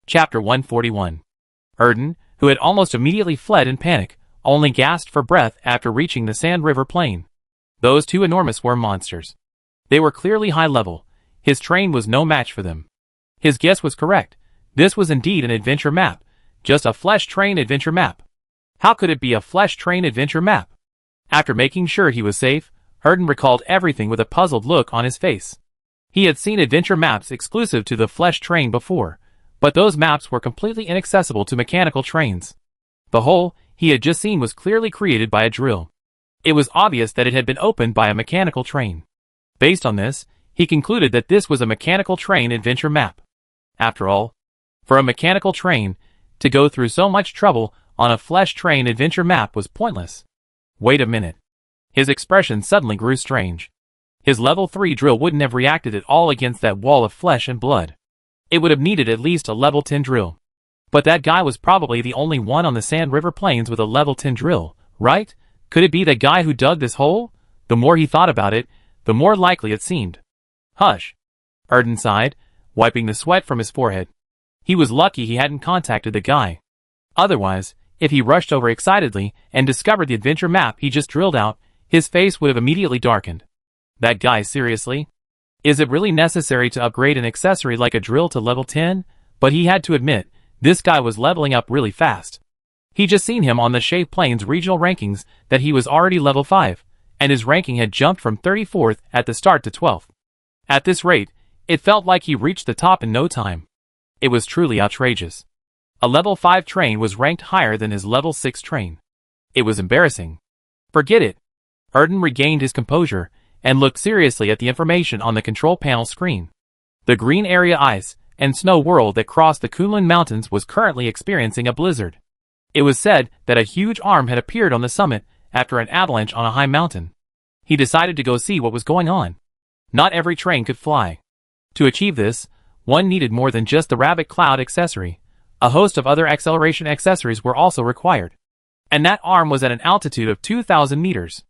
Chapter 141. Erden, who had almost immediately fled in panic, only gasped for breath after reaching the Sand River Plain. Those two enormous worm monsters. They were clearly high level. His train was no match for them. His guess was correct. This was indeed an adventure map. Just a flesh train adventure map. How could it be a flesh train adventure map? After making sure he was safe, Erden recalled everything with a puzzled look on his face. He had seen adventure maps exclusive to the flesh train before, but those maps were completely inaccessible to mechanical trains. The hole he had just seen was clearly created by a drill. It was obvious that it had been opened by a mechanical train. Based on this, he concluded that this was a mechanical train adventure map. After all, for a mechanical train, to go through so much trouble on a flesh train adventure map was pointless. Wait a minute. His expression suddenly grew strange. His level 3 drill wouldn't have reacted at all against that wall of flesh and blood. It would have needed at least a level 10 drill. But that guy was probably the only one on the Sand River Plains with a level 10 drill, right? Could it be that guy who dug this hole? The more he thought about it, the more likely it seemed. Hush. Erden sighed, wiping the sweat from his forehead. He was lucky he hadn't contacted the guy. Otherwise, if he rushed over excitedly and discovered the adventure map he just drilled out, his face would have immediately darkened. That guy, seriously? Is it really necessary to upgrade an accessory like a drill to level 10? But he had to admit, this guy was leveling up really fast. He just seen him on the Shave Plains regional rankings that he was already level 5, and his ranking had jumped from 34th at the start to 12th. At this rate, it felt like he reached the top in no time. It was truly outrageous. A level 5 train was ranked higher than his level 6 train. It was embarrassing. Forget it. Erden regained his composure and looked seriously at the information on the control panel screen. The green area ice and snow world that crossed the Kunlun Mountains was currently experiencing a blizzard. It was said that a huge arm had appeared on the summit after an avalanche on a high mountain. He decided to go see what was going on. Not every train could fly. To achieve this, one needed more than just the Rabbit Cloud accessory. A host of other acceleration accessories were also required. And that arm was at an altitude of 2,000 meters.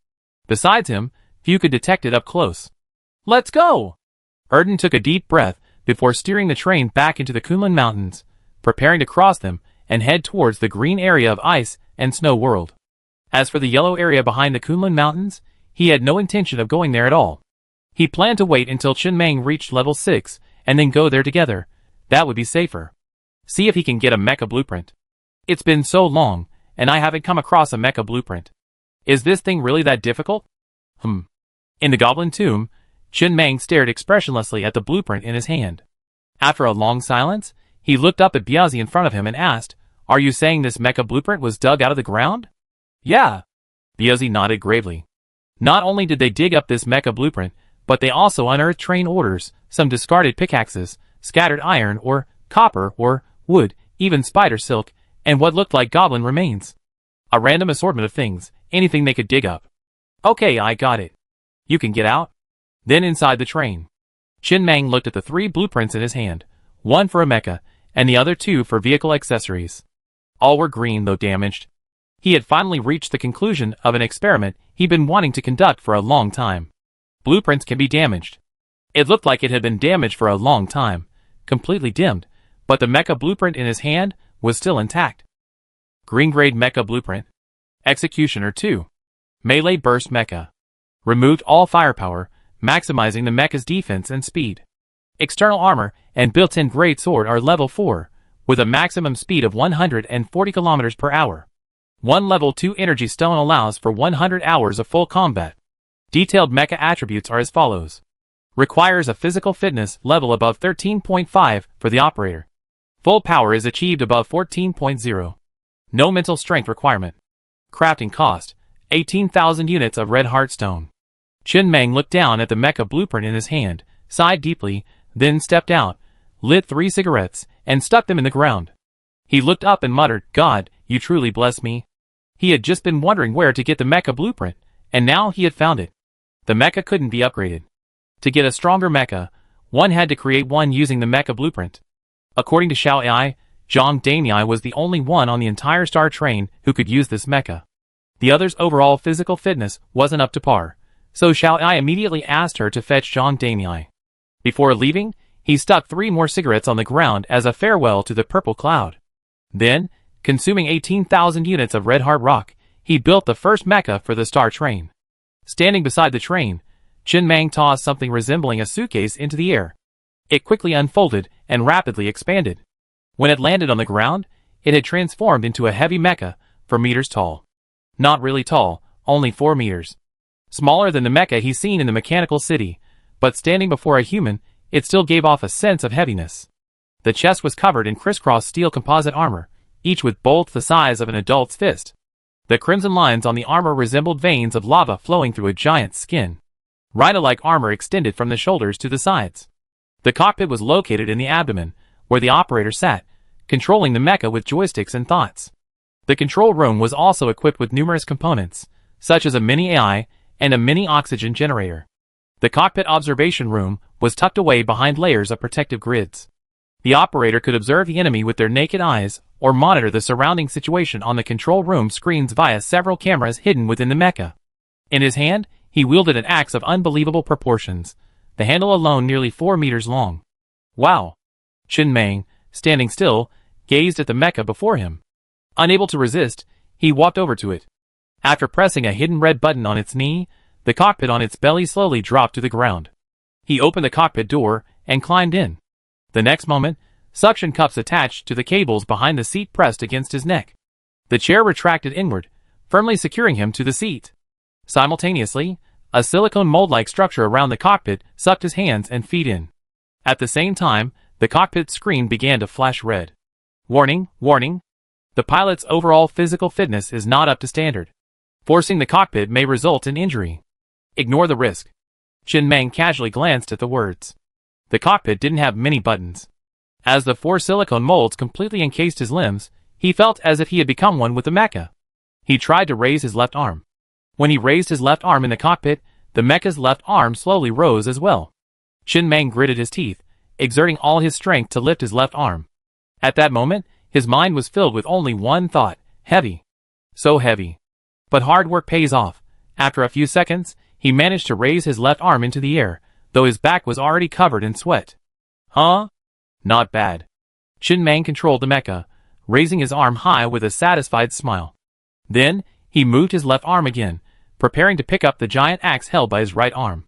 Besides him, few could detect it up close. Let's go! Erden took a deep breath before steering the train back into the Kunlun Mountains, preparing to cross them and head towards the green area of ice and snow world. As for the yellow area behind the Kunlun Mountains, he had no intention of going there at all. He planned to wait until Chinmang reached level 6 and then go there together. That would be safer. See if he can get a mecha blueprint. It's been so long, and I haven't come across a mecha blueprint. Is this thing really that difficult? In the Goblin Tomb, Chinmang stared expressionlessly at the blueprint in his hand. After a long silence, he looked up at Biazi in front of him and asked, "Are you saying this mecha blueprint was dug out of the ground?" "Yeah." Biazi nodded gravely. Not only did they dig up this mecha blueprint, but they also unearthed train orders, some discarded pickaxes, scattered iron or copper or wood, even spider silk, and what looked like goblin remains. A random assortment of things, anything they could dig up. "Okay, I got it. You can get out?" Then inside the train, Chinmang looked at the 3 blueprints in his hand, one for a mecha, and the other 2 for vehicle accessories. All were green, though damaged. He had finally reached the conclusion of an experiment he'd been wanting to conduct for a long time. Blueprints can be damaged. It looked like it had been damaged for a long time, completely dimmed, but the mecha blueprint in his hand was still intact. Green grade mecha blueprint. Executioner 2. Melee burst mecha. Removed all firepower, maximizing the mecha's defense and speed. External armor and built-in great sword are level 4, with a maximum speed of 140 km per hour. One level 2 energy stone allows for 100 hours of full combat. Detailed mecha attributes are as follows. Requires a physical fitness level above 13.5 for the operator. Full power is achieved above 14.0. No mental strength requirement. Crafting cost, 18,000 units of red heartstone. Chinmang looked down at the mecha blueprint in his hand, sighed deeply, then stepped out, lit 3 cigarettes, and stuck them in the ground. He looked up and muttered, "God, you truly bless me." He had just been wondering where to get the mecha blueprint, and now he had found it. The mecha couldn't be upgraded. To get a stronger mecha, one had to create one using the mecha blueprint. According to Xiao Ai, Zhang Damiai was the only one on the entire star train who could use this mecha. The other's overall physical fitness wasn't up to par, so Xiao Ai immediately asked her to fetch Zhang Damiai. Before leaving, He stuck 3 more cigarettes on the ground as a farewell to the purple cloud. Then, consuming 18,000 units of red hard rock, he built the first mecha for the Star Train. Standing beside the train, Chen Mang tossed something resembling a suitcase into the air. It quickly unfolded and rapidly expanded. When it landed on the ground, it had transformed into a heavy mecha, 4 meters tall. Not really tall, only 4 meters. Smaller than the mecha he's seen in the mechanical city, but standing before a human, it still gave off a sense of heaviness. The chest was covered in crisscross steel composite armor, each with bolts the size of an adult's fist. The crimson lines on the armor resembled veins of lava flowing through a giant's skin. Rhino-like armor extended from the shoulders to the sides. The cockpit was located in the abdomen, where the operator sat, controlling the mecha with joysticks and thoughts. The control room was also equipped with numerous components, such as a mini AI and a mini oxygen generator. The cockpit observation room was tucked away behind layers of protective grids. The operator could observe the enemy with their naked eyes or monitor the surrounding situation on the control room screens via several cameras hidden within the mecha. In his hand, he wielded an axe of unbelievable proportions, the handle alone nearly 4 meters long. Wow! Chen Mang, standing still, gazed at the mecha before him. Unable to resist, he walked over to it. After pressing a hidden red button on its knee, the cockpit on its belly slowly dropped to the ground. He opened the cockpit door and climbed in. The next moment, suction cups attached to the cables behind the seat pressed against his neck. The chair retracted inward, firmly securing him to the seat. Simultaneously, a silicone mold-like structure around the cockpit sucked his hands and feet in. At the same time, the cockpit screen began to flash red. Warning, warning. The pilot's overall physical fitness is not up to standard. Forcing the cockpit may result in injury. Ignore the risk. Chen Mang casually glanced at the words. The cockpit didn't have many buttons. As the 4 silicone molds completely encased his limbs, he felt as if he had become one with the mecha. He tried to raise his left arm. When he raised his left arm in the cockpit, the mecha's left arm slowly rose as well. Chen Mang gritted his teeth, exerting all his strength to lift his left arm. At that moment, his mind was filled with only one thought: heavy. So heavy. But hard work pays off. After a few seconds, he managed to raise his left arm into the air, though his back was already covered in sweat. Huh? Not bad. Chen Mang controlled the mecha, raising his arm high with a satisfied smile. Then, he moved his left arm again, preparing to pick up the giant axe held by his right arm.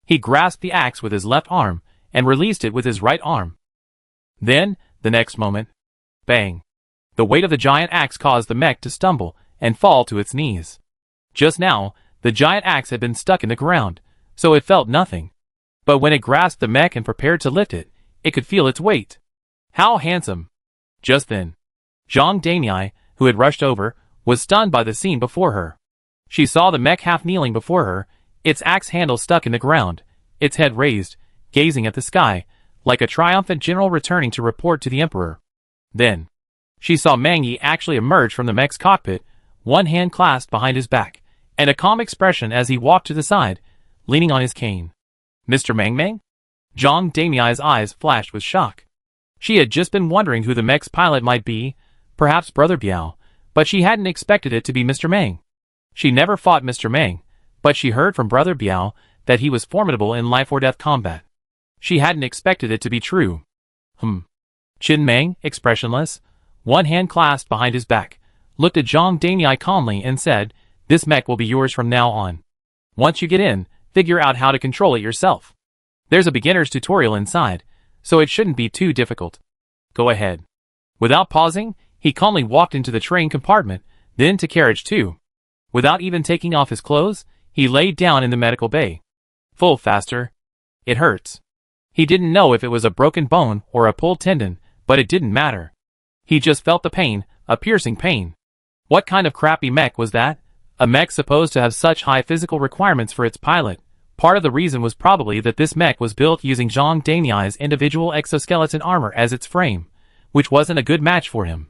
He grasped the axe with his left arm, and released it with his right arm. Then, the next moment, bang! The weight of the giant axe caused the mech to stumble and fall to its knees. Just now, the giant axe had been stuck in the ground, so it felt nothing. But when it grasped the mech and prepared to lift it, it could feel its weight. How handsome! Just then, Zhang Daniai, who had rushed over, was stunned by the scene before her. She saw the mech half kneeling before her, its axe handle stuck in the ground, its head raised, gazing at the sky, like a triumphant general returning to report to the emperor. Then, she saw Mang Yi actually emerge from the mech's cockpit, one hand clasped behind his back, and a calm expression as he walked to the side, leaning on his cane. Mr. Mang Mang? Zhang Damiai's eyes flashed with shock. She had just been wondering who the mech's pilot might be, perhaps Brother Biao, but she hadn't expected it to be Mr. Mang. She never fought Mr. Mang, but she heard from Brother Biao that he was formidable in life-or-death combat. She hadn't expected it to be true. Chen Mang, expressionless, one hand clasped behind his back, looked at Zhang Daniai calmly and said, "This mech will be yours from now on. Once you get in, figure out how to control it yourself. There's a beginner's tutorial inside, so it shouldn't be too difficult. Go ahead." Without pausing, he calmly walked into the train compartment, then to carriage 2. Without even taking off his clothes, he laid down in the medical bay. Full faster. It hurts. He didn't know if it was a broken bone or a pulled tendon, but it didn't matter. He just felt the pain, a piercing pain. What kind of crappy mech was that? A mech supposed to have such high physical requirements for its pilot. Part of the reason was probably that this mech was built using Zhang Daniai's individual exoskeleton armor as its frame, which wasn't a good match for him.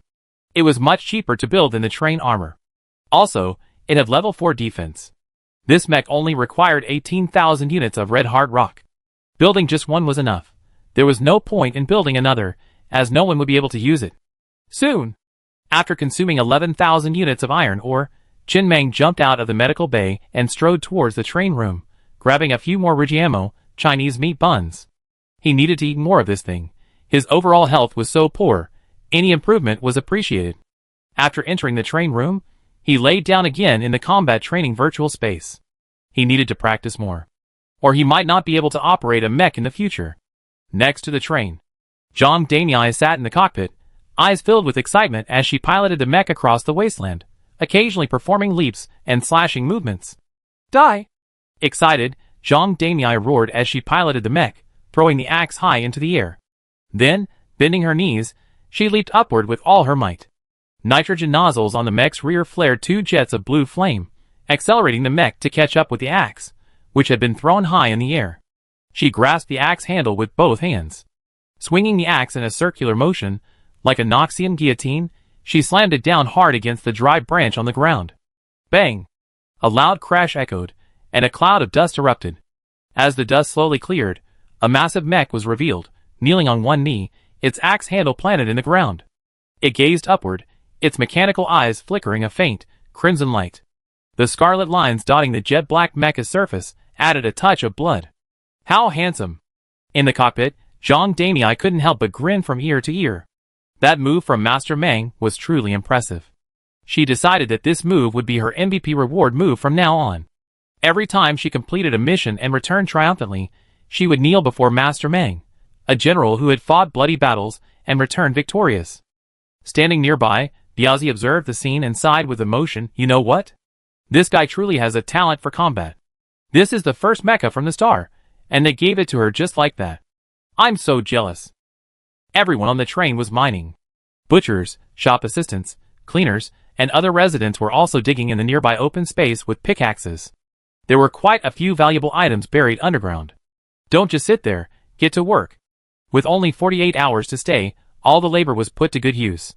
It was much cheaper to build than the train armor. Also, it had level 4 defense. This mech only required 18,000 units of red hard rock. Building just one was enough. There was no point in building another, as no one would be able to use it. Soon, after consuming 11,000 units of iron ore, Chen Mang jumped out of the medical bay and strode towards the train room, grabbing a few more Rigiamo, Chinese meat buns. He needed to eat more of this thing. His overall health was so poor, any improvement was appreciated. After entering the train room, he laid down again in the combat training virtual space. He needed to practice more, or he might not be able to operate a mech in the future. Next to the train, Zhang Daniai sat in the cockpit, eyes filled with excitement as she piloted the mech across the wasteland, occasionally performing leaps and slashing movements. Die! Excited, Zhang Daniai roared as she piloted the mech, throwing the axe high into the air. Then, bending her knees, she leaped upward with all her might. Nitrogen nozzles on the mech's rear flared two jets of blue flame, accelerating the mech to catch up with the axe, which had been thrown high in the air. She grasped the axe handle with both hands. Swinging the axe in a circular motion, like a Noxian guillotine, she slammed it down hard against the dry branch on the ground. Bang! A loud crash echoed, and a cloud of dust erupted. As the dust slowly cleared, a massive mech was revealed, kneeling on one knee, its axe handle planted in the ground. It gazed upward, its mechanical eyes flickering a faint, crimson light. The scarlet lines dotting the jet-black mecha's surface added a touch of blood. How handsome! In the cockpit, Zhang Daniai couldn't help but grin from ear to ear. That move from Master Meng was truly impressive. She decided that this move would be her MVP reward move from now on. Every time she completed a mission and returned triumphantly, she would kneel before Master Meng, a general who had fought bloody battles and returned victorious. Standing nearby, Biazi observed the scene and sighed with emotion. You know what? This guy truly has a talent for combat. This is the first mecha from the star, and they gave it to her just like that. I'm so jealous. Everyone on the train was mining. Butchers, shop assistants, cleaners, and other residents were also digging in the nearby open space with pickaxes. There were quite a few valuable items buried underground. Don't just sit there, get to work. With only 48 hours to stay, all the labor was put to good use.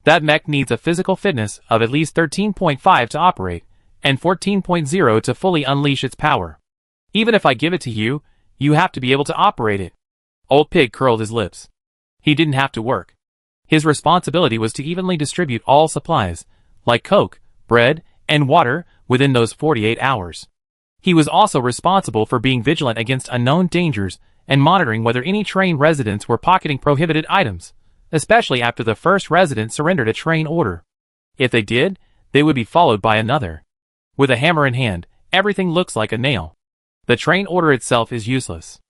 That mech needs a physical fitness of at least 13.5 to operate, and 14.0 to fully unleash its power. Even if I give it to you, you have to be able to operate it. Old Pig curled his lips. He didn't have to work. His responsibility was to evenly distribute all supplies, like coke, bread, and water, within those 48 hours. He was also responsible for being vigilant against unknown dangers and monitoring whether any train residents were pocketing prohibited items, especially after the first resident surrendered a train order. If they did, they would be followed by another. With a hammer in hand, everything looks like a nail. The train order itself is useless.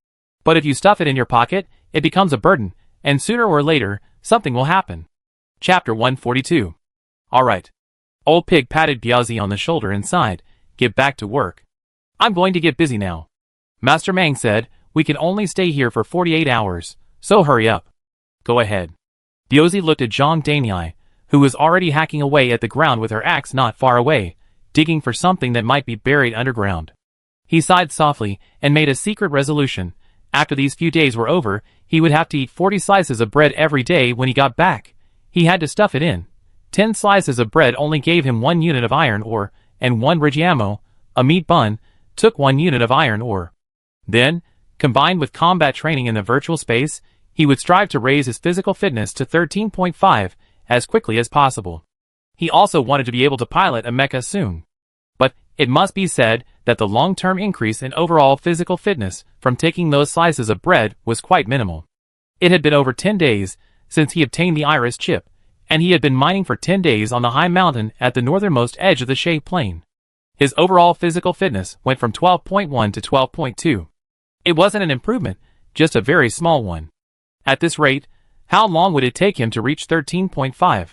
But if you stuff it in your pocket, it becomes a burden, and sooner or later, something will happen. Chapter 142. Alright. Old Pig patted Biazi on the shoulder and sighed. Get back to work. I'm going to get busy now. Master Meng said, we can only stay here for 48 hours, so hurry up. Go ahead. Biazi looked at Zhang Daniai, who was already hacking away at the ground with her axe not far away, digging for something that might be buried underground. He sighed softly and made a secret resolution. After these few days were over, he would have to eat 40 slices of bread every day when he got back. He had to stuff it in. 10 slices of bread only gave him 1 unit of iron ore, and 1 rigiamo, a meat bun, took 1 unit of iron ore. Then, combined with combat training in the virtual space, he would strive to raise his physical fitness to 13.5 as quickly as possible. He also wanted to be able to pilot a mecha soon. But, it must be said that the long-term increase in overall physical fitness from taking those slices of bread was quite minimal. It had been over 10 days since he obtained the iris chip, and he had been mining for 10 days on the high mountain at the northernmost edge of the Shay Plain. His overall physical fitness went from 12.1 to 12.2. It wasn't an improvement, just a very small one. At this rate, how long would it take him to reach 13.5?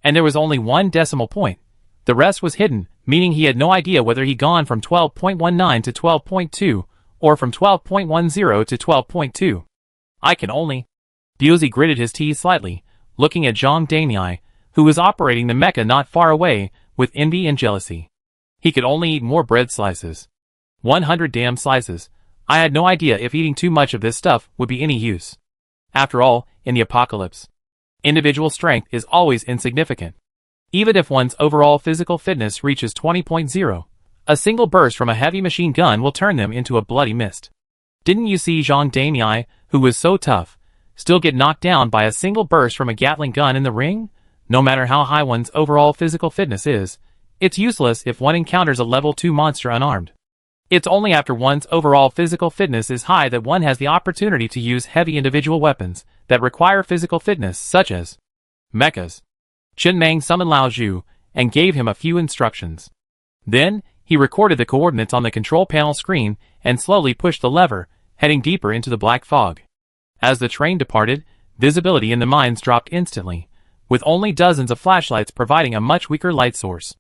And there was only 1 decimal point. The rest was hidden, meaning he had no idea whether he'd gone from 12.19 to 12.2, or from 12.10 to 12.2. I can only... Biazi gritted his teeth slightly, looking at Zhang Daniai, who was operating the mecha not far away, with envy and jealousy. He could only eat more bread slices. 100 damn slices. I had no idea if eating too much of this stuff would be any use. After all, in the apocalypse, individual strength is always insignificant. Even if one's overall physical fitness reaches 20.0, a single burst from a heavy machine gun will turn them into a bloody mist. Didn't you see Zhang Daniai, who was so tough, still get knocked down by a single burst from a Gatling gun in the ring? No matter how high one's overall physical fitness is, it's useless if one encounters a level 2 monster unarmed. It's only after one's overall physical fitness is high that one has the opportunity to use heavy individual weapons that require physical fitness, such as mechas. Chen Meng summoned Lao Zhu and gave him a few instructions. Then, he recorded the coordinates on the control panel screen and slowly pushed the lever, heading deeper into the black fog. As the train departed, visibility in the mines dropped instantly, with only dozens of flashlights providing a much weaker light source.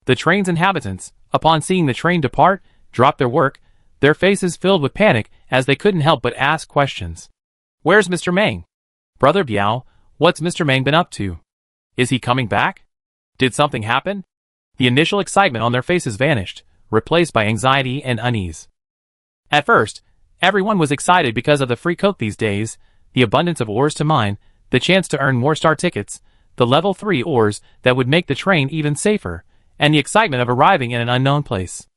The train's inhabitants, upon seeing the train depart, dropped their work, their faces filled with panic as they couldn't help but ask questions. "Where's Mr. Meng? Brother Biao, what's Mr. Meng been up to? Is he coming back? Did something happen?" The initial excitement on their faces vanished, replaced by anxiety and unease. At first, everyone was excited because of the free coke these days, the abundance of ores to mine, the chance to earn more star tickets, the level 3 ores that would make the train even safer, and the excitement of arriving in an unknown place.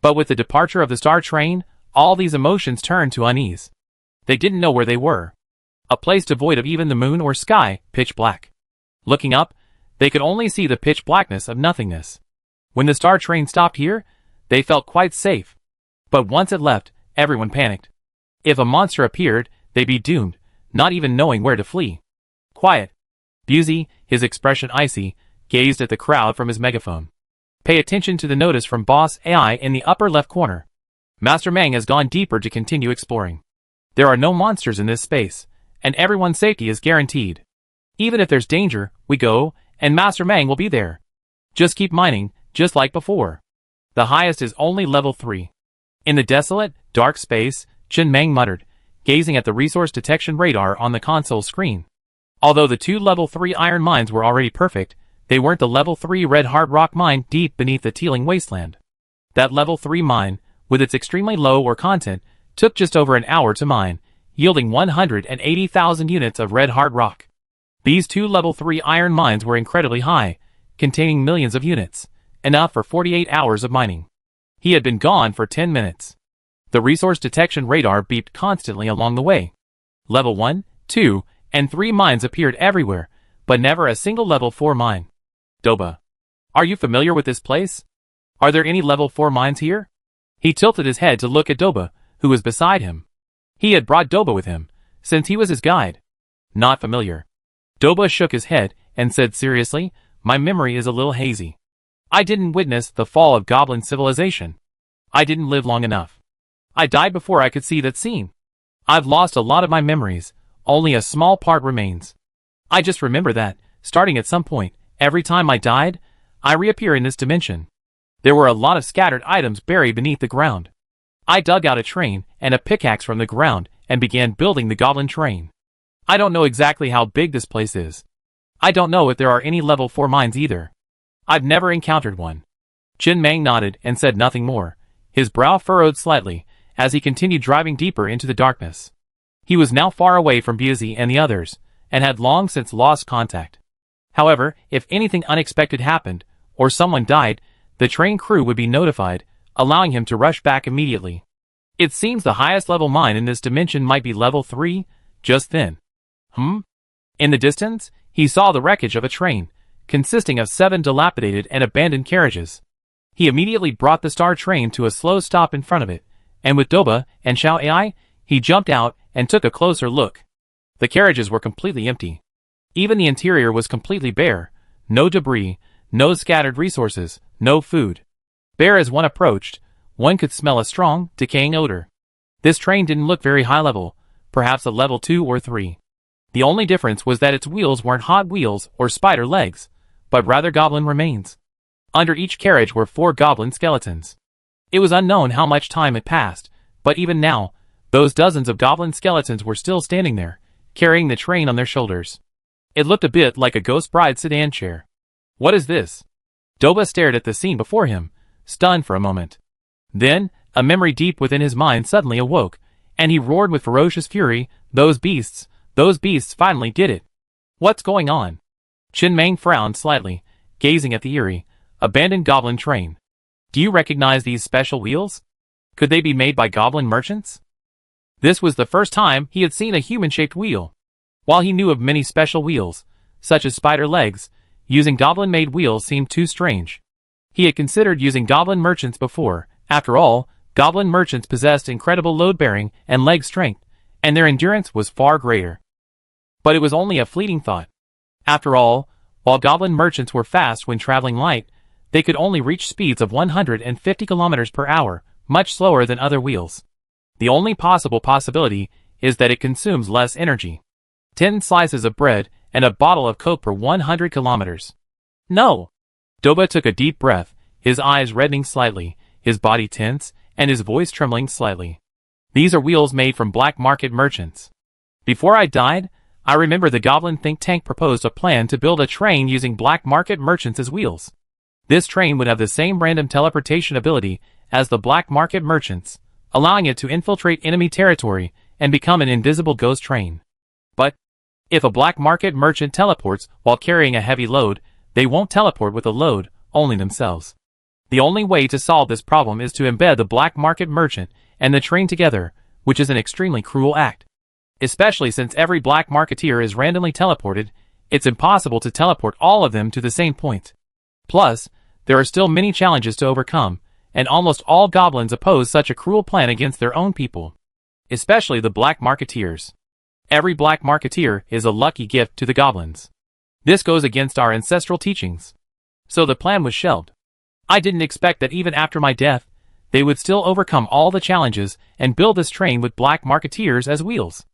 But with the departure of the star train, all these emotions turned to unease. They didn't know where they were. A place devoid of even the moon or sky, pitch black. Looking up, they could only see the pitch blackness of nothingness. When the star train stopped here, they felt quite safe. But once it left, everyone panicked. If a monster appeared, they'd be doomed, not even knowing where to flee. Quiet. Busey, his expression icy, gazed at the crowd from his megaphone. Pay attention to the notice from Boss AI in the upper left corner. Master Meng has gone deeper to continue exploring. There are no monsters in this space, and everyone's safety is guaranteed. Even if there's danger, we go, and Master Meng will be there. Just keep mining, just like before. The highest is only level 3. In the desolate, dark space, Chen Meng muttered, gazing at the resource detection radar on the console screen. Although the 2 level 3 iron mines were already perfect, they weren't the level 3 red hard rock mine deep beneath the teeming wasteland. That level 3 mine, with its extremely low ore content, took just over an hour to mine, yielding 180,000 units of red hard rock. These 2 level 3 iron mines were incredibly high, containing millions of units, enough for 48 hours of mining. He had been gone for 10 minutes. The resource detection radar beeped constantly along the way. Level 1, 2, and 3 mines appeared everywhere, but never a single level 4 mine. Doba. Are you familiar with this place? Are there any level 4 mines here? He tilted his head to look at Doba, who was beside him. He had brought Doba with him, since he was his guide. Not familiar. Doba shook his head and said seriously, my memory is a little hazy. I didn't witness the fall of goblin civilization. I didn't live long enough. I died before I could see that scene. I've lost a lot of my memories, only a small part remains. I just remember that, starting at some point, every time I died, I reappear in this dimension. There were a lot of scattered items buried beneath the ground. I dug out a train and a pickaxe from the ground and began building the goblin train. I don't know exactly how big this place is. I don't know if there are any level 4 mines either. I've never encountered one. Chen Meng nodded and said nothing more, his brow furrowed slightly as he continued driving deeper into the darkness. He was now far away from Busey and the others, and had long since lost contact. However, if anything unexpected happened, or someone died, the train crew would be notified, allowing him to rush back immediately. It seems the highest level mine in this dimension might be level 3, just then. In the distance, he saw the wreckage of a train, consisting of 7 dilapidated and abandoned carriages. He immediately brought the star train to a slow stop in front of it, and with Doba and Xiao Ai, he jumped out and took a closer look. The carriages were completely empty. Even the interior was completely bare, no debris, no scattered resources, no food. Bare as one approached, one could smell a strong, decaying odor. This train didn't look very high level, perhaps a level 2 or 3. The only difference was that its wheels weren't hot wheels or spider legs, but rather goblin remains. Under each carriage were 4 goblin skeletons. It was unknown how much time had passed, but even now, those dozens of goblin skeletons were still standing there, carrying the train on their shoulders. It looked a bit like a ghost bride sedan chair. What is this? Doba stared at the scene before him, stunned for a moment. Then, a memory deep within his mind suddenly awoke, and he roared with ferocious fury, those beasts finally did it. What's going on? Chen Meng frowned slightly, gazing at the eerie, abandoned goblin train. Do you recognize these special wheels? Could they be made by goblin merchants? This was the first time he had seen a human-shaped wheel. While he knew of many special wheels, such as spider legs, using goblin-made wheels seemed too strange. He had considered using goblin merchants before. After all, Goblin merchants possessed incredible load-bearing and leg strength, and their endurance was far greater. But it was only a fleeting thought. After all, while goblin merchants were fast when traveling light, they could only reach speeds of 150 kilometers per hour, much slower than other wheels. The only possibility is that it consumes less energy. 10 slices of bread and a bottle of Coke per 100 kilometers. No! Doba took a deep breath, his eyes reddening slightly, his body tense, and his voice trembling slightly. These are wheels made from black market merchants. Before I died, I remember the Goblin think tank proposed a plan to build a train using black market merchants as wheels. This train would have the same random teleportation ability as the black market merchants, allowing it to infiltrate enemy territory and become an invisible ghost train. But if a black market merchant teleports while carrying a heavy load, they won't teleport with a load, only themselves. The only way to solve this problem is to embed the black market merchant and the train together, which is an extremely cruel act. Especially since every black marketeer is randomly teleported, it's impossible to teleport all of them to the same point. Plus, there are still many challenges to overcome, and almost all goblins oppose such a cruel plan against their own people. Especially the black marketeers. Every black marketeer is a lucky gift to the goblins. This goes against our ancestral teachings. So the plan was shelved. I didn't expect that even after my death, they would still overcome all the challenges and build this train with black marketeers as wheels.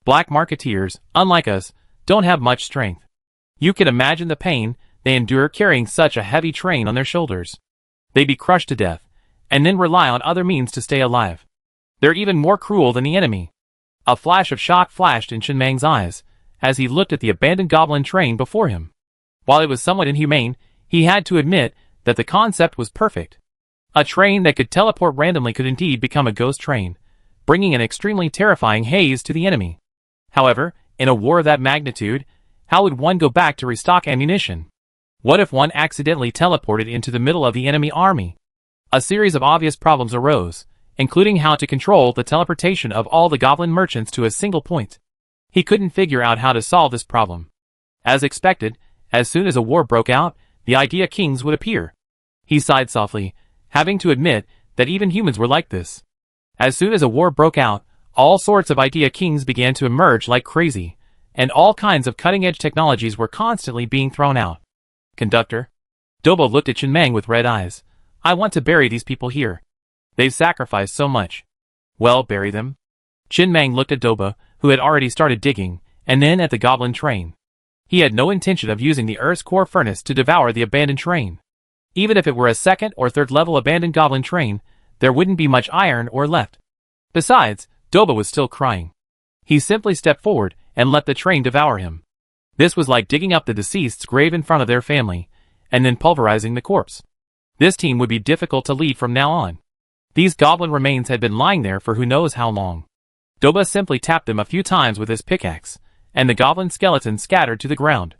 Black marketeers, unlike us, don't have much strength. You can imagine the pain they endure carrying such a heavy train on their shoulders. They'd be crushed to death, and then rely on other means to stay alive. They're even more cruel than the enemy. A flash of shock flashed in Chen Mang's eyes, as he looked at the abandoned goblin train before him. While it was somewhat inhumane, he had to admit that the concept was perfect. A train that could teleport randomly could indeed become a ghost train, bringing an extremely terrifying haze to the enemy. However, in a war of that magnitude, how would one go back to restock ammunition? What if one accidentally teleported into the middle of the enemy army? A series of obvious problems arose, including how to control the teleportation of all the goblin merchants to a single point. He couldn't figure out how to solve this problem. As expected, as soon as a war broke out, the idea kings would appear. He sighed softly, having to admit that even humans were like this. As soon as a war broke out, all sorts of idea kings began to emerge like crazy, and all kinds of cutting-edge technologies were constantly being thrown out. Conductor. Dobo looked at Chen Mang with red eyes. I want to bury these people here. They've sacrificed so much. Well, bury them. Chen Mang looked at Doba, who had already started digging, and then at the goblin train. He had no intention of using the Earth's core furnace to devour the abandoned train. Even if it were a second or third level abandoned goblin train, there wouldn't be much iron ore left. Besides, Doba was still crying. He simply stepped forward and let the train devour him. This was like digging up the deceased's grave in front of their family, and then pulverizing the corpse. This team would be difficult to lead from now on. These goblin remains had been lying there for who knows how long. Doba simply tapped them a few times with his pickaxe, and the goblin skeleton scattered to the ground.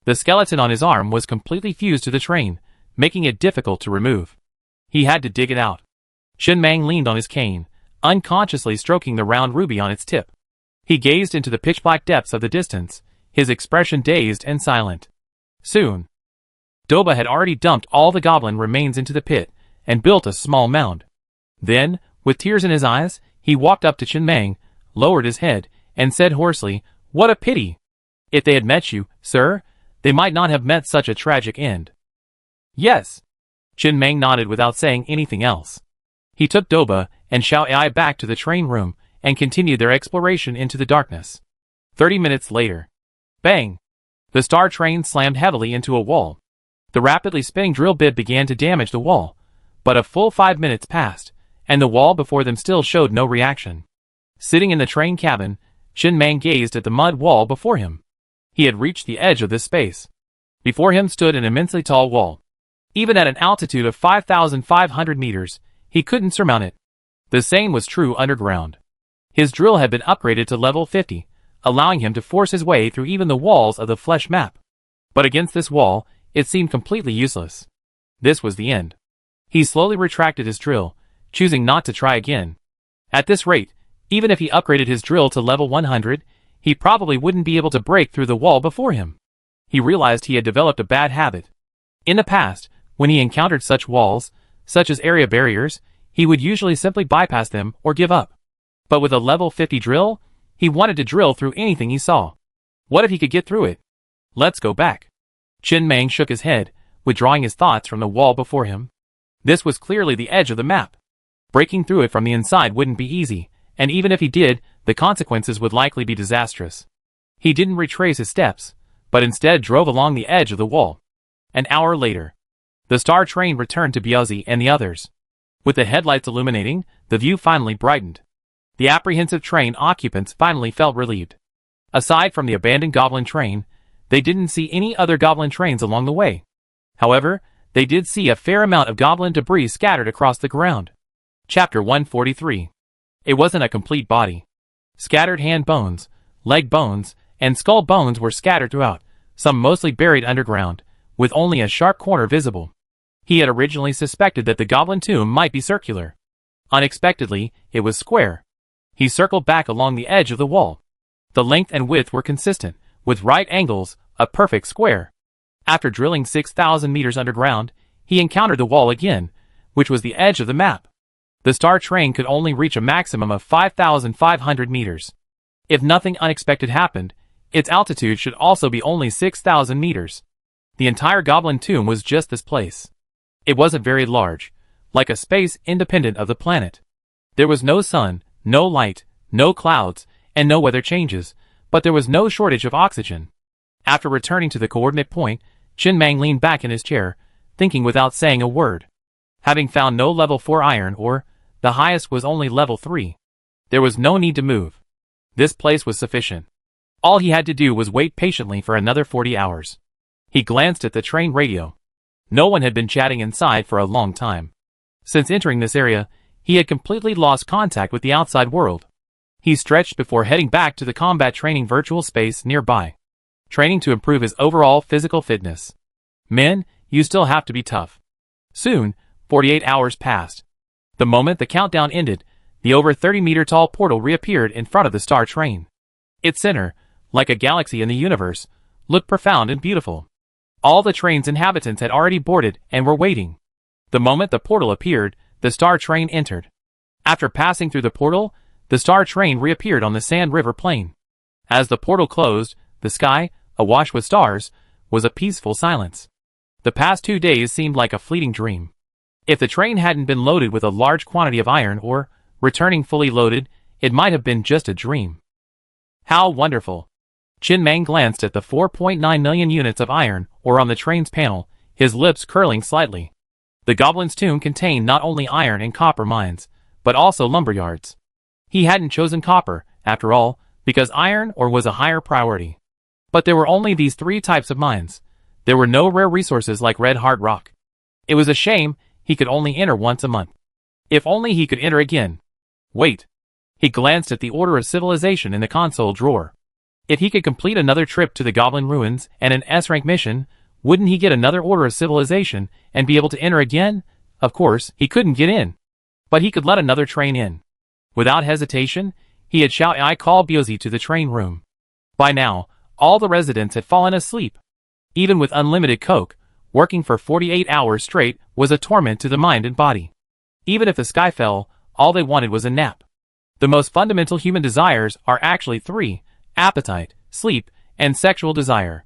The skeleton on his arm was completely fused to the train, making it difficult to remove. He had to dig it out. Chen Mang leaned on his cane, unconsciously stroking the round ruby on its tip. He gazed into the pitch-black depths of the distance, his expression dazed and silent. Soon, Doba had already dumped all the goblin remains into the pit, and built a small mound. Then, with tears in his eyes, he walked up to Chen Mang, lowered his head, and said hoarsely, "What a pity! If they had met you, sir, they might not have met such a tragic end." "Yes." Chen Mang nodded without saying anything else. He took Doba and Xiao Ai back to the train room, and continued their exploration into the darkness. 30 minutes later. Bang! The star train slammed heavily into a wall. The rapidly spinning drill bit began to damage the wall, but a full 5 minutes passed, and the wall before them still showed no reaction. Sitting in the train cabin, Chen Mang gazed at the mud wall before him. He had reached the edge of this space. Before him stood an immensely tall wall. Even at an altitude of 5,500 meters, he couldn't surmount it. The same was true underground. His drill had been upgraded to level 50, allowing him to force his way through even the walls of the flesh map. But against this wall, it seemed completely useless. This was the end. He slowly retracted his drill, choosing not to try again. At this rate, even if he upgraded his drill to level 100, he probably wouldn't be able to break through the wall before him. He realized he had developed a bad habit. In the past, when he encountered such walls, such as area barriers, he would usually simply bypass them or give up. But with a level 50 drill, he wanted to drill through anything he saw. What if he could get through it? Let's go back. Chen Mang shook his head, withdrawing his thoughts from the wall before him. This was clearly the edge of the map. Breaking through it from the inside wouldn't be easy, and even if he did, the consequences would likely be disastrous. He didn't retrace his steps, but instead drove along the edge of the wall. An hour later, the star train returned to Biazi and the others. With the headlights illuminating, the view finally brightened. The apprehensive train occupants finally felt relieved. Aside from the abandoned goblin train, they didn't see any other goblin trains along the way. However, they did see a fair amount of goblin debris scattered across the ground. Chapter 143. It wasn't a complete body. Scattered hand bones, leg bones, and skull bones were scattered throughout, some mostly buried underground, with only a sharp corner visible. He had originally suspected that the goblin tomb might be circular. Unexpectedly, it was square. He circled back along the edge of the wall. The length and width were consistent, with right angles, a perfect square. After drilling 6,000 meters underground, he encountered the wall again, which was the edge of the map. The star train could only reach a maximum of 5,500 meters. If nothing unexpected happened, its altitude should also be only 6,000 meters. The entire goblin tomb was just this place. It wasn't very large, like a space independent of the planet. There was no sun, no light, no clouds, and no weather changes, but there was no shortage of oxygen. After returning to the coordinate point, Chen Mang leaned back in his chair, thinking without saying a word. Having found no level 4 iron ore, the highest was only level 3. There was no need to move. This place was sufficient. All he had to do was wait patiently for another 40 hours. He glanced at the train radio. No one had been chatting inside for a long time. Since entering this area, he had completely lost contact with the outside world. He stretched before heading back to the combat training virtual space nearby. Training to improve his overall physical fitness. Men, you still have to be tough. Soon, 48 hours passed. The moment the countdown ended, the over 30-meter-tall portal reappeared in front of the star train. Its center, like a galaxy in the universe, looked profound and beautiful. All the train's inhabitants had already boarded and were waiting. The moment the portal appeared, the star train entered. After passing through the portal, the star train reappeared on the Sand River plain. As the portal closed, the sky, awash with stars, was a peaceful silence. The past 2 days seemed like a fleeting dream. If the train hadn't been loaded with a large quantity of iron ore, returning fully loaded, it might have been just a dream. How wonderful! Chen Mang glanced at the 4.9 million units of iron ore on the train's panel, his lips curling slightly. The goblin's tomb contained not only iron and copper mines, but also lumberyards. He hadn't chosen copper, after all, because iron ore was a higher priority. But there were only these 3 types of mines. There were no rare resources like red hard rock. It was a shame he could only enter once a month. If only he could enter again. Wait. He glanced at the Order of Civilization in the console drawer. If he could complete another trip to the Goblin Ruins and an S-rank mission, wouldn't he get another Order of Civilization and be able to enter again? Of course, he couldn't get in. But he could let another train in. Without hesitation, he had shouted, "I call Biazi" to the train room. By now, all the residents had fallen asleep. Even with unlimited coke, working for 48 hours straight was a torment to the mind and body. Even if the sky fell, all they wanted was a nap. The most fundamental human desires are actually 3: appetite, sleep, and sexual desire.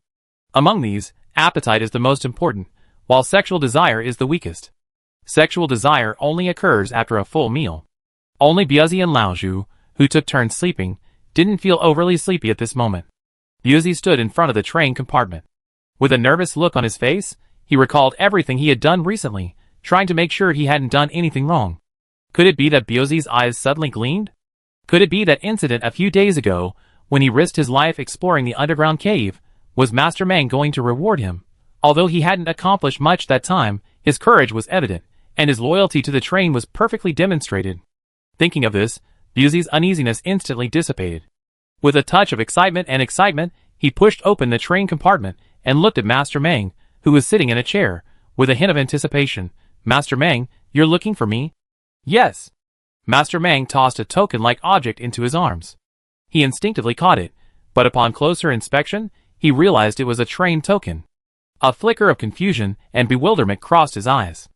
Among these, appetite is the most important, while sexual desire is the weakest. Sexual desire only occurs after a full meal. Only Biazi and Laozhu, who took turns sleeping, didn't feel overly sleepy at this moment. Biazi stood in front of the train compartment. With a nervous look on his face, he recalled everything he had done recently, trying to make sure he hadn't done anything wrong. Could it be that Biazi's eyes suddenly gleamed? Could it be that incident a few days ago, when he risked his life exploring the underground cave, was Master Mang going to reward him? Although he hadn't accomplished much that time, his courage was evident, and his loyalty to the train was perfectly demonstrated. Thinking of this, Biazi's uneasiness instantly dissipated. With a touch of excitement, he pushed open the train compartment and looked at Master Mang, who was sitting in a chair, with a hint of anticipation. "Master Mang, you're looking for me?" "Yes." Master Mang tossed a token-like object into his arms. He instinctively caught it, but upon closer inspection, he realized it was a train token. A flicker of confusion and bewilderment crossed his eyes.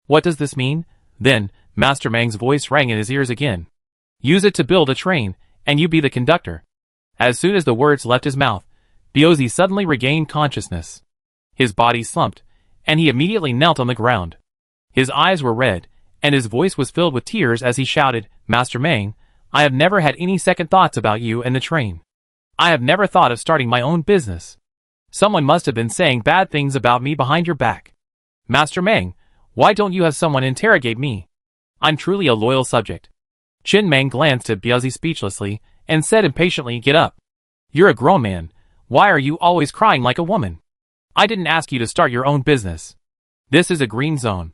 What does this mean? Then, Master Meng's voice rang in his ears again. Use it to build a train, and you be the conductor. As soon as the words left his mouth, Biozi suddenly regained consciousness. His body slumped, and he immediately knelt on the ground. His eyes were red, and his voice was filled with tears as he shouted, Master Meng, I have never had any second thoughts about you and the train. I have never thought of starting my own business. Someone must have been saying bad things about me behind your back. Master Meng, why don't you have someone interrogate me? I'm truly a loyal subject. Qin Meng glanced at Biozi speechlessly and said impatiently, Get up. You're a grown man. Why are you always crying like a woman? I didn't ask you to start your own business. This is a green zone.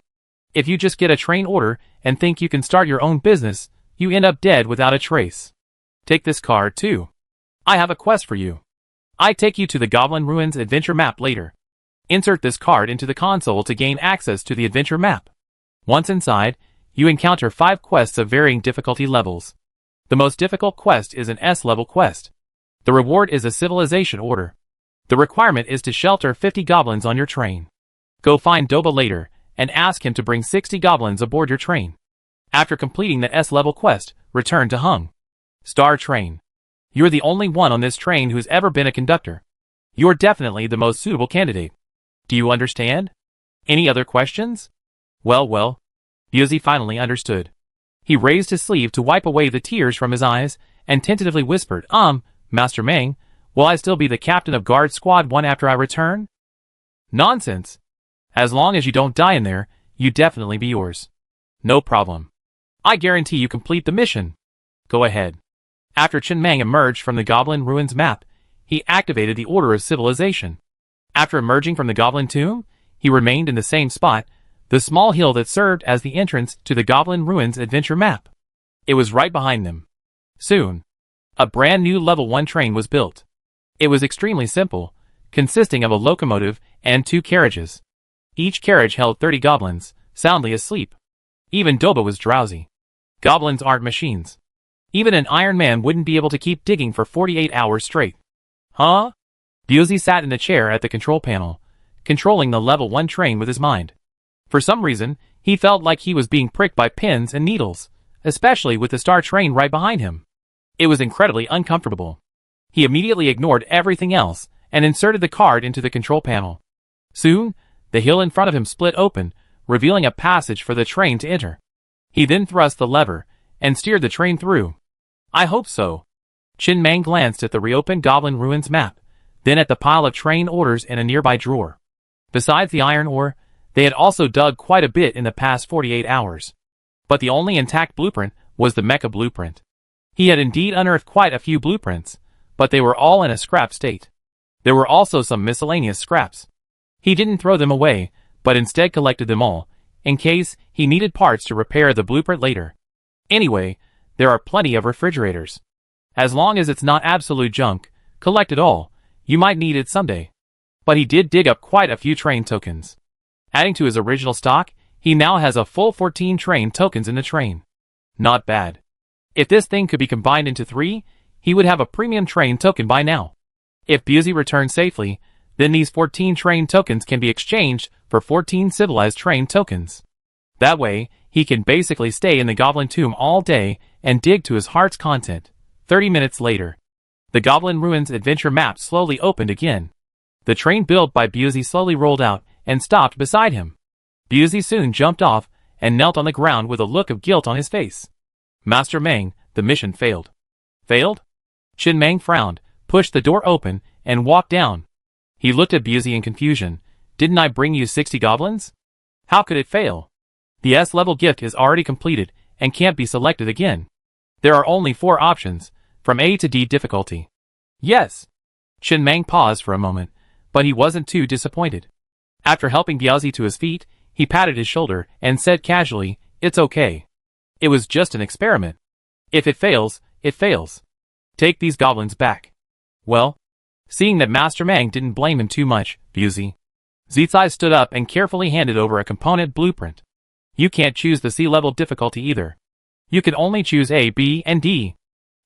If you just get a train order and think you can start your own business, you end up dead without a trace. Take this card too. I have a quest for you. I take you to the Goblin Ruins adventure map later. Insert this card into the console to gain access to the adventure map. Once inside, you encounter 5 quests of varying difficulty levels. The most difficult quest is an S-level quest. The reward is a civilization order. The requirement is to shelter 50 goblins on your train. Go find Doba later, and ask him to bring 60 goblins aboard your train. After completing the S-level quest, return to Hung Star Train. You're the only one on this train who's ever been a conductor. You're definitely the most suitable candidate. Do you understand? Any other questions? Well. Biozi finally understood. He raised his sleeve to wipe away the tears from his eyes, and tentatively whispered, Master Meng, will I still be the captain of Guard Squad 1 after I return? Nonsense. As long as you don't die in there, you definitely be yours. No problem. I guarantee you complete the mission. Go ahead. After Qin Meng emerged from the Goblin Ruins map, he activated the Order of Civilization. After emerging from the Goblin Tomb, he remained in the same spot, the small hill that served as the entrance to the Goblin Ruins adventure map. It was right behind them. Soon, a brand new level 1 train was built. It was extremely simple, consisting of a locomotive and 2 carriages. Each carriage held 30 goblins, soundly asleep. Even Doba was drowsy. Goblins aren't machines. Even an Iron Man wouldn't be able to keep digging for 48 hours straight. Huh? Biozi sat in the chair at the control panel, controlling the level 1 train with his mind. For some reason, he felt like he was being pricked by pins and needles, especially with the star train right behind him. It was incredibly uncomfortable. He immediately ignored everything else and inserted the card into the control panel. Soon, the hill in front of him split open, revealing a passage for the train to enter. He then thrust the lever and steered the train through. I hope so. Qin Meng glanced at the reopened Goblin Ruins map, then at the pile of train orders in a nearby drawer. Besides the iron ore, they had also dug quite a bit in the past 48 hours. But the only intact blueprint was the mecha blueprint. He had indeed unearthed quite a few blueprints, but they were all in a scrap state. There were also some miscellaneous scraps. He didn't throw them away, but instead collected them all, in case he needed parts to repair the blueprint later. Anyway, there are plenty of refrigerators. As long as it's not absolute junk, collect it all. You might need it someday. But he did dig up quite a few train tokens. Adding to his original stock, he now has a full 14 train tokens in the train. Not bad. If this thing could be combined into 3, he would have a premium train token by now. If Biozi returns safely, then these 14 train tokens can be exchanged for 14 civilized train tokens. That way, he can basically stay in the Goblin Tomb all day and dig to his heart's content. 30 minutes later, the Goblin Ruins adventure map slowly opened again. The train built by Biozi slowly rolled out and stopped beside him. Biozi soon jumped off and knelt on the ground with a look of guilt on his face. Master Meng, the mission failed. Failed? Qin Meng frowned, pushed the door open, and walked down. He looked at Biozi in confusion. Didn't I bring you 60 goblins? How could it fail? The S-level gift is already completed and can't be selected again. There are only 4 options, from A to D difficulty. Yes. Qin Meng paused for a moment, but he wasn't too disappointed. After helping Biozi to his feet, he patted his shoulder and said casually, It's okay. It was just an experiment. If it fails, it fails. Take these goblins back. Well, seeing that Master Meng didn't blame him too much, Biozi Zizai stood up and carefully handed over a component blueprint. You can't choose the C-level difficulty either. You can only choose A, B, and D.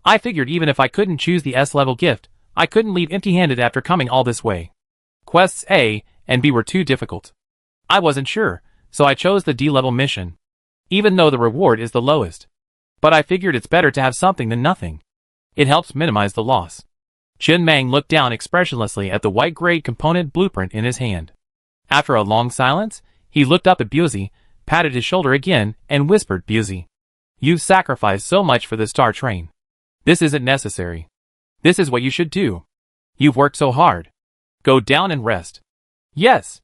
I figured even if I couldn't choose the S-level gift, I couldn't leave empty-handed after coming all this way. Quests A and B were too difficult. I wasn't sure, so I chose the D-level mission. even though the reward is the lowest. But I figured it's better to have something than nothing. It helps minimize the loss. Chen Mang looked down expressionlessly at the white-grade component blueprint in his hand. After a long silence, he looked up at Buzi, patted his shoulder again, and whispered, "Buzi, you've sacrificed so much for the Star Train. This isn't necessary. This is what you should do. You've worked so hard. Go down and rest." "Yes."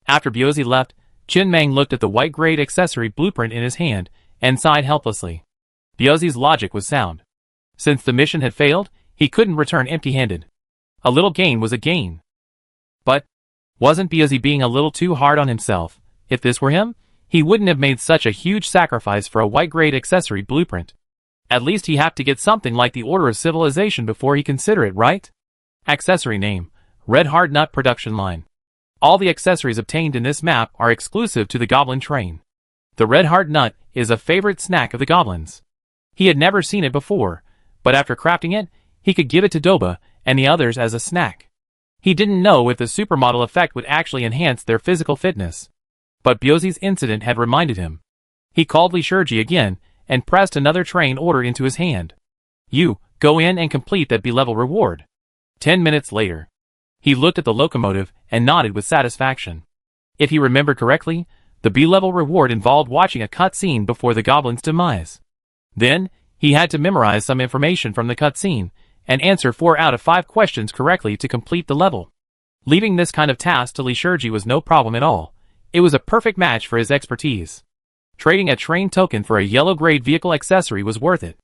After Buzi left, Chen Mang looked at the white-grade accessory blueprint in his hand and sighed helplessly. Buzi's logic was sound. Since the mission had failed, he couldn't return empty-handed. A little gain was a gain. But wasn't Buzi being a little too hard on himself? If this were him, he wouldn't have made such a huge sacrifice for a white-grade accessory blueprint. At least he had to get something like the Order of Civilization before he consider it, right? Accessory name: Red Hard Nut Production Line. All the accessories obtained in this map are exclusive to the Goblin Train. The Red Hard Nut is a favorite snack of the goblins. He had never seen it before, but after crafting it, he could give it to Doba and the others as a snack. He didn't know if the supermodel effect would actually enhance their physical fitness. But Buzi's incident had reminded him. He called Li Shurji again and pressed another train order into his hand. "You, go in and complete that B-level reward." 10 minutes later. He looked at the locomotive and nodded with satisfaction. If he remembered correctly, the B-level reward involved watching a cutscene before the goblin's demise. Then, he had to memorize some information from the cutscene and answer 4 out of 5 questions correctly to complete the level. Leaving this kind of task to Li Shurji was no problem at all. It was a perfect match for his expertise. Trading a train token for a yellow-grade vehicle accessory was worth it.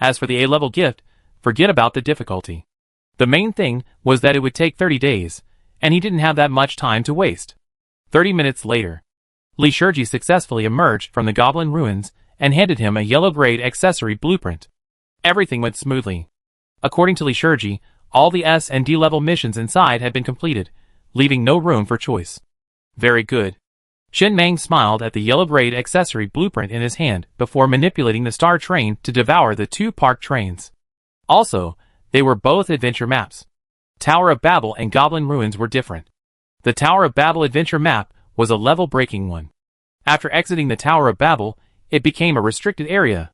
As for the A-level gift, forget about the difficulty. The main thing was that it would take 30 days, and he didn't have that much time to waste. 30 minutes later, Li Shurji successfully emerged from the Goblin Ruins and handed him a yellow-grade accessory blueprint. Everything went smoothly. According to Li Shurji, all the S and D level missions inside had been completed, leaving no room for choice. Very good. Chen Mang smiled at the yellow-grade accessory blueprint in his hand before manipulating the Star Train to devour the 2 parked trains. Also, they were both adventure maps. Tower of Babel and Goblin Ruins were different. The Tower of Babel adventure map was a level-breaking one. After exiting the Tower of Babel, it became a restricted area.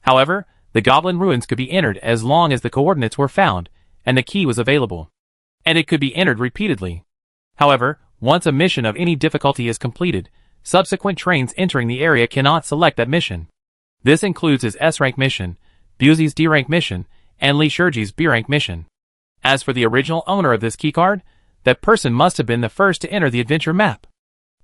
However, the Goblin Ruins could be entered as long as the coordinates were found and the key was available. And it could be entered repeatedly. However, once a mission of any difficulty is completed, subsequent trains entering the area cannot select that mission. This includes his S-rank mission, Buzi's D-rank mission, and Li Shurji's B-rank mission. As for the original owner of this keycard, that person must have been the first to enter the adventure map.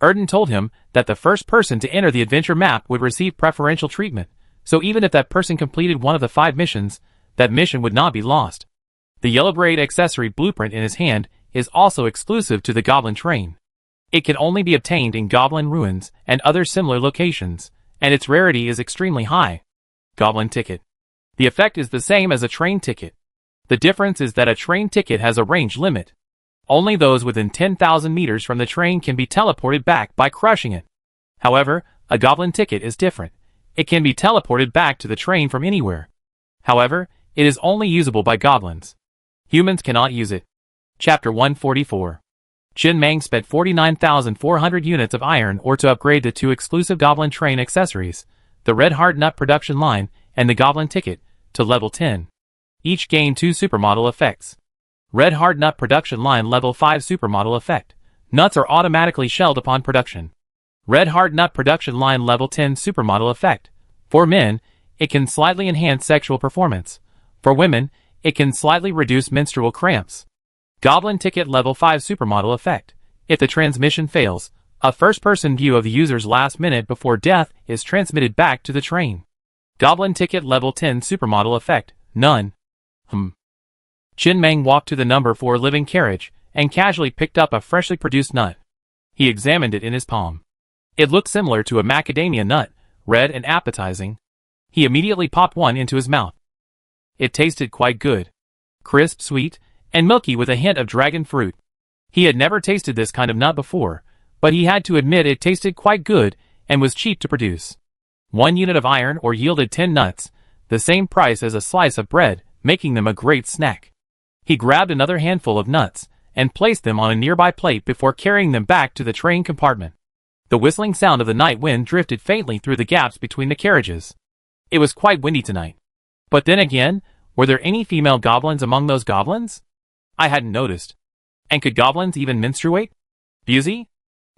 Erden told him that the first person to enter the adventure map would receive preferential treatment, so even if that person completed one of the 5 missions, that mission would not be lost. The yellow-grade accessory blueprint in his hand is also exclusive to the Goblin Train. It can only be obtained in Goblin Ruins and other similar locations, and its rarity is extremely high. Goblin Ticket. The effect is the same as a train ticket. The difference is that a train ticket has a range limit. Only those within 10,000 meters from the train can be teleported back by crushing it. However, a Goblin Ticket is different. It can be teleported back to the train from anywhere. However, it is only usable by goblins. Humans cannot use it. Chapter 144. Chen Mang spent 49,400 units of iron ore to upgrade the 2 exclusive Goblin Train accessories, the Red Hard Nut Production Line and the Goblin Ticket, to level 10. Each gained 2 supermodel effects. Red Hard Nut Production Line level 5 supermodel effect. Nuts are automatically shelled upon production. Red Hard Nut Production Line level 10 supermodel effect. For men, it can slightly enhance sexual performance. For women, it can slightly reduce menstrual cramps. Goblin Ticket level 5 supermodel effect. If the transmission fails, a first-person view of the user's last minute before death is transmitted back to the train. Goblin Ticket level 10 supermodel effect. None. Chen Mang walked to the number 4 living carriage and casually picked up a freshly produced nut. He examined it in his palm. It looked similar to a macadamia nut, red and appetizing. He immediately popped one into his mouth. It tasted quite good. Crisp, sweet, and milky with a hint of dragon fruit. He had never tasted this kind of nut before, but he had to admit it tasted quite good and was cheap to produce. 1 unit of iron ore yielded 10 nuts, the same price as a slice of bread, making them a great snack. He grabbed another handful of nuts and placed them on a nearby plate before carrying them back to the train compartment. The whistling sound of the night wind drifted faintly through the gaps between the carriages. It was quite windy tonight. But then again, were there any female goblins among those goblins? I hadn't noticed. And could goblins even menstruate? Busey?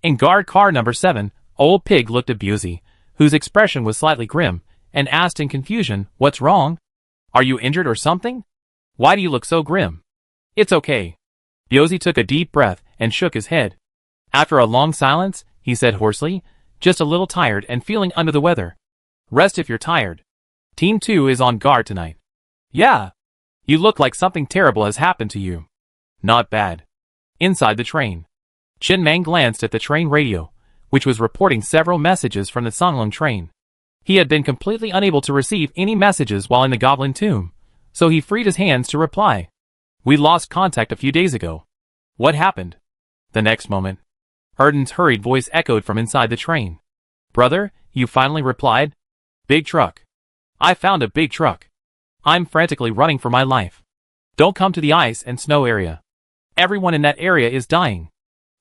In guard car number 7, Old Pig looked at Busey, whose expression was slightly grim, and asked in confusion, "What's wrong? Are you injured or something? Why do you look so grim?" "It's okay." Busey took a deep breath and shook his head. After a long silence, he said hoarsely, "Just a little tired and feeling under the weather." "Rest if you're tired. Team 2 is on guard tonight." "Yeah. You look like something terrible has happened to you." "Not bad." Inside the train, Chen Mang glanced at the train radio, which was reporting several messages from the Songlong train. He had been completely unable to receive any messages while in the Goblin Tomb, so he freed his hands to reply. "We lost contact a few days ago." "What happened?" The next moment, Erden's hurried voice echoed from inside the train. "Brother, you finally replied?" "Big truck. I found a big truck. I'm frantically running for my life. Don't come to the ice and snow area. Everyone in that area is dying.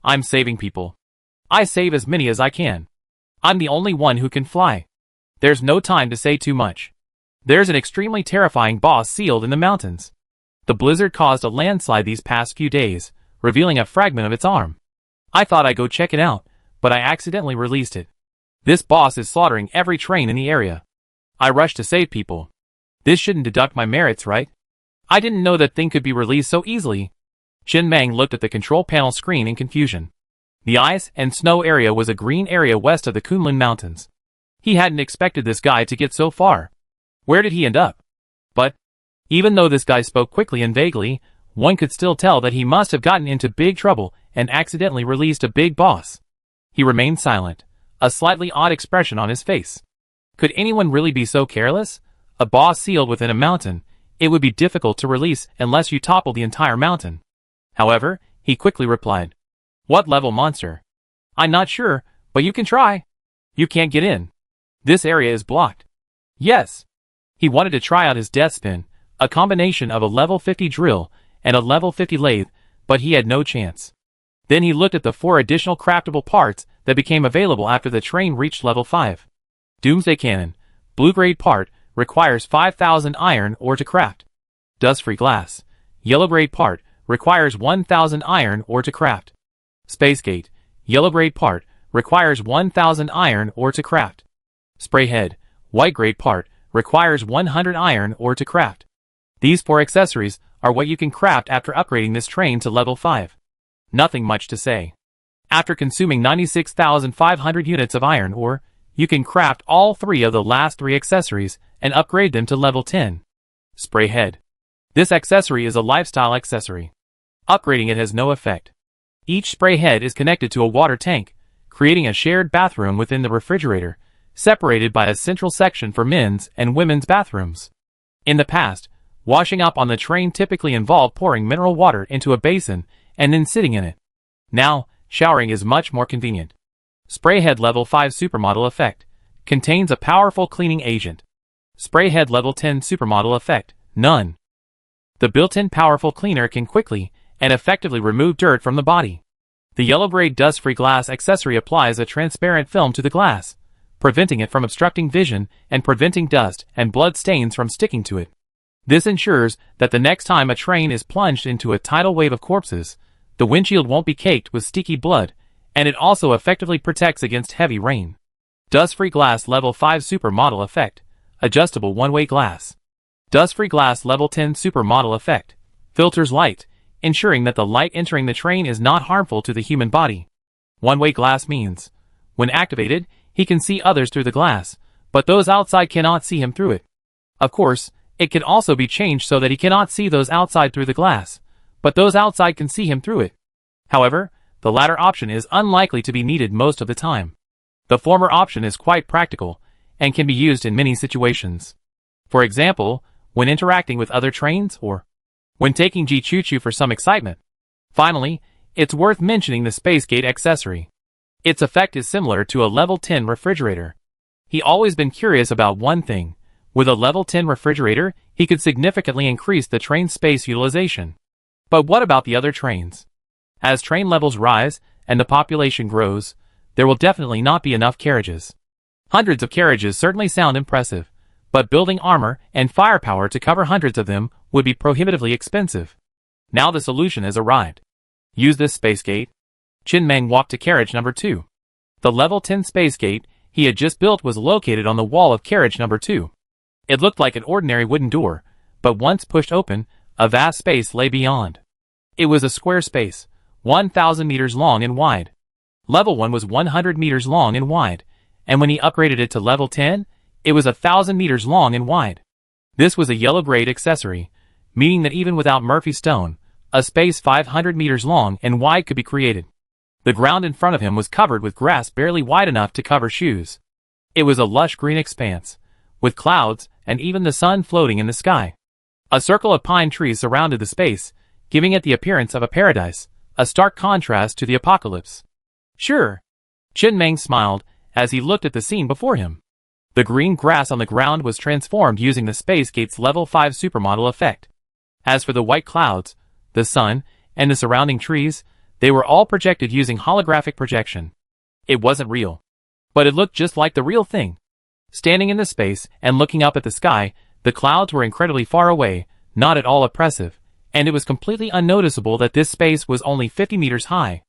I'm saving people. I save as many as I can. I'm the only one who can fly. There's no time to say too much. There's an extremely terrifying boss sealed in the mountains. The blizzard caused a landslide these past few days, revealing a fragment of its arm. I thought I'd go check it out, but I accidentally released it. This boss is slaughtering every train in the area. I rushed to save people. This shouldn't deduct my merits, right? I didn't know that thing could be released so easily." Chen Mang looked at the control panel screen in confusion. The ice and snow area was a green area west of the Kunlun Mountains. He hadn't expected this guy to get so far. Where did he end up? But, even though this guy spoke quickly and vaguely, one could still tell that he must have gotten into big trouble and accidentally released a big boss. He remained silent, a slightly odd expression on his face. Could anyone really be so careless? A boss sealed within a mountain, it would be difficult to release unless you topple the entire mountain. However, he quickly replied, "What level monster?" "I'm not sure, but you can try." "You can't get in. This area is blocked." "Yes." He wanted to try out his death spin, a combination of a level 50 drill and a level 50 lathe, but he had no chance. Then he looked at the 4 additional craftable parts that became available after the train reached level 5. Doomsday Cannon, blue-grade part, requires 5,000 iron ore to craft. Dust-free glass, yellow-grade part, requires 1,000 iron ore to craft. Space Gate, yellow-grade part, requires 1,000 iron ore to craft. Spray Head, white-grade part, requires 100 iron ore to craft. These 4 accessories are what you can craft after upgrading this train to level 5. Nothing much to say. After consuming 96,500 units of iron ore, you can craft all 3 of the last 3 accessories and upgrade them to level 10. Spray Head. This accessory is a lifestyle accessory. Upgrading it has no effect. Each spray head is connected to a water tank, creating a shared bathroom within the refrigerator, separated by a central section for men's and women's bathrooms. In the past, washing up on the train typically involved pouring mineral water into a basin and then sitting in it. Now, showering is much more convenient. Spray Head Level 5 Supermodel Effect contains a powerful cleaning agent. Spray Head Level 10 Supermodel Effect, none. The built-in powerful cleaner can quickly and effectively remove dirt from the body. The yellow-grade dust-free glass accessory applies a transparent film to the glass, preventing it from obstructing vision and preventing dust and blood stains from sticking to it. This ensures that the next time a train is plunged into a tidal wave of corpses, the windshield won't be caked with sticky blood, and it also effectively protects against heavy rain. Dust-free Glass Level 5 Supermodel Effect, adjustable one-way glass. Dust-free Glass Level 10 Supermodel Effect, filters light, ensuring that the light entering the train is not harmful to the human body. One-way glass means, when activated, he can see others through the glass, but those outside cannot see him through it. Of course, it can also be changed so that he cannot see those outside through the glass, but those outside can see him through it. However, the latter option is unlikely to be needed most of the time. The former option is quite practical, and can be used in many situations. For example, when interacting with other trains or when taking G-Choo-Choo for some excitement. Finally, it's worth mentioning the Space Gate accessory. Its effect is similar to a level 10 refrigerator. He always been curious about one thing. With a level 10 refrigerator, he could significantly increase the train's space utilization. But what about the other trains? As train levels rise and the population grows, there will definitely not be enough carriages. Hundreds of carriages certainly sound impressive, but building armor and firepower to cover hundreds of them would be prohibitively expensive. Now the solution has arrived. Use this space gate. Chin Meng walked to carriage number 2. The level 10 space gate he had just built was located on the wall of carriage number 2. It looked like an ordinary wooden door, but once pushed open, a vast space lay beyond. It was a square space, 1,000 meters long and wide. Level 1 was 100 meters long and wide, and when he upgraded it to level 10, it was 1,000 meters long and wide. This was a yellow grade accessory, meaning that even without Murphy stone, a space 500 meters long and wide could be created. The ground in front of him was covered with grass barely wide enough to cover shoes. It was a lush green expanse, with clouds and even the sun floating in the sky. A circle of pine trees surrounded the space, giving it the appearance of a paradise, a stark contrast to the apocalypse. Sure. Chin Meng smiled as he looked at the scene before him. The green grass on the ground was transformed using the space gate's level 5 supermodel effect. As for the white clouds, the sun, and the surrounding trees, they were all projected using holographic projection. It wasn't real, but it looked just like the real thing. Standing in the space and looking up at the sky, the clouds were incredibly far away, not at all oppressive, and it was completely unnoticeable that this space was only 50 meters high.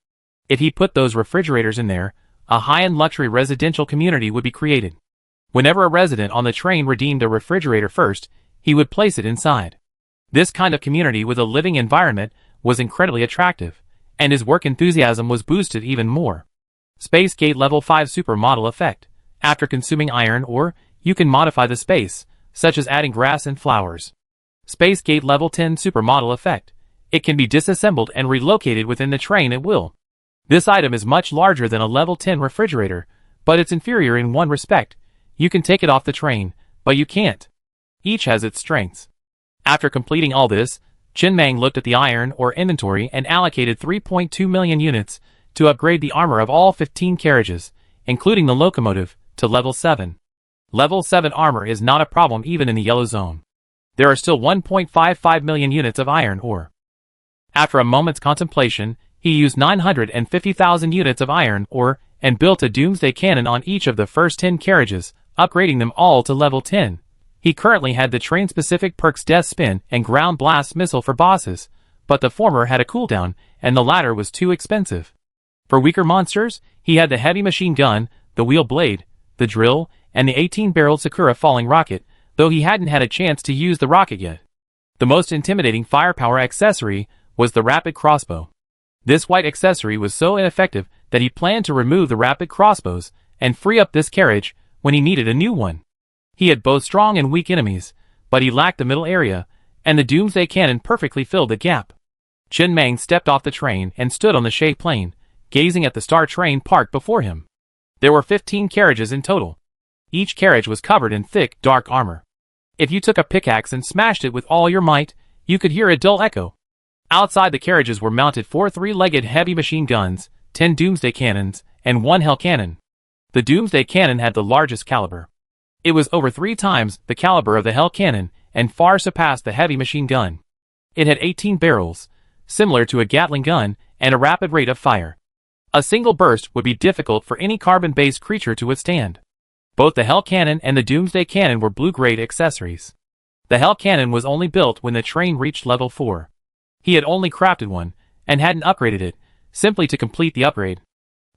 If he put those refrigerators in there, a high-end luxury residential community would be created. Whenever a resident on the train redeemed a refrigerator first, he would place it inside. This kind of community with a living environment was incredibly attractive, and his work enthusiasm was boosted even more. Space Gate Level 5 Supermodel Effect. After consuming iron ore, you can modify the space, such as adding grass and flowers. Space Gate Level 10 Supermodel Effect. It can be disassembled and relocated within the train at will. This item is much larger than a Level 10 refrigerator, but it's inferior in one respect. You can take it off the train, but you can't. Each has its strengths. After completing all this, Chin Meng looked at the iron ore inventory and allocated 3.2 million units to upgrade the armor of all 15 carriages, including the locomotive, to level 7. Level 7 armor is not a problem even in the yellow zone. There are still 1.55 million units of iron ore. After a moment's contemplation, he used 950,000 units of iron ore and built a Doomsday cannon on each of the first 10 carriages, upgrading them all to level 10. He currently had the train-specific perks Death Spin and Ground Blast Missile for bosses, but the former had a cooldown, and the latter was too expensive. For weaker monsters, he had the heavy machine gun, the wheel blade, the drill, and the 18-barreled Sakura falling rocket, though he hadn't had a chance to use the rocket yet. The most intimidating firepower accessory was the rapid crossbow. This white accessory was so ineffective that he planned to remove the rapid crossbows and free up this carriage when he needed a new one. He had both strong and weak enemies, but he lacked the middle area, and the Doomsday cannon perfectly filled the gap. Chin Meng stepped off the train and stood on the shade plain, gazing at the star train parked before him. There were 15 carriages in total. Each carriage was covered in thick, dark armor. If you took a pickaxe and smashed it with all your might, you could hear a dull echo. Outside the carriages were mounted 4 three-legged heavy machine guns, 10 Doomsday cannons, and 1 Hell cannon. The Doomsday cannon had the largest caliber. It was over 3 times the caliber of the Hell cannon and far surpassed the heavy machine gun. It had 18 barrels, similar to a Gatling gun, and a rapid rate of fire. A single burst would be difficult for any carbon-based creature to withstand. Both the Hell cannon and the Doomsday cannon were blue-grade accessories. The Hell cannon was only built when the train reached level 4. He had only crafted one, and hadn't upgraded it, simply to complete the upgrade.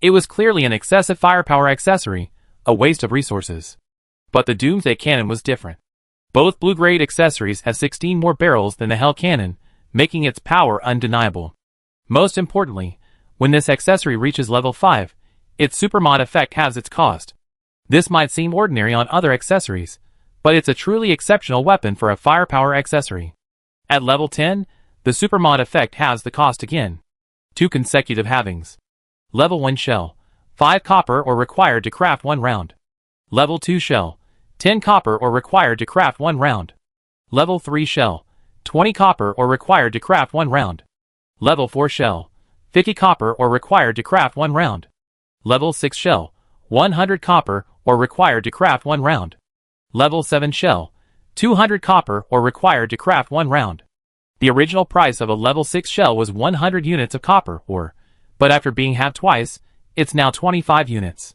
It was clearly an excessive firepower accessory, a waste of resources. But the Doomsday cannon was different. Both blue-grade accessories have 16 more barrels than the Hell cannon, making its power undeniable. Most importantly, when this accessory reaches level 5, its supermod effect halves its cost. This might seem ordinary on other accessories, but it's a truly exceptional weapon for a firepower accessory. At level 10, the supermod effect halves the cost again. 2 consecutive halvings. Level 1 shell, 5 copper or required to craft 1 round. Level 2 shell, 10 copper or required to craft 1 round. Level 3 shell, 20 copper or required to craft 1 round. Level 4 shell, 50 copper or required to craft 1 round. Level 6 shell, 100 copper or required to craft 1 round. Level 7 shell, 200 copper or required to craft 1 round. The original price of a level 6 shell was 100 units of copper ore, but after being halved twice, it's now 25 units.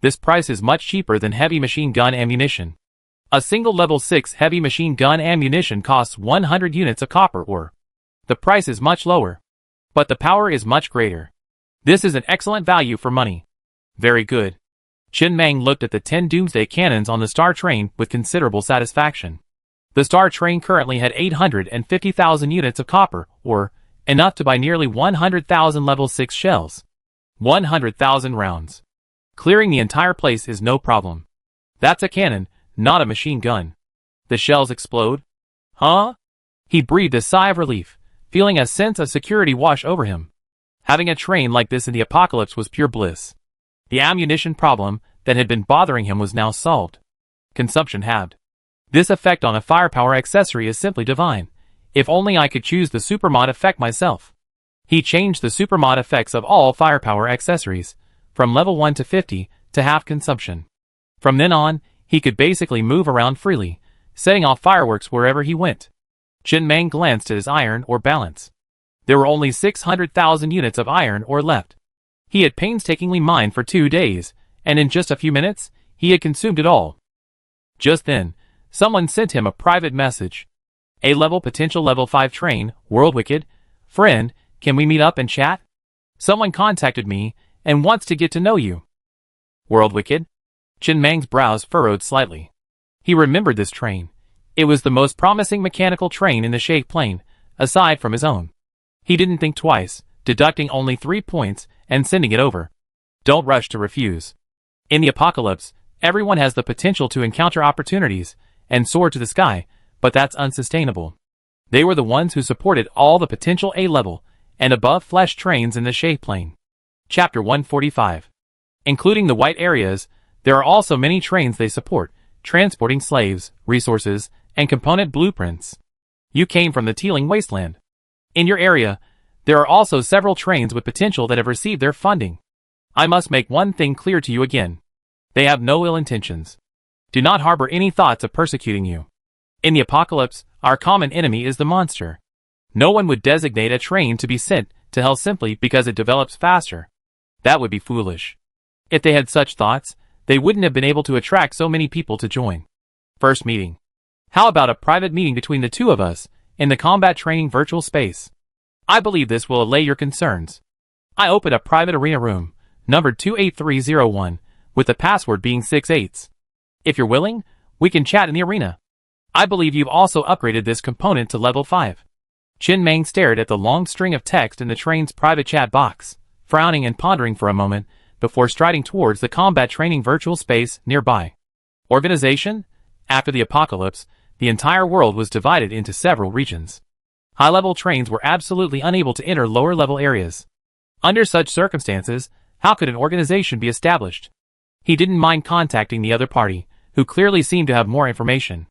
This price is much cheaper than heavy machine gun ammunition. A single level 6 heavy machine gun ammunition costs 100 units of copper ore. The price is much lower, but the power is much greater. This is an excellent value for money. Very good. Chen Mang looked at the 10 Doomsday cannons on the Star Train with considerable satisfaction. The Star Train currently had 850,000 units of copper ore, enough to buy nearly 100,000 level 6 shells. 100,000 rounds. Clearing the entire place is no problem. That's a cannon, not a machine gun. The shells explode? Huh? He breathed a sigh of relief, feeling a sense of security wash over him. Having a train like this in the apocalypse was pure bliss. The ammunition problem that had been bothering him was now solved. Consumption halved. This effect on a firepower accessory is simply divine. If only I could choose the supermod effect myself. He changed the supermod effects of all firepower accessories, from level 1 to 50, to half consumption. From then on, he could basically move around freely, setting off fireworks wherever he went. Chen Mang glanced at his iron ore balance. There were only 600,000 units of iron ore left. He had painstakingly mined for 2 days, and in just a few minutes, he had consumed it all. Just then, someone sent him a private message. A-level potential level 5 train, World Wicked. Friend, can we meet up and chat? Someone contacted me, and wants to get to know you. World Wicked? Chen Mang's brows furrowed slightly. He remembered this train. It was the most promising mechanical train in the Shake Plane, aside from his own. He didn't think twice, deducting only 3 points, and sending it over. Don't rush to refuse. In the apocalypse, everyone has the potential to encounter opportunities, and soar to the sky, but that's unsustainable. They were the ones who supported all the potential A-level, and above flesh trains in the Shake Plane. Chapter 145. Including the white areas, there are also many trains they support, transporting slaves, resources, and component blueprints. You came from the Teeling Wasteland. In your area, there are also several trains with potential that have received their funding. I must make one thing clear to you again. They have no ill intentions. Do not harbor any thoughts of persecuting you. In the apocalypse, our common enemy is the monster. No one would designate a train to be sent to hell simply because it develops faster. That would be foolish. If they had such thoughts, they wouldn't have been able to attract so many people to join. First meeting. How about a private meeting between the two of us, in the combat training virtual space? I believe this will allay your concerns. I opened a private arena room, numbered 28301, with the password being 68. If you're willing, we can chat in the arena. I believe you've also upgraded this component to level 5. Chen Mang stared at the long string of text in the train's private chat box, frowning and pondering for a moment, before striding towards the combat training virtual space nearby. Organization? After the apocalypse, the entire world was divided into several regions. High-level trains were absolutely unable to enter lower-level areas. Under such circumstances, how could an organization be established? He didn't mind contacting the other party, who clearly seemed to have more information.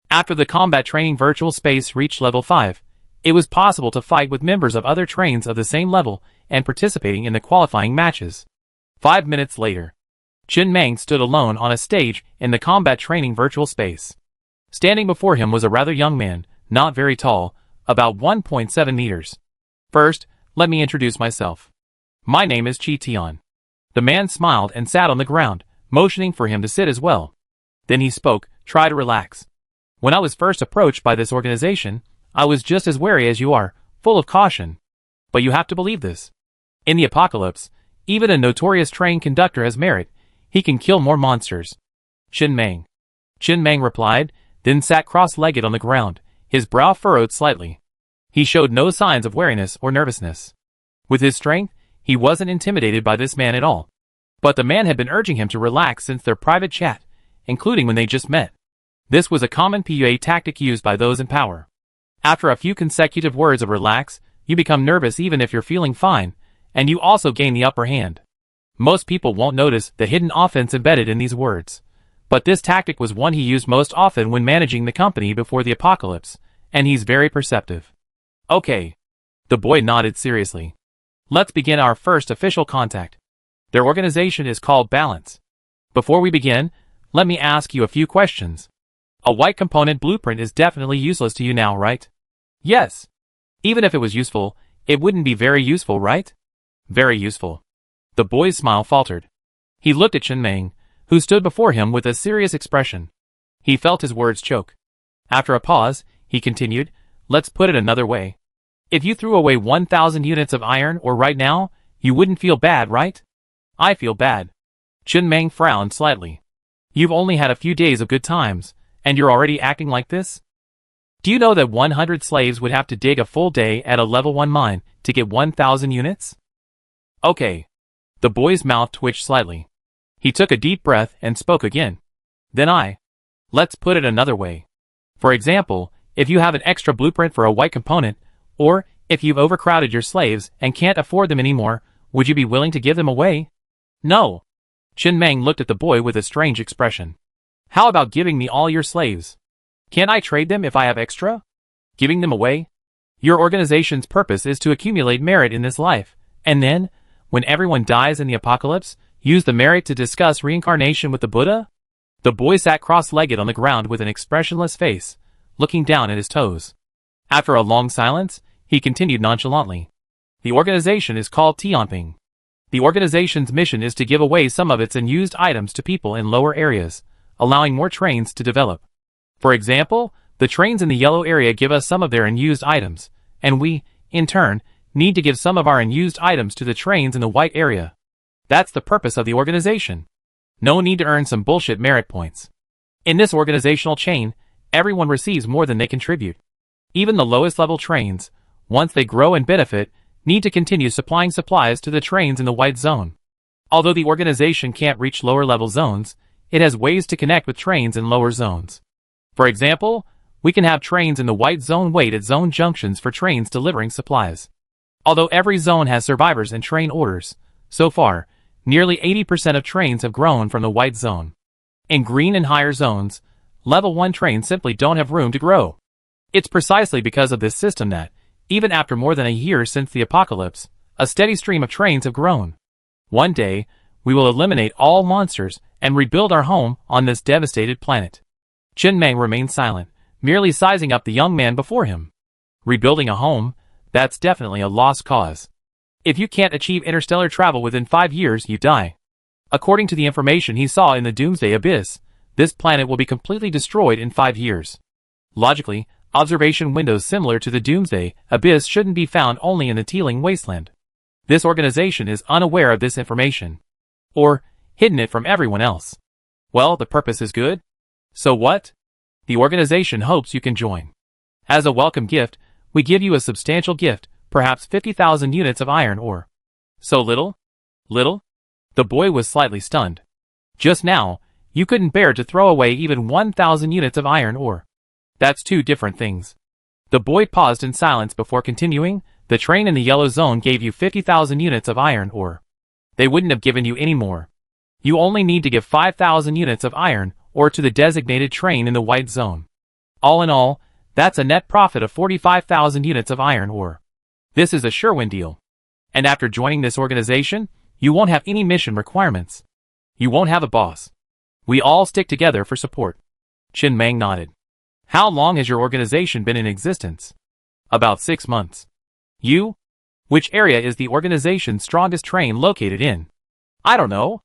After the combat training virtual space reached level 5, it was possible to fight with members of other trains of the same level and participating in the qualifying matches. 5 minutes later, Chen Mang stood alone on a stage in the combat training virtual space. Standing before him was a rather young man, not very tall, about 1.7 meters. First, let me introduce myself. My name is Chi Tian. The man smiled and sat on the ground, motioning for him to sit as well. Then he spoke, try to relax. When I was first approached by this organization, I was just as wary as you are, full of caution. But you have to believe this. In the apocalypse, even a notorious train conductor has merit. He can kill more monsters. Chen Mang. Chen Mang replied, then sat cross-legged on the ground, his brow furrowed slightly. He showed no signs of wariness or nervousness. With his strength, he wasn't intimidated by this man at all. But the man had been urging him to relax since their private chat, including when they just met. This was a common PUA tactic used by those in power. After a few consecutive words of relax, you become nervous even if you're feeling fine, and you also gain the upper hand. Most people won't notice the hidden offense embedded in these words. But this tactic was one he used most often when managing the company before the apocalypse, and he's very perceptive. Okay. The boy nodded seriously. Let's begin our first official contact. Their organization is called Balance. Before we begin, let me ask you a few questions. A white component blueprint is definitely useless to you now, right? Yes. Even if it was useful, it wouldn't be very useful, right? Very useful. The boy's smile faltered. He looked at Chen Meng, who stood before him with a serious expression. He felt his words choke. After a pause, he continued, let's put it another way. If you threw away 1,000 units of iron ore right now, you wouldn't feel bad, right? I feel bad. Chen Meng frowned slightly. You've only had a few days of good times, and you're already acting like this? Do you know that 100 slaves would have to dig a full day at a level 1 mine to get 1,000 units? Okay. The boy's mouth twitched slightly. He took a deep breath and spoke again. Let's put it another way. For example, if you have an extra blueprint for a white component, or if you've overcrowded your slaves and can't afford them anymore, would you be willing to give them away? No. Chen Meng looked at the boy with a strange expression. How about giving me all your slaves? Can't I trade them if I have extra? Giving them away? Your organization's purpose is to accumulate merit in this life, and then, when everyone dies in the apocalypse, use the merit to discuss reincarnation with the Buddha? The boy sat cross-legged on the ground with an expressionless face, looking down at his toes. After a long silence, he continued nonchalantly. The organization is called Tianping. The organization's mission is to give away some of its unused items to people in lower areas, allowing more trains to develop. For example, the trains in the yellow area give us some of their unused items, and we, in turn, need to give some of our unused items to the trains in the white area. That's the purpose of the organization. No need to earn some bullshit merit points. In this organizational chain, everyone receives more than they contribute. Even the lowest level trains, once they grow and benefit, need to continue supplying supplies to the trains in the white zone. Although the organization can't reach lower level zones, it has ways to connect with trains in lower zones. For example, we can have trains in the white zone wait at zone junctions for trains delivering supplies. Although every zone has survivors and train orders, so far, nearly 80% of trains have grown from the white zone. In green and higher zones, level 1 trains simply don't have room to grow. It's precisely because of this system that, even after more than a year since the apocalypse, a steady stream of trains have grown. One day, we will eliminate all monsters and rebuild our home on this devastated planet. Chen Meng remained silent, merely sizing up the young man before him. Rebuilding a home, that's definitely a lost cause. If you can't achieve interstellar travel within 5 years, you die. According to the information he saw in the Doomsday abyss, this planet will be completely destroyed in 5 years. Logically, observation windows similar to the Doomsday abyss shouldn't be found only in the Teeling wasteland. This organization is unaware of this information. Or, hidden it from everyone else. Well, the purpose is good. So what? The organization hopes you can join. As a welcome gift, we give you a substantial gift, perhaps 50,000 units of iron ore. So little? Little? The boy was slightly stunned. Just now, you couldn't bear to throw away even 1,000 units of iron ore. That's two different things. The boy paused in silence before continuing. The train in the yellow zone gave you 50,000 units of iron ore. They wouldn't have given you any more. You only need to give 5,000 units of iron ore to the designated train in the white zone. All in all, that's a net profit of 45,000 units of iron ore. This is a sure-win deal. And after joining this organization, you won't have any mission requirements. You won't have a boss. We all stick together for support. Chen Meng nodded. How long has your organization been in existence? About 6 months. You? Which area is the organization's strongest train located in? I don't know.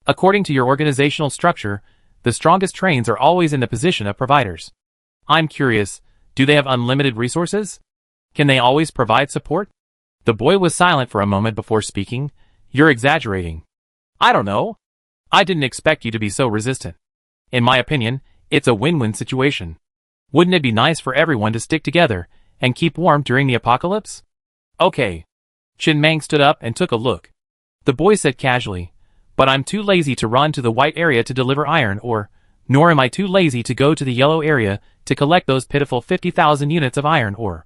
According to your organizational structure, the strongest trains are always in the position of providers. I'm curious, do they have unlimited resources? Can they always provide support? The boy was silent for a moment before speaking. You're exaggerating. I don't know. I didn't expect you to be so resistant. In my opinion, it's a win-win situation. Wouldn't it be nice for everyone to stick together and keep warm during the apocalypse? Okay. Chen Meng stood up and took a look. The boy said casually, but I'm too lazy to run to the white area to deliver iron ore, nor am I too lazy to go to the yellow area to collect those pitiful 50,000 units of iron ore.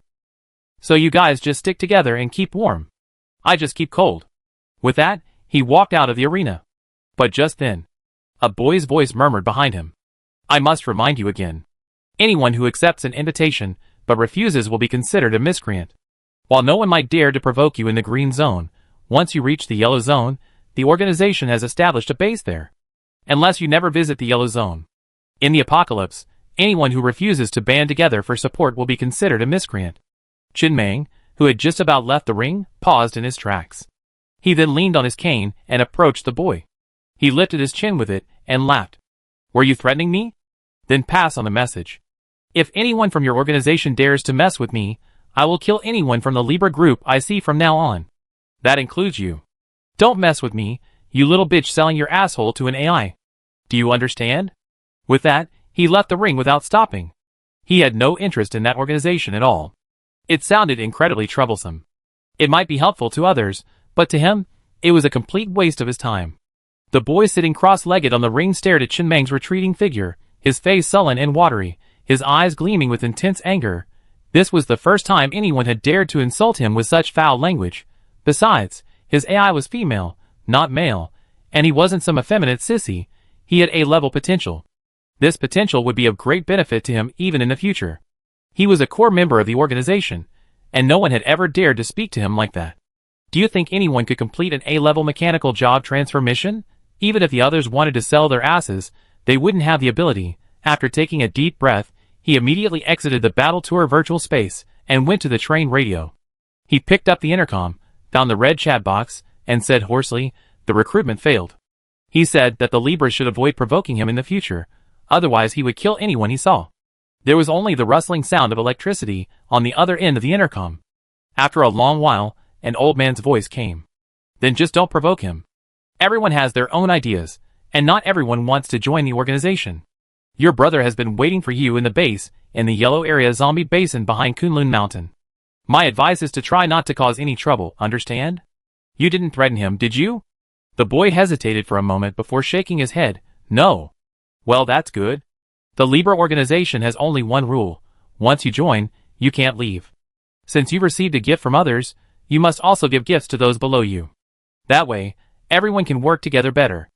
So you guys just stick together and keep warm. I just keep cold. With that, he walked out of the arena. But just then, a boy's voice murmured behind him. I must remind you again. Anyone who accepts an invitation but refuses will be considered a miscreant. While no one might dare to provoke you in the green zone, once you reach the yellow zone, the organization has established a base there. Unless you never visit the yellow zone. In the apocalypse, anyone who refuses to band together for support will be considered a miscreant. Chen Meng, who had just about left the ring, paused in his tracks. He then leaned on his cane and approached the boy. He lifted his chin with it and laughed. Were you threatening me? Then pass on the message. If anyone from your organization dares to mess with me, I will kill anyone from the Libra group I see from now on. That includes you. Don't mess with me, you little bitch selling your asshole to an AI. Do you understand? With that, he left the ring without stopping. He had no interest in that organization at all. It sounded incredibly troublesome. It might be helpful to others, but to him, it was a complete waste of his time. The boy sitting cross-legged on the ring stared at Chen Meng's retreating figure, his face sullen and watery, his eyes gleaming with intense anger. This was the first time anyone had dared to insult him with such foul language. Besides, his AI was female, not male, and he wasn't some effeminate sissy. He had A-level potential. This potential would be of great benefit to him even in the future. He was a core member of the organization, and no one had ever dared to speak to him like that. Do you think anyone could complete an A-level mechanical job transfer mission? Even if the others wanted to sell their asses, they wouldn't have the ability. After taking a deep breath, he immediately exited the Battle Tour virtual space and went to the train radio. He picked up the intercom, found the red chat box, and said hoarsely, the recruitment failed. He said that the Libras should avoid provoking him in the future, otherwise he would kill anyone he saw. There was only the rustling sound of electricity on the other end of the intercom. After a long while, an old man's voice came. Then just don't provoke him. Everyone has their own ideas, and not everyone wants to join the organization. Your brother has been waiting for you in the base, in the Yellow Area Zombie Basin behind Kunlun Mountain. My advice is to try not to cause any trouble, understand? You didn't threaten him, did you? The boy hesitated for a moment before shaking his head. No. Well, that's good. The Libra organization has only one rule. Once you join, you can't leave. Since you've received a gift from others, you must also give gifts to those below you. That way, everyone can work together better.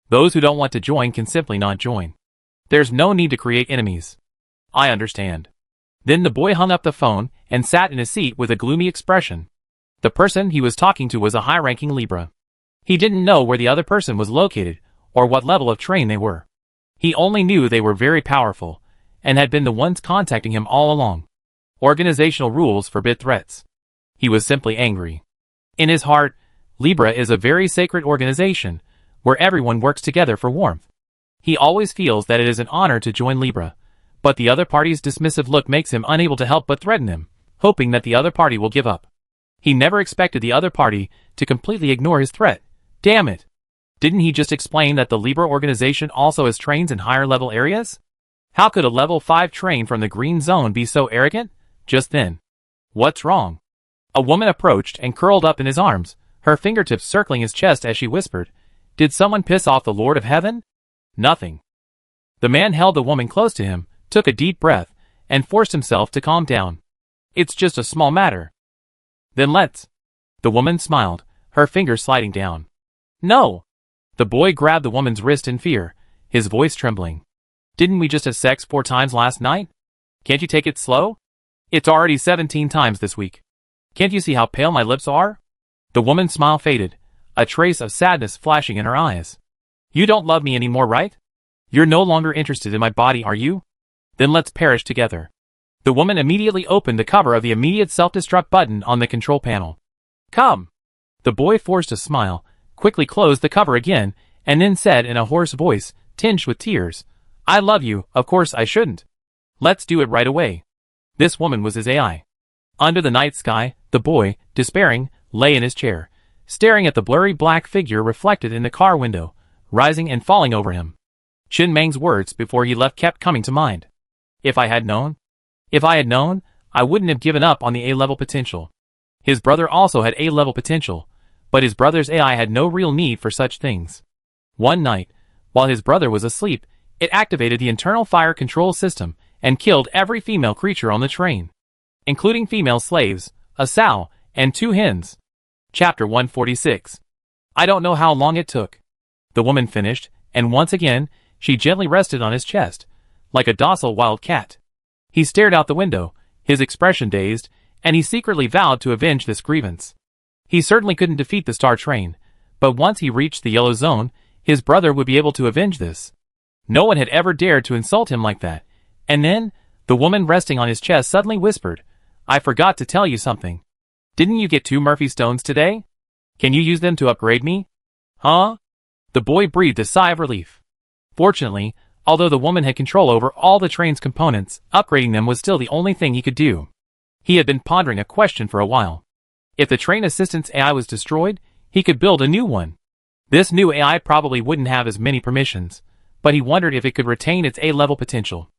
Those who don't want to join can simply not join. There's no need to create enemies. I understand. Then the boy hung up the phone and sat in his seat with a gloomy expression. The person he was talking to was a high-ranking Libra. He didn't know where the other person was located or what level of train they were. He only knew they were very powerful and had been the ones contacting him all along. Organizational rules forbid threats. He was simply angry. In his heart, Libra is a very sacred organization where everyone works together for warmth. He always feels that it is an honor to join Libra, but the other party's dismissive look makes him unable to help but threaten him, hoping that the other party will give up. He never expected the other party to completely ignore his threat. Damn it! Didn't he just explain that the Libra organization also has trains in higher level areas? How could a level 5 train from the green zone be so arrogant? Just then. What's wrong? A woman approached and curled up in his arms, her fingertips circling his chest as she whispered, Did someone piss off the Lord of Heaven? Nothing. The man held the woman close to him, took a deep breath, and forced himself to calm down. It's just a small matter. Then let's. The woman smiled, her fingers sliding down. No! The boy grabbed the woman's wrist in fear, his voice trembling. Didn't we just have sex 4 times last night? Can't you take it slow? It's already 17 times this week. Can't you see how pale my lips are? The woman's smile faded, a trace of sadness flashing in her eyes. You don't love me anymore, right? You're no longer interested in my body, are you? Then let's perish together. The woman immediately opened the cover of the immediate self-destruct button on the control panel. Come! The boy forced a smile, quickly closed the cover again, and then said in a hoarse voice, tinged with tears, I love you, of course I shouldn't. Let's do it right away. This woman was his AI. Under the night sky, the boy, despairing, lay in his chair, staring at the blurry black figure reflected in the car window, rising and falling over him. Chen Meng's words before he left kept coming to mind. If I had known, I wouldn't have given up on the A-level potential. His brother also had A-level potential, but his brother's AI had no real need for such things. One night, while his brother was asleep, it activated the internal fire control system and killed every female creature on the train, including female slaves, a sow, and 2 hens. Chapter 146. I don't know how long it took. The woman finished, and once again, she gently rested on his chest, like a docile wild cat. He stared out the window, his expression dazed, and he secretly vowed to avenge this grievance. He certainly couldn't defeat the Star Train, but once he reached the Yellow Zone, his brother would be able to avenge this. No one had ever dared to insult him like that. And then, the woman resting on his chest suddenly whispered, I forgot to tell you something. Didn't you get 2 Murphy stones today? Can you use them to upgrade me? Huh? The boy breathed a sigh of relief. Fortunately, although the woman had control over all the train's components, upgrading them was still the only thing he could do. He had been pondering a question for a while. If the train assistant's AI was destroyed, he could build a new one. This new AI probably wouldn't have as many permissions, but he wondered if it could retain its A-level potential.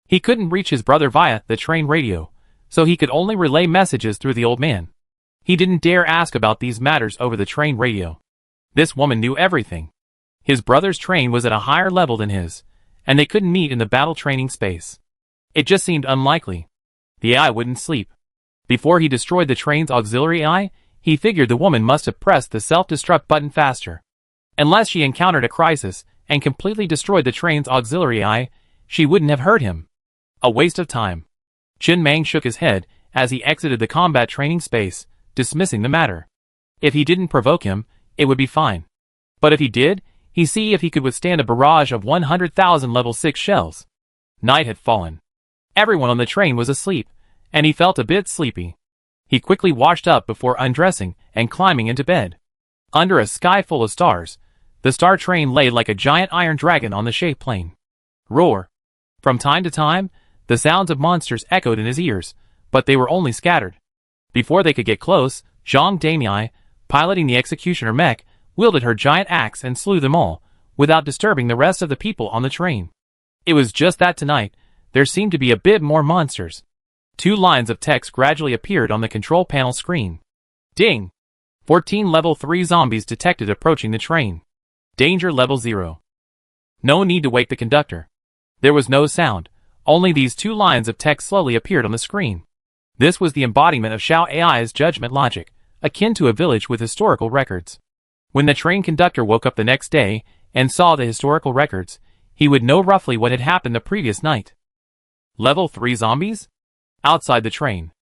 He couldn't reach his brother via the train radio, so he could only relay messages through the old man. He didn't dare ask about these matters over the train radio. This woman knew everything. His brother's train was at a higher level than his, and they couldn't meet in the battle training space. It just seemed unlikely. The AI wouldn't sleep. Before he destroyed the train's auxiliary AI, he figured the woman must have pressed the self-destruct button faster. Unless she encountered a crisis and completely destroyed the train's auxiliary AI, she wouldn't have hurt him. A waste of time. Chin Mang shook his head as he exited the combat training space, dismissing the matter. If he didn't provoke him, it would be fine. But if he did, he'd see if he could withstand a barrage of 100,000 level 6 shells. Night had fallen. Everyone on the train was asleep, and he felt a bit sleepy. He quickly washed up before undressing and climbing into bed. Under a sky full of stars, the star train lay like a giant iron dragon on the shape plane. Roar! From time to time, the sounds of monsters echoed in his ears, but they were only scattered. Before they could get close, Zhang Damei, piloting the executioner mech, wielded her giant axe and slew them all, without disturbing the rest of the people on the train. It was just that tonight, there seemed to be a bit more monsters. 2 lines of text gradually appeared on the control panel screen. Ding! 14 level 3 zombies detected approaching the train. Danger level 0. No need to wake the conductor. There was no sound, only these 2 lines of text slowly appeared on the screen. This was the embodiment of Xiao AI's judgment logic, akin to a village with historical records. When the train conductor woke up the next day and saw the historical records, he would know roughly what had happened the previous night. Level 3 zombies? Outside the train,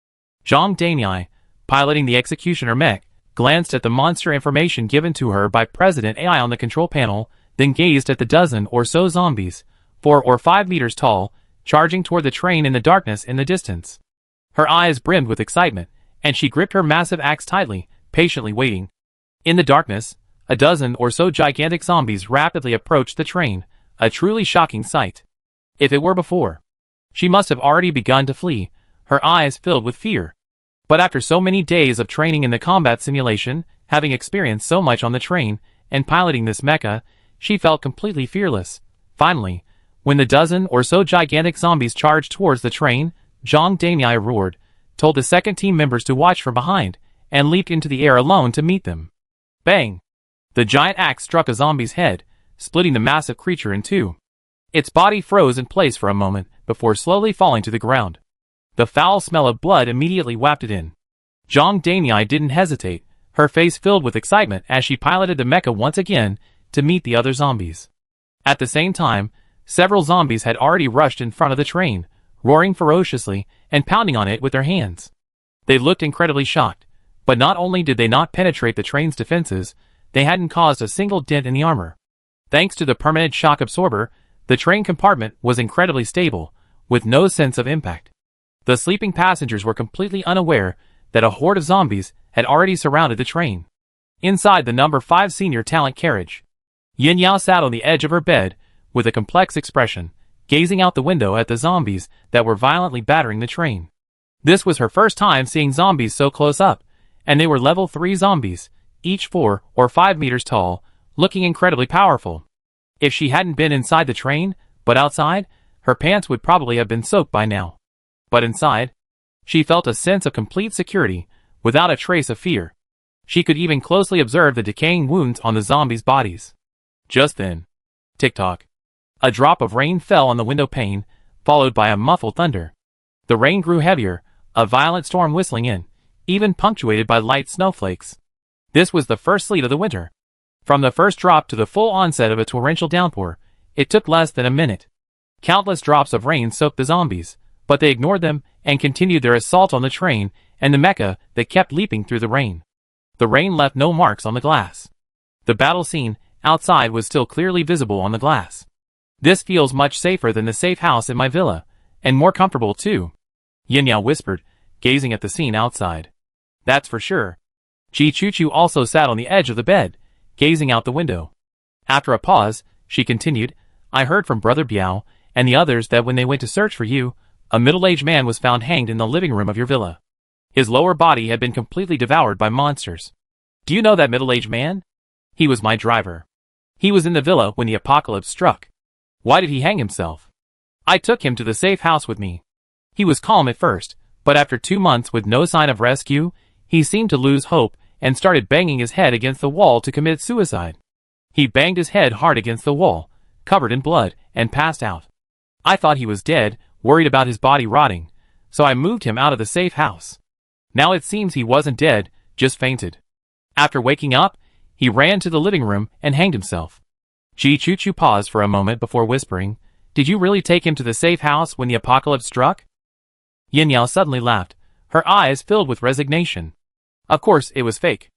Zhang Damei, piloting the executioner mech, glanced at the monster information given to her by President AI on the control panel, then gazed at the dozen or so zombies, 4 or 5 meters tall, charging toward the train in the darkness in the distance. Her eyes brimmed with excitement, and she gripped her massive axe tightly, patiently waiting. In the darkness, a dozen or so gigantic zombies rapidly approached the train, a truly shocking sight. If it were before, she must have already begun to flee, her eyes filled with fear. But after so many days of training in the combat simulation, having experienced so much on the train, and piloting this mecha, she felt completely fearless. Finally, when the dozen or so gigantic zombies charged towards the train, Zhang Damei roared, told the second team members to watch from behind, and leaped into the air alone to meet them. Bang! The giant axe struck a zombie's head, splitting the massive creature in 2. Its body froze in place for a moment, before slowly falling to the ground. The foul smell of blood immediately wafted in. Zhang Damei didn't hesitate, her face filled with excitement as she piloted the mecha once again to meet the other zombies. At the same time, several zombies had already rushed in front of the train, roaring ferociously and pounding on it with their hands. They looked incredibly shocked, but not only did they not penetrate the train's defenses, they hadn't caused a single dent in the armor. Thanks to the permanent shock absorber, the train compartment was incredibly stable, with no sense of impact. The sleeping passengers were completely unaware that a horde of zombies had already surrounded the train. Inside the number 5 senior talent carriage, Yin Yao sat on the edge of her bed, with a complex expression, gazing out the window at the zombies that were violently battering the train. This was her first time seeing zombies so close up, and they were level 3 zombies, each 4 or 5 meters tall, looking incredibly powerful. If she hadn't been inside the train, but outside, her pants would probably have been soaked by now. But inside, she felt a sense of complete security, without a trace of fear. She could even closely observe the decaying wounds on the zombies' bodies. Just then, tick-tock, a drop of rain fell on the window pane, followed by a muffled thunder. The rain grew heavier, a violent storm whistling in, even punctuated by light snowflakes. This was the first sleet of the winter. From the first drop to the full onset of a torrential downpour, it took less than a minute. Countless drops of rain soaked the zombies, but they ignored them and continued their assault on the train and the mecha that kept leaping through the rain. The rain left no marks on the glass. The battle scene outside was still clearly visible on the glass. This feels much safer than the safe house in my villa, and more comfortable too, Yin Yao whispered, gazing at the scene outside. That's for sure. Choo also sat on the edge of the bed, gazing out the window. After a pause, she continued, I heard from Brother Biao and the others that when they went to search for you, a middle-aged man was found hanged in the living room of your villa. His lower body had been completely devoured by monsters. Do you know that middle-aged man? He was my driver. He was in the villa when the apocalypse struck. Why did he hang himself? I took him to the safe house with me. He was calm at first, but after 2 months with no sign of rescue, he seemed to lose hope and started banging his head against the wall to commit suicide. He banged his head hard against the wall, covered in blood, and passed out. I thought he was dead, worried about his body rotting, so I moved him out of the safe house. Now it seems he wasn't dead, just fainted. After waking up, he ran to the living room and hanged himself. Choo paused for a moment before whispering, Did you really take him to the safe house when the apocalypse struck? Yin Yao suddenly laughed, her eyes filled with resignation. Of course, it was fake.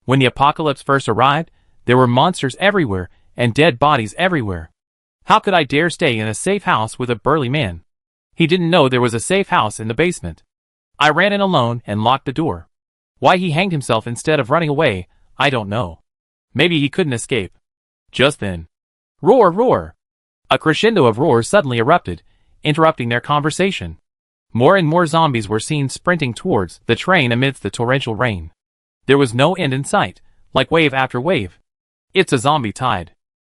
When the apocalypse first arrived, there were monsters everywhere and dead bodies everywhere. How could I dare stay in a safe house with a burly man? He didn't know there was a safe house in the basement. I ran in alone and locked the door. Why he hanged himself instead of running away, I don't know. Maybe he couldn't escape. Just then, roar, roar! A crescendo of roars suddenly erupted, interrupting their conversation. More and more zombies were seen sprinting towards the train amidst the torrential rain. There was no end in sight, like wave after wave. It's a zombie tide.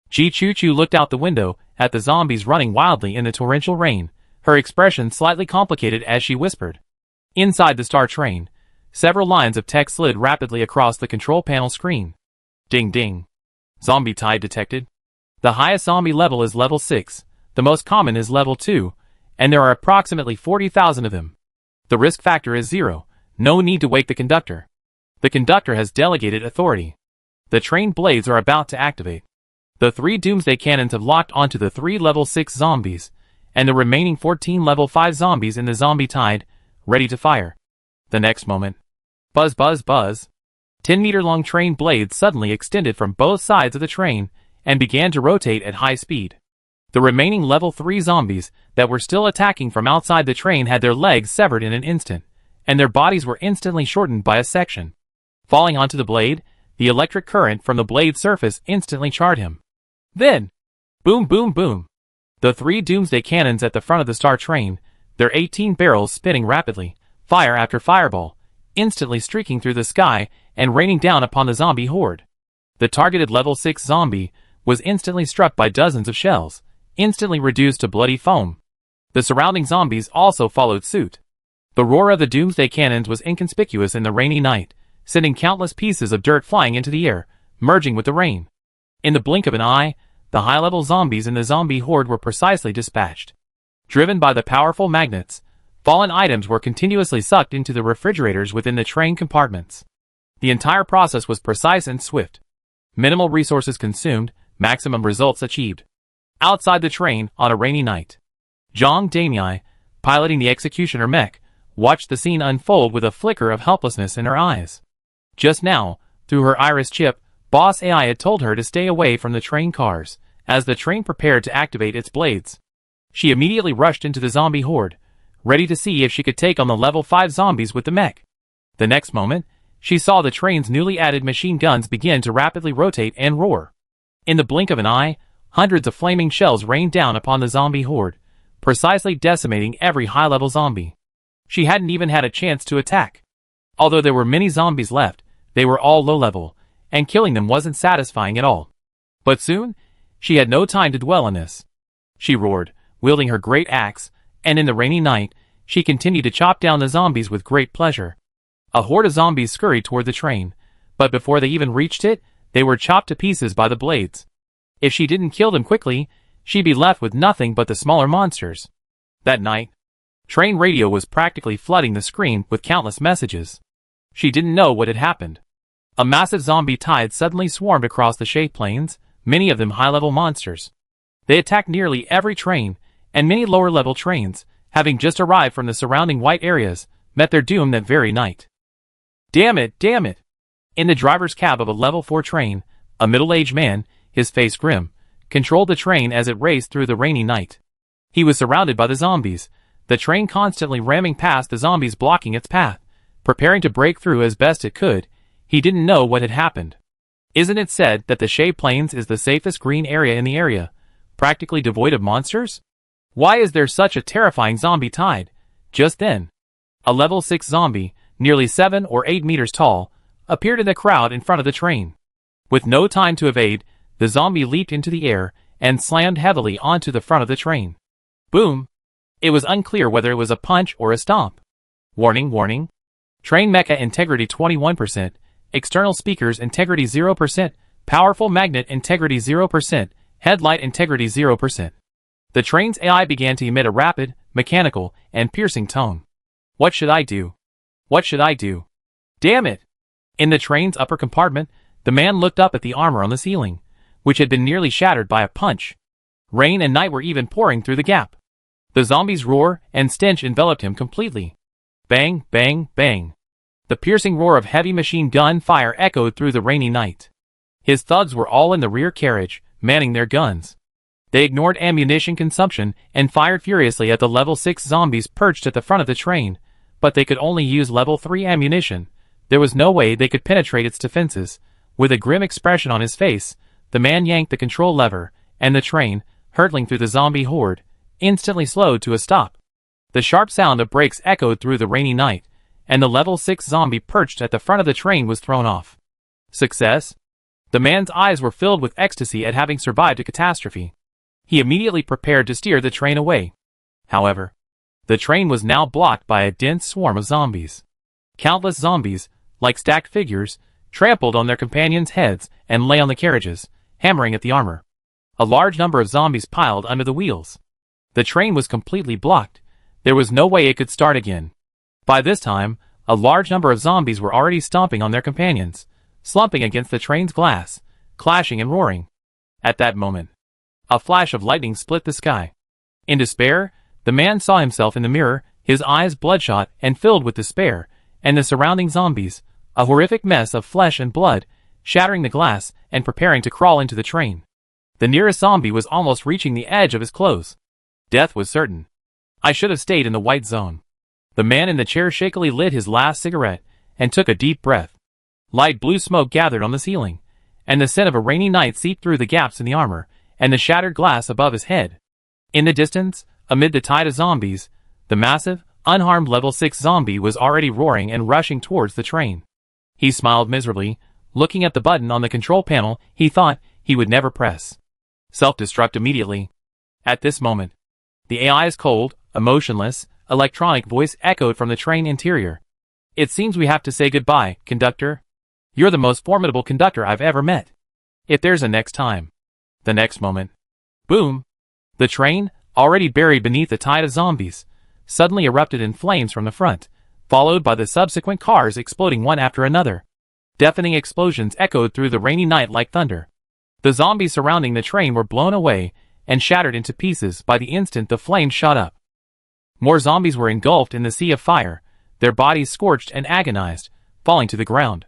Choo looked out the window at the zombies running wildly in the torrential rain, her expression slightly complicated as she whispered. Inside the Star Train, several lines of text slid rapidly across the control panel screen. Ding ding. Zombie tide detected. The highest zombie level is level 6, the most common is level 2, and there are approximately 40,000 of them. The risk factor is 0, no need to wake the conductor. The conductor has delegated authority. The train blades are about to activate. The 3 Doomsday cannons have locked onto the 3 level 6 zombies, and the remaining 14 level 5 zombies in the zombie tide, ready to fire. The next moment. Buzz buzz buzz. 10-meter-long train blades suddenly extended from both sides of the train and began to rotate at high speed. The remaining level 3 zombies that were still attacking from outside the train had their legs severed in an instant, and their bodies were instantly shortened by a section. Falling onto the blade, the electric current from the blade's surface instantly charred him. Then, boom boom boom. The 3 Doomsday cannons at the front of the Star Train, their 18 barrels spinning rapidly, fire after fireball, instantly streaking through the sky and raining down upon the zombie horde. The targeted level 6 zombie was instantly struck by dozens of shells, instantly reduced to bloody foam. The surrounding zombies also followed suit. The roar of the Doomsday cannons was inconspicuous in the rainy night, sending countless pieces of dirt flying into the air, merging with the rain. In the blink of an eye, the high-level zombies in the zombie horde were precisely dispatched. Driven by the powerful magnets, fallen items were continuously sucked into the refrigerators within the train compartments. The entire process was precise and swift. Minimal resources consumed, maximum results achieved. Outside the train, on a rainy night, Zhang Damei, piloting the executioner mech, watched the scene unfold with a flicker of helplessness in her eyes. Just now, through her iris chip, Boss AI had told her to stay away from the train cars, as the train prepared to activate its blades. She immediately rushed into the zombie horde, ready to see if she could take on the level 5 zombies with the mech. The next moment, she saw the train's newly added machine guns begin to rapidly rotate and roar. In the blink of an eye, hundreds of flaming shells rained down upon the zombie horde, precisely decimating every high-level zombie. She hadn't even had a chance to attack. Although there were many zombies left, they were all low-level, and killing them wasn't satisfying at all. But soon, she had no time to dwell on this. She roared, wielding her great axe, and in the rainy night, she continued to chop down the zombies with great pleasure. A horde of zombies scurried toward the train, but before they even reached it, they were chopped to pieces by the blades. If she didn't kill them quickly, she'd be left with nothing but the smaller monsters. That night, train radio was practically flooding the screen with countless messages. She didn't know what had happened. A massive zombie tide suddenly swarmed across the shape planes, many of them high-level monsters. They attacked nearly every train, and many lower-level trains, having just arrived from the surrounding white areas, met their doom that very night. Damn it, damn it! In the driver's cab of a level 4 train, a middle-aged man, his face grim, controlled the train as it raced through the rainy night. He was surrounded by the zombies, the train constantly ramming past the zombies blocking its path. Preparing to break through as best it could, He didn't know what had happened. Isn't it said that the Shea Plains is the safest green area in the area, practically devoid of monsters? Why is there such a terrifying zombie tide? Just then, a level 6 zombie, nearly 7 or 8 meters tall, appeared in the crowd in front of the train. With no time to evade, the zombie leaped into the air and slammed heavily onto the front of the train. Boom! It was unclear whether it was a punch or a stomp. Warning, warning. Train mecha integrity 21%, external speakers integrity 0%, powerful magnet integrity 0%, headlight integrity 0%. The train's AI began to emit a rapid, mechanical, and piercing tone. What should I do? What should I do? Damn it! In the train's upper compartment, the man looked up at the armor on the ceiling, which had been nearly shattered by a punch. Rain and night were even pouring through the gap. The zombie's roar and stench enveloped him completely. Bang, bang, bang. The piercing roar of heavy machine gun fire echoed through the rainy night. His thugs were all in the rear carriage, manning their guns. They ignored ammunition consumption and fired furiously at the level 6 zombies perched at the front of the train, but they could only use level 3 ammunition. There was no way they could penetrate its defenses. With a grim expression on his face, the man yanked the control lever, and the train, hurtling through the zombie horde, instantly slowed to a stop. The sharp sound of brakes echoed through the rainy night, and the level 6 zombie perched at the front of the train was thrown off. Success? The man's eyes were filled with ecstasy at having survived a catastrophe. He immediately prepared to steer the train away. However, the train was now blocked by a dense swarm of zombies. Countless zombies, like stacked figures, trampled on their companions' heads and lay on the carriages, hammering at the armor. A large number of zombies piled under the wheels. The train was completely blocked. There was no way it could start again. By this time, a large number of zombies were already stomping on their companions, slumping against the train's glass, clashing and roaring. At that moment, a flash of lightning split the sky. In despair, the man saw himself in the mirror, his eyes bloodshot and filled with despair, and the surrounding zombies, a horrific mess of flesh and blood, shattering the glass and preparing to crawl into the train. The nearest zombie was almost reaching the edge of his clothes. Death was certain. I should have stayed in the white zone. The man in the chair shakily lit his last cigarette and took a deep breath. Light blue smoke gathered on the ceiling, and the scent of a rainy night seeped through the gaps in the armor and the shattered glass above his head. In the distance, amid the tide of zombies, the massive, unharmed level 6 zombie was already roaring and rushing towards the train. He smiled miserably, looking at the button on the control panel he thought he would never press. Self-destruct immediately. At this moment, the AI's cold, emotionless, electronic voice echoed from the train interior. It seems we have to say goodbye, conductor. You're the most formidable conductor I've ever met. If there's a next time. The next moment. Boom! The train, already buried beneath the tide of zombies, suddenly erupted in flames from the front, followed by the subsequent cars exploding one after another. Deafening explosions echoed through the rainy night like thunder. The zombies surrounding the train were blown away and shattered into pieces by the instant the flames shot up. More zombies were engulfed in the sea of fire, their bodies scorched and agonized, falling to the ground.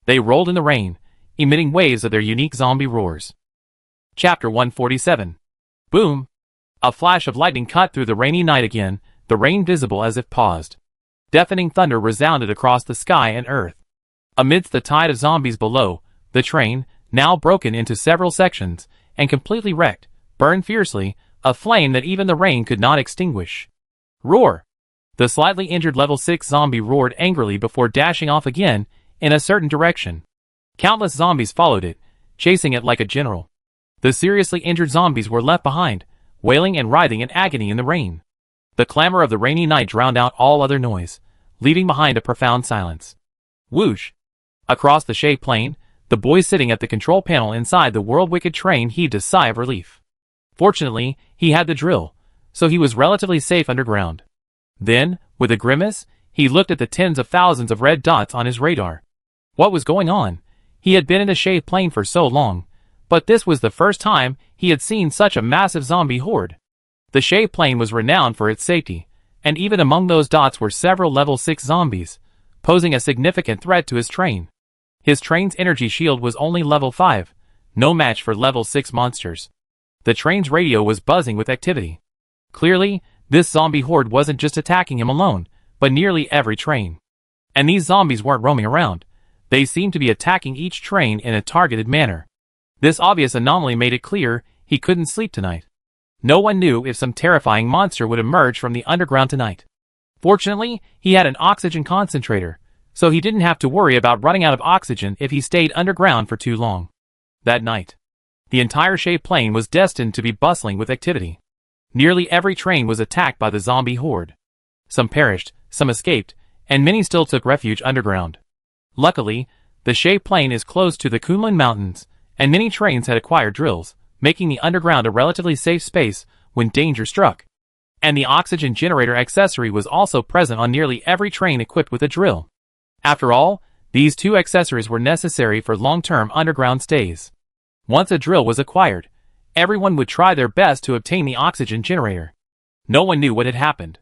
They rolled in the rain, emitting waves of their unique zombie roars. Chapter 147. Boom! A flash of lightning cut through the rainy night again, the rain visible as if paused. Deafening thunder resounded across the sky and earth. Amidst the tide of zombies below, the train, now broken into several sections, and completely wrecked, burned fiercely, a flame that even the rain could not extinguish. Roar! The slightly injured level 6 zombie roared angrily before dashing off again, in a certain direction. Countless zombies followed it, chasing it like a general. The seriously injured zombies were left behind, wailing and writhing in agony in the rain. The clamor of the rainy night drowned out all other noise, leaving behind a profound silence. Whoosh! Across the Shea Plain, the boy sitting at the control panel inside the whirl-wicked train heaved a sigh of relief. Fortunately, he had the drill, so he was relatively safe underground. Then, with a grimace, he looked at the tens of thousands of red dots on his radar. What was going on? He had been in the Shea Plain for so long, but this was the first time he had seen such a massive zombie horde. The Shea Plain was renowned for its safety, and even among those dots were several level 6 zombies, posing a significant threat to his train. His train's energy shield was only level 5, no match for level 6 monsters. The train's radio was buzzing with activity. Clearly, this zombie horde wasn't just attacking him alone, but nearly every train. And these zombies weren't roaming around. They seemed to be attacking each train in a targeted manner. This obvious anomaly made it clear he couldn't sleep tonight. No one knew if some terrifying monster would emerge from the underground tonight. Fortunately, he had an oxygen concentrator, so he didn't have to worry about running out of oxygen if he stayed underground for too long. That night, the entire Shave Plain was destined to be bustling with activity. Nearly every train was attacked by the zombie horde. Some perished, some escaped, and many still took refuge underground. Luckily, the Shave Plain is close to the Kunlun Mountains, and many trains had acquired drills, making the underground a relatively safe space when danger struck. And the oxygen generator accessory was also present on nearly every train equipped with a drill. After all, these two accessories were necessary for long-term underground stays. Once a drill was acquired, everyone would try their best to obtain the oxygen generator. No one knew what had happened.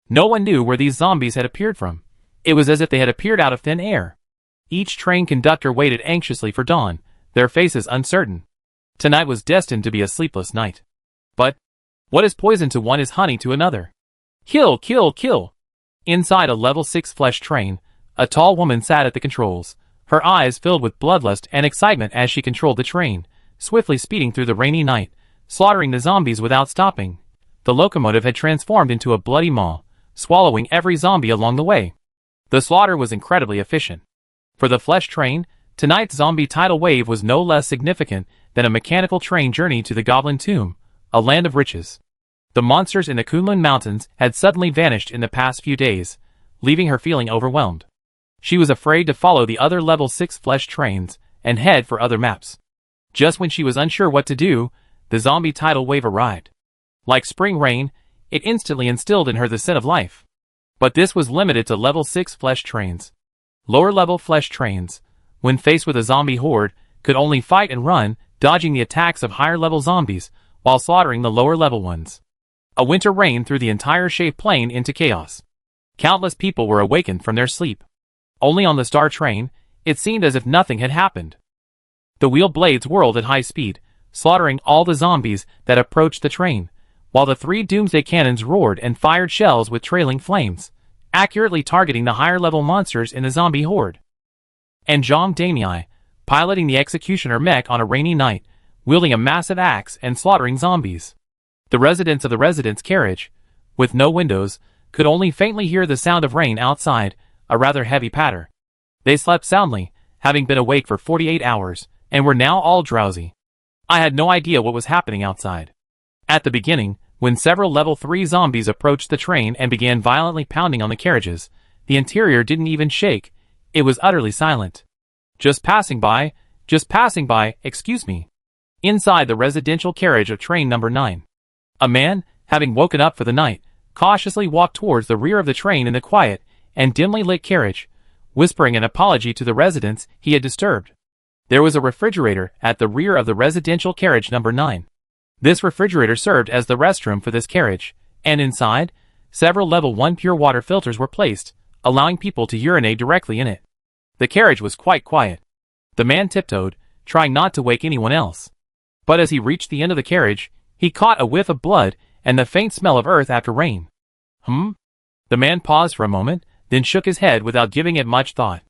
No one knew where these zombies had appeared from. It was as if they had appeared out of thin air. Each train conductor waited anxiously for dawn, their faces uncertain. Tonight was destined to be a sleepless night. But what is poison to one is honey to another. Kill, kill, kill! Inside a level 6 flesh train, a tall woman sat at the controls, her eyes filled with bloodlust and excitement as she controlled the train, swiftly speeding through the rainy night, slaughtering the zombies without stopping. The locomotive had transformed into a bloody maw, swallowing every zombie along the way. The slaughter was incredibly efficient. For the flesh train, tonight's zombie tidal wave was no less significant than a mechanical train journey to the Goblin Tomb, a land of riches. The monsters in the Kunlun Mountains had suddenly vanished in the past few days, leaving her feeling overwhelmed. She was afraid to follow the other level 6 flesh trains and head for other maps. Just when she was unsure what to do, the zombie tidal wave arrived. Like spring rain, it instantly instilled in her the scent of life. But this was limited to level 6 flesh trains. Lower-level flesh trains, when faced with a zombie horde, could only fight and run, dodging the attacks of higher-level zombies, while slaughtering the lower-level ones. A winter rain threw the entire Shave Plain into chaos. Countless people were awakened from their sleep. Only on the Star Train, it seemed as if nothing had happened. The wheel blades whirled at high speed, slaughtering all the zombies that approached the train, while the 3 Doomsday cannons roared and fired shells with trailing flames, accurately targeting the higher-level monsters in the zombie horde. And Zhang Damiai, piloting the executioner mech on a rainy night, wielding a massive axe and slaughtering zombies. The residents of the residence carriage, with no windows, could only faintly hear the sound of rain outside, a rather heavy patter. They slept soundly, having been awake for 48 hours, and were now all drowsy. I had no idea what was happening outside. At the beginning, when several level 3 zombies approached the train and began violently pounding on the carriages, the interior didn't even shake. It was utterly silent. Just passing by, excuse me. Inside the residential carriage of train number 9. A man, having woken up for the night, cautiously walked towards the rear of the train in the quiet and dimly lit carriage, whispering an apology to the residents he had disturbed. There was a refrigerator at the rear of the residential carriage number 9. This refrigerator served as the restroom for this carriage, and inside, several level 1 pure water filters were placed, allowing people to urinate directly in it. The carriage was quite quiet. The man tiptoed, trying not to wake anyone else. But as he reached the end of the carriage, he caught a whiff of blood and the faint smell of earth after rain. The man paused for a moment, then shook his head without giving it much thought.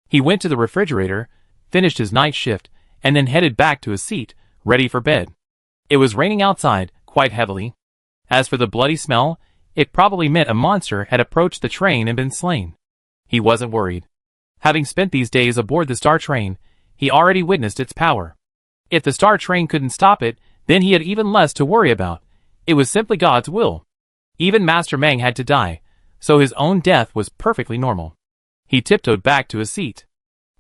He went to the refrigerator, finished his night shift, and then headed back to his seat, ready for bed. It was raining outside, quite heavily. As for the bloody smell, it probably meant a monster had approached the train and been slain. He wasn't worried. Having spent these days aboard the Star Train, he already witnessed its power. If the Star Train couldn't stop it, then he had even less to worry about. It was simply God's will. Even Master Meng had to die, so his own death was perfectly normal. He tiptoed back to his seat.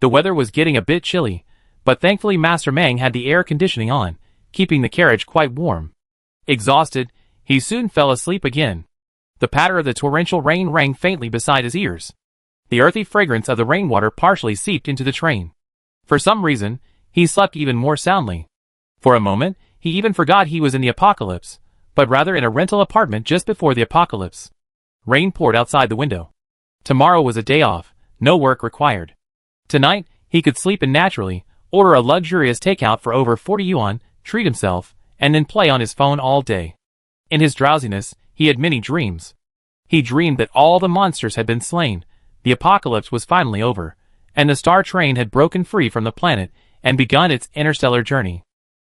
The weather was getting a bit chilly, but thankfully Master Meng had the air conditioning on, keeping the carriage quite warm. Exhausted, he soon fell asleep again. The patter of the torrential rain rang faintly beside his ears. The earthy fragrance of the rainwater partially seeped into the train. For some reason, he slept even more soundly. For a moment, he even forgot he was in the apocalypse, but rather in a rental apartment just before the apocalypse. Rain poured outside the window. Tomorrow was a day off, no work required. Tonight, he could sleep in naturally, order a luxurious takeout for over 40 yuan, treat himself, and then play on his phone all day. In his drowsiness, he had many dreams. He dreamed that all the monsters had been slain, the apocalypse was finally over, and the star train had broken free from the planet and begun its interstellar journey.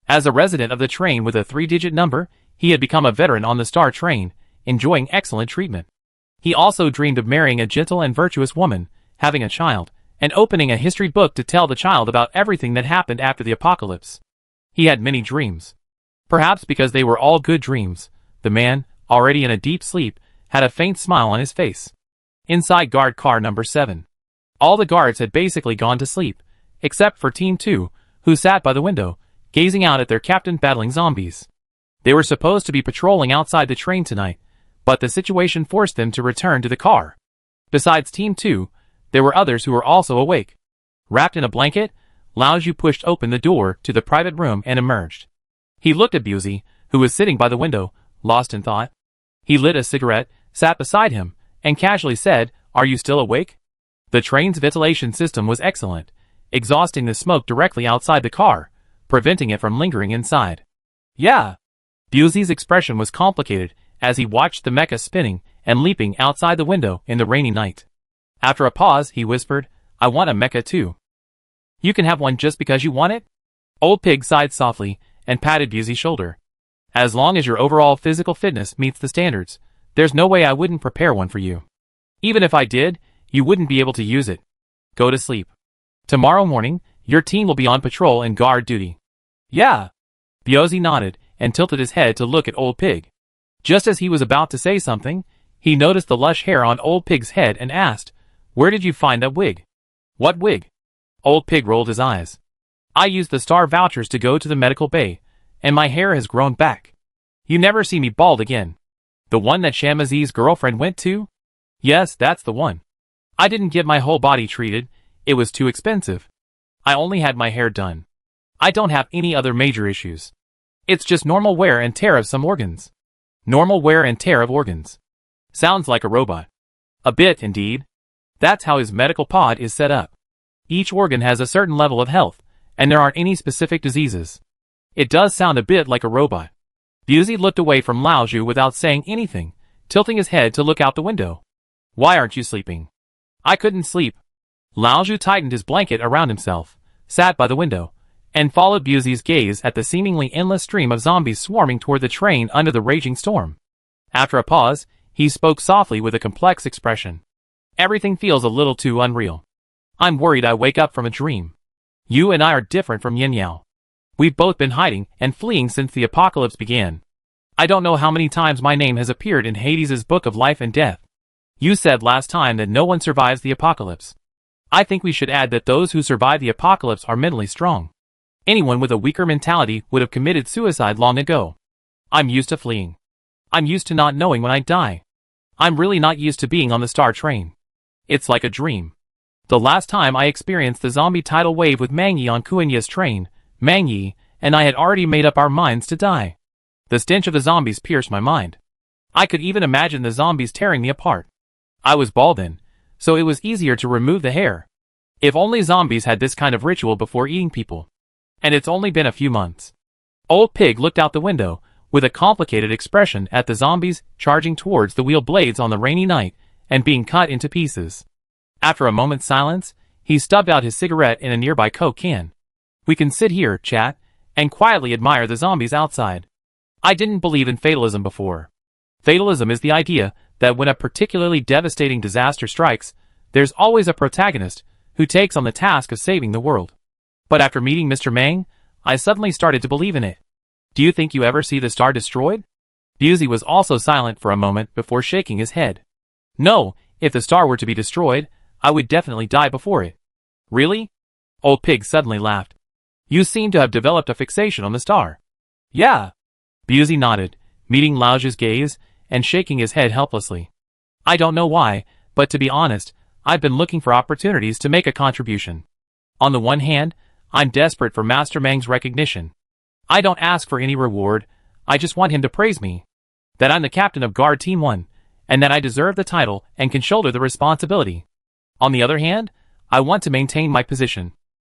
As a resident of the train with a 3-digit number, he had become a veteran on the star train, enjoying excellent treatment. He also dreamed of marrying a gentle and virtuous woman, having a child, and opening a history book to tell the child about everything that happened after the apocalypse. He had many dreams. Perhaps because they were all good dreams, the man, already in a deep sleep, had a faint smile on his face. Inside guard car number 7. All the guards had basically gone to sleep, except for Team 2, who sat by the window, gazing out at their captain battling zombies. They were supposed to be patrolling outside the train tonight, but the situation forced them to return to the car. Besides Team 2, there were others who were also awake. Wrapped in a blanket, Lao Zhu pushed open the door to the private room and emerged. He looked at Busey, who was sitting by the window, lost in thought. He lit a cigarette, sat beside him, and casually said, "Are you still awake?" The train's ventilation system was excellent, exhausting the smoke directly outside the car, preventing it from lingering inside. "Yeah." Busey's expression was complicated as he watched the mecha spinning and leaping outside the window in the rainy night. After a pause, he whispered, "I want a mecha too." "You can have one just because you want it?" Old Pig sighed softly and patted Busey's shoulder. "As long as your overall physical fitness meets the standards, there's no way I wouldn't prepare one for you. Even if I did, you wouldn't be able to use it. Go to sleep. Tomorrow morning, your team will be on patrol and guard duty." "Yeah." Busey nodded and tilted his head to look at Old Pig. Just as he was about to say something, he noticed the lush hair on Old Pig's head and asked, "Where did you find that wig?" "What wig?" Old Pig rolled his eyes. "I used the star vouchers to go to the medical bay, and my hair has grown back. You never see me bald again." "The one that Shamazi's girlfriend went to?" "Yes, that's the one. I didn't get my whole body treated, it was too expensive. I only had my hair done. I don't have any other major issues. It's just normal wear and tear of some organs." "Normal wear and tear of organs. Sounds like a robot." "A bit, indeed. That's how his medical pod is set up. Each organ has a certain level of health, and there aren't any specific diseases. It does sound a bit like a robot." Busey looked away from Lao Zhu without saying anything, tilting his head to look out the window. "Why aren't you sleeping?" "I couldn't sleep." Lao Zhu tightened his blanket around himself, sat by the window, and followed Busey's gaze at the seemingly endless stream of zombies swarming toward the train under the raging storm. After a pause, he spoke softly with a complex expression. "Everything feels a little too unreal. I'm worried I wake up from a dream. You and I are different from Yin Yao. We've both been hiding and fleeing since the apocalypse began. I don't know how many times my name has appeared in Hades's book of life and death. You said last time that no one survives the apocalypse. I think we should add that those who survive the apocalypse are mentally strong. Anyone with a weaker mentality would have committed suicide long ago. I'm used to fleeing. I'm used to not knowing when I die. I'm really not used to being on the star train. It's like a dream. The last time I experienced the zombie tidal wave with Mang Yi on Kuenya's train, Mang Yi and I had already made up our minds to die. The stench of the zombies pierced my mind. I could even imagine the zombies tearing me apart. I was bald then, so it was easier to remove the hair. If only zombies had this kind of ritual before eating people. And it's only been a few months." Old Pig looked out the window, with a complicated expression at the zombies charging towards the wheel blades on the rainy night and being cut into pieces. After a moment's silence, he stubbed out his cigarette in a nearby Coke can. "We can sit here, chat, and quietly admire the zombies outside. I didn't believe in fatalism before. Fatalism is the idea that when a particularly devastating disaster strikes, there's always a protagonist who takes on the task of saving the world. But after meeting Mr. Mang, I suddenly started to believe in it. Do you think you ever see the star destroyed?" Busey was also silent for a moment before shaking his head. "No, if the star were to be destroyed, I would definitely die before it." "Really?" Old Pig suddenly laughed. "You seem to have developed a fixation on the star." "Yeah." Busey nodded, meeting Lao Zhu's gaze and shaking his head helplessly. "I don't know why, but to be honest, I've been looking for opportunities to make a contribution. On the one hand, I'm desperate for Master Mang's recognition. I don't ask for any reward, I just want him to praise me. That I'm the captain of Guard Team 1, and that I deserve the title and can shoulder the responsibility. On the other hand, I want to maintain my position.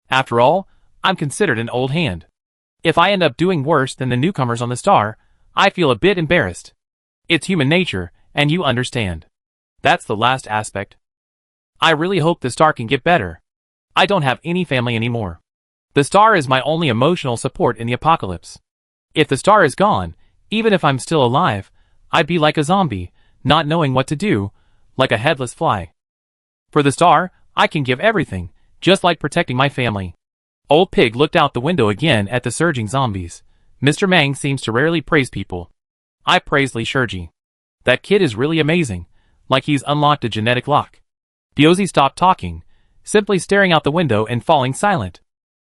After all, I'm considered an old hand. If I end up doing worse than the newcomers on the star, I feel a bit embarrassed. It's human nature, and you understand. That's the last aspect. I really hope the star can get better. I don't have any family anymore. The star is my only emotional support in the apocalypse. If the star is gone, even if I'm still alive, I'd be like a zombie, not knowing what to do, like a headless fly. For the star, I can give everything, just like protecting my family. Old Pig looked out the window again at the surging zombies. Mr. Mang seems to rarely praise people. I praise Li Shurji. That kid is really amazing, like he's unlocked a genetic lock. Biozi stopped talking, simply staring out the window and falling silent.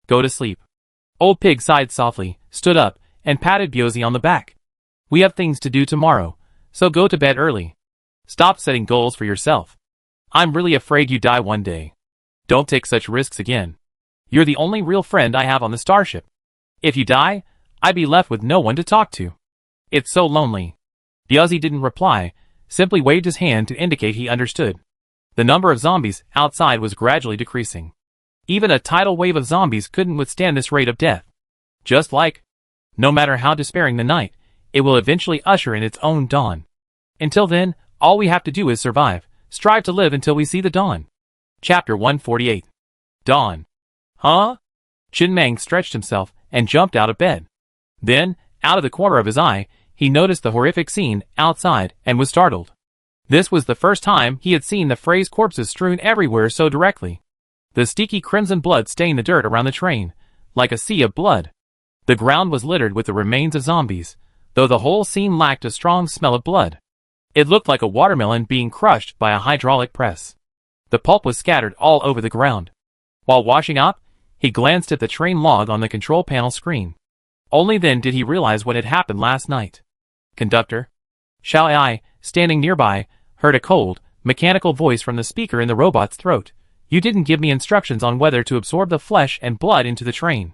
Go to sleep. Old Pig sighed softly, stood up, and patted Biozi on the back. We have things to do tomorrow, so go to bed early. Stop setting goals for yourself. I'm really afraid you die one day. Don't take such risks again. You're the only real friend I have on the starship. If you die, I'd be left with no one to talk to. It's so lonely. Biozi didn't reply, simply waved his hand to indicate he understood. The number of zombies outside was gradually decreasing. Even a tidal wave of zombies couldn't withstand this rate of death. Just like, no matter how despairing the night, it will eventually usher in its own dawn. Until then, all we have to do is survive, strive to live until we see the dawn. Chapter 148. Dawn. Huh? Chin Mang stretched himself and jumped out of bed. Then, out of the corner of his eye, he noticed the horrific scene outside and was startled. This was the first time he had seen the phrase corpses strewn everywhere so directly. The sticky crimson blood stained the dirt around the train, like a sea of blood. The ground was littered with the remains of zombies, though the whole scene lacked a strong smell of blood. It looked like a watermelon being crushed by a hydraulic press. The pulp was scattered all over the ground. While washing up, he glanced at the train log on the control panel screen. Only then did he realize what had happened last night. Conductor. Xiao Ai, standing nearby, heard a cold, mechanical voice from the speaker in the robot's throat. You didn't give me instructions on whether to absorb the flesh and blood into the train.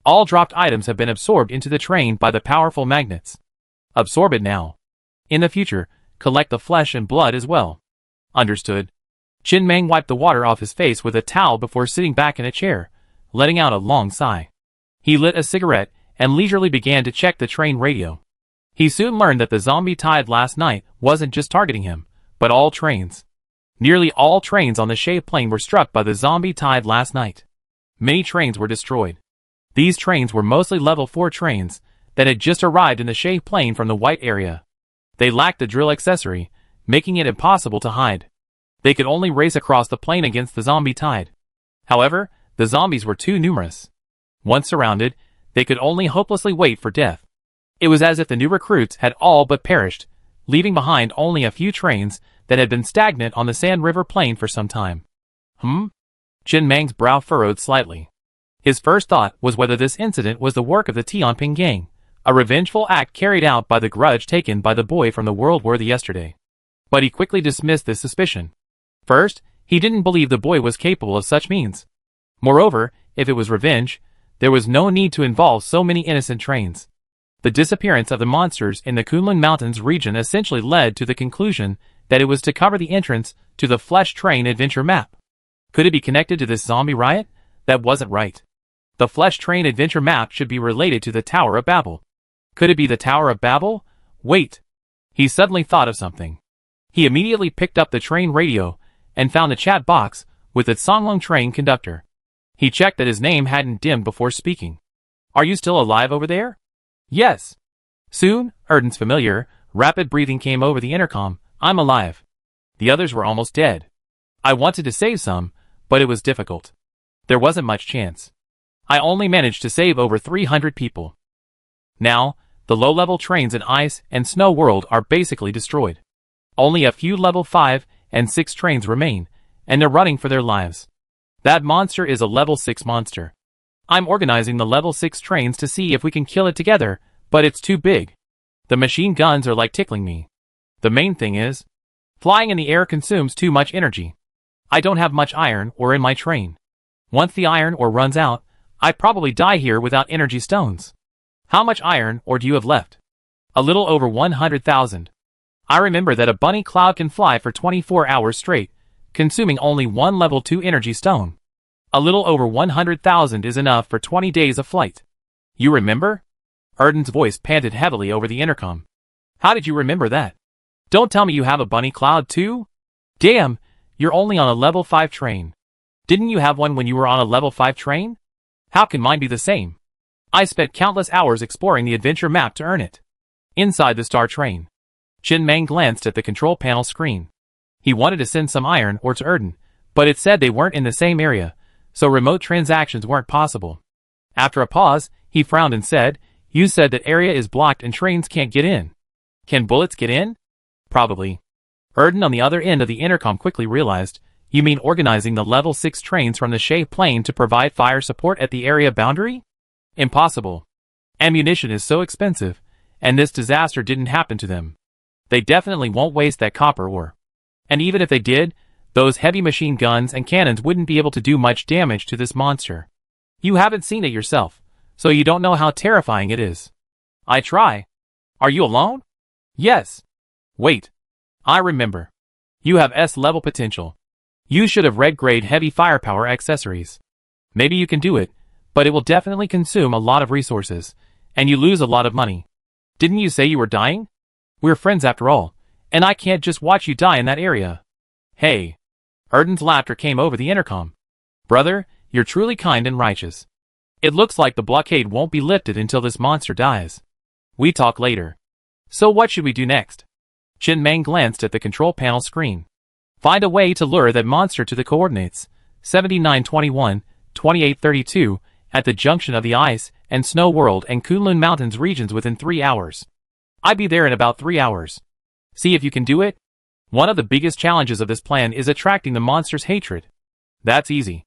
All dropped items have been absorbed into the train by the powerful magnets. Absorb it now. In the future, collect the flesh and blood as well. Understood. Chin Mang wiped the water off his face with a towel before sitting back in a chair, letting out a long sigh. He lit a cigarette and leisurely began to check the train radio. He soon learned that the zombie tide last night wasn't just targeting him, but all trains. Nearly all trains on the Shay Plain were struck by the zombie tide last night. Many trains were destroyed. These trains were mostly level 4 trains that had just arrived in the Shay Plain from the White area. They lacked the drill accessory, making it impossible to hide. They could only race across the plain against the zombie tide. However, the zombies were too numerous. Once surrounded, they could only hopelessly wait for death. It was as if the new recruits had all but perished, leaving behind only a few trains that had been stagnant on the Sand River Plain for some time. Chin Mang's brow furrowed slightly. His first thought was whether this incident was the work of the Tianping gang, a revengeful act carried out by the grudge taken by the boy from the world worthy yesterday. But he quickly dismissed this suspicion. First, he didn't believe the boy was capable of such means. Moreover, if it was revenge, there was no need to involve so many innocent trains. The disappearance of the monsters in the Kunlun Mountains region essentially led to the conclusion that it was to cover the entrance to the Flesh Train adventure map. Could it be connected to this zombie riot? That wasn't right. The Flesh Train adventure map should be related to the Tower of Babel. Could it be the Tower of Babel? Wait. He suddenly thought of something. He immediately picked up the train radio and found the chat box with its Songlong train conductor. He checked that his name hadn't dimmed before speaking. Are you still alive over there? Yes. Soon, Erden's familiar, rapid breathing came over the intercom. I'm alive. The others were almost dead. I wanted to save some, but it was difficult. There wasn't much chance. I only managed to save over 300 people. Now, the low-level trains in Ice and Snow World are basically destroyed. Only a few level 5 and 6 trains remain, and they're running for their lives. That monster is a level 6 monster. I'm organizing the level 6 trains to see if we can kill it together, but it's too big. The machine guns are like tickling me. The main thing is, flying in the air consumes too much energy. I don't have much iron ore in my train. Once the iron ore runs out, I'd probably die here without energy stones. How much iron ore do you have left? A little over 100,000. I remember that a bunny cloud can fly for 24 hours straight, consuming only one level 2 energy stone. A little over 100,000 is enough for 20 days of flight. You remember? Erden's voice panted heavily over the intercom. How did you remember that? Don't tell me you have a bunny cloud too? Damn, you're only on a level 5 train. Didn't you have one when you were on a level 5 train? How can mine be the same? I spent countless hours exploring the adventure map to earn it. Inside the star train, Chen Meng glanced at the control panel screen. He wanted to send some iron ore to Erden, but it said they weren't in the same area, so remote transactions weren't possible. After a pause, he frowned and said, "You said that area is blocked and trains can't get in. Can bullets get in?" "Probably." Erden on the other end of the intercom quickly realized, "You mean organizing the level 6 trains from the Shay Plain to provide fire support at the area boundary? Impossible. Ammunition is so expensive, and this disaster didn't happen to them. They definitely won't waste that copper ore. And even if they did, those heavy machine guns and cannons wouldn't be able to do much damage to this monster. You haven't seen it yourself, so you don't know how terrifying it is." "I try." "Are you alone?" "Yes." "Wait. I remember. You have S-level potential. You should have red-grade heavy firepower accessories. Maybe you can do it, but it will definitely consume a lot of resources, and you lose a lot of money. Didn't you say you were dying? We're friends after all, and I can't just watch you die in that area." "Hey." Erden's laughter came over the intercom. "Brother, you're truly kind and righteous. It looks like the blockade won't be lifted until this monster dies. We talk later. So what should we do next?" Chen Meng glanced at the control panel screen. "Find a way to lure that monster to the coordinates 7921, 2832 at the junction of the Ice and Snow World and Kunlun Mountains regions within 3 hours. I'd be there in about 3 hours. See if you can do it. One of the biggest challenges of this plan is attracting the monster's hatred. That's easy.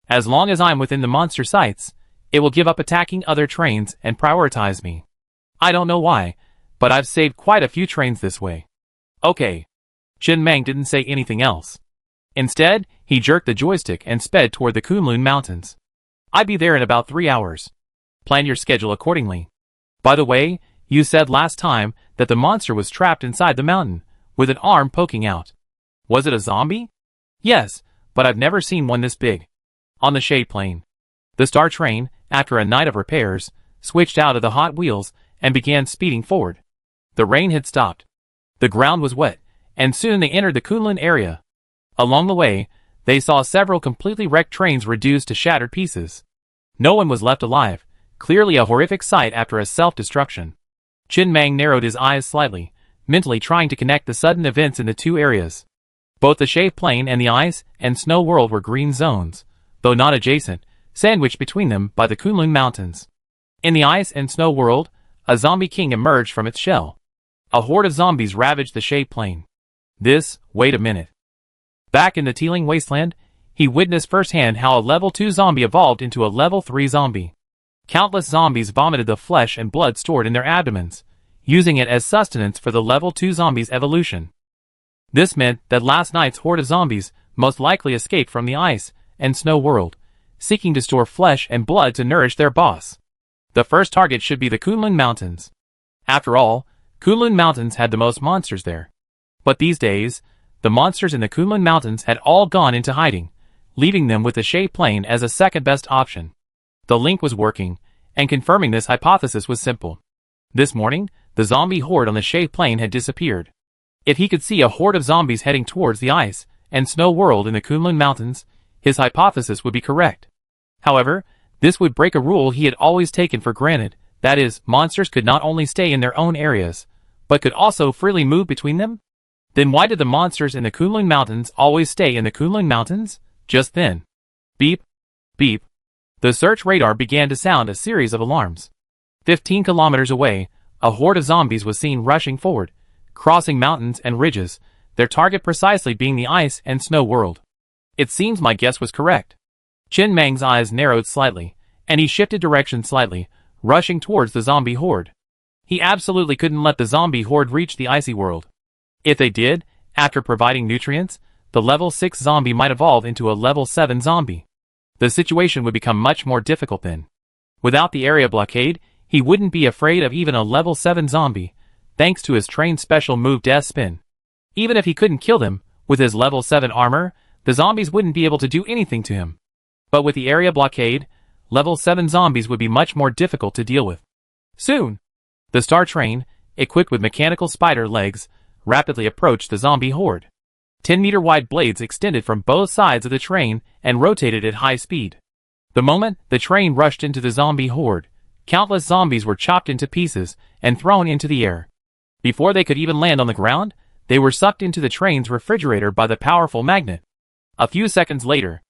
As long as I'm within the monster sights, it will give up attacking other trains and prioritize me. I don't know why, but I've saved quite a few trains this way." "Okay." Chen Meng didn't say anything else. Instead, he jerked the joystick and sped toward the Kunlun Mountains. "I'd be there in about 3 hours. Plan your schedule accordingly. By the way, you said last time that the monster was trapped inside the mountain, with an arm poking out. Was it a zombie?" "Yes, but I've never seen one this big." On the Shade Plain, the star train, after a night of repairs, switched out of the hot wheels and began speeding forward. The rain had stopped. The ground was wet, and soon they entered the Kunlun area. Along the way, they saw several completely wrecked trains reduced to shattered pieces. No one was left alive, clearly a horrific sight after a self-destruction. Chen Meng narrowed his eyes slightly, mentally trying to connect the sudden events in the two areas. Both the Shade Plain and the Ice and Snow World were green zones, though not adjacent, sandwiched between them by the Kunlun Mountains. In the Ice and Snow World, a zombie king emerged from its shell. A horde of zombies ravaged the Shade Plain. Wait a minute. Back in the teeming wasteland, he witnessed firsthand how a level 2 zombie evolved into a level 3 zombie. Countless zombies vomited the flesh and blood stored in their abdomens, using it as sustenance for the level 2 zombies' evolution. This meant that last night's horde of zombies most likely escaped from the Ice and Snow World, seeking to store flesh and blood to nourish their boss. The first target should be the Kunlun Mountains. After all, Kunlun Mountains had the most monsters there. But these days, the monsters in the Kunlun Mountains had all gone into hiding, leaving them with the Shade Plain as a second best option. The link was working, and confirming this hypothesis was simple. This morning, the zombie horde on the Shade Plain had disappeared. If he could see a horde of zombies heading towards the Ice and Snow World in the Kunlun Mountains, his hypothesis would be correct. However, this would break a rule he had always taken for granted, that is, monsters could not only stay in their own areas, but could also freely move between them? Then why did the monsters in the Kunlun Mountains always stay in the Kunlun Mountains? Just then. Beep. Beep. The search radar began to sound a series of alarms. 15 kilometers away, a horde of zombies was seen rushing forward, crossing mountains and ridges, their target precisely being the Ice and Snow World. It seems my guess was correct. Chen Meng's eyes narrowed slightly, and he shifted direction slightly, rushing towards the zombie horde. He absolutely couldn't let the zombie horde reach the icy world. If they did, after providing nutrients, the level 6 zombie might evolve into a level 7 zombie. The situation would become much more difficult then. Without the area blockade, he wouldn't be afraid of even a level 7 zombie, thanks to his trained special move Death Spin. Even if he couldn't kill them, with his level 7 armor, the zombies wouldn't be able to do anything to him. But with the area blockade, level 7 zombies would be much more difficult to deal with. Soon, the star train, equipped with mechanical spider legs, rapidly approached the zombie horde. 10-meter-wide blades extended from both sides of the train and rotated at high speed. The moment the train rushed into the zombie horde, countless zombies were chopped into pieces and thrown into the air. Before they could even land on the ground, they were sucked into the train's refrigerator by the powerful magnet. A few seconds later,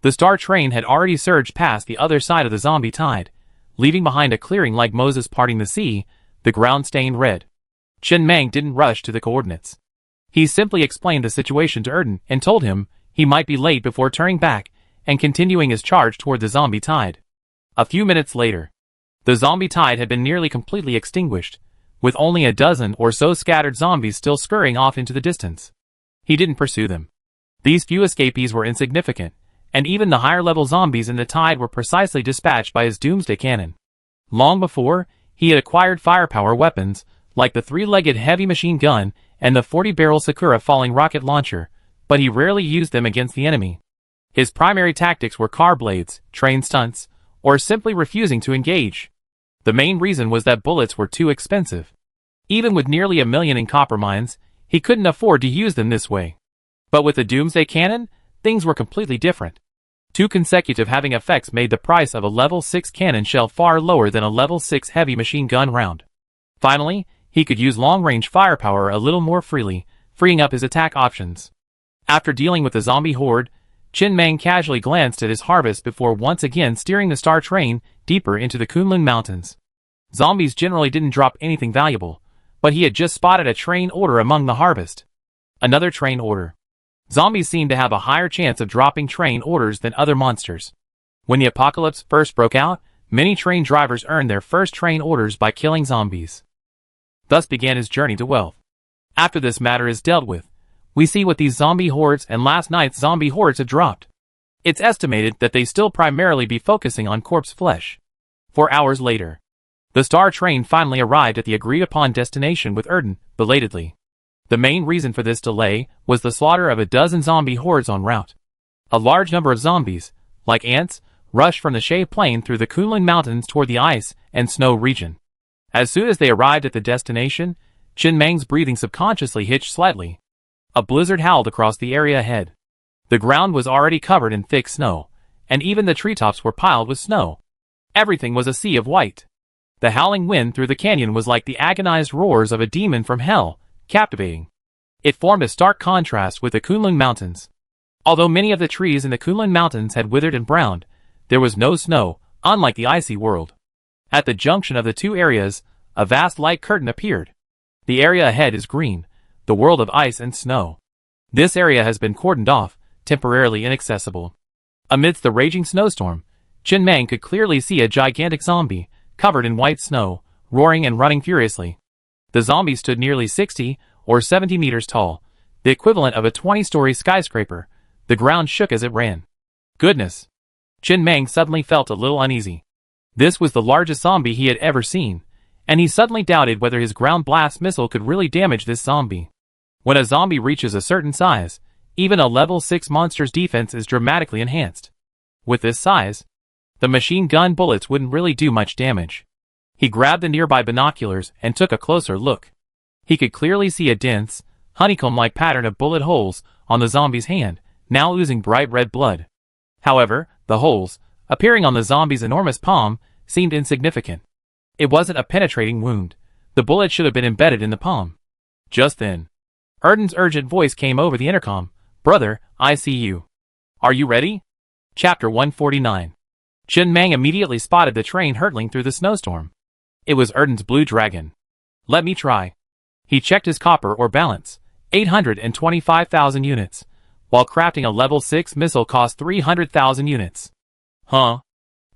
the star train had already surged past the other side of the zombie tide, leaving behind a clearing like Moses parting the sea, the ground stained red. Chen Mang didn't rush to the coordinates. He simply explained the situation to Erden and told him he might be late before turning back and continuing his charge toward the zombie tide. A few minutes later, the zombie tide had been nearly completely extinguished, with only a dozen or so scattered zombies still scurrying off into the distance. He didn't pursue them. These few escapees were insignificant, and even the higher-level zombies in the tide were precisely dispatched by his Doomsday cannon. Long before, he had acquired firepower weapons, like the 3-legged heavy machine gun and the 40-barrel Sakura falling rocket launcher, but he rarely used them against the enemy. His primary tactics were car blades, train stunts, or simply refusing to engage. The main reason was that bullets were too expensive. Even with nearly 1 million in copper mines, he couldn't afford to use them this way. But with the Doomsday cannon, things were completely different. 2 consecutive having effects made the price of a level 6 cannon shell far lower than a level 6 heavy machine gun round. Finally, he could use long-range firepower a little more freely, freeing up his attack options. After dealing with the zombie horde, Chen Mang casually glanced at his harvest before once again steering the star train deeper into the Kunlun Mountains. Zombies generally didn't drop anything valuable, but he had just spotted a train order among the harvest. Another train order. Zombies seemed to have a higher chance of dropping train orders than other monsters. When the apocalypse first broke out, many train drivers earned their first train orders by killing zombies. Thus began his journey to wealth. After this matter is dealt with, we see what these zombie hordes and last night's zombie hordes have dropped. It's estimated that they still primarily be focusing on corpse flesh. 4 hours later, the star train finally arrived at the agreed-upon destination with Erden, belatedly. The main reason for this delay was the slaughter of a dozen zombie hordes en route. A large number of zombies, like ants, rushed from the Shay Plain through the Kunlun Mountains toward the ice and snow region. As soon as they arrived at the destination, Chen Mang's breathing subconsciously hitched slightly. A blizzard howled across the area ahead. The ground was already covered in thick snow, and even the treetops were piled with snow. Everything was a sea of white. The howling wind through the canyon was like the agonized roars of a demon from hell, captivating. It formed a stark contrast with the Kunlun Mountains. Although many of the trees in the Kunlun Mountains had withered and browned, there was no snow, unlike the icy world. At the junction of the two areas, a vast light curtain appeared. The area ahead is green, the world of ice and snow. This area has been cordoned off, temporarily inaccessible. Amidst the raging snowstorm, Chen Mang could clearly see a gigantic zombie, covered in white snow, roaring and running furiously. The zombie stood nearly 60 or 70 meters tall, the equivalent of a 20-story skyscraper. The ground shook as it ran. Goodness! Chen Mang suddenly felt a little uneasy. This was the largest zombie he had ever seen, and he suddenly doubted whether his ground blast missile could really damage this zombie. When a zombie reaches a certain size, even a level 6 monster's defense is dramatically enhanced. With this size, the machine gun bullets wouldn't really do much damage. He grabbed the nearby binoculars and took a closer look. He could clearly see a dense, honeycomb-like pattern of bullet holes on the zombie's hand, now oozing bright red blood. However, the holes, appearing on the zombie's enormous palm, seemed insignificant. It wasn't a penetrating wound. The bullet should have been embedded in the palm. Just then, Erden's urgent voice came over the intercom. "Brother, I see you. Are you ready?" Chapter 149. Chen Mang immediately spotted the train hurtling through the snowstorm. It was Erden's Blue Dragon. "Let me try." He checked his copper ore balance, 825,000 units, while crafting a level 6 missile cost 300,000 units. Huh?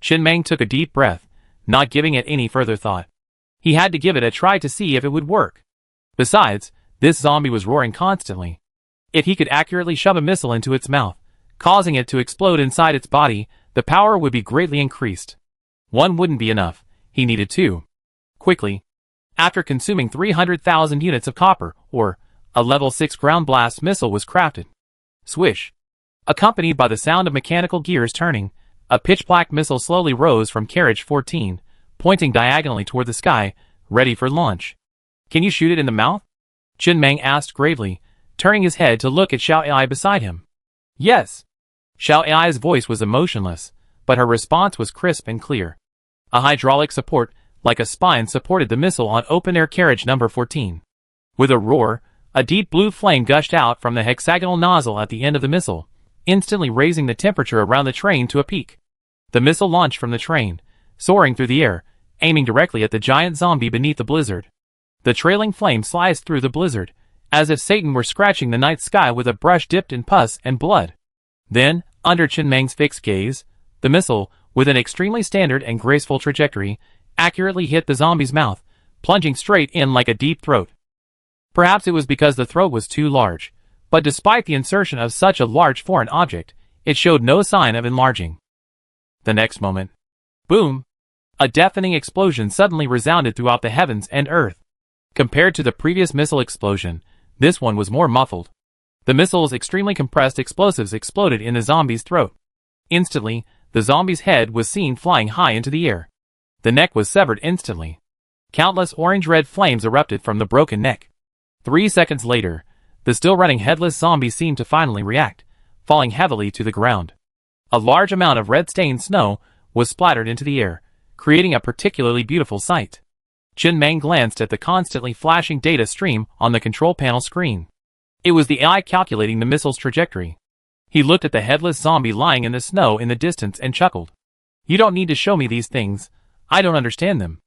Chen Mang took a deep breath, not giving it any further thought. He had to give it a try to see if it would work. Besides, this zombie was roaring constantly. If he could accurately shove a missile into its mouth, causing it to explode inside its body, the power would be greatly increased. One wouldn't be enough. He needed two. Quickly, after consuming 300,000 units of copper ore, a level 6 ground blast missile was crafted. Swish! Accompanied by the sound of mechanical gears turning, a pitch-black missile slowly rose from carriage 14, pointing diagonally toward the sky, ready for launch. "Can you shoot it in the mouth?" Chen Mang asked gravely, turning his head to look at Xiao Ai beside him. Yes. Xiao Ai's voice was emotionless, but her response was crisp and clear. A hydraulic support, like a spine, supported the missile on open-air carriage number 14. With a roar, a deep blue flame gushed out from the hexagonal nozzle at the end of the missile, instantly raising the temperature around the train to a peak. The missile launched from the train, soaring through the air, aiming directly at the giant zombie beneath the blizzard. The trailing flame sliced through the blizzard, as if Satan were scratching the night sky with a brush dipped in pus and blood. Then, under Chen Meng's fixed gaze, the missile, with an extremely standard and graceful trajectory, accurately hit the zombie's mouth, plunging straight in like a deep throat. Perhaps it was because the throat was too large, but despite the insertion of such a large foreign object, it showed no sign of enlarging. The next moment, boom! A deafening explosion suddenly resounded throughout the heavens and earth. Compared to the previous missile explosion, this one was more muffled. The missile's extremely compressed explosives exploded in the zombie's throat. Instantly, the zombie's head was seen flying high into the air. The neck was severed instantly. Countless orange-red flames erupted from the broken neck. 3 seconds later, the still-running headless zombie seemed to finally react, falling heavily to the ground. A large amount of red-stained snow was splattered into the air, creating a particularly beautiful sight. Chen Meng glanced at the constantly flashing data stream on the control panel screen. It was the AI calculating the missile's trajectory. He looked at the headless zombie lying in the snow in the distance and chuckled. You don't need to show me these things. I don't understand them.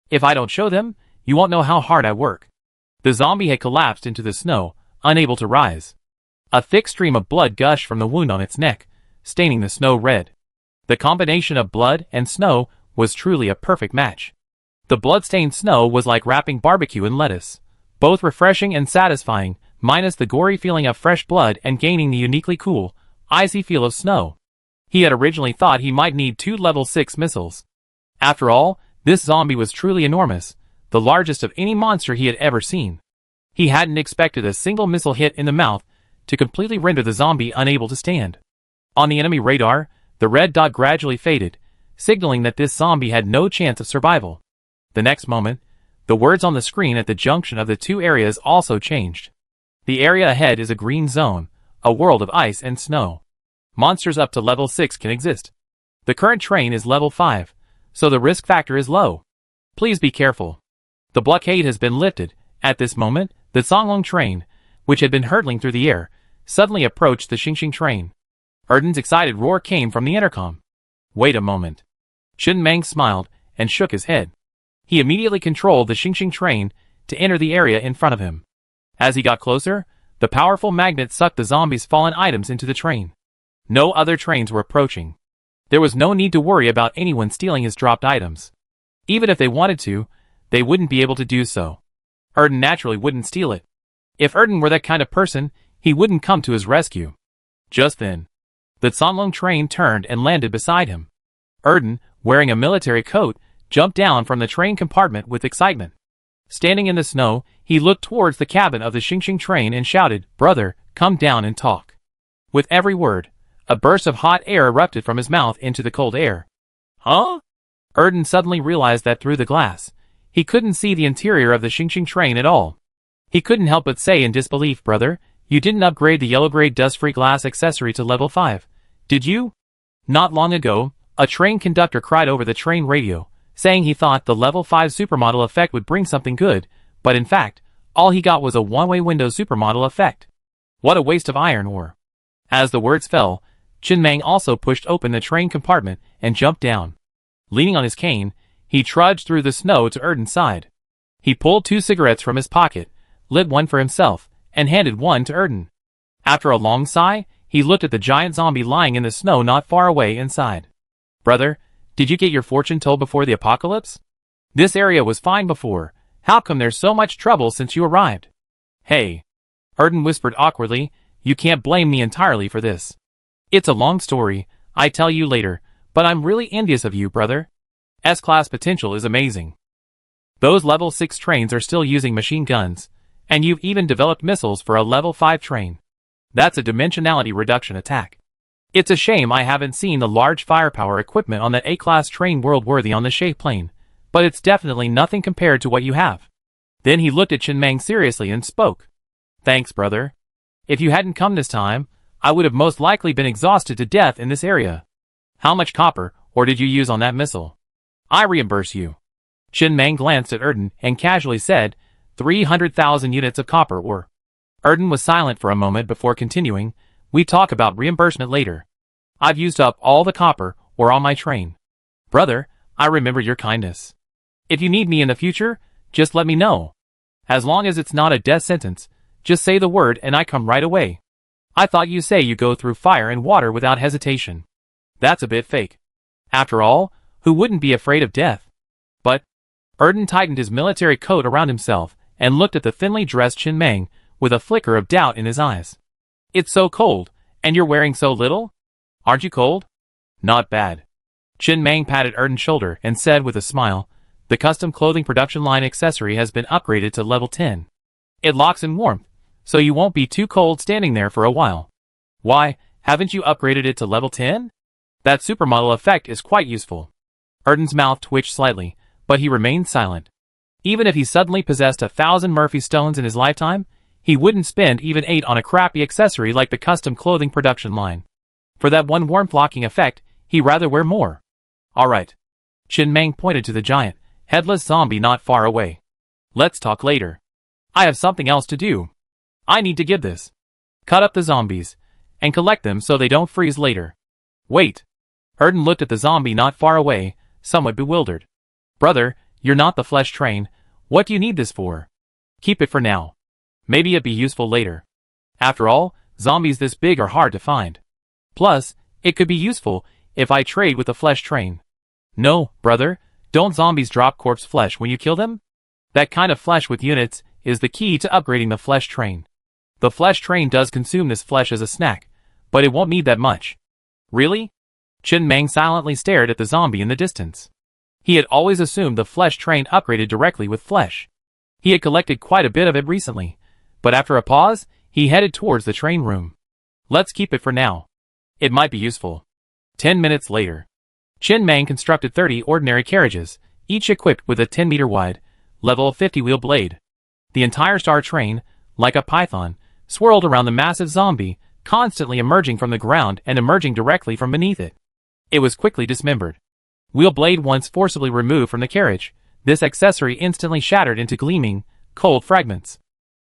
If I don't show them, you won't know how hard I work. The zombie had collapsed into the snow, unable to rise. A thick stream of blood gushed from the wound on its neck, staining the snow red. The combination of blood and snow was truly a perfect match. The blood-stained snow was like wrapping barbecue in lettuce, both refreshing and satisfying, minus the gory feeling of fresh blood and gaining the uniquely cool, icy feel of snow. He had originally thought he might need 2 level 6 missiles. After all, this zombie was truly enormous, the largest of any monster he had ever seen. He hadn't expected a single missile hit in the mouth to completely render the zombie unable to stand. On the enemy radar, the red dot gradually faded, signaling that this zombie had no chance of survival. The next moment, the words on the screen at the junction of the two areas also changed. The area ahead is a green zone, a world of ice and snow. Monsters up to level 6 can exist. The current train is level 5, so the risk factor is low. Please be careful. The blockade has been lifted. At this moment, the Songlong train, which had been hurtling through the air, suddenly approached the Xingxing train. Erden's excited roar came from the intercom. Wait a moment. Chen Meng smiled and shook his head. He immediately controlled the Xingxing train to enter the area in front of him. As he got closer, the powerful magnet sucked the zombie's fallen items into the train. No other trains were approaching. There was no need to worry about anyone stealing his dropped items. Even if they wanted to, they wouldn't be able to do so. Erden naturally wouldn't steal it. If Erden were that kind of person, he wouldn't come to his rescue. Just then, the Songlong train turned and landed beside him. Erden, wearing a military coat, jumped down from the train compartment with excitement. Standing in the snow, he looked towards the cabin of the Xingxing train and shouted, "Brother, come down and talk." With every word, a burst of hot air erupted from his mouth into the cold air. Huh? Erden suddenly realized that through the glass, he couldn't see the interior of the Xingxing train at all. He couldn't help but say in disbelief, "Brother, you didn't upgrade the yellow-grade dust-free glass accessory to level 5, did you?" Not long ago, a train conductor cried over the train radio, saying he thought the level 5 supermodel effect would bring something good, but in fact, all he got was a one-way window supermodel effect. What a waste of iron ore. As the words fell, Chen Meng also pushed open the train compartment and jumped down. Leaning on his cane, he trudged through the snow to Erden's side. He pulled 2 cigarettes from his pocket, lit one for himself, and handed one to Erden. After a long sigh, he looked at the giant zombie lying in the snow not far away and sighed. "Brother, did you get your fortune told before the apocalypse? This area was fine before. How come there's so much trouble since you arrived?" "Hey," Erden whispered awkwardly, "you can't blame me entirely for this. It's a long story, I tell you later, but I'm really envious of you, brother. S-class potential is amazing. Those level 6 trains are still using machine guns, and you've even developed missiles for a level 5 train. That's a dimensionality reduction attack. It's a shame I haven't seen the large firepower equipment on that A-class train world-worthy on the Shay plane, but it's definitely nothing compared to what you have." Then he looked at Chen Meng seriously and spoke. "Thanks, brother. If you hadn't come this time, I would have most likely been exhausted to death in this area. How much copper, or did you use on that missile? I reimburse you. Chen Meng glanced at Erden and casually said, 300,000 units of copper or... Erden was silent for a moment before continuing, we talk about reimbursement later. I've used up all the copper or on my train. Brother, I remember your kindness. If you need me in the future, just let me know. As long as it's not a death sentence, just say the word and I come right away. I thought you say you go through fire and water without hesitation. That's a bit fake. After all, who wouldn't be afraid of death? But, Erden tightened his military coat around himself and looked at the thinly dressed Chen Meng with a flicker of doubt in his eyes. It's so cold, and you're wearing so little? Aren't you cold? Not bad. Chen Meng patted Erden's shoulder and said with a smile, the custom clothing production line accessory has been upgraded to level 10. It locks in warmth, so you won't be too cold standing there for a while. Why, haven't you upgraded it to level 10? That supermodel effect is quite useful. Erden's mouth twitched slightly, but he remained silent. Even if he suddenly possessed 1,000 Murphy stones in his lifetime, he wouldn't spend even 8 on a crappy accessory like the custom clothing production line. For that one warmth-locking effect, he'd rather wear more. Alright. Chen Meng pointed to the giant, headless zombie not far away. Let's talk later. I have something else to do. I need to give this. Cut up the zombies, and collect them so they don't freeze later. Wait. Erden looked at the zombie not far away, somewhat bewildered. Brother, you're not the flesh train, what do you need this for? Keep it for now. Maybe it'd be useful later. After all, zombies this big are hard to find. Plus, it could be useful if I trade with the flesh train. No, brother, don't zombies drop corpse flesh when you kill them? That kind of flesh with units is the key to upgrading the flesh train. The flesh train does consume this flesh as a snack, but it won't need that much. Really? Chen Meng silently stared at the zombie in the distance. He had always assumed the flesh train upgraded directly with flesh. He had collected quite a bit of it recently, but after a pause, he headed towards the train room. Let's keep it for now. It might be useful. 10 minutes later. Chen Meng constructed 30 ordinary carriages, each equipped with a 10-meter wide, level 50-wheel blade. The entire star train, like a python, swirled around the massive zombie, constantly emerging from the ground and emerging directly from beneath it. It was quickly dismembered. Wheel blade once forcibly removed from the carriage, this accessory instantly shattered into gleaming, cold fragments.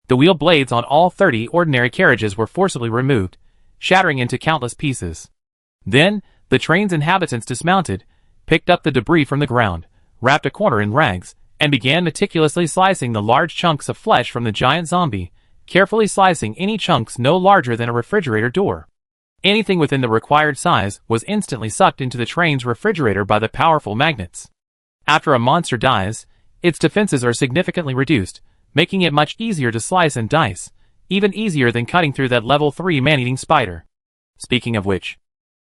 The wheel blades on all 30 ordinary carriages were forcibly removed, shattering into countless pieces. Then, the train's inhabitants dismounted, picked up the debris from the ground, wrapped a corner in rags, and began meticulously slicing the large chunks of flesh from the giant zombie, carefully slicing any chunks no larger than a refrigerator door. Anything within the required size was instantly sucked into the train's refrigerator by the powerful magnets. After a monster dies, its defenses are significantly reduced, making it much easier to slice and dice, even easier than cutting through that level 3 man-eating spider. Speaking of which,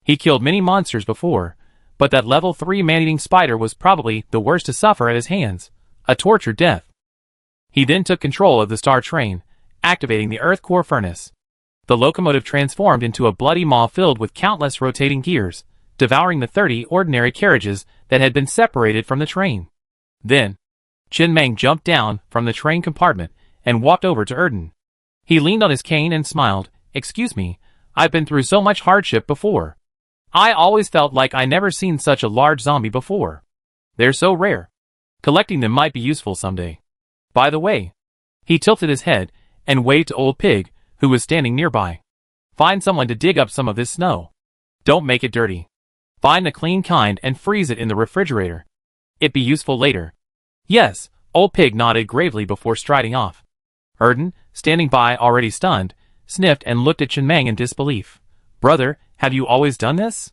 he killed many monsters before, but that level 3 man-eating spider was probably the worst to suffer at his hands, a tortured death. He then took control of the star train, activating the earth core furnace. The locomotive transformed into a bloody maw filled with countless rotating gears, devouring the 30 ordinary carriages that had been separated from the train. Then, Chen Meng jumped down from the train compartment and walked over to Erden. He leaned on his cane and smiled, "Excuse me, I've been through so much hardship before. I always felt like I never seen such a large zombie before. They're so rare. Collecting them might be useful someday. By the way," he tilted his head and waved to Old Pig, who was standing nearby. "Find someone to dig up some of this snow. Don't make it dirty. Find the clean kind and freeze it in the refrigerator. It'd be useful later." "Yes," Old Pig nodded gravely before striding off. Erden, standing by already stunned, sniffed and looked at Chen Meng in disbelief. "Brother, have you always done this?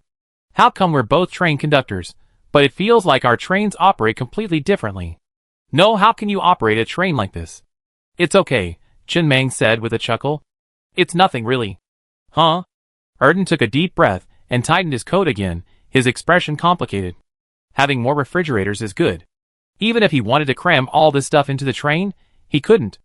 How come we're both train conductors, but it feels like our trains operate completely differently? No, how can you operate a train like this?" "It's okay," Chen Meng said with a chuckle. "It's nothing really." "Huh?" Erden took a deep breath and tightened his coat again, his expression complicated. Having more refrigerators is good. Even if he wanted to cram all this stuff into the train, he couldn't.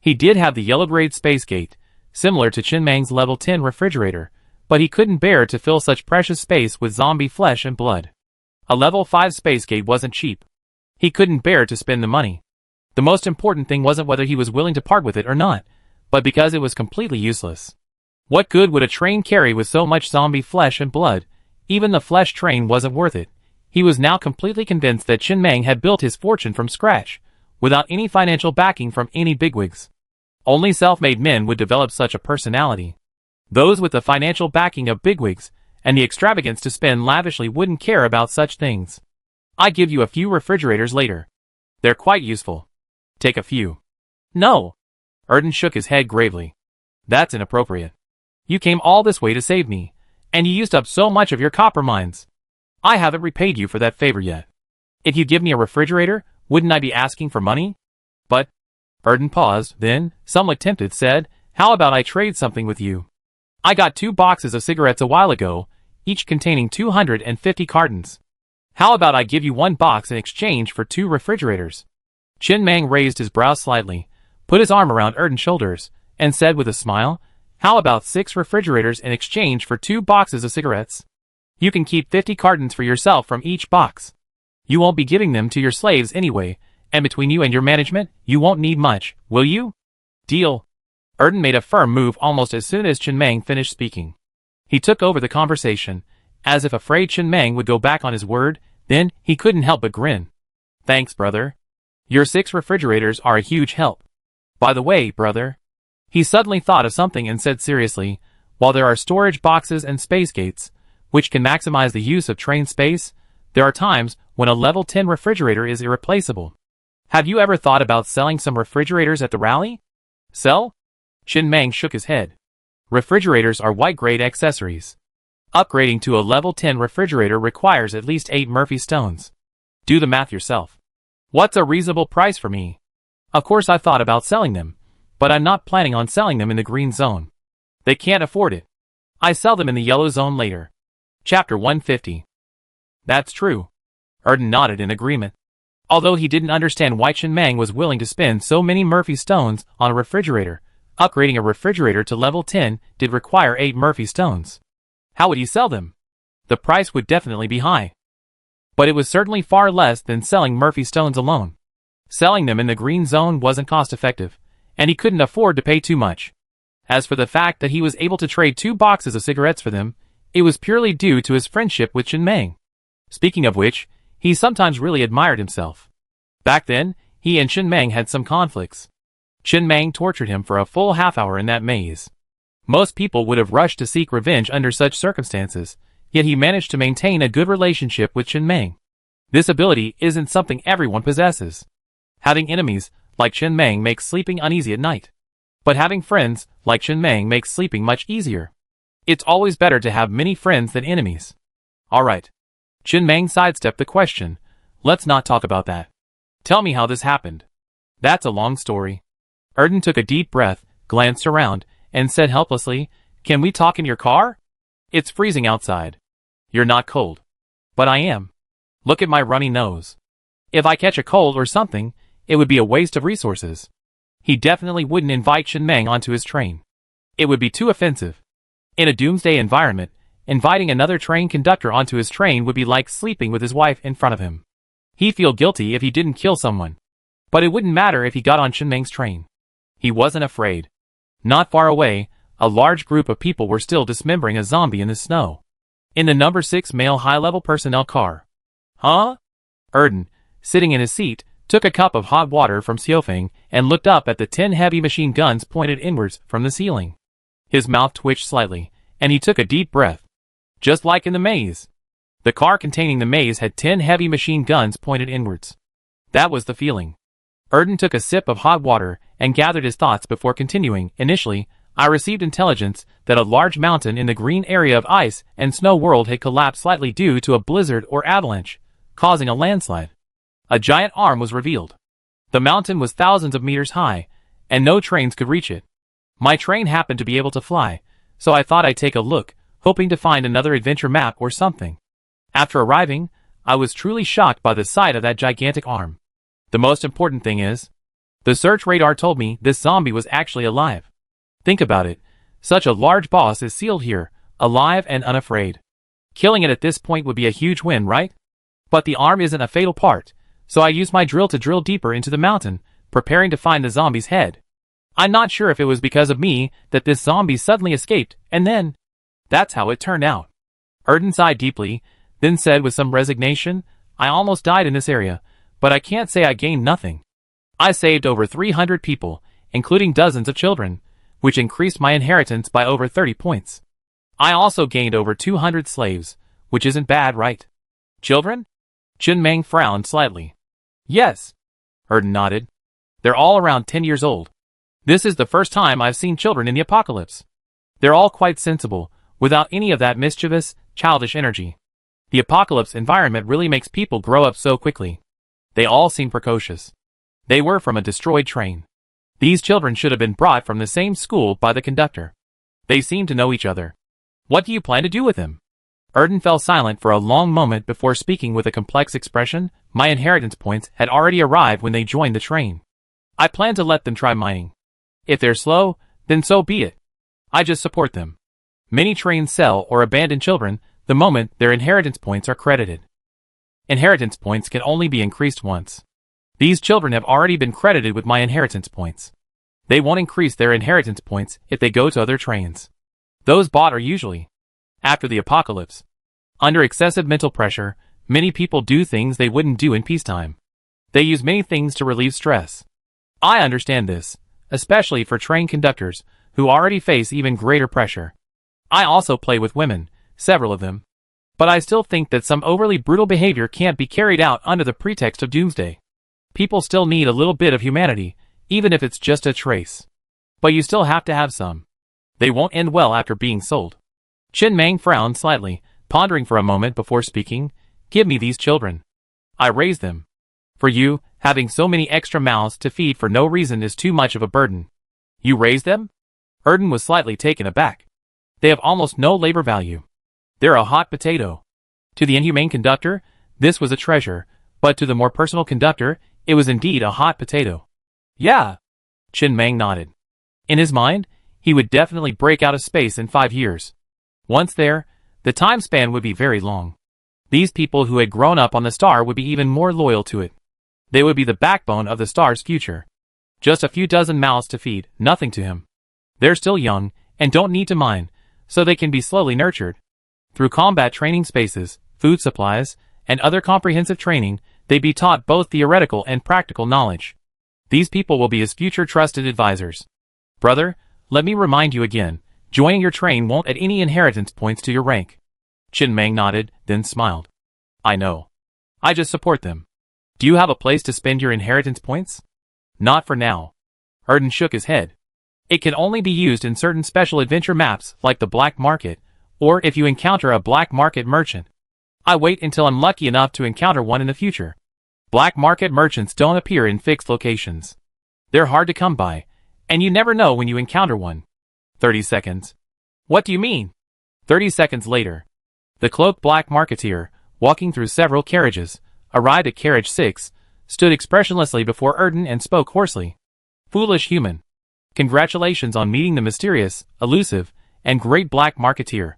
He did have the yellow-grade space gate, similar to Chen Meng's level 10 refrigerator, but he couldn't bear to fill such precious space with zombie flesh and blood. A level 5 space gate wasn't cheap. He couldn't bear to spend the money. The most important thing wasn't whether he was willing to part with it or not, but because it was completely useless. What good would a train carry with so much zombie flesh and blood? Even the flesh train wasn't worth it. He was now completely convinced that Chen Meng had built his fortune from scratch, without any financial backing from any bigwigs. Only self-made men would develop such a personality. Those with the financial backing of bigwigs and the extravagance to spend lavishly wouldn't care about such things. I give you a few refrigerators later. They're quite useful. Take a few. No. Erden shook his head gravely. That's inappropriate. You came all this way to save me, and you used up so much of your copper mines. I haven't repaid you for that favor yet. If you give me a refrigerator, wouldn't I be asking for money? But, Erden paused, then, somewhat tempted, said, how about I trade something with you? I got 2 boxes of cigarettes a while ago, each containing 250 cartons. How about I give you 1 box in exchange for 2 refrigerators? Chen Meng raised his brows slightly, put his arm around Erden's shoulders, and said with a smile, how about 6 refrigerators in exchange for 2 boxes of cigarettes? You can keep 50 cartons for yourself from each box. You won't be giving them to your slaves anyway, and between you and your management, you won't need much, will you? Deal. Erden made a firm move almost as soon as Chen Meng finished speaking. He took over the conversation, as if afraid Chen Meng would go back on his word, then he couldn't help but grin. Thanks, brother. Your 6 refrigerators are a huge help. By the way, brother. He suddenly thought of something and said seriously, while there are storage boxes and space gates, which can maximize the use of train space, there are times when a level 10 refrigerator is irreplaceable. Have you ever thought about selling some refrigerators at the rally? Sell? Chen Meng shook his head. Refrigerators are white-grade accessories. Upgrading to a level 10 refrigerator requires at least 8 Murphy stones. Do the math yourself. What's a reasonable price for me? Of course I've thought about selling them, but I'm not planning on selling them in the green zone. They can't afford it. I sell them in the yellow zone later. Chapter 150. That's true. Erden nodded in agreement. Although he didn't understand why Chen Meng was willing to spend so many Murphy stones on a refrigerator, upgrading a refrigerator to level 10 did require 8 Murphy stones. How would he sell them? The price would definitely be high. But it was certainly far less than selling Murphy stones alone. Selling them in the green zone wasn't cost-effective, and he couldn't afford to pay too much. As for the fact that he was able to trade 2 boxes of cigarettes for them, it was purely due to his friendship with Chen Meng. Speaking of which, he sometimes really admired himself. Back then, he and Chen Meng had some conflicts. Chen Meng tortured him for a full half-hour in that maze. Most people would have rushed to seek revenge under such circumstances, yet he managed to maintain a good relationship with Chen Meng. This ability isn't something everyone possesses. Having enemies, like Chen Meng, makes sleeping uneasy at night. But having friends, like Chen Meng, makes sleeping much easier. It's always better to have many friends than enemies. Alright. Chen Meng sidestepped the question. Let's not talk about that. Tell me how this happened. That's a long story. Erden took a deep breath, glanced around, and said helplessly, can we talk in your car? It's freezing outside. You're not cold. But I am. Look at my runny nose. If I catch a cold or something, it would be a waste of resources. He definitely wouldn't invite Chen Meng onto his train. It would be too offensive. In a Doomsday environment, inviting another train conductor onto his train would be like sleeping with his wife in front of him. He'd feel guilty if he didn't kill someone. But it wouldn't matter if he got on Chen Meng's train. He wasn't afraid. Not far away, a large group of people were still dismembering a zombie in the snow. In the number 6 male high-level personnel car. Huh? Erden, sitting in his seat, took a cup of hot water from Xiaofeng and looked up at the 10 heavy machine guns pointed inwards from the ceiling. His mouth twitched slightly, and he took a deep breath. Just like in the maze. The car containing the maze had 10 heavy machine guns pointed inwards. That was the feeling. Erden took a sip of hot water and gathered his thoughts before continuing. Initially, I received intelligence that a large mountain in the green area of Ice and Snow World had collapsed slightly due to a blizzard or avalanche, causing a landslide. A giant arm was revealed. The mountain was thousands of meters high, and no trains could reach it. My train happened to be able to fly, so I thought I'd take a look, hoping to find another adventure map or something. After arriving, I was truly shocked by the sight of that gigantic arm. The most important thing is, the search radar told me this zombie was actually alive. Think about it, such a large boss is sealed here, alive and unafraid. Killing it at this point would be a huge win, right? But the arm isn't a fatal part, so I used my drill to drill deeper into the mountain, preparing to find the zombie's head. I'm not sure if it was because of me that this zombie suddenly escaped, and then... That's how it turned out. Erden sighed deeply, then said with some resignation, I almost died in this area, but I can't say I gained nothing. I saved over 300 people, including dozens of children, which increased my inheritance by over 30 points. I also gained over 200 slaves, which isn't bad, right? Children? Chen Meng frowned slightly. Yes. Erden nodded. They're all around 10 years old. This is the first time I've seen children in the apocalypse. They're all quite sensible, without any of that mischievous, childish energy. The apocalypse environment really makes people grow up so quickly. They all seem precocious. They were from a destroyed train. These children should have been brought from the same school by the conductor. They seem to know each other. What do you plan to do with him? Erden fell silent for a long moment before speaking with a complex expression. My inheritance points had already arrived when they joined the train. I plan to let them try mining. If they're slow, then so be it. I just support them. Many trains sell or abandon children the moment their inheritance points are credited. Inheritance points can only be increased once. These children have already been credited with my inheritance points. They won't increase their inheritance points if they go to other trains. Those bought are usually after the apocalypse. Under excessive mental pressure, many people do things they wouldn't do in peacetime. They use many things to relieve stress. I understand this, especially for train conductors, who already face even greater pressure. I also play with women, several of them. But I still think that some overly brutal behavior can't be carried out under the pretext of Doomsday. People still need a little bit of humanity, even if it's just a trace. But you still have to have some. They won't end well after being sold. Chen Meng frowned slightly, pondering for a moment before speaking. Give me these children. I raised them. For you, having so many extra mouths to feed for no reason is too much of a burden. You raised them? Erden was slightly taken aback. They have almost no labor value. They're a hot potato. To the inhumane conductor, this was a treasure, but to the more personal conductor, it was indeed a hot potato. Yeah. Chen Meng nodded. In his mind, he would definitely break out of space in 5 years. Once there, the time span would be very long. These people who had grown up on the star would be even more loyal to it. They would be the backbone of the star's future. Just a few dozen mouths to feed, nothing to him. They're still young, and don't need to mine, so they can be slowly nurtured. Through combat training spaces, food supplies, and other comprehensive training, they'd be taught both theoretical and practical knowledge. These people will be his future trusted advisors. Brother, let me remind you again, joining your train won't add any inheritance points to your rank. Chen Meng nodded, then smiled. I know. I just support them. Do you have a place to spend your inheritance points? Not for now. Erden shook his head. It can only be used in certain special adventure maps like the black market, or if you encounter a black market merchant. I wait until I'm lucky enough to encounter one in the future. Black market merchants don't appear in fixed locations. They're hard to come by, and you never know when you encounter one. 30 seconds. What do you mean? 30 seconds later. The cloaked black marketeer, walking through several carriages, arrived at carriage 6, stood expressionlessly before Erden and spoke hoarsely. Foolish human. Congratulations on meeting the mysterious, elusive, and great black marketeer.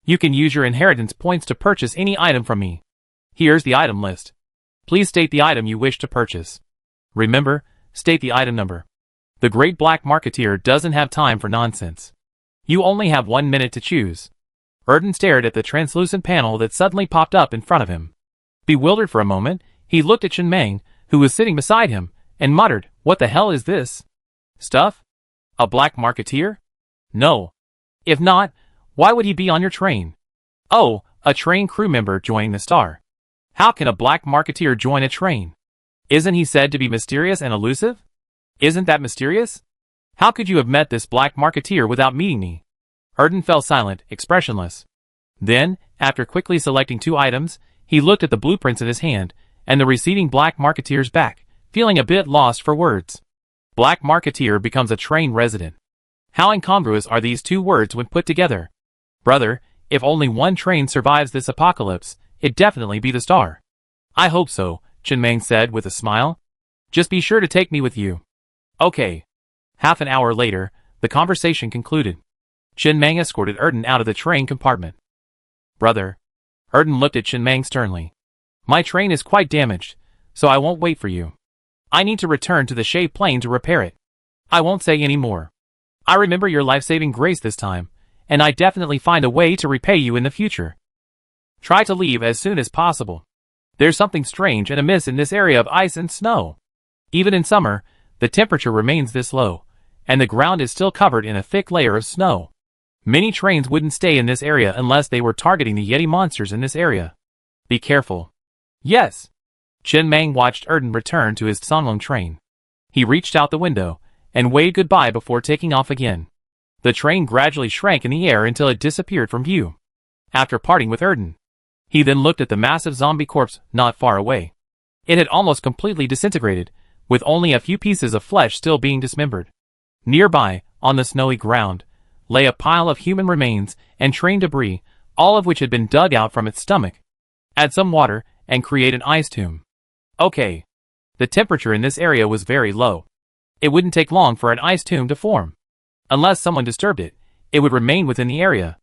You can use your inheritance points to purchase any item from me. Here's the item list. Please state the item you wish to purchase. Remember, state the item number. The great black marketeer doesn't have time for nonsense. You only have 1 minute to choose. Erden stared at the translucent panel that suddenly popped up in front of him. Bewildered for a moment, he looked at Chen Meng, who was sitting beside him, and muttered, What the hell is this? Stuff? A black marketeer? No. If not, why would he be on your train? Oh, a train crew member joining the star. How can a black marketeer join a train? Isn't he said to be mysterious and elusive? Isn't that mysterious? How could you have met this black marketeer without meeting me? Erden fell silent, expressionless. Then, after quickly selecting 2 items, he looked at the blueprints in his hand, and the receding black marketeer's back, feeling a bit lost for words. Black marketeer becomes a train resident. How incongruous are these 2 words when put together? Brother, if only one train survives this apocalypse, it'd definitely be the star. I hope so, Chen Meng said with a smile. Just be sure to take me with you. Okay. Half an hour later, the conversation concluded. Chen Meng escorted Erden out of the train compartment. Brother. Erden looked at Chen Meng sternly. My train is quite damaged, so I won't wait for you. I need to return to the Shave Plane to repair it. I won't say any more. I remember your life-saving grace this time, and I definitely find a way to repay you in the future. Try to leave as soon as possible. There's something strange and amiss in this area of ice and snow. Even in summer, the temperature remains this low, and the ground is still covered in a thick layer of snow. Many trains wouldn't stay in this area unless they were targeting the Yeti monsters in this area. Be careful. Yes. Chen Mang watched Erden return to his Songlong train. He reached out the window and waved goodbye before taking off again. The train gradually shrank in the air until it disappeared from view. After parting with Erden, he then looked at the massive zombie corpse not far away. It had almost completely disintegrated, with only a few pieces of flesh still being dismembered. Nearby, on the snowy ground, lay a pile of human remains and train debris, all of which had been dug out from its stomach. Add some water and create an ice tomb. Okay. The temperature in this area was very low. It wouldn't take long for an ice tomb to form. Unless someone disturbed it, it would remain within the area.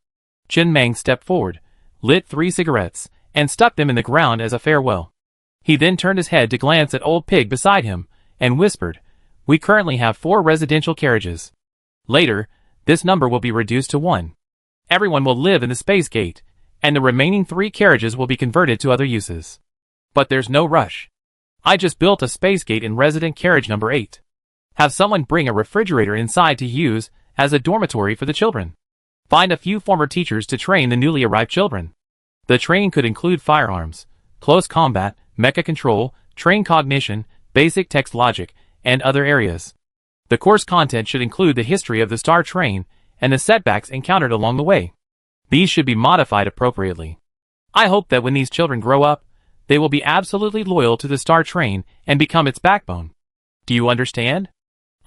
Chen Mang stepped forward, lit 3 cigarettes, and stuck them in the ground as a farewell. He then turned his head to glance at Old Pig beside him, and whispered, "We currently have 4 residential carriages. Later, this number will be reduced to 1. Everyone will live in the space gate, and the remaining 3 carriages will be converted to other uses. But there's no rush. I just built a space gate in resident carriage number 8. Have someone bring a refrigerator inside to use as a dormitory for the children. Find a few former teachers to train the newly arrived children. The training could include firearms, close combat, mecha control, train cognition, basic text logic, and other areas. The course content should include the history of the Star Train and the setbacks encountered along the way. These should be modified appropriately. I hope that when these children grow up, they will be absolutely loyal to the Star Train and become its backbone. Do you understand?"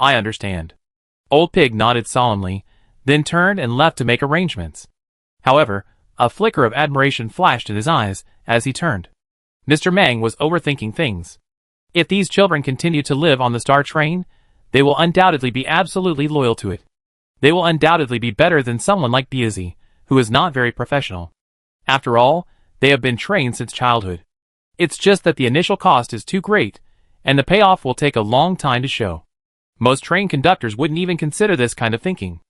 "I understand." Old Pig nodded solemnly, then turned and left to make arrangements. However, a flicker of admiration flashed in his eyes as he turned. Mr. Mang was overthinking things. If these children continue to live on the Star Train, they will undoubtedly be absolutely loyal to it. They will undoubtedly be better than someone like Biazi, who is not very professional. After all, they have been trained since childhood. It's just that the initial cost is too great, and the payoff will take a long time to show. Most train conductors wouldn't even consider this kind of thinking.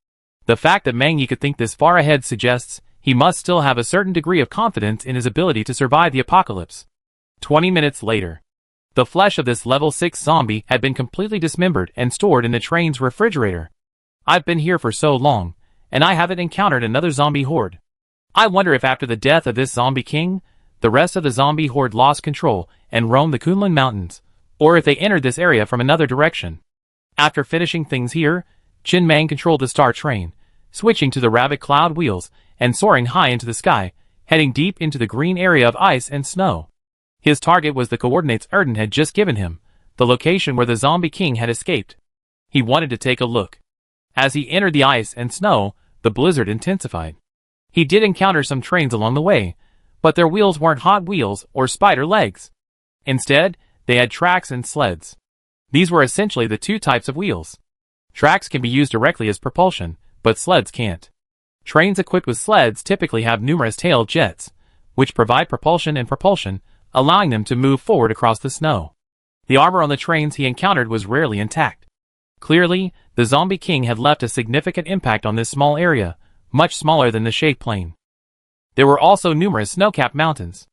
The fact that Mang Yi could think this far ahead suggests he must still have a certain degree of confidence in his ability to survive the apocalypse. 20 minutes later, the flesh of this level 6 zombie had been completely dismembered and stored in the train's refrigerator. I've been here for so long, and I haven't encountered another zombie horde. I wonder if after the death of this zombie king, the rest of the zombie horde lost control and roamed the Kunlun Mountains, or if they entered this area from another direction. After finishing things here, Chen Mang controlled the Star Train, switching to the Rabbit Cloud wheels and soaring high into the sky, heading deep into the green area of ice and snow. His target was the coordinates Erden had just given him, the location where the zombie king had escaped. He wanted to take a look. As he entered the ice and snow, the blizzard intensified. He did encounter some trains along the way, but their wheels weren't Hot Wheels or spider legs. Instead, they had tracks and sleds. These were essentially the 2 types of wheels. Tracks can be used directly as propulsion, but sleds can't. Trains equipped with sleds typically have numerous tail jets, which provide propulsion, allowing them to move forward across the snow. The armor on the trains he encountered was rarely intact. Clearly, the zombie king had left a significant impact on this small area, much smaller than the Shade Plain. There were also numerous snow-capped mountains.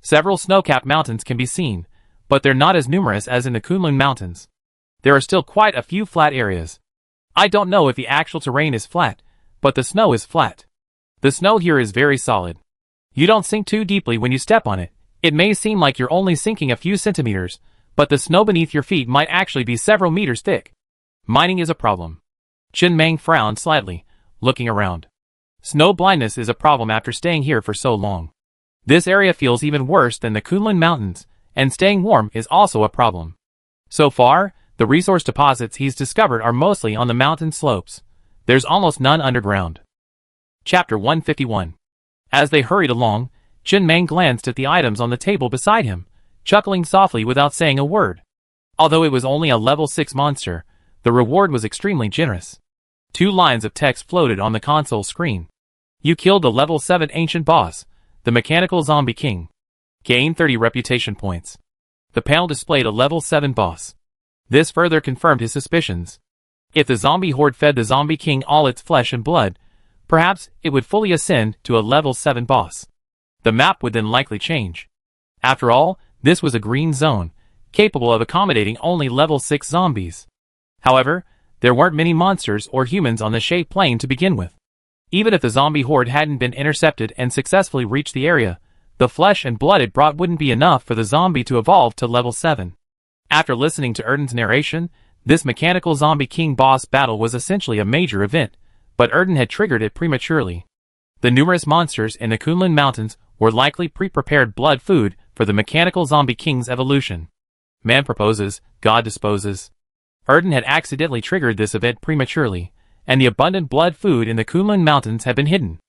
Several snow-capped mountains can be seen, but they're not as numerous as in the Kunlun Mountains. There are still quite a few flat areas. I don't know if the actual terrain is flat, but the snow is flat. The snow here is very solid. You don't sink too deeply when you step on it. It may seem like you're only sinking a few centimeters, but the snow beneath your feet might actually be several meters thick. Mining is a problem. Chen Mang frowned slightly, looking around. Snow blindness is a problem after staying here for so long. This area feels even worse than the Kunlun Mountains, and staying warm is also a problem. So far, the resource deposits he's discovered are mostly on the mountain slopes. There's almost none underground. Chapter 151. As they hurried along, Chen Mang glanced at the items on the table beside him, chuckling softly without saying a word. Although it was only a level 6 monster, the reward was extremely generous. 2 lines of text floated on the console screen. You killed the level 7 ancient boss, the mechanical zombie king. Gain 30 reputation points. The panel displayed a level 7 boss. This further confirmed his suspicions. If the zombie horde fed the zombie king all its flesh and blood, perhaps it would fully ascend to a level 7 boss. The map would then likely change. After all, this was a green zone, capable of accommodating only level 6 zombies. However, there weren't many monsters or humans on the shape plane to begin with. Even if the zombie horde hadn't been intercepted and successfully reached the area, the flesh and blood it brought wouldn't be enough for the zombie to evolve to level 7. After listening to Erden's narration, this mechanical zombie king boss battle was essentially a major event, but Erden had triggered it prematurely. The numerous monsters in the Kunlun Mountains were likely pre-prepared blood food for the mechanical zombie king's evolution. Man proposes, God disposes. Erden had accidentally triggered this event prematurely, and the abundant blood food in the Kunlun Mountains had been hidden.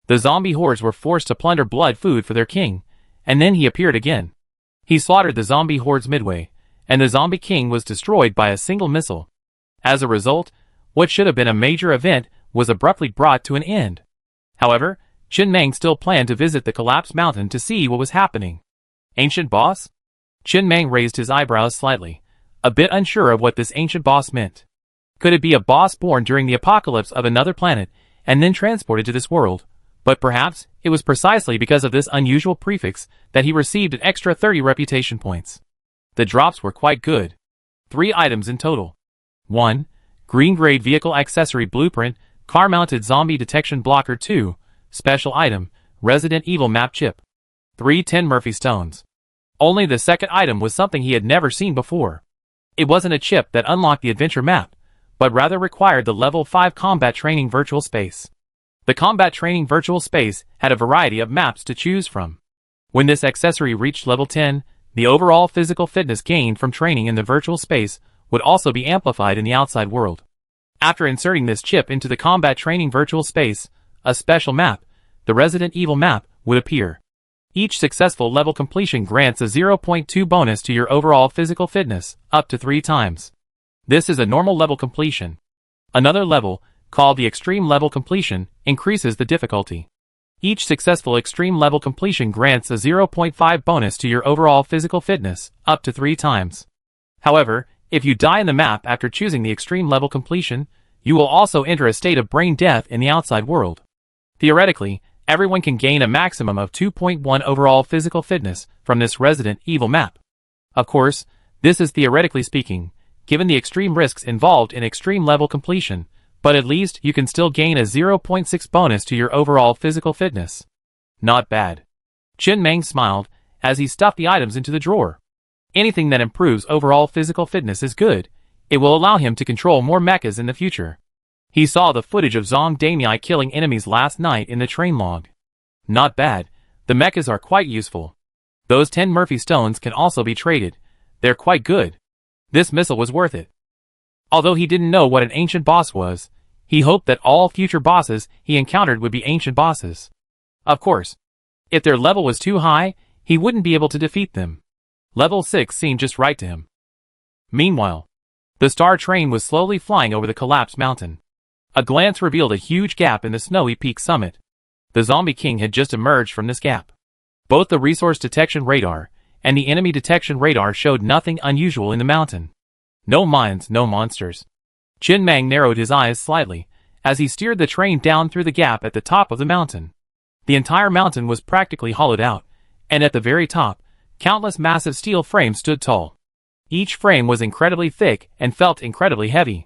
The zombie hordes were forced to plunder blood food for their king, and then he appeared again. He slaughtered the zombie hordes midway, and the zombie king was destroyed by a single missile. As a result, what should have been a major event was abruptly brought to an end. However, Chen Meng still planned to visit the collapsed mountain to see what was happening. Ancient boss? Chen Meng raised his eyebrows slightly, a bit unsure of what this ancient boss meant. Could it be a boss born during the apocalypse of another planet and then transported to this world? But perhaps it was precisely because of this unusual prefix that he received an extra 30 reputation points. The drops were quite good. 3 items in total. 1. Green-grade vehicle accessory blueprint, car-mounted zombie detection blocker. 2. Special item, Resident Evil map chip. 3. 10 Murphy stones. Only the second item was something he had never seen before. It wasn't a chip that unlocked the adventure map, but rather required the level 5 combat training virtual space. The combat training virtual space had a variety of maps to choose from. When this accessory reached level 10, the overall physical fitness gained from training in the virtual space would also be amplified in the outside world. After inserting this chip into the combat training virtual space, a special map, the Resident Evil map, would appear. Each successful level completion grants a 0.2 bonus to your overall physical fitness, up to 3 times. This is a normal level completion. Another level, called the extreme level completion, increases the difficulty. Each successful extreme level completion grants a 0.5 bonus to your overall physical fitness, up to 3 times. However, if you die in the map after choosing the extreme level completion, you will also enter a state of brain death in the outside world. Theoretically, everyone can gain a maximum of 2.1 overall physical fitness from this Resident Evil map. Of course, this is theoretically speaking, given the extreme risks involved in extreme level completion, but at least you can still gain a 0.6 bonus to your overall physical fitness. Not bad. Chen Meng smiled as he stuffed the items into the drawer. Anything that improves overall physical fitness is good. It will allow him to control more mechas in the future. He saw the footage of Zong Damei killing enemies last night in the train log. Not bad. The mechas are quite useful. Those 10 Murphy stones can also be traded. They're quite good. This missile was worth it. Although he didn't know what an ancient boss was, he hoped that all future bosses he encountered would be ancient bosses. Of course, if their level was too high, he wouldn't be able to defeat them. Level 6 seemed just right to him. Meanwhile, the star train was slowly flying over the collapsed mountain. A glance revealed a huge gap in the snowy peak summit. The zombie king had just emerged from this gap. Both the resource detection radar and the enemy detection radar showed nothing unusual in the mountain. No mines, no monsters. Chen Meng narrowed his eyes slightly as he steered the train down through the gap at the top of the mountain. The entire mountain was practically hollowed out, and at the very top, countless massive steel frames stood tall. Each frame was incredibly thick and felt incredibly heavy.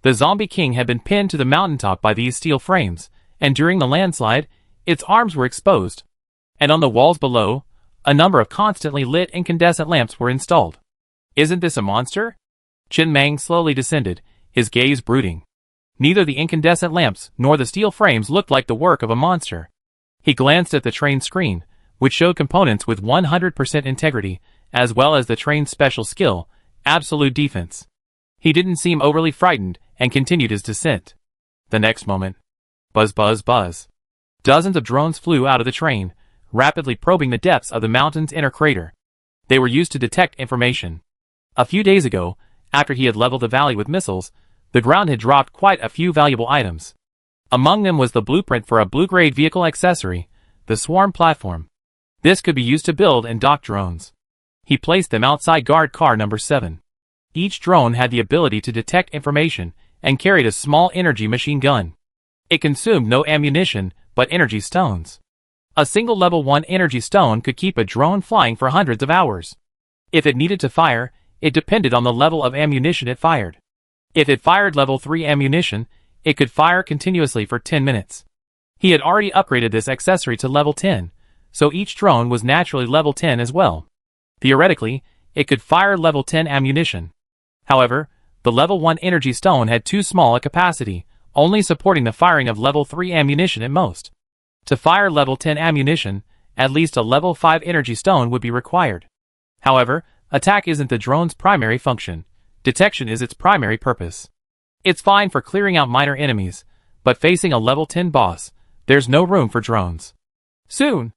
The zombie king had been pinned to the mountaintop by these steel frames, and during the landslide, its arms were exposed. And on the walls below, a number of constantly lit incandescent lamps were installed. Isn't this a monster? Chen Meng slowly descended, his gaze brooding. Neither the incandescent lamps nor the steel frames looked like the work of a monster. He glanced at the train screen, which showed components with 100% integrity, as well as the train's special skill, absolute defense. He didn't seem overly frightened and continued his descent. The next moment, buzz buzz buzz. Dozens of drones flew out of the train, rapidly probing the depths of the mountain's inner crater. They were used to detect information. A few days ago, after he had leveled the valley with missiles, the ground had dropped quite a few valuable items. Among them was the blueprint for a blue-grade vehicle accessory, the swarm platform. This could be used to build and dock drones. He placed them outside guard car number 7. Each drone had the ability to detect information and carried a small energy machine gun. It consumed no ammunition, but energy stones. A single level 1 energy stone could keep a drone flying for hundreds of hours. If it needed to fire, it depended on the level of ammunition it fired. If it fired level 3 ammunition, it could fire continuously for 10 minutes. He had already upgraded this accessory to level 10, so each drone was naturally level 10 as well. Theoretically, it could fire level 10 ammunition. However, the level 1 energy stone had too small a capacity, only supporting the firing of level 3 ammunition at most. To fire level 10 ammunition, at least a level 5 energy stone would be required. However, attack isn't the drone's primary function. Detection is its primary purpose. It's fine for clearing out minor enemies, but facing a level 10 boss, there's no room for drones. Soon,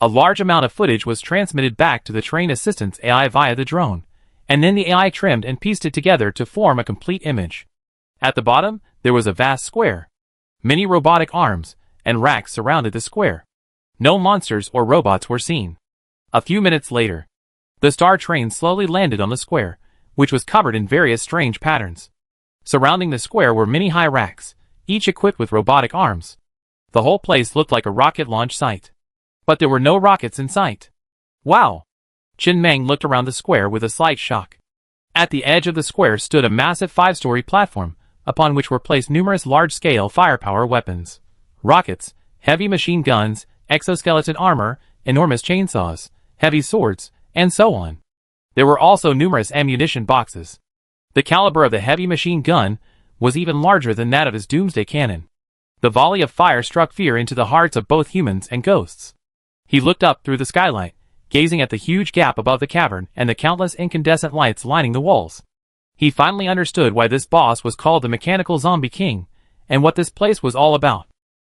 a large amount of footage was transmitted back to the train assistant's AI via the drone, and then the AI trimmed and pieced it together to form a complete image. At the bottom, there was a vast square. Many robotic arms and racks surrounded the square. No monsters or robots were seen. A few minutes later, the star train slowly landed on the square, which was covered in various strange patterns. Surrounding the square were many high racks, each equipped with robotic arms. The whole place looked like a rocket launch site. But there were no rockets in sight. Wow! Chen Meng looked around the square with a slight shock. At the edge of the square stood a massive 5-story platform, upon which were placed numerous large-scale firepower weapons. Rockets, heavy machine guns, exoskeleton armor, enormous chainsaws, heavy swords, and so on. There were also numerous ammunition boxes. The caliber of the heavy machine gun was even larger than that of his Doomsday cannon. The volley of fire struck fear into the hearts of both humans and ghosts. He looked up through the skylight, gazing at the huge gap above the cavern and the countless incandescent lights lining the walls. He finally understood why this boss was called the Mechanical Zombie King, and what this place was all about.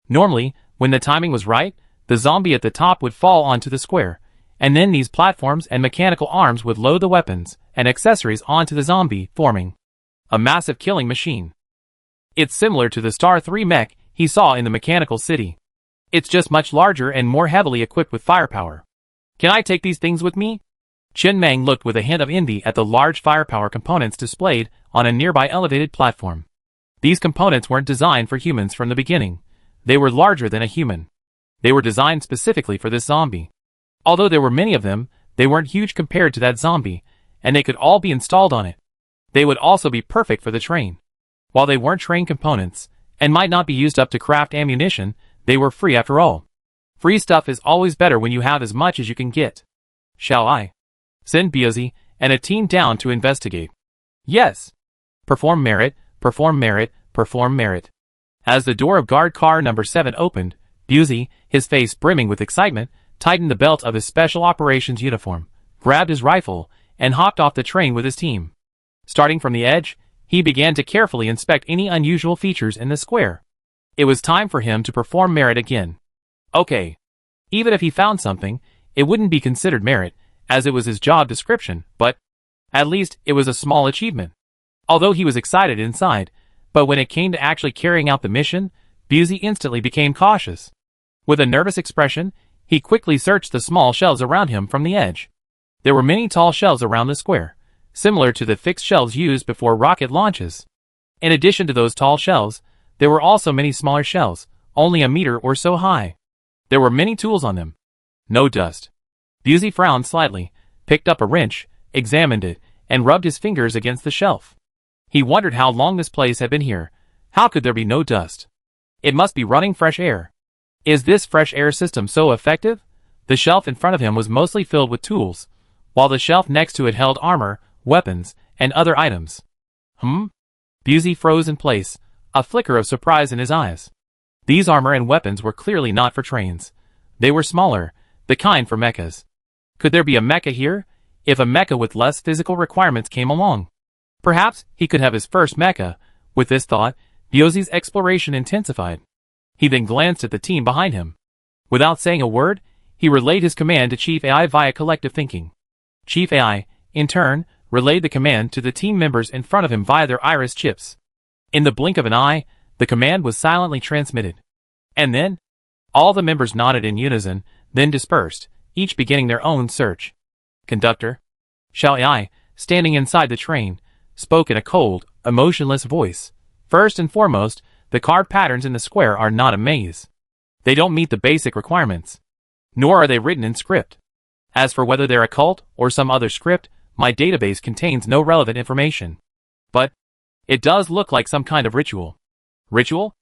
Normally, when the timing was right, the zombie at the top would fall onto the square, and then these platforms and mechanical arms would load the weapons and accessories onto the zombie, forming a massive killing machine. It's similar to the Star 3 mech he saw in the Mechanical City. It's just much larger and more heavily equipped with firepower. Can I take these things with me? Chen Meng looked with a hint of envy at the large firepower components displayed on a nearby elevated platform. These components weren't designed for humans from the beginning. They were larger than a human. They were designed specifically for this zombie. Although there were many of them, they weren't huge compared to that zombie, and they could all be installed on it. They would also be perfect for the train. While they weren't train components, and might not be used up to craft ammunition, they were free after all. Free stuff is always better when you have as much as you can get. Shall I send Biozzi and a team down to investigate? Yes. Perform merit, perform merit, perform merit. As the door of guard car number 7 opened, Biozzi, his face brimming with excitement, tightened the belt of his special operations uniform, grabbed his rifle, and hopped off the train with his team. Starting from the edge, he began to carefully inspect any unusual features in the square. It was time for him to perform merit again. Okay. Even if he found something, it wouldn't be considered merit, as it was his job description, but at least it was a small achievement. Although he was excited inside, but when it came to actually carrying out the mission, Biozzi instantly became cautious. With a nervous expression, he quickly searched the small shelves around him from the edge. There were many tall shelves around the square, similar to the fixed shelves used before rocket launches. In addition to those tall shelves, there were also many smaller shelves, only a meter or so high. There were many tools on them. No dust. Biozzi frowned slightly, picked up a wrench, examined it, and rubbed his fingers against the shelf. He wondered how long this place had been here. How could there be no dust? It must be running fresh air. Is this fresh air system so effective? The shelf in front of him was mostly filled with tools, while the shelf next to it held armor, weapons, and other items. Biozzi froze in place, a flicker of surprise in his eyes. These armor and weapons were clearly not for trains. They were smaller, the kind for mechas. Could there be a mecha here? If a mecha with less physical requirements came along, perhaps he could have his first mecha. With this thought, Biozzi's exploration intensified. He then glanced at the team behind him. Without saying a word, he relayed his command to Chief AI via collective thinking. Chief AI, in turn, relayed the command to the team members in front of him via their iris chips. In the blink of an eye, the command was silently transmitted. And then, all the members nodded in unison, then dispersed, each beginning their own search. Conductor Xiao AI, standing inside the train, spoke in a cold, emotionless voice. First and foremost, the card patterns in the square are not a maze. They don't meet the basic requirements. Nor are they written in script. As for whether they're occult or some other script, my database contains no relevant information. But it does look like some kind of ritual. Ritual?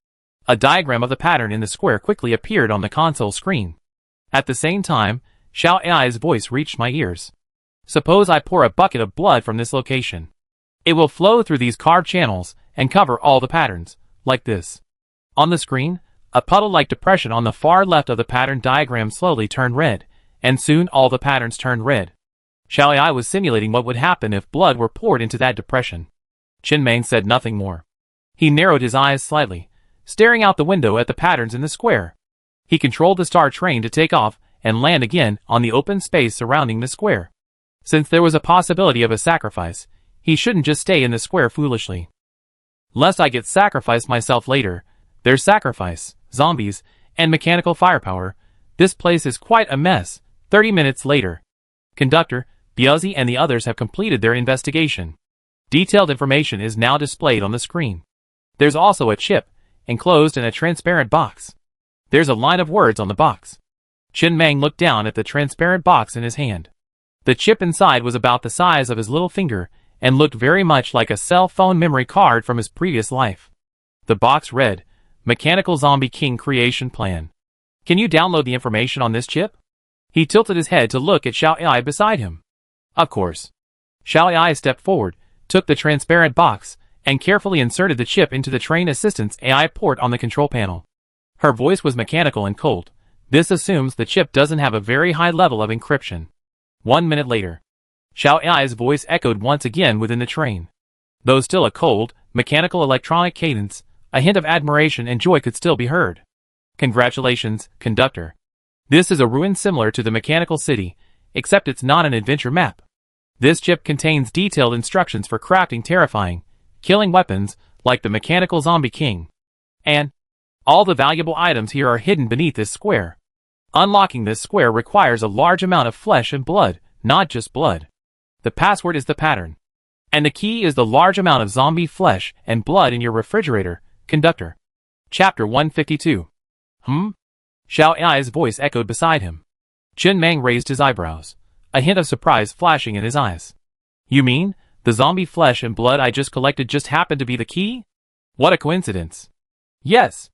A diagram of the pattern in the square quickly appeared on the console screen. At the same time, Xiao Ai's voice reached my ears. Suppose I pour a bucket of blood from this location. It will flow through these carved channels and cover all the patterns, like this. On the screen, a puddle-like depression on the far left of the pattern diagram slowly turned red, and soon all the patterns turned red. Xiao Ai was simulating what would happen if blood were poured into that depression. Qin said nothing more. He narrowed his eyes slightly, staring out the window at the patterns in the square. He controlled the star train to take off and land again on the open space surrounding the square. Since there was a possibility of a sacrifice, he shouldn't just stay in the square foolishly. Lest I get sacrificed myself later, there's sacrifice, zombies, and mechanical firepower. This place is quite a mess. 30 minutes later. Conductor, Biozzi and the others have completed their investigation. Detailed information is now displayed on the screen. There's also a chip, enclosed in a transparent box. There's a line of words on the box. Qin looked down at the transparent box in his hand. The chip inside was about the size of his little finger and looked very much like a cell phone memory card from his previous life. The box read, Mechanical Zombie King Creation Plan. Can you download the information on this chip? He tilted his head to look at Xiao Ai beside him. Of course. Xiao Ai stepped forward, took the transparent box, and carefully inserted the chip into the Train Assistance AI port on the control panel. Her voice was mechanical and cold. This assumes the chip doesn't have a very high level of encryption. 1 minute later. Xiao Ai's voice echoed once again within the train. Though still a cold, mechanical electronic cadence, a hint of admiration and joy could still be heard. Congratulations, conductor. This is a ruin similar to the mechanical city, except it's not an adventure map. This chip contains detailed instructions for crafting terrifying, killing weapons, like the mechanical zombie king. And all the valuable items here are hidden beneath this square. Unlocking this square requires a large amount of flesh and blood, not just blood. The password is the pattern. And the key is the large amount of zombie flesh and blood in your refrigerator, conductor. Chapter 152. Xiao Ai's voice echoed beside him. Qin raised his eyebrows, a hint of surprise flashing in his eyes. You mean, the zombie flesh and blood I just collected just happened to be the key? What a coincidence. Yes.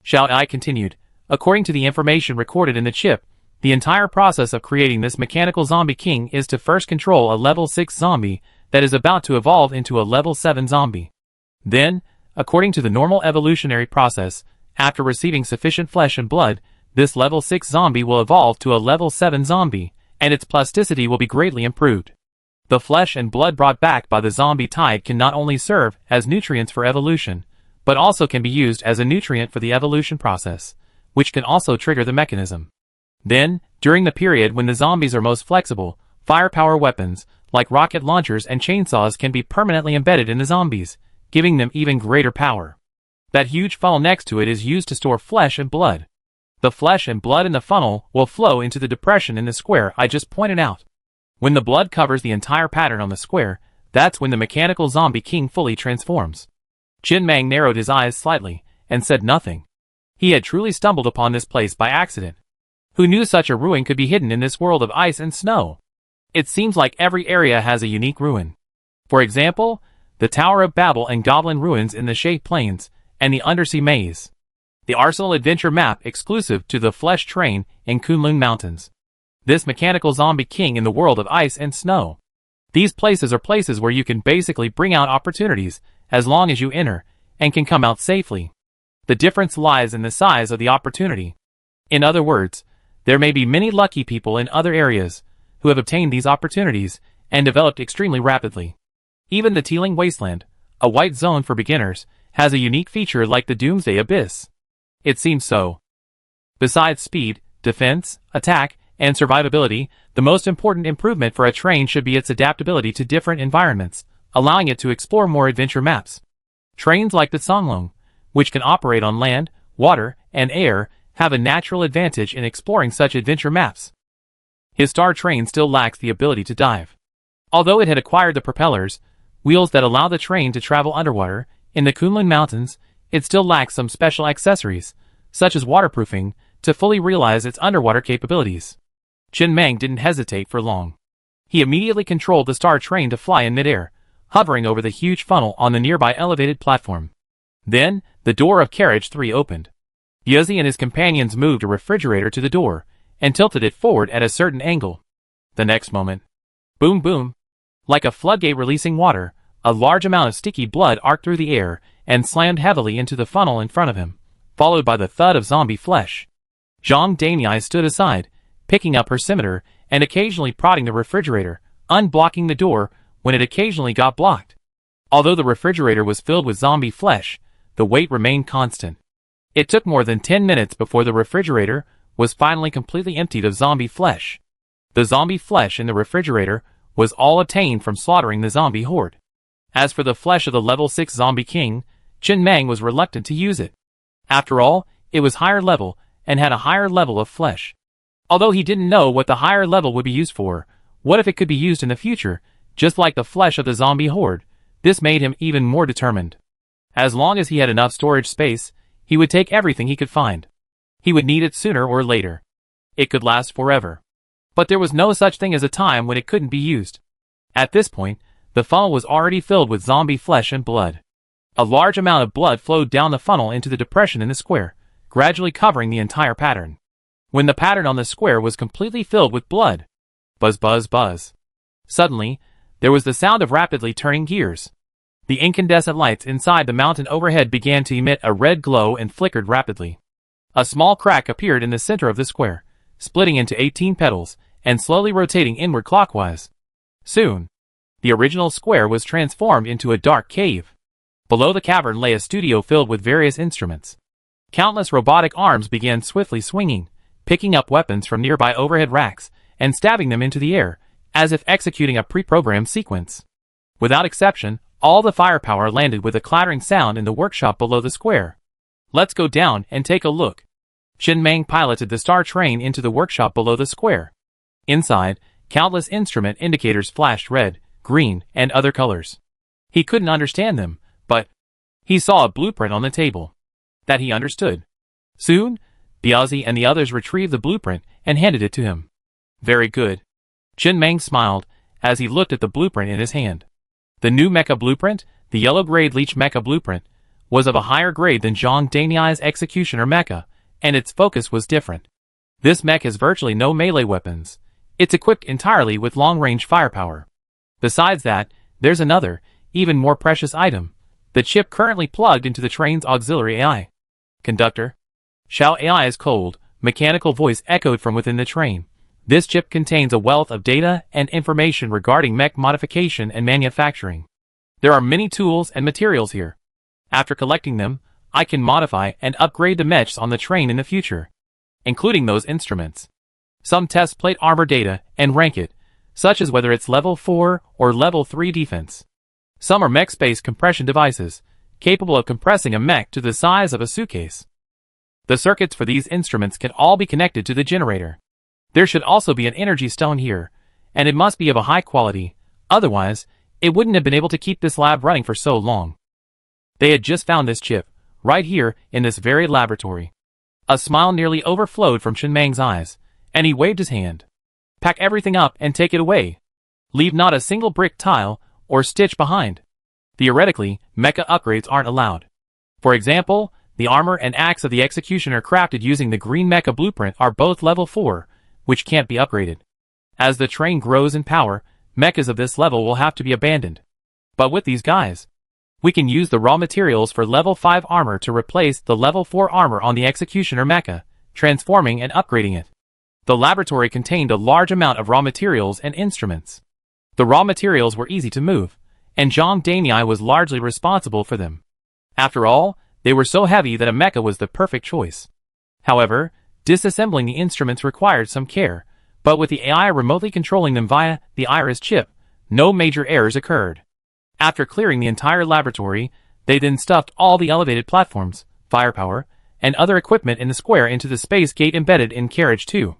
Xiao Ai continued, according to the information recorded in the chip, the entire process of creating this mechanical zombie king is to first control a level 6 zombie that is about to evolve into a level 7 zombie. Then, according to the normal evolutionary process, after receiving sufficient flesh and blood, this level 6 zombie will evolve to a level 7 zombie, and its plasticity will be greatly improved. The flesh and blood brought back by the zombie tide can not only serve as nutrients for evolution, but also can be used as a nutrient for the evolution process, which can also trigger the mechanism. Then, during the period when the zombies are most flexible, firepower weapons, like rocket launchers and chainsaws can be permanently embedded in the zombies, giving them even greater power. That huge funnel next to it is used to store flesh and blood. The flesh and blood in the funnel will flow into the depression in the square I just pointed out. When the blood covers the entire pattern on the square, that's when the mechanical zombie king fully transforms. Qin narrowed his eyes slightly, and said nothing. He had truly stumbled upon this place by accident. Who knew such a ruin could be hidden in this world of ice and snow? It seems like every area has a unique ruin. For example, the Tower of Babel and Goblin ruins in the Shay Plains, and the Undersea Maze. The Arsenal Adventure map exclusive to the Flesh Train in Kunlun Mountains. This mechanical zombie king in the world of ice and snow. These places are places where you can basically bring out opportunities, as long as you enter, and can come out safely. The difference lies in the size of the opportunity. In other words, there may be many lucky people in other areas, who have obtained these opportunities, and developed extremely rapidly. Even the Teeling Wasteland, a white zone for beginners, has a unique feature like the Doomsday Abyss. It seems so. Besides speed, defense, attack, and survivability, the most important improvement for a train should be its adaptability to different environments, allowing it to explore more adventure maps. Trains like the Songlong, which can operate on land, water, and air, have a natural advantage in exploring such adventure maps. His star train still lacks the ability to dive. Although it had acquired the propellers, wheels that allow the train to travel underwater, In the Kunlun Mountains, it still lacks some special accessories, such as waterproofing, to fully realize its underwater capabilities. Chen Meng didn't hesitate for long. He immediately controlled the star train to fly in midair, hovering over the huge funnel on the nearby elevated platform. Then, the door of carriage 3 opened. Yuzzi and his companions moved a refrigerator to the door, and tilted it forward at a certain angle. The next moment, boom boom! Like a floodgate releasing water, a large amount of sticky blood arced through the air and slammed heavily into the funnel in front of him, followed by the thud of zombie flesh. Zhang Daniai stood aside, picking up her scimitar and occasionally prodding the refrigerator, unblocking the door when it occasionally got blocked. Although the refrigerator was filled with zombie flesh, the weight remained constant. It took more than 10 minutes before the refrigerator was finally completely emptied of zombie flesh. The zombie flesh in the refrigerator was all obtained from slaughtering the zombie horde. As for the flesh of the level 6 zombie king, Chen Meng was reluctant to use it. After all, it was higher level and had a higher level of flesh. Although he didn't know what the higher level would be used for, what if it could be used in the future, just like the flesh of the zombie horde? This made him even more determined. As long as he had enough storage space, he would take everything he could find. He would need it sooner or later. It could last forever. But there was no such thing as a time when it couldn't be used. At this point, the funnel was already filled with zombie flesh and blood. A large amount of blood flowed down the funnel into the depression in the square, gradually covering the entire pattern. When the pattern on the square was completely filled with blood, buzz buzz buzz. Suddenly, there was the sound of rapidly turning gears. The incandescent lights inside the mountain overhead began to emit a red glow and flickered rapidly. A small crack appeared in the center of the square, splitting into 18 petals, and slowly rotating inward clockwise. Soon, the original square was transformed into a dark cave. Below the cavern lay a studio filled with various instruments. Countless robotic arms began swiftly swinging, picking up weapons from nearby overhead racks, and stabbing them into the air, as if executing a pre-programmed sequence. Without exception, all the firepower landed with a clattering sound in the workshop below the square. Let's go down and take a look. Chen Meng piloted the star train into the workshop below the square. Inside, countless instrument indicators flashed red, green, and other colors. He couldn't understand them, but he saw a blueprint on the table. That he understood. Soon, Biazi and the others retrieved the blueprint and handed it to him. Very good. Chen Meng smiled as he looked at the blueprint in his hand. The new mecha blueprint, the yellow-grade leech mecha blueprint, was of a higher grade than Zhang Daniai's executioner mecha, and its focus was different. This mech has virtually no melee weapons. It's equipped entirely with long-range firepower. Besides that, there's another, even more precious item, the chip currently plugged into the train's auxiliary AI. Conductor. Xiao AI's cold, mechanical voice echoed from within the train. This chip contains a wealth of data and information regarding mech modification and manufacturing. There are many tools and materials here. After collecting them, I can modify and upgrade the mechs on the train in the future, including those instruments. Some test plate armor data and rank it, such as whether it's level 4 or level 3 defense. Some are mech space compression devices, capable of compressing a mech to the size of a suitcase. The circuits for these instruments can all be connected to the generator. There should also be an energy stone here, and it must be of a high quality, otherwise, it wouldn't have been able to keep this lab running for so long. They had just found this chip, right here, in this very laboratory. A smile nearly overflowed from Chen Meng's eyes, and he waved his hand. Pack everything up and take it away. Leave not a single brick, tile, or stitch behind. Theoretically, mecha upgrades aren't allowed. For example, the armor and axe of the executioner crafted using the green mecha blueprint are both level 4, which can't be upgraded. As the train grows in power, mechas of this level will have to be abandoned. But with these guys, we can use the raw materials for level 5 armor to replace the level 4 armor on the executioner mecha, transforming and upgrading it. The laboratory contained a large amount of raw materials and instruments. The raw materials were easy to move, and Zhang Daniai was largely responsible for them. After all, they were so heavy that a mecha was the perfect choice. However, disassembling the instruments required some care, but with the AI remotely controlling them via the Iris chip, no major errors occurred. After clearing the entire laboratory, they then stuffed all the elevated platforms, firepower, and other equipment in the square into the space gate embedded in Carriage 2.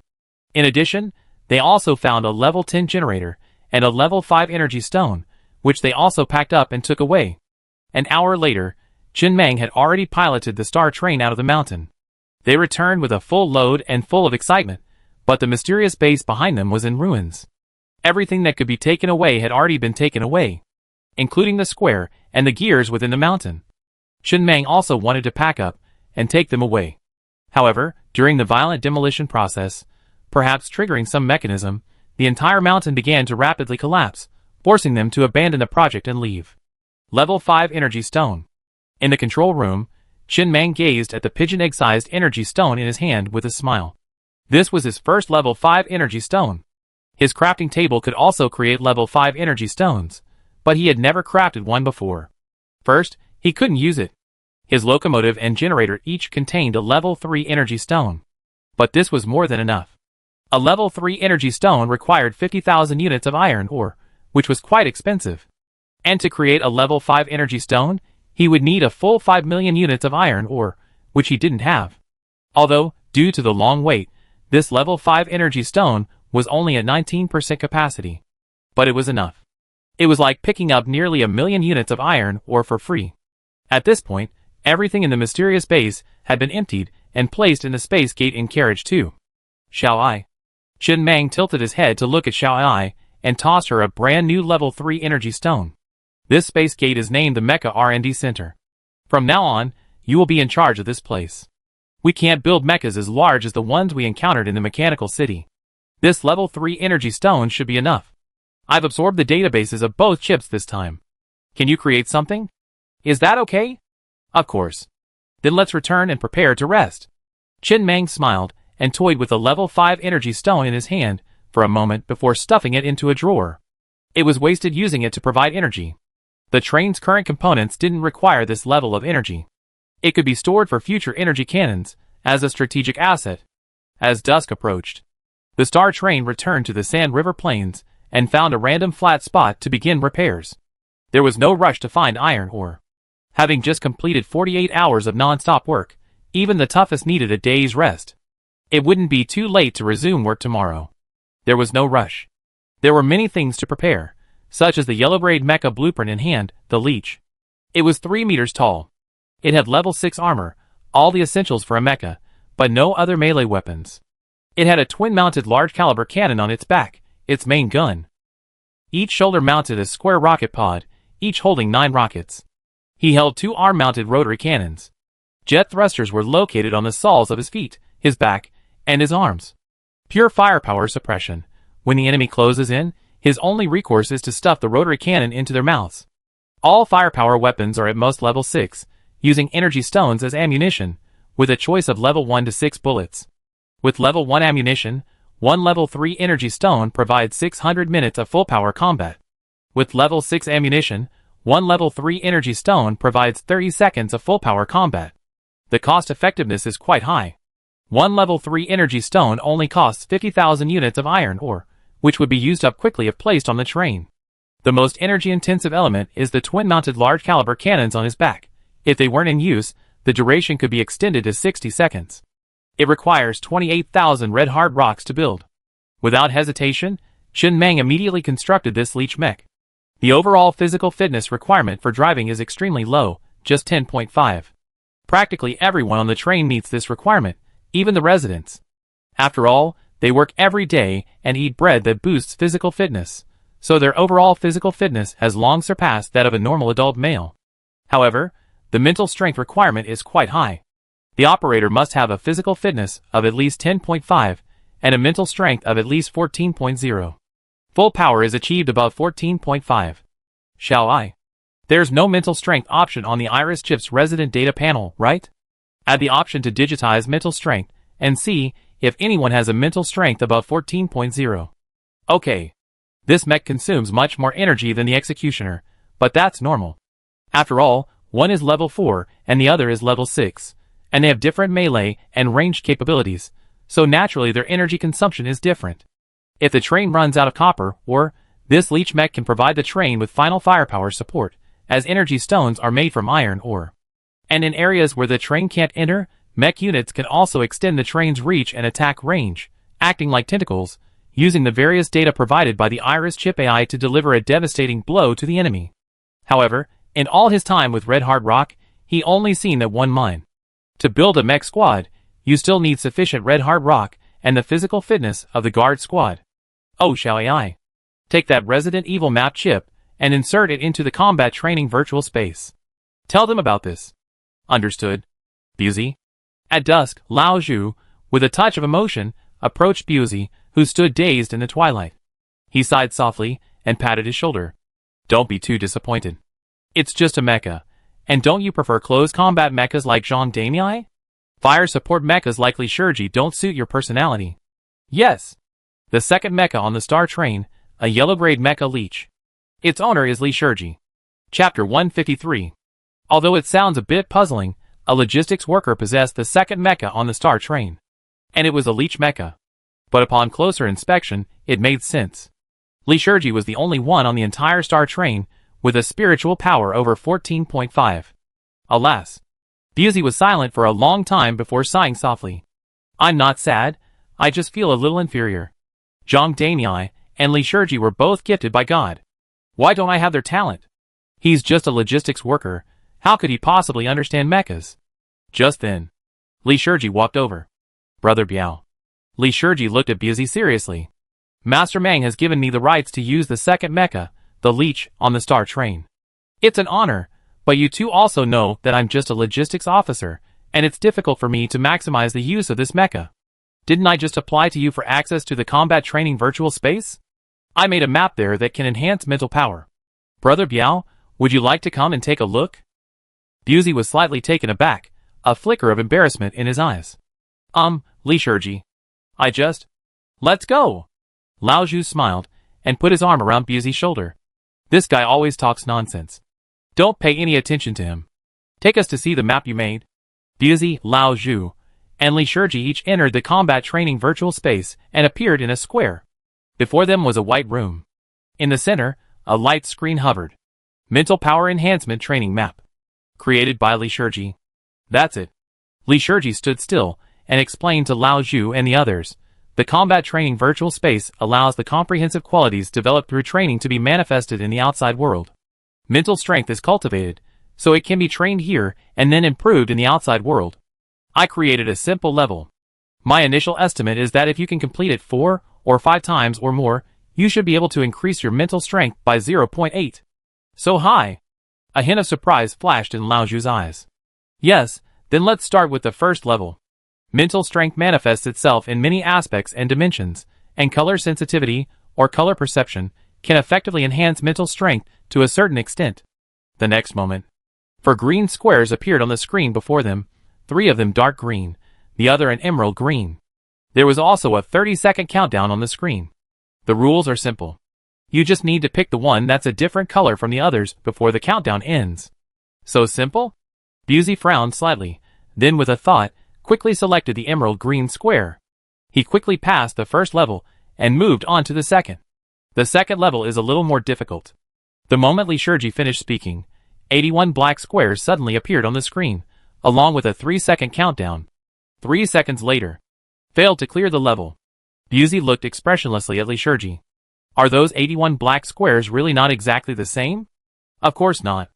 In addition, they also found a level 10 generator and a level 5 energy stone, which they also packed up and took away. An hour later, Chen Meng had already piloted the star train out of the mountain. They returned with a full load and full of excitement, but the mysterious base behind them was in ruins. Everything that could be taken away had already been taken away, including the square and the gears within the mountain. Chen Meng also wanted to pack up and take them away. However, during the violent demolition process, perhaps triggering some mechanism, the entire mountain began to rapidly collapse, forcing them to abandon the project and leave. Level 5 Energy Stone. In the control room, Chen Meng gazed at the pigeon egg-sized energy stone in his hand with a smile. This was his first level 5 energy stone. His crafting table could also create level 5 energy stones, but he had never crafted one before. First, he couldn't use it. His locomotive and generator each contained a level 3 energy stone. But this was more than enough. A level 3 energy stone required 50,000 units of iron ore, which was quite expensive. And to create a level 5 energy stone, he would need a full 5 million units of iron ore, which he didn't have. Although, due to the long wait, this level 5 energy stone was only at 19% capacity. But it was enough. It was like picking up nearly 1 million units of iron ore for free. At this point, everything in the mysterious base had been emptied and placed in the space gate in carriage 2. Shall I? Chen Meng tilted his head to look at Shao Ai and tossed her a brand new level 3 energy stone. This space gate is named the Mecha R&D Center. From now on, you will be in charge of this place. We can't build mechas as large as the ones we encountered in the mechanical city. This level 3 energy stone should be enough. I've absorbed the databases of both chips this time. Can you create something? Is that okay? Of course. Then let's return and prepare to rest. Chen Meng smiled and toyed with the level 5 energy stone in his hand for a moment before stuffing it into a drawer. It was wasted using it to provide energy. The train's current components didn't require this level of energy. It could be stored for future energy cannons as a strategic asset. As dusk approached, the star train returned to the Sand River Plains and found a random flat spot to begin repairs. There was no rush to find iron ore. Having just completed 48 hours of non-stop work, even the toughest needed a day's rest. It wouldn't be too late to resume work tomorrow. There was no rush. There were many things to prepare, such as the Yellow Braid Mecha blueprint in hand, the Leech. It was 3 meters tall. It had level 6 armor, all the essentials for a mecha, but no other melee weapons. It had a twin-mounted large-caliber cannon on its back, its main gun. Each shoulder mounted a square rocket pod, each holding 9 rockets. He held 2 arm-mounted rotary cannons. Jet thrusters were located on the soles of his feet, his back, and his arms. Pure firepower suppression. When the enemy closes in, his only recourse is to stuff the rotary cannon into their mouths. All firepower weapons are at most level 6, using energy stones as ammunition, with a choice of level 1 to 6 bullets. With level 1 ammunition, one level 3 energy stone provides 600 minutes of full power combat. With level 6 ammunition, one level 3 energy stone provides 30 seconds of full power combat. The cost effectiveness is quite high. One level 3 energy stone only costs 50,000 units of iron ore, which would be used up quickly if placed on the train. The most energy-intensive element is the twin-mounted large-caliber cannons on his back. If they weren't in use, the duration could be extended to 60 seconds. It requires 28,000 red hard rocks to build. Without hesitation, Chen Meng immediately constructed this leech mech. The overall physical fitness requirement for driving is extremely low, just 10.5. Practically everyone on the train meets this requirement, even the residents. After all, they work every day and eat bread that boosts physical fitness, so their overall physical fitness has long surpassed that of a normal adult male. However, the mental strength requirement is quite high. The operator must have a physical fitness of at least 10.5 and a mental strength of at least 14.0. Full power is achieved above 14.5. Shall I? There's no mental strength option on the Iris chip's resident data panel, right? Add the option to digitize mental strength and see if anyone has a mental strength above 14.0. Okay. This mech consumes much more energy than the Executioner, but that's normal. After all, one is level 4 and the other is level 6, and they have different melee and ranged capabilities, so naturally their energy consumption is different. If the train runs out of copper ore, this leech mech can provide the train with final firepower support, as energy stones are made from iron ore. And in areas where the train can't enter, mech units can also extend the train's reach and attack range, acting like tentacles, using the various data provided by the Iris chip AI to deliver a devastating blow to the enemy. However, in all his time with Red Hard Rock, he only seen that one mine. To build a mech squad, you still need sufficient red hard rock and the physical fitness of the guard squad. Oh, shall I? Take that Resident Evil map chip and insert it into the combat training virtual space. Tell them about this. Understood. Busey. At dusk, Lao Zhu, with a touch of emotion, approached Busey, who stood dazed in the twilight. He sighed softly and patted his shoulder. Don't be too disappointed. It's just a mecha. And don't you prefer close combat mechas like Jean Damii? Fire support mechas like Li Shurji don't suit your personality. Yes. The second mecha on the Star Train, a yellow-grade mecha leech. Its owner is Li Shurji. Chapter 153. Although it sounds a bit puzzling, a logistics worker possessed the second mecha on the Star Train. And it was a leech mecha. But upon closer inspection, it made sense. Li Shurji was the only one on the entire Star Train with a spiritual power over 14.5. Alas. Busey was silent for a long time before sighing softly. I'm not sad, I just feel a little inferior. Zhang Damii and Li Shurji were both gifted by God. Why don't I have their talent? He's just a logistics worker, how could he possibly understand mechas? Just then, Li Shurji walked over. Brother Biao. Li Shurji looked at Busey seriously. Master Meng has given me the rights to use the second mecha, the leech, on the Star Train. It's an honor, but you two also know that I'm just a logistics officer, and it's difficult for me to maximize the use of this mecha. Didn't I just apply to you for access to the combat training virtual space? I made a map there that can enhance mental power. Brother Biao, would you like to come and take a look? Busey was slightly taken aback, a flicker of embarrassment in his eyes. Li Shurji. Let's go! Lao Zhu smiled, and put his arm around Busey's shoulder. This guy always talks nonsense. Don't pay any attention to him. Take us to see the map you made. Busey, Lao Zhu, and Li Shurji each entered the combat training virtual space and appeared in a square. Before them was a white room. In the center, a light screen hovered. Mental Power Enhancement Training Map. Created by Li Shurji. That's it. Li Shurji stood still and explained to Lao Zhu and the others. The combat training virtual space allows the comprehensive qualities developed through training to be manifested in the outside world. Mental strength is cultivated, so it can be trained here and then improved in the outside world. I created a simple level. My initial estimate is that if you can complete it 4 or 5 times or more, you should be able to increase your mental strength by 0.8. So high. A hint of surprise flashed in Lao Zhu's eyes. Yes, then let's start with the first level. Mental strength manifests itself in many aspects and dimensions, and color sensitivity, or color perception, can effectively enhance mental strength to a certain extent. The next moment, 4 green squares appeared on the screen before them, 3 of them dark green, the other an emerald green. There was also a 30-second countdown on the screen. The rules are simple. You just need to pick the one that's a different color from the others before the countdown ends. So simple? Busey frowned slightly, then with a thought, quickly selected the emerald green square. He quickly passed the first level and moved on to the second. The second level is a little more difficult. The moment Li Shurji finished speaking, 81 black squares suddenly appeared on the screen, along with a 3-second countdown. 3 seconds later. Failed to clear the level. Busey looked expressionlessly at Li Shurji. Are those 81 black squares really not exactly the same? Of course not.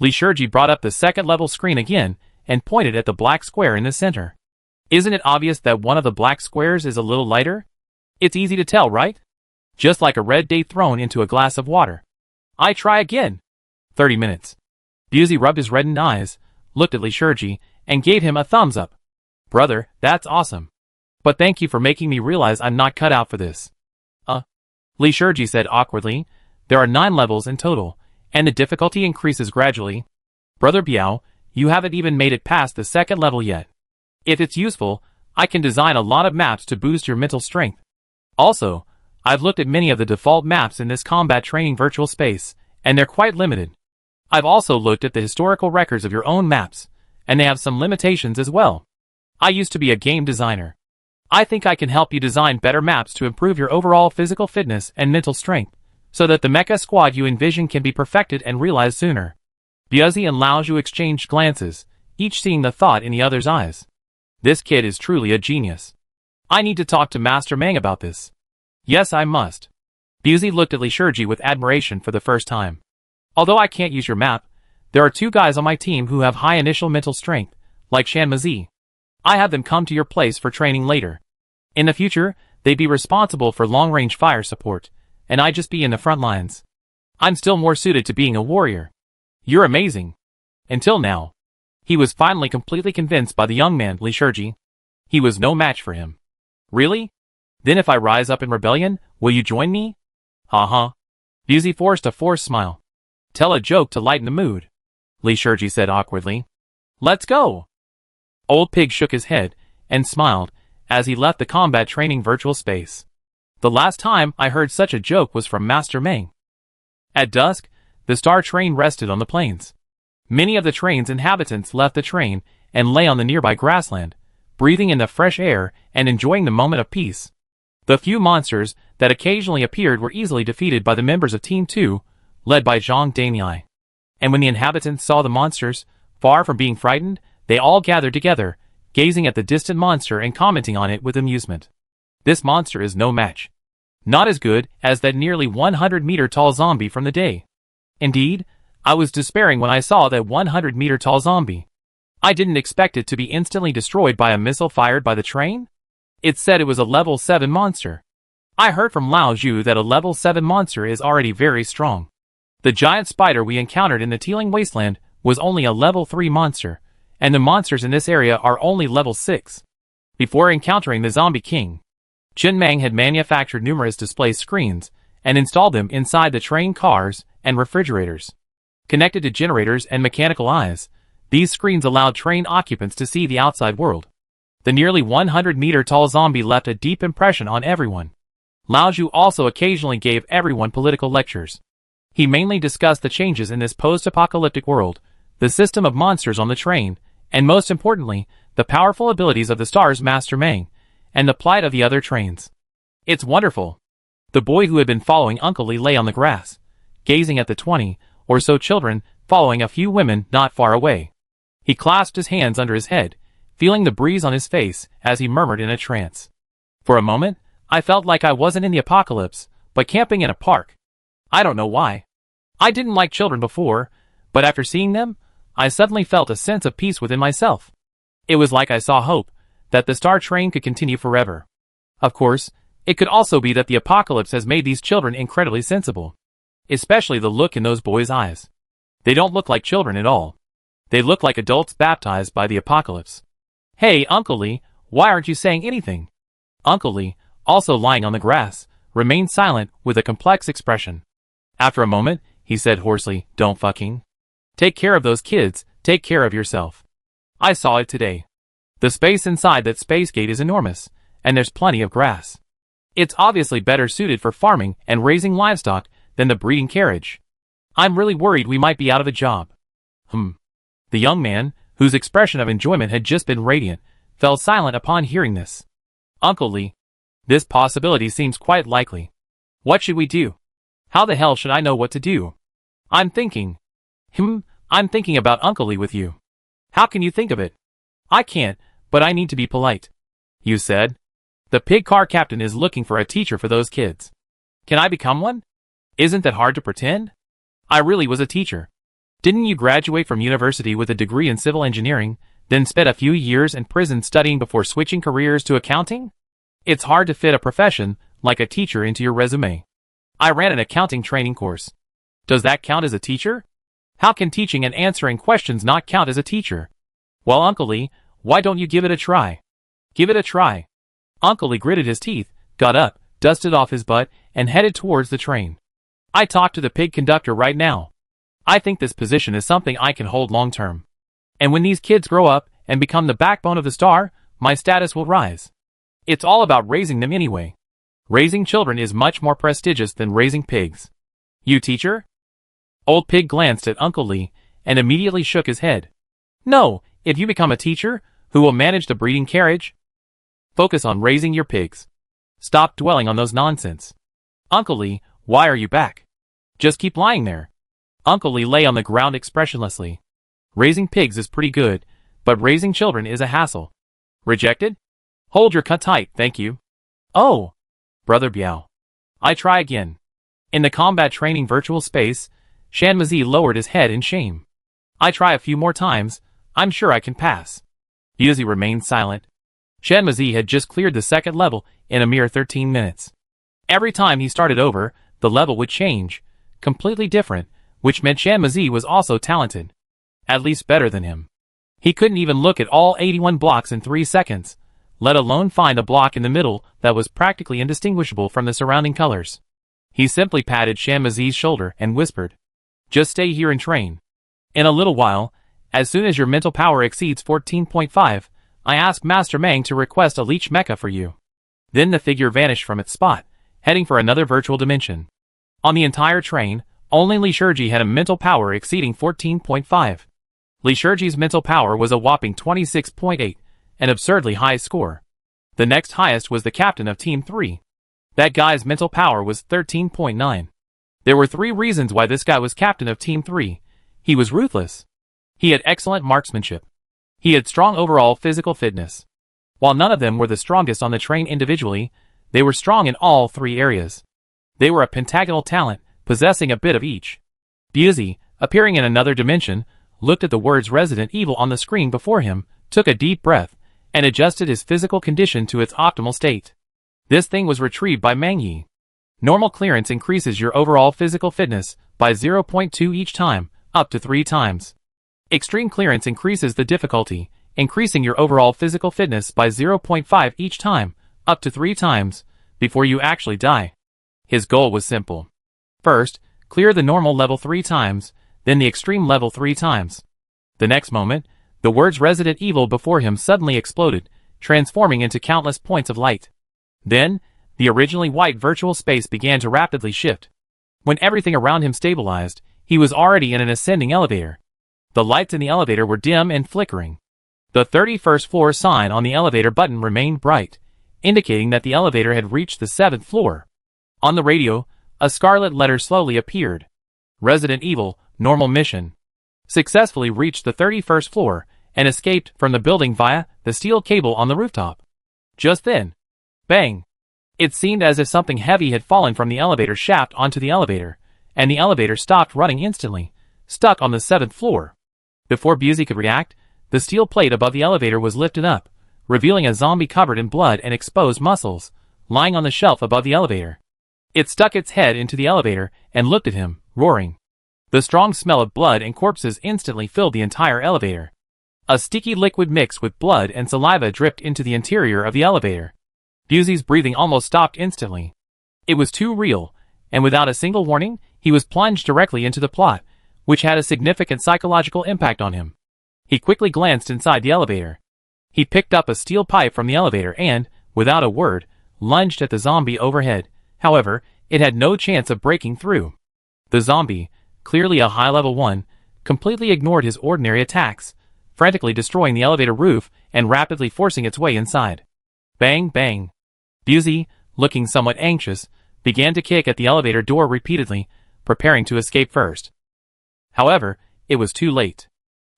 Li Shurji brought up the second level screen again and pointed at the black square in the center. Isn't it obvious that one of the black squares is a little lighter? It's easy to tell, right? Just like a red date thrown into a glass of water. I try again. 30 minutes. Busey rubbed his reddened eyes, looked at Li Shurji, and gave him a thumbs up. Brother, that's awesome. But thank you for making me realize I'm not cut out for this. Li Shurji said awkwardly, there are 9 levels in total, and the difficulty increases gradually. Brother Biao, you haven't even made it past the second level yet. If it's useful, I can design a lot of maps to boost your mental strength. Also, I've looked at many of the default maps in this combat training virtual space, and they're quite limited. I've also looked at the historical records of your own maps, and they have some limitations as well. I used to be a game designer. I think I can help you design better maps to improve your overall physical fitness and mental strength, so that the mecha squad you envision can be perfected and realized sooner. Busey and Lao Zhu exchanged glances, each seeing the thought in the other's eyes. This kid is truly a genius. I need to talk to Master Meng about this. Yes, I must. Busey looked at Li Shurji with admiration for the first time. Although I can't use your map, There are 2 guys on my team who have high initial mental strength, like Shanmazi. I have them come to your place for training later. In the future, they'd be responsible for long-range fire support, and I'd just be in the front lines. I'm still more suited to being a warrior. You're amazing. Until now. He was finally completely convinced by the young man, Li Shiji. He was no match for him. Really? Then if I rise up in rebellion, will you join me? Ha. Buzi forced a forced smile. Tell a joke to lighten the mood, Li Shiji said awkwardly. Let's go. Old Pig shook his head and smiled as he left the combat training virtual space. The last time I heard such a joke was from Master Meng. At dusk, the star train rested on the plains. Many of the train's inhabitants left the train and lay on the nearby grassland, breathing in the fresh air and enjoying the moment of peace. The few monsters that occasionally appeared were easily defeated by the members of Team 2, led by Zhang Daniai. And when the inhabitants saw the monsters, far from being frightened, they all gathered together, gazing at the distant monster and commenting on it with amusement. This monster is no match. Not as good as that nearly 100-meter-tall zombie from the day. Indeed, I was despairing when I saw that 100-meter-tall zombie. I didn't expect it to be instantly destroyed by a missile fired by the train. It said it was a level 7 monster. I heard from Lao Zhu that a level 7 monster is already very strong. The giant spider we encountered in the Teeling Wasteland was only a level 3 monster, and the monsters in this area are only level 6. Before encountering the Zombie King, Chen Mang had manufactured numerous display screens and installed them inside the train cars and refrigerators. Connected to generators and mechanical eyes, these screens allowed train occupants to see the outside world. The nearly 100-meter-tall zombie left a deep impression on everyone. Lao Zhu also occasionally gave everyone political lectures. He mainly discussed the changes in this post-apocalyptic world, the system of monsters on the train, and most importantly, the powerful abilities of the star's Master Meng, and the plight of the other trains. It's wonderful. The boy who had been following Uncle Li lay on the grass, gazing at the 20 or so children following a few women not far away. He clasped his hands under his head, feeling the breeze on his face as he murmured in a trance. For a moment, I felt like I wasn't in the apocalypse, but camping in a park. I don't know why. I didn't like children before, but after seeing them, I suddenly felt a sense of peace within myself. It was like I saw hope, that the star train could continue forever. Of course, it could also be that the apocalypse has made these children incredibly sensible. Especially the look in those boys' eyes. They don't look like children at all. They look like adults baptized by the apocalypse. Hey, Uncle Li, why aren't you saying anything? Uncle Li, also lying on the grass, remained silent with a complex expression. After a moment, he said hoarsely, don't fucking. Take care of those kids, take care of yourself. I saw it today. The space inside that space gate is enormous, and there's plenty of grass. It's obviously better suited for farming and raising livestock than the breeding carriage. I'm really worried we might be out of a job. The young man, whose expression of enjoyment had just been radiant, fell silent upon hearing this. Uncle Li, this possibility seems quite likely. What should we do? How the hell should I know what to do? I'm thinking about Uncle Li with you. How can you think of it? I can't, but I need to be polite. You said. The pig car captain is looking for a teacher for those kids. Can I become one? Isn't that hard to pretend? I really was a teacher. Didn't you graduate from university with a degree in civil engineering, then spent a few years in prison studying before switching careers to accounting? It's hard to fit a profession like a teacher into your resume. I ran an accounting training course. Does that count as a teacher? How can teaching and answering questions not count as a teacher? Well, Uncle Li, why don't you give it a try? Give it a try. Uncle Li gritted his teeth, got up, dusted off his butt, and headed towards the train. I talk to the pig conductor right now. I think this position is something I can hold long term. And when these kids grow up and become the backbone of the star, my status will rise. It's all about raising them anyway. Raising children is much more prestigious than raising pigs. You teacher? Old Pig glanced at Uncle Li and immediately shook his head. No, if you become a teacher, who will manage the breeding carriage? Focus on raising your pigs. Stop dwelling on those nonsense. Uncle Li, why are you back? Just keep lying there. Uncle Li lay on the ground expressionlessly. Raising pigs is pretty good, but raising children is a hassle. Rejected? Hold your cut tight, thank you. Oh, Brother Biao. I try again. In the combat training virtual space, Shanmazi lowered his head in shame. I try a few more times, I'm sure I can pass. Buzi remained silent. Shenmue had just cleared the second level in a mere 13 minutes. Every time he started over, the level would change, completely different, which meant Shenmue was also talented. At least better than him. He couldn't even look at all 81 blocks in 3 seconds, let alone find a block in the middle that was practically indistinguishable from the surrounding colors. He simply patted Shenmue's shoulder and whispered, "Just stay here and train. In a little while, as soon as your mental power exceeds 14.5, I ask Master Mang to request a leech mecha for you." Then the figure vanished from its spot, heading for another virtual dimension. On the entire train, only Li Shiji had a mental power exceeding 14.5. Li Shiji's mental power was a whopping 26.8, an absurdly high score. The next highest was the captain of Team 3. That guy's mental power was 13.9. There were 3 reasons why this guy was captain of Team 3. He was ruthless. He had excellent marksmanship. He had strong overall physical fitness. While none of them were the strongest on the train individually, they were strong in all 3 areas. They were a pentagonal talent, possessing a bit of each. Buzi, appearing in another dimension, looked at the words Resident Evil on the screen before him, took a deep breath, and adjusted his physical condition to its optimal state. This thing was retrieved by Mang Yi. Normal clearance increases your overall physical fitness by 0.2 each time, up to 3 times. Extreme clearance increases the difficulty, increasing your overall physical fitness by 0.5 each time, up to 3 times, before you actually die. His goal was simple. First, clear the normal level 3 times, then the extreme level 3 times. The next moment, the words Resident Evil before him suddenly exploded, transforming into countless points of light. Then, the originally white virtual space began to rapidly shift. When everything around him stabilized, he was already in an ascending elevator. The lights in the elevator were dim and flickering. The 31st floor sign on the elevator button remained bright, indicating that the elevator had reached the 7th floor. On the radio, a scarlet letter slowly appeared. Resident Evil, normal mission. Successfully reached the 31st floor and escaped from the building via the steel cable on the rooftop. Just then, bang! It seemed as if something heavy had fallen from the elevator shaft onto the elevator, and the elevator stopped running instantly, stuck on the 7th floor. Before Buzi could react, the steel plate above the elevator was lifted up, revealing a zombie covered in blood and exposed muscles, lying on the shelf above the elevator. It stuck its head into the elevator and looked at him, roaring. The strong smell of blood and corpses instantly filled the entire elevator. A sticky liquid mixed with blood and saliva dripped into the interior of the elevator. Buzi's breathing almost stopped instantly. It was too real, and without a single warning, he was plunged directly into the plot, which had a significant psychological impact on him. He quickly glanced inside the elevator. He picked up a steel pipe from the elevator and, without a word, lunged at the zombie overhead. However, it had no chance of breaking through. The zombie, clearly a high-level one, completely ignored his ordinary attacks, frantically destroying the elevator roof and rapidly forcing its way inside. Bang, bang. Buzi, looking somewhat anxious, began to kick at the elevator door repeatedly, preparing to escape first. However, it was too late.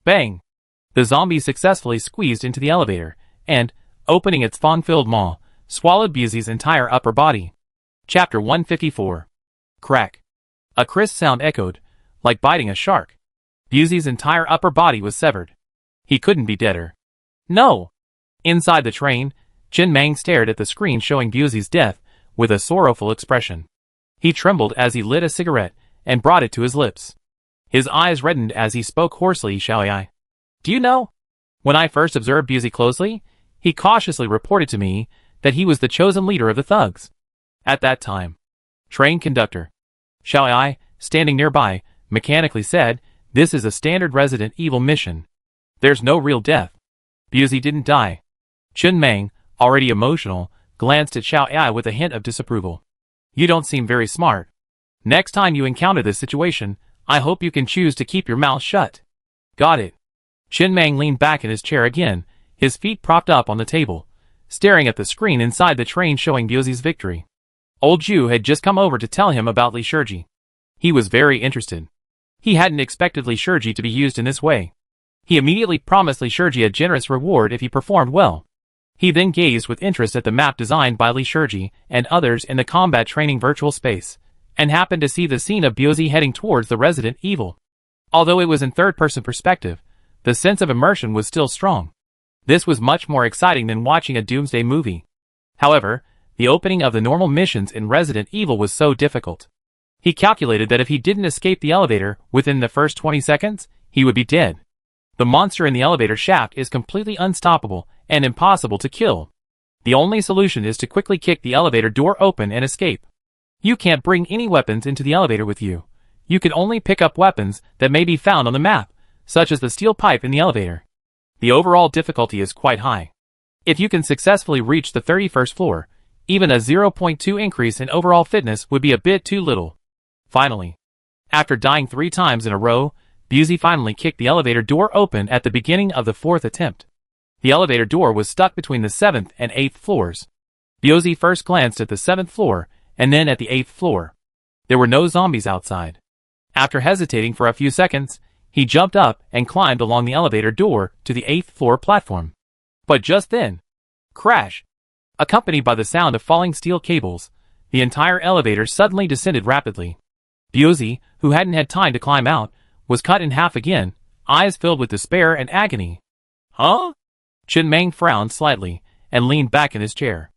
Bang! The zombie successfully squeezed into the elevator, and, opening its fong-filled maw, swallowed Buzi's entire upper body. Chapter 154. Crack. A crisp sound echoed, like biting a shark. Buzi's entire upper body was severed. He couldn't be deader. No! Inside the train, Jin Mang stared at the screen showing Buzi's death with a sorrowful expression. He trembled as he lit a cigarette and brought it to his lips. His eyes reddened as he spoke hoarsely, "Xiaoyai. Do you know? When I first observed Buzi closely, he cautiously reported to me that he was the chosen leader of the thugs. At that time, train conductor Xiaoyai, standing nearby, mechanically said, 'This is a standard Resident Evil mission. There's no real death. Buzi didn't die.'" Jin Mang, already emotional, glanced at Xiaoyai with a hint of disapproval. "You don't seem very smart. Next time you encounter this situation, I hope you can choose to keep your mouth shut." "Got it." Jin Mang leaned back in his chair again, his feet propped up on the table, staring at the screen inside the train showing Buzi's victory. Old Ju had just come over to tell him about Li Shiji. He was very interested. He hadn't expected Li Shiji to be used in this way. He immediately promised Li Shiji a generous reward if he performed well. He then gazed with interest at the map designed by Li Shiji and others in the combat training virtual space, and happened to see the scene of Buzi heading towards the Resident Evil. Although it was in third-person perspective, the sense of immersion was still strong. This was much more exciting than watching a Doomsday movie. However, the opening of the normal missions in Resident Evil was so difficult. He calculated that if he didn't escape the elevator within the first 20 seconds, he would be dead. The monster in the elevator shaft is completely unstoppable and impossible to kill. The only solution is to quickly kick the elevator door open and escape. You can't bring any weapons into the elevator with you. You can only pick up weapons that may be found on the map, such as the steel pipe in the elevator. The overall difficulty is quite high. If you can successfully reach the 31st floor, even a 0.2 increase in overall fitness would be a bit too little. Finally, after dying 3 times in a row, Busey finally kicked the elevator door open at the beginning of the 4th attempt. The elevator door was stuck between the 7th and 8th floors. Busey first glanced at the 7th floor, and then at the 8th floor. There were no zombies outside. After hesitating for a few seconds, he jumped up and climbed along the elevator door to the 8th floor platform. But just then, crash! Accompanied by the sound of falling steel cables, the entire elevator suddenly descended rapidly. Busey, who hadn't had time to climb out, was cut in half again, eyes filled with despair and agony. Huh? Chen Meng frowned slightly and leaned back in his chair.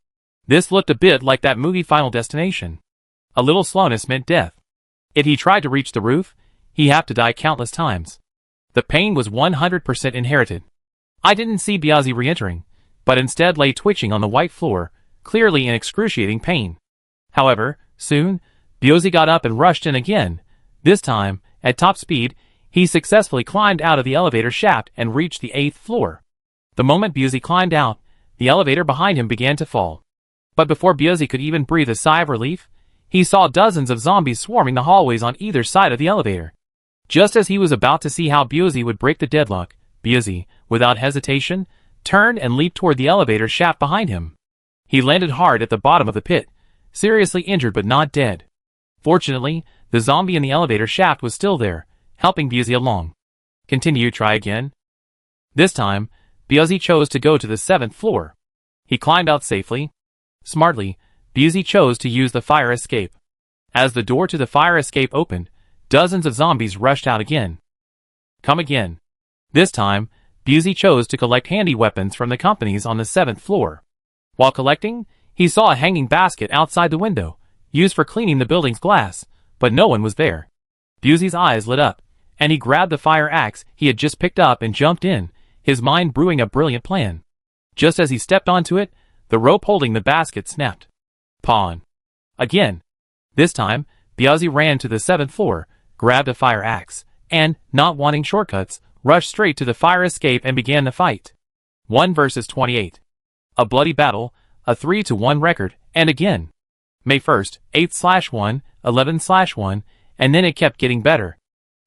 This looked a bit like that movie Final Destination. A little slowness meant death. If he tried to reach the roof, he'd have to die countless times. The pain was 100% inherited. I didn't see Busey re-entering, but instead lay twitching on the white floor, clearly in excruciating pain. However, soon, Busey got up and rushed in again. This time, at top speed, he successfully climbed out of the elevator shaft and reached the 8th floor. The moment Busey climbed out, the elevator behind him began to fall. But before Busey could even breathe a sigh of relief, he saw dozens of zombies swarming the hallways on either side of the elevator. Just as he was about to see how Busey would break the deadlock, Busey, without hesitation, turned and leaped toward the elevator shaft behind him. He landed hard at the bottom of the pit, seriously injured but not dead. Fortunately, the zombie in the elevator shaft was still there, helping Busey along. Continue, try again. This time, Busey chose to go to the 7th floor. He climbed out safely. Smartly, Busey chose to use the fire escape. As the door to the fire escape opened, dozens of zombies rushed out again. Come again. This time, Busey chose to collect handy weapons from the companies on the 7th floor. While collecting, he saw a hanging basket outside the window, used for cleaning the building's glass, but no one was there. Busey's eyes lit up, and he grabbed the fire axe he had just picked up and jumped in, his mind brewing a brilliant plan. Just as he stepped onto it, the rope holding the basket snapped. Pawn. Again. This time, Busey ran to the 7th floor, grabbed a fire axe, and, not wanting shortcuts, rushed straight to the fire escape and began the fight. 1 versus 28. A bloody battle, a 3-1 record, and again. May 1st, 8/1, 11/1, and then it kept getting better.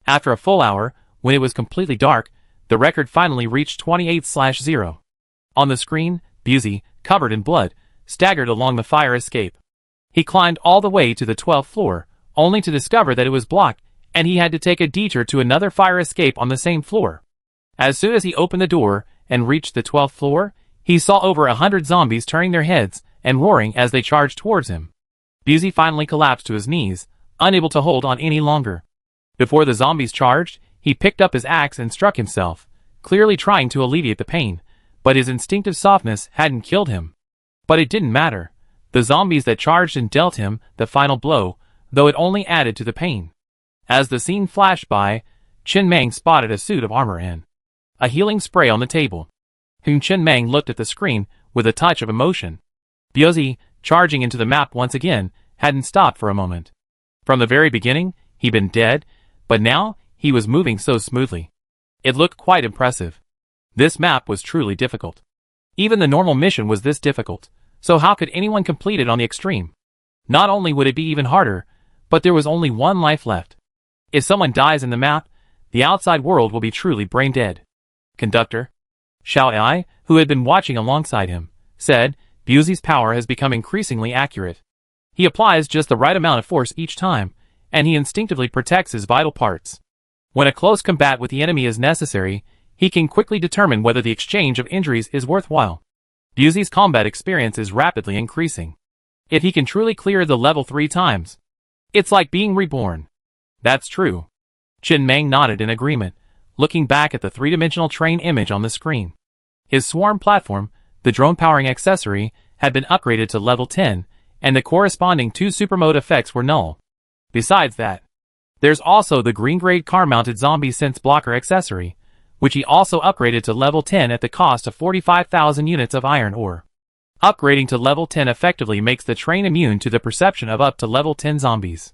After a full hour, when it was completely dark, the record finally reached 28/0. On the screen, Busey, covered in blood, staggered along the fire escape. He climbed all the way to the 12th floor, only to discover that it was blocked, and he had to take a detour to another fire escape on the same floor. As soon as he opened the door and reached the 12th floor, he saw over 100 zombies turning their heads and roaring as they charged towards him. Busey finally collapsed to his knees, unable to hold on any longer. Before the zombies charged, he picked up his axe and struck himself, clearly trying to alleviate the pain, but his instinctive softness hadn't killed him. But it didn't matter. The zombies that charged and dealt him the final blow, though it only added to the pain. As the scene flashed by, Chen Meng spotted a suit of armor and a healing spray on the table. Chen Meng looked at the screen with a touch of emotion. Busey, charging into the map once again, hadn't stopped for a moment. From the very beginning, he'd been dead, but now he was moving so smoothly. It looked quite impressive. This map was truly difficult. Even the normal mission was this difficult, so how could anyone complete it on the extreme? Not only would it be even harder, but there was only one life left. If someone dies in the map, the outside world will be truly brain dead. Conductor Xiao Ai, who had been watching alongside him, said, Busey's power has become increasingly accurate. He applies just the right amount of force each time, and he instinctively protects his vital parts. When a close combat with the enemy is necessary, he can quickly determine whether the exchange of injuries is worthwhile. Busey's combat experience is rapidly increasing. If he can truly clear the level 3 times, it's like being reborn. That's true. Chin Mang nodded in agreement, looking back at the three-dimensional train image on the screen. His swarm platform, the drone-powering accessory, had been upgraded to level 10, and the corresponding 2 supermode effects were null. Besides that, there's also the green-grade car-mounted zombie sense blocker accessory, which he also upgraded to level 10 at the cost of 45,000 units of iron ore. Upgrading to level 10 effectively makes the train immune to the perception of up to level 10 zombies.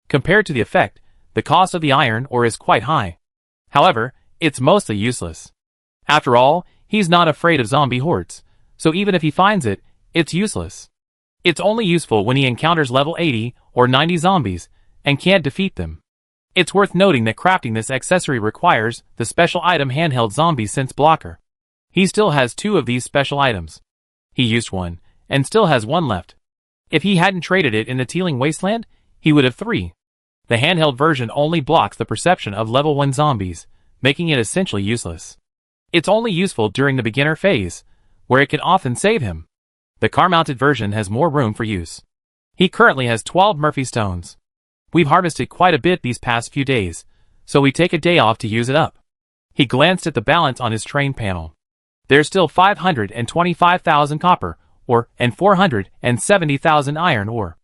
Compared to the effect, the cost of the iron ore is quite high. However, it's mostly useless. After all, he's not afraid of zombie hordes, so even if he finds it, it's useless. It's only useful when he encounters level 80 or 90 zombies and can't defeat them. It's worth noting that crafting this accessory requires the special item handheld zombie sense blocker. He still has 2 of these special items. He used one, and still has 1 left. If he hadn't traded it in the Teeling Wasteland, he would have 3. The handheld version only blocks the perception of level 1 zombies, making it essentially useless. It's only useful during the beginner phase, where it can often save him. The car-mounted version has more room for use. He currently has 12 Murphy stones. We've harvested quite a bit these past few days, so we take a day off to use it up. He glanced at the balance on his train panel. There's still 525,000 copper ore and 470,000 iron ore.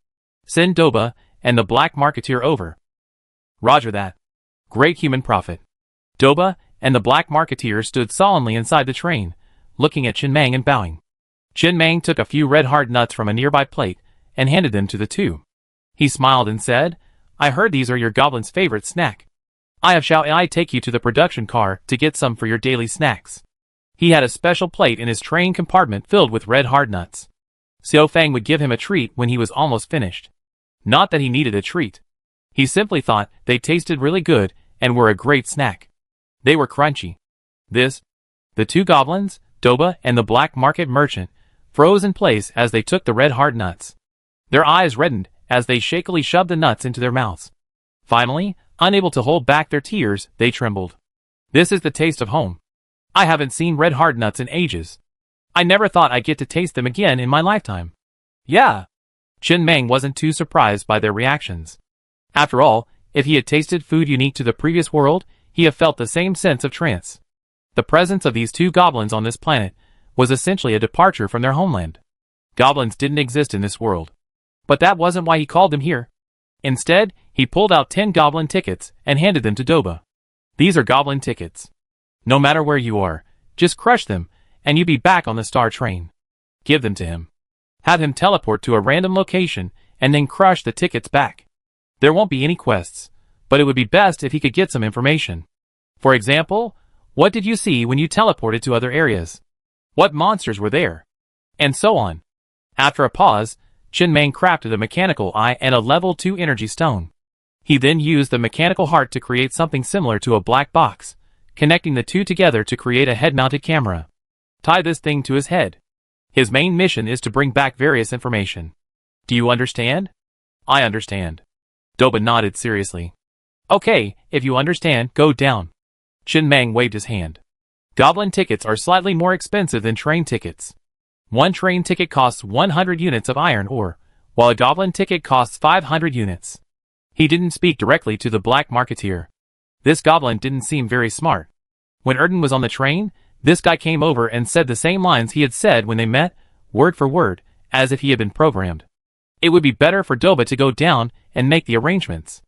Send Doba and the Black Marketeer over. Roger that. Great human prophet. Doba and the Black Marketeer stood solemnly inside the train, looking at Chin Mang and bowing. Chin Mang took a few red hard nuts from a nearby plate and handed them to the 2. He smiled and said, I heard these are your goblin's favorite snack. Shall I take you to the production car to get some for your daily snacks? He had a special plate in his train compartment filled with red hard nuts. Xiao Fang would give him a treat when he was almost finished. Not that he needed a treat. He simply thought they tasted really good and were a great snack. They were crunchy. The 2 goblins, Doba and the black market merchant, froze in place as they took the red hard nuts. Their eyes reddened as they shakily shoved the nuts into their mouths. Finally, unable to hold back their tears, they trembled. This is the taste of home. I haven't seen red hard nuts in ages. I never thought I'd get to taste them again in my lifetime. Yeah. Chin Mang wasn't too surprised by their reactions. After all, if he had tasted food unique to the previous world, he had felt the same sense of trance. The presence of these 2 goblins on this planet was essentially a departure from their homeland. Goblins didn't exist in this world. But that wasn't why he called them here. Instead, he pulled out 10 goblin tickets and handed them to Doba. These are goblin tickets. No matter where you are, just crush them, and you'll be back on the star train. Give them to him. Have him teleport to a random location, and then crush the tickets back. There won't be any quests, but it would be best if he could get some information. For example, what did you see when you teleported to other areas? What monsters were there? And so on. After a pause, Chin Mang crafted a mechanical eye and a level 2 energy stone. He then used the mechanical heart to create something similar to a black box, connecting the 2 together to create a head-mounted camera. Tie this thing to his head. His main mission is to bring back various information. Do you understand? I understand. Doba nodded seriously. Okay, if you understand, go down. Chin Mang waved his hand. Goblin tickets are slightly more expensive than train tickets. 1 train ticket costs 100 units of iron ore, while a goblin ticket costs 500 units. He didn't speak directly to the Black Marketeer. This goblin didn't seem very smart. When Erden was on the train, this guy came over and said the same lines he had said when they met, word for word, as if he had been programmed. It would be better for Doba to go down and make the arrangements.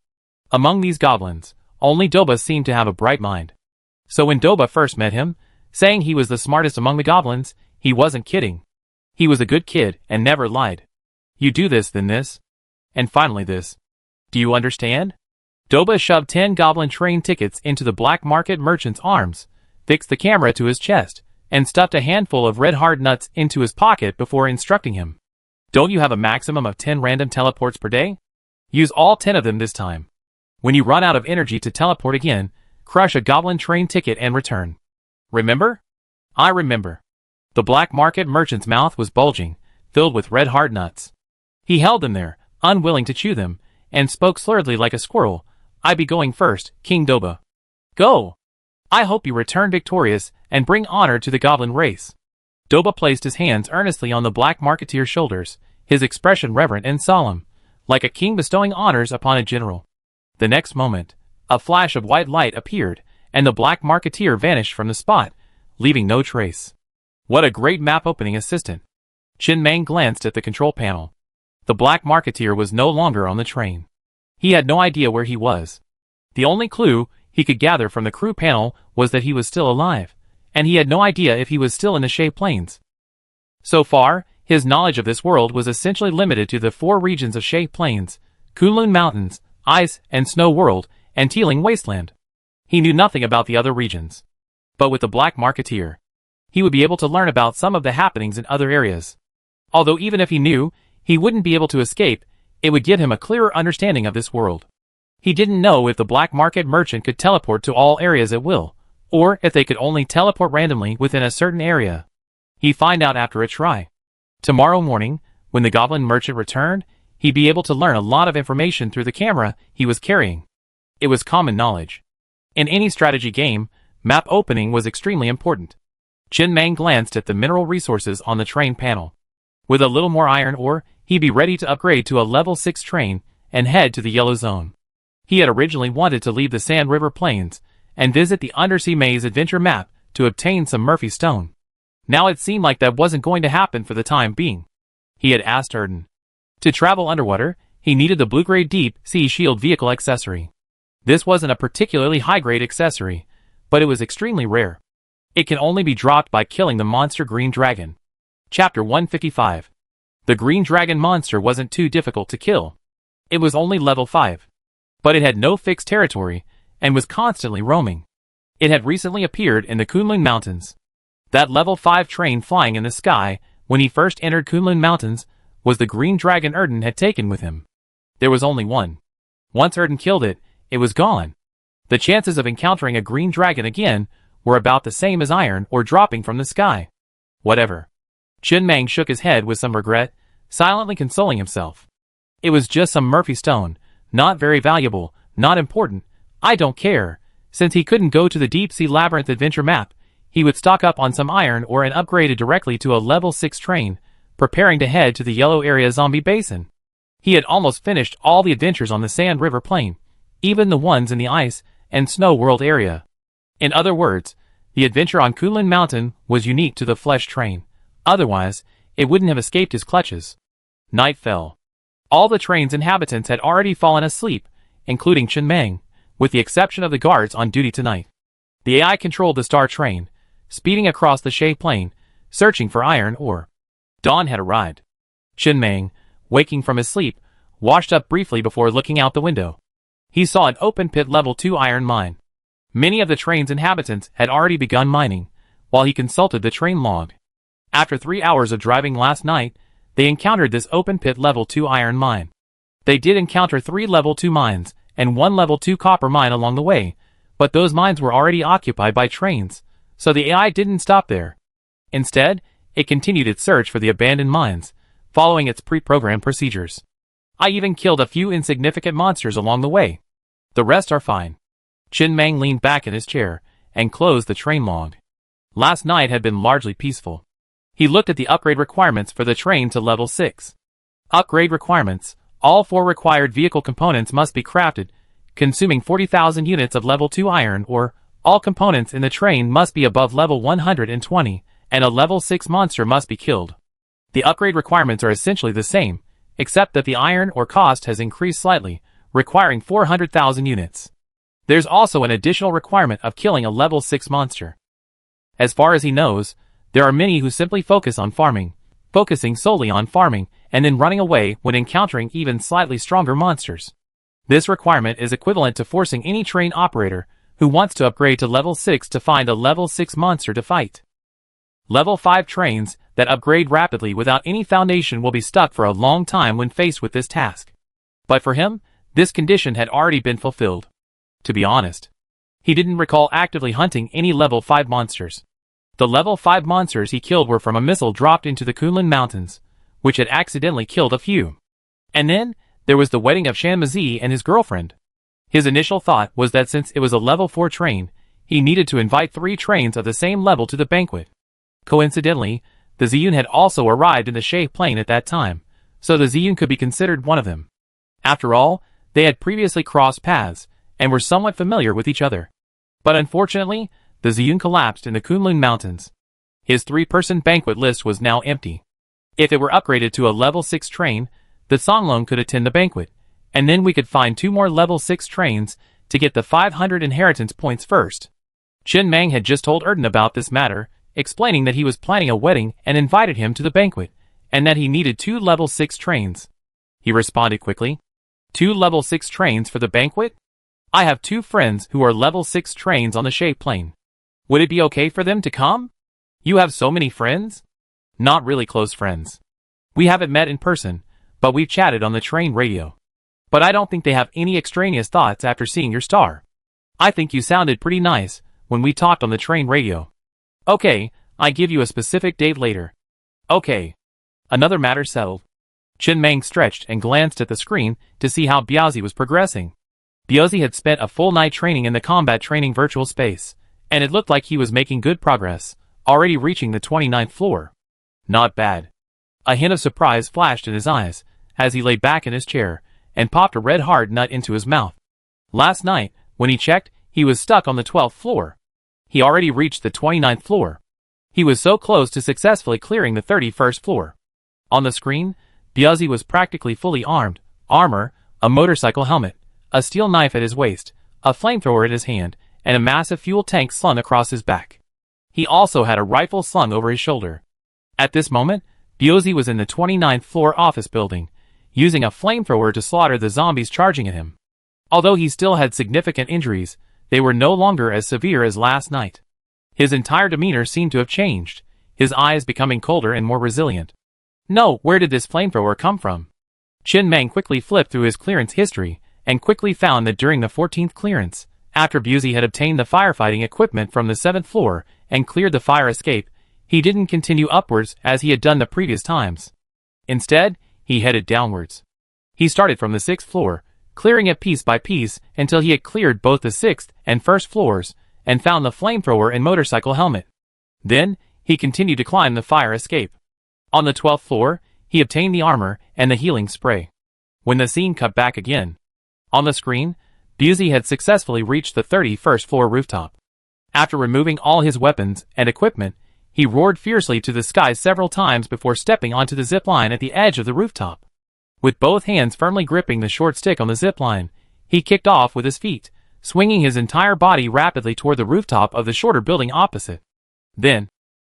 Among these goblins, only Doba seemed to have a bright mind. So when Doba first met him, saying he was the smartest among the goblins, he wasn't kidding. He was a good kid and never lied. You do this, then this. And finally this. Do you understand? Doba shoved 10 goblin train tickets into the black market merchant's arms, fixed the camera to his chest, and stuffed a handful of red hard nuts into his pocket before instructing him. Don't you have a maximum of 10 random teleports per day? Use all 10 of them this time. When you run out of energy to teleport again, crush a goblin train ticket and return. Remember? I remember. The black market merchant's mouth was bulging, filled with red hard nuts. He held them there, unwilling to chew them, and spoke slurredly like a squirrel. I be going first, King Doba. Go! I hope you return victorious and bring honor to the goblin race. Doba placed his hands earnestly on the black marketeer's shoulders, his expression reverent and solemn, like a king bestowing honors upon a general. The next moment, A flash of white light appeared, and the black marketeer vanished from the spot, leaving no trace. What a great map opening assistant. Chen Meng glanced at the control panel. The black marketeer was no longer on the train. He had no idea where he was. The only clue he could gather from the crew panel was that he was still alive, and he had no idea if he was still in the Shay Plains. So far, his knowledge of this world was essentially limited to the 4 regions of Shay Plains, Kunlun Mountains, Ice and Snow World, and Teeling Wasteland. He knew nothing about the other regions. But with the Black Marketeer, he would be able to learn about some of the happenings in other areas. Although even if he knew, he wouldn't be able to escape, it would give him a clearer understanding of this world. He didn't know if the black market merchant could teleport to all areas at will, or if they could only teleport randomly within a certain area. He'd find out after a try. Tomorrow morning, when the goblin merchant returned, he'd be able to learn a lot of information through the camera he was carrying. It was common knowledge. In any strategy game, map opening was extremely important. Chen Meng glanced at the mineral resources on the train panel. With a little more iron ore, he'd be ready to upgrade to a level 6 train and head to the Yellow Zone. He had originally wanted to leave the Sand River Plains and visit the Undersea Maze adventure map to obtain some Murphy Stone. Now it seemed like that wasn't going to happen for the time being. He had asked Erden. To travel underwater, he needed the blue-grade deep sea shield vehicle accessory. This wasn't a particularly high-grade accessory, but it was extremely rare. It can only be dropped by killing the monster Green Dragon. Chapter 155. The Green Dragon monster wasn't too difficult to kill. It was only level 5. But it had no fixed territory, and was constantly roaming. It had recently appeared in the Kunlun Mountains. That level 5 train flying in the sky, when he first entered Kunlun Mountains, was the Green Dragon Erden had taken with him. There was only one. Once Erden killed it, it was gone. The chances of encountering a Green Dragon again were about the same as iron or dropping from the sky. Whatever. Chen Meng shook his head with some regret, silently consoling himself. It was just some Murphy Stone, not very valuable, not important, I don't care. Since he couldn't go to the Deep Sea Labyrinth adventure map, he would stock up on some iron ore and upgrade it directly to a level 6 train, preparing to head to the Yellow Area Zombie Basin. He had almost finished all the adventures on the Sand River Plain, even the ones in the Ice and Snow World area. In other words, the adventure on Kunlun Mountain was unique to the Flesh Train. Otherwise, it wouldn't have escaped his clutches. Night fell. All the train's inhabitants had already fallen asleep, including Chen Meng, with the exception of the guards on duty tonight. The AI controlled the Star Train, speeding across the Shay Plain, searching for iron ore. Dawn had arrived. Chen Meng, waking from his sleep, washed up briefly before looking out the window. He saw an open-pit level 2 iron mine. Many of the train's inhabitants had already begun mining, while he consulted the train log. After 3 hours of driving last night, they encountered this open-pit level 2 iron mine. They did encounter 3 level 2 mines, and 1 level 2 copper mine along the way, but those mines were already occupied by trains, so the AI didn't stop there. Instead, it continued its search for the abandoned mines, following its pre-programmed procedures. I even killed a few insignificant monsters along the way. The rest are fine. Chen Meng leaned back in his chair, and closed the train log. Last night had been largely peaceful. He looked at the upgrade requirements for the train to level 6. Upgrade requirements. All 4 required vehicle components must be crafted, consuming 40,000 units of level 2 iron ore. All components in the train must be above level 120, and a level 6 monster must be killed. The upgrade requirements are essentially the same, except that the iron ore cost has increased slightly, requiring 400,000 units. There's also an additional requirement of killing a level 6 monster. As far as he knows, there are many who simply focus on farming, focusing solely on farming, and then running away when encountering even slightly stronger monsters. This requirement is equivalent to forcing any train operator who wants to upgrade to level 6 to find a level 6 monster to fight. Level 5 trains that upgrade rapidly without any foundation will be stuck for a long time when faced with this task. But for him, this condition had already been fulfilled. To be honest, he didn't recall actively hunting any level 5 monsters. The level 5 monsters he killed were from a missile dropped into the Kunlun Mountains, which had accidentally killed a few. And then, there was the wedding of Shan Mazi and his girlfriend. His initial thought was that since it was a level 4 train, he needed to invite 3 trains of the same level to the banquet. Coincidentally, the Ziyun had also arrived in the Shay Plain at that time, so the Ziyun could be considered one of them. After all, they had previously crossed paths, and were somewhat familiar with each other. But unfortunately, the Ziyun collapsed in the Kunlun Mountains. His 3-person banquet list was now empty. If it were upgraded to a level 6 train, the Songlong could attend the banquet, and then we could find 2 more level 6 trains to get the 500 inheritance points first. Chen Mang had just told Erden about this matter, explaining that he was planning a wedding and invited him to the banquet, and that he needed 2 level 6 trains. He responded quickly. 2 level 6 trains for the banquet? I have 2 friends who are level 6 trains on the Shape Plane. Would it be okay for them to come? You have so many friends? Not really close friends. We haven't met in person, but we've chatted on the train radio. But I don't think they have any extraneous thoughts after seeing your star. I think you sounded pretty nice when we talked on the train radio. Okay, I give you a specific date later. Okay. Another matter settled. Chen Mang stretched and glanced at the screen to see how Biazi was progressing. Biazi had spent a full night training in the combat training virtual space, and it looked like he was making good progress, already reaching the 29th floor. Not bad. A hint of surprise flashed in his eyes as he lay back in his chair and popped a red hard nut into his mouth. Last night, when he checked, he was stuck on the 12th floor. He already reached the 29th floor. He was so close to successfully clearing the 31st floor. On the screen, Biazi was practically fully armed, armor, a motorcycle helmet, a steel knife at his waist, a flamethrower at his hand, and a massive fuel tank slung across his back. He also had a rifle slung over his shoulder. At this moment, Biazi was in the 29th floor office building, using a flamethrower to slaughter the zombies charging at him. Although he still had significant injuries, they were no longer as severe as last night. His entire demeanor seemed to have changed, his eyes becoming colder and more resilient. No, where did this flamethrower come from? Chen Mang quickly flipped through his clearance history, and quickly found that during the 14th clearance, after Biazi had obtained the firefighting equipment from the 7th floor and cleared the fire escape, he didn't continue upwards as he had done the previous times. Instead, he headed downwards. He started from the 6th floor, clearing it piece by piece until he had cleared both the 6th and 1st floors, and found the flamethrower and motorcycle helmet. Then, he continued to climb the fire escape. On the 12th floor, he obtained the armor and the healing spray. When the scene cut back again, on the screen, Biazi had successfully reached the 31st floor rooftop. After removing all his weapons and equipment, he roared fiercely to the sky several times before stepping onto the zip line at the edge of the rooftop. With both hands firmly gripping the short stick on the zip line, he kicked off with his feet, swinging his entire body rapidly toward the rooftop of the shorter building opposite. Then,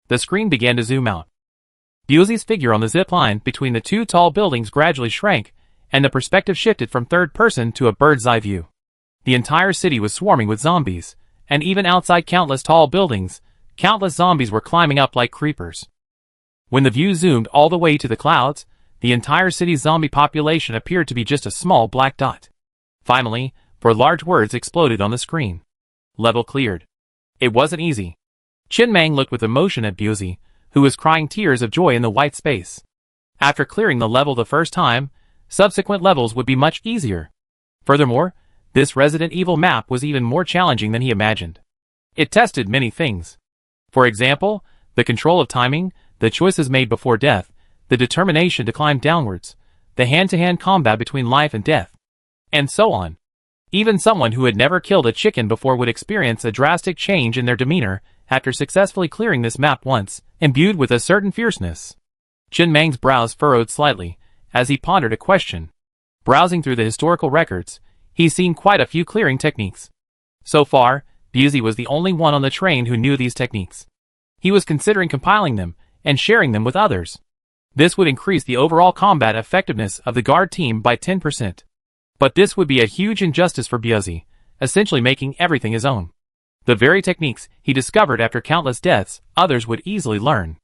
the screen began to zoom out. Biazi's figure on the zip line between the 2 tall buildings gradually shrank, and the perspective shifted from third person to a bird's eye view. The entire city was swarming with zombies, and even outside countless tall buildings, countless zombies were climbing up like creepers. When the view zoomed all the way to the clouds, the entire city's zombie population appeared to be just a small black dot. Finally, 4 large words exploded on the screen. Level cleared. It wasn't easy. Chen Mang looked with emotion at Biazi, who was crying tears of joy in the white space. After clearing the level the first time, subsequent levels would be much easier. Furthermore, this Resident Evil map was even more challenging than he imagined. It tested many things. For example, the control of timing, the choices made before death, the determination to climb downwards, the hand-to-hand combat between life and death, and so on. Even someone who had never killed a chicken before would experience a drastic change in their demeanor after successfully clearing this map once, imbued with a certain fierceness. Chen Mang's brows furrowed slightly as he pondered a question. Browsing through the historical records, he's seen quite a few clearing techniques. So far, Biazi was the only one on the train who knew these techniques. He was considering compiling them and sharing them with others. This would increase the overall combat effectiveness of the guard team by 10%. But this would be a huge injustice for Biazi, essentially making everything his own. The very techniques he discovered after countless deaths, others would easily learn.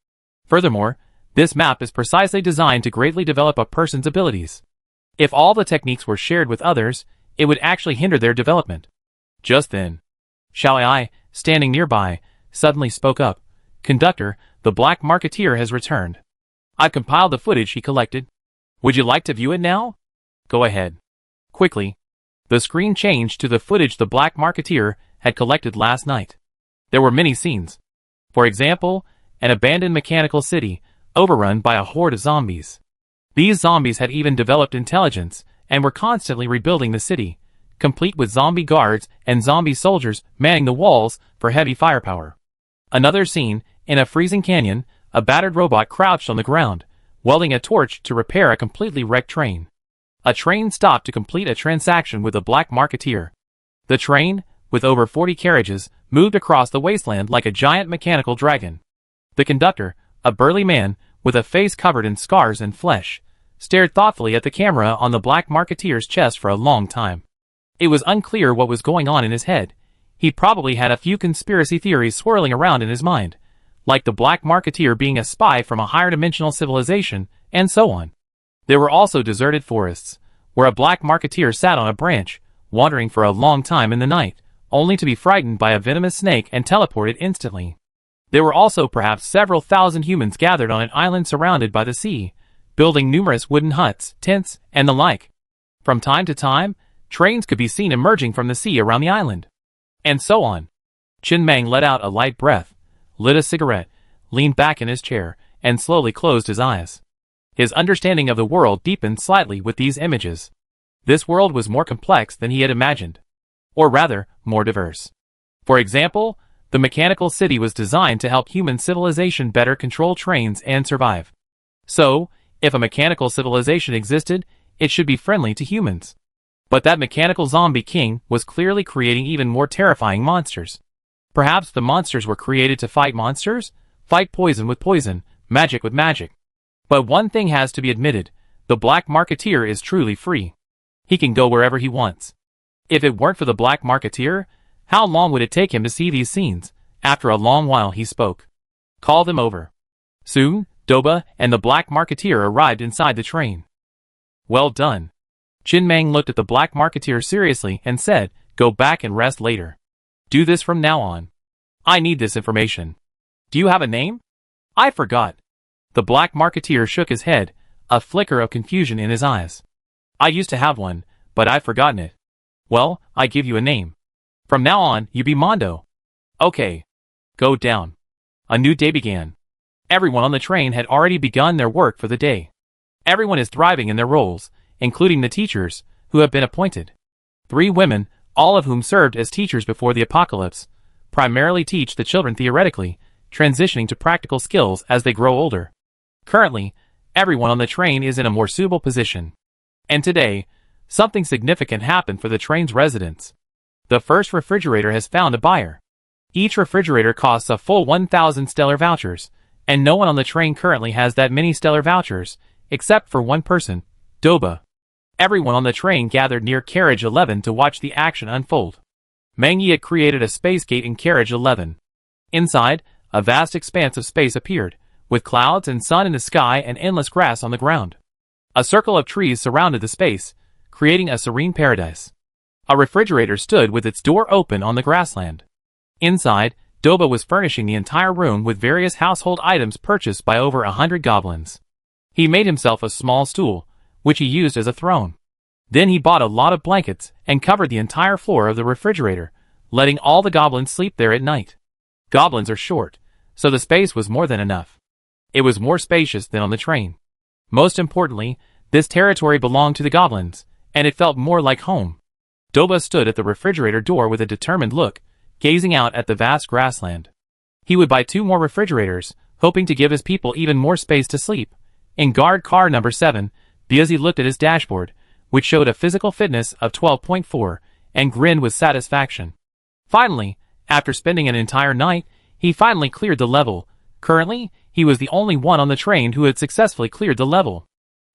Furthermore, this map is precisely designed to greatly develop a person's abilities. If all the techniques were shared with others, it would actually hinder their development. Just then, Xiao Ai, standing nearby, suddenly spoke up. Conductor, the Black Marketeer has returned. I've compiled the footage he collected. Would you like to view it now? Go ahead. Quickly, the screen changed to the footage the Black Marketeer had collected last night. There were many scenes. For example, an abandoned mechanical city, overrun by a horde of zombies. These zombies had even developed intelligence, and were constantly rebuilding the city, complete with zombie guards and zombie soldiers manning the walls for heavy firepower. Another scene, in a freezing canyon, a battered robot crouched on the ground, welding a torch to repair a completely wrecked train. A train stopped to complete a transaction with a black marketeer. The train, with over 40 carriages, moved across the wasteland like a giant mechanical dragon. The conductor, a burly man, with a face covered in scars and flesh, stared thoughtfully at the camera on the black marketeer's chest for a long time. It was unclear what was going on in his head. He probably had a few conspiracy theories swirling around in his mind, like the black marketeer being a spy from a higher dimensional civilization, and so on. There were also deserted forests, where a black marketeer sat on a branch, wandering for a long time in the night, only to be frightened by a venomous snake and teleported instantly. There were also perhaps several thousand humans gathered on an island surrounded by the sea, building numerous wooden huts, tents, and the like. From time to time, trains could be seen emerging from the sea around the island. And so on. Chin Mang let out a light breath, lit a cigarette, leaned back in his chair, and slowly closed his eyes. His understanding of the world deepened slightly with these images. This world was more complex than he had imagined. Or rather, more diverse. For example, the mechanical city was designed to help human civilization better control trains and survive. So, if a mechanical civilization existed, it should be friendly to humans. But that mechanical zombie king was clearly creating even more terrifying monsters. Perhaps the monsters were created to fight monsters, fight poison with poison, magic with magic. But one thing has to be admitted, the black marketeer is truly free. He can go wherever he wants. If it weren't for the black marketeer, how long would it take him to see these scenes? After a long while he spoke. Call them over. Soon, Doba and the black marketeer arrived inside the train. Well done. Chin Mang looked at the black marketeer seriously and said, go back and rest later. Do this from now on. I need this information. Do you have a name? I forgot. The black marketeer shook his head, a flicker of confusion in his eyes. I used to have one, but I've forgotten it. Well, I give you a name. From now on, you be Mondo. Okay. Go down. A new day began. Everyone on the train had already begun their work for the day. Everyone is thriving in their roles, including the teachers, who have been appointed. 3 women, all of whom served as teachers before the apocalypse, primarily teach the children theoretically, transitioning to practical skills as they grow older. Currently, everyone on the train is in a more suitable position. And today, something significant happened for the train's residents. The first refrigerator has found a buyer. Each refrigerator costs a full 1,000 stellar vouchers, and no one on the train currently has that many stellar vouchers, except for one person, Doba. Everyone on the train gathered near Carriage 11 to watch the action unfold. Mang Yi had created a space gate in Carriage 11. Inside, a vast expanse of space appeared, with clouds and sun in the sky and endless grass on the ground. A circle of trees surrounded the space, creating a serene paradise. A refrigerator stood with its door open on the grassland. Inside, Doba was furnishing the entire room with various household items purchased by over 100 goblins. He made himself a small stool, which he used as a throne. Then he bought a lot of blankets and covered the entire floor of the refrigerator, letting all the goblins sleep there at night. Goblins are short, so the space was more than enough. It was more spacious than on the train. Most importantly, this territory belonged to the goblins, and it felt more like home. Doba stood at the refrigerator door with a determined look, gazing out at the vast grassland. He would buy 2 more refrigerators, hoping to give his people even more space to sleep. In guard car number 7, Biazi looked at his dashboard, which showed a physical fitness of 12.4, and grinned with satisfaction. Finally, after spending an entire night, he finally cleared the level. Currently, he was the only one on the train who had successfully cleared the level.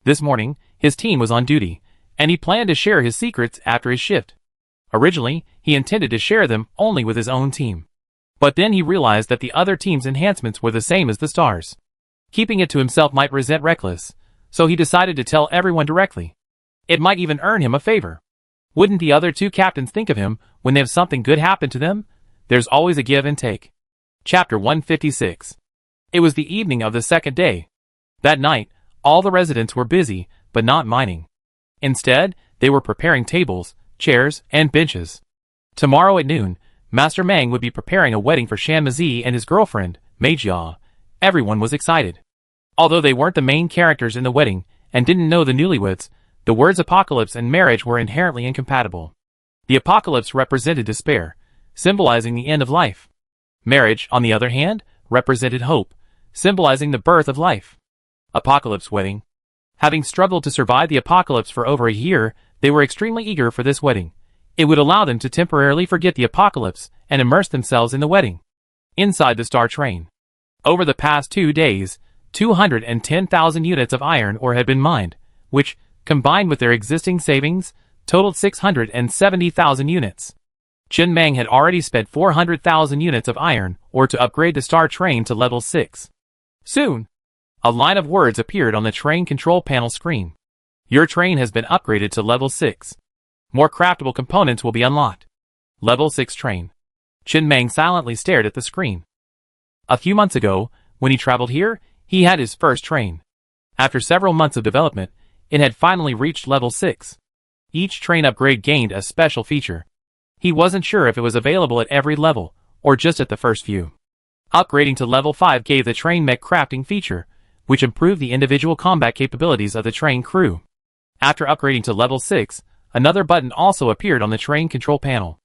This morning, his team was on duty, and he planned to share his secrets after his shift. Originally, he intended to share them only with his own team. But then he realized that the other team's enhancements were the same as the stars. Keeping it to himself might present reckless, so he decided to tell everyone directly. It might even earn him a favor. Wouldn't the other 2 captains think of him when they have something good happen to them? There's always a give and take. Chapter 156. It was the evening of the second day. That night, all the residents were busy, but not mining. Instead, they were preparing tables, chairs, and benches. Tomorrow at noon, Master Mang would be preparing a wedding for Shan Mazi and his girlfriend, Mei Jia. Everyone was excited. Although they weren't the main characters in the wedding, and didn't know the newlyweds, the words apocalypse and marriage were inherently incompatible. The apocalypse represented despair, symbolizing the end of life. Marriage, on the other hand, represented hope, symbolizing the birth of life. Apocalypse wedding. Having struggled to survive the apocalypse for over a year, they were extremely eager for this wedding. It would allow them to temporarily forget the apocalypse and immerse themselves in the wedding. Inside the Star Train. Over the past 2 days, 210,000 units of iron ore had been mined, which, combined with their existing savings, totaled 670,000 units. Chen Meng had already spent 400,000 units of iron ore to upgrade the Star Train to level 6. Soon, a line of words appeared on the train control panel screen. Your train has been upgraded to level 6. More craftable components will be unlocked. Level 6 train. Chen Meng silently stared at the screen. A few months ago, when he traveled here, he had his first train. After several months of development, it had finally reached level 6. Each train upgrade gained a special feature. He wasn't sure if it was available at every level, or just at the first few. Upgrading to level 5 gave the train mech crafting feature, which improved the individual combat capabilities of the train crew. After upgrading to level 6, another button also appeared on the train control panel.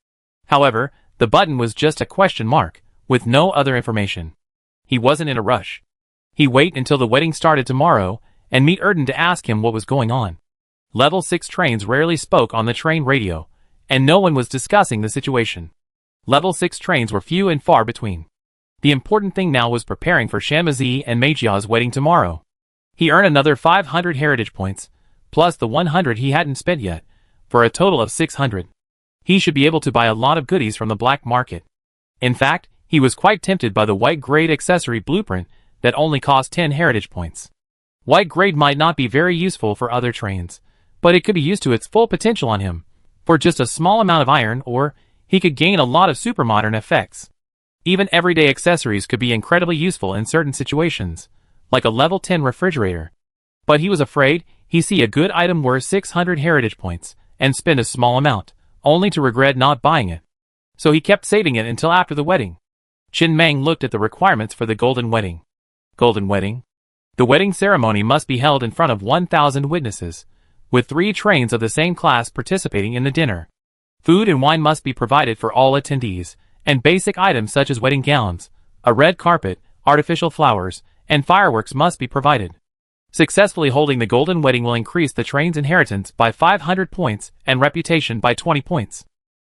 However, the button was just a question mark, with no other information. He wasn't in a rush. He'd wait until the wedding started tomorrow, and meet Erden to ask him what was going on. Level 6 trains rarely spoke on the train radio, and no one was discussing the situation. Level 6 trains were few and far between. The important thing now was preparing for Shanmazi and Meijia's wedding tomorrow. He earned another 500 heritage points, plus the 100 he hadn't spent yet, for a total of 600. He should be able to buy a lot of goodies from the black market. In fact, he was quite tempted by the white grade accessory blueprint that only cost 10 heritage points. White grade might not be very useful for other trains, but it could be used to its full potential on him. For just a small amount of iron ore, he could gain a lot of super modern effects. Even everyday accessories could be incredibly useful in certain situations, like a level 10 refrigerator. But he was afraid he'd see a good item worth 600 heritage points, and spend a small amount, only to regret not buying it. So he kept saving it until after the wedding. Chen Meng looked at the requirements for the golden wedding. Golden wedding? The wedding ceremony must be held in front of 1,000 witnesses, with 3 trains of the same class participating in the dinner. Food and wine must be provided for all attendees, and basic items such as wedding gowns, a red carpet, artificial flowers, and fireworks must be provided. Successfully holding the golden wedding will increase the train's inheritance by 500 points and reputation by 20 points.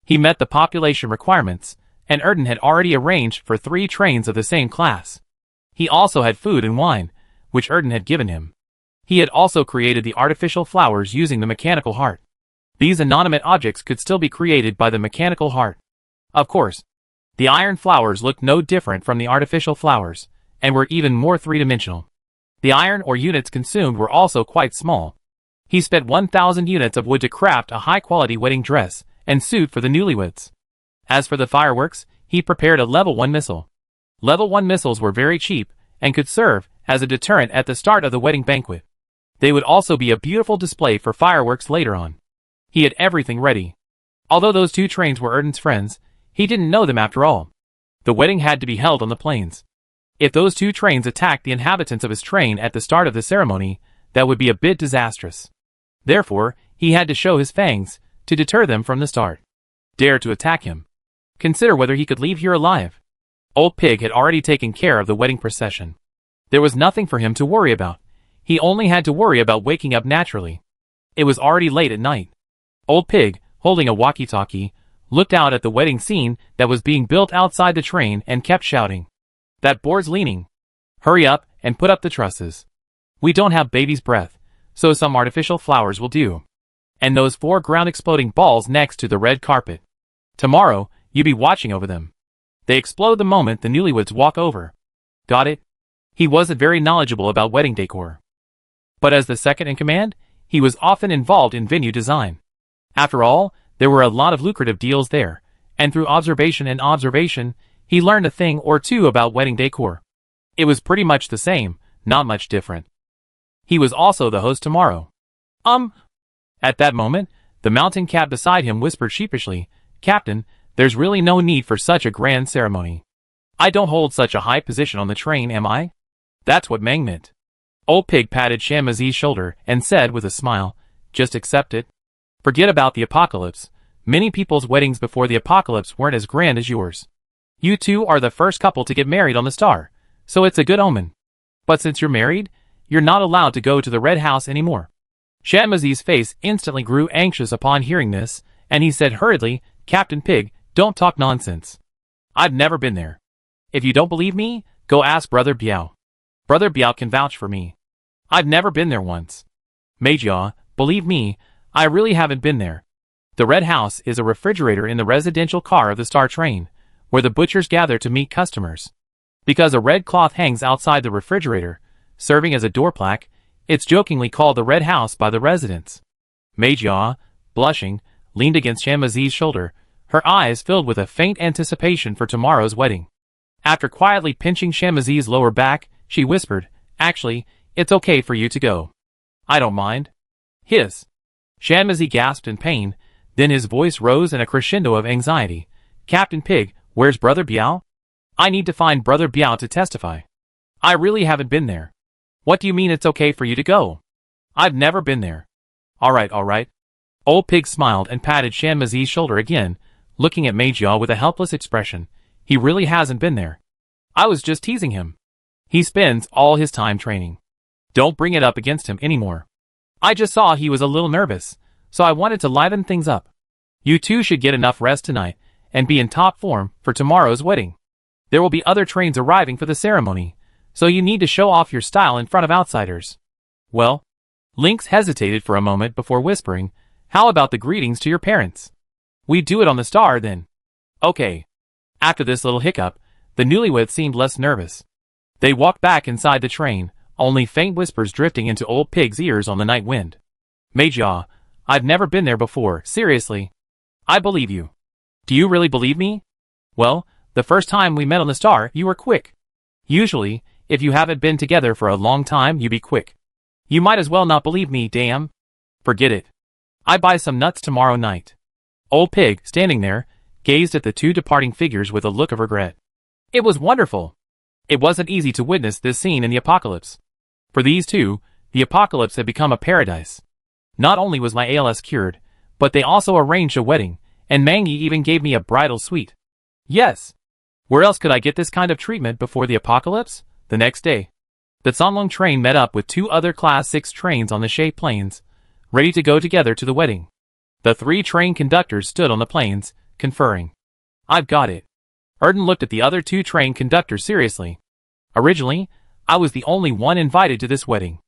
He met the population requirements, and Erden had already arranged for 3 trains of the same class. He also had food and wine, which Erden had given him. He had also created the artificial flowers using the mechanical heart. These inanimate objects could still be created by the mechanical heart. Of course, the iron flowers looked no different from the artificial flowers, and were even more three-dimensional. The iron ore units consumed were also quite small. He spent 1,000 units of wood to craft a high-quality wedding dress and suit for the newlyweds. As for the fireworks, he prepared a level 1 missile. Level 1 missiles were very cheap, and could serve as a deterrent at the start of the wedding banquet. They would also be a beautiful display for fireworks later on. He had everything ready. Although those 2 trains were Erden's friends, he didn't know them after all. The wedding had to be held on the plains. If those 2 trains attacked the inhabitants of his train at the start of the ceremony, that would be a bit disastrous. Therefore, he had to show his fangs, to deter them from the start. Dare to attack him. Consider whether he could leave here alive. Old Pig had already taken care of the wedding procession. There was nothing for him to worry about. He only had to worry about waking up naturally. It was already late at night. Old Pig, holding a walkie-talkie, looked out at the wedding scene that was being built outside the train and kept shouting. That board's leaning. Hurry up and put up the trusses. We don't have baby's breath, so some artificial flowers will do. And those 4 ground-exploding balls next to the red carpet. Tomorrow, you be watching over them. They explode the moment the newlyweds walk over. Got it? He wasn't very knowledgeable about wedding decor. But as the second in command, he was often involved in venue design. After all, there were a lot of lucrative deals there, and through observation and observation, he learned a thing or two about wedding decor. It was pretty much the same, not much different. He was also the host tomorrow. At that moment, the mountain cat beside him whispered sheepishly, Captain, there's really no need for such a grand ceremony. I don't hold such a high position on the train, am I? That's what Meng meant. Old Pig patted Shanmazi's shoulder and said with a smile, just accept it. Forget about the apocalypse. Many people's weddings before the apocalypse weren't as grand as yours. You two are the first couple to get married on the star, so it's a good omen. But since you're married, you're not allowed to go to the Red House anymore. Shanmazi's face instantly grew anxious upon hearing this, and he said hurriedly, Captain Pig, don't talk nonsense. I've never been there. If you don't believe me, go ask Brother Biao. Brother Biao can vouch for me. I've never been there once. Majia, believe me, I really haven't been there. The Red House is a refrigerator in the residential car of the Star Train, where the butchers gather to meet customers. Because a red cloth hangs outside the refrigerator, serving as a door plaque, it's jokingly called the Red House by the residents. Majia, blushing, leaned against Shanmazi's shoulder, her eyes filled with a faint anticipation for tomorrow's wedding. After quietly pinching Shanmazi's lower back, she whispered, Actually, it's okay for you to go. I don't mind. Hiss. Shanmazi gasped in pain, then his voice rose in a crescendo of anxiety. Captain Pig, where's Brother Biao? I need to find Brother Biao to testify. I really haven't been there. What do you mean it's okay for you to go? I've never been there. All right. Old Pig smiled and patted Shanmazi's shoulder again, looking at Majia with a helpless expression. He really hasn't been there. I was just teasing him. He spends all his time training. Don't bring it up against him anymore. I just saw he was a little nervous, so I wanted to liven things up. You two should get enough rest tonight, and be in top form for tomorrow's wedding. There will be other trains arriving for the ceremony, so you need to show off your style in front of outsiders. Well, Lynx hesitated for a moment before whispering, how about the greetings to your parents? We do it on the star then. Okay. After this little hiccup, the newlyweds seemed less nervous. They walked back inside the train, only faint whispers drifting into Old Pig's ears on the night wind. Majia, I've never been there before, seriously. I believe you. Do you really believe me? Well, the first time we met on the star, you were quick. Usually, if you haven't been together for a long time, you be quick. You might as well not believe me, damn. Forget it. I buy some nuts tomorrow night. Old Pig, standing there, gazed at the two departing figures with a look of regret. It was wonderful. It wasn't easy to witness this scene in the apocalypse. For these two, the apocalypse had become a paradise. Not only was my ALS cured, but they also arranged a wedding, and Mangi even gave me a bridal suite. Yes. Where else could I get this kind of treatment before the apocalypse? The next day, the Sanlong train met up with two other Class 6 trains on the Shay Plains, ready to go together to the wedding. The three train conductors stood on the plains, conferring. I've got it. Erden looked at the other two train conductors seriously. Originally, I was the only one invited to this wedding.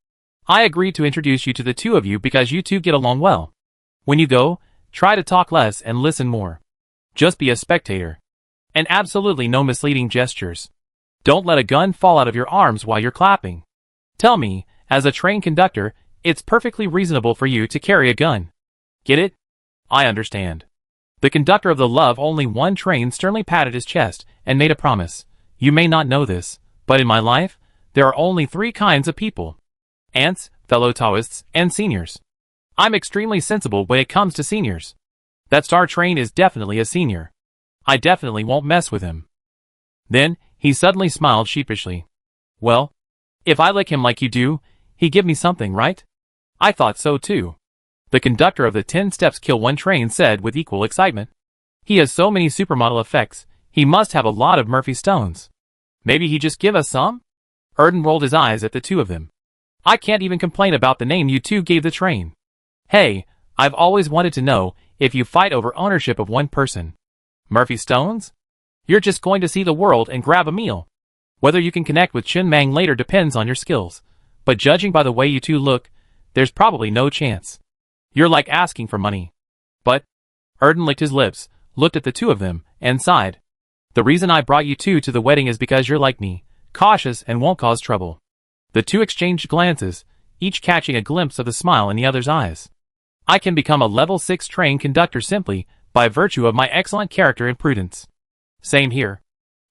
I agreed to introduce you to the two of you because you two get along well. When you go, try to talk less and listen more. Just be a spectator. And absolutely no misleading gestures. Don't let a gun fall out of your arms while you're clapping. Tell me, as a train conductor, it's perfectly reasonable for you to carry a gun. Get it? I understand. The conductor of the Love Only One train sternly patted his chest and made a promise. You may not know this, but in my life, there are only three kinds of people. Ants, fellow Taoists, and seniors. I'm extremely sensible when it comes to seniors. That Star Train is definitely a senior. I definitely won't mess with him. Then, he suddenly smiled sheepishly. Well, if I lick him like you do, he give me something, right? I thought so too. The conductor of the 10 Steps Kill One train said with equal excitement. He has so many supermodel effects, he must have a lot of Murphy stones. Maybe he just give us some? Erden rolled his eyes at the two of them. I can't even complain about the name you two gave the train. Hey, I've always wanted to know if you fight over ownership of one person. Murphy stones? You're just going to see the world and grab a meal. Whether you can connect with Chen Mang later depends on your skills, but judging by the way you two look, there's probably no chance. You're like asking for money. But, Erden licked his lips, looked at the two of them, and sighed. The reason I brought you two to the wedding is because you're like me, cautious and won't cause trouble. The two exchanged glances, each catching a glimpse of the smile in the other's eyes. I can become a level 6 train conductor simply by virtue of my excellent character and prudence. Same here.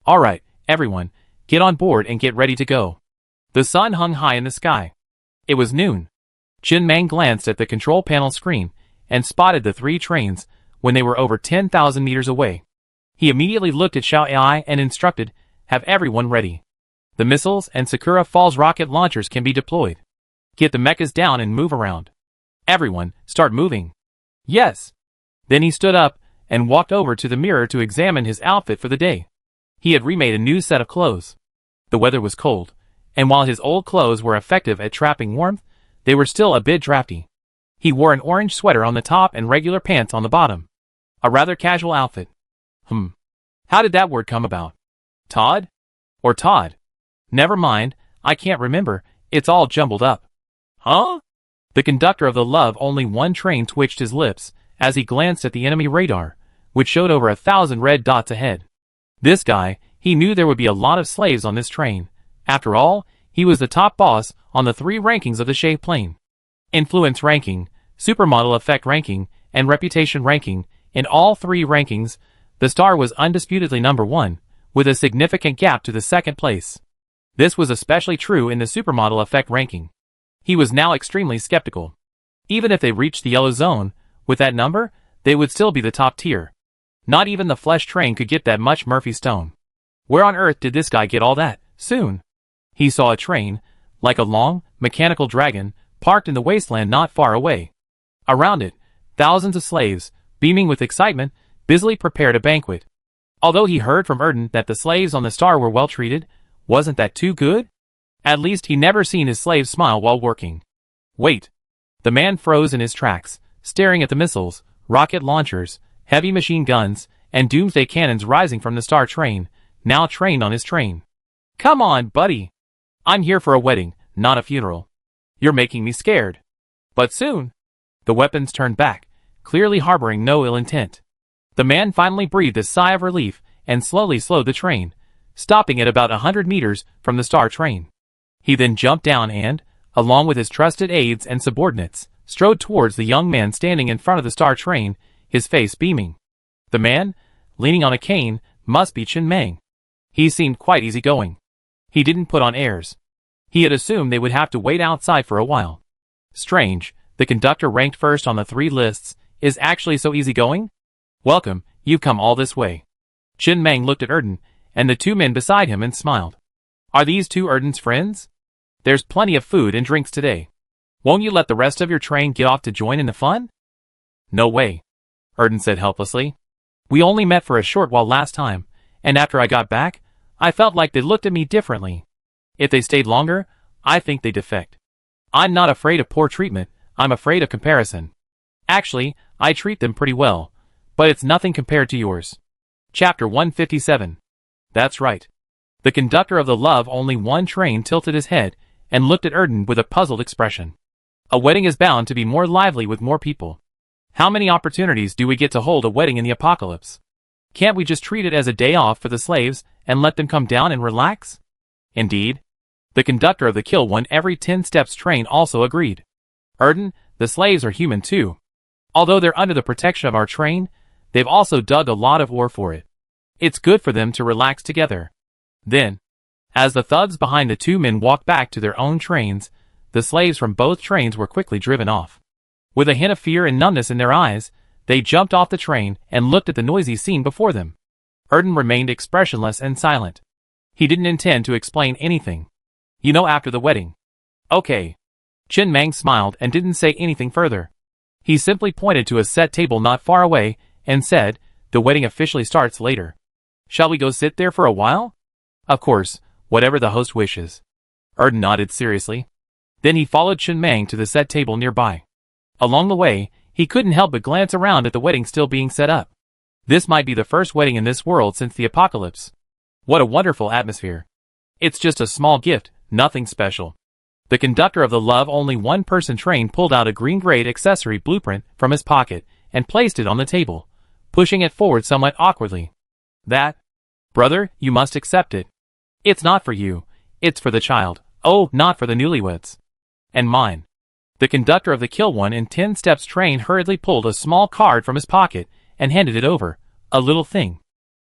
Alright, everyone, get on board and get ready to go. The sun hung high in the sky. It was noon. Chen Mang glanced at the control panel screen and spotted the three trains when they were over 10,000 meters away. He immediately looked at Xiao Ai and instructed, have everyone ready. The missiles and Sakura Falls rocket launchers can be deployed. Get the mechas down and move around. Everyone, start moving. Yes. Then he stood up and walked over to the mirror to examine his outfit for the day. He had remade a new set of clothes. The weather was cold, and while his old clothes were effective at trapping warmth, they were still a bit drafty. He wore an orange sweater on the top and regular pants on the bottom. A rather casual outfit. How did that word come about? Todd? Or Todd? Never mind, I can't remember, it's all jumbled up. Huh? The conductor of the Love Only One train twitched his lips as he glanced at the enemy radar, which showed over 1,000 red dots ahead. This guy, he knew there would be a lot of slaves on this train. After all, he was the top boss on the 3 rankings of the Shave Plane. Influence ranking, Supermodel Effect ranking, and Reputation ranking. In all 3 rankings, the star was undisputedly number 1, with a significant gap to the second place. This was especially true in the Supermodel Effect ranking. He was now extremely skeptical. Even if they reached the yellow zone, with that number, they would still be the top tier. Not even the flesh train could get that much Murphy Stone. Where on earth did this guy get all that? Soon, he saw a train, like a long, mechanical dragon, parked in the wasteland not far away. Around it, thousands of slaves, beaming with excitement, busily prepared a banquet. Although he heard from Erden that the slaves on the star were well treated, wasn't that too good? At least he never seen his slaves smile while working. Wait. The man froze in his tracks, staring at the missiles, rocket launchers, heavy machine guns, and doomsday cannons rising from the star train, now trained on his train. Come on, buddy. I'm here for a wedding, not a funeral. You're making me scared. But soon. The weapons turned back, clearly harboring no ill intent. The man finally breathed a sigh of relief and slowly slowed the train, stopping at about 100 meters from the star train. He then jumped down and, along with his trusted aides and subordinates, strode towards the young man standing in front of the star train, his face beaming. The man, leaning on a cane, must be Chen Meng. He seemed quite easygoing. He didn't put on airs. He had assumed they would have to wait outside for a while. Strange, the conductor ranked first on the 3 lists is actually so easygoing? Welcome, you've come all this way. Chen Meng looked at Erden and the 2 men beside him and smiled. Are these 2 Erden's friends? There's plenty of food and drinks today. Won't you let the rest of your train get off to join in the fun? No way, Erden said helplessly. We only met for a short while last time, and after I got back, I felt like they looked at me differently. If they stayed longer, I think they'd defect. I'm not afraid of poor treatment, I'm afraid of comparison. Actually, I treat them pretty well, but it's nothing compared to yours. Chapter 157. That's right. The conductor of the Love Only One train tilted his head and looked at Erden with a puzzled expression. A wedding is bound to be more lively with more people. How many opportunities do we get to hold a wedding in the apocalypse? Can't we just treat it as a day off for the slaves and let them come down and relax? Indeed. The conductor of the Kill One Every 10 Steps train also agreed. Erden, the slaves are human too. Although they're under the protection of our train, they've also dug a lot of ore for it. It's good for them to relax together. Then, as the thugs behind the 2 men walked back to their own trains, the slaves from both trains were quickly driven off. With a hint of fear and numbness in their eyes, they jumped off the train and looked at the noisy scene before them. Erden remained expressionless and silent. He didn't intend to explain anything. You know, after the wedding. Okay. Chen Meng smiled and didn't say anything further. He simply pointed to a set table not far away and said, the wedding officially starts later. Shall we go sit there for a while? Of course, whatever the host wishes. Erden nodded seriously. Then he followed Chen Meng to the set table nearby. Along the way, he couldn't help but glance around at the wedding still being set up. This might be the first wedding in this world since the apocalypse. What a wonderful atmosphere. It's just a small gift, nothing special. The conductor of the Love Only One Person train pulled out a green-grade accessory blueprint from his pocket and placed it on the table, pushing it forward somewhat awkwardly. That, brother, you must accept it. It's not for you, it's for the child. Oh, not for the newlyweds. And mine. The conductor of the Kill One in 10 Steps train hurriedly pulled a small card from his pocket and handed it over. A little thing.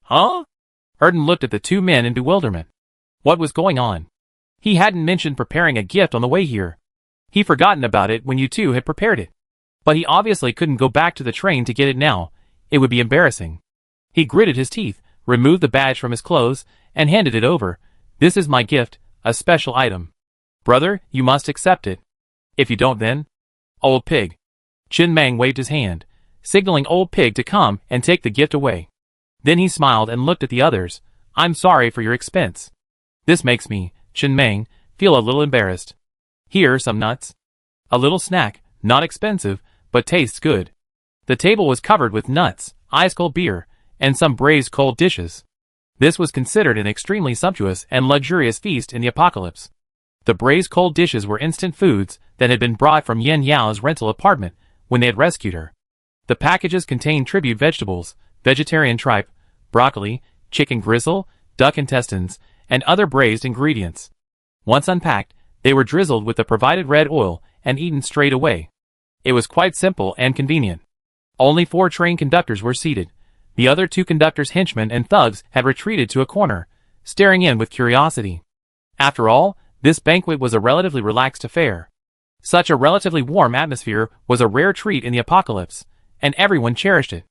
Huh? Erden looked at the 2 men in bewilderment. What was going on? He hadn't mentioned preparing a gift on the way here. He'd forgotten about it when you 2 had prepared it. But he obviously couldn't go back to the train to get it now. It would be embarrassing. He gritted his teeth, removed the badge from his clothes, and handed it over. This is my gift, a special item. Brother, you must accept it. If you don't then? Old pig. Chen Meng waved his hand, signaling old pig to come and take the gift away. Then he smiled and looked at the others. I'm sorry for your expense. This makes me, Chen Meng, feel a little embarrassed. Here, some nuts. A little snack, not expensive, but tastes good. The table was covered with nuts, ice-cold beer, and some braised cold dishes. This was considered an extremely sumptuous and luxurious feast in the apocalypse. The braised cold dishes were instant foods that had been brought from Yen Yao's rental apartment when they had rescued her. The packages contained tribute vegetables, vegetarian tripe, broccoli, chicken gristle, duck intestines, and other braised ingredients. Once unpacked, they were drizzled with the provided red oil and eaten straight away. It was quite simple and convenient. Only 4 train conductors were seated. The other 2 conductors' henchmen and thugs had retreated to a corner, staring in with curiosity. After all, this banquet was a relatively relaxed affair. Such a relatively warm atmosphere was a rare treat in the apocalypse, and everyone cherished it.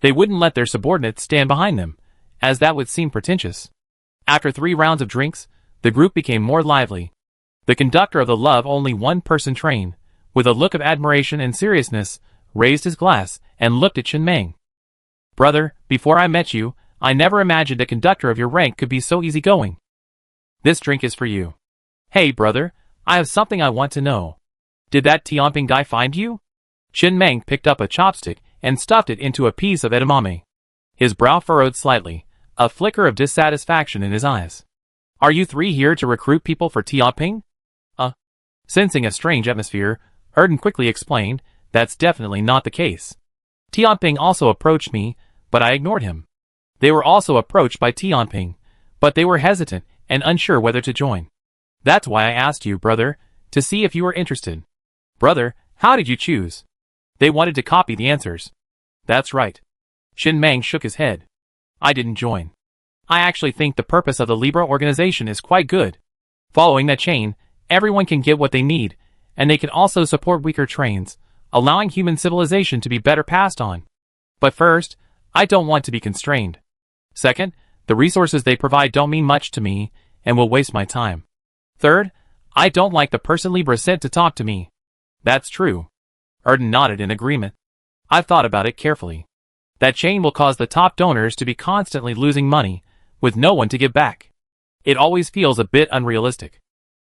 They wouldn't let their subordinates stand behind them, as that would seem pretentious. After 3 rounds of drinks, the group became more lively. The conductor of the Love Only One Person train, with a look of admiration and seriousness, raised his glass and looked at Chen Meng. Brother, before I met you, I never imagined a conductor of your rank could be so easygoing. This drink is for you. Hey brother, I have something I want to know. Did that Tianping guy find you? Chen Meng picked up a chopstick and stuffed it into a piece of edamame. His brow furrowed slightly, a flicker of dissatisfaction in his eyes. Are you 3 here to recruit people for Tianping? Sensing a strange atmosphere, Erden quickly explained, that's definitely not the case. Tianping also approached me, but I ignored him. They were also approached by Tianping, but they were hesitant and unsure whether to join. That's why I asked you, brother, to see if you were interested. Brother, how did you choose? They wanted to copy the answers. That's right. Chen Meng shook his head. I didn't join. I actually think the purpose of the Libra organization is quite good. Following that chain, everyone can get what they need, and they can also support weaker trains, allowing human civilization to be better passed on. But first, I don't want to be constrained. Second, the resources they provide don't mean much to me, and will waste my time. Third, I don't like the person Libra sent to talk to me. That's true. Erden nodded in agreement. I've thought about it carefully. That chain will cause the top donors to be constantly losing money, with no one to give back. It always feels a bit unrealistic.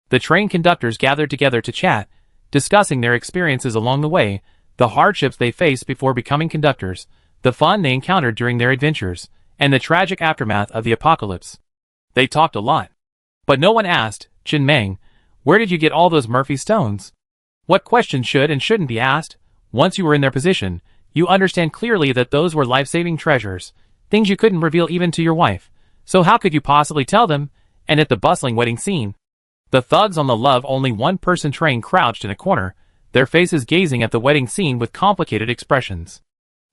The train conductors gathered together to chat, discussing their experiences along the way, the hardships they faced before becoming conductors, the fun they encountered during their adventures, and the tragic aftermath of the apocalypse. They talked a lot. But no one asked, Chen Meng, where did you get all those Murphy stones? What questions should and shouldn't be asked? Once you were in their position, you understand clearly that those were life-saving treasures, things you couldn't reveal even to your wife. So how could you possibly tell them? And at the bustling wedding scene, the thugs on the Love Only One Person train crouched in a corner, their faces gazing at the wedding scene with complicated expressions.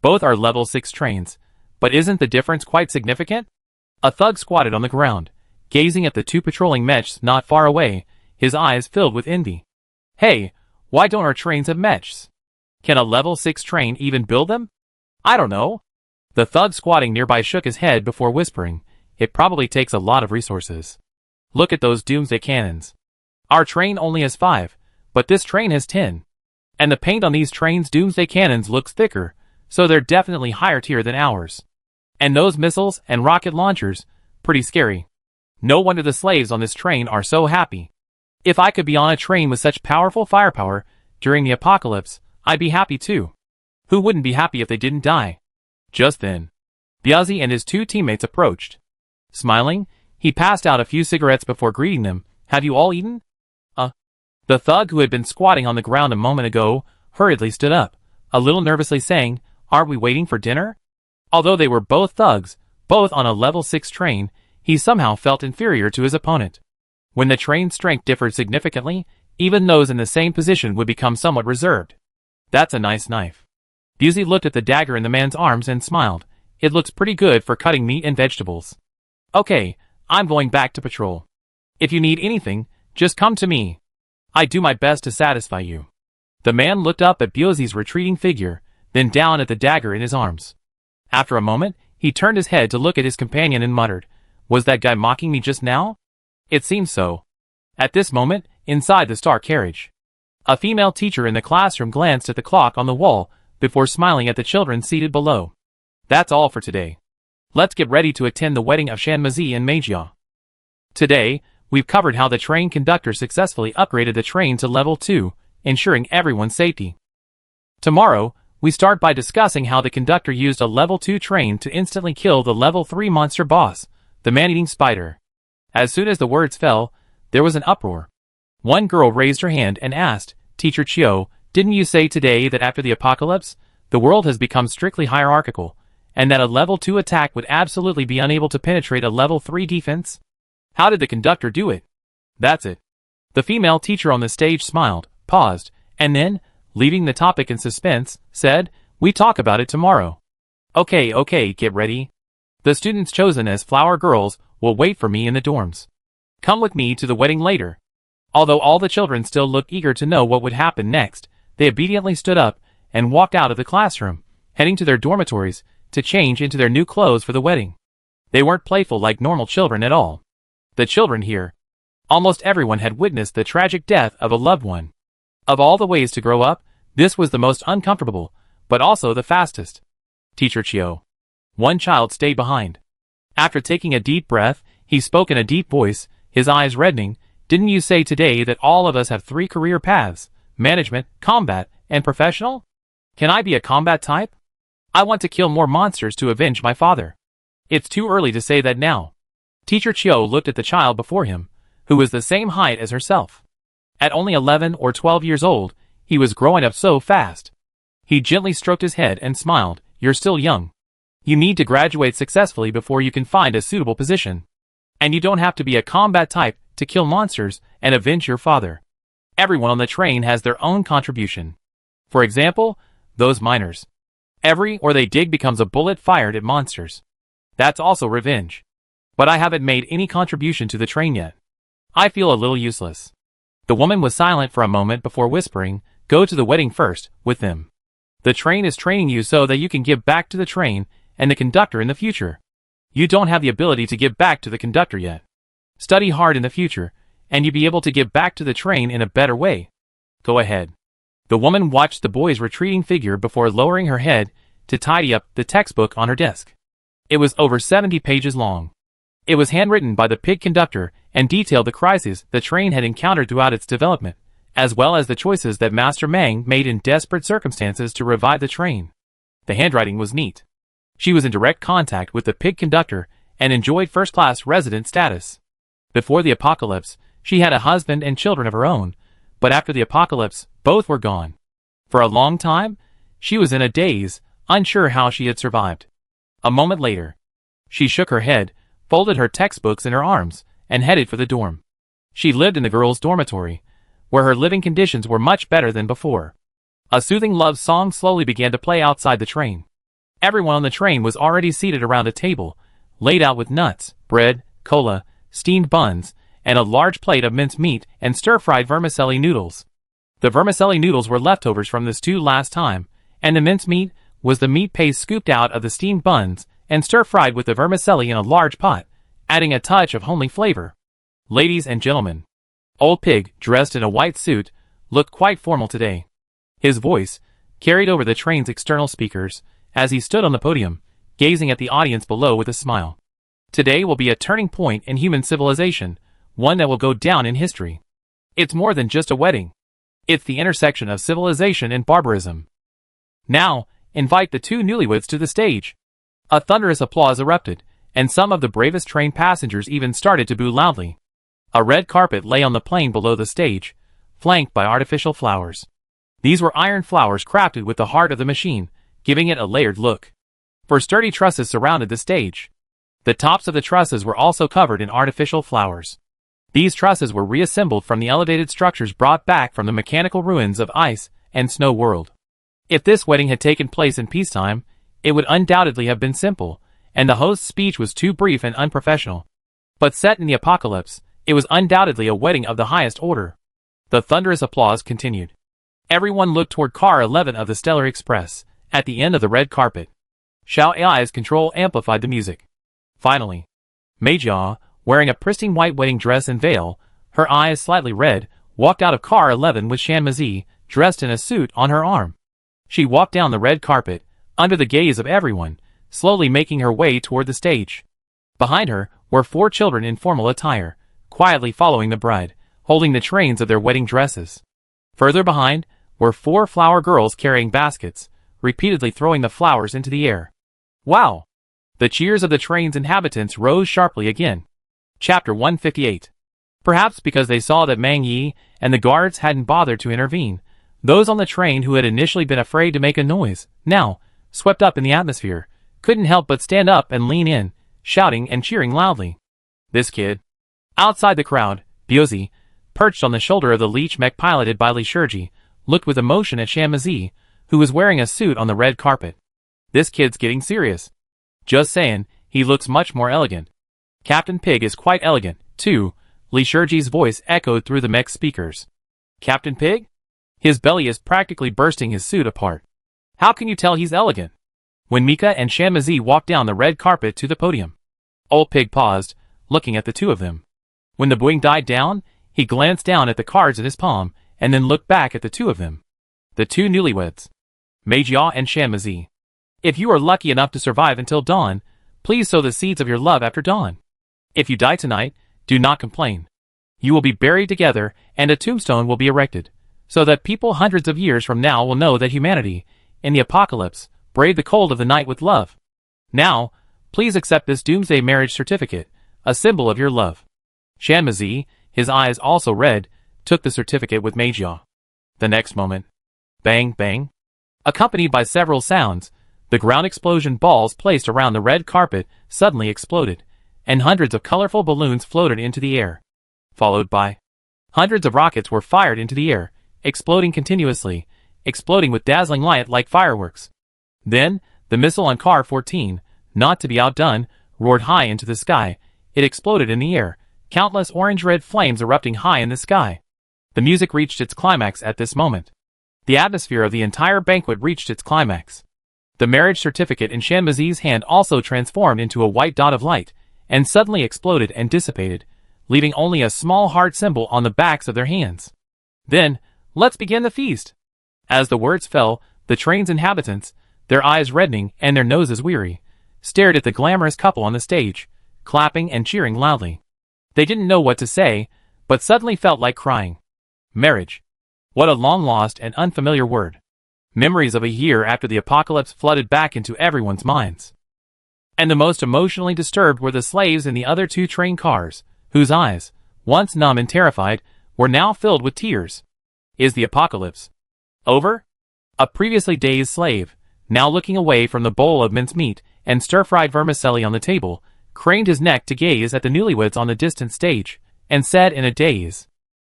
Both are level 6 trains, but isn't the difference quite significant? A thug squatted on the ground, gazing at the 2 patrolling mechs not far away, his eyes filled with envy. Hey, why don't our trains have mechs? Can a level 6 train even build them? I don't know. The thug squatting nearby shook his head before whispering, it probably takes a lot of resources. Look at those Doomsday cannons. Our train only has 5, but this train has 10. And the paint on these trains' Doomsday cannons looks thicker, so they're definitely higher tier than ours. And those missiles and rocket launchers, pretty scary. No wonder the slaves on this train are so happy. If I could be on a train with such powerful firepower during the apocalypse, I'd be happy too. Who wouldn't be happy if they didn't die? Just then, Biazi and his 2 teammates approached. Smiling, he passed out a few cigarettes before greeting them. Have you all eaten? The thug who had been squatting on the ground a moment ago hurriedly stood up, a little nervously saying, aren't we waiting for dinner? Although they were both thugs, both on a level 6 train, he somehow felt inferior to his opponent. When the train's strength differed significantly, even those in the same position would become somewhat reserved. That's a nice knife. Busey looked at the dagger in the man's arms and smiled. It looks pretty good for cutting meat and vegetables. Okay, I'm going back to patrol. If you need anything, just come to me. I do my best to satisfy you. The man looked up at Biosi's retreating figure, then down at the dagger in his arms. After a moment, he turned his head to look at his companion and muttered, was that guy mocking me just now? It seems so. At this moment, inside the star carriage, a female teacher in the classroom glanced at the clock on the wall before smiling at the children seated below. That's all for today. Let's get ready to attend the wedding of Shanmazi and Maijia. Today, we've covered how the train conductor successfully upgraded the train to level 2, ensuring everyone's safety. Tomorrow, we start by discussing how the conductor used a level 2 train to instantly kill the level 3 monster boss, the man-eating spider. As soon as the words fell, there was an uproar. One girl raised her hand and asked, "Teacher Chio, didn't you say today that after the apocalypse, the world has become strictly hierarchical, and that a level 2 attack would absolutely be unable to penetrate a level 3 defense? How did the conductor do it?" "That's it." The female teacher on the stage smiled, paused, and then, leaving the topic in suspense, said, "We talk about it tomorrow." Okay, get ready. The students chosen as flower girls will wait for me in the dorms. Come with me to the wedding later. Although all the children still looked eager to know what would happen next, they obediently stood up and walked out of the classroom, heading to their dormitories to change into their new clothes for the wedding. They weren't playful like normal children at all. The children here. Almost everyone had witnessed the tragic death of a loved one. Of all the ways to grow up, this was the most uncomfortable, but also the fastest. "Teacher Chio." One child stayed behind. After taking a deep breath, he spoke in a deep voice, his eyes reddening, "Didn't you say today that all of us have 3 career paths: management, combat, and professional? Can I be a combat type? I want to kill more monsters to avenge my father." "It's too early to say that now." Teacher Chio looked at the child before him, who was the same height as herself. At only 11 or 12 years old, he was growing up so fast. He gently stroked his head and smiled, "You're still young. You need to graduate successfully before you can find a suitable position. And you don't have to be a combat type to kill monsters and avenge your father. Everyone on the train has their own contribution. For example, those miners. Every ore they dig becomes a bullet fired at monsters. That's also revenge. But I haven't made any contribution to the train yet. I feel a little useless." The woman was silent for a moment before whispering, "Go to the wedding first, with them. The train is training you so that you can give back to the train and the conductor in the future. You don't have the ability to give back to the conductor yet. Study hard in the future, and you'll be able to give back to the train in a better way. Go ahead." The woman watched the boy's retreating figure before lowering her head to tidy up the textbook on her desk. It was over 70 pages long. It was handwritten by the pig conductor and detailed the crises the train had encountered throughout its development, as well as the choices that Master Mang made in desperate circumstances to revive the train. The handwriting was neat. She was in direct contact with the pig conductor and enjoyed first-class resident status. Before the apocalypse, she had a husband and children of her own, but after the apocalypse, both were gone. For a long time, she was in a daze, unsure how she had survived. A moment later, she shook her head, folded her textbooks in her arms, and headed for the dorm. She lived in the girls' dormitory, where her living conditions were much better than before. A soothing love song slowly began to play outside the train. Everyone on the train was already seated around a table, laid out with nuts, bread, cola, steamed buns, and a large plate of minced meat and stir-fried vermicelli noodles. The vermicelli noodles were leftovers from the stew last time, and the minced meat was the meat paste scooped out of the steamed buns and stir-fried with the vermicelli in a large pot, adding a touch of homely flavor. "Ladies and gentlemen." Old Pig, dressed in a white suit, looked quite formal today. His voice carried over the train's external speakers as he stood on the podium, gazing at the audience below with a smile. "Today will be a turning point in human civilization, one that will go down in history. It's more than just a wedding. It's the intersection of civilization and barbarism. Now, invite the 2 newlyweds to the stage." A thunderous applause erupted, and some of the bravest train passengers even started to boo loudly. A red carpet lay on the plain below the stage, flanked by artificial flowers. These were iron flowers crafted with the heart of the machine, giving it a layered look. For sturdy trusses surrounded the stage. The tops of the trusses were also covered in artificial flowers. These trusses were reassembled from the elevated structures brought back from the mechanical ruins of Ice and Snow World. If this wedding had taken place in peacetime, it would undoubtedly have been simple, and the host's speech was too brief and unprofessional. But set in the apocalypse, it was undoubtedly a wedding of the highest order. The thunderous applause continued. Everyone looked toward Car 11 of the Stellar Express, at the end of the red carpet. Xiao Ai's control amplified the music. Finally, Maijia, wearing a pristine white wedding dress and veil, her eyes slightly red, walked out of Car 11 with Shanmazi, dressed in a suit, on her arm. She walked down the red carpet, under the gaze of everyone, slowly making her way toward the stage. Behind her were 4 children in formal attire, quietly following the bride, holding the trains of their wedding dresses. Further behind were 4 flower girls carrying baskets, repeatedly throwing the flowers into the air. Wow! The cheers of the train's inhabitants rose sharply again. Chapter 158. Perhaps because they saw that Mang Yi and the guards hadn't bothered to intervene, those on the train who had initially been afraid to make a noise, now, swept up in the atmosphere, couldn't help but stand up and lean in, shouting and cheering loudly. This kid. Outside the crowd, Biozi, perched on the shoulder of the leech mech piloted by Li Shurji, looked with emotion at Shanmazi, who was wearing a suit on the red carpet. This kid's getting serious. Just saying, he looks much more elegant. Captain Pig is quite elegant, too, Li Shurji's voice echoed through the mech speakers. Captain Pig? His belly is practically bursting his suit apart. How can you tell he's elegant? When Mika and Shanmazi walked down the red carpet to the podium. Old Pig paused, looking at the two of them. When the booing died down, he glanced down at the cards in his palm, and then looked back at the two of them. The 2 newlyweds. Meijia and Shanmazi. If you are lucky enough to survive until dawn, please sow the seeds of your love after dawn. If you die tonight, do not complain. You will be buried together, and a tombstone will be erected, so that people hundreds of years from now will know that humanity, in the apocalypse, braved the cold of the night with love. Now, please accept this Doomsday marriage certificate, a symbol of your love. Shanmazi, his eyes also red, took the certificate with Meijia. The next moment, bang bang, accompanied by several sounds, the ground explosion balls placed around the red carpet suddenly exploded, and hundreds of colorful balloons floated into the air. Followed by hundreds of rockets were fired into the air, exploding continuously, exploding with dazzling light like fireworks. Then, the missile on Car 14, not to be outdone, roared high into the sky. It exploded in the air, countless orange-red flames erupting high in the sky. The music reached its climax at this moment. The atmosphere of the entire banquet reached its climax. The marriage certificate in Shanmazi's hand also transformed into a white dot of light, and suddenly exploded and dissipated, leaving only a small heart symbol on the backs of their hands. Then, let's begin the feast. As the words fell, the train's inhabitants, their eyes reddening and their noses weary, stared at the glamorous couple on the stage, clapping and cheering loudly. They didn't know what to say, but suddenly felt like crying. Marriage. What a long-lost and unfamiliar word. Memories of a year after the apocalypse flooded back into everyone's minds. And the most emotionally disturbed were the slaves in the other 2 train cars, whose eyes, once numb and terrified, were now filled with tears. Is the apocalypse over? A previously dazed slave, now looking away from the bowl of mincemeat and stir-fried vermicelli on the table, craned his neck to gaze at the newlyweds on the distant stage, and said in a daze.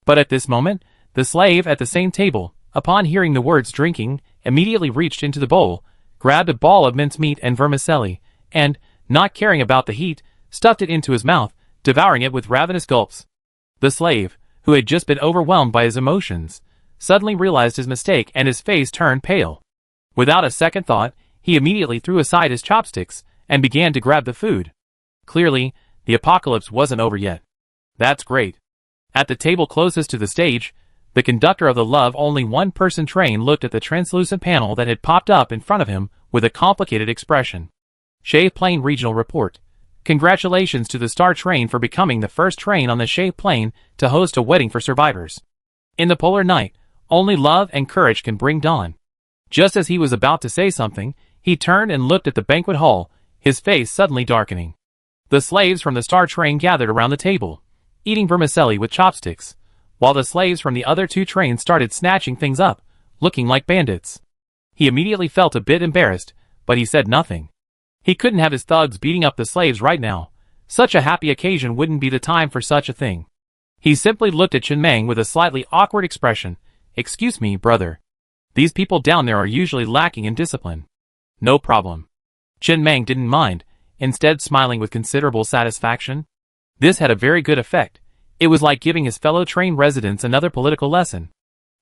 But at this moment, the slave at the same table, upon hearing the words drinking, immediately reached into the bowl, grabbed a ball of mincemeat and vermicelli, and, not caring about the heat, stuffed it into his mouth, devouring it with ravenous gulps. The slave, who had just been overwhelmed by his emotions, suddenly realized his mistake and his face turned pale. Without a second thought, he immediately threw aside his chopsticks and began to grab the food. Clearly, the apocalypse wasn't over yet. That's great. At the table closest to the stage, the conductor of the love-only one-person train looked at the translucent panel that had popped up in front of him with a complicated expression. Shay Plain Regional Report. Congratulations to the Star Train for becoming the first train on the Shay Plain to host a wedding for survivors. In the polar night, only love and courage can bring dawn. Just as he was about to say something, he turned and looked at the banquet hall, his face suddenly darkening. The slaves from the Star Train gathered around the table, eating vermicelli with chopsticks, while the slaves from the other 2 trains started snatching things up, looking like bandits. He immediately felt a bit embarrassed, but he said nothing. He couldn't have his thugs beating up the slaves right now. Such a happy occasion wouldn't be the time for such a thing. He simply looked at Chen Meng with a slightly awkward expression. Excuse me, brother. These people down there are usually lacking in discipline. No problem. Chen Meng didn't mind, instead smiling with considerable satisfaction. This had a very good effect. It was like giving his fellow train residents another political lesson.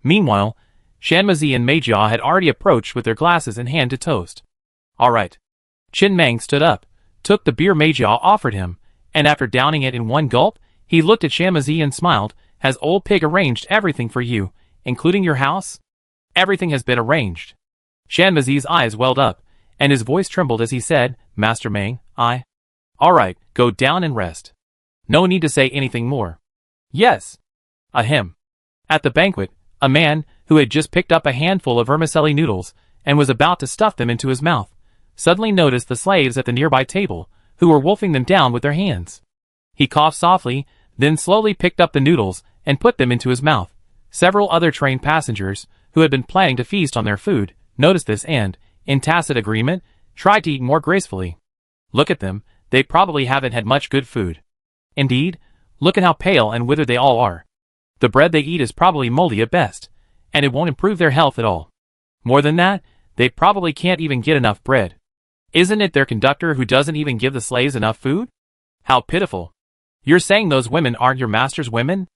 Meanwhile, Shanmazi and Meijia had already approached with their glasses in hand to toast. All right. Chen Meng stood up, took the beer Meijia offered him, and after downing it in one gulp, he looked at Shanmazi and smiled. Has Old Pig arranged everything for you, including your house? Everything has been arranged. Shanmazi's eyes welled up, and his voice trembled as he said, Master Meng, Alright, go down and rest. No need to say anything more. Yes. Ahem. At the banquet, a man, who had just picked up a handful of vermicelli noodles, and was about to stuff them into his mouth, suddenly noticed the slaves at the nearby table, who were wolfing them down with their hands. He coughed softly, then slowly picked up the noodles, and put them into his mouth. Several other train passengers, who had been planning to feast on their food, noticed this and, in tacit agreement, tried to eat more gracefully. Look at them, they probably haven't had much good food. Indeed, look at how pale and withered they all are. The bread they eat is probably moldy at best, and it won't improve their health at all. More than that, they probably can't even get enough bread. Isn't it their conductor who doesn't even give the slaves enough food? How pitiful. You're saying those women aren't your master's women?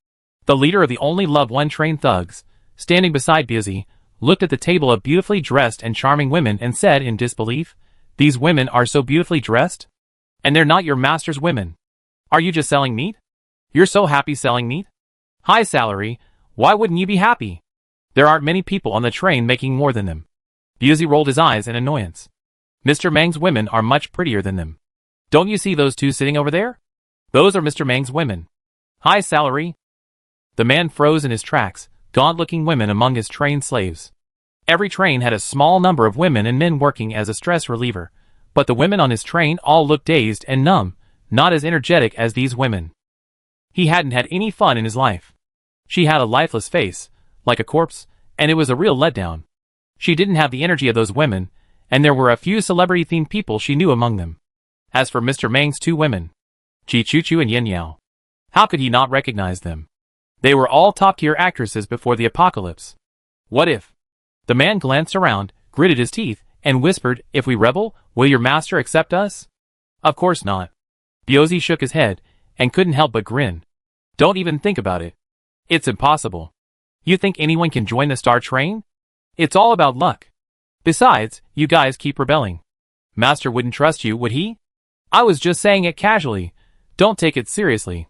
The leader of the only loved one train thugs, standing beside Biazi, looked at the table of beautifully dressed and charming women and said in disbelief, These women are so beautifully dressed? And they're not your master's women. Are you just selling meat? You're so happy selling meat? High salary, why wouldn't you be happy? There aren't many people on the train making more than them. Biazi rolled his eyes in annoyance. Mr. Meng's women are much prettier than them. Don't you see those two sitting over there? Those are Mr. Meng's women. High salary. The man froze in his tracks, gaunt-looking women among his train slaves. Every train had a small number of women and men working as a stress reliever, but the women on his train all looked dazed and numb, not as energetic as these women. He hadn't had any fun in his life. She had a lifeless face, like a corpse, and it was a real letdown. She didn't have the energy of those women, and there were a few celebrity-themed people she knew among them. As for Mr. Meng's two women, Ji Chuchu and Yin Yao, how could he not recognize them? They were all top-tier actresses before the apocalypse. What if? The man glanced around, gritted his teeth, and whispered, If we rebel, will your master accept us? Of course not. Biazi shook his head, and couldn't help but grin. Don't even think about it. It's impossible. You think anyone can join the Star Train? It's all about luck. Besides, you guys keep rebelling. Master wouldn't trust you, would he? I was just saying it casually. Don't take it seriously.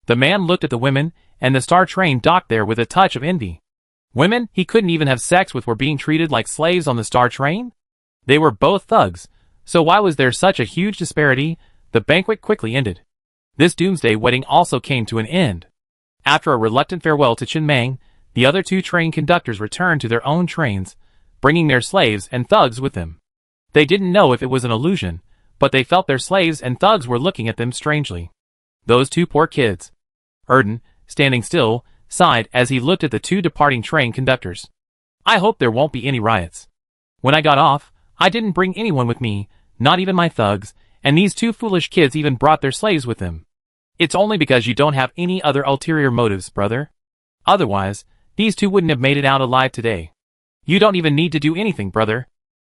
The man looked at the women, and the Star Train docked there with a touch of envy. Women he couldn't even have sex with were being treated like slaves on the Star Train? They were both thugs, so why was there such a huge disparity? The banquet quickly ended. This Doomsday wedding also came to an end. After a reluctant farewell to Chen Meng, the other two train conductors returned to their own trains, bringing their slaves and thugs with them. They didn't know if it was an illusion, but they felt their slaves and thugs were looking at them strangely. Those two poor kids. Erden, standing still, sighed as he looked at the two departing train conductors. I hope there won't be any riots. When I got off, I didn't bring anyone with me, not even my thugs, and these two foolish kids even brought their slaves with them. It's only because you don't have any other ulterior motives, brother. Otherwise, these two wouldn't have made it out alive today. You don't even need to do anything, brother.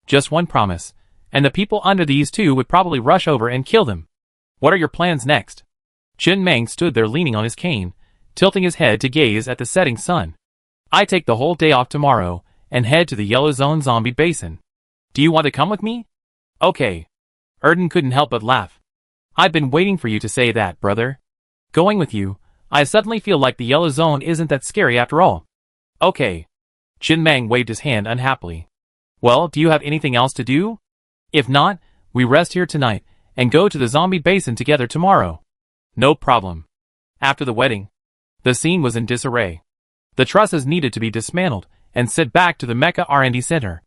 Just one promise, and the people under these two would probably rush over and kill them. What are your plans next? Chen Meng stood there leaning on his cane, tilting his head to gaze at the setting sun. I take the whole day off tomorrow, and head to the Yellow Zone zombie basin. Do you want to come with me? Okay. Erden couldn't help but laugh. I've been waiting for you to say that, brother. Going with you, I suddenly feel like the Yellow Zone isn't that scary after all. Okay. Chen Meng waved his hand unhappily. Well, do you have anything else to do? If not, we rest here tonight, and go to the zombie basin together tomorrow. No problem. After the wedding, the scene was in disarray. The trusses needed to be dismantled, and sent back to the Mecha R&D Center.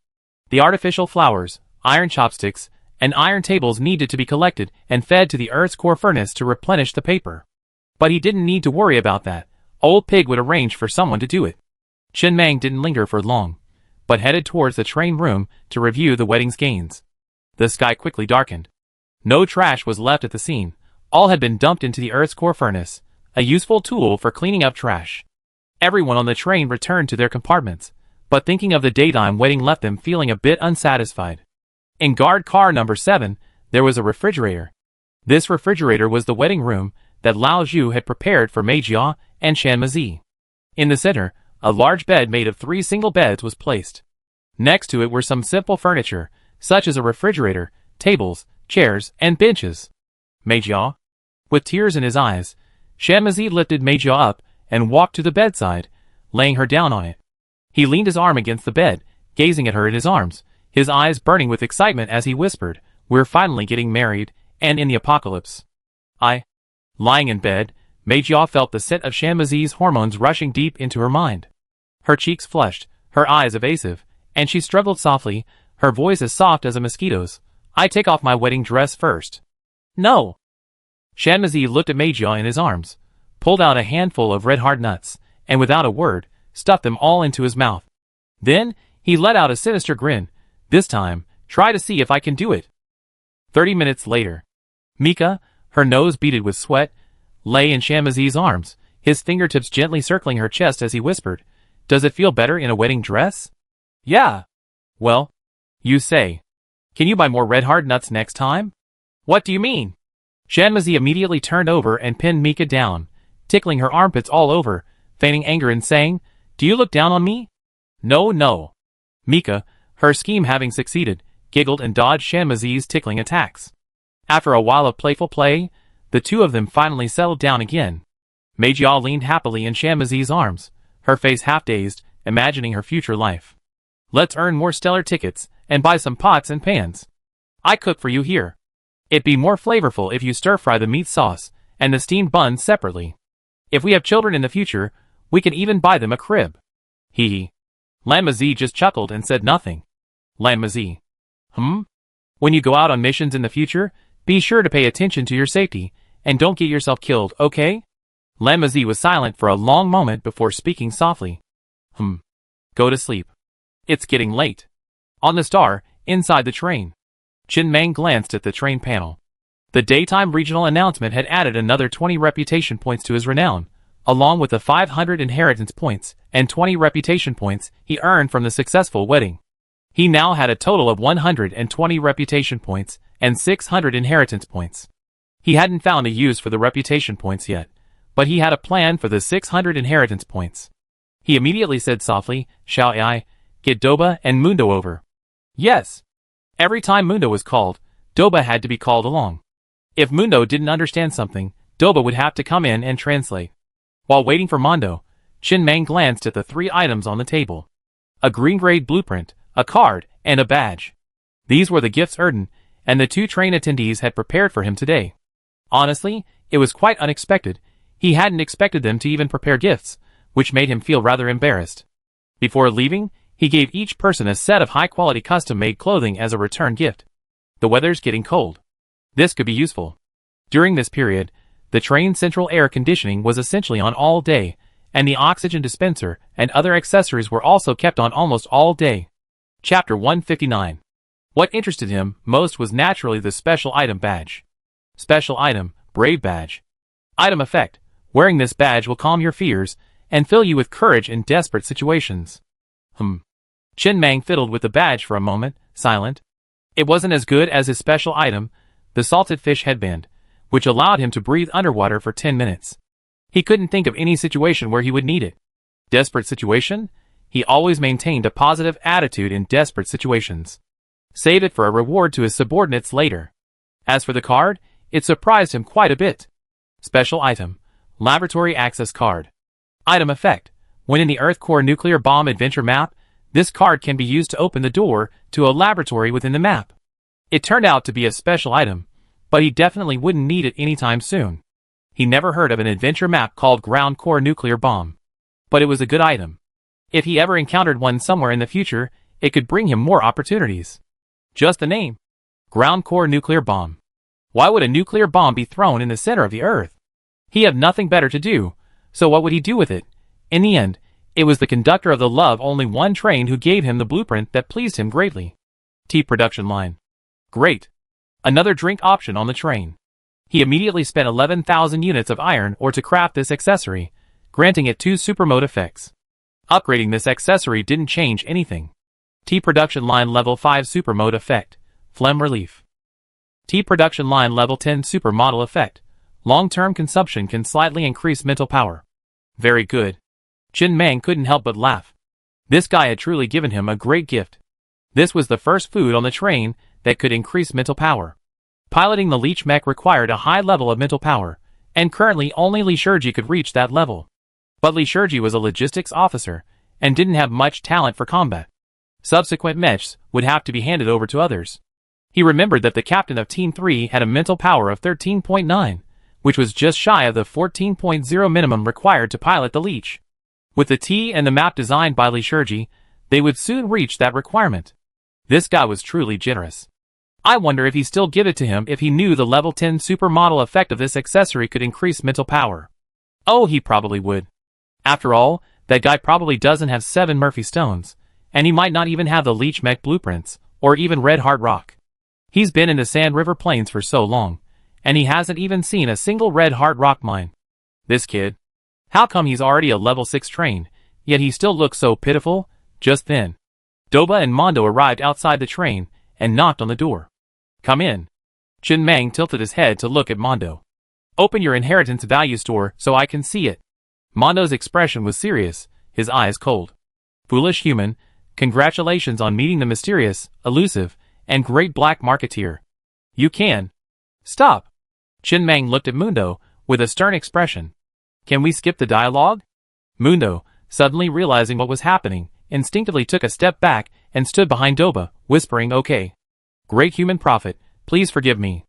The artificial flowers, iron chopsticks, and iron tables needed to be collected and fed to the Earth's core furnace to replenish the paper. But he didn't need to worry about that. Old Pig would arrange for someone to do it. Chen Meng didn't linger for long, but headed towards the train room to review the wedding's gains. The sky quickly darkened. No trash was left at the scene. All had been dumped into the Earth's core furnace, a useful tool for cleaning up trash. Everyone on the train returned to their compartments, but thinking of the daytime wedding left them feeling a bit unsatisfied. In guard car number 7, there was a refrigerator. This refrigerator was the wedding room that Lao Zhu had prepared for Mei Jia and Shanmazi. In the center, a large bed made of 3 single beds was placed. Next to it were some simple furniture, such as a refrigerator, tables, chairs, and benches. Mei Jia? With tears in his eyes, Shanmazi lifted Mei Jia up and walked to the bedside, laying her down on it. He leaned his arm against the bed, gazing at her in his arms, his eyes burning with excitement as he whispered, "We're finally getting married, and in the apocalypse." Lying in bed, Mei Jia felt the scent of Shanmazi's hormones rushing deep into her mind. Her cheeks flushed, her eyes evasive, and she struggled softly, her voice as soft as a mosquito's. "I take off my wedding dress first." "No." Shanmazi looked at Mei Jia in his arms, pulled out a handful of red hard nuts, and without a word, stuffed them all into his mouth. Then, he let out a sinister grin. "This time, try to see if I can do it." 30 minutes later. Mika, her nose beaded with sweat, lay in Shanmazi's arms, his fingertips gently circling her chest as he whispered, "Does it feel better in a wedding dress?" "Yeah." "Well, you say. Can you buy more red hard nuts next time?" "What do you mean?" Shanmazi immediately turned over and pinned Mika down, tickling her armpits all over, feigning anger and saying, "Do you look down on me?" No. Mika, her scheme having succeeded, giggled and dodged Shanmazi's tickling attacks. After a while of playful play, the two of them finally settled down again. Mei Jia leaned happily in Shanmazi's arms, her face half-dazed, imagining her future life. "Let's earn more stellar tickets, and buy some pots and pans. I cook for you here. It'd be more flavorful if you stir-fry the meat sauce, and the steamed buns separately. If we have children in the future, we can even buy them a crib." Hee. Lan Mazi just chuckled and said nothing. Lan Mazi. When you go out on missions in the future, be sure to pay attention to your safety, and don't get yourself killed, okay? Lan Mazi was silent for a long moment before speaking softly. Go to sleep. It's getting late. On the star, inside the train. Qin Mang glanced at the train panel. The daytime regional announcement had added another 20 reputation points to his renown, along with the 500 inheritance points and 20 reputation points he earned from the successful wedding. He now had a total of 120 reputation points and 600 inheritance points. He hadn't found a use for the reputation points yet, but he had a plan for the 600 inheritance points. He immediately said softly, "Shall I get Doba and Mundo over?" Yes. Every time Mundo was called, Doba had to be called along. If Mundo didn't understand something, Doba would have to come in and translate. While waiting for Mondo, Qin Mang glanced at the 3 items on the table. A green-grade blueprint, a card, and a badge. These were the gifts Erden and the 2 train attendees had prepared for him today. Honestly, it was quite unexpected. He hadn't expected them to even prepare gifts, which made him feel rather embarrassed. Before leaving, he gave each person a set of high-quality custom-made clothing as a return gift. The weather's getting cold. This could be useful. During this period, the train's central air conditioning was essentially on all day, and the oxygen dispenser and other accessories were also kept on almost all day. Chapter 159. What interested him most was naturally the special item badge. Special item, Brave Badge. Item effect. Wearing this badge will calm your fears and fill you with courage in desperate situations. Qin Mang fiddled with the badge for a moment, silent. It wasn't as good as his special item, the salted fish headband, which allowed him to breathe underwater for 10 minutes. He couldn't think of any situation where he would need it. Desperate situation? He always maintained a positive attitude in desperate situations. Save it for a reward to his subordinates later. As for the card, it surprised him quite a bit. Special item, Laboratory Access Card. Item effect. When in the Earth Core Nuclear Bomb Adventure map, this card can be used to open the door to a laboratory within the map. It turned out to be a special item, but he definitely wouldn't need it anytime soon. He never heard of an adventure map called Ground Core Nuclear Bomb. But it was a good item. If he ever encountered one somewhere in the future, it could bring him more opportunities. Just the name. Ground Core Nuclear Bomb. Why would a nuclear bomb be thrown in the center of the Earth? He had nothing better to do, so what would he do with it? In the end, it was the conductor of the Love Only One train who gave him the blueprint that pleased him greatly. Tea production line. Great. Another drink option on the train. He immediately spent 11,000 units of iron ore to craft this accessory, granting it 2 super mode effects. Upgrading this accessory didn't change anything. Tea production line level 5 super mode effect, phlegm relief. Tea production line level 10 super model effect, long-term consumption can slightly increase mental power. Very good. Qin Mang couldn't help but laugh. This guy had truly given him a great gift. This was the first food on the train that could increase mental power. Piloting the leech mech required a high level of mental power, and currently only Li Shurji could reach that level. But Li Shurji was a logistics officer, and didn't have much talent for combat. Subsequent mechs would have to be handed over to others. He remembered that the captain of Team 3 had a mental power of 13.9, which was just shy of the 14.0 minimum required to pilot the Leech. With the T and the map designed by Lichurgy, they would soon reach that requirement. This guy was truly generous. I wonder if he still give it to him if he knew the level 10 supermodel effect of this accessory could increase mental power. Oh, he probably would. After all, that guy probably doesn't have 7 Murphy stones, and he might not even have the Leech mech blueprints, or even Red Hard Rock. He's been in the Sand River Plains for so long, and he hasn't even seen a single Red Hard Rock mine. This kid. How come he's already a level 6 train, yet he still looks so pitiful? Just then, Doba and Mondo arrived outside the train and knocked on the door. Come in. Chen Mang tilted his head to look at Mondo. Open your inheritance value store so I can see it. Mondo's expression was serious, his eyes cold. Foolish human, congratulations on meeting the mysterious, elusive, and great black marketeer. You can. Stop. Chen Mang looked at Mundo with a stern expression. Can we skip the dialogue? Mundo, suddenly realizing what was happening, instinctively took a step back and stood behind Doba, whispering, "Okay. Great human prophet, please forgive me."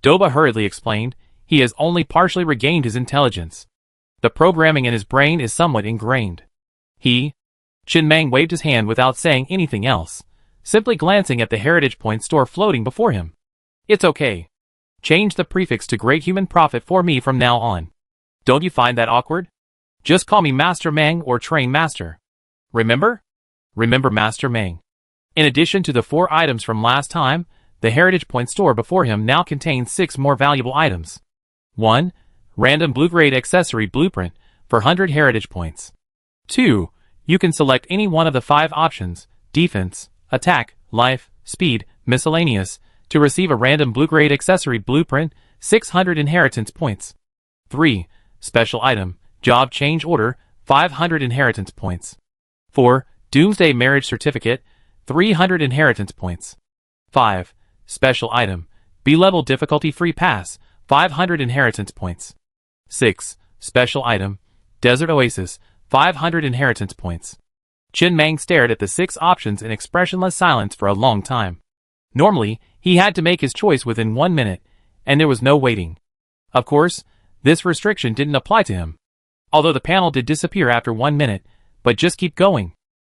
Doba hurriedly explained, he has only partially regained his intelligence. The programming in his brain is somewhat ingrained. Chen Mang waved his hand without saying anything else, simply glancing at the Heritage Point store floating before him. It's okay. Change the prefix to Great Human Prophet for me from now on. Don't you find that awkward? Just call me Master Mang or Train Master. Remember? Remember Master Mang. In addition to the 4 items from last time, the Heritage Point store before him now contains 6 more valuable items. 1. Random blue-grade accessory blueprint for 100 Heritage Points. 2. You can select any one of the 5 options, defense, attack, life, speed, miscellaneous, to receive a random blue-grade accessory blueprint, 600 inheritance points. 3. Special item, job change order, 500 inheritance points. 4. Doomsday marriage certificate, 300 inheritance points. 5. Special item, B-level difficulty free pass, 500 inheritance points. 6. Special item, desert oasis, 500 inheritance points. Chen Mang stared at the 6 options in expressionless silence for a long time. Normally, he had to make his choice within 1 minute, and there was no waiting. Of course, this restriction didn't apply to him. Although the panel did disappear after 1 minute, but just keep going.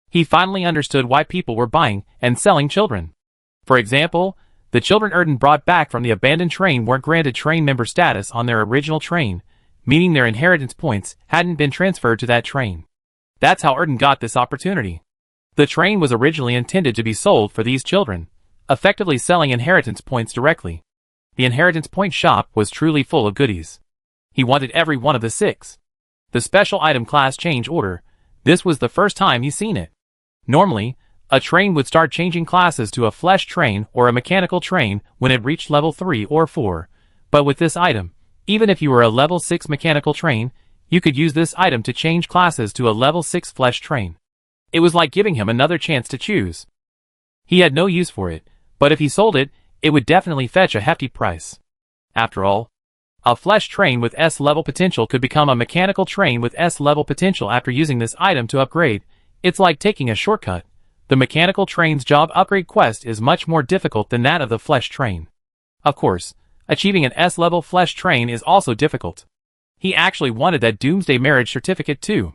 He finally understood why people were buying and selling children. For example, the children Erden brought back from the abandoned train weren't granted train member status on their original train, meaning their inheritance points hadn't been transferred to that train. That's how Erden got this opportunity. The train was originally intended to be sold for these children, effectively selling inheritance points directly. The inheritance point shop was truly full of goodies. He wanted every one of the 6. The special item class change order, this was the first time he's seen it. Normally, a train would start changing classes to a flesh train or a mechanical train when it reached level 3 or 4, but with this item, even if you were a level 6 mechanical train, you could use this item to change classes to a level 6 flesh train. It was like giving him another chance to choose. He had no use for it, but if he sold it, it would definitely fetch a hefty price. After all, a flesh train with S-level potential could become a mechanical train with S-level potential after using this item to upgrade. It's like taking a shortcut. The mechanical train's job upgrade quest is much more difficult than that of the flesh train. Of course, achieving an S-level flesh train is also difficult. He actually wanted that Doomsday marriage certificate too.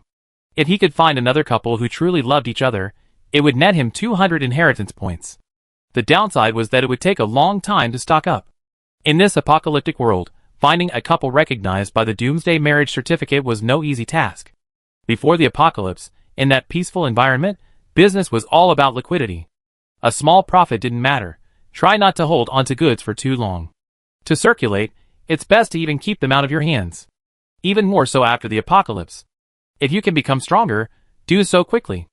If he could find another couple who truly loved each other, it would net him 200 inheritance points. The downside was that it would take a long time to stock up. In this apocalyptic world, finding a couple recognized by the Doomsday marriage certificate was no easy task. Before the apocalypse, in that peaceful environment, business was all about liquidity. A small profit didn't matter. Try not to hold onto goods for too long. To circulate, it's best to even keep them out of your hands. Even more so after the apocalypse. If you can become stronger, do so quickly.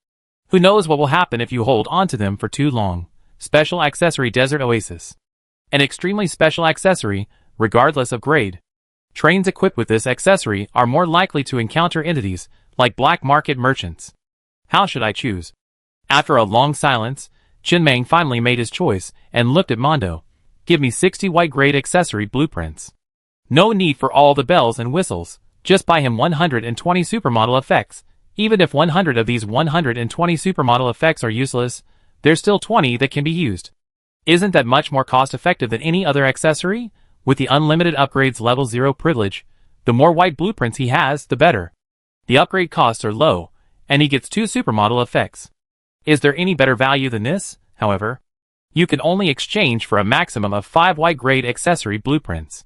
Who knows what will happen if you hold onto them for too long. Special accessory Desert Oasis. An extremely special accessory, regardless of grade. Trains equipped with this accessory are more likely to encounter entities like black market merchants. How should I choose? After a long silence, Chen Mang finally made his choice and looked at Mondo. Give me 60 white grade accessory blueprints. No need for all the bells and whistles, just buy him 120 supermodel effects. Even if 100 of these 120 supermodel effects are useless, there's still 20 that can be used. Isn't that much more cost-effective than any other accessory? With the unlimited upgrades level 0 privilege, the more white blueprints he has, the better. The upgrade costs are low, and he gets 2 supermodel effects. Is there any better value than this, however? You can only exchange for a maximum of 5 white grade accessory blueprints.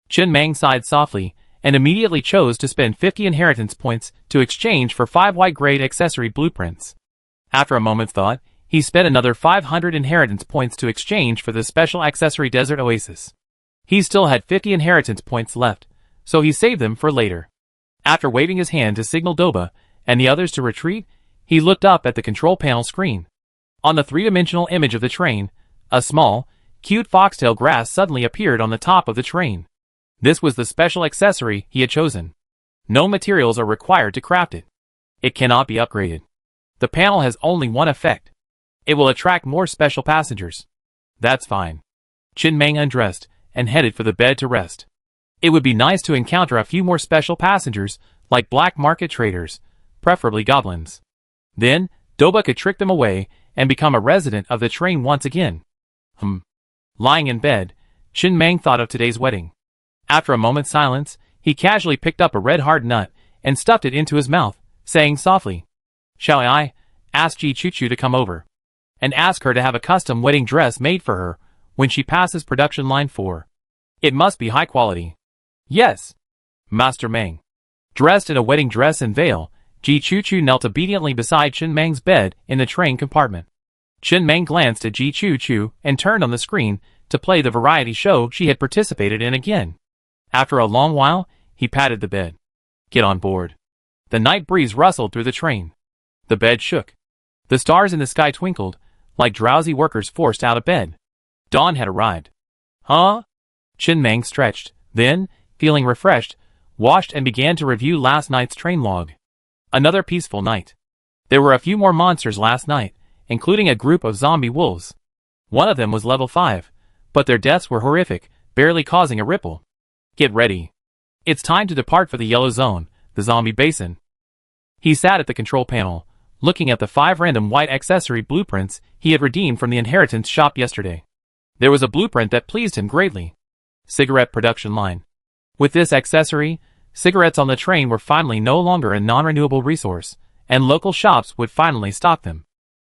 Chen Meng sighed softly, and immediately chose to spend 50 inheritance points to exchange for 5 white grade accessory blueprints. After a moment's thought, he spent another 500 inheritance points to exchange for the special accessory Desert Oasis. He still had 50 inheritance points left, so he saved them for later. After waving his hand to signal Doba and the others to retreat, he looked up at the control panel screen. On the three-dimensional image of the train, a small, cute foxtail grass suddenly appeared on the top of the train. This was the special accessory he had chosen. No materials are required to craft it. It cannot be upgraded. The panel has only one effect. It will attract more special passengers. That's fine. Chen Meng undressed and headed for the bed to rest. It would be nice to encounter a few more special passengers, like black market traders, preferably goblins. Then, Doba could trick them away and become a resident of the train once again. Lying in bed, Chen Meng thought of today's wedding. After a moment's silence, he casually picked up a red hard nut and stuffed it into his mouth, saying softly, "Shall I ask Ji Choo-Choo to come over and ask her to have a custom wedding dress made for her when she passes production line 4? It must be high quality." "Yes, Master Meng." Dressed in a wedding dress and veil, Ji Choo-Choo knelt obediently beside Chen Meng's bed in the train compartment. Chen Meng glanced at Ji Choo-Choo and turned on the screen to play the variety show she had participated in again. After a long while, he patted the bed. "Get on board." The night breeze rustled through the train. The bed shook. The stars in the sky twinkled, like drowsy workers forced out of bed. Dawn had arrived. "Huh?" Chen Meng stretched, then, feeling refreshed, washed and began to review last night's train log. Another peaceful night. There were a few more monsters last night, including a group of zombie wolves. One of them was level 5, but their deaths were horrific, barely causing a ripple. Get ready. It's time to depart for the yellow zone, the zombie basin. He sat at the control panel, looking at the 5 random white accessory blueprints he had redeemed from the inheritance shop yesterday. There was a blueprint that pleased him greatly. Cigarette production line. With this accessory, cigarettes on the train were finally no longer a non-renewable resource, and local shops would finally stock them.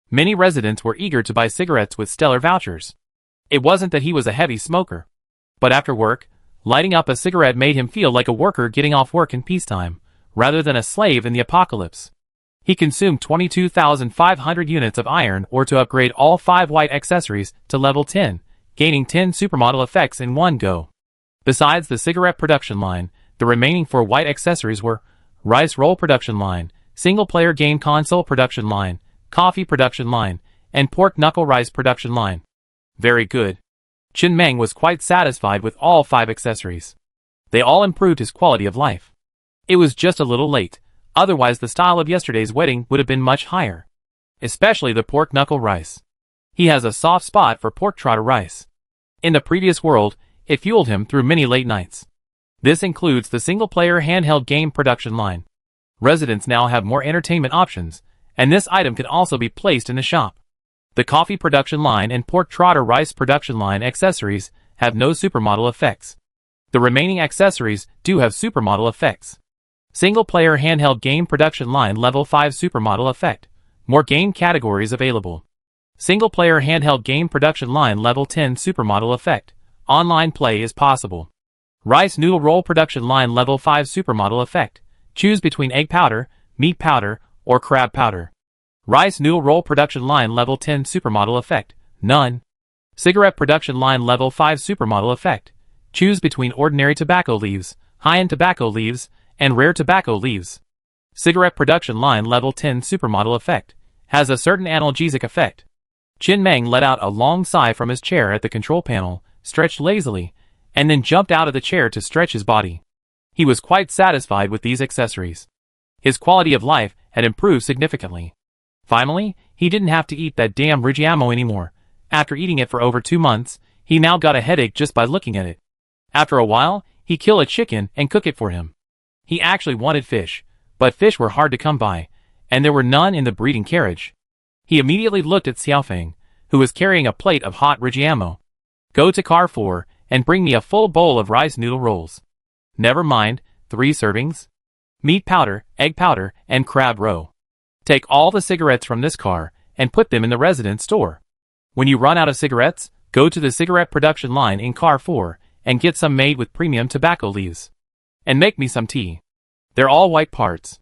Many residents were eager to buy cigarettes with stellar vouchers. It wasn't that he was a heavy smoker, but after work, lighting up a cigarette made him feel like a worker getting off work in peacetime, rather than a slave in the apocalypse. He consumed 22,500 units of iron ore to upgrade all 5 white accessories to level 10, gaining 10 supermodel effects in one go. Besides the cigarette production line, the remaining 4 white accessories were rice roll production line, single-player game console production line, coffee production line, and pork knuckle rice production line. Very good. Chen Meng was quite satisfied with all 5 accessories. They all improved his quality of life. It was just a little late, otherwise the style of yesterday's wedding would have been much higher. Especially the pork knuckle rice. He has a soft spot for pork trotter rice. In the previous world, it fueled him through many late nights. This includes the single-player handheld game production line. Residents now have more entertainment options, and this item can also be placed in the shop. The coffee production line and pork trotter rice production line accessories have no supermodel effects. The remaining accessories do have supermodel effects. Single-player handheld game production line level 5 supermodel effect. More game categories available. Single-player handheld game production line level 10 supermodel effect. Online play is possible. Rice noodle roll production line level 5 supermodel effect. Choose between egg powder, meat powder, or crab powder. Rice noodle roll production line level 10 supermodel effect. None. Cigarette production line level 5 supermodel effect. Choose between ordinary tobacco leaves, high-end tobacco leaves, and rare tobacco leaves. Cigarette production line level 10 supermodel effect. Has a certain analgesic effect. Chen Meng let out a long sigh from his chair at the control panel, stretched lazily, and then jumped out of the chair to stretch his body. He was quite satisfied with these accessories. His quality of life had improved significantly. Finally, he didn't have to eat that damn Rigiamo anymore. After eating it for over 2 months, he now got a headache just by looking at it. After a while, he killed a chicken and cooked it for him. He actually wanted fish, but fish were hard to come by, and there were none in the breeding carriage. He immediately looked at Xiaofeng, who was carrying a plate of hot Rigiamo. Go to car 4 and bring me a full bowl of rice noodle rolls. Never mind, 3 servings. Meat powder, egg powder, and crab roe. Take all the cigarettes from this car and put them in the residence store. When you run out of cigarettes, go to the cigarette production line in car 4 and get some made with premium tobacco leaves. And make me some tea. They're all white parts.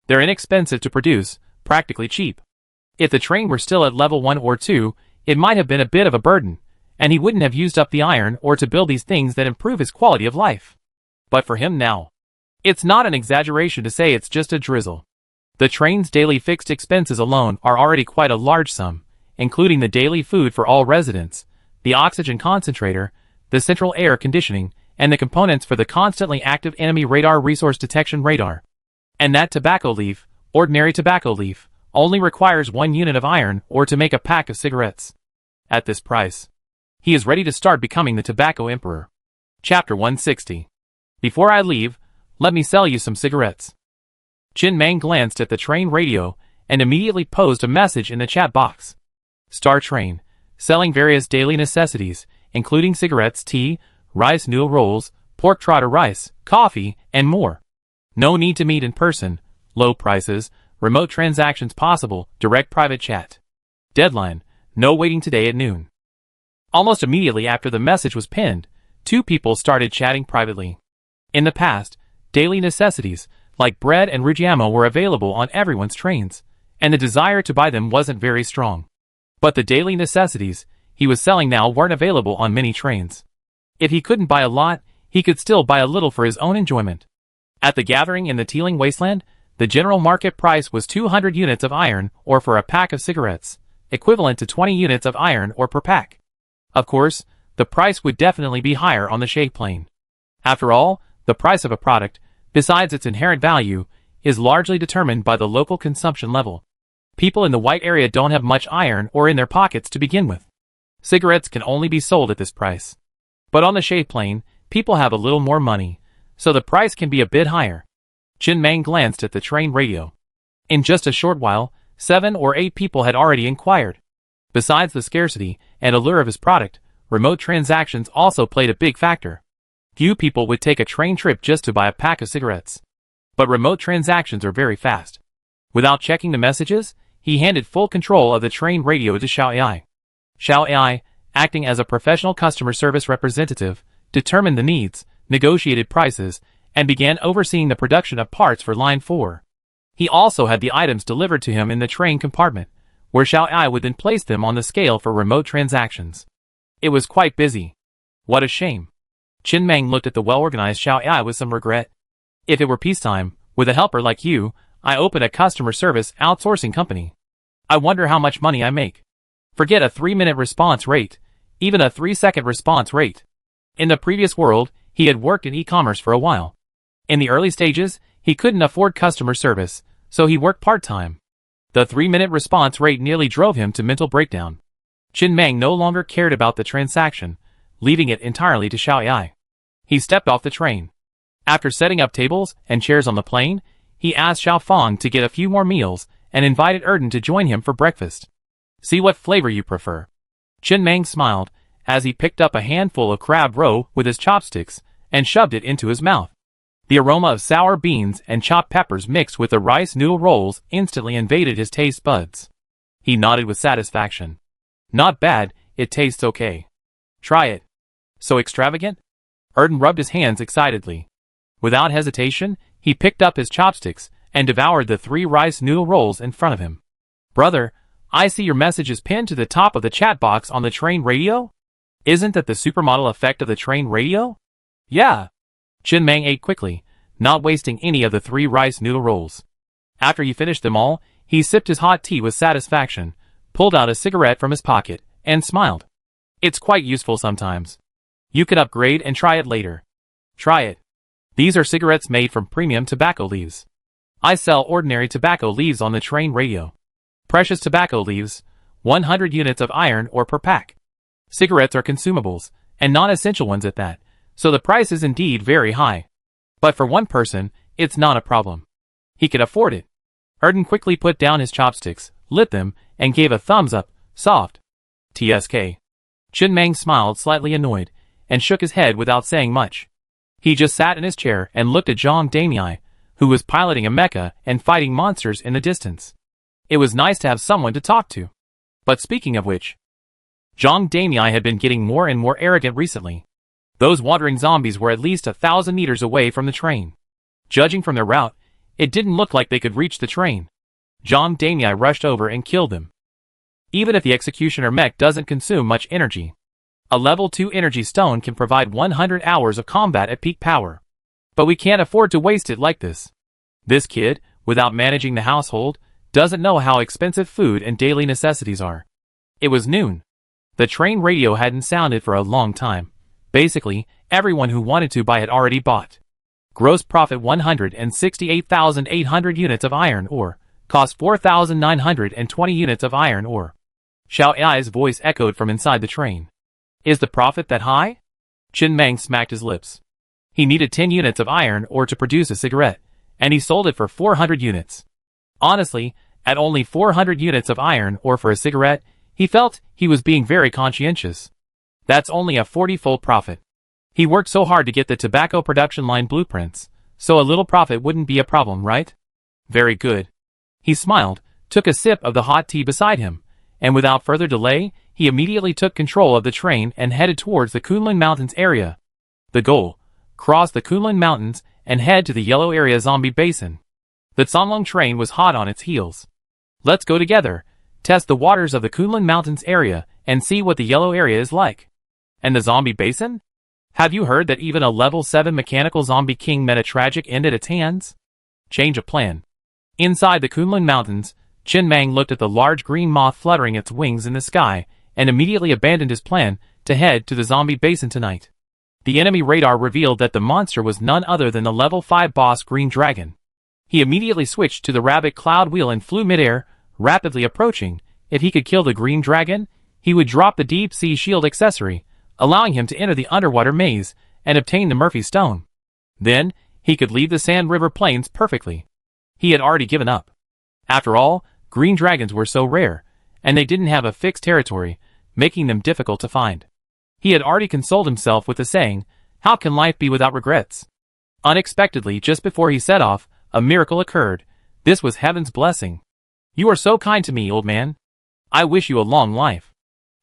They're inexpensive to produce, practically cheap. If the train were still at level 1 or 2, it might have been a bit of a burden, and he wouldn't have used up the iron or to build these things that improve his quality of life. But for him now, it's not an exaggeration to say it's just a drizzle. The train's daily fixed expenses alone are already quite a large sum, including the daily food for all residents, the oxygen concentrator, the central air conditioning, and the components for the constantly active enemy radar resource detection radar. And that tobacco leaf, ordinary tobacco leaf, only requires 1 unit of iron ore to make a pack of cigarettes. At this price, he is ready to start becoming the tobacco emperor. Chapter 160. Before I leave, let me sell you some cigarettes. Qin Mang glanced at the train radio and immediately posed a message in the chat box. Star Train, selling various daily necessities, including cigarettes, tea, rice noodle rolls, pork trotter rice, coffee, and more. No need to meet in person, low prices, remote transactions possible, direct private chat. Deadline, no waiting today at noon. Almost immediately after the message was pinned, 2 people started chatting privately. In the past, daily necessities, like bread and Rigiamo, were available on everyone's trains, and the desire to buy them wasn't very strong. But the daily necessities he was selling now weren't available on many trains. If he couldn't buy a lot, he could still buy a little for his own enjoyment. At the gathering in the Teeling Wasteland, the general market price was 200 units of iron ore for a pack of cigarettes, equivalent to 20 units of iron ore per pack. Of course, the price would definitely be higher on the Shay Plain. After all, the price of a product, besides its inherent value, is largely determined by the local consumption level. People in the white area don't have much iron ore in their pockets to begin with. Cigarettes can only be sold at this price. But on the Shay Plain, people have a little more money, so the price can be a bit higher. Qin Mang glanced at the train radio. In just a short while, 7 or 8 people had already inquired. Besides the scarcity and allure of his product, remote transactions also played a big factor. Few people would take a train trip just to buy a pack of cigarettes. But remote transactions are very fast. Without checking the messages, he handed full control of the train radio to Xiao Ai. Xiao Ai, acting as a professional customer service representative, determined the needs, negotiated prices, and began overseeing the production of parts for Line 4. He also had the items delivered to him in the train compartment, where Xiao Ai would then place them on the scale for remote transactions. It was quite busy. What a shame. Qin Mang looked at the well-organized Xiao Ai with some regret. If it were peacetime, with a helper like you, I open a customer service outsourcing company. I wonder how much money I make. Forget a 3-minute response rate, even a 3-second response rate. In the previous world, he had worked in e-commerce for a while. In the early stages, he couldn't afford customer service, so he worked part-time. The 3-minute response rate nearly drove him to mental breakdown. Qin Mang no longer cared about the transaction, leaving it entirely to Xiao Ai. He stepped off the train. After setting up tables and chairs on the plane, he asked Xiao Fang to get a few more meals and invited Erden to join him for breakfast. See what flavor you prefer. Qin Mang smiled as he picked up a handful of crab roe with his chopsticks and shoved it into his mouth. The aroma of sour beans and chopped peppers mixed with the rice noodle rolls instantly invaded his taste buds. He nodded with satisfaction. Not bad, it tastes okay. Try it. So extravagant? Erden rubbed his hands excitedly. Without hesitation, he picked up his chopsticks and devoured the 3 rice noodle rolls in front of him. Brother, I see your message is pinned to the top of the chat box on the train radio? Isn't that the supermodel effect of the train radio? Yeah. Qin Mang ate quickly, not wasting any of the 3 rice noodle rolls. After he finished them all, he sipped his hot tea with satisfaction, pulled out a cigarette from his pocket, and smiled. It's quite useful sometimes. You can upgrade and try it later. Try it. These are cigarettes made from premium tobacco leaves. I sell ordinary tobacco leaves on the train radio. Precious tobacco leaves, 100 units of iron ore per pack. Cigarettes are consumables, and non-essential ones at that, so the price is indeed very high. But for one person, it's not a problem. He could afford it. Erden quickly put down his chopsticks, lit them, and gave a thumbs up, soft. TSK. Chen Mang smiled, slightly annoyed, and shook his head without saying much. He just sat in his chair and looked at Zhang Damei, who was piloting a mecha and fighting monsters in the distance. It was nice to have someone to talk to. But speaking of which, Zhang Damei had been getting more and more arrogant recently. Those wandering zombies were at least 1,000 meters away from the train. Judging from their route, it didn't look like they could reach the train. Zhang Damei rushed over and killed them. Even if the executioner mech doesn't consume much energy, a level 2 energy stone can provide 100 hours of combat at peak power. But we can't afford to waste it like this. This kid, without managing the household, doesn't know how expensive food and daily necessities are. It was noon. The train radio hadn't sounded for a long time. Basically, everyone who wanted to buy had already bought. Gross profit 168,800 units of iron ore. Cost 4,920 units of iron ore. Xiao Ai's voice echoed from inside the train. Is the profit that high? Chen Mang smacked his lips. He needed 10 units of iron ore to produce a cigarette, and he sold it for 400 units. Honestly, at only 400 units of iron ore for a cigarette, he felt he was being very conscientious. That's only a 40-fold profit. He worked so hard to get the tobacco production line blueprints, so a little profit wouldn't be a problem, right? Very good. He smiled, took a sip of the hot tea beside him, and without further delay, he immediately took control of the train and headed towards the Kunlun Mountains area. The goal: cross the Kunlun Mountains and head to the Yellow Area Zombie Basin. The Canlong train was hot on its heels. Let's go together, test the waters of the Kunlun Mountains area, and see what the Yellow Area is like. And the Zombie Basin? Have you heard that even a level 7 mechanical zombie king met a tragic end at its hands? Change of plan. Inside the Kunlun Mountains, Chen Mang looked at the large green moth fluttering its wings in the sky, and immediately abandoned his plan to head to the Zombie Basin tonight. The enemy radar revealed that the monster was none other than the level 5 boss Green Dragon. He immediately switched to the rabbit cloud wheel and flew midair, rapidly approaching. If he could kill the Green Dragon, he would drop the deep sea shield accessory, allowing him to enter the underwater maze and obtain the Murphy Stone. Then, he could leave the Sand River Plains perfectly. He had already given up. After all, green dragons were so rare, and they didn't have a fixed territory, making them difficult to find. He had already consoled himself with the saying, "How can life be without regrets?" Unexpectedly, just before he set off, a miracle occurred. This was heaven's blessing. "You are so kind to me, old man. I wish you a long life."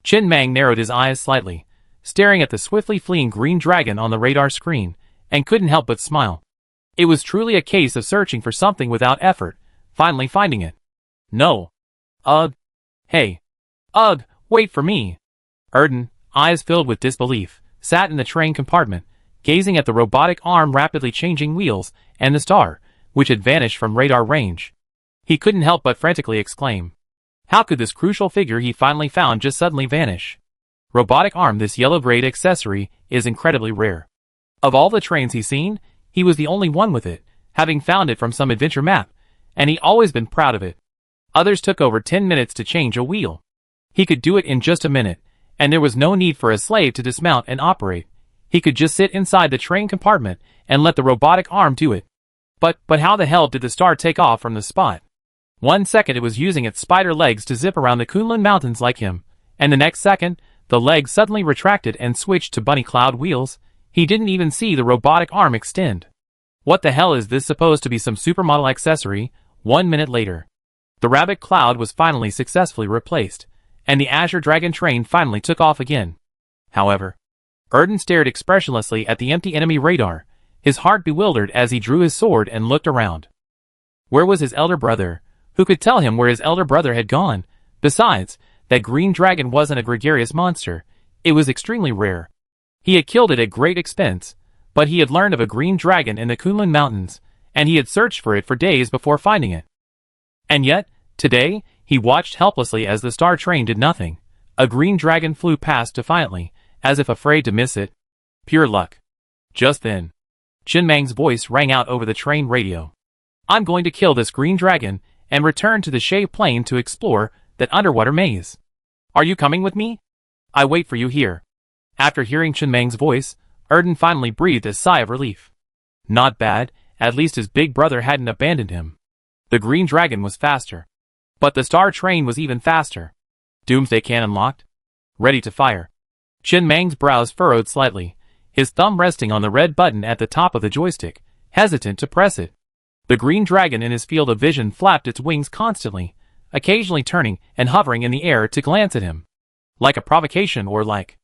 Chen Mang narrowed his eyes slightly, staring at the swiftly fleeing green dragon on the radar screen, and couldn't help but smile. It was truly a case of searching for something without effort, finally finding it. No. Ugh. Hey. Ugh, wait for me. Erden, eyes filled with disbelief, sat in the train compartment, gazing at the robotic arm rapidly changing wheels, and the star, which had vanished from radar range. He couldn't help but frantically exclaim. How could this crucial figure he finally found just suddenly vanish? Robotic arm, this yellow-grade accessory, is incredibly rare. Of all the trains he's seen, he was the only one with it, having found it from some adventure map, and he always been proud of it. Others took over 10 minutes to change a wheel. He could do it in just a minute, and there was no need for a slave to dismount and operate. He could just sit inside the train compartment and let the robotic arm do it. But how the hell did the star take off from the spot? 1 second it was using its spider legs to zip around the Kunlun Mountains like him, and the next second, the legs suddenly retracted and switched to bunny cloud wheels. He didn't even see the robotic arm extend. What the hell is this supposed to be, some supermodel accessory? 1 minute later, the rabbit cloud was finally successfully replaced, and the Azure Dragon train finally took off again. However, Erden stared expressionlessly at the empty enemy radar, his heart bewildered as he drew his sword and looked around. Where was his elder brother? Who could tell him where his elder brother had gone? Besides, that green dragon wasn't a gregarious monster. It was extremely rare. He had killed it at great expense, but he had learned of a green dragon in the Kunlun Mountains, and he had searched for it for days before finding it. And yet, today, he watched helplessly as the star train did nothing. A green dragon flew past defiantly, as if afraid to miss it. Pure luck. Just then, Chen Mang's voice rang out over the train radio. I'm going to kill this green dragon and return to the Shay Plain to explore that underwater maze. Are you coming with me? I wait for you here. After hearing Chen Mang's voice, Erden finally breathed a sigh of relief. Not bad, at least his big brother hadn't abandoned him. The green dragon was faster. But the star train was even faster. Doomsday cannon locked. Ready to fire. Chen Mang's brows furrowed slightly, his thumb resting on the red button at the top of the joystick, hesitant to press it. The green dragon in his field of vision flapped its wings constantly, occasionally turning and hovering in the air to glance at him. Like a provocation or like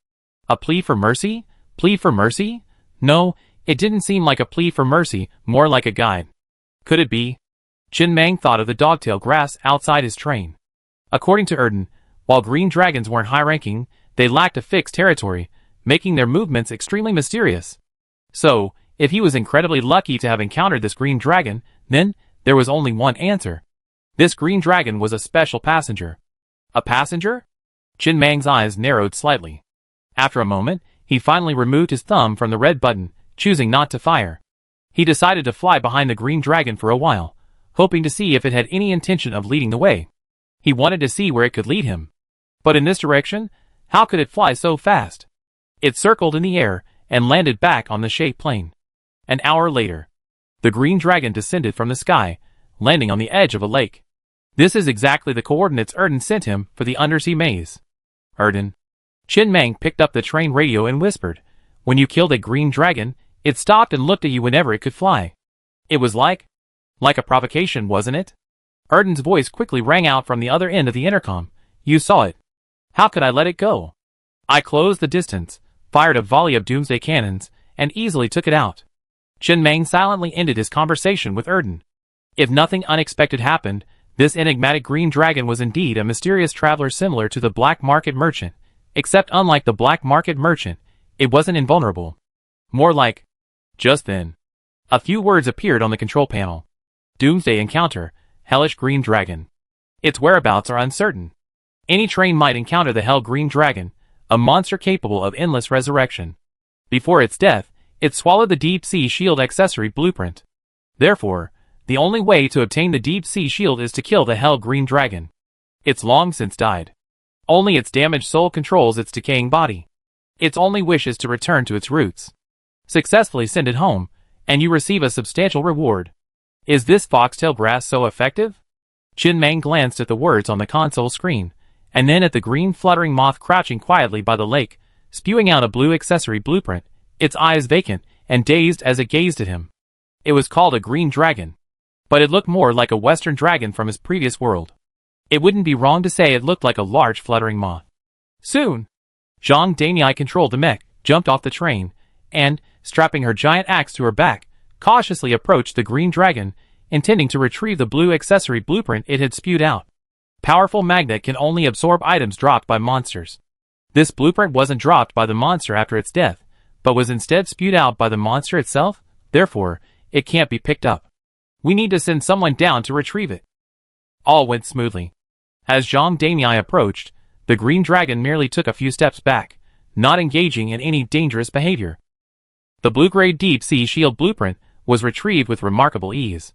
a plea for mercy? Plea for mercy? No, it didn't seem like a plea for mercy, more like a guide. Could it be? Chen Mang thought of the dogtail grass outside his train. According to Erden, while green dragons weren't high-ranking, they lacked a fixed territory, making their movements extremely mysterious. So, if he was incredibly lucky to have encountered this green dragon, then there was only one answer. This green dragon was a special passenger. A passenger? Chen Mang's eyes narrowed slightly. After a moment, he finally removed his thumb from the red button, choosing not to fire. He decided to fly behind the green dragon for a while, hoping to see if it had any intention of leading the way. He wanted to see where it could lead him. But in this direction, how could it fly so fast? It circled in the air and landed back on the shaped plane. An hour later, the green dragon descended from the sky, landing on the edge of a lake. This is exactly the coordinates Erden sent him for the undersea maze. Erden. Chen Mang picked up the train radio and whispered, "When you killed a green dragon, it stopped and looked at you whenever it could fly. It was like a provocation, wasn't it?" Erden's voice quickly rang out from the other end of the intercom. "You saw it. How could I let it go? I closed the distance, fired a volley of Doomsday cannons, and easily took it out." Chen Mang silently ended his conversation with Erden. If nothing unexpected happened, this enigmatic green dragon was indeed a mysterious traveler similar to the black market merchant, except unlike the black market merchant, it wasn't invulnerable. More like... Just then, a few words appeared on the control panel. Doomsday encounter, hellish green dragon. Its whereabouts are uncertain. Any train might encounter the hell green dragon, a monster capable of endless resurrection. Before its death, it swallowed the deep sea shield accessory blueprint. Therefore, the only way to obtain the deep sea shield is to kill the hell green dragon. It's long since died. Only its damaged soul controls its decaying body. Its only wish is to return to its roots. Successfully send it home, and you receive a substantial reward. Is this foxtail grass so effective? Chen Mang glanced at the words on the console screen, and then at the green fluttering moth crouching quietly by the lake, spewing out a blue accessory blueprint, its eyes vacant and dazed as it gazed at him. It was called a green dragon, but it looked more like a western dragon from his previous world. It wouldn't be wrong to say it looked like a large fluttering moth. Soon, Zhang Daniai controlled the mech, jumped off the train, and, strapping her giant axe to her back, cautiously approached the green dragon, intending to retrieve the blue accessory blueprint it had spewed out. Powerful magnet can only absorb items dropped by monsters. This blueprint wasn't dropped by the monster after its death, but was instead spewed out by the monster itself, therefore, it can't be picked up. We need to send someone down to retrieve it. All went smoothly. As Zhang Daniai approached, the green dragon merely took a few steps back, not engaging in any dangerous behavior. The blue-grade deep-sea shield blueprint was retrieved with remarkable ease.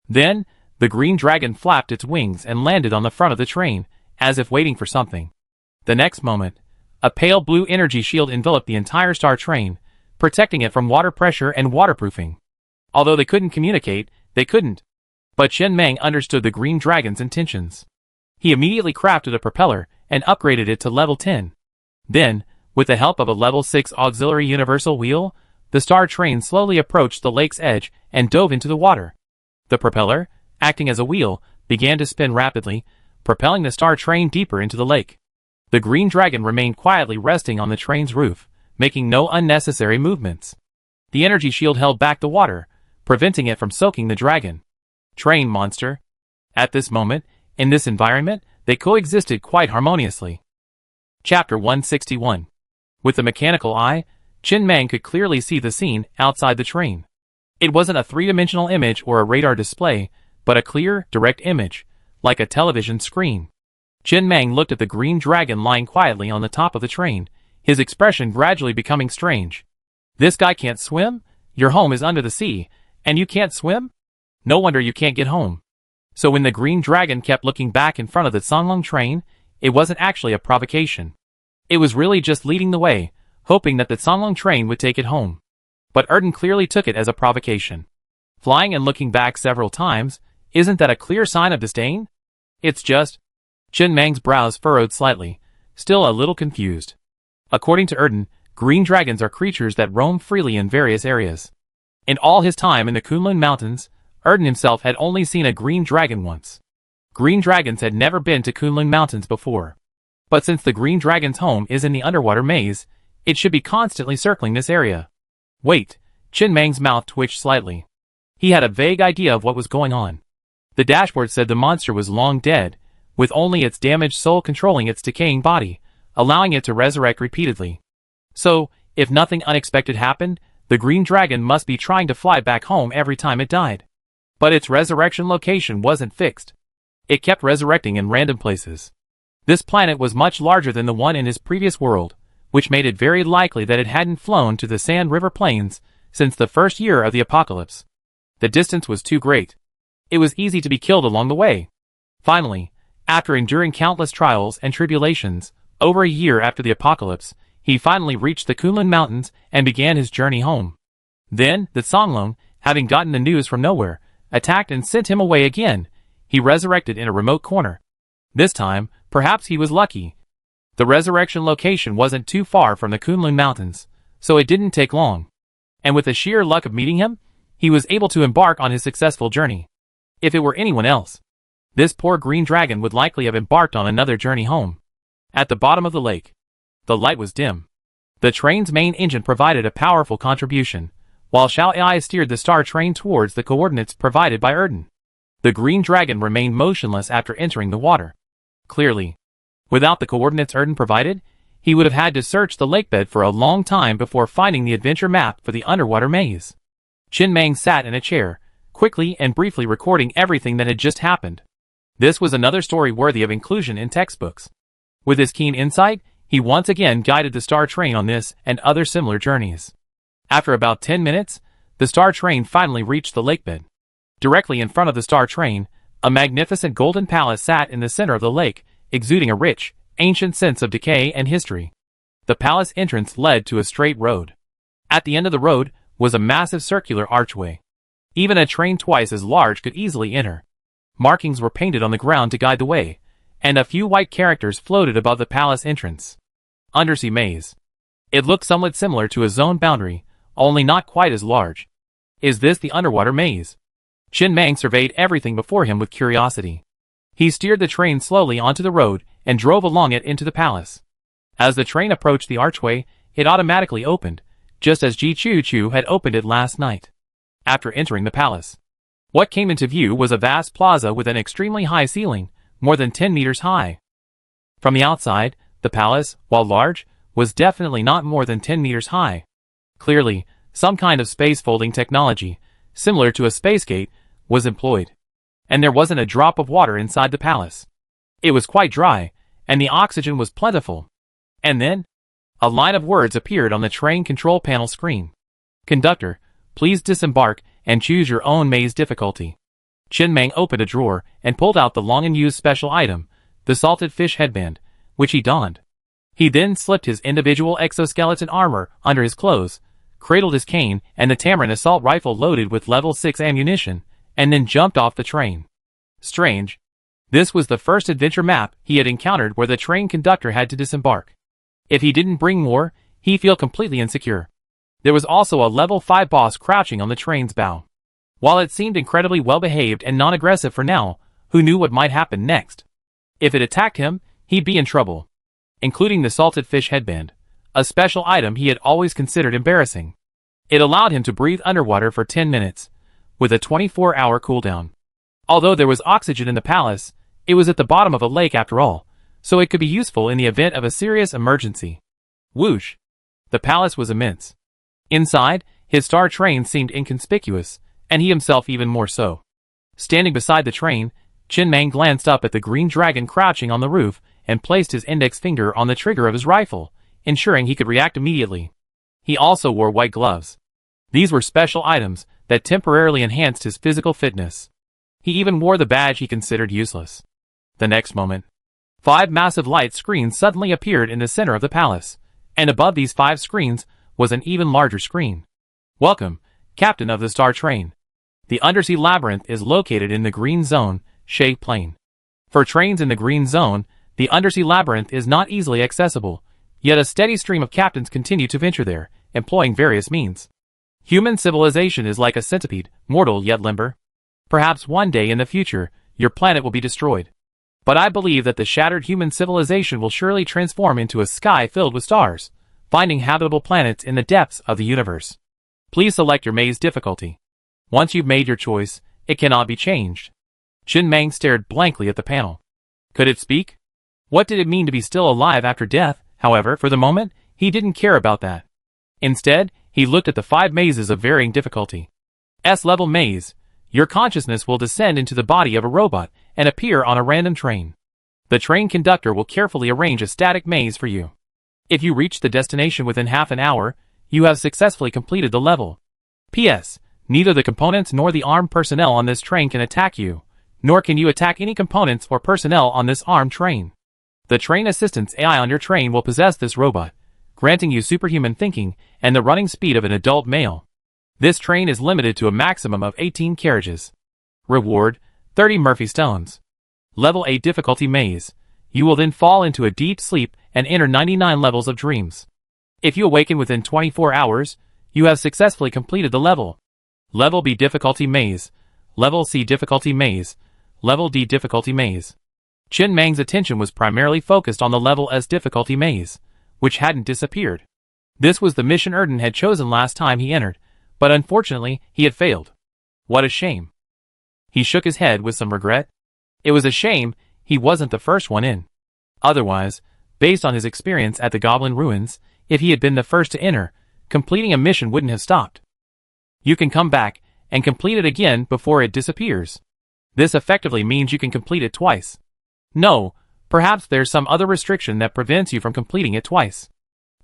Then, the green dragon flapped its wings and landed on the front of the train, as if waiting for something. The next moment, a pale blue energy shield enveloped the entire star train, protecting it from water pressure and waterproofing. Although they couldn't communicate, they couldn't. But Chen Mang understood the green dragon's intentions. He immediately crafted a propeller and upgraded it to level 10. Then, with the help of a level 6 auxiliary universal wheel, the star train slowly approached the lake's edge and dove into the water. The propeller, acting as a wheel, began to spin rapidly, propelling the star train deeper into the lake. The green dragon remained quietly resting on the train's roof, making no unnecessary movements. The energy shield held back the water, preventing it from soaking the dragon. Train monster. At this moment, in this environment, they coexisted quite harmoniously. Chapter 161. With the mechanical eye, Chen Mang could clearly see the scene outside the train. It wasn't a three-dimensional image or a radar display, but a clear, direct image, like a television screen. Chen Mang looked at the green dragon lying quietly on the top of the train, his expression gradually becoming strange. This guy can't swim? Your home is under the sea, and you can't swim? No wonder you can't get home. So when the green dragon kept looking back in front of the Songlong train, it wasn't actually a provocation. It was really just leading the way, hoping that the Songlong train would take it home. But Erden clearly took it as a provocation. Flying and looking back several times, isn't that a clear sign of disdain? It's just... Chen Mang's brows furrowed slightly, still a little confused. According to Erden, green dragons are creatures that roam freely in various areas. In all his time in the Kunlun Mountains, Erden himself had only seen a green dragon once. Green dragons had never been to Kunlun Mountains before. But since the green dragon's home is in the underwater maze, it should be constantly circling this area. Wait, Chen Mang's mouth twitched slightly. He had a vague idea of what was going on. The dashboard said the monster was long dead, with only its damaged soul controlling its decaying body, allowing it to resurrect repeatedly. So, if nothing unexpected happened, the green dragon must be trying to fly back home every time it died. But its resurrection location wasn't fixed. It kept resurrecting in random places. This planet was much larger than the one in his previous world, which made it very likely that it hadn't flown to the Sand River Plains since the first year of the apocalypse. The distance was too great. It was easy to be killed along the way. Finally, after enduring countless trials and tribulations, over a year after the apocalypse, he finally reached the Kunlun Mountains and began his journey home. Then, the Songlong, having gotten the news from nowhere, attacked and sent him away again. He resurrected in a remote corner. This time, perhaps he was lucky. The resurrection location wasn't too far from the Kunlun Mountains, so it didn't take long. And with the sheer luck of meeting him, he was able to embark on his successful journey. If it were anyone else, this poor green dragon would likely have embarked on another journey home. At the bottom of the lake, the light was dim. The train's main engine provided a powerful contribution, while Xiao Ai steered the star train towards the coordinates provided by Erden. The green dragon remained motionless after entering the water. Clearly, without the coordinates Erden provided, he would have had to search the lakebed for a long time before finding the adventure map for the underwater maze. Chen Mang sat in a chair, quickly and briefly recording everything that had just happened. This was another story worthy of inclusion in textbooks. With his keen insight, he once again guided the star train on this and other similar journeys. After about 10 minutes, the star train finally reached the lakebed. Directly in front of the star train, a magnificent golden palace sat in the center of the lake, exuding a rich, ancient sense of decay and history. The palace entrance led to a straight road. At the end of the road was a massive circular archway. Even a train twice as large could easily enter. Markings were painted on the ground to guide the way, and a few white characters floated above the palace entrance. Undersea maze. It looked somewhat similar to a zone boundary, only not quite as large. Is this the underwater maze? Chen Mang surveyed everything before him with curiosity. He steered the train slowly onto the road and drove along it into the palace. As the train approached the archway, it automatically opened, just as Ji Chu Chu had opened it last night. After entering the palace, what came into view was a vast plaza with an extremely high ceiling, more than 10 meters high. From the outside, the palace, while large, was definitely not more than 10 meters high. Clearly, some kind of space folding technology, similar to a space gate, was employed. And there wasn't a drop of water inside the palace. It was quite dry, and the oxygen was plentiful. And then, a line of words appeared on the train control panel screen. Conductor, please disembark and choose your own maze difficulty. Chen Mang opened a drawer and pulled out the long-in-use special item, the salted fish headband, which he donned. He then slipped his individual exoskeleton armor under his clothes, cradled his cane and the Tamarin assault rifle loaded with level 6 ammunition, and then jumped off the train. Strange. This was the first adventure map he had encountered where the train conductor had to disembark. If he didn't bring more, he'd feel completely insecure. There was also a level 5 boss crouching on the train's bow. While it seemed incredibly well-behaved and non-aggressive for now, who knew what might happen next? If it attacked him, he'd be in trouble. Including the salted fish headband, a special item he had always considered embarrassing. It allowed him to breathe underwater for 10 minutes, with a 24-hour cooldown. Although there was oxygen in the palace, it was at the bottom of a lake after all, so it could be useful in the event of a serious emergency. Whoosh! The palace was immense. Inside, his star train seemed inconspicuous, and he himself even more so. Standing beside the train, Chen Mang glanced up at the green dragon crouching on the roof and placed his index finger on the trigger of his rifle, ensuring he could react immediately. He also wore white gloves. These were special items that temporarily enhanced his physical fitness. He even wore the badge he considered useless. The next moment, 5 massive light screens suddenly appeared in the center of the palace, and above these 5 screens was an even larger screen. Welcome, Captain of the Star Train. The undersea labyrinth is located in the green zone, Shay Plain. For trains in the green zone, the undersea labyrinth is not easily accessible, yet a steady stream of captains continue to venture there, employing various means. Human civilization is like a centipede, mortal yet limber. Perhaps one day in the future, your planet will be destroyed. But I believe that the shattered human civilization will surely transform into a sky filled with stars, finding habitable planets in the depths of the universe. Please select your maze difficulty. Once you've made your choice, it cannot be changed. Chen Mang stared blankly at the panel. Could it speak? What did it mean to be still alive after death? However, for the moment, he didn't care about that. Instead, he looked at the 5 mazes of varying difficulty. S-level maze. Your consciousness will descend into the body of a robot and appear on a random train. The train conductor will carefully arrange a static maze for you. If you reach the destination within half an hour, you have successfully completed the level. P.S. Neither the components nor the armed personnel on this train can attack you, nor can you attack any components or personnel on this armed train. The train assistance AI on your train will possess this robot, granting you superhuman thinking and the running speed of an adult male. This train is limited to a maximum of 18 carriages. Reward, 30 Murphy Stones. Level 8 difficulty maze. You will then fall into a deep sleep and enter 99 levels of dreams. If you awaken within 24 hours, you have successfully completed the level. Level B difficulty maze. Level C difficulty maze. Level D difficulty maze. Chen Mang's attention was primarily focused on the Level S difficulty maze, which hadn't disappeared. This was the mission Erden had chosen last time he entered, but unfortunately, he had failed. What a shame. He shook his head with some regret. It was a shame he wasn't the first one in. Otherwise, based on his experience at the Goblin Ruins, if he had been the first to enter, completing a mission wouldn't have stopped. You can come back and complete it again before it disappears. This effectively means you can complete it twice. No, perhaps there's some other restriction that prevents you from completing it twice.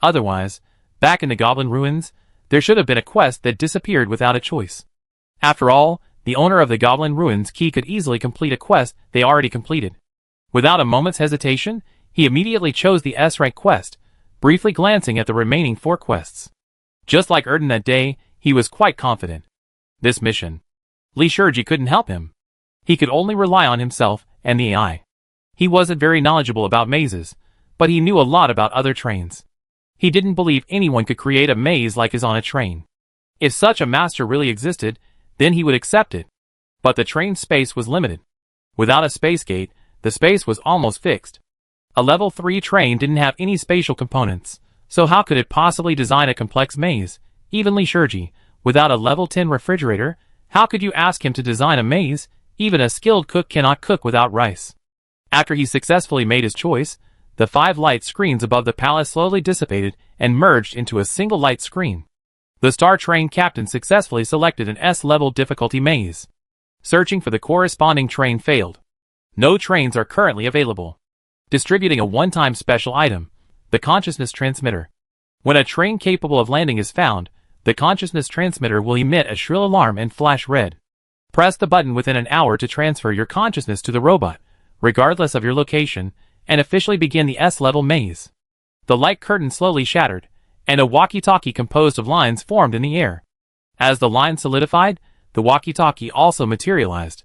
Otherwise, back in the Goblin Ruins, there should have been a quest that disappeared without a choice. After all, the owner of the Goblin Ruins key could easily complete a quest they already completed. Without a moment's hesitation, he immediately chose the S-rank quest, briefly glancing at the remaining 4 quests. Just like Erden that day, he was quite confident. This mission. Li Shurji couldn't help him. He could only rely on himself and the AI. He wasn't very knowledgeable about mazes, but he knew a lot about other trains. He didn't believe anyone could create a maze like his on a train. If such a master really existed, then he would accept it. But the train's space was limited. Without a space gate, the space was almost fixed. A level 3 train didn't have any spatial components, so how could it possibly design a complex maze? Even Li Shurji, without a level 10 refrigerator, how could you ask him to design a maze? Even a skilled cook cannot cook without rice. After he successfully made his choice, the 5 light screens above the palace slowly dissipated and merged into a single light screen. The Star Train captain successfully selected an S-level difficulty maze. Searching for the corresponding train failed. No trains are currently available. Distributing a one-time special item, the consciousness transmitter. When a train capable of landing is found, the consciousness transmitter will emit a shrill alarm and flash red. Press the button within an hour to transfer your consciousness to the robot, regardless of your location, and officially begin the S-level maze. The light curtain slowly shattered, and a walkie-talkie composed of lines formed in the air. As the line solidified, the walkie-talkie also materialized.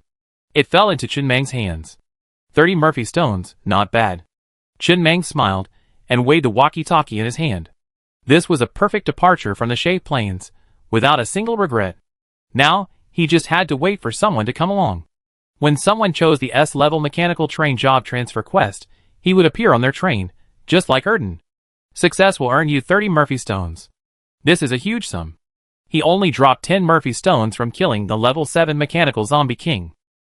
It fell into Chen Mang's hands. 30 Murphy Stones, not bad. Chen Mang smiled, and weighed the walkie-talkie in his hand. This was a perfect departure from the Shay Plains, without a single regret. Now, he just had to wait for someone to come along. When someone chose the S-level mechanical train job transfer quest, he would appear on their train, just like Erden. Success will earn you 30 Murphy Stones. This is a huge sum. He only dropped 10 Murphy Stones from killing the level 7 mechanical zombie king.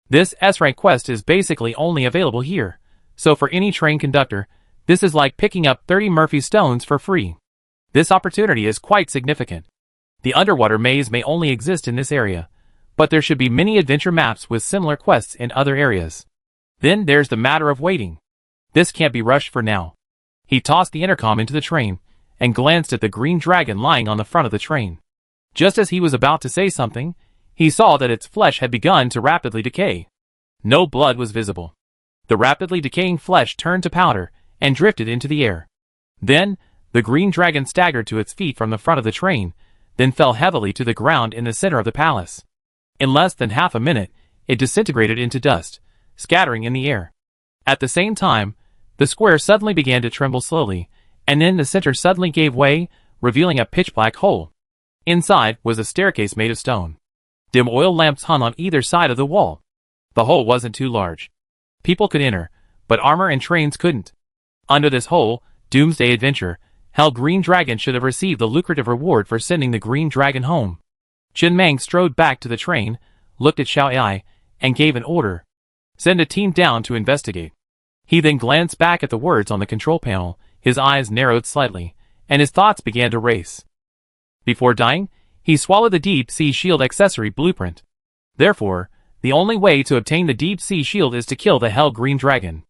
This S-rank quest is basically only available here, so for any train conductor, this is like picking up 30 Murphy Stones for free. This opportunity is quite significant. The underwater maze may only exist in this area, but there should be many adventure maps with similar quests in other areas. Then there's the matter of waiting. This can't be rushed for now. He tossed the intercom into the train, and glanced at the green dragon lying on the front of the train. Just as he was about to say something, he saw that its flesh had begun to rapidly decay. No blood was visible. The rapidly decaying flesh turned to powder, and drifted into the air. Then, the green dragon staggered to its feet from the front of the train, then fell heavily to the ground in the center of the palace. In less than half a minute, it disintegrated into dust, scattering in the air. At the same time, the square suddenly began to tremble slowly, and then the center suddenly gave way, revealing a pitch-black hole. Inside was a staircase made of stone. Dim oil lamps hung on either side of the wall. The hole wasn't too large. People could enter, but armor and trains couldn't. Under this hole, Doomsday Adventure, Hell Green Dragon should have received the lucrative reward for sending the Green Dragon home. Chen Mang strode back to the train, looked at Xiao Ai, and gave an order. Send a team down to investigate. He then glanced back at the words on the control panel, his eyes narrowed slightly, and his thoughts began to race. Before dying, he swallowed the Deep Sea Shield accessory blueprint. Therefore, the only way to obtain the Deep Sea Shield is to kill the Hell Green Dragon.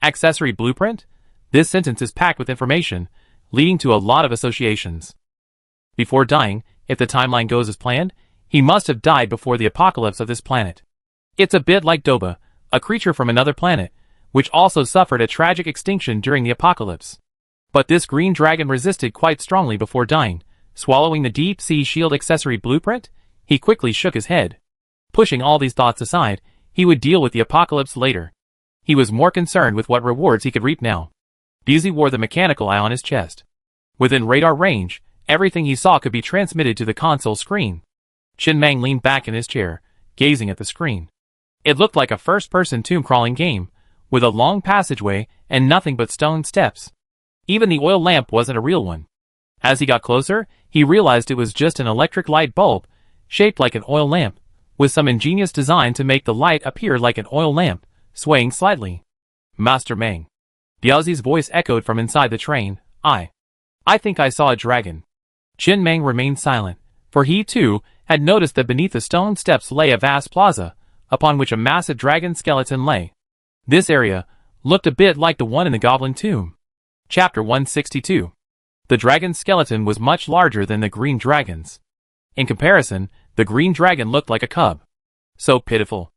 Accessory blueprint? This sentence is packed with information, leading to a lot of associations. Before dying, if the timeline goes as planned, he must have died before the apocalypse of this planet. It's a bit like Doba, a creature from another planet, which also suffered a tragic extinction during the apocalypse. But this green dragon resisted quite strongly before dying. Swallowing the Deep Sea Shield accessory blueprint, he quickly shook his head. Pushing all these thoughts aside, he would deal with the apocalypse later. He was more concerned with what rewards he could reap now. Busy wore the mechanical eye on his chest. Within radar range, everything he saw could be transmitted to the console screen. Chen Mang leaned back in his chair, gazing at the screen. It looked like a first-person tomb-crawling game, with a long passageway and nothing but stone steps. Even the oil lamp wasn't a real one. As he got closer, he realized it was just an electric light bulb, shaped like an oil lamp, with some ingenious design to make the light appear like an oil lamp, swaying slightly. Master Mang. Biaozi's voice echoed from inside the train. I think I saw a dragon. Chen Mang remained silent, for he too had noticed that beneath the stone steps lay a vast plaza, upon which a massive dragon skeleton lay. This area looked a bit like the one in the Goblin Tomb. Chapter 162. The dragon skeleton was much larger than the green dragons. In comparison, the green dragon looked like a cub. So pitiful.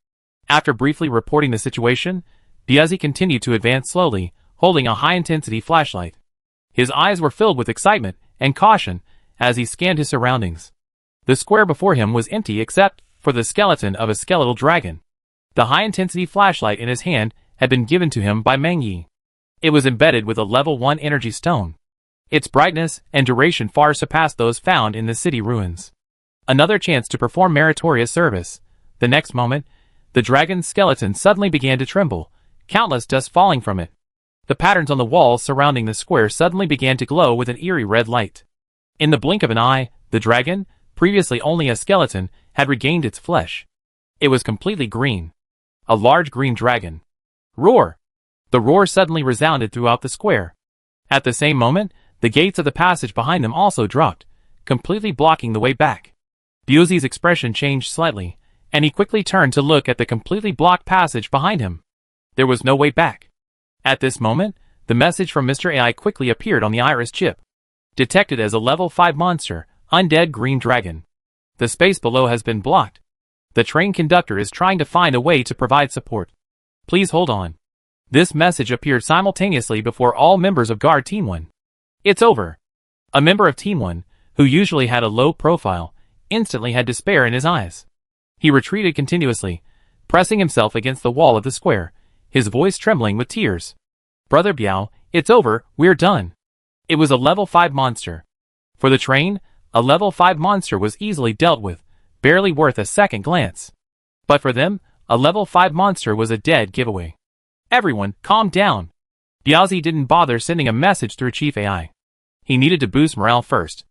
After briefly reporting the situation, Biaozi continued to advance slowly, holding a high-intensity flashlight. His eyes were filled with excitement and caution as he scanned his surroundings. The square before him was empty except for the skeleton of a skeletal dragon. The high-intensity flashlight in his hand had been given to him by Meng Yi. It was embedded with a level 1 energy stone. Its brightness and duration far surpassed those found in the city ruins. Another chance to perform meritorious service. The next moment, the dragon's skeleton suddenly began to tremble, countless dust falling from it. The patterns on the walls surrounding the square suddenly began to glow with an eerie red light. In the blink of an eye, the dragon, previously only a skeleton, had regained its flesh. It was completely green. A large green dragon. Roar! The roar suddenly resounded throughout the square. At the same moment, the gates of the passage behind them also dropped, completely blocking the way back. Biaozi's expression changed slightly, and he quickly turned to look at the completely blocked passage behind him. There was no way back. At this moment, the message from Mr. AI quickly appeared on the iris chip. Detected as a level 5 monster, undead green dragon. The space below has been blocked. The train conductor is trying to find a way to provide support. Please hold on. This message appeared simultaneously before all members of Guard Team 1. It's over. A member of Team 1, who usually had a low profile, instantly had despair in his eyes. He retreated continuously, pressing himself against the wall of the square, his voice trembling with tears. Brother Biao, it's over, we're done. It was a level 5 monster. For the train, a level 5 monster was easily dealt with, barely worth a second glance. But for them, a level 5 monster was a dead giveaway. Everyone, calm down. Biaozi didn't bother sending a message through Chief AI. He needed to boost morale first.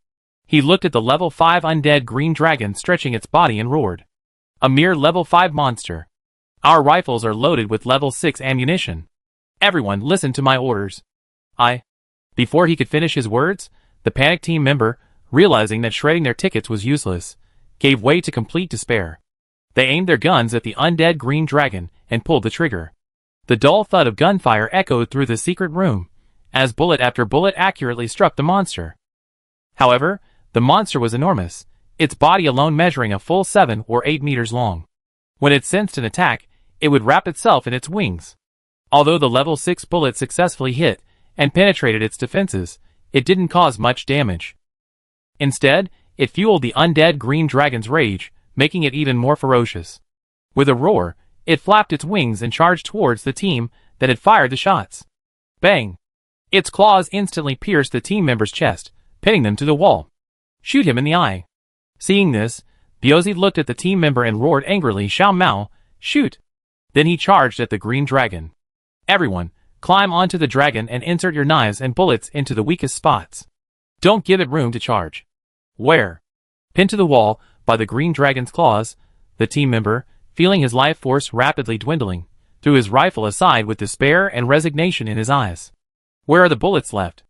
He looked at the level 5 undead green dragon stretching its body and roared. A mere level 5 monster. Our rifles are loaded with level 6 ammunition. Everyone, listen to my orders. Before he could finish his words, the panic team member, realizing that shredding their tickets was useless, gave way to complete despair. They aimed their guns at the undead green dragon and pulled the trigger. The dull thud of gunfire echoed through the secret room, as bullet after bullet accurately struck the monster. However, the monster was enormous, its body alone measuring a full 7 or 8 meters long. When it sensed an attack, it would wrap itself in its wings. Although the level 6 bullet successfully hit and penetrated its defenses, it didn't cause much damage. Instead, it fueled the undead green dragon's rage, making it even more ferocious. With a roar, it flapped its wings and charged towards the team that had fired the shots. Bang! Its claws instantly pierced the team member's chest, pinning them to the wall. Shoot him in the eye. Seeing this, Biozzi looked at the team member and roared angrily, Xiao Mao, shoot! Then he charged at the green dragon. Everyone, climb onto the dragon and insert your knives and bullets into the weakest spots. Don't give it room to charge. Where? Pinned to the wall by the green dragon's claws, the team member, feeling his life force rapidly dwindling, threw his rifle aside with despair and resignation in his eyes. Where are the bullets left?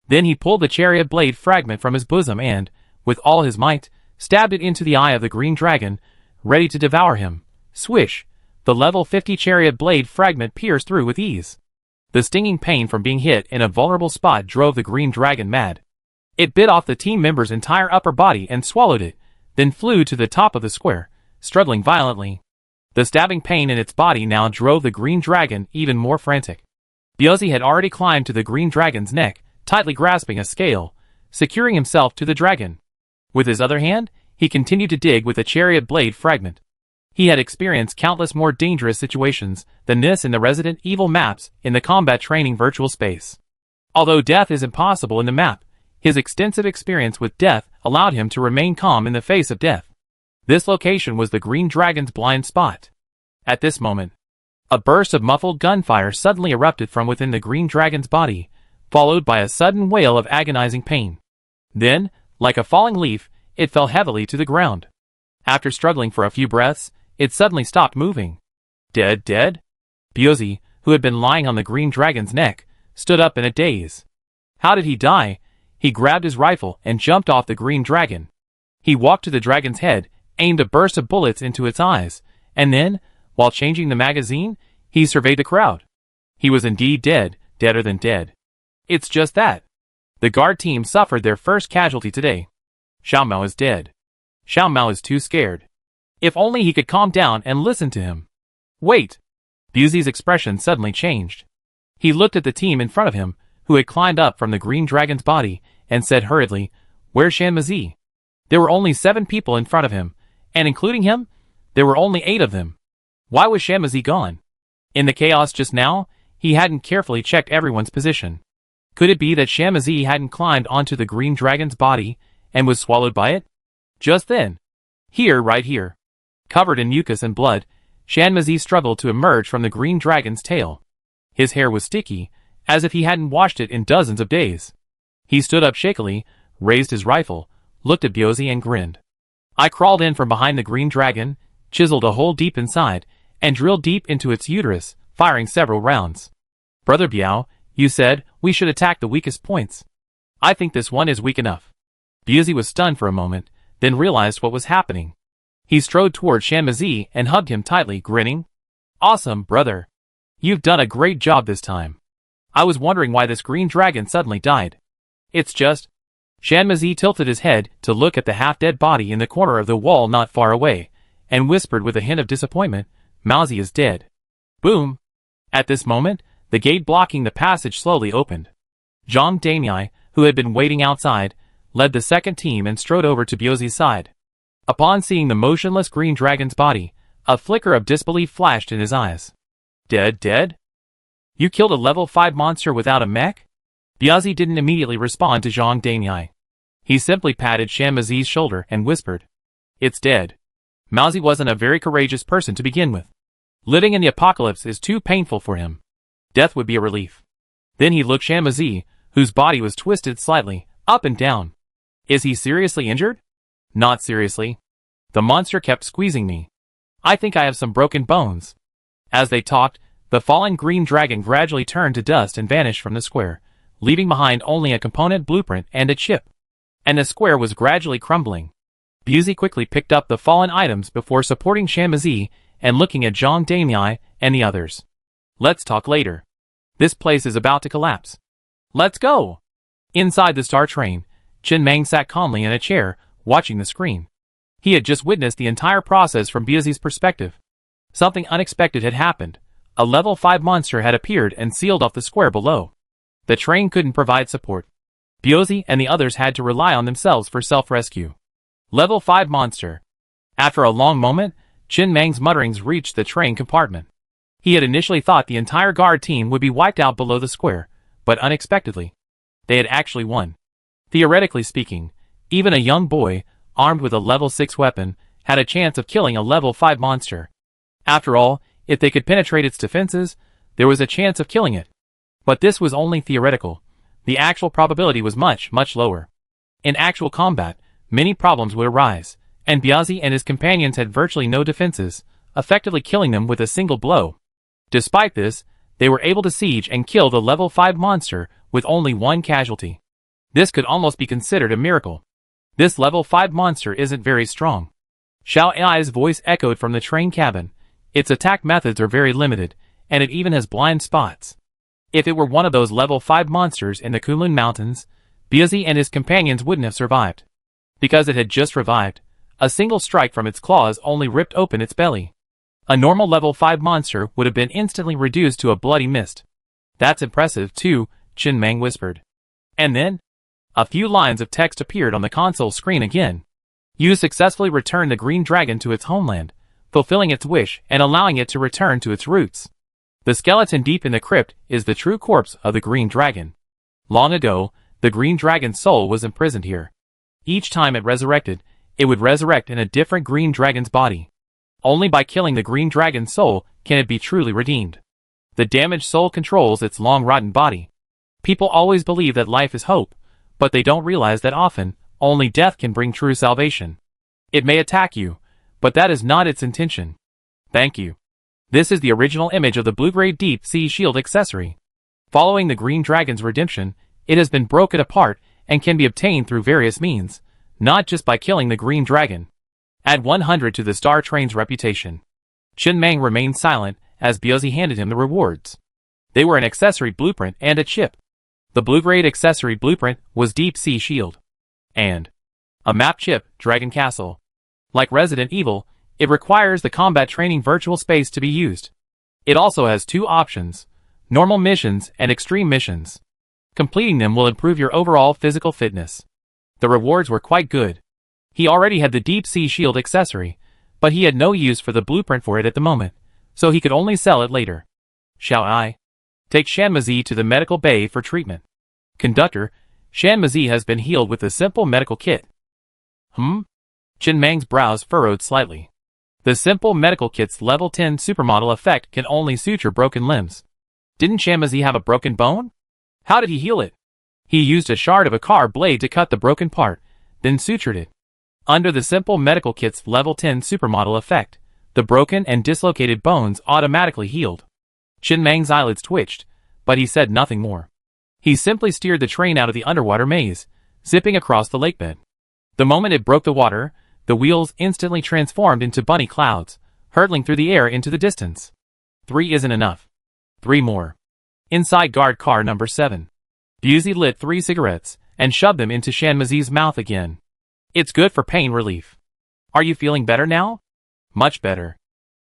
Then he pulled the chariot blade fragment from his bosom and, with all his might, stabbed it into the eye of the green dragon, ready to devour him. Swish! The level 50 chariot blade fragment pierced through with ease. The stinging pain from being hit in a vulnerable spot drove the green dragon mad. It bit off the team member's entire upper body and swallowed it, then flew to the top of the square, struggling violently. The stabbing pain in its body now drove the green dragon even more frantic. Biozzi had already climbed to the green dragon's neck, tightly grasping a scale, securing himself to the dragon. With his other hand, he continued to dig with the chariot blade fragment. He had experienced countless more dangerous situations than this in the Resident Evil maps in the combat training virtual space. Although death is impossible in the map, his extensive experience with death allowed him to remain calm in the face of death. This location was the green dragon's blind spot. At this moment, a burst of muffled gunfire suddenly erupted from within the green dragon's body, followed by a sudden wail of agonizing pain. Then, like a falling leaf, it fell heavily to the ground. After struggling for a few breaths, it suddenly stopped moving. Dead? Biozzi, who had been lying on the green dragon's neck, stood up in a daze. How did he die? He grabbed his rifle and jumped off the green dragon. He walked to the dragon's head, aimed a burst of bullets into its eyes, and then, while changing the magazine, he surveyed the crowd. He was indeed dead, deader than dead. It's just that. The guard team suffered their first casualty today. Xiao Mao is dead. Xiao Mao is too scared. If only he could calm down and listen to him. Wait! Biozzi's expression suddenly changed. He looked at the team in front of him, who had climbed up from the green dragon's body, and said hurriedly, Where's Shanmazi? There were only 7 people in front of him, and including him, there were only 8 of them. Why was Shanmazi gone? In the chaos just now, he hadn't carefully checked everyone's position. Could it be that Shanmazi hadn't climbed onto the green dragon's body, and was swallowed by it? Just then. Right here. Covered in mucus and blood, Shanmazi struggled to emerge from the green dragon's tail. His hair was sticky, as if he hadn't washed it in dozens of days. He stood up shakily, raised his rifle, looked at Biozzi and grinned. I crawled in from behind the green dragon, chiseled a hole deep inside, and drilled deep into its uterus, firing several rounds. Brother Biao, you said we should attack the weakest points. I think this one is weak enough. Biozzi was stunned for a moment, then realized what was happening. He strode toward Shanmazi and hugged him tightly, grinning. Awesome, brother. You've done a great job this time. I was wondering why this green dragon suddenly died. It's just... Shanmazi tilted his head to look at the half-dead body in the corner of the wall not far away, and whispered with a hint of disappointment, Maozi is dead. Boom! At this moment, the gate blocking the passage slowly opened. Zhang Danyai, who had been waiting outside, led the second team and strode over to Biozzi's side. Upon seeing the motionless green dragon's body, a flicker of disbelief flashed in his eyes. Dead? You killed a level 5 monster without a mech? Biozzi didn't immediately respond to Zhang Danyai. He simply patted Shanmazi's shoulder and whispered, It's dead. Maozi wasn't a very courageous person to begin with. Living in the apocalypse is too painful for him. Death would be a relief. Then he looked at Shanmazi, whose body was twisted slightly, up and down. Is he seriously injured? Not seriously. The monster kept squeezing me. I think I have some broken bones. As they talked, the fallen green dragon gradually turned to dust and vanished from the square, leaving behind only a component blueprint and a chip. And the square was gradually crumbling. Biozzi quickly picked up the fallen items before supporting Shanmazi and looking at Zhang Danyai and the others. Let's talk later. This place is about to collapse. Let's go! Inside the Star Train, Chen Meng sat calmly in a chair, watching the screen. He had just witnessed the entire process from Biozzi's perspective. Something unexpected had happened. A level 5 monster had appeared and sealed off the square below. The train couldn't provide support. Biozzi and the others had to rely on themselves for self-rescue. Level 5 monster. After a long moment, Chen Meng's mutterings reached the train compartment. He had initially thought the entire guard team would be wiped out below the square, but unexpectedly, they had actually won. Theoretically speaking, even a young boy, armed with a level 6 weapon, had a chance of killing a level 5 monster. After all, if they could penetrate its defenses, there was a chance of killing it. But this was only theoretical. The actual probability was much, much lower. In actual combat, many problems would arise, and Biazi and his companions had virtually no defenses, effectively killing them with a single blow. Despite this, they were able to siege and kill the level 5 monster with only one casualty. This could almost be considered a miracle. This level 5 monster isn't very strong. Xiao Ai's voice echoed from the train cabin. Its attack methods are very limited, and it even has blind spots. If it were one of those level 5 monsters in the Kunlun Mountains, Biazi and his companions wouldn't have survived. Because it had just revived, a single strike from its claws only ripped open its belly. A normal level 5 monster would have been instantly reduced to a bloody mist. That's impressive too, Qin Mang whispered. And then, a few lines of text appeared on the console screen again. You successfully returned the green dragon to its homeland, fulfilling its wish and allowing it to return to its roots. The skeleton deep in the crypt is the true corpse of the green dragon. Long ago, the green dragon's soul was imprisoned here. Each time it resurrected, it would resurrect in a different green dragon's body. Only by killing the green dragon's soul can it be truly redeemed. The damaged soul controls its long-rotten body. People always believe that life is hope, but they don't realize that often, only death can bring true salvation. It may attack you, but that is not its intention. Thank you. This is the original image of the blue-grade deep sea shield accessory. Following the green dragon's redemption, it has been broken apart and can be obtained through various means, not just by killing the green dragon. Add 100 to the Star Train's reputation. Qin Mang remained silent as Biazi handed him the rewards. They were an accessory blueprint and a chip. The blue-grade accessory blueprint was Deep Sea Shield. And a map chip, Dragon Castle. Like Resident Evil, it requires the combat training virtual space to be used. It also has 2 options, normal missions and extreme missions. Completing them will improve your overall physical fitness. The rewards were quite good. He already had the Deep Sea Shield accessory, but he had no use for the blueprint for it at the moment, so he could only sell it later. Shall I? Take Shanmazi to the medical bay for treatment. Conductor, Shanmazi has been healed with a simple medical kit. Qin Mang's brows furrowed slightly. The simple medical kit's level 10 supermodel effect can only suture broken limbs. Didn't Shanmazi have a broken bone? How did he heal it? He used a shard of a car blade to cut the broken part, then sutured it. Under the simple medical kit's level 10 supermodel effect, the broken and dislocated bones automatically healed. Qin Mang's eyelids twitched, but he said nothing more. He simply steered the train out of the underwater maze, zipping across the lakebed. The moment it broke the water, the wheels instantly transformed into bunny clouds, hurtling through the air into the distance. 3 isn't enough. 3 more. Inside guard car number 7. Biazi lit 3 cigarettes and shoved them into Shanmazi's mouth again. It's good for pain relief. Are you feeling better now? Much better.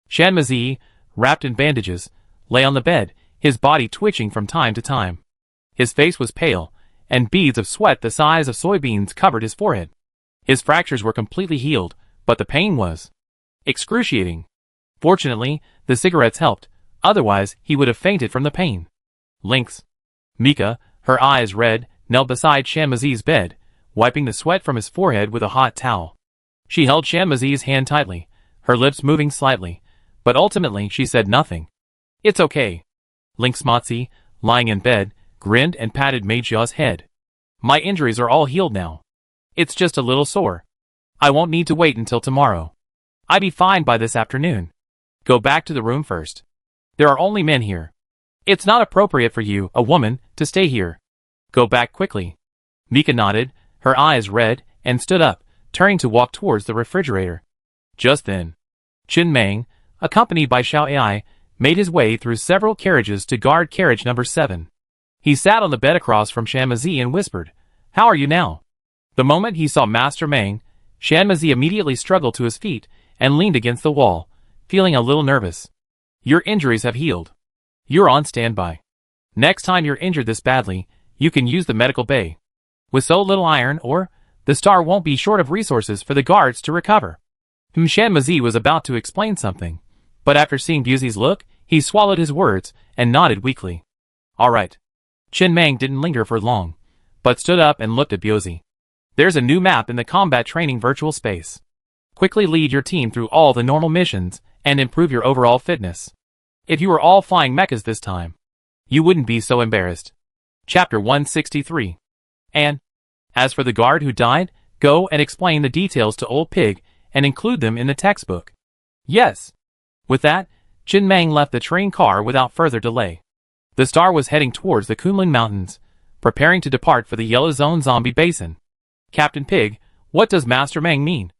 Shanmazi, wrapped in bandages, lay on the bed, his body twitching from time to time. His face was pale, and beads of sweat the size of soybeans covered his forehead. His fractures were completely healed, but the pain was excruciating. Fortunately, the cigarettes helped, otherwise he would have fainted from the pain. Lynx. Mika, her eyes red, knelt beside Shanmazi's bed, wiping the sweat from his forehead with a hot towel. She held Shanmazi's hand tightly, her lips moving slightly, but ultimately she said nothing. It's okay. Lynx Motzi, lying in bed, grinned and patted Meijia's head. My injuries are all healed now. It's just a little sore. I won't need to wait until tomorrow. I'll be fine by this afternoon. Go back to the room first. There are only men here. It's not appropriate for you, a woman, to stay here. Go back quickly. Mika nodded, her eyes red, and stood up, turning to walk towards the refrigerator. Just then, Qin Mang, accompanied by Xiao Ai, made his way through several carriages to guard carriage number 7. He sat on the bed across from Shanmazi and whispered, "How are you now?" The moment he saw Master Mang, Shanmazi immediately struggled to his feet and leaned against the wall, feeling a little nervous. Your injuries have healed. You're on standby. Next time you're injured this badly, you can use the medical bay. With so little iron ore, the star won't be short of resources for the guards to recover. Shanmazi was about to explain something, but after seeing Biazi's look, he swallowed his words and nodded weakly. All right. Chen Mang didn't linger for long, but stood up and looked at Biozhi. There's a new map in the combat training virtual space. Quickly lead your team through all the normal missions and improve your overall fitness. If you were all flying mechas this time, you wouldn't be so embarrassed. Chapter 163. And, as for the guard who died, go and explain the details to Old Pig and include them in the textbook. Yes. With that, Chen Mang left the train car without further delay. The star was heading towards the Kunlun Mountains, preparing to depart for the Yellow Zone Zombie Basin. Captain Pig, what does Master Mang mean?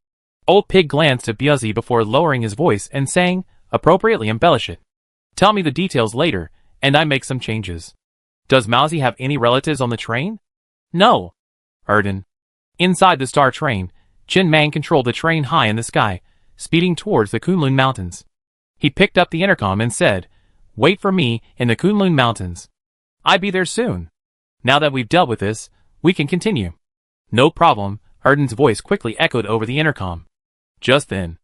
Old Pig glanced at Biozhi before lowering his voice and saying, appropriately embellish it. Tell me the details later, and I make some changes. Does Mousie have any relatives on the train? No. Erden. Inside the star train, Chen Mang controlled the train high in the sky, speeding towards the Kunlun Mountains. He picked up the intercom and said, wait for me in the Kunlun Mountains. I'll be there soon. Now that we've dealt with this, we can continue. No problem, Erden's voice quickly echoed over the intercom. Just then.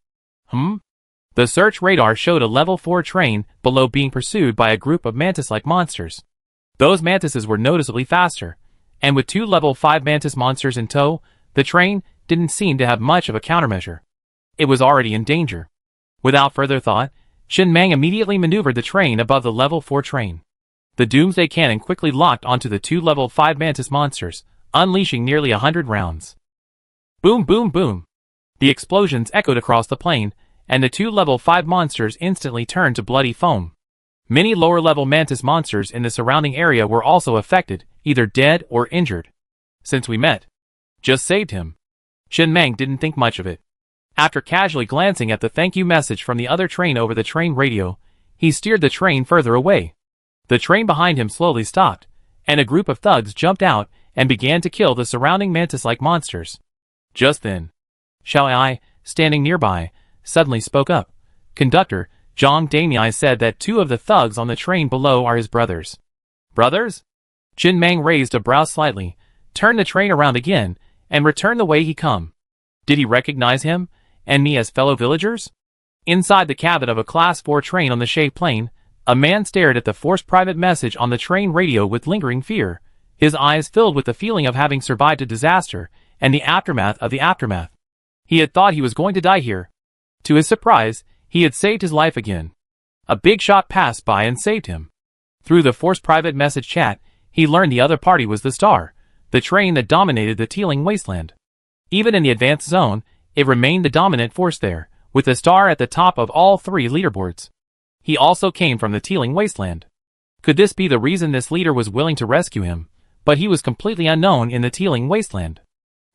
The search radar showed a level 4 train below being pursued by a group of mantis-like monsters. Those mantises were noticeably faster, and with 2 level 5 mantis monsters in tow, the train didn't seem to have much of a countermeasure. It was already in danger. Without further thought, Chen Mang immediately maneuvered the train above the level 4 train. The Doomsday cannon quickly locked onto the 2 level 5 mantis monsters, unleashing nearly 100 rounds. Boom, boom, boom. The explosions echoed across the plain, and the 2 level 5 monsters instantly turned to bloody foam. Many lower-level mantis monsters in the surrounding area were also affected, either dead or injured. Since we met. Just saved him. Chen Mang didn't think much of it. After casually glancing at the thank you message from the other train over the train radio, he steered the train further away. The train behind him slowly stopped, and a group of thugs jumped out and began to kill the surrounding mantis-like monsters. Just then, Xiao Ai, standing nearby, suddenly spoke up. Conductor, Zhang Damiai said that 2 of the thugs on the train below are his brothers. Brothers? Chen Mang raised a brow slightly, turned the train around again, and returned the way he come. Did he recognize him, and me as fellow villagers? Inside the cabin of a Class 4 train on the Shay Plain, a man stared at the forced private message on the train radio with lingering fear, his eyes filled with the feeling of having survived a disaster and the aftermath of the aftermath. He had thought he was going to die here. To his surprise, he had saved his life again. A big shot passed by and saved him. Through the forced private message chat, he learned the other party was the Star, the train that dominated the Teeling Wasteland. Even in the advanced zone, it remained the dominant force there, with the Star at the top of all 3 leaderboards. He also came from the Teeling Wasteland. Could this be the reason this leader was willing to rescue him? But he was completely unknown in the Teeling Wasteland.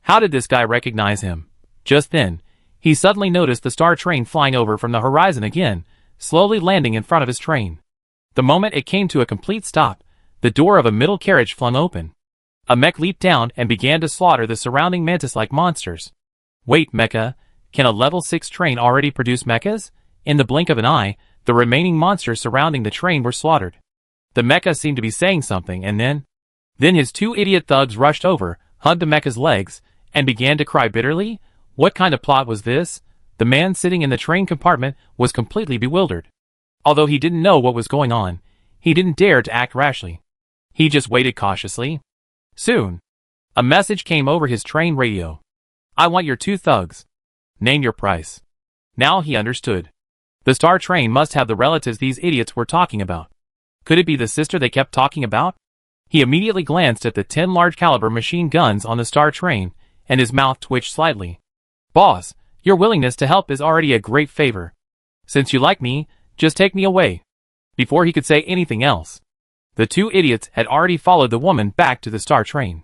How did this guy recognize him? Just then, he suddenly noticed the Star train flying over from the horizon again, slowly landing in front of his train. The moment it came to a complete stop, the door of a middle carriage flung open. A mech leaped down and began to slaughter the surrounding mantis-like monsters. Wait, mecha, can a level 6 train already produce mechas? In the blink of an eye, the remaining monsters surrounding the train were slaughtered. The mecha seemed to be saying something, and then his 2 idiot thugs rushed over, hugged the mecha's legs, and began to cry bitterly. What kind of plot was this? The man sitting in the train compartment was completely bewildered. Although he didn't know what was going on, he didn't dare to act rashly. He just waited cautiously. Soon, a message came over his train radio. I want your 2 thugs. Name your price. Now he understood. The Star train must have the relatives these idiots were talking about. Could it be the sister they kept talking about? He immediately glanced at the 10 large-caliber machine guns on the Star train, and his mouth twitched slightly. Boss, your willingness to help is already a great favor. Since you like me, just take me away. Before he could say anything else, the 2 idiots had already followed the woman back to the Star train.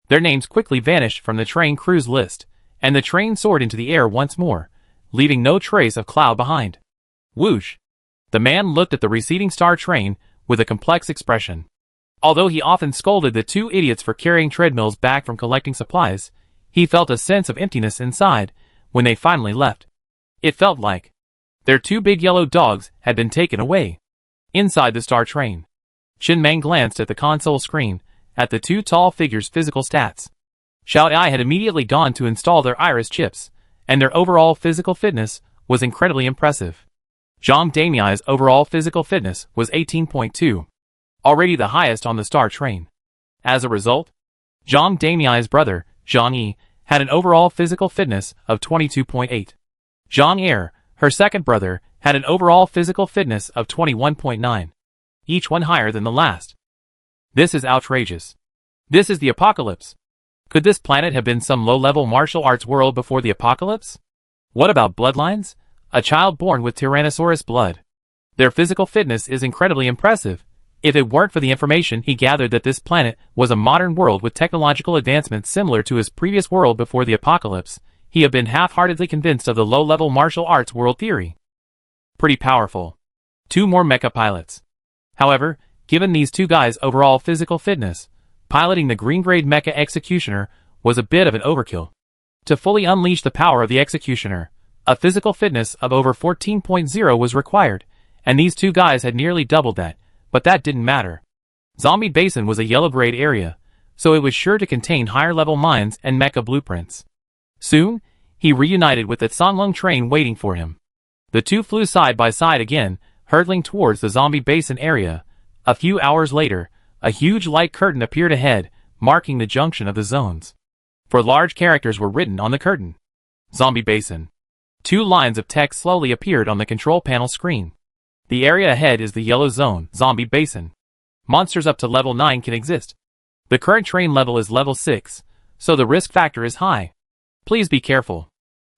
Their names quickly vanished from the train crew's list, and the train soared into the air once more, leaving no trace of cloud behind. Whoosh! The man looked at the receding Star train with a complex expression. Although he often scolded the 2 idiots for carrying treadmills back from collecting supplies, he felt a sense of emptiness inside when they finally left. It felt like their 2 big yellow dogs had been taken away. Inside the Star train, Chen Mang glanced at the console screen, at the 2 tall figures' physical stats. Xiao Ai had immediately gone to install their iris chips, and their overall physical fitness was incredibly impressive. Zhang Damiai's overall physical fitness was 18.2, already the highest on the star train. As a result, Zhang Damiai's brother, Zhang Yi, had an overall physical fitness of 22.8. Zhang Er, her second brother, had an overall physical fitness of 21.9, each one higher than the last. This is outrageous. This is the apocalypse. Could this planet have been some low-level martial arts world before the apocalypse? What about bloodlines? A child born with Tyrannosaurus blood. Their physical fitness is incredibly impressive. If it weren't for the information he gathered that this planet was a modern world with technological advancements similar to his previous world before the apocalypse, he had been half-heartedly convinced of the low-level martial arts world theory. Pretty powerful. 2 more mecha pilots. However, given these 2 guys' overall physical fitness, piloting the green-grade mecha executioner was a bit of an overkill. To fully unleash the power of the executioner, a physical fitness of over 14.0 was required, and these 2 guys had nearly doubled that, but that didn't matter. Zombie Basin was a yellow-grade area, so it was sure to contain higher-level mines and mecha blueprints. Soon, he reunited with the Songlong train waiting for him. The 2 flew side by side again, hurtling towards the Zombie Basin area. A few hours later, a huge light curtain appeared ahead, marking the junction of the zones. 4 large characters were written on the curtain. Zombie Basin. 2 lines of text slowly appeared on the control panel screen. The area ahead is the yellow zone, Zombie Basin. Monsters up to level 9 can exist. The current train level is level 6, so the risk factor is high. Please be careful.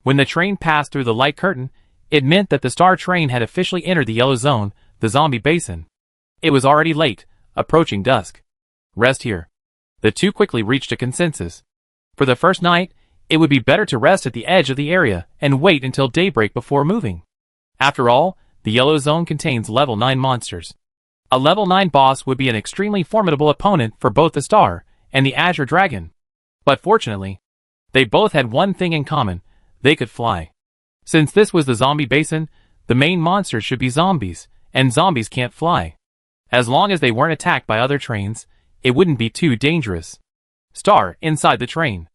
When the train passed through the light curtain, it meant that the star train had officially entered the yellow zone, the Zombie Basin. It was already late, approaching dusk. Rest here. The 2 quickly reached a consensus. For the first night, it would be better to rest at the edge of the area and wait until daybreak before moving. After all, the yellow zone contains level 9 monsters. A level 9 boss would be an extremely formidable opponent for both the Star and the Azure Dragon. But fortunately, they both had one thing in common: they could fly. Since this was the Zombie Basin, the main monsters should be zombies, and zombies can't fly. As long as they weren't attacked by other trains, it wouldn't be too dangerous. Star, inside the train.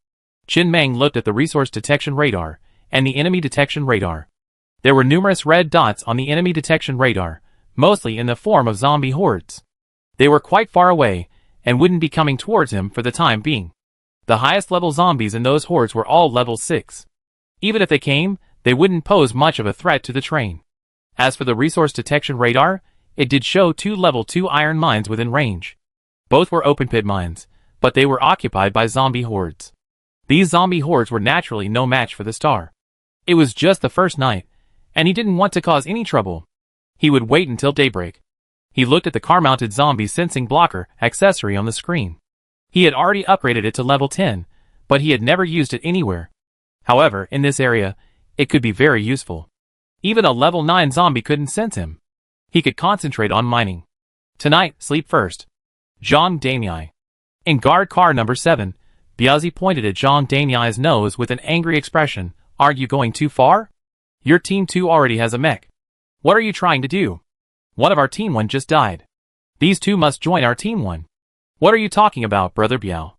Qin Meng looked at the resource detection radar and the enemy detection radar. There were numerous red dots on the enemy detection radar, mostly in the form of zombie hordes. They were quite far away and wouldn't be coming towards him for the time being. The highest level zombies in those hordes were all level 6. Even if they came, they wouldn't pose much of a threat to the train. As for the resource detection radar, it did show 2 level 2 iron mines within range. Both were open pit mines, but they were occupied by zombie hordes. These zombie hordes were naturally no match for the Star. It was just the first night, and he didn't want to cause any trouble. He would wait until daybreak. He looked at the car-mounted zombie sensing blocker accessory on the screen. He had already upgraded it to level 10, but he had never used it anywhere. However, in this area, it could be very useful. Even a level 9 zombie couldn't sense him. He could concentrate on mining. Tonight, sleep first. Zhang Damiai. In guard car number 7, Biazi pointed at Zhang Damiai's nose with an angry expression. Aren't you going too far? Your team 2 already has a mech. What are you trying to do? One of our team 1 just died. These 2 must join our team 1. What are you talking about, brother Biao?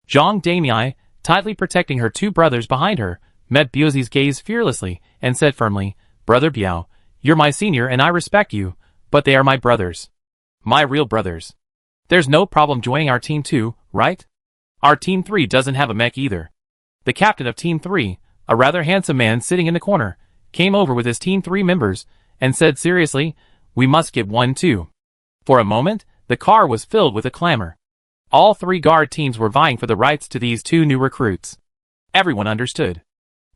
Zhang Damiai, tightly protecting her 2 brothers behind her, met Biazi's gaze fearlessly and said firmly, Brother Biao, you're my senior and I respect you, but they are my brothers. My real brothers. There's no problem joining our team 2, right? Our team 3 doesn't have a mech either. The captain of team 3, a rather handsome man sitting in the corner, came over with his team 3 members and said seriously, we must get one too. For a moment, the car was filled with a clamor. All 3 guard teams were vying for the rights to these 2 new recruits. Everyone understood.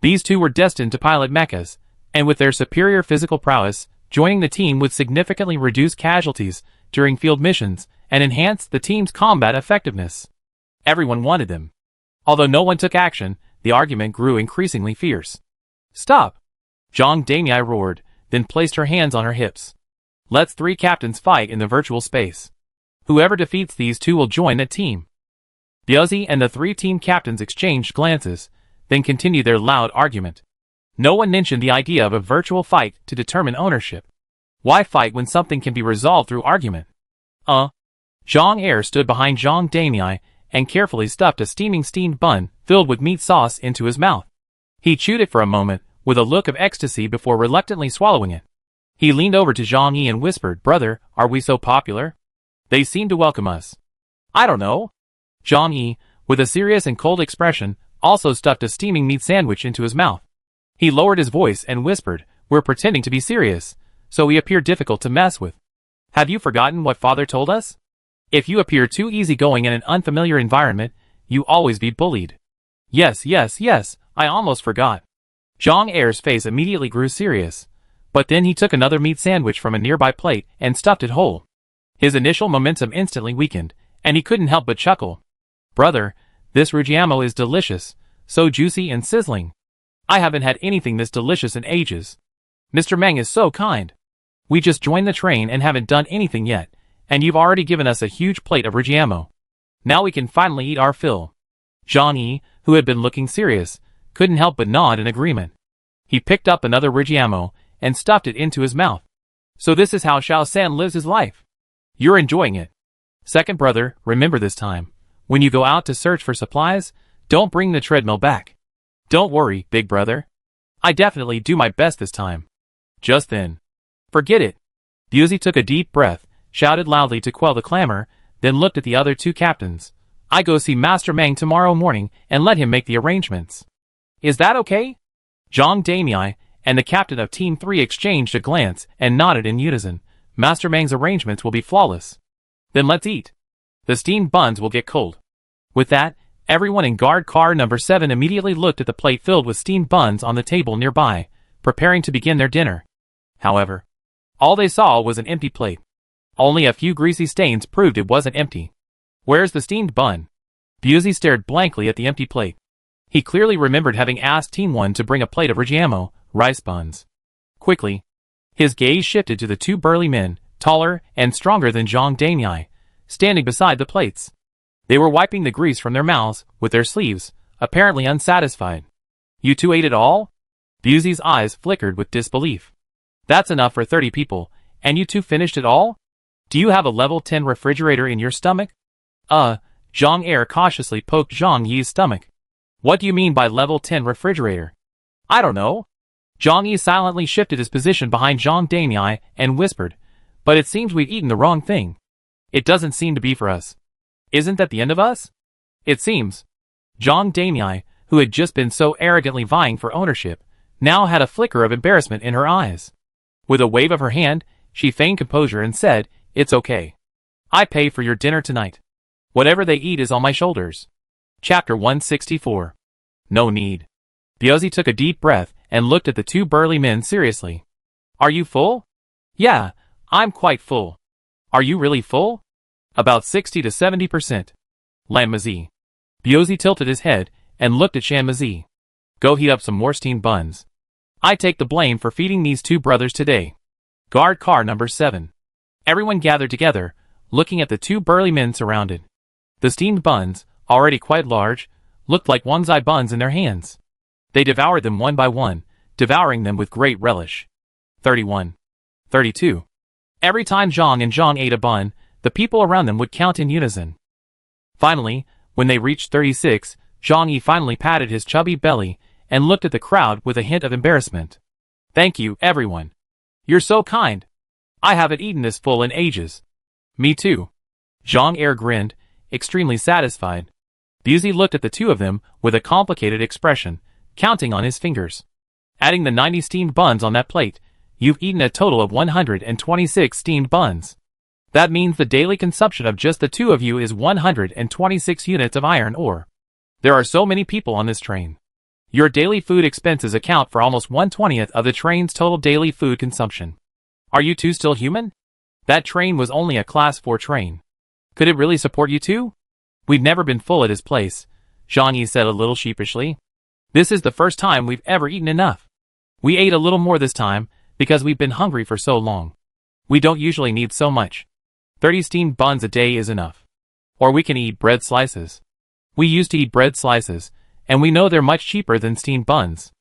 These 2 were destined to pilot mechas, and with their superior physical prowess, joining the team would significantly reduce casualties during field missions and enhance the team's combat effectiveness. Everyone wanted them. Although no one took action, the argument grew increasingly fierce. Stop! Zhang Damiai roared, then placed her hands on her hips. Let's 3 captains fight in the virtual space. Whoever defeats these 2 will join that team. Biazi and the 3 team captains exchanged glances, then continued their loud argument. No one mentioned the idea of a virtual fight to determine ownership. Why fight when something can be resolved through argument? Zhang Er stood behind Zhang Damiai and carefully stuffed a steamed bun filled with meat sauce into his mouth. He chewed it for a moment, with a look of ecstasy before reluctantly swallowing it. He leaned over to Zhang Yi and whispered, "Brother, are we so popular? They seem to welcome us." "I don't know." Zhang Yi, with a serious and cold expression, also stuffed a steaming meat sandwich into his mouth. He lowered his voice and whispered, "We're pretending to be serious, so we appear difficult to mess with. Have you forgotten what father told us? If you appear too easygoing in an unfamiliar environment, you always be bullied." Yes, I almost forgot." Zhang Er's face immediately grew serious, but then he took another meat sandwich from a nearby plate and stuffed it whole. His initial momentum instantly weakened, and he couldn't help but chuckle. "Brother, this rujiamo is delicious, so juicy and sizzling. I haven't had anything this delicious in ages. Mr. Meng is so kind. We just joined the train and haven't done anything yet, and you've already given us a huge plate of rujiamo. Now we can finally eat our fill." Zhang Yi, who had been looking serious, couldn't help but nod in agreement. He picked up another rujiamo and stuffed it into his mouth. "So this is how Xiao San lives his life. You're enjoying it. Second brother, remember this time. When you go out to search for supplies, don't bring the treadmill back." "Don't worry, big brother. I definitely do my best this time." Just then, "Forget it." Buzi took a deep breath, shouted loudly to quell the clamor, then looked at the other two captains. "I go see Master Meng tomorrow morning and let him make the arrangements. Is that okay?" Zhang Damei and the captain of Team 3 exchanged a glance and nodded in unison. "Master Meng's arrangements will be flawless." "Then let's eat. The steamed buns will get cold." With that, everyone in guard car number 7 immediately looked at the plate filled with steamed buns on the table nearby, preparing to begin their dinner. However, all they saw was an empty plate. Only a few greasy stains proved it wasn't empty. "Where's the steamed bun?" Buzi stared blankly at the empty plate. He clearly remembered having asked Team 1 to bring a plate of rujiamo, rice buns. Quickly, his gaze shifted to the two burly men, taller and stronger than Zhang Damei, standing beside the plates. They were wiping the grease from their mouths with their sleeves, apparently unsatisfied. "You two ate it all?" Buzi's eyes flickered with disbelief. "That's enough for 30 people, and you two finished it all? Do you have a level 10 refrigerator in your stomach?" Zhang Er cautiously poked Zhang Yi's stomach. "What do you mean by level 10 refrigerator?" "I don't know." Zhang Yi silently shifted his position behind Zhang Damei and whispered, "But it seems we've eaten the wrong thing. It doesn't seem to be for us. Isn't that the end of us?" "It seems." Zhang Damei, who had just been so arrogantly vying for ownership, now had a flicker of embarrassment in her eyes. With a wave of her hand, she feigned composure and said, "It's okay. I pay for your dinner tonight. Whatever they eat is on my shoulders." Chapter 164. No need. Buzi took a deep breath and looked at the two burly men seriously. "Are you full?" "Yeah, I'm quite full." "Are you really full?" "About 60 to 70%. Lan Mazi." Buzi tilted his head and looked at Shan Mazi. "Go heat up some more steamed buns. I take the blame for feeding these two brothers today." Guard car number 7. Everyone gathered together, looking at the two burly men surrounded. The steamed buns, already quite large, looked like one's-eye buns in their hands. They devoured them one by one, devouring them with great relish. 31. 32. Every time Zhang and Zhang ate a bun, the people around them would count in unison. Finally, when they reached 36, Zhang Yi finally patted his chubby belly and looked at the crowd with a hint of embarrassment. "Thank you, everyone. You're so kind. I haven't eaten this full in ages." "Me too." Zhang Er grinned, extremely satisfied. Buzi looked at the two of them with a complicated expression, counting on his fingers. "Adding the 90 steamed buns on that plate, you've eaten a total of 126 steamed buns. That means the daily consumption of just the two of you is 126 units of iron ore. There are so many people on this train. Your daily food expenses account for almost 1/20th of the train's total daily food consumption. Are you two still human? That train was only a class 4 train. Could it really support you two?" "We've never been full at his place," Zhang Yi said a little sheepishly. "This is the first time we've ever eaten enough. We ate a little more this time because we've been hungry for so long. We don't usually need so much. 30 steamed buns a day is enough. Or we can eat bread slices. We used to eat bread slices, and we know they're much cheaper than steamed buns.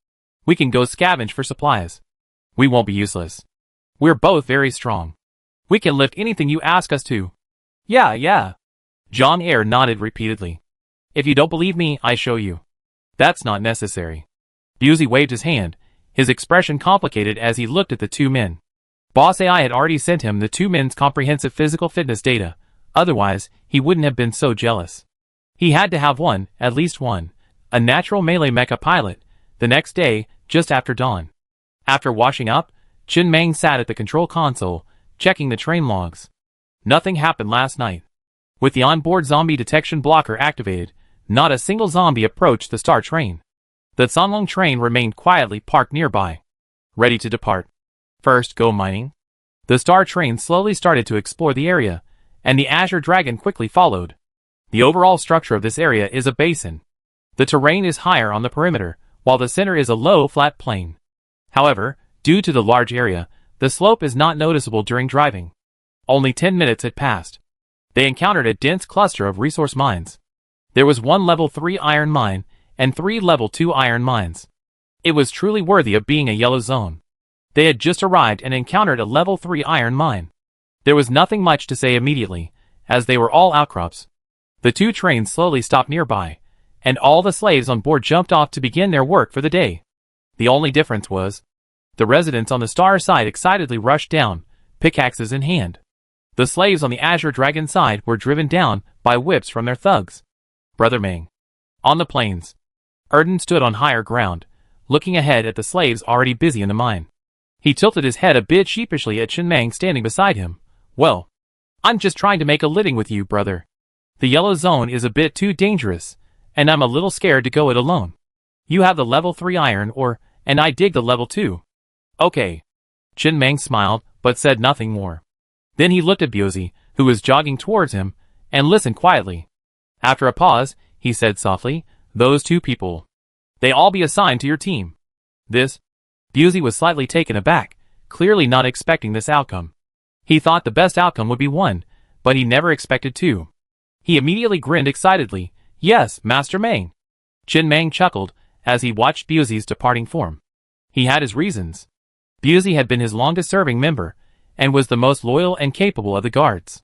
We can go scavenge for supplies. We won't be useless. We're both very strong. We can lift anything you ask us to." Yeah. Zhang Er nodded repeatedly. "If you don't believe me, I show you." "That's not necessary." Buzi waved his hand, his expression complicated as he looked at the two men. Boss AI had already sent him the 2 men's comprehensive physical fitness data, otherwise, he wouldn't have been so jealous. He had to have one, at least one, a natural melee mecha pilot, the next day, just after dawn. After washing up, Chen Meng sat at the control console, checking the train logs. Nothing happened last night. With the onboard zombie detection blocker activated, not a single zombie approached the star train. The Sunlong train remained quietly parked nearby, ready to depart. First, go mining. The star train slowly started to explore the area, and the Azure Dragon quickly followed. The overall structure of this area is a basin. The terrain is higher on the perimeter, while the center is a low, flat plain. However, due to the large area, the slope is not noticeable during driving. Only 10 minutes had passed. They encountered a dense cluster of resource mines. There was 1 level 3 iron mine, and 3 level 2 iron mines. It was truly worthy of being a yellow zone. They had just arrived and encountered a level 3 iron mine. There was nothing much to say immediately, as they were all outcrops. The 2 trains slowly stopped nearby, and all the slaves on board jumped off to begin their work for the day. The only difference was, the residents on the star side excitedly rushed down, pickaxes in hand. The slaves on the Azure Dragon side were driven down by whips from their thugs. Brother Meng. On the plains. Erden stood on higher ground, looking ahead at the slaves already busy in the mine. He tilted his head a bit sheepishly at Chen Meng standing beside him. Well, I'm just trying to make a living with you, brother. The yellow zone is a bit too dangerous, and I'm a little scared to go it alone. You have the level 3 iron and I dig the level 2. Okay. Chen Meng smiled, but said nothing more. Then he looked at Biuzi, who was jogging towards him, and listened quietly. After a pause, he said softly, those 2 people. They all be assigned to your team. This? Biuzi was slightly taken aback, clearly not expecting this outcome. He thought the best outcome would be 1, but he never expected 2. He immediately grinned excitedly. Yes, Master Meng. Chen Meng chuckled, as he watched Biuzi's departing form. He had his reasons. Biuzi had been his longest-serving member, and was the most loyal and capable of the guards.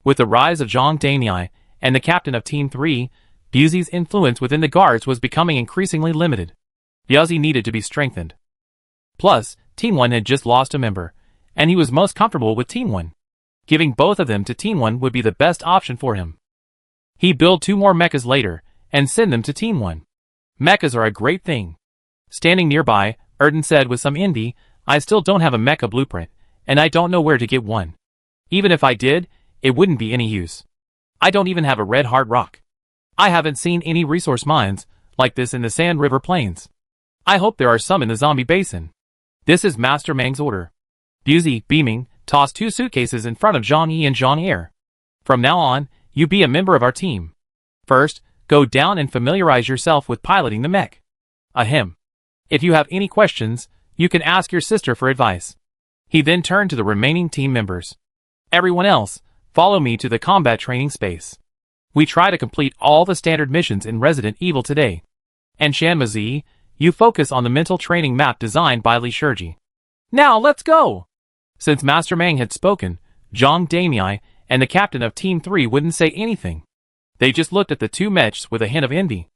With the rise of Zhang Daniai and the captain of Team 3, Biuzi's influence within the guards was becoming increasingly limited. Biuzi needed to be strengthened. Plus, Team 1 had just lost a member, and he was most comfortable with Team 1. Giving both of them to Team 1 would be the best option for him. He built 2 more mechas later, and send them to Team 1. Mechas are a great thing. Standing nearby, Erden said with some envy, I still don't have a mecha blueprint, and I don't know where to get one. Even if I did, it wouldn't be any use. I don't even have a red hard rock. I haven't seen any resource mines like this in the Sand River Plains. I hope there are some in the zombie basin. This is Master Meng's order. Biuzi, beaming, tossed 2 suitcases in front of Zhang Yi and Zhang Er. From now on, you be a member of our team. First, go down and familiarize yourself with piloting the mech. Ahem. If you have any questions, you can ask your sister for advice. He then turned to the remaining team members. Everyone else, follow me to the combat training space. We try to complete all the standard missions in Resident Evil today. And Shanmazi, you focus on the mental training map designed by Li Shiji. Now let's go! Since Master Meng had spoken, Zhang Damiai and the captain of Team 3 wouldn't say anything. They just looked at the 2 mechs with a hint of envy.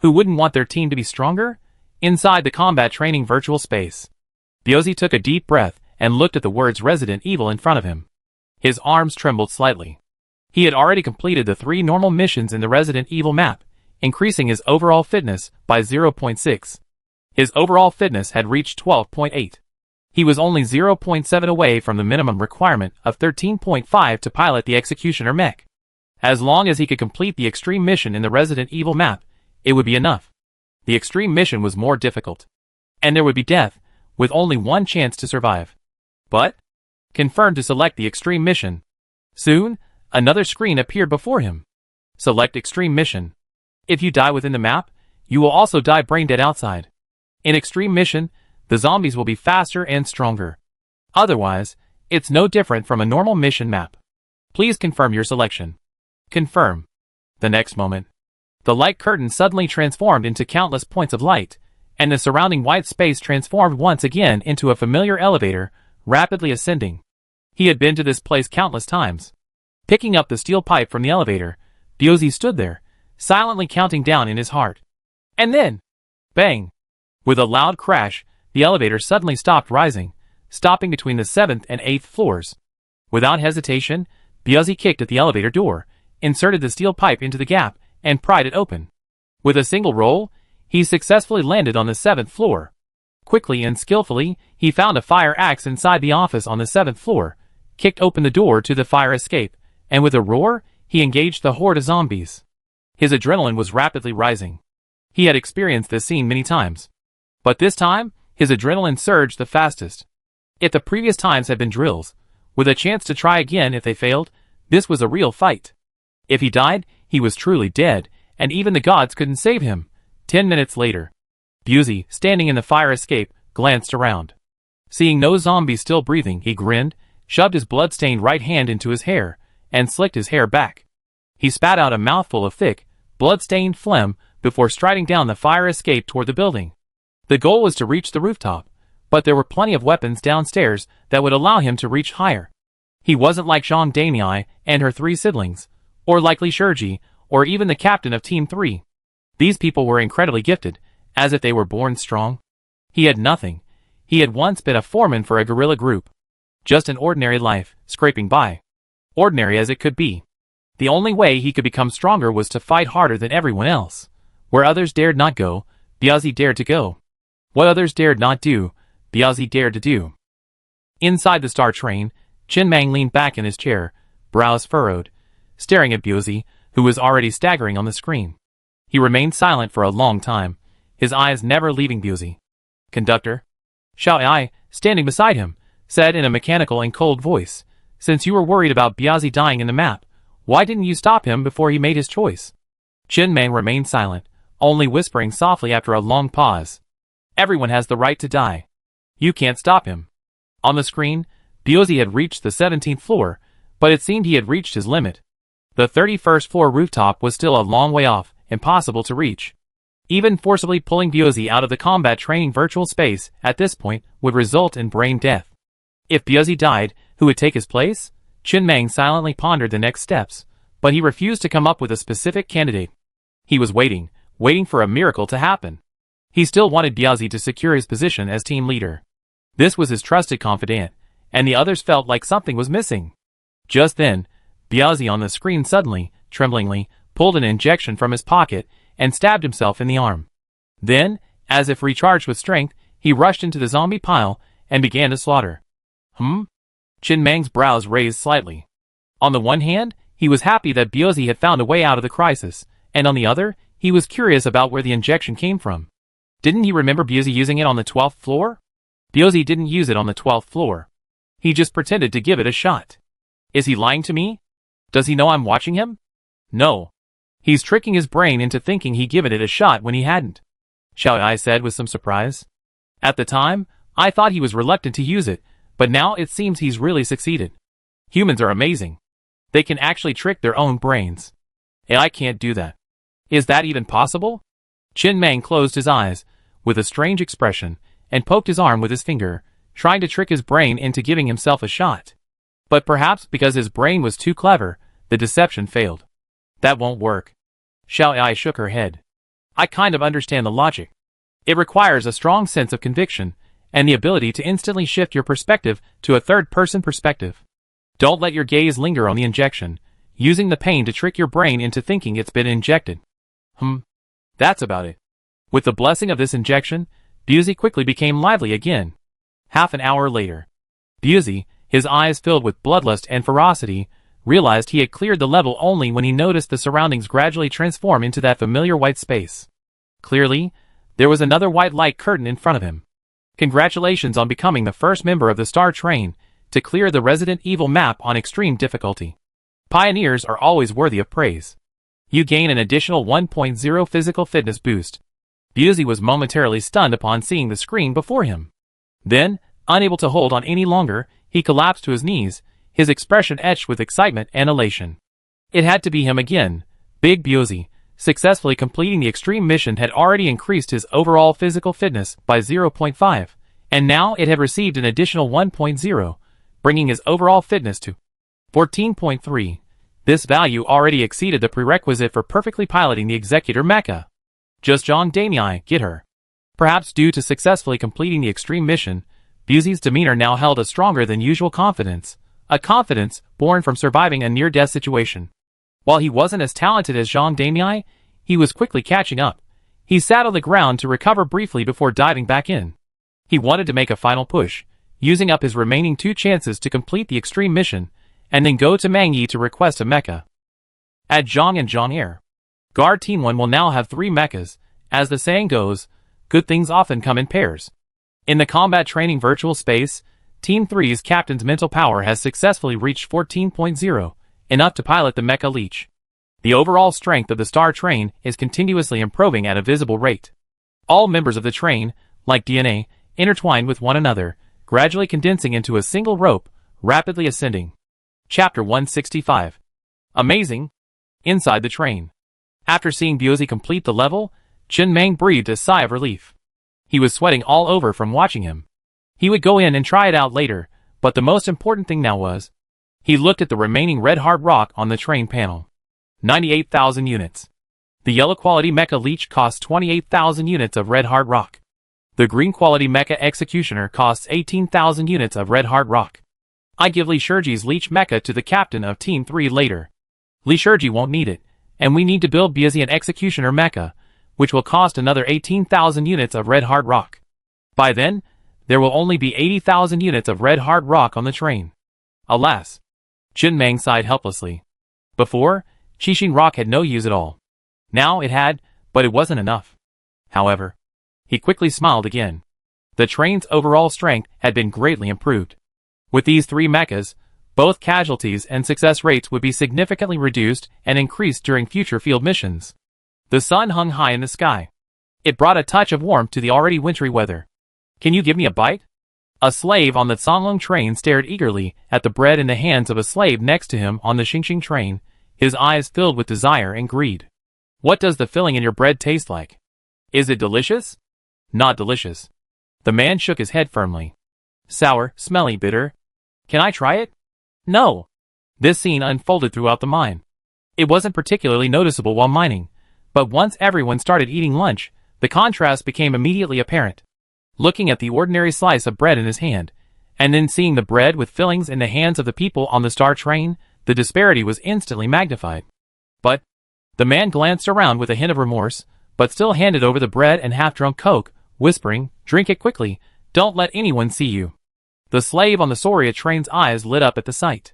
Who wouldn't want their team to be stronger? Inside the combat training virtual space, Biuzi took a deep breath and looked at the words Resident Evil in front of him. His arms trembled slightly. He had already completed the 3 normal missions in the Resident Evil map, increasing his overall fitness by 0.6. His overall fitness had reached 12.8. He was only 0.7 away from the minimum requirement of 13.5 to pilot the Executioner mech. As long as he could complete the extreme mission in the Resident Evil map, it would be enough. The extreme mission was more difficult. And there would be death, with only 1 chance to survive. But, confirmed to select the extreme mission. Soon, another screen appeared before him. Select extreme mission. If you die within the map, you will also die brain dead outside. In extreme mission, the zombies will be faster and stronger. Otherwise, it's no different from a normal mission map. Please confirm your selection. Confirm. The next moment, the light curtain suddenly transformed into countless points of light, and the surrounding white space transformed once again into a familiar elevator, rapidly ascending. He had been to this place countless times. Picking up the steel pipe from the elevator, Biuzi stood there, silently counting down in his heart. And then, bang! With a loud crash, the elevator suddenly stopped rising, stopping between the 7th and 8th floors. Without hesitation, Biozzi kicked at the elevator door, inserted the steel pipe into the gap, and pried it open. With a single roll, he successfully landed on the 7th floor. Quickly and skillfully, he found a fire axe inside the office on the 7th floor, kicked open the door to the fire escape, and with a roar, he engaged the horde of zombies. His adrenaline was rapidly rising. He had experienced this scene many times. But this time, his adrenaline surged the fastest. If the previous times had been drills, with a chance to try again if they failed, this was a real fight. If he died, he was truly dead, and even the gods couldn't save him. 10 minutes later, Biozzi, standing in the fire escape, glanced around. Seeing no zombies still breathing, he grinned, shoved his blood-stained right hand into his hair, and slicked his hair back. He spat out a mouthful of thick, blood-stained phlegm before striding down the fire escape toward the building. The goal was to reach the rooftop, but there were plenty of weapons downstairs that would allow him to reach higher. He wasn't like Jean Damii and her 3 siblings, or like Li Shurji, or even the captain of Team 3. These people were incredibly gifted, as if they were born strong. He had nothing. He had once been a foreman for a guerrilla group. Just an ordinary life, scraping by. Ordinary as it could be. The only way he could become stronger was to fight harder than everyone else. Where others dared not go, Biozzi dared to go. What others dared not do, Biozzi dared to do. Inside the Star Train, Chen Mang leaned back in his chair, brows furrowed, staring at Biozzi, who was already staggering on the screen. He remained silent for a long time, his eyes never leaving Biozzi. "Conductor?" Xiao Ai, standing beside him, said in a mechanical and cold voice, "Since you were worried about Biozzi dying in the map, why didn't you stop him before he made his choice?" Chen Mang remained silent, only whispering softly after a long pause. "Everyone has the right to die. You can't stop him." On the screen, Biozzi had reached the 17th floor, but it seemed he had reached his limit. The 31st floor rooftop was still a long way off, impossible to reach. Even forcibly pulling Biozzi out of the combat training virtual space at this point would result in brain death. If Biozzi died, who would take his place? Chen Mang silently pondered the next steps, but he refused to come up with a specific candidate. He was waiting for a miracle to happen. He still wanted Biozzi to secure his position as team leader. This was his trusted confidant, and the others felt like something was missing. Just then, Biozzi on the screen suddenly, tremblingly, pulled an injection from his pocket and stabbed himself in the arm. Then, as if recharged with strength, he rushed into the zombie pile and began to slaughter. Chen Mang's brows raised slightly. On the one hand, he was happy that Biozzi had found a way out of the crisis, and on the other, he was curious about where the injection came from. Didn't he remember Biozzi using it on the 12th floor? Biozzi didn't use it on the 12th floor. He just pretended to give it a shot. Is he lying to me? Does he know I'm watching him? No. He's tricking his brain into thinking he'd given it a shot when he hadn't. Xiao Ai said with some surprise. At the time, I thought he was reluctant to use it, but now it seems he's really succeeded. Humans are amazing. They can actually trick their own brains. AI can't do that. Is that even possible? Chen Mang closed his eyes, with a strange expression, and poked his arm with his finger, trying to trick his brain into giving himself a shot. But perhaps because his brain was too clever, the deception failed. That won't work. Xiao Ai shook her head. I kind of understand the logic. It requires a strong sense of conviction, and the ability to instantly shift your perspective to a third-person perspective. Don't let your gaze linger on the injection, using the pain to trick your brain into thinking it's been injected. That's about it. With the blessing of this injection, Biozzi quickly became lively again. Half an hour later, Biozzi, his eyes filled with bloodlust and ferocity, realized he had cleared the level only when he noticed the surroundings gradually transform into that familiar white space. Clearly, there was another white light curtain in front of him. Congratulations on becoming the first member of the Star Train to clear the Resident Evil map on extreme difficulty. Pioneers are always worthy of praise. You gain an additional 1.0 physical fitness boost. Biozzi was momentarily stunned upon seeing the screen before him. Then, unable to hold on any longer, he collapsed to his knees, his expression etched with excitement and elation. It had to be him again. Big Biozzi, successfully completing the extreme mission, had already increased his overall physical fitness by 0.5, and now it had received an additional 1.0, bringing his overall fitness to 14.3. This value already exceeded the prerequisite for perfectly piloting the Executor Mecha. Just Jean Damii, get her. Perhaps due to successfully completing the extreme mission, Busey's demeanor now held a stronger than usual confidence, a confidence born from surviving a near-death situation. While he wasn't as talented as Jean Damien, he was quickly catching up. He sat on the ground to recover briefly before diving back in. He wanted to make a final push, using up his remaining 2 chances to complete the extreme mission, and then go to Mangyi to request a mecha. At Zhang and Zhang Air, Guard Team 1 will now have 3 mechas. As the saying goes, good things often come in pairs. In the combat training virtual space, Team 3's captain's mental power has successfully reached 14.0, enough to pilot the Mecha Leech. The overall strength of the Star Train is continuously improving at a visible rate. All members of the train, like DNA, intertwined with one another, gradually condensing into a single rope, rapidly ascending. Chapter 165. Amazing. Inside the train. After seeing Buozi complete the level, Chen Meng breathed a sigh of relief. He was sweating all over from watching him. He would go in and try it out later, but the most important thing now was, he looked at the remaining red hard rock on the train panel. 98,000 units. The yellow quality Mecha Leech costs 28,000 units of red hard rock. The green quality Mecha Executioner costs 18,000 units of red hard rock. I give Li Shurji's Leech Mecha to the captain of Team 3 later. Li Shurji won't need it, and we need to build Buozi an Executioner Mecha, which will cost another 18,000 units of red hard rock. By then, there will only be 80,000 units of red hard rock on the train. Alas. Chen Meng sighed helplessly. Before, Qixing Rock had no use at all. Now it had, but it wasn't enough. However, he quickly smiled again. The train's overall strength had been greatly improved. With these 3 mechas, both casualties and success rates would be significantly reduced and increased during future field missions. The sun hung high in the sky. It brought a touch of warmth to the already wintry weather. Can you give me a bite? A slave on the Songlong train stared eagerly at the bread in the hands of a slave next to him on the Xingxing train, his eyes filled with desire and greed. What does the filling in your bread taste like? Is it delicious? Not delicious. The man shook his head firmly. Sour, smelly, bitter. Can I try it? No. This scene unfolded throughout the mine. It wasn't particularly noticeable while mining, but once everyone started eating lunch, the contrast became immediately apparent. Looking at the ordinary slice of bread in his hand, and then seeing the bread with fillings in the hands of the people on the Star Train, the disparity was instantly magnified. But, the man glanced around with a hint of remorse, but still handed over the bread and half-drunk Coke, whispering, "Drink it quickly, don't let anyone see you." The slave on the Soria train's eyes lit up at the sight.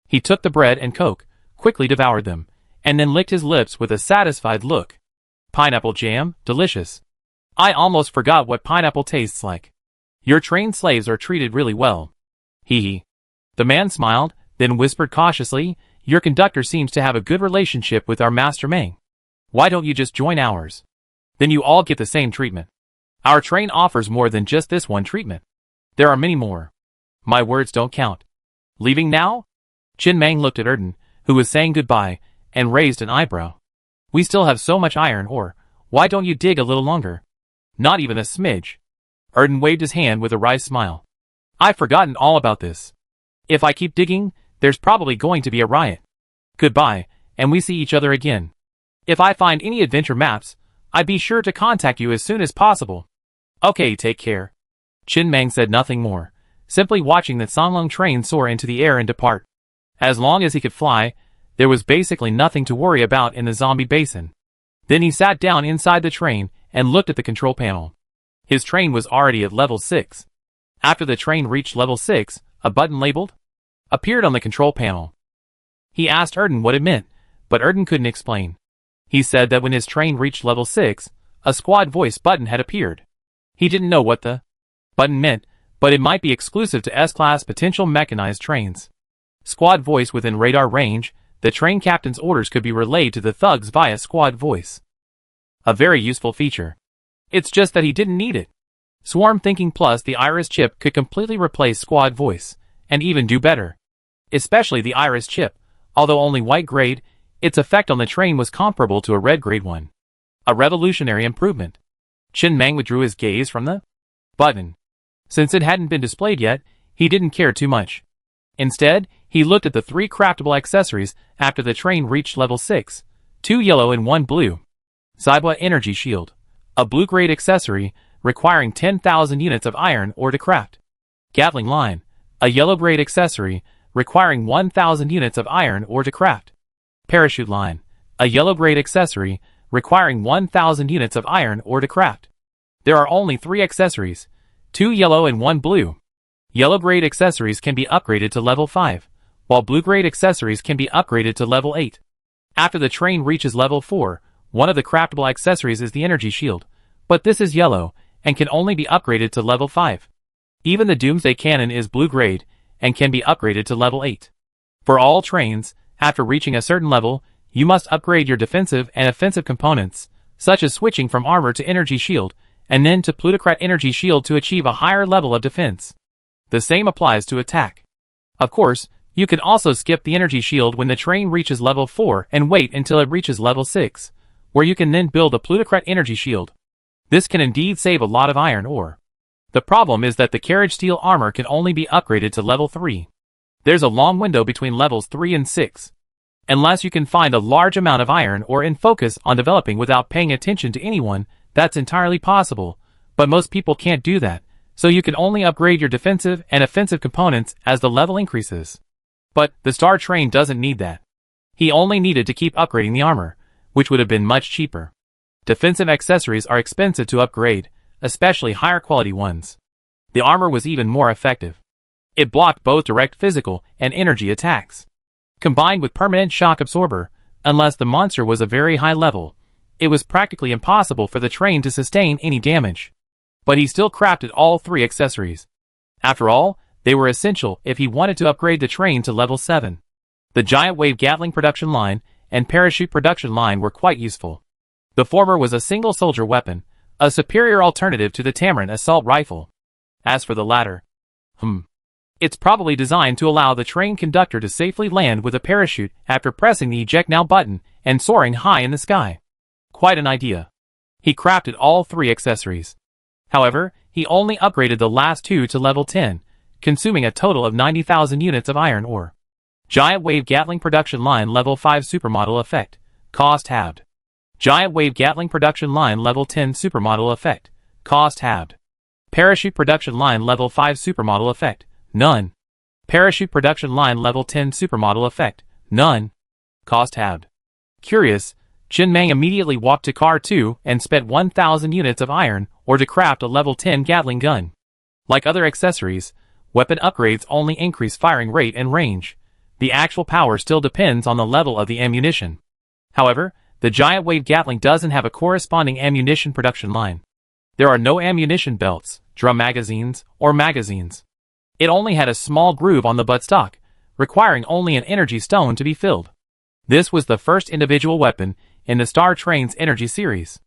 He took the bread and Coke, quickly devoured them, and then licked his lips with a satisfied look. Pineapple jam, delicious. I almost forgot what pineapple tastes like. Your trained slaves are treated really well. Hee hee. The man smiled, then whispered cautiously, "Your conductor seems to have a good relationship with our Master Meng. Why don't you just join ours? Then you all get the same treatment. Our train offers more than just this one treatment. There are many more. My words don't count. Leaving now?" Chen Meng looked at Erden, who was saying goodbye, and raised an eyebrow. "We still have so much iron ore. Why don't you dig a little longer?" "Not even a smidge." Erden waved his hand with a wry smile. "I've forgotten all about this. If I keep digging, there's probably going to be a riot. Goodbye, and we see each other again. If I find any adventure maps, I'd be sure to contact you as soon as possible." "Okay, take care." Chen Meng said nothing more, simply watching the Songlong train soar into the air and depart. As long as he could fly, there was basically nothing to worry about in the zombie basin. Then he sat down inside the train and looked at the control panel. His train was already at level 6. After the train reached level 6, a button labeled appeared on the control panel. He asked Erden what it meant, but Erden couldn't explain. He said that when his train reached level 6, a squad voice button had appeared. He didn't know what the button meant, but it might be exclusive to S-Class potential mechanized trains. Squad voice within radar range, the train captain's orders could be relayed to the thugs via squad voice. A very useful feature. It's just that he didn't need it. Swarm Thinking Plus the Iris chip could completely replace squad voice, and even do better. Especially the Iris chip, although only white grade, its effect on the train was comparable to a red grade one. A revolutionary improvement. Chen Meng withdrew his gaze from the button. Since it hadn't been displayed yet, he didn't care too much. Instead, he looked at the 3 craftable accessories after the train reached level 6, 2 yellow and 1 blue. Zybua Energy Shield, a blue-grade accessory requiring 10,000 units of iron ore to craft. Gatling line, a yellow-grade accessory requiring 1,000 units of iron ore to craft. Parachute line, a yellow-grade accessory requiring 1,000 units of iron ore to craft. There are only 3 accessories, 2 yellow and 1 blue. Yellow-grade accessories can be upgraded to level 5, while blue-grade accessories can be upgraded to level 8. After the train reaches level 4, one of the craftable accessories is the energy shield, but this is yellow and can only be upgraded to level 5. Even the Doomsday cannon is blue-grade and can be upgraded to level 8. For all trains, after reaching a certain level, you must upgrade your defensive and offensive components, such as switching from armor to energy shield, and then to plutocrat energy shield to achieve a higher level of defense. The same applies to attack. Of course, you can also skip the energy shield when the train reaches level 4 and wait until it reaches level 6, where you can then build a plutocrat energy shield. This can indeed save a lot of iron ore. The problem is that the carriage steel armor can only be upgraded to level 3. There's a long window between levels 3 and 6. Unless you can find a large amount of iron ore and focus on developing without paying attention to anyone, that's entirely possible, but most people can't do that, so you can only upgrade your defensive and offensive components as the level increases. But the Star Train doesn't need that. He only needed to keep upgrading the armor, which would have been much cheaper. Defensive accessories are expensive to upgrade, especially higher quality ones. The armor was even more effective. It blocked both direct physical and energy attacks. Combined with permanent shock absorber, unless the monster was a very high level, it was practically impossible for the train to sustain any damage. But he still crafted all 3 accessories. After all, they were essential if he wanted to upgrade the train to level 7. The giant wave Gatling production line and parachute production line were quite useful. The former was a single soldier weapon, a superior alternative to the Tamarin assault rifle. As for the latter, it's probably designed to allow the train conductor to safely land with a parachute after pressing the eject now button and soaring high in the sky. Quite an idea. He crafted all 3 accessories. However, he only upgraded the last 2 to level 10, consuming a total of 90,000 units of iron ore. Giant Wave Gatling Production Line Level 5 Supermodel Effect. Cost halved. Giant Wave Gatling Production Line Level 10 Supermodel Effect. Cost halved. Parachute Production Line Level 5 Supermodel Effect. None. Parachute Production Line Level 10 Supermodel Effect. None. Cost halved. Curious, Chen Mang immediately walked to Car 2 and spent 1,000 units of iron ore to craft a level 10 Gatling gun. Like other accessories, weapon upgrades only increase firing rate and range. The actual power still depends on the level of the ammunition. However, the Giant Wave Gatling doesn't have a corresponding ammunition production line. There are no ammunition belts, drum magazines, or magazines. It only had a small groove on the buttstock, requiring only an energy stone to be filled. This was the first individual weapon in the Star Train's energy series.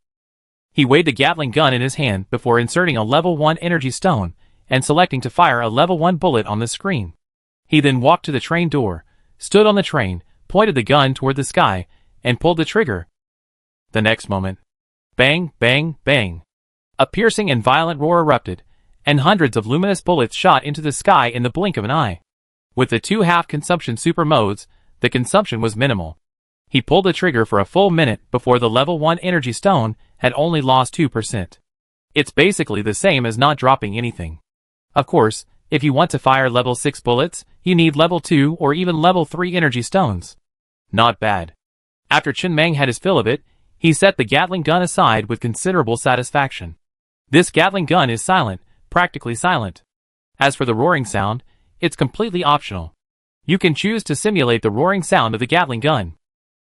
He weighed the Gatling gun in his hand before inserting a level 1 energy stone and selecting to fire a level 1 bullet on the screen. He then walked to the train door, stood on the train, pointed the gun toward the sky, and pulled the trigger. The next moment, bang, bang, bang. A piercing and violent roar erupted, and hundreds of luminous bullets shot into the sky in the blink of an eye. With the 2 half-consumption super modes, the consumption was minimal. He pulled the trigger for a full minute before the level 1 energy stone had only lost 2%. It's basically the same as not dropping anything. Of course, if you want to fire level 6 bullets, you need level 2 or even level 3 energy stones. Not bad. After Chen Mang had his fill of it, he set the Gatling gun aside with considerable satisfaction. This Gatling gun is silent, practically silent. As for the roaring sound, it's completely optional. You can choose to simulate the roaring sound of the Gatling gun.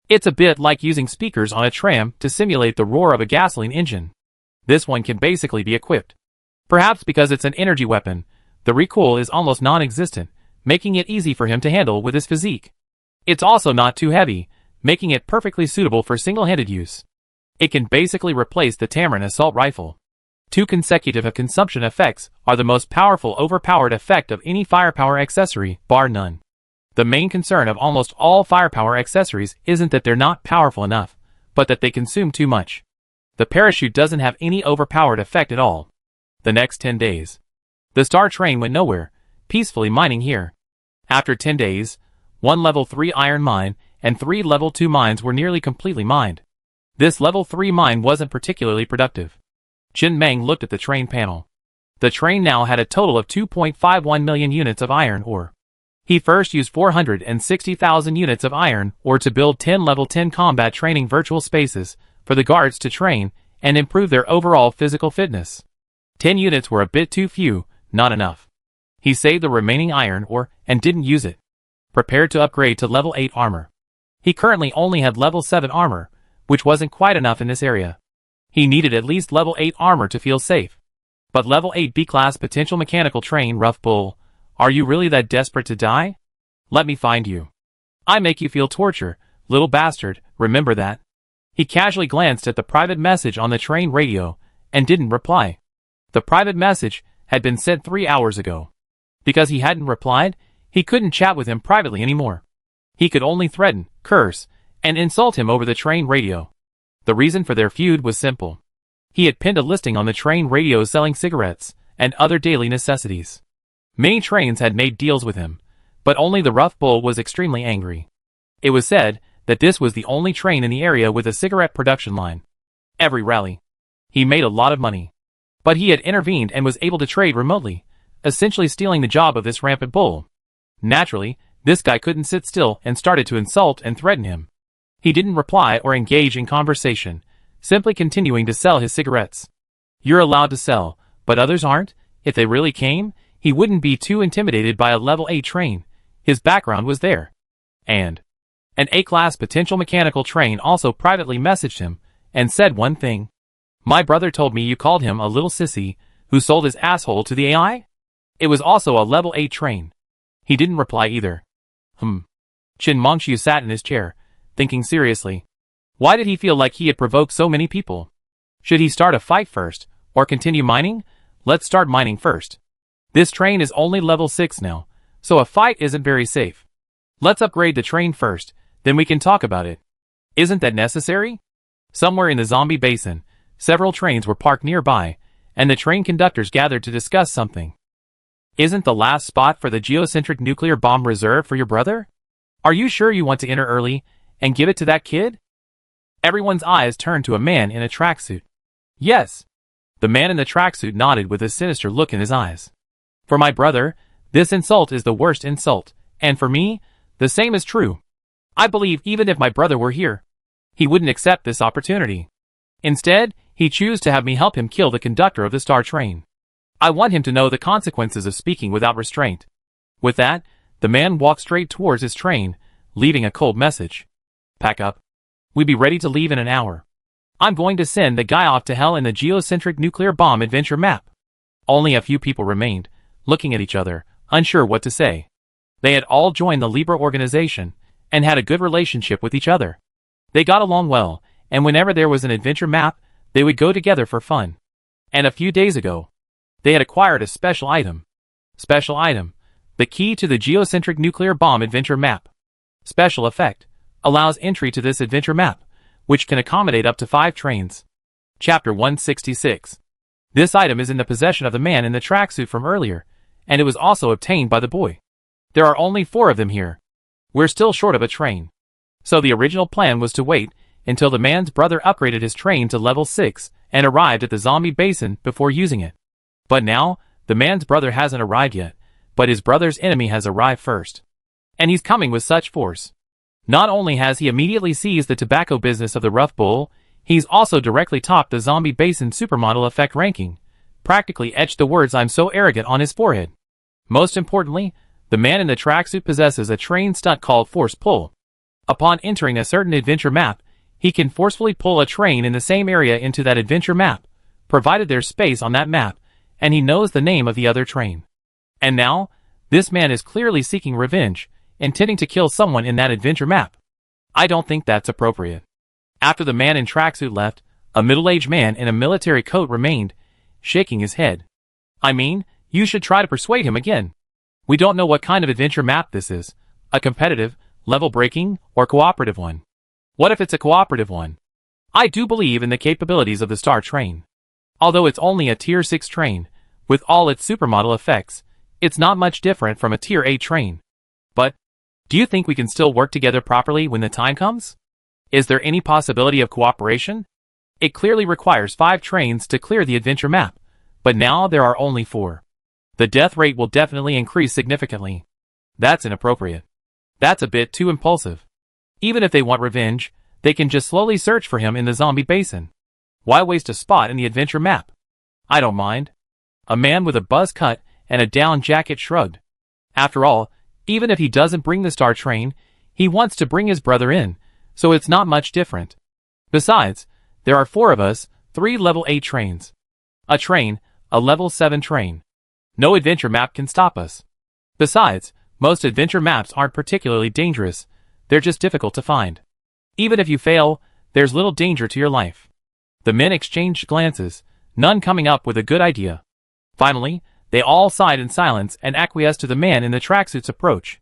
It's a bit like using speakers on a tram to simulate the roar of a gasoline engine. This one can basically be equipped. Perhaps because it's an energy weapon, the recoil is almost non-existent, making it easy for him to handle with his physique. It's also not too heavy, making it perfectly suitable for single-handed use. It can basically replace the Tamarin assault rifle. 2 consecutive consumption effects are the most powerful overpowered effect of any firepower accessory, bar none. The main concern of almost all firepower accessories isn't that they're not powerful enough, but that they consume too much. The parachute doesn't have any overpowered effect at all. The next 10 days. The Star Train went nowhere, peacefully mining here. After 10 days, 1 level 3 iron mine and 3 level 2 mines were nearly completely mined. This level 3 mine wasn't particularly productive. Chen Mang looked at the train panel. The train now had a total of 2.51 million units of iron ore. He first used 460,000 units of iron ore to build 10 level 10 combat training virtual spaces for the guards to train and improve their overall physical fitness. 10 units were a bit too few, not enough. He saved the remaining iron ore and didn't use it. Prepared to upgrade to level 8 armor. He currently only had level 7 armor, which wasn't quite enough in this area. He needed at least level 8 armor to feel safe. But level 8 B-class potential mechanical train rough bull, are you really that desperate to die? Let me find you. I make you feel torture, little bastard, remember that? He casually glanced at the private message on the train radio and didn't reply. The private message had been sent 3 hours ago. Because he hadn't replied, he couldn't chat with him privately anymore. He could only threaten, curse, and insult him over the train radio. The reason for their feud was simple. He had pinned a listing on the train radio selling cigarettes and other daily necessities. Many trains had made deals with him, but only the rough bull was extremely angry. It was said that this was the only train in the area with a cigarette production line. Every rally. He made a lot of money. But he had intervened and was able to trade remotely, essentially stealing the job of this rampant bull. Naturally, this guy couldn't sit still and started to insult and threaten him. He didn't reply or engage in conversation, simply continuing to sell his cigarettes. You're allowed to sell, but others aren't. If they really came, he wouldn't be too intimidated by a level 8 train. His background was there. And an A-class potential mechanical train also privately messaged him and said one thing. My brother told me you called him a little sissy who sold his asshole to the AI? It was also a level 8 train. He didn't reply either. Chin Mongshu sat in his chair, thinking seriously. Why did he feel like he had provoked so many people? Should he start a fight first, or continue mining? Let's start mining first. This train is only level 6 now, so a fight isn't very safe. Let's upgrade the train first, then we can talk about it. Isn't that necessary? Somewhere in the zombie basin, several trains were parked nearby, and the train conductors gathered to discuss something. Isn't the last spot for the geocentric nuclear bomb reserved for your brother? Are you sure you want to enter early and give it to that kid? Everyone's eyes turned to a man in a tracksuit. Yes. The man in the tracksuit nodded with a sinister look in his eyes. For my brother, this insult is the worst insult, and for me, the same is true. I believe even if my brother were here, he wouldn't accept this opportunity. Instead, he chose to have me help him kill the conductor of the star train. I want him to know the consequences of speaking without restraint. With that, the man walked straight towards his train, leaving a cold message. Pack up. We'd be ready to leave in an hour. I'm going to send the guy off to hell in the geocentric nuclear bomb adventure map. Only a few people remained, looking at each other, unsure what to say. They had all joined the Libra organization, and had a good relationship with each other. They got along well, and whenever there was an adventure map, they would go together for fun. And a few days ago, they had acquired a special item. Special item. The key to the geocentric nuclear bomb adventure map. Special effect. Allows entry to this adventure map, which can accommodate up to 5 trains. Chapter 166. This item is in the possession of the man in the tracksuit from earlier, and it was also obtained by the boy. There are only 4 of them here. We're still short of a train. So the original plan was to wait until the man's brother upgraded his train to level 6 and arrived at the zombie basin before using it. But now, the man's brother hasn't arrived yet, but his brother's enemy has arrived first. And he's coming with such force. Not only has he immediately seized the tobacco business of the rough bull, he's also directly topped the zombie basin supermodel effect ranking, practically etched the words "I'm so arrogant" on his forehead. Most importantly, the man in the tracksuit possesses a train stunt called Force Pull. Upon entering a certain adventure map, he can forcefully pull a train in the same area into that adventure map, provided there's space on that map, and he knows the name of the other train. And now, this man is clearly seeking revenge, intending to kill someone in that adventure map. I don't think that's appropriate. After the man in tracksuit left, a middle-aged man in a military coat remained, shaking his head. I mean, you should try to persuade him again. We don't know what kind of adventure map this is, a competitive, level-breaking, or cooperative one. What if it's a cooperative one? I do believe in the capabilities of the Star Train. Although it's only a Tier 6 train, with all its supermodel effects, it's not much different from a Tier 8 train. But, do you think we can still work together properly when the time comes? Is there any possibility of cooperation? It clearly requires 5 trains to clear the adventure map, But now there are only 4. The death rate will definitely increase significantly. That's inappropriate. That's a bit too impulsive. Even if they want revenge, they can just slowly search for him in the zombie basin. Why waste a spot in the adventure map? I don't mind. A man with a buzz cut and a down jacket shrugged. After all, even if he doesn't bring the star train, he wants to bring his brother in, so it's not much different. Besides, there are 4 of us, 3 level 8 trains. A train, a level 7 train. No adventure map can stop us. Besides, most adventure maps aren't particularly dangerous, they're just difficult to find. Even if you fail, there's little danger to your life. The men exchanged glances, none coming up with a good idea. Finally, they all sighed in silence and acquiesced to the man in the tracksuit's approach.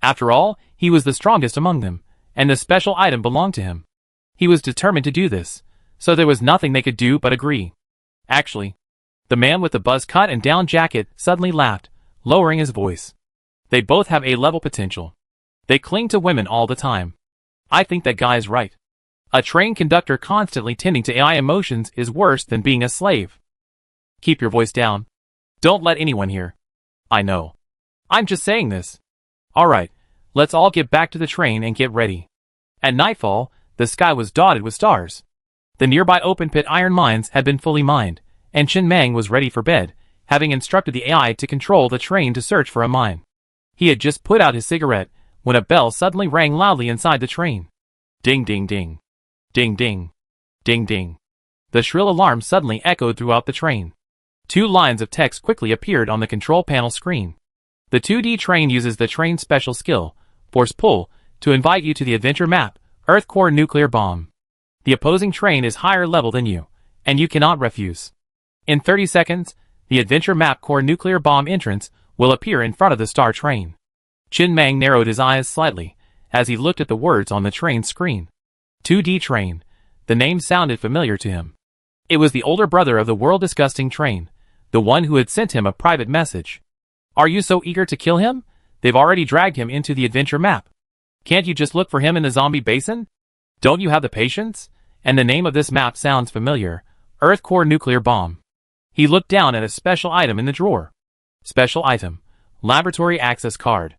After all, he was the strongest among them, and the special item belonged to him. He was determined to do this, so there was nothing they could do but agree. Actually, the man with the buzz cut and down jacket suddenly laughed, lowering his voice. They both have A-level potential. They cling to women all the time. I think that guy is right. A train conductor constantly tending to AI emotions is worse than being a slave. Keep your voice down. Don't let anyone hear. I know. I'm just saying this. Alright, let's all get back to the train and get ready. At nightfall, the sky was dotted with stars. The nearby open pit iron mines had been fully mined, and Chen Mang was ready for bed, having instructed the AI to control the train to search for a mine. He had just put out his cigarette when a bell suddenly rang loudly inside the train. Ding ding ding. Ding ding. Ding ding. The shrill alarm suddenly echoed throughout the train. 2 lines of text quickly appeared on the control panel screen. The 2D train uses the train's special skill, Force Pull, to invite you to the adventure map, Earth Core Nuclear Bomb. The opposing train is higher level than you, and you cannot refuse. In 30 seconds, the adventure map Core Nuclear Bomb entrance will appear in front of the star train. Chen Mang narrowed his eyes slightly as he looked at the words on the train screen. 2D train. The name sounded familiar to him. It was the older brother of the world-disgusting train, the one who had sent him a private message. Are you so eager to kill him? They've already dragged him into the adventure map. Can't you just look for him in the zombie basin? Don't you have the patience? And the name of this map sounds familiar. Earth Core Nuclear Bomb. He looked down at a special item in the drawer. Special item. Laboratory access card.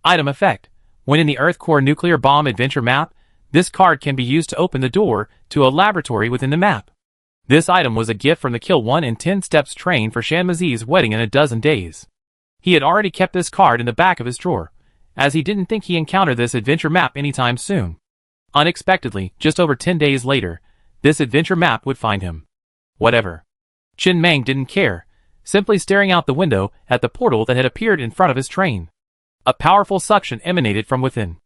Item effect. When in the Earth Core Nuclear Bomb adventure map, this card can be used to open the door to a laboratory within the map. This item was a gift from the Kill 1 in 10 Steps train for Shanmazi's wedding in a dozen days. He had already kept this card in the back of his drawer, as he didn't think he encountered this adventure map anytime soon. Unexpectedly, just over 10 days later, this adventure map would find him. Whatever. Chen Mang didn't care, simply staring out the window at the portal that had appeared in front of his train. A powerful suction emanated from within.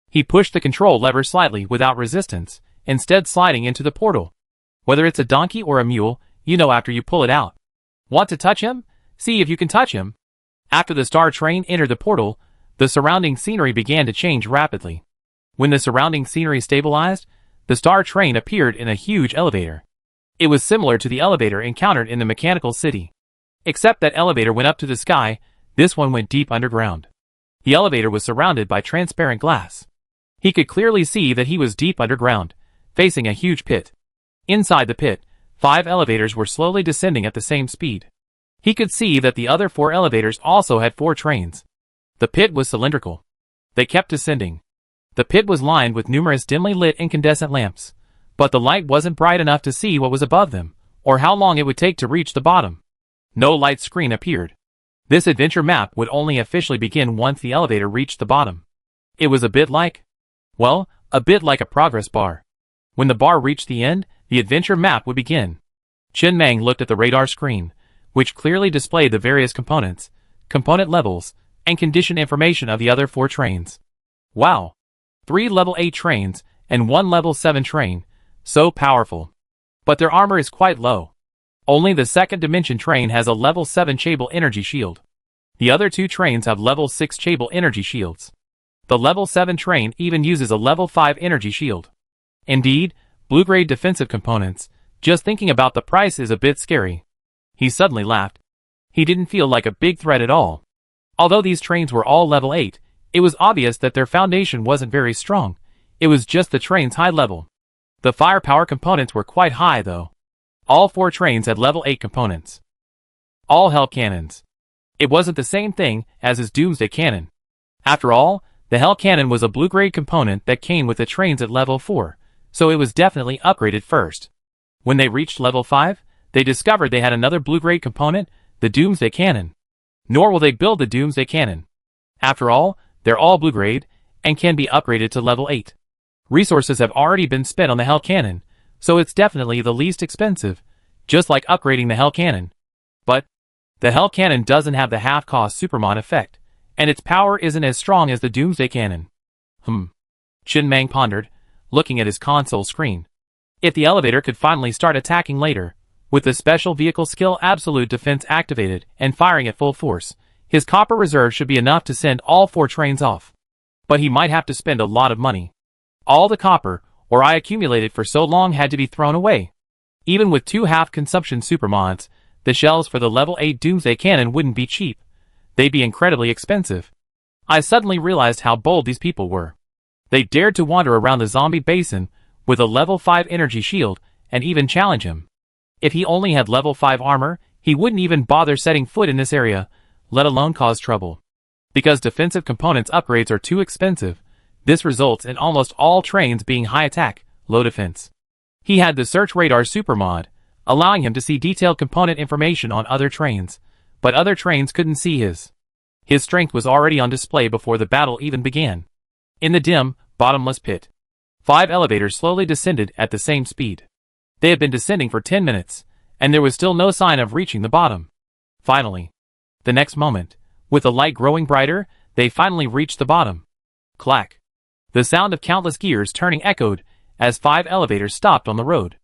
He pushed the control lever slightly without resistance, instead sliding into the portal. Whether it's a donkey or a mule, you know after you pull it out. Want to touch him? See if you can touch him. After the star train entered the portal, the surrounding scenery began to change rapidly. When the surrounding scenery stabilized, the star train appeared in a huge elevator. It was similar to the elevator encountered in the mechanical city. Except that elevator went up to the sky, this one went deep underground. The elevator was surrounded by transparent glass. He could clearly see that he was deep underground, facing a huge pit. Inside the pit, 5 elevators were slowly descending at the same speed. He could see that the other 4 elevators also had 4 trains. The pit was cylindrical. They kept descending. The pit was lined with numerous dimly lit incandescent lamps, but the light wasn't bright enough to see what was above them, or how long it would take to reach the bottom. No light screen appeared. This adventure map would only officially begin once the elevator reached the bottom. It was a bit like a progress bar. When the bar reached the end, the adventure map would begin. Chen Mang looked at the radar screen, which clearly displayed the various components, component levels, and condition information of the other 4 trains. Wow! 3 level 8 trains, and 1 level 7 train. So powerful. But their armor is quite low. Only the second dimension train has a level 7 Chable energy shield. The other 2 trains have level 6 Chable energy shields. The level 7 train even uses a level 5 energy shield. Indeed, blue-grade defensive components, just thinking about the price is a bit scary. He suddenly laughed. He didn't feel like a big threat at all. Although these trains were all level 8, it was obvious that their foundation wasn't very strong. It was just the train's high level. The firepower components were quite high though. All 4 trains had level 8 components. All hell cannons. It wasn't the same thing as his Doomsday cannon. After all, the hell cannon was a blue-grade component that came with the trains at level 4, so it was definitely upgraded first. When they reached level 5, they discovered they had another blue-grade component, the Doomsday cannon. Nor will they build the Doomsday cannon. After all, they're all blue-grade, and can be upgraded to level 8. Resources have already been spent on the hell cannon, so it's definitely the least expensive, just like upgrading the hell cannon. But the hell cannon doesn't have the half-cost supermod effect, and its power isn't as strong as the Doomsday cannon. Chin Mang pondered, looking at his console screen. If the elevator could finally start attacking later, with the special vehicle skill absolute defense activated and firing at full force, his copper reserve should be enough to send all 4 trains off. But he might have to spend a lot of money. All the copper, or I accumulated for so long, had to be thrown away. Even with 2 half-consumption supermods, the shells for the level 8 Doomsday cannon wouldn't be cheap. They'd be incredibly expensive. I suddenly realized how bold these people were. They dared to wander around the zombie basin with a level 5 energy shield and even challenge him. If he only had level 5 armor, he wouldn't even bother setting foot in this area, let alone cause trouble. Because defensive components upgrades are too expensive, this results in almost all trains being high attack, low defense. He had the search radar supermod, allowing him to see detailed component information on other trains, but other trains couldn't see his. His strength was already on display before the battle even began. In the dim, bottomless pit, 5 elevators slowly descended at the same speed. They had been descending for 10 minutes, and there was still no sign of reaching the bottom. Finally, the next moment, with the light growing brighter, they finally reached the bottom. Clack. The sound of countless gears turning echoed as 5 elevators stopped on the road.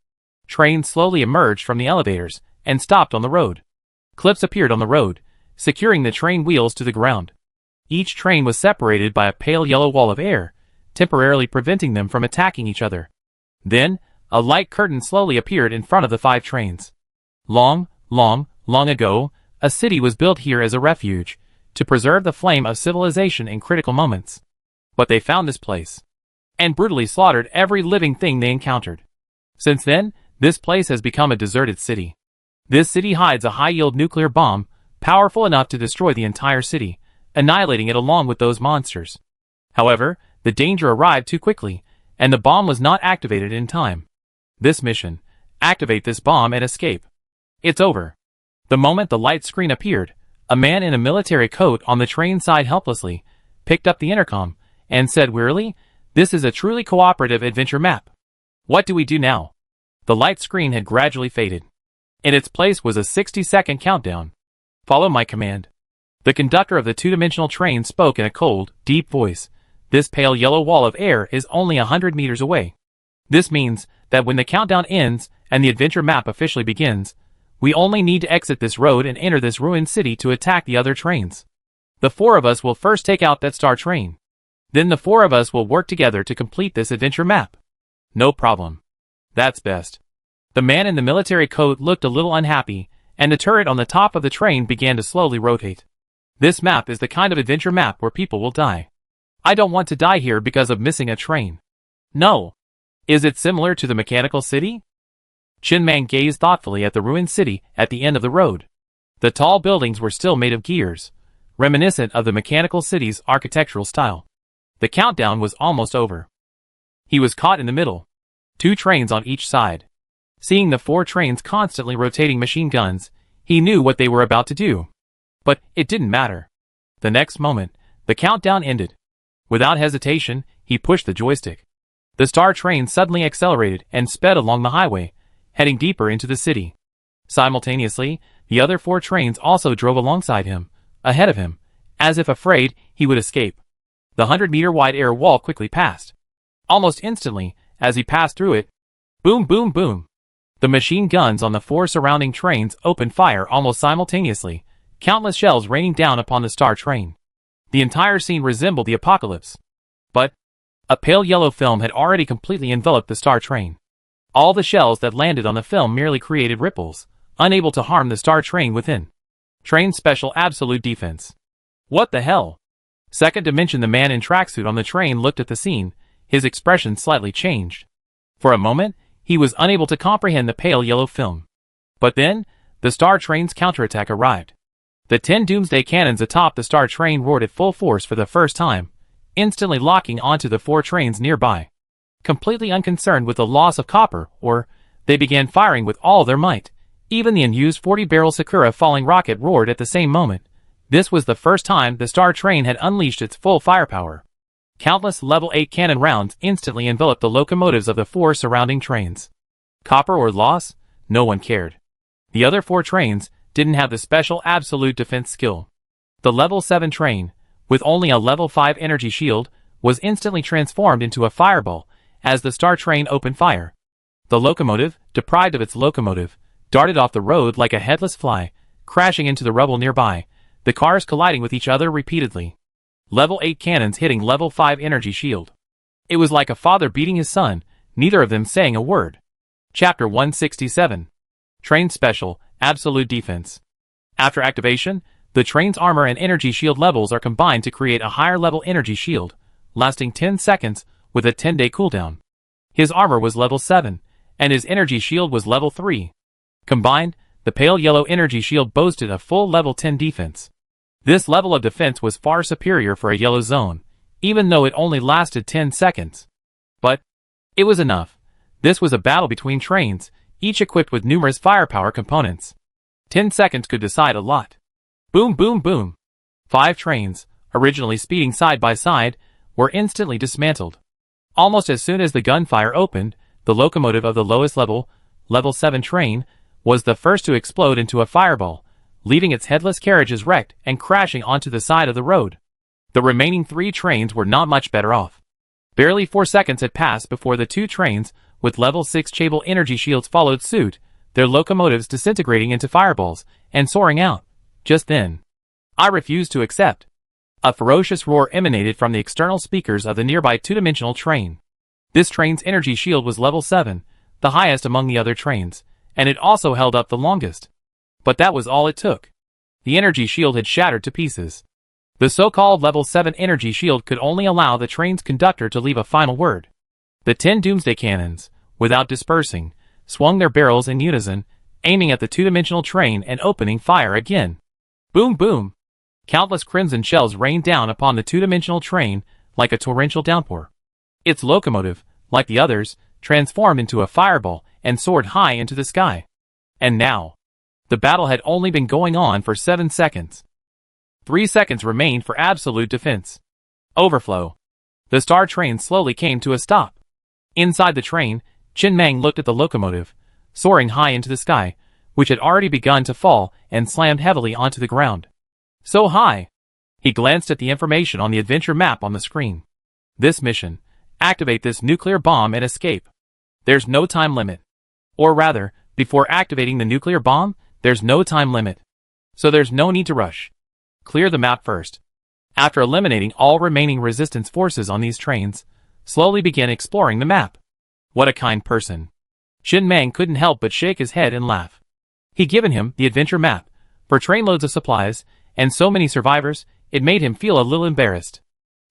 Trains slowly emerged from the elevators and stopped on the road. Clips appeared on the road, securing the train wheels to the ground. Each train was separated by a pale yellow wall of air, temporarily preventing them from attacking each other. Then, a light curtain slowly appeared in front of the 5 trains. Long ago, a city was built here as a refuge, to preserve the flame of civilization in critical moments. But they found this place, and brutally slaughtered every living thing they encountered. Since then, this place has become a deserted city. This city hides a high-yield nuclear bomb, powerful enough to destroy the entire city, annihilating it along with those monsters. However, the danger arrived too quickly, and the bomb was not activated in time. This mission: activate this bomb and escape. It's over. The moment the light screen appeared, a man in a military coat on the train side helplessly picked up the intercom and said wearily, "This is a truly cooperative adventure map. What do we do now?" The light screen had gradually faded. In its place was a 60-second countdown. "Follow my command." The conductor of the 2-dimensional train spoke in a cold, deep voice. "This pale yellow wall of air is only 100 meters away. This means that when the countdown ends and the adventure map officially begins, we only need to exit this road and enter this ruined city to attack the other trains. The 4 of us will first take out that star train. Then the 4 of us will work together to complete this adventure map." "No problem. That's best." The man in the military coat looked a little unhappy, and the turret on the top of the train began to slowly rotate. "This map is the kind of adventure map where people will die. I don't want to die here because of missing a train." "No. Is it similar to the mechanical city?" Chin Mang gazed thoughtfully at the ruined city at the end of the road. The tall buildings were still made of gears, reminiscent of the mechanical city's architectural style. The countdown was almost over. He was caught in the middle. 2 trains on each side. Seeing the 4 trains constantly rotating machine guns, he knew what they were about to do. But it didn't matter. The next moment, the countdown ended. Without hesitation, he pushed the joystick. The star train suddenly accelerated and sped along the highway, heading deeper into the city. Simultaneously, the other 4 trains also drove alongside him, ahead of him, as if afraid he would escape. The 100-meter-wide air wall quickly passed. Almost instantly, as he passed through it, boom, boom, boom. The machine guns on the 4 surrounding trains opened fire almost simultaneously, countless shells raining down upon the star train. The entire scene resembled the apocalypse. But a pale yellow film had already completely enveloped the star train. All the shells that landed on the film merely created ripples, unable to harm the star train within. Train special absolute defense. What the hell? Second dimension. The man in tracksuit on the train looked at the scene, his expression slightly changed. For a moment, he was unable to comprehend the pale yellow film. But then, the Star Train's counterattack arrived. The 10 Doomsday cannons atop the Star Train roared at full force for the first time, instantly locking onto the 4 trains nearby. Completely unconcerned with the loss of copper ore, they began firing with all their might. Even the unused 40-barrel Sakura falling rocket roared at the same moment. This was the first time the Star Train had unleashed its full firepower. Countless level 8 cannon rounds instantly enveloped the locomotives of the 4 surrounding trains. Copper ore loss? No one cared. The other 4 trains didn't have the special absolute defense skill. The level 7 train, with only a level 5 energy shield, was instantly transformed into a fireball as the Star Train opened fire. The locomotive, deprived of its locomotive, darted off the road like a headless fly, crashing into the rubble nearby, the cars colliding with each other repeatedly. Level 8 cannons hitting level 5 energy shield. It was like a father beating his son, neither of them saying a word. Chapter 167. Train Special, Absolute Defense. After activation, the train's armor and energy shield levels are combined to create a higher level energy shield, lasting 10 seconds with a 10-day cooldown. His armor was level 7, and his energy shield was level 3. Combined, the pale yellow energy shield boasted a full level 10 defense. This level of defense was far superior for a yellow zone, even though it only lasted 10 seconds. But it was enough. This was a battle between trains, each equipped with numerous firepower components. 10 seconds could decide a lot. Boom, boom, boom. 5 trains, originally speeding side by side, were instantly dismantled. Almost as soon as the gunfire opened, the locomotive of the lowest level, level 7 train, was the first to explode into a fireball, leaving its headless carriages wrecked and crashing onto the side of the road. The remaining 3 trains were not much better off. Barely 4 seconds had passed before the 2 trains, with level 6 Chable energy shields followed suit, their locomotives disintegrating into fireballs and soaring out. Just then, I refused to accept. A ferocious roar emanated from the external speakers of the nearby 2-dimensional train. This train's energy shield was level 7, the highest among the other trains, and it also held up the longest. But that was all it took. The energy shield had shattered to pieces. The so-called level 7 energy shield could only allow the train's conductor to leave a final word. The 10 Doomsday cannons, without dispersing, swung their barrels in unison, aiming at the 2-dimensional train and opening fire again. Boom, boom. Countless crimson shells rained down upon the 2-dimensional train like a torrential downpour. Its locomotive, like the others, transformed into a fireball and soared high into the sky. And now, the battle had only been going on for 7 seconds. 3 seconds remained for absolute defense. Overflow. The Star Train slowly came to a stop. Inside the train, Chin Mang looked at the locomotive, soaring high into the sky, which had already begun to fall and slammed heavily onto the ground. So high! He glanced at the information on the adventure map on the screen. This mission. Activate this nuclear bomb and escape. There's no time limit. Or rather, before activating the nuclear bomb, there's no time limit. So there's no need to rush. Clear the map first. After eliminating all remaining resistance forces on these trains, slowly begin exploring the map. What a kind person. Chin Mang couldn't help but shake his head and laugh. He'd given him the adventure map for trainloads of supplies, and so many survivors, it made him feel a little embarrassed.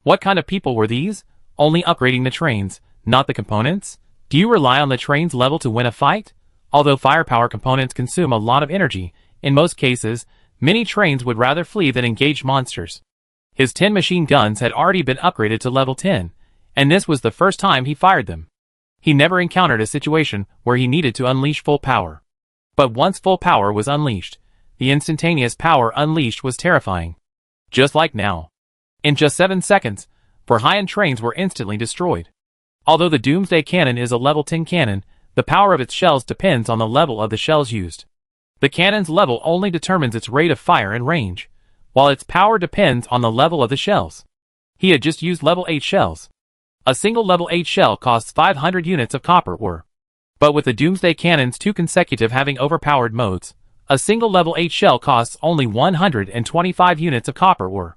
What kind of people were these? Only upgrading the trains, not the components? Do you rely on the train's level to win a fight? Although firepower components consume a lot of energy, in most cases, many trains would rather flee than engage monsters. His 10 machine guns had already been upgraded to level 10, and this was the first time he fired them. He never encountered a situation where he needed to unleash full power. But once full power was unleashed, the instantaneous power unleashed was terrifying. Just like now. In just 7 seconds, 4 high-end trains were instantly destroyed. Although the Doomsday cannon is a level 10 cannon, the power of its shells depends on the level of the shells used. The cannon's level only determines its rate of fire and range, while its power depends on the level of the shells. He had just used level 8 shells. A single level 8 shell costs 500 units of copper ore. But with the Doomsday cannon's 2 consecutive having overpowered modes, a single level 8 shell costs only 125 units of copper ore.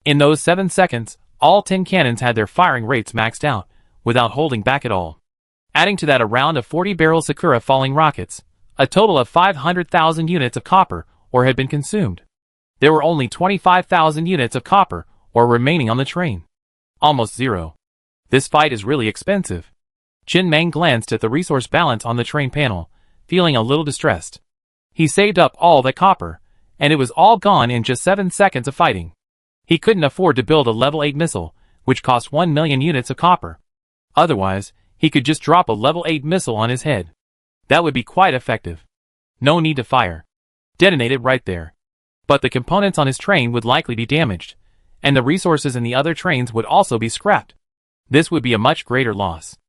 In those 7 seconds, all 10 cannons had their firing rates maxed out, without holding back at all. Adding to that a round of 40-barrel Sakura falling rockets, a total of 500,000 units of copper ore had been consumed. There were only 25,000 units of copper ore remaining on the train. Almost zero. This fight is really expensive. Chin Mang glanced at the resource balance on the train panel, feeling a little distressed. He saved up all that copper, and it was all gone in just 7 seconds of fighting. He couldn't afford to build a level 8 missile, which cost 1 million units of copper. Otherwise, he could just drop a level 8 missile on his head. That would be quite effective. No need to fire. Detonate it right there. But the components on his train would likely be damaged, and the resources in the other trains would also be scrapped. This would be a much greater loss.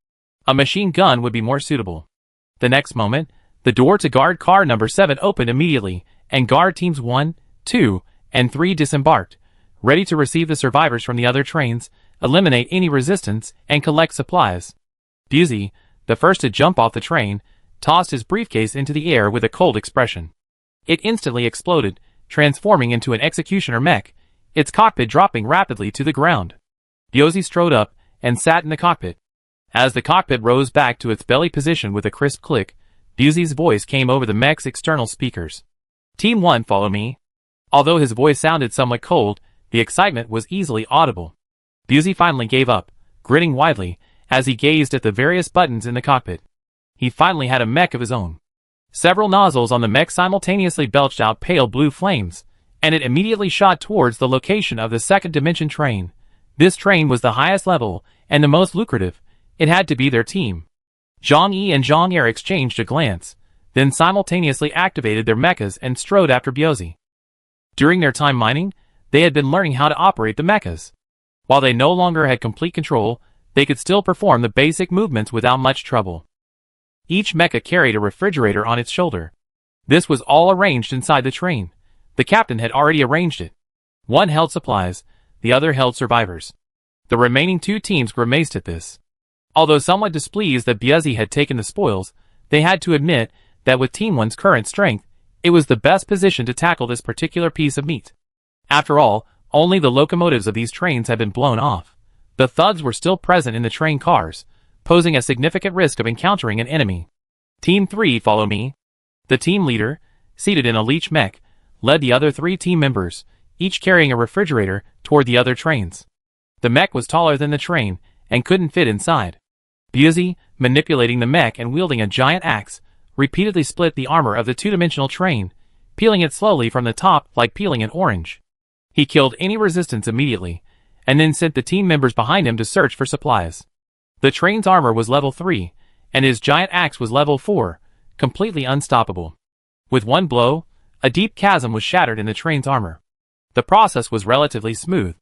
A machine gun would be more suitable. The next moment, the door to guard car number 7 opened immediately, and guard teams 1, 2, and 3 disembarked, ready to receive the survivors from the other trains, eliminate any resistance, and collect supplies. Doomsday, the first to jump off the train, tossed his briefcase into the air with a cold expression. It instantly exploded, transforming into an executioner mech, its cockpit dropping rapidly to the ground. Doomsday strode up and sat in the cockpit. As the cockpit rose back to its belly position with a crisp click, Doomsday's voice came over the mech's external speakers. Team 1, follow me. Although his voice sounded somewhat cold, the excitement was easily audible. Doomsday finally gave up, grinning widely, as he gazed at the various buttons in the cockpit. He finally had a mech of his own. Several nozzles on the mech simultaneously belched out pale blue flames, and it immediately shot towards the location of the second dimension train. This train was the highest level, and the most lucrative. It had to be their team. Zhang-Yi and Zhang-Er exchanged a glance, then simultaneously activated their mechas and strode after Doomsday. During their time mining, they had been learning how to operate the mechas. While they no longer had complete control, they could still perform the basic movements without much trouble. Each mecha carried a refrigerator on its shoulder. This was all arranged inside the train. The captain had already arranged it. One held supplies, the other held survivors. The remaining 2 teams grimaced at this. Although somewhat displeased that Doomsday had taken the spoils, they had to admit that with Team 1's current strength, it was the best position to tackle this particular piece of meat. After all, only the locomotives of these trains had been blown off. The thugs were still present in the train cars, posing a significant risk of encountering an enemy. Team 3, follow me. The team leader, seated in a leech mech, led the other 3 team members, each carrying a refrigerator, toward the other trains. The mech was taller than the train, and couldn't fit inside. Doomsday, manipulating the mech and wielding a giant axe, repeatedly split the armor of the 2-dimensional train, peeling it slowly from the top like peeling an orange. He killed any resistance immediately, and then sent the team members behind him to search for supplies. The train's armor was level 3, and his giant axe was level 4, completely unstoppable. With one blow, a deep chasm was shattered in the train's armor. The process was relatively smooth.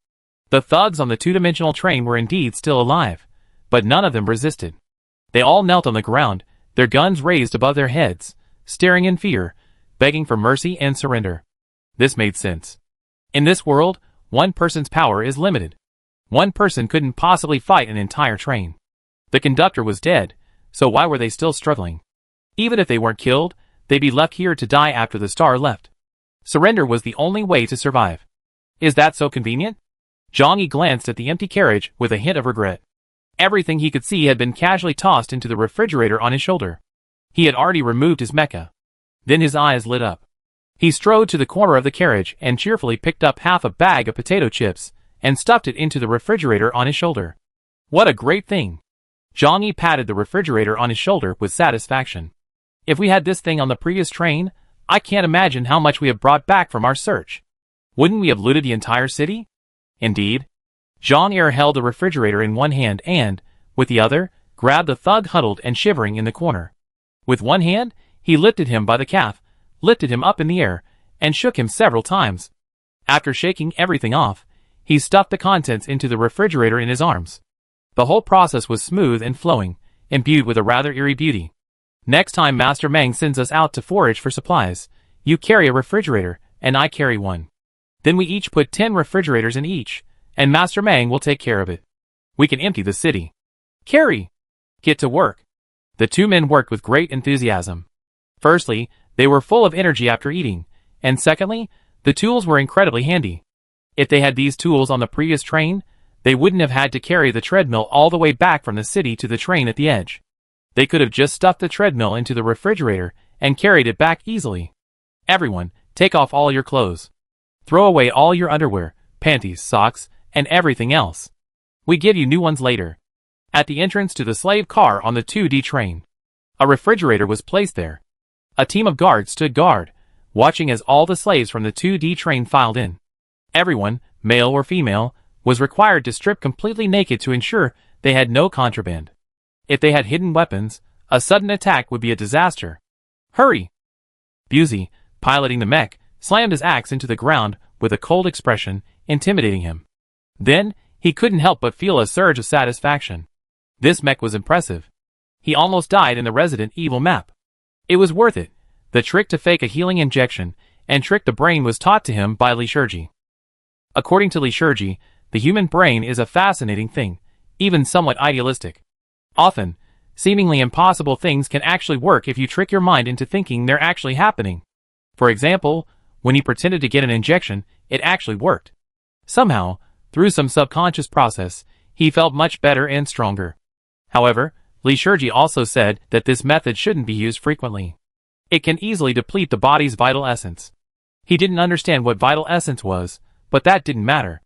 The thugs on the 2-dimensional train were indeed still alive, but none of them resisted. They all knelt on the ground, their guns raised above their heads, staring in fear, begging for mercy and surrender. This made sense. In this world, one person's power is limited. One person couldn't possibly fight an entire train. The conductor was dead, so why were they still struggling? Even if they weren't killed, they'd be left here to die after the star left. Surrender was the only way to survive. Is that so convenient? Zhang-Yi glanced at the empty carriage with a hint of regret. Everything he could see had been casually tossed into the refrigerator on his shoulder. He had already removed his mecha. Then his eyes lit up. He strode to the corner of the carriage and cheerfully picked up half a bag of potato chips and stuffed it into the refrigerator on his shoulder. What a great thing! Zhang-Yi patted the refrigerator on his shoulder with satisfaction. If we had this thing on the previous train, I can't imagine how much we have brought back from our search. Wouldn't we have looted the entire city? Indeed. Zhang-Er held the refrigerator in one hand and, with the other, grabbed the thug huddled and shivering in the corner. With one hand, he lifted him by the calf, lifted him up in the air, and shook him several times. After shaking everything off, he stuffed the contents into the refrigerator in his arms. The whole process was smooth and flowing, imbued with a rather eerie beauty. Next time Master Meng sends us out to forage for supplies, you carry a refrigerator, and I carry one. Then we each put 10 refrigerators in each, and Master Meng will take care of it. We can empty the city. Carry! Get to work. The 2 men worked with great enthusiasm. Firstly, they were full of energy after eating, and secondly, the tools were incredibly handy. If they had these tools on the previous train, they wouldn't have had to carry the treadmill all the way back from the city to the train at the edge. They could have just stuffed the treadmill into the refrigerator and carried it back easily. Everyone, take off all your clothes. Throw away all your underwear, panties, socks, and everything else. We give you new ones later. At the entrance to the slave car on the 2D train, a refrigerator was placed there. A team of guards stood guard, watching as all the slaves from the 2D train filed in. Everyone, male or female, was required to strip completely naked to ensure they had no contraband. If they had hidden weapons, a sudden attack would be a disaster. Hurry! Busey, piloting the mech, slammed his axe into the ground with a cold expression, intimidating him. Then, he couldn't help but feel a surge of satisfaction. This mech was impressive. He almost died in the Resident Evil map. It was worth it. The trick to fake a healing injection and trick the brain was taught to him by Liturgy. According to Liturgy, the human brain is a fascinating thing, even somewhat idealistic. Often, seemingly impossible things can actually work if you trick your mind into thinking they're actually happening. For example, when he pretended to get an injection, it actually worked. Somehow, through some subconscious process, he felt much better and stronger. However, Liturgy also said that this method shouldn't be used frequently. It can easily deplete the body's vital essence. He didn't understand what vital essence was, but that didn't matter.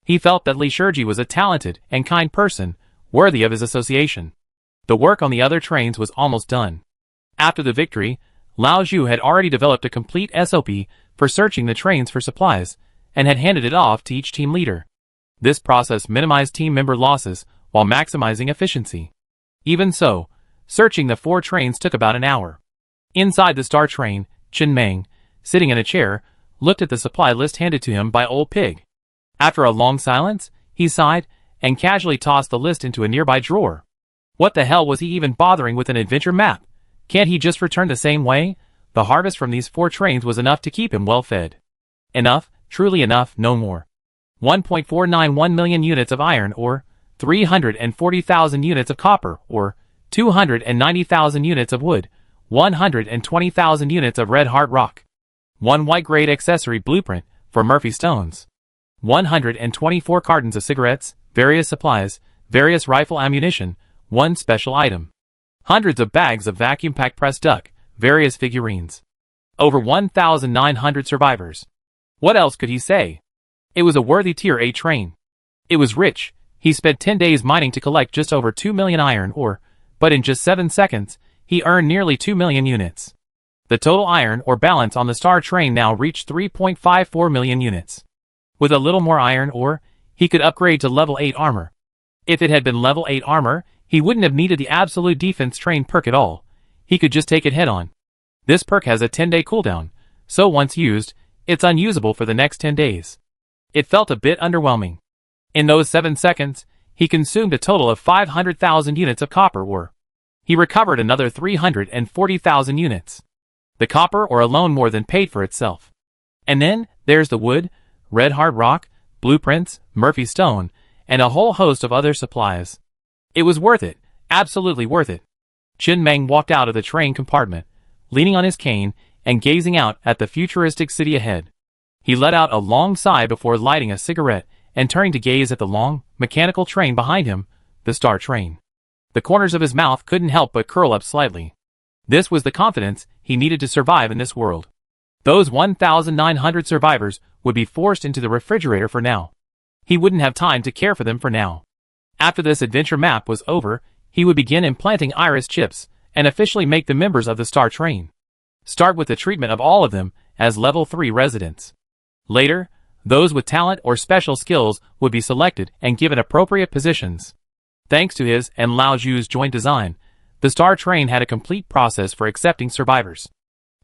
He felt that Liturgy was a talented and kind person, worthy of his association. The work on the other trains was almost done. After the victory, Lao Zhu had already developed a complete SOP for searching the trains for supplies, and had handed it off to each team leader. This process minimized team member losses while maximizing efficiency. Even so, searching the 4 trains took about an hour. Inside the star train, Chen Meng, sitting in a chair, looked at the supply list handed to him by Old Pig. After a long silence, he sighed and casually tossed the list into a nearby drawer. What the hell was he even bothering with an adventure map? Can't he just return the same way? The harvest from these 4 trains was enough to keep him well fed. Enough, truly enough, no more. 1.491 million units of iron ore, 340,000 units of copper ore, 290,000 units of wood, 120,000 units of red hard rock. 1 white-grade accessory blueprint for Murphy stones. 124 cartons of cigarettes, various supplies, various rifle ammunition, 1 special item. Hundreds of bags of vacuum-packed pressed duck, various figurines. Over 1,900 survivors. What else could he say? It was a worthy Tier A train. It was rich. He spent 10 days mining to collect just over 2 million iron ore, but in just 7 seconds, he earned nearly 2 million units. The total iron ore balance on the star train now reached 3.54 million units. With a little more iron ore, he could upgrade to level 8 armor. If it had been level 8 armor, he wouldn't have needed the absolute defense train perk at all. He could just take it head on. This perk has a 10-day cooldown, so once used, it's unusable for the next 10 days. It felt a bit underwhelming. In those 7 seconds, he consumed a total of 500,000 units of copper ore. He recovered another 340,000 units. The copper ore alone more than paid for itself. And then, there's the wood, red hard rock, blueprints, Murphy stone, and a whole host of other supplies. It was worth it, absolutely worth it. Chen Meng walked out of the train compartment, leaning on his cane and gazing out at the futuristic city ahead. He let out a long sigh before lighting a cigarette and turning to gaze at the long, mechanical train behind him, the star train. The corners of his mouth couldn't help but curl up slightly. This was the confidence he needed to survive in this world. Those 1,900 survivors would be forced into the refrigerator for now. He wouldn't have time to care for them for now. After this adventure map was over, he would begin implanting iris chips and officially make them members of the star train. Start with the treatment of all of them as level 3 residents. Later, those with talent or special skills would be selected and given appropriate positions. Thanks to his and Lao Zhu's joint design, the star train had a complete process for accepting survivors.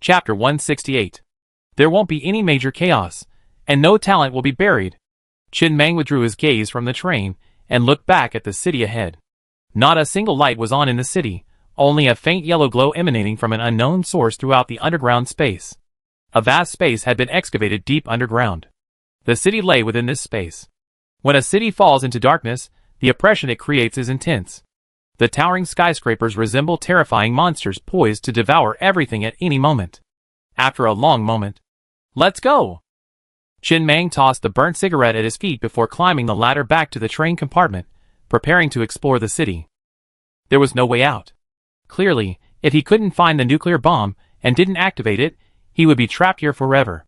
Chapter 168. There won't be any major chaos, and no talent will be buried. Chen Meng withdrew his gaze from the train and looked back at the city ahead. Not a single light was on in the city, only a faint yellow glow emanating from an unknown source throughout the underground space. A vast space had been excavated deep underground. The city lay within this space. When a city falls into darkness, the oppression it creates is intense. The towering skyscrapers resemble terrifying monsters poised to devour everything at any moment. After a long moment, "Let's go!" Chen Meng tossed the burnt cigarette at his feet before climbing the ladder back to the train compartment, preparing to explore the city. There was no way out. Clearly, if he couldn't find the nuclear bomb and didn't activate it, he would be trapped here forever.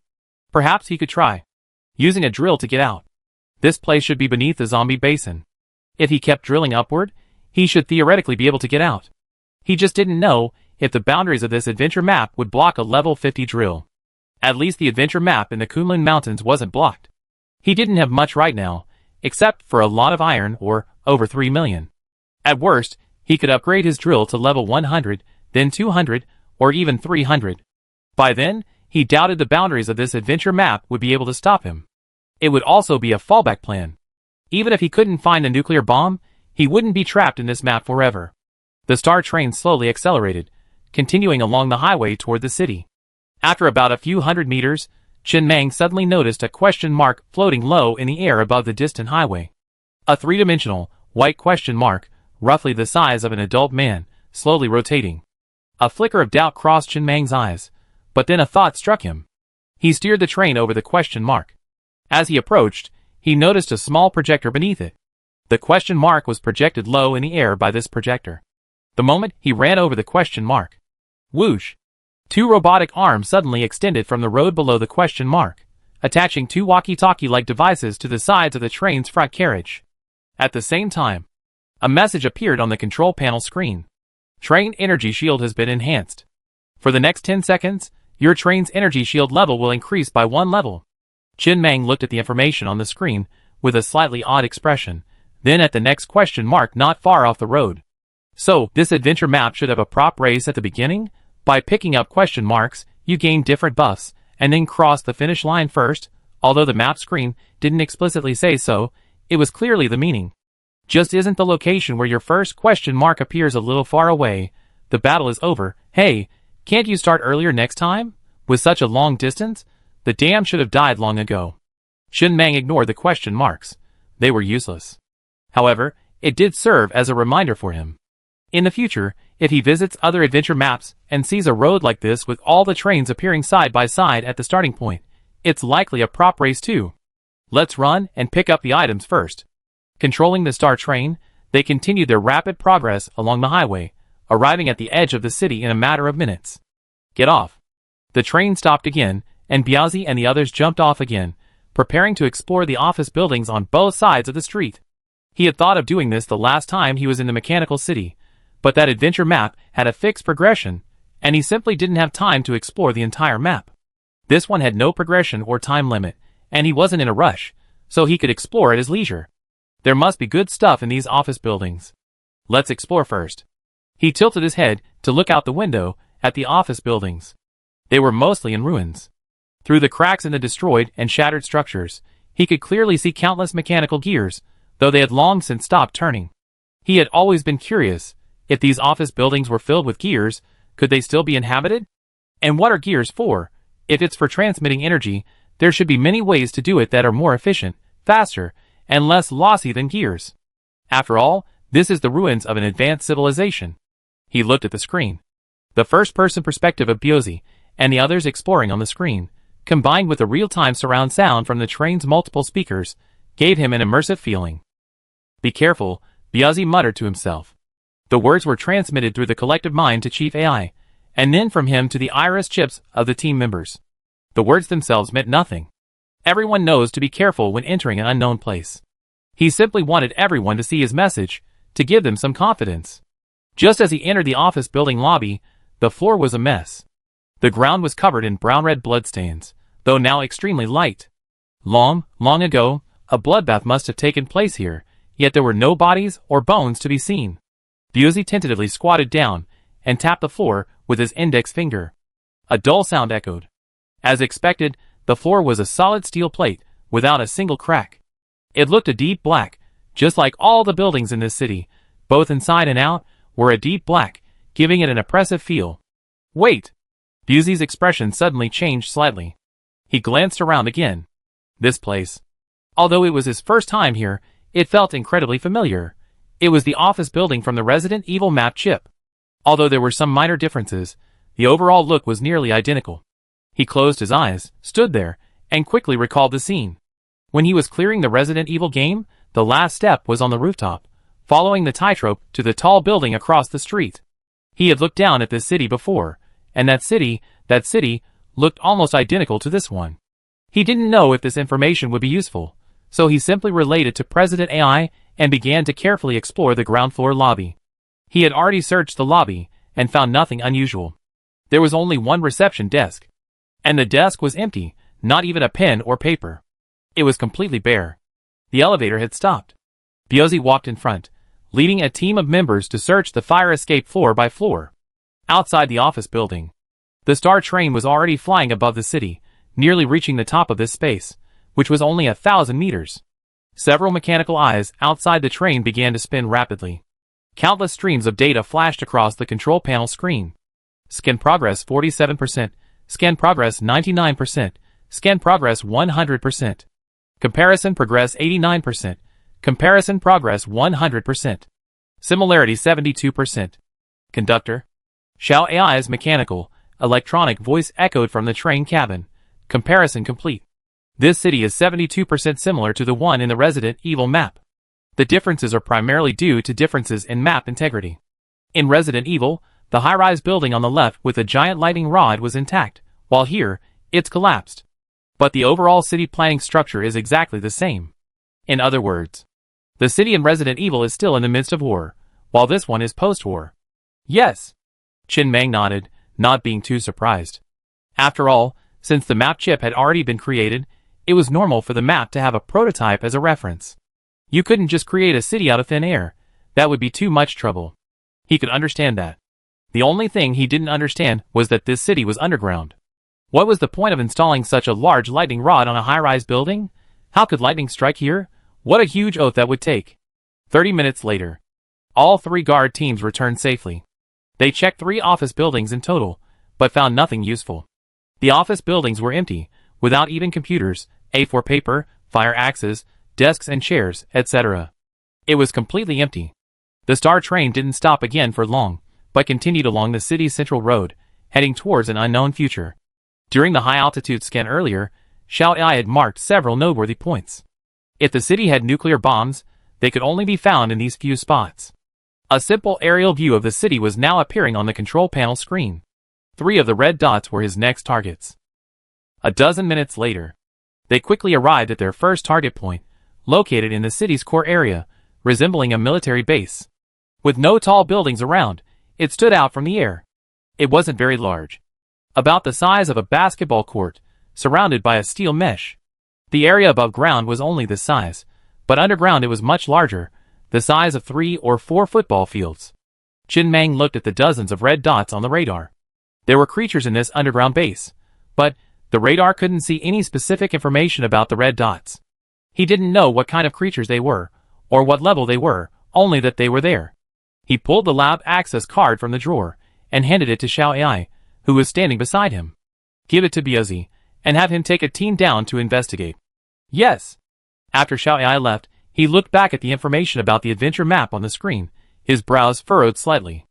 Perhaps he could try using a drill to get out. This place should be beneath the zombie basin. If he kept drilling upward, he should theoretically be able to get out. He just didn't know if the boundaries of this adventure map would block a level 50 drill. At least the adventure map in the Kunlun Mountains wasn't blocked. He didn't have much right now, except for a lot of iron or over 3 million. At worst, he could upgrade his drill to level 100, then 200, or even 300. By then, he doubted the boundaries of this adventure map would be able to stop him. It would also be a fallback plan. Even if he couldn't find a nuclear bomb, he wouldn't be trapped in this map forever. The star train slowly accelerated, continuing along the highway toward the city. After about a few hundred meters, Chen Mang suddenly noticed a question mark floating low in the air above the distant highway. A three-dimensional, white question mark, roughly the size of an adult man, slowly rotating. A flicker of doubt crossed Chen Mang's eyes, but then a thought struck him. He steered the train over the question mark. As he approached, he noticed a small projector beneath it. The question mark was projected low in the air by this projector. The moment he ran over the question mark, whoosh! 2 robotic arms suddenly extended from the road below the question mark, attaching 2 walkie-talkie-like devices to the sides of the train's front carriage. At the same time, a message appeared on the control panel screen. Train energy shield has been enhanced. For the next 10 seconds, your train's energy shield level will increase by 1 level. Chen Mang looked at the information on the screen with a slightly odd expression, then at the next question mark not far off the road. So, this adventure map should have a prop race at the beginning? By picking up question marks, you gain different buffs, and then cross the finish line first. Although the map screen didn't explicitly say so, it was clearly the meaning. Just isn't the location where your first question mark appears a little far away? The battle is over. Hey, can't you start earlier next time? With such a long distance? The dam should have died long ago. Chen Mang ignored the question marks. They were useless. However, it did serve as a reminder for him. In the future, if he visits other adventure maps and sees a road like this with all the trains appearing side by side at the starting point, it's likely a prop race too. Let's run and pick up the items first. Controlling the star train, they continued their rapid progress along the highway, arriving at the edge of the city in a matter of minutes. Get off. The train stopped again, and Biazi and the others jumped off again, preparing to explore the office buildings on both sides of the street. He had thought of doing this the last time he was in the mechanical city, but that adventure map had a fixed progression, and he simply didn't have time to explore the entire map. This one had no progression or time limit, and he wasn't in a rush, so he could explore at his leisure. There must be good stuff in these office buildings. Let's explore first. He tilted his head to look out the window at the office buildings. They were mostly in ruins. Through the cracks in the destroyed and shattered structures, he could clearly see countless mechanical gears, though they had long since stopped turning. He had always been curious. If these office buildings were filled with gears, could they still be inhabited? And what are gears for? If it's for transmitting energy, there should be many ways to do it that are more efficient, faster, and less lossy than gears. After all, this is the ruins of an advanced civilization. He looked at the screen. The first-person perspective of Biazi and the others exploring on the screen, combined with the real-time surround sound from the train's multiple speakers, gave him an immersive feeling. Be careful, Biazi muttered to himself. The words were transmitted through the collective mind to Chief AI, and then from him to the iris chips of the team members. The words themselves meant nothing. Everyone knows to be careful when entering an unknown place. He simply wanted everyone to see his message, to give them some confidence. Just as he entered the office building lobby, the floor was a mess. The ground was covered in brown-red bloodstains, though now extremely light. Long ago, a bloodbath must have taken place here, yet there were no bodies or bones to be seen. Biazi tentatively squatted down and tapped the floor with his index finger. A dull sound echoed. As expected, the floor was a solid steel plate without a single crack. It looked a deep black, just like all the buildings in this city, both inside and out, were a deep black, giving it an oppressive feel. Wait! Biazi's expression suddenly changed slightly. He glanced around again. This place. Although it was his first time here, it felt incredibly familiar. It was the office building from the Resident Evil map chip. Although there were some minor differences, the overall look was nearly identical. He closed his eyes, stood there, and quickly recalled the scene. When he was clearing the Resident Evil game, the last step was on the rooftop, following the tightrope to the tall building across the street. He had looked down at this city before, and that city, looked almost identical to this one. He didn't know if this information would be useful, so he simply relayed it to President AI and began to carefully explore the ground floor lobby. He had already searched the lobby and found nothing unusual. There was only one reception desk. And the desk was empty, not even a pen or paper. It was completely bare. The elevator had stopped. Biozi walked in front, leading a team of members to search the fire escape floor by floor. Outside the office building, the Star train was already flying above the city, nearly reaching the top of this space, which was only 1,000 meters. Several mechanical eyes outside the train began to spin rapidly. Countless streams of data flashed across the control panel screen. Scan progress 47%, scan progress 99%, scan progress 100%. Comparison progress 89%, comparison progress 100%. Similarity 72%. Conductor. Xiao AI's mechanical, electronic voice echoed from the train cabin. Comparison complete. This city is 72% similar to the one in the Resident Evil map. The differences are primarily due to differences in map integrity. In Resident Evil, the high-rise building on the left with a giant lightning rod was intact, while here, it's collapsed. But the overall city planning structure is exactly the same. In other words, the city in Resident Evil is still in the midst of war, while this one is post-war. Yes. Qin Meng nodded, not being too surprised. After all, since the map chip had already been created, it was normal for the map to have a prototype as a reference. You couldn't just create a city out of thin air. That would be too much trouble. He could understand that. The only thing he didn't understand was that this city was underground. What was the point of installing such a large lightning rod on a high-rise building? How could lightning strike here? What a huge oath that would take. 30 minutes later, all 3 guard teams returned safely. They checked 3 office buildings in total, but found nothing useful. The office buildings were empty, without even computers, A4 paper, fire axes, desks and chairs, etc. It was completely empty. The Star train didn't stop again for long, but continued along the city's central road, heading towards an unknown future. During the high-altitude scan earlier, Xiao AI had marked several noteworthy points. If the city had nuclear bombs, they could only be found in these few spots. A simple aerial view of the city was now appearing on the control panel screen. 3 of the red dots were his next targets. A dozen minutes later, they quickly arrived at their first target point, located in the city's core area, resembling a military base. With no tall buildings around, it stood out from the air. It wasn't very large. About the size of a basketball court, surrounded by a steel mesh. The area above ground was only this size, but underground it was much larger, the size of 3 or 4 football fields. Qin Meng looked at the dozens of red dots on the radar. There were creatures in this underground base, but the radar couldn't see any specific information about the red dots. He didn't know what kind of creatures they were, or what level they were, only that they were there. He pulled the lab access card from the drawer, and handed it to Xiao AI, who was standing beside him. Give it to Biozi, and have him take a team down to investigate. Yes. After Xiao AI left, he looked back at the information about the adventure map on the screen, his brows furrowed slightly.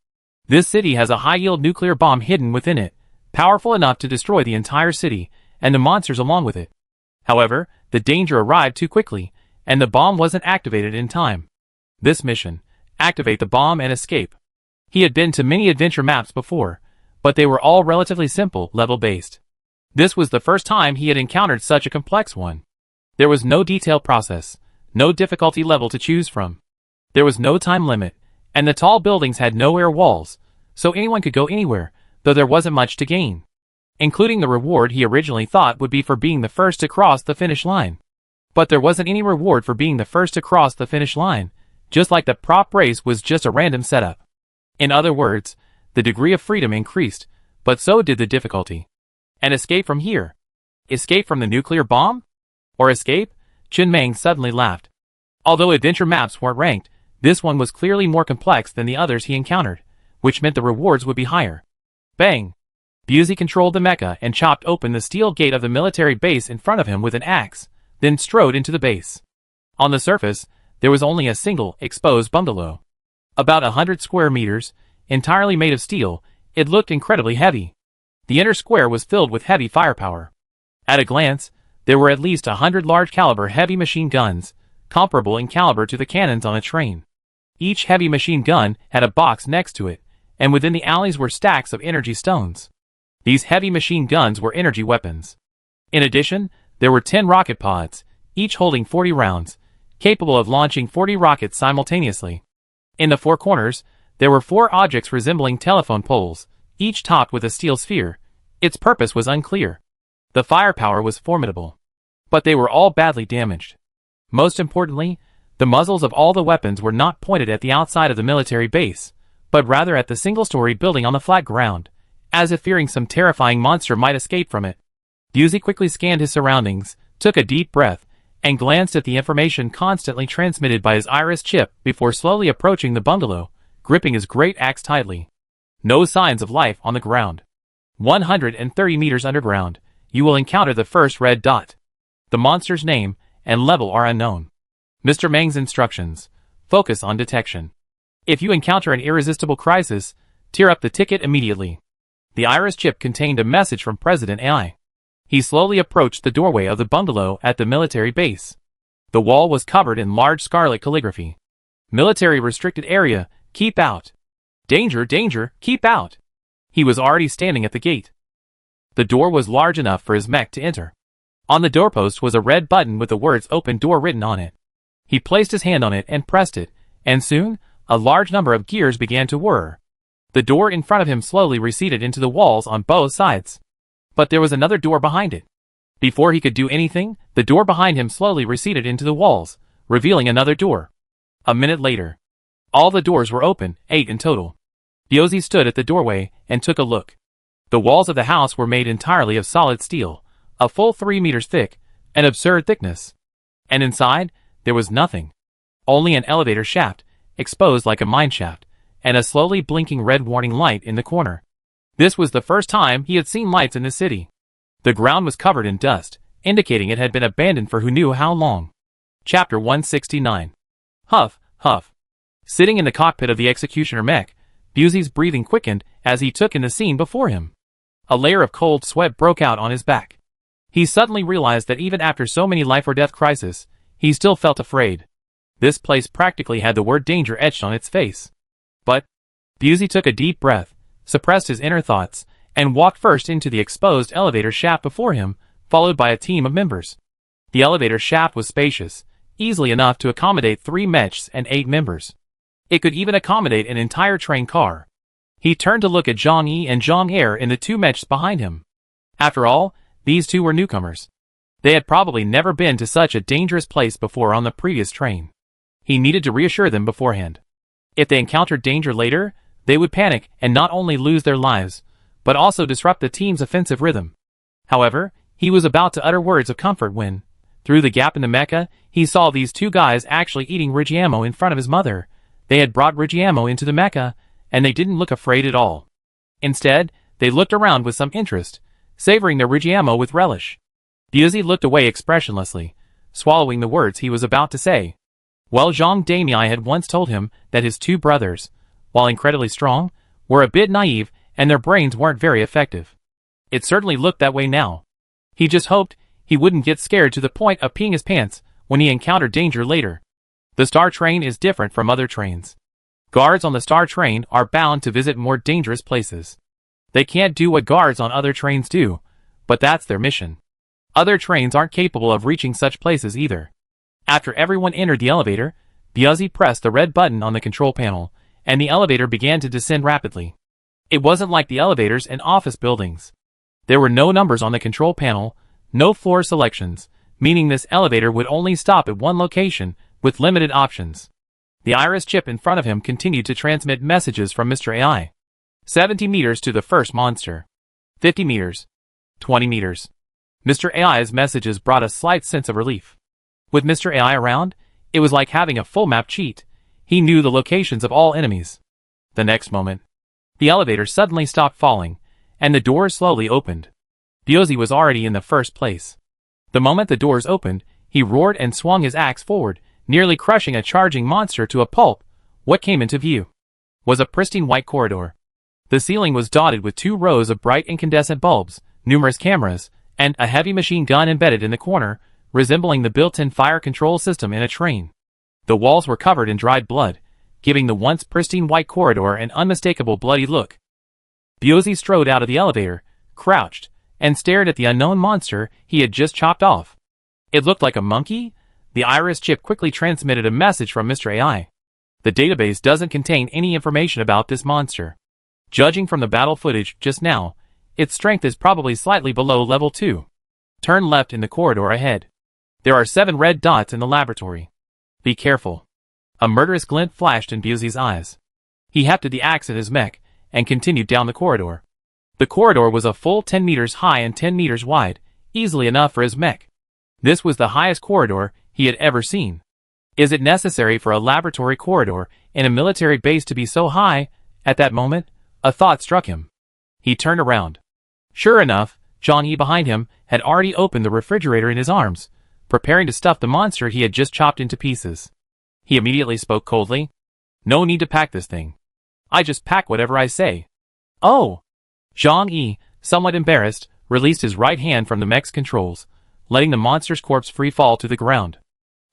This city has a high-yield nuclear bomb hidden within it, powerful enough to destroy the entire city, and the monsters along with it. However, the danger arrived too quickly, and the bomb wasn't activated in time. This mission, activate the bomb and escape. He had been to many adventure maps before, but they were all relatively simple, level-based. This was the first time he had encountered such a complex one. There was no detail process, no difficulty level to choose from. There was no time limit, and the tall buildings had no air walls, so anyone could go anywhere, though there wasn't much to gain. Including the reward he originally thought would be for being the first to cross the finish line. But there wasn't any reward for being the first to cross the finish line, just like the prop race was just a random setup. In other words, the degree of freedom increased, but so did the difficulty. And escape from here? Escape from the nuclear bomb? Or escape? Qin Meng suddenly laughed. Although adventure maps weren't ranked, this one was clearly more complex than the others he encountered, which meant the rewards would be higher. Bang! Biozi controlled the mecha and chopped open the steel gate of the military base in front of him with an axe, then strode into the base. On the surface, there was only a single, exposed bungalow. About 100 square meters, entirely made of steel, it looked incredibly heavy. The inner square was filled with heavy firepower. At a glance, there were at least 100 large-caliber heavy machine guns, comparable in caliber to the cannons on a train. Each heavy machine gun had a box next to it, and within the alleys were stacks of energy stones. These heavy machine guns were energy weapons. In addition, there were 10 rocket pods, each holding 40 rounds, capable of launching 40 rockets simultaneously. In the 4 corners, there were 4 objects resembling telephone poles, each topped with a steel sphere. Its purpose was unclear. The firepower was formidable, but they were all badly damaged. Most importantly, the muzzles of all the weapons were not pointed at the outside of the military base, but rather at the single-story building on the flat ground, as if fearing some terrifying monster might escape from it. Busey quickly scanned his surroundings, took a deep breath, and glanced at the information constantly transmitted by his iris chip before slowly approaching the bungalow, gripping his great axe tightly. No signs of life on the ground. 130 meters underground, you will encounter the first red dot. The monster's name and level are unknown. Mr. Meng's instructions: focus on detection. If you encounter an irresistible crisis, tear up the ticket immediately. The iris chip contained a message from President AI. He slowly approached the doorway of the bungalow at the military base. The wall was covered in large scarlet calligraphy. Military restricted area, keep out. Danger, danger, keep out. He was already standing at the gate. The door was large enough for his mech to enter. On the doorpost was a red button with the words "Open Door" written on it. He placed his hand on it and pressed it, and soon, a large number of gears began to whir. The door in front of him slowly receded into the walls on both sides. But there was another door behind it. Before he could do anything, the door behind him slowly receded into the walls, revealing another door. A minute later, all the doors were open, 8 in total. Busey stood at the doorway and took a look. The walls of the house were made entirely of solid steel, a full 3 meters thick, an absurd thickness. And inside, there was nothing. Only an elevator shaft, exposed like a mine shaft, and a slowly blinking red warning light in the corner. This was the first time he had seen lights in the city. The ground was covered in dust, indicating it had been abandoned for who knew how long. Chapter 169. Huff, huff. Sitting in the cockpit of the executioner mech, Busey's breathing quickened as he took in the scene before him. A layer of cold sweat broke out on his back. He suddenly realized that even after so many life-or-death crises, he still felt afraid. This place practically had the word danger etched on its face. But Busey took a deep breath, suppressed his inner thoughts, and walked first into the exposed elevator shaft before him, followed by a team of members. The elevator shaft was spacious, easily enough to accommodate 3 mechs and 8 members. It could even accommodate an entire train car. He turned to look at Zhang Yi and Zhang Er in the 2 mechs behind him. After all, these 2 were newcomers. They had probably never been to such a dangerous place before on the previous train. He needed to reassure them beforehand. If they encountered danger later, they would panic and not only lose their lives, but also disrupt the team's offensive rhythm. However, he was about to utter words of comfort when, through the gap in the mecha, he saw these 2 guys actually eating Rigiamo in front of his mother. They had brought Rigiamo into the mecha, and they didn't look afraid at all. Instead, they looked around with some interest, savoring their Rigiamo with relish. Busey looked away expressionlessly, swallowing the words he was about to say. Well, Zhang Damei had once told him that his 2 brothers, while incredibly strong, were a bit naive and their brains weren't very effective. It certainly looked that way now. He just hoped he wouldn't get scared to the point of peeing his pants when he encountered danger later. The Star Train is different from other trains. Guards on the Star Train are bound to visit more dangerous places. They can't do what guards on other trains do, but that's their mission. Other trains aren't capable of reaching such places either. After everyone entered the elevator, Busey pressed the red button on the control panel, and the elevator began to descend rapidly. It wasn't like the elevators in office buildings. There were no numbers on the control panel, no floor selections, meaning this elevator would only stop at one location, with limited options. The iris chip in front of him continued to transmit messages from Mr. AI. 70 meters to the first monster. 50 meters. 20 meters. Mr. AI's messages brought a slight sense of relief. With Mr. AI around, it was like having a full map cheat. He knew the locations of all enemies. The next moment, the elevator suddenly stopped falling, and the doors slowly opened. Busey was already in the first place. The moment the doors opened, he roared and swung his axe forward, nearly crushing a charging monster to a pulp. What came into view was a pristine white corridor. The ceiling was dotted with 2 rows of bright incandescent bulbs, numerous cameras, and a heavy machine gun embedded in the corner, resembling the built-in fire control system in a train. The walls were covered in dried blood, giving the once pristine white corridor an unmistakable bloody look. Busey strode out of the elevator, crouched, and stared at the unknown monster he had just chopped off. It looked like a monkey. The iris chip quickly transmitted a message from Mr. AI. The database doesn't contain any information about this monster. Judging from the battle footage just now, its strength is probably slightly below level 2. Turn left in the corridor ahead. There are 7 red dots in the laboratory. Be careful. A murderous glint flashed in Busey's eyes. He hefted the axe at his mech and continued down the corridor. The corridor was a full 10 meters high and 10 meters wide, easily enough for his mech. This was the highest corridor he had ever seen. Is it necessary for a laboratory corridor in a military base to be so high? At that moment, a thought struck him. He turned around. Sure enough, John E. behind him had already opened the refrigerator in his arms, preparing to stuff the monster he had just chopped into pieces. He immediately spoke coldly. No need to pack this thing. I just pack whatever I say. Oh! Zhang Yi, somewhat embarrassed, released his right hand from the mech's controls, letting the monster's corpse free fall to the ground.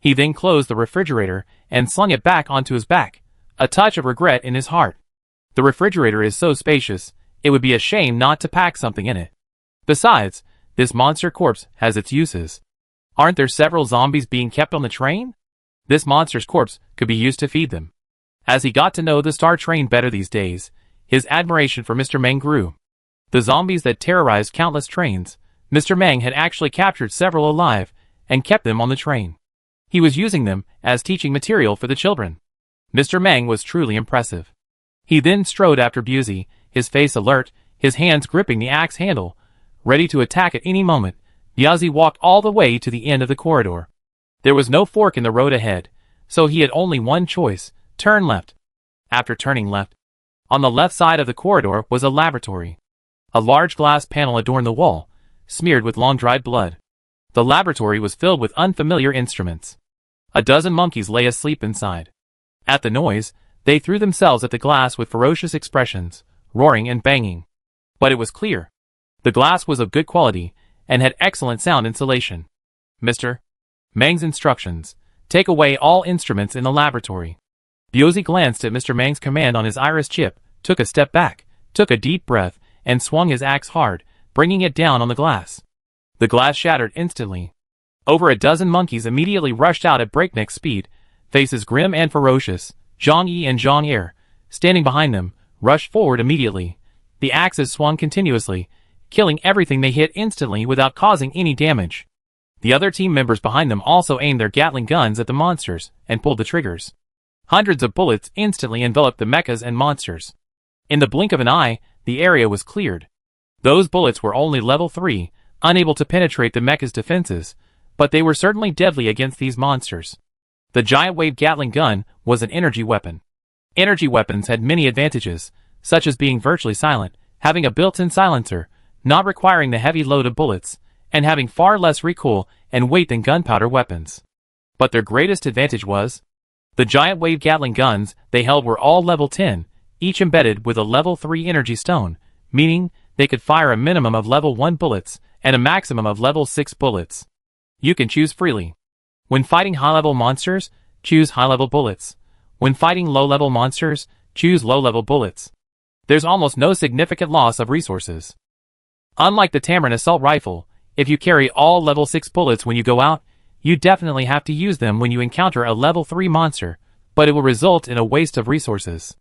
He then closed the refrigerator and slung it back onto his back, a touch of regret in his heart. The refrigerator is so spacious, it would be a shame not to pack something in it. Besides, this monster corpse has its uses. Aren't there several zombies being kept on the train? This monster's corpse could be used to feed them. As he got to know the Star Train better these days, his admiration for Mr. Meng grew. The zombies that terrorized countless trains, Mr. Meng had actually captured several alive and kept them on the train. He was using them as teaching material for the children. Mr. Meng was truly impressive. He then strode after Busey, his face alert, his hands gripping the axe handle, ready to attack at any moment. Busey walked all the way to the end of the corridor. There was no fork in the road ahead, so he had only one choice: turn left. After turning left, on the left side of the corridor was a laboratory. A large glass panel adorned the wall, smeared with long-dried blood. The laboratory was filled with unfamiliar instruments. A dozen monkeys lay asleep inside. At the noise, they threw themselves at the glass with ferocious expressions, roaring and banging. But it was clear. The glass was of good quality and had excellent sound insulation. Mr. Meng's instructions: take away all instruments in the laboratory. Busey glanced at Mr. Meng's command on his iris chip, took a step back, took a deep breath, and swung his axe hard, bringing it down on the glass. The glass shattered instantly. Over a dozen monkeys immediately rushed out at breakneck speed, faces grim and ferocious. Zhang Yi and Zhang Er, standing behind them, rushed forward immediately. The axes swung continuously, killing everything they hit instantly without causing any damage. The other team members behind them also aimed their Gatling guns at the monsters and pulled the triggers. Hundreds of bullets instantly enveloped the mechas and monsters. In the blink of an eye, the area was cleared. Those bullets were only level 3, unable to penetrate the mecha's defenses, but they were certainly deadly against these monsters. The giant wave Gatling gun was an energy weapon. Energy weapons had many advantages, such as being virtually silent, having a built-in silencer, not requiring the heavy load of bullets, and having far less recoil and weight than gunpowder weapons. But their greatest advantage was the giant wave Gatling guns they held were all level 10, each embedded with a level 3 energy stone, meaning they could fire a minimum of level 1 bullets and a maximum of level 6 bullets. You can choose freely. When fighting high-level monsters, choose high-level bullets. When fighting low-level monsters, choose low-level bullets. There's almost no significant loss of resources. Unlike the Tamarin assault rifle, if you carry all level 6 bullets when you go out, you definitely have to use them when you encounter a level 3 monster, but it will result in a waste of resources.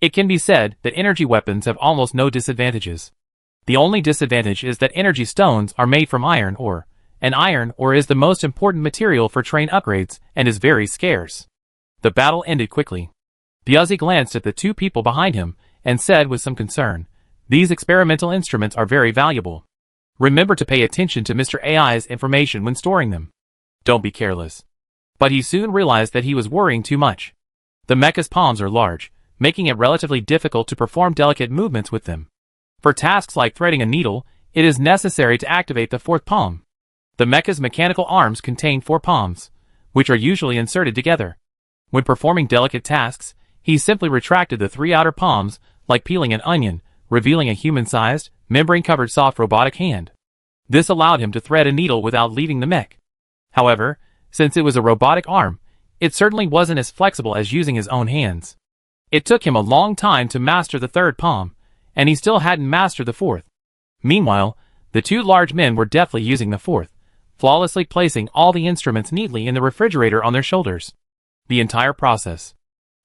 It can be said that energy weapons have almost no disadvantages. The only disadvantage is that energy stones are made from iron ore, and iron ore is the most important material for train upgrades and is very scarce. The battle ended quickly. Busey glanced at the two people behind him and said with some concern, "These experimental instruments are very valuable. Remember to pay attention to Mr. AI's information when storing them. Don't be careless." But he soon realized that he was worrying too much. The mecha's palms are large, making it relatively difficult to perform delicate movements with them. For tasks like threading a needle, it is necessary to activate the fourth palm. The mecha's mechanical arms contain 4 palms, which are usually inserted together. When performing delicate tasks, he simply retracted the 3 outer palms, like peeling an onion, revealing a human-sized, membrane-covered soft robotic hand. This allowed him to thread a needle without leaving the mech. However, since it was a robotic arm, it certainly wasn't as flexible as using his own hands. It took him a long time to master the 3rd palm, and he still hadn't mastered the 4th. Meanwhile, the 2 large men were deftly using the 4th, flawlessly placing all the instruments neatly in the refrigerator on their shoulders. The entire process.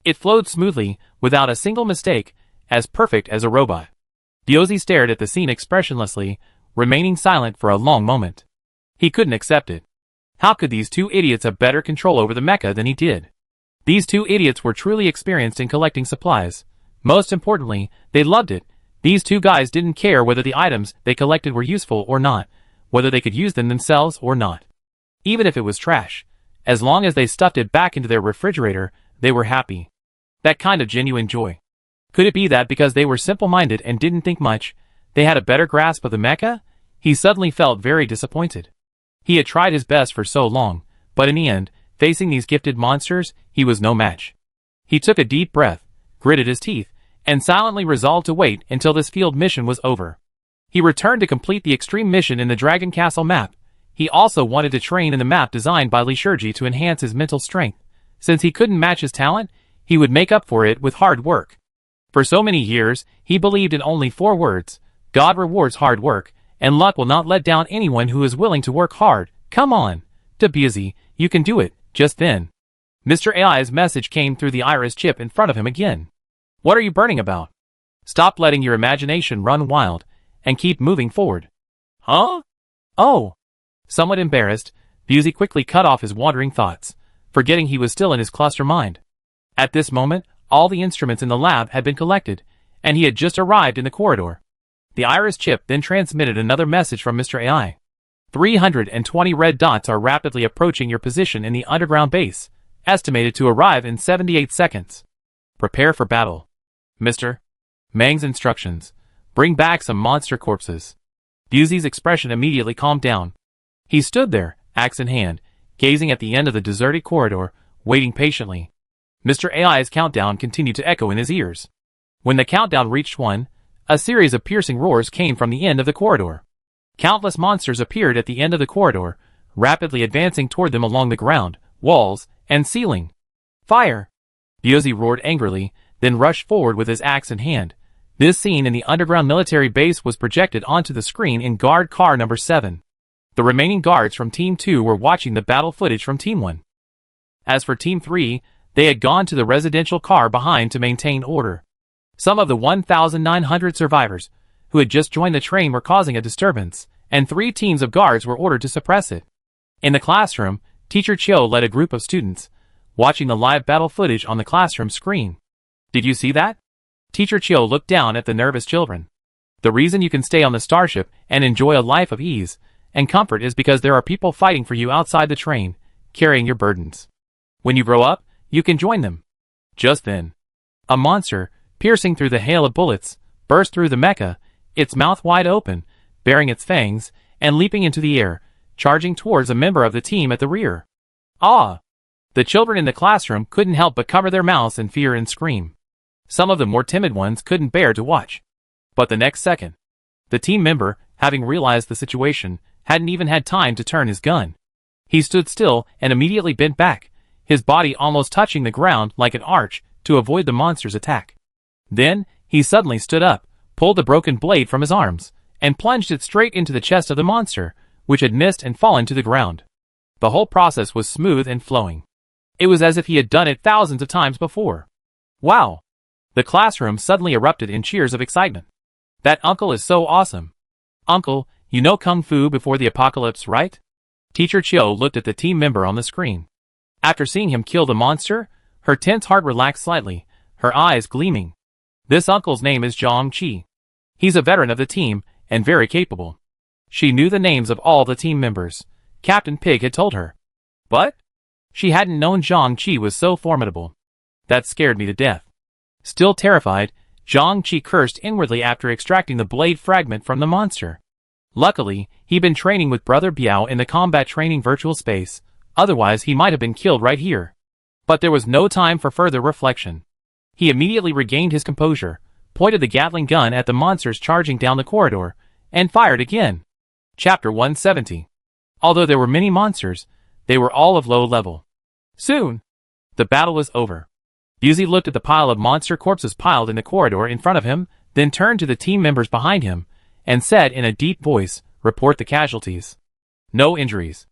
It flowed smoothly, without a single mistake, as perfect as a robot. Busey stared at the scene expressionlessly, remaining silent for a long moment. He couldn't accept it. How could these two idiots have better control over the mecha than he did? These two idiots were truly experienced in collecting supplies. Most importantly, they loved it. These two guys didn't care whether the items they collected were useful or not, whether they could use them themselves or not. Even if it was trash, as long as they stuffed it back into their refrigerator, they were happy. That kind of genuine joy. Could it be that because they were simple-minded and didn't think much, they had a better grasp of the mecha? He suddenly felt very disappointed. He had tried his best for so long, but in the end, facing these gifted monsters, he was no match. He took a deep breath, gritted his teeth, and silently resolved to wait until this field mission was over. He returned to complete the extreme mission in the Dragon Castle map. He also wanted to train in the map designed by Li Shurji to enhance his mental strength. Since he couldn't match his talent, he would make up for it with hard work. For so many years, he believed in only 4 words: God rewards hard work, and luck will not let down anyone who is willing to work hard. Come on, Doomsday, you can do it. Just then, Mr. AI's message came through the iris chip in front of him again. What are you burning about? Stop letting your imagination run wild, and keep moving forward. Huh? Oh. Somewhat embarrassed, Doomsday quickly cut off his wandering thoughts, forgetting he was still in his cluster mind. At this moment, all the instruments in the lab had been collected, and he had just arrived in the corridor. The iris chip then transmitted another message from Mr. AI. 320 red dots are rapidly approaching your position in the underground base, estimated to arrive in 78 seconds. Prepare for battle. Mr. Mang's instructions. Bring back some monster corpses. Doomsday's expression immediately calmed down. He stood there, axe in hand, gazing at the end of the deserted corridor, waiting patiently. Mr. AI's countdown continued to echo in his ears. When the countdown reached 1, a series of piercing roars came from the end of the corridor. Countless monsters appeared at the end of the corridor, rapidly advancing toward them along the ground, walls, and ceiling. Fire! Doomsday roared angrily, then rushed forward with his axe in hand. This scene in the underground military base was projected onto the screen in guard car number 7. The remaining guards from Team 2 were watching the battle footage from Team 1. As for Team 3, they had gone to the residential car behind to maintain order. Some of the 1,900 survivors who had just joined the train were causing a disturbance, and 3 teams of guards were ordered to suppress it. In the classroom, Teacher Chiu led a group of students, watching the live battle footage on the classroom screen. Did you see that? Teacher Chiu looked down at the nervous children. The reason you can stay on the starship and enjoy a life of ease and comfort is because there are people fighting for you outside the train, carrying your burdens. When you grow up, you can join them. Just then, a monster, piercing through the hail of bullets, burst through the mecha, its mouth wide open, baring its fangs, and leaping into the air, charging towards a member of the team at the rear. Ah! The children in the classroom couldn't help but cover their mouths in fear and scream. Some of the more timid ones couldn't bear to watch. But the next second, the team member, having realized the situation, hadn't even had time to turn his gun. He stood still and immediately bent back, his body almost touching the ground like an arch to avoid the monster's attack. Then, he suddenly stood up, pulled the broken blade from his arms, and plunged it straight into the chest of the monster, which had missed and fallen to the ground. The whole process was smooth and flowing. It was as if he had done it thousands of times before. Wow! The classroom suddenly erupted in cheers of excitement. That uncle is so awesome. Uncle, you know Kung Fu before the apocalypse, right? Teacher Chiu looked at the team member on the screen. After seeing him kill the monster, her tense heart relaxed slightly, her eyes gleaming. This uncle's name is Zhang Qi. He's a veteran of the team, and very capable. She knew the names of all the team members. Captain Pig had told her. But she hadn't known Zhang Qi was so formidable. That scared me to death. Still terrified, Zhang Qi cursed inwardly after extracting the blade fragment from the monster. Luckily, he'd been training with Brother Biao in the combat training virtual space, otherwise he might have been killed right here. But there was no time for further reflection. He immediately regained his composure, pointed the Gatling gun at the monsters charging down the corridor, and fired again. Chapter 170. Although there were many monsters, they were all of low level. Soon, the battle was over. Doomsday looked at the pile of monster corpses piled in the corridor in front of him, then turned to the team members behind him, and said in a deep voice, "Report the casualties." No injuries.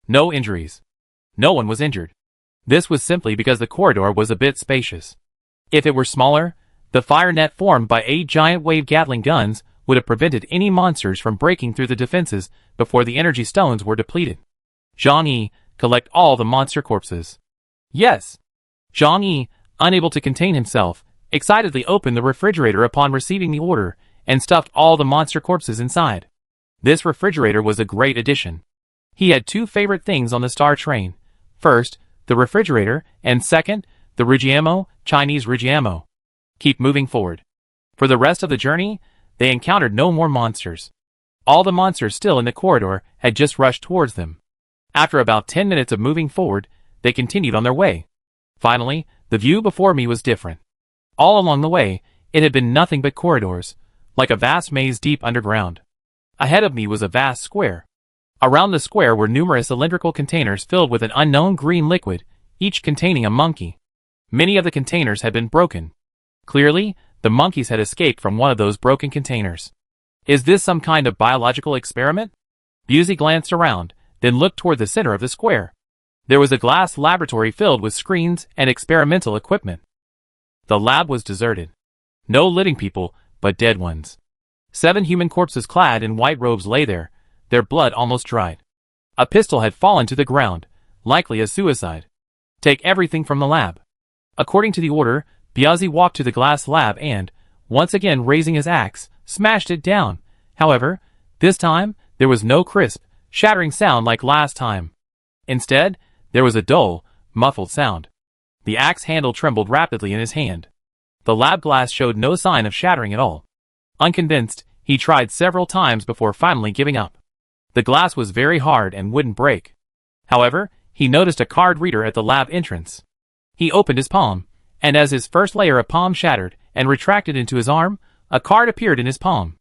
No injuries. No one was injured. This was simply because the corridor was a bit spacious. If it were smaller, the fire net formed by 8 giant wave Gatling guns would have prevented any monsters from breaking through the defenses before the energy stones were depleted. Zhang Yi, collect all the monster corpses. Yes. Zhang Yi, unable to contain himself, excitedly opened the refrigerator upon receiving the order and stuffed all the monster corpses inside. This refrigerator was a great addition. He had two favorite things on the Star Train. First, the refrigerator, and second, the Rigiamo, Chinese Rigiamo. Keep moving forward. For the rest of the journey, they encountered no more monsters. All the monsters still in the corridor had just rushed towards them. After about 10 minutes of moving forward, they continued on their way. Finally, the view before me was different. All along the way, it had been nothing but corridors, like a vast maze deep underground. Ahead of me was a vast square. Around the square were numerous cylindrical containers filled with an unknown green liquid, each containing a monkey. Many of the containers had been broken. Clearly, the monkeys had escaped from one of those broken containers. Is this some kind of biological experiment? Busey glanced around, then looked toward the center of the square. There was a glass laboratory filled with screens and experimental equipment. The lab was deserted. No living people, but dead ones. 7 human corpses clad in white robes lay there, their blood almost dried. A pistol had fallen to the ground, likely a suicide. Take everything from the lab. According to the order, Biazi walked to the glass lab and, once again raising his axe, smashed it down. However, this time, there was no crisp, shattering sound like last time. Instead, there was a dull, muffled sound. The axe handle trembled rapidly in his hand. The lab glass showed no sign of shattering at all. Unconvinced, he tried several times before finally giving up. The glass was very hard and wouldn't break. However, he noticed a card reader at the lab entrance. He opened his palm, and as his first layer of palm shattered and retracted into his arm, a card appeared in his palm.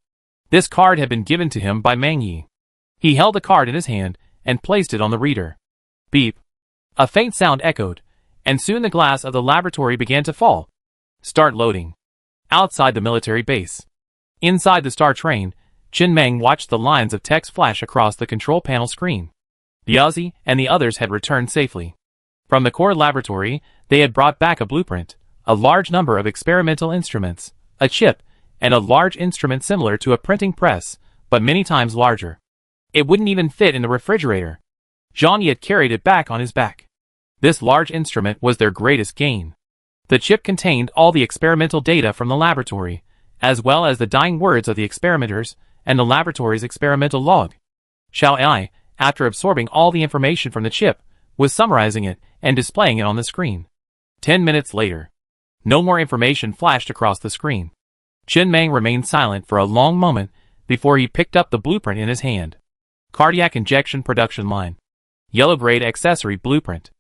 This card had been given to him by Meng Yi. He held the card in his hand and placed it on the reader. Beep. A faint sound echoed, and soon the glass of the laboratory began to fall. Start loading. Outside the military base. Inside the Star Train, Chen Meng watched the lines of text flash across the control panel screen. Biazi and the others had returned safely. From the core laboratory, they had brought back a blueprint, a large number of experimental instruments, a chip, and a large instrument similar to a printing press, but many times larger. It wouldn't even fit in the refrigerator. Zhang Yi had carried it back on his back. This large instrument was their greatest gain. The chip contained all the experimental data from the laboratory, as well as the dying words of the experimenters and the laboratory's experimental log. Xiao Ai, after absorbing all the information from the chip, was summarizing it and displaying it on the screen. 10 minutes later. No more information flashed across the screen. Chen Meng remained silent for a long moment before he picked up the blueprint in his hand. Cardiac injection production line. Yellow grade accessory blueprint.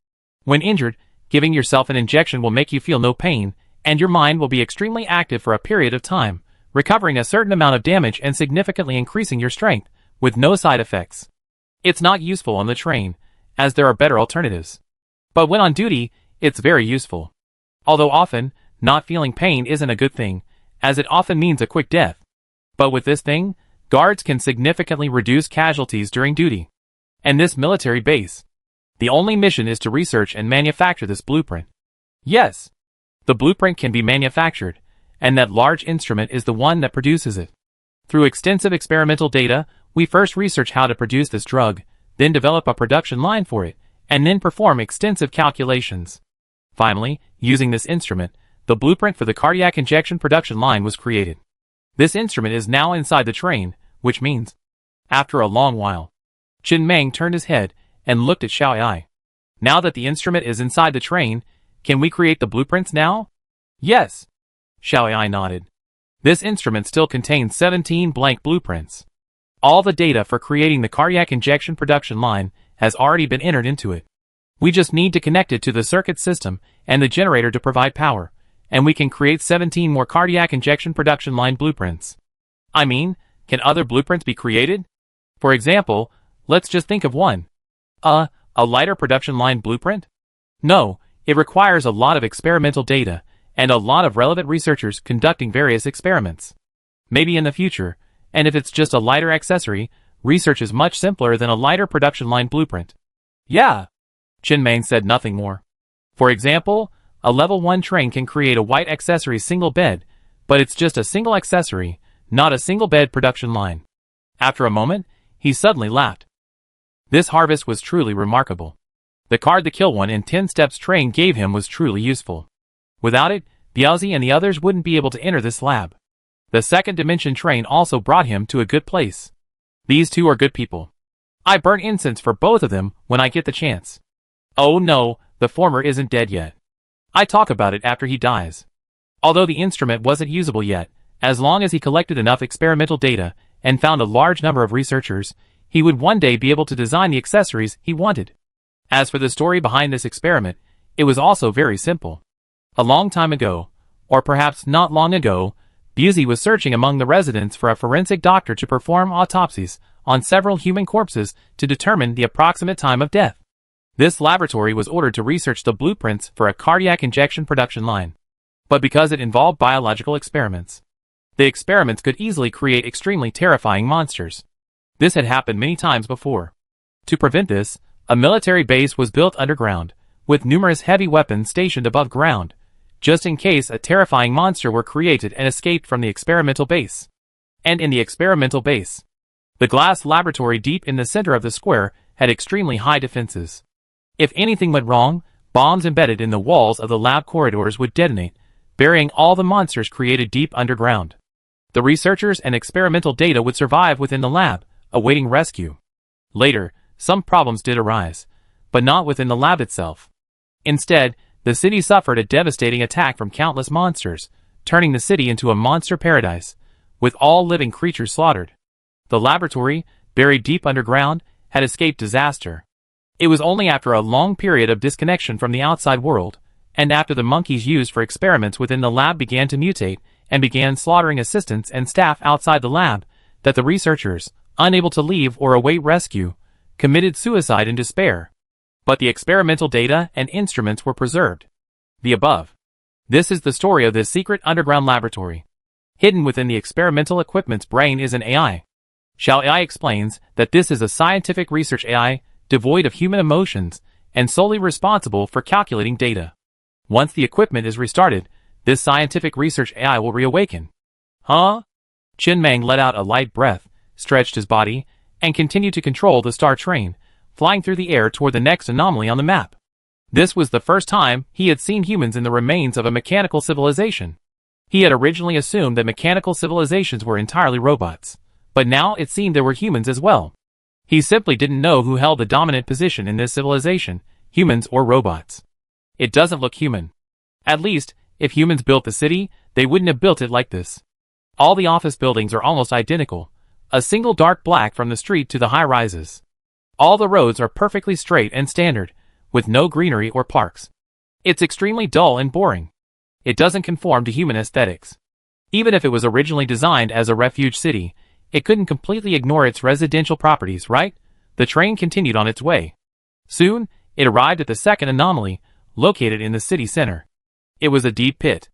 When injured, giving yourself an injection will make you feel no pain, and your mind will be extremely active for a period of time, recovering a certain amount of damage and significantly increasing your strength, with no side effects. It's not useful on the train, as there are better alternatives. But when on duty, it's very useful. Although often, not feeling pain isn't a good thing, as it often means a quick death. But with this thing, guards can significantly reduce casualties during duty. And this military base. The only mission is to research and manufacture this blueprint. Yes, the blueprint can be manufactured, and that large instrument is the one that produces it. Through extensive experimental data, we first research how to produce this drug, then develop a production line for it, and then perform extensive calculations. Finally, using this instrument, the blueprint for the cardiac injection production line was created. This instrument is now inside the train, which means, after a long while, Chen Meng turned his head and looked at Xiao Ai. Now that the instrument is inside the train, can we create the blueprints now? Yes. Xiao Ai nodded. This instrument still contains 17 blank blueprints. All the data for creating the cardiac injection production line has already been entered into it. We just need to connect it to the circuit system and the generator to provide power, and we can create 17 more cardiac injection production line blueprints. I mean, can other blueprints be created? For example, let's just think of one. A lighter production line blueprint? No, it requires a lot of experimental data, and a lot of relevant researchers conducting various experiments. Maybe in the future, and if it's just a lighter accessory, research is much simpler than a lighter production line blueprint. Yeah. Chen Meng said nothing more. For example, a level 1 train can create a white accessory single bed, but it's just a single accessory, Not a single bed production line. After a moment, he suddenly laughed. This harvest was truly remarkable. The card the Kill 1 in 10 Steps train gave him was truly useful. Without it, Biazi and the others wouldn't be able to enter this lab. The second dimension train also brought him to a good place. These two are good people. I burn incense for both of them when I get the chance. Oh no, the former isn't dead yet. I talk about it after he dies. Although the instrument wasn't usable yet, as long as he collected enough experimental data and found a large number of researchers, he would one day be able to design the accessories he wanted. As for the story behind this experiment, it was also very simple. A long time ago, or perhaps not long ago, Biazi was searching among the residents for a forensic doctor to perform autopsies on several human corpses to determine the approximate time of death. This laboratory was ordered to research the blueprints for a cardiac injection production line. But because it involved biological experiments, the experiments could easily create extremely terrifying monsters. This had happened many times before. To prevent this, a military base was built underground, with numerous heavy weapons stationed above ground, just in case a terrifying monster were created and escaped from the experimental base. And in the experimental base, the glass laboratory deep in the center of the square had extremely high defenses. If anything went wrong, bombs embedded in the walls of the lab corridors would detonate, burying all the monsters created deep underground. The researchers and experimental data would survive within the lab, awaiting rescue. Later, some problems did arise, but not within the lab itself. Instead, the city suffered a devastating attack from countless monsters, turning the city into a monster paradise, with all living creatures slaughtered. The laboratory, buried deep underground, had escaped disaster. It was only after a long period of disconnection from the outside world, and after the monkeys used for experiments within the lab began to mutate and began slaughtering assistants and staff outside the lab, that the researchers, unable to leave or await rescue, committed suicide in despair. But the experimental data and instruments were preserved. The above. This is the story of this secret underground laboratory. Hidden within the experimental equipment's brain is an AI. Xiao AI explains that this is a scientific research AI, devoid of human emotions, and solely responsible for calculating data. Once the equipment is restarted, this scientific research AI will reawaken. Huh? Chen Mang let out a light breath, stretched his body, and continued to control the star train, flying through the air toward the next anomaly on the map. This was the first time he had seen humans in the remains of a mechanical civilization. He had originally assumed that mechanical civilizations were entirely robots, but now it seemed there were humans as well. He simply didn't know who held the dominant position in this civilization, humans or robots. It doesn't look human. At least, if humans built the city, they wouldn't have built it like this. All the office buildings are almost identical, a single dark black from the street to the high rises. All the roads are perfectly straight and standard, with no greenery or parks. It's extremely dull and boring. It doesn't conform to human aesthetics. Even if it was originally designed as a refuge city, it couldn't completely ignore its residential properties, right? The train continued on its way. Soon, it arrived at the second anomaly, located in the city center. It was a deep pit.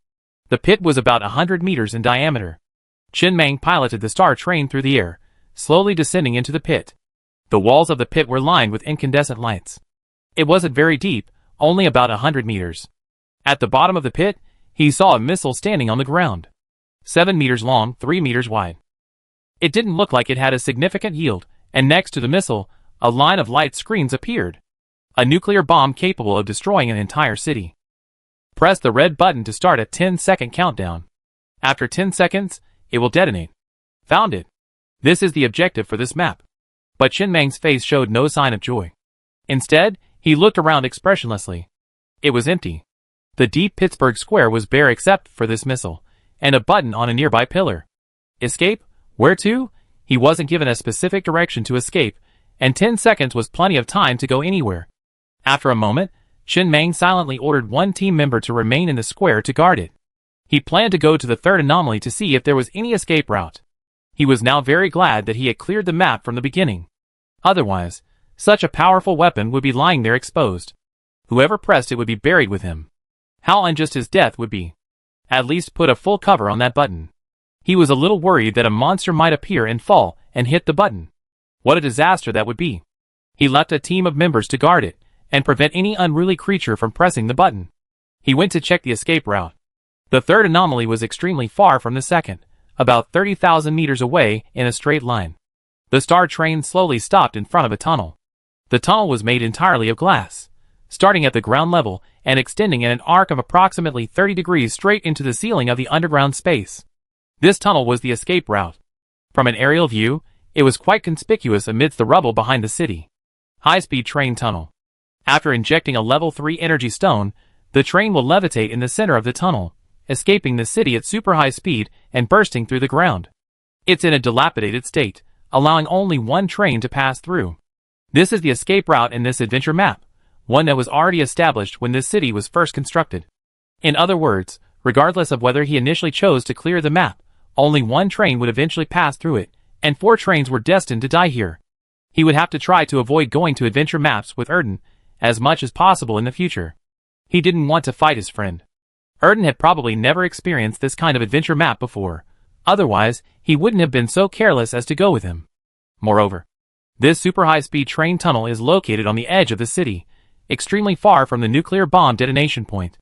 The pit was about 100 meters in diameter. Chen Mang piloted the star train through the air, slowly descending into the pit. The walls of the pit were lined with incandescent lights. It wasn't very deep, only about 100 meters. At the bottom of the pit, he saw a missile standing on the ground. 7 meters long, 3 meters wide. It didn't look like it had a significant yield, and next to the missile, a line of light screens appeared. A nuclear bomb capable of destroying an entire city. Press the red button to start a 10-second countdown. After 10 seconds, it will detonate. Found it. This is the objective for this map. But Chen Mang's face showed no sign of joy. Instead, he looked around expressionlessly. It was empty. The deep Pittsburgh square was bare except for this missile, and a button on a nearby pillar. Escape? Where to? He wasn't given a specific direction to escape, and 10 seconds was plenty of time to go anywhere. After a moment, Chen Mang silently ordered one team member to remain in the square to guard it. He planned to go to the third anomaly to see if there was any escape route. He was now very glad that he had cleared the map from the beginning. Otherwise, such a powerful weapon would be lying there exposed. Whoever pressed it would be buried with him. How unjust his death would be. At least put a full cover on that button. He was a little worried that a monster might appear and fall and hit the button. What a disaster that would be. He left a team of members to guard it and prevent any unruly creature from pressing the button. He went to check the escape route. The third anomaly was extremely far from the second, about 30,000 meters away in a straight line. The star train slowly stopped in front of a tunnel. The tunnel was made entirely of glass, starting at the ground level and extending in an arc of approximately 30 degrees straight into the ceiling of the underground space. This tunnel was the escape route. From an aerial view, it was quite conspicuous amidst the rubble behind the city. High-speed train tunnel. After injecting a level 3 energy stone, the train will levitate in the center of the tunnel, escaping the city at super high speed and bursting through the ground. It's in a dilapidated state, allowing only one train to pass through. This is the escape route in this adventure map, one that was already established when this city was first constructed. In other words, regardless of whether he initially chose to clear the map, only one train would eventually pass through it, and 4 trains were destined to die here. He would have to try to avoid going to adventure maps with Erden as much as possible in the future. He didn't want to fight his friend. Erden had probably never experienced this kind of adventure map before. Otherwise, he wouldn't have been so careless as to go with him. Moreover, this super high-speed train tunnel is located on the edge of the city, extremely far from the nuclear bomb detonation point.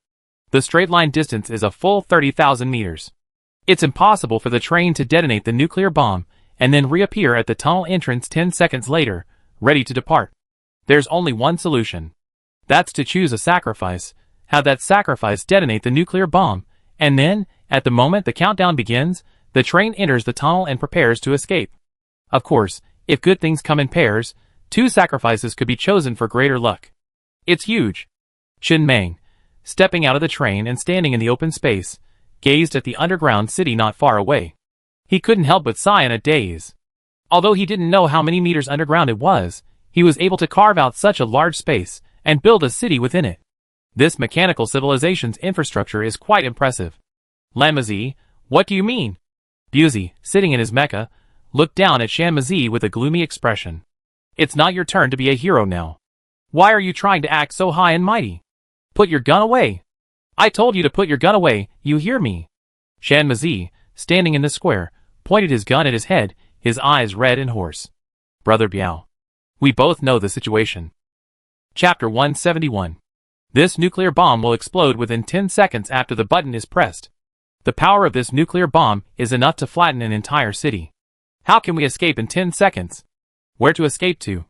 The straight line distance is a full 30,000 meters. It's impossible for the train to detonate the nuclear bomb and then reappear at the tunnel entrance 10 seconds later, ready to depart. There's only one solution. That's to choose a sacrifice, have that sacrifice detonate the nuclear bomb, and then, at the moment the countdown begins, the train enters the tunnel and prepares to escape. Of course, if good things come in pairs, 2 sacrifices could be chosen for greater luck. It's huge. Chen Meng, stepping out of the train and standing in the open space, gazed at the underground city not far away. He couldn't help but sigh in a daze. Although he didn't know how many meters underground it was, he was able to carve out such a large space and build a city within it. This mechanical civilization's infrastructure is quite impressive. Lamazi, what do you mean? Buzi, sitting in his mecha, looked down at Shanmazi with a gloomy expression. It's not your turn to be a hero now. Why are you trying to act so high and mighty? Put your gun away. I told you to put your gun away, you hear me? Shanmazi, standing in the square, pointed his gun at his head, his eyes red and hoarse. Brother Biao. We both know the situation. Chapter 171. This nuclear bomb will explode within 10 seconds after the button is pressed. The power of this nuclear bomb is enough to flatten an entire city. How can we escape in 10 seconds? Where to escape to?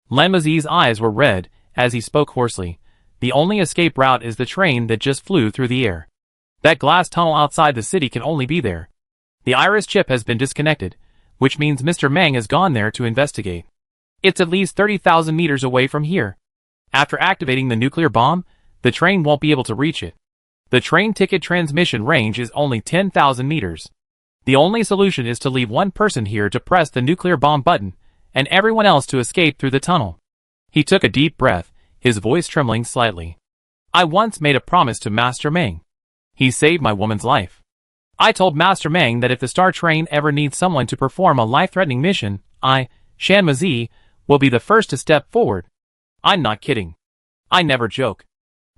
Lamazi's eyes were red as he spoke hoarsely. The only escape route is the train that just flew through the air. That glass tunnel outside the city can only be there. The iris chip has been disconnected, which means Mr. Meng has gone there to investigate. It's at least 30,000 meters away from here. After activating the nuclear bomb, the train won't be able to reach it. The train ticket transmission range is only 10,000 meters. The only solution is to leave one person here to press the nuclear bomb button, and everyone else to escape through the tunnel. He took a deep breath, his voice trembling slightly. I once made a promise to Master Meng. He saved my woman's life. I told Master Meng that if the Star Train ever needs someone to perform a life-threatening mission, I, Shanmazi, will be the first to step forward. I'm not kidding. I never joke.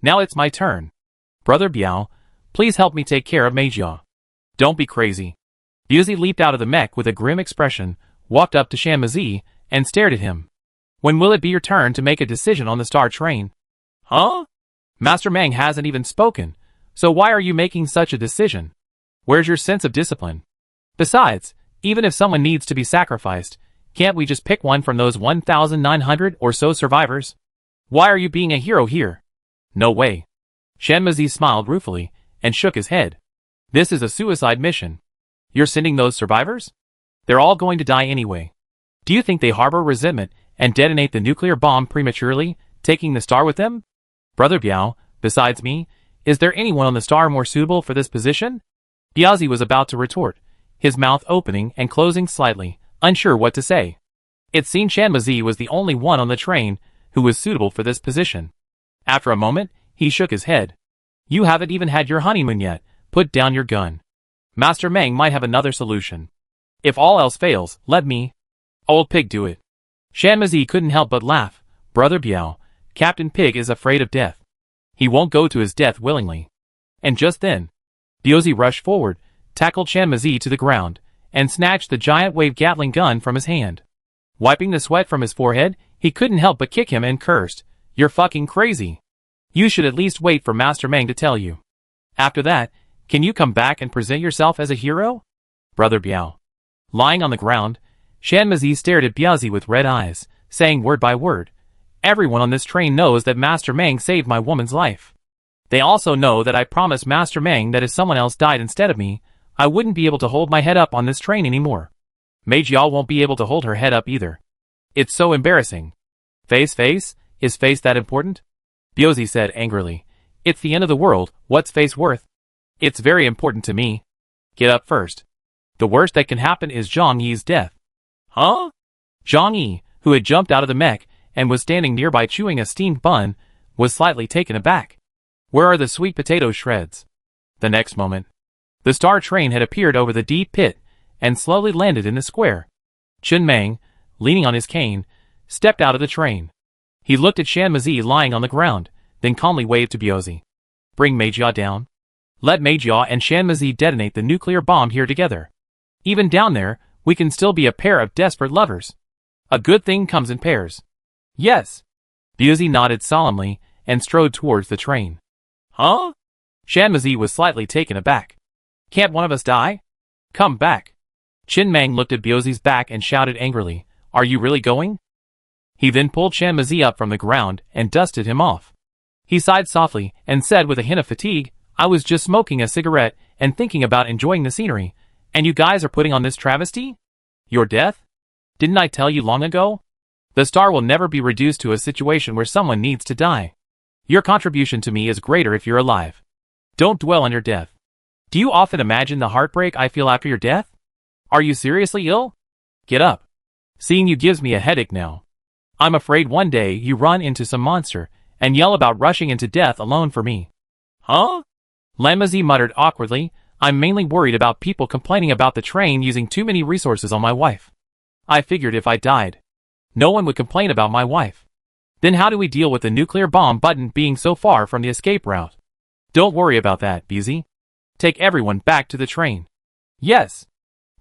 Now it's my turn. Brother Biao, please help me take care of Meijia. Don't be crazy. Buzi leaped out of the mech with a grim expression, walked up to Shanmazi, and stared at him. When will it be your turn to make a decision on the Star Train? Huh? Master Meng hasn't even spoken, so why are you making such a decision? Where's your sense of discipline? Besides, even if someone needs to be sacrificed, can't we just pick one from those 1,900 or so survivors? Why are you being a hero here? No way. Shanmazi smiled ruefully and shook his head. This is a suicide mission. You're sending those survivors? They're all going to die anyway. Do you think they harbor resentment and detonate the nuclear bomb prematurely, taking the star with them? Brother Biao, besides me, is there anyone on the star more suitable for this position? Biazi was about to retort, his mouth opening and closing slightly, unsure what to say. It seemed Shanmazi was the only one on the train who was suitable for this position. After a moment, he shook his head. You haven't even had your honeymoon yet. Put down your gun. Master Meng might have another solution. If all else fails, let me. Old Pig do it. Shanmazi couldn't help but laugh. Brother Biao, Captain Pig is afraid of death. He won't go to his death willingly. And just then, Biazi rushed forward, tackled Shanmazi to the ground, and snatched the giant wave Gatling gun from his hand. Wiping the sweat from his forehead, he couldn't help but kick him and cursed, You're fucking crazy. You should at least wait for Master Meng to tell you. After that, can you come back and present yourself as a hero? Brother Biao. Lying on the ground, Shanmazi stared at Biaozi with red eyes, saying word by word, "Everyone on this train knows that Master Meng saved my woman's life. They also know that I promised Master Meng that if someone else died instead of me, I wouldn't be able to hold my head up on this train anymore. Mei Jiao won't be able to hold her head up either. It's so embarrassing." Face? Is face that important? Biaozi said angrily. "It's the end of the world, what's face worth? It's very important to me. Get up first. The worst that can happen is Zhang Yi's death." Huh? Zhang Yi, who had jumped out of the mech and was standing nearby chewing a steamed bun, was slightly taken aback. "Where are the sweet potato shreds?" The next moment, the star train had appeared over the deep pit and slowly landed in the square. Chen Meng, leaning on his cane, stepped out of the train. He looked at Shanmazi lying on the ground, then calmly waved to Biaozi. "Bring Mei Jia down. Let Mei Jia and Shanmazi detonate the nuclear bomb here together. Even down there, we can still be a pair of desperate lovers. A good thing comes in pairs." "Yes." Biaozi nodded solemnly and strode towards the train. "Huh?" Shanmazi was slightly taken aback. "Can't one of us die? Come back." Chen Meng looked at Biaozi's back and shouted angrily, "Are you really going?" He then pulled Shanmazi up from the ground and dusted him off. He sighed softly and said with a hint of fatigue, "I was just smoking a cigarette and thinking about enjoying the scenery, and you guys are putting on this travesty? Your death? Didn't I tell you long ago? The star will never be reduced to a situation where someone needs to die. Your contribution to me is greater if you're alive. Don't dwell on your death. Do you often imagine the heartbreak I feel after your death? Are you seriously ill? Get up. Seeing you gives me a headache now. I'm afraid one day you run into some monster and yell about rushing into death alone for me." "Huh?" Shanmazi muttered awkwardly, "I'm mainly worried about people complaining about the train using too many resources on my wife. I figured if I died, no one would complain about my wife. Then how do we deal with the nuclear bomb button being so far from the escape route? Don't worry about that, Biaozi. Take everyone back to the train." "Yes."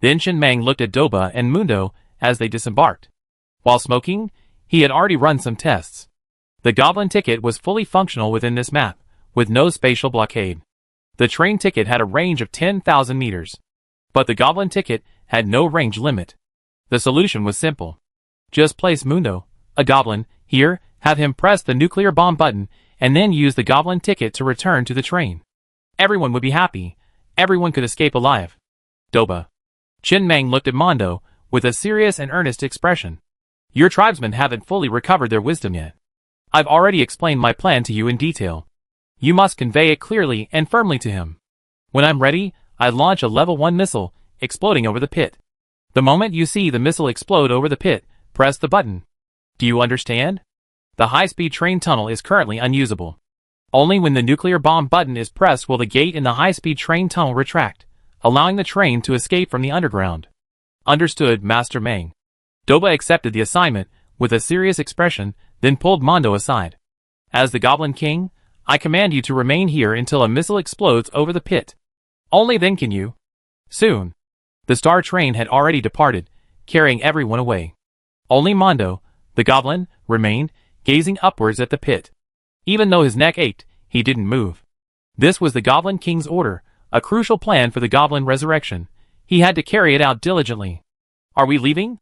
Then Chen Meng looked at Doba and Mundo as they disembarked. While smoking, he had already run some tests. The Goblin ticket was fully functional within this map, with no spatial blockade. The train ticket had a range of 10,000 meters. But the Goblin ticket had no range limit. The solution was simple. Just place Mundo, a goblin, here, have him press the nuclear bomb button, and then use the Goblin ticket to return to the train. Everyone would be happy. Everyone could escape alive. Doba. Chen Meng looked at Mondo with a serious and earnest expression. "Your tribesmen haven't fully recovered their wisdom yet. I've already explained my plan to you in detail. You must convey it clearly and firmly to him. When I'm ready, I launch a level 1 missile, exploding over the pit. The moment you see the missile explode over the pit, press the button. Do you understand? The high-speed train tunnel is currently unusable. Only when the nuclear bomb button is pressed will the gate in the high-speed train tunnel retract, allowing the train to escape from the underground." "Understood, Master Meng." Doba accepted the assignment with a serious expression, then pulled Mondo aside. "As the Goblin King, I command you to remain here until a missile explodes over the pit. Only then can you." Soon, the star train had already departed, carrying everyone away. Only Mondo, the goblin, remained, gazing upwards at the pit. Even though his neck ached, he didn't move. This was the Goblin King's order, a crucial plan for the Goblin resurrection. He had to carry it out diligently. "Are we leaving?"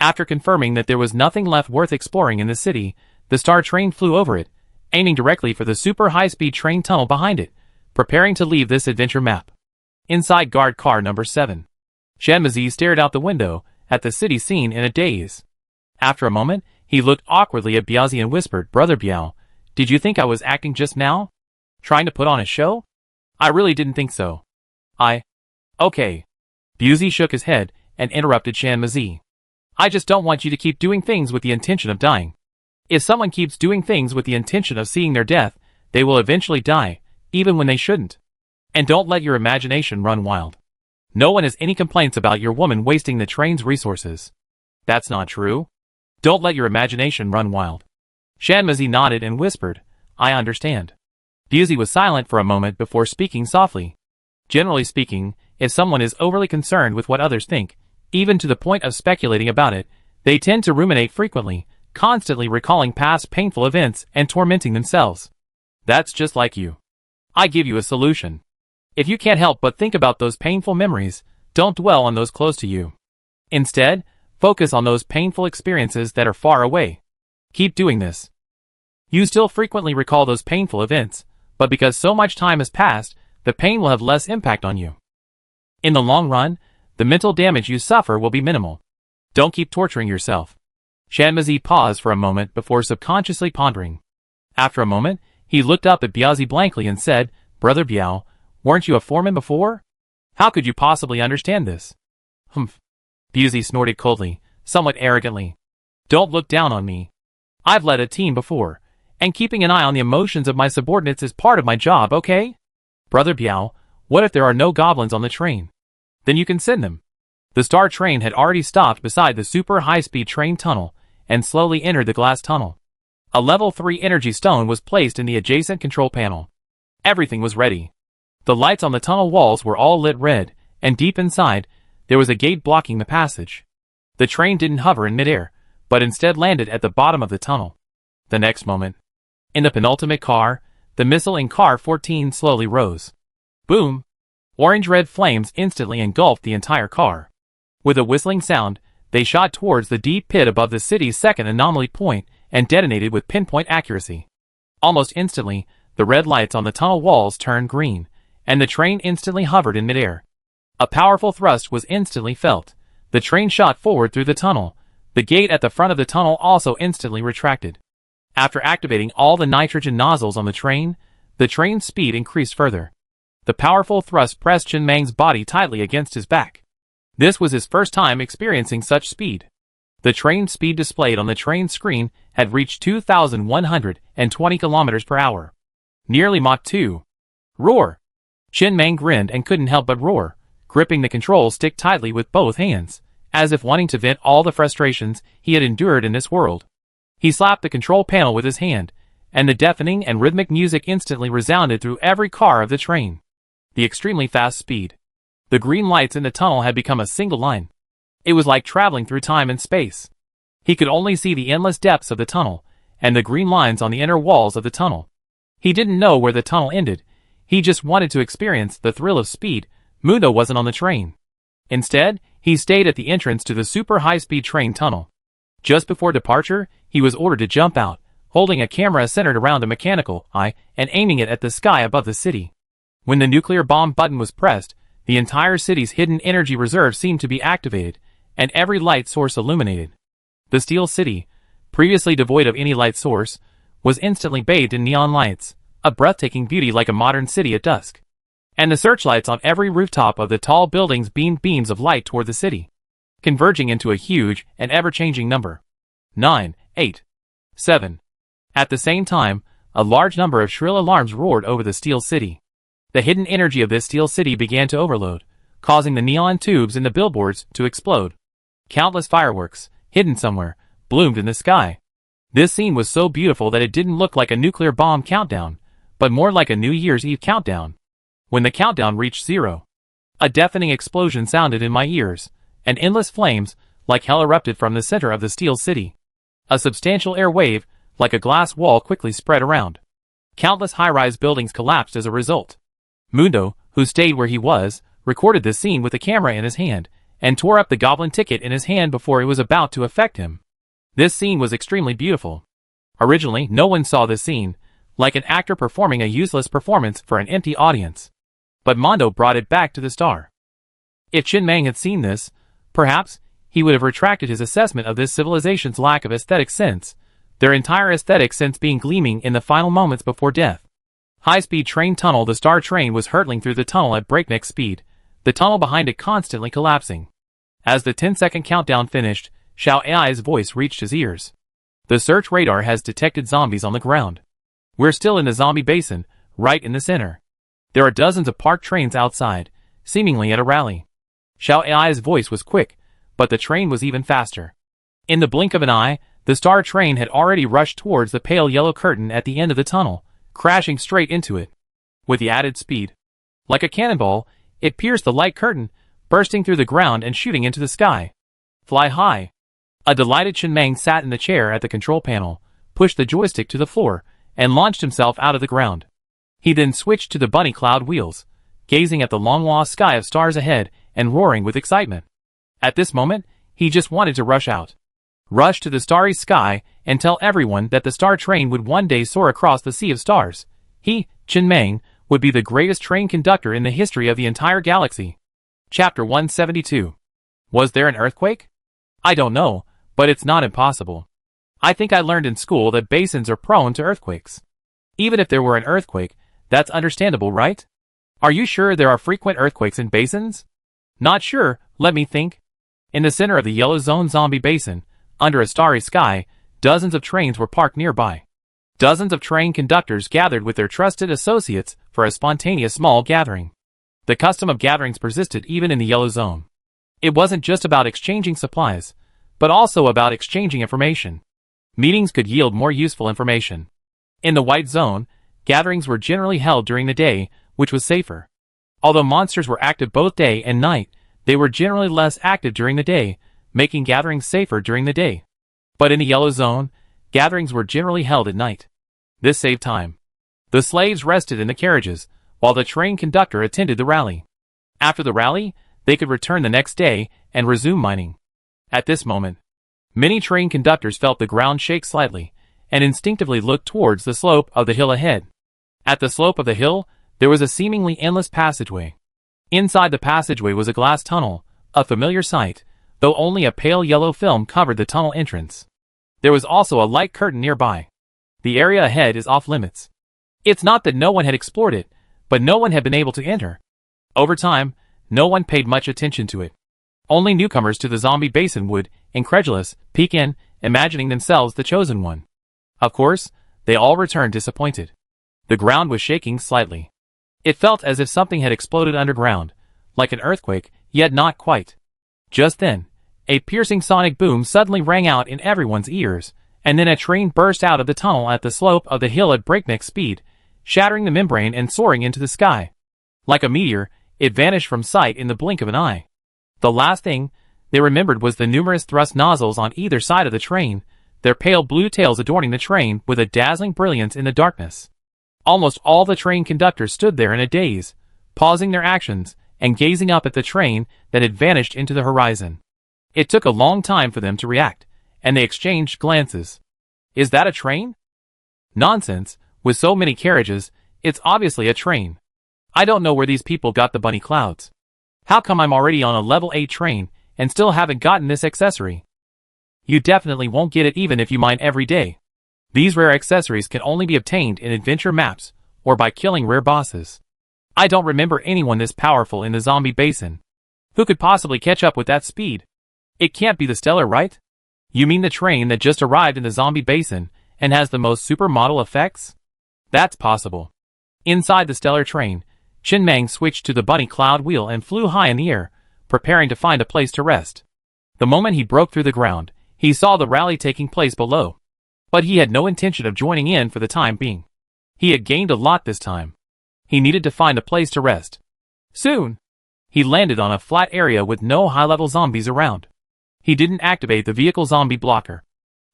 After confirming that there was nothing left worth exploring in the city, the star train flew over it, aiming directly for the super high-speed train tunnel behind it, preparing to leave this adventure map. Inside guard car number 7. Shanmazi stared out the window at the city scene in a daze. After a moment, he looked awkwardly at Biaozi and whispered, "Brother Biao, did you think I was acting just now? Trying to put on a show? I really didn't think so." Okay. Biaozi shook his head and interrupted Shanmazi. "I just don't want you to keep doing things with the intention of dying. If someone keeps doing things with the intention of seeing their death, they will eventually die, even when they shouldn't. And don't let your imagination run wild. No one has any complaints about your woman wasting the train's resources. That's not true. Don't let your imagination run wild." Shanmazi nodded and whispered, "I understand." Biaozi was silent for a moment before speaking softly. Generally speaking, if someone is overly concerned with what others think, even to the point of speculating about it, they tend to ruminate frequently, constantly recalling past painful events and tormenting themselves. That's just like you. I give you a solution. If you can't help but think about those painful memories, Don't dwell on those close to you. Instead, focus on those painful experiences that are far away. Keep doing this. You still frequently recall those painful events, but because so much time has passed, the pain will have less impact on you. In the long run, the mental damage you suffer will be minimal. Don't keep torturing yourself. Shanmazi paused for a moment before subconsciously pondering. After a moment, he looked up at Biazi blankly and said, Brother Biao, weren't you a foreman before? How could you possibly understand this? Humph. Biazi snorted coldly, somewhat arrogantly. Don't look down on me. I've led a team before, and keeping an eye on the emotions of my subordinates is part of my job, okay? Brother Biao, what if there are no goblins on the train? Then you can send them. The star train had already stopped beside the super high-speed train tunnel and slowly entered the glass tunnel. A level 3 energy stone was placed in the adjacent control panel. Everything was ready. The lights on the tunnel walls were all lit red, and deep inside, there was a gate blocking the passage. The train didn't hover in midair, but instead landed at the bottom of the tunnel. The next moment, in the penultimate car, the missile in car 14 slowly rose. Boom! Orange-red flames instantly engulfed the entire car. With a whistling sound, they shot towards the deep pit above the city's second anomaly point and detonated with pinpoint accuracy. Almost instantly, the red lights on the tunnel walls turned green, and the train instantly hovered in midair. A powerful thrust was instantly felt. The train shot forward through the tunnel. The gate at the front of the tunnel also instantly retracted. After activating all the nitrogen nozzles on the train's speed increased further. The powerful thrust pressed Chen Mang's body tightly against his back. This was his first time experiencing such speed. The train speed displayed on the train screen had reached 2,120 kilometers per hour. Nearly Mach 2. Roar! Chen Mang grinned and couldn't help but roar, gripping the control stick tightly with both hands, as if wanting to vent all the frustrations he had endured in this world. He slapped the control panel with his hand, and the deafening and rhythmic music instantly resounded through every car of the train. The extremely fast speed. The green lights in the tunnel had become a single line. It was like traveling through time and space. He could only see the endless depths of the tunnel, and the green lines on the inner walls of the tunnel. He didn't know where the tunnel ended. He just wanted to experience the thrill of speed. Mundo wasn't on the train. Instead, he stayed at the entrance to the super high-speed train tunnel. Just before departure, he was ordered to jump out, holding a camera centered around a mechanical eye and aiming it at the sky above the city. When the nuclear bomb button was pressed, the entire city's hidden energy reserve seemed to be activated, and every light source illuminated. The Steel City, previously devoid of any light source, was instantly bathed in neon lights, a breathtaking beauty like a modern city at dusk. And the searchlights on every rooftop of the tall buildings beamed beams of light toward the city, converging into a huge and ever-changing number. 9, 8, 7. At the same time, a large number of shrill alarms roared over the Steel City. The hidden energy of this Steel City began to overload, causing the neon tubes in the billboards to explode. Countless fireworks, hidden somewhere, bloomed in the sky. This scene was so beautiful that it didn't look like a nuclear bomb countdown, but more like a New Year's Eve countdown. When the countdown reached 0, a deafening explosion sounded in my ears, and endless flames, like hell, erupted from the center of the Steel City. A substantial air wave, like a glass wall, quickly spread around. Countless high-rise buildings collapsed as a result. Mundo, who stayed where he was, recorded this scene with a camera in his hand, and tore up the goblin ticket in his hand before it was about to affect him. This scene was extremely beautiful. Originally, no one saw this scene, like an actor performing a useless performance for an empty audience. But Mondo brought it back to the star. If Chen Mang had seen this, perhaps he would have retracted his assessment of this civilization's lack of aesthetic sense, their entire aesthetic sense being gleaming in the final moments before death. High-speed train tunnel. The star train was hurtling through the tunnel at breakneck speed, the tunnel behind it constantly collapsing. As the 10-second countdown finished, Xiao Ai's voice reached his ears. The search radar has detected zombies on the ground. We're still in the zombie basin, right in the center. There are dozens of parked trains outside, seemingly at a rally. Xiao Ai's voice was quick, but the train was even faster. In the blink of an eye, the star train had already rushed towards the pale yellow curtain at the end of the tunnel, crashing straight into it. With the added speed, like a cannonball, it pierced the light curtain, bursting through the ground and shooting into the sky. Fly high. A delighted Chen Mang sat in the chair at the control panel, pushed the joystick to the floor, and launched himself out of the ground. He then switched to the bunny cloud wheels, gazing at the long lost sky of stars ahead and roaring with excitement. At this moment, he just wanted to rush out. Rush to the starry sky and tell everyone that the star train would one day soar across the sea of stars. He, Chen Meng, would be the greatest train conductor in the history of the entire galaxy. Chapter 172. Was there an earthquake? I don't know, but it's not impossible. I think I learned in school that basins are prone to earthquakes. Even if there were an earthquake, that's understandable, right? Are you sure there are frequent earthquakes in basins? Not sure, let me think. In the center of the Yellow Zone zombie basin, under a starry sky, dozens of trains were parked nearby. Dozens of train conductors gathered with their trusted associates for a spontaneous small gathering. The custom of gatherings persisted even in the Yellow Zone. It wasn't just about exchanging supplies, but also about exchanging information. Meetings could yield more useful information. In the White Zone, gatherings were generally held during the day, which was safer. Although monsters were active both day and night, they were generally less active during the day, making gatherings safer during the day. But in the Yellow Zone, gatherings were generally held at night. This saved time. The slaves rested in the carriages, while the train conductor attended the rally. After the rally, they could return the next day and resume mining. At this moment, many train conductors felt the ground shake slightly, and instinctively looked towards the slope of the hill ahead. At the slope of the hill, there was a seemingly endless passageway. Inside the passageway was a glass tunnel, a familiar sight, though only a pale yellow film covered the tunnel entrance. There was also a light curtain nearby. The area ahead is off limits. It's not that no one had explored it, but no one had been able to enter. Over time, no one paid much attention to it. Only newcomers to the zombie basin would, incredulous, peek in, imagining themselves the chosen one. Of course, they all returned disappointed. The ground was shaking slightly. It felt as if something had exploded underground, like an earthquake, yet not quite. Just then, a piercing sonic boom suddenly rang out in everyone's ears, and then a train burst out of the tunnel at the slope of the hill at breakneck speed, shattering the membrane and soaring into the sky. Like a meteor, it vanished from sight in the blink of an eye. The last thing they remembered was the numerous thrust nozzles on either side of the train, their pale blue tails adorning the train with a dazzling brilliance in the darkness. Almost all the train conductors stood there in a daze, pausing their actions and gazing up at the train that had vanished into the horizon. It took a long time for them to react, and they exchanged glances. Is that a train? Nonsense, with so many carriages, it's obviously a train. I don't know where these people got the bunny clouds. How come I'm already on a level 8 train and still haven't gotten this accessory? You definitely won't get it even if you mine every day. These rare accessories can only be obtained in adventure maps or by killing rare bosses. I don't remember anyone this powerful in the zombie basin. Who could possibly catch up with that speed? It can't be the Stellar, right? You mean the train that just arrived in the zombie basin and has the most supermodel effects? That's possible. Inside the Stellar train, Chen Meng switched to the bunny cloud wheel and flew high in the air, preparing to find a place to rest. The moment he broke through the ground, he saw the rally taking place below. But he had no intention of joining in for the time being. He had gained a lot this time. He needed to find a place to rest. Soon, he landed on a flat area with no high-level zombies around. He didn't activate the vehicle zombie blocker.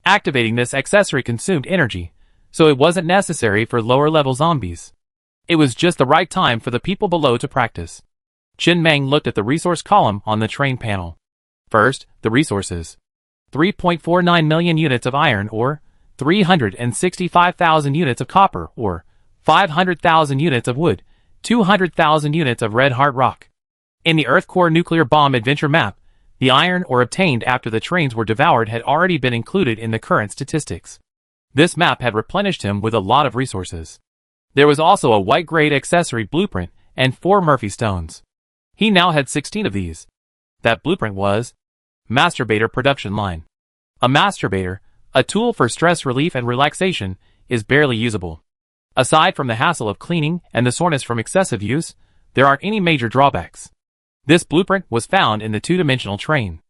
Activating this accessory consumed energy, so it wasn't necessary for lower-level zombies. It was just the right time for the people below to practice. Chen Meng looked at the resource column on the train panel. First, the resources. 3.49 million units of iron ore, 365,000 units of copper ore, 500,000 units of wood, 200,000 units of red hard rock. In the Earth Core nuclear bomb adventure map, the iron ore obtained after the trains were devoured had already been included in the current statistics. This map had replenished him with a lot of resources. There was also a white-grade accessory blueprint and 4 Murphy stones. He now had 16 of these. That blueprint was Masturbator Production Line. A masturbator, a tool for stress relief and relaxation, is barely usable. Aside from the hassle of cleaning and the soreness from excessive use, there aren't any major drawbacks. This blueprint was found in the 2-dimensional train.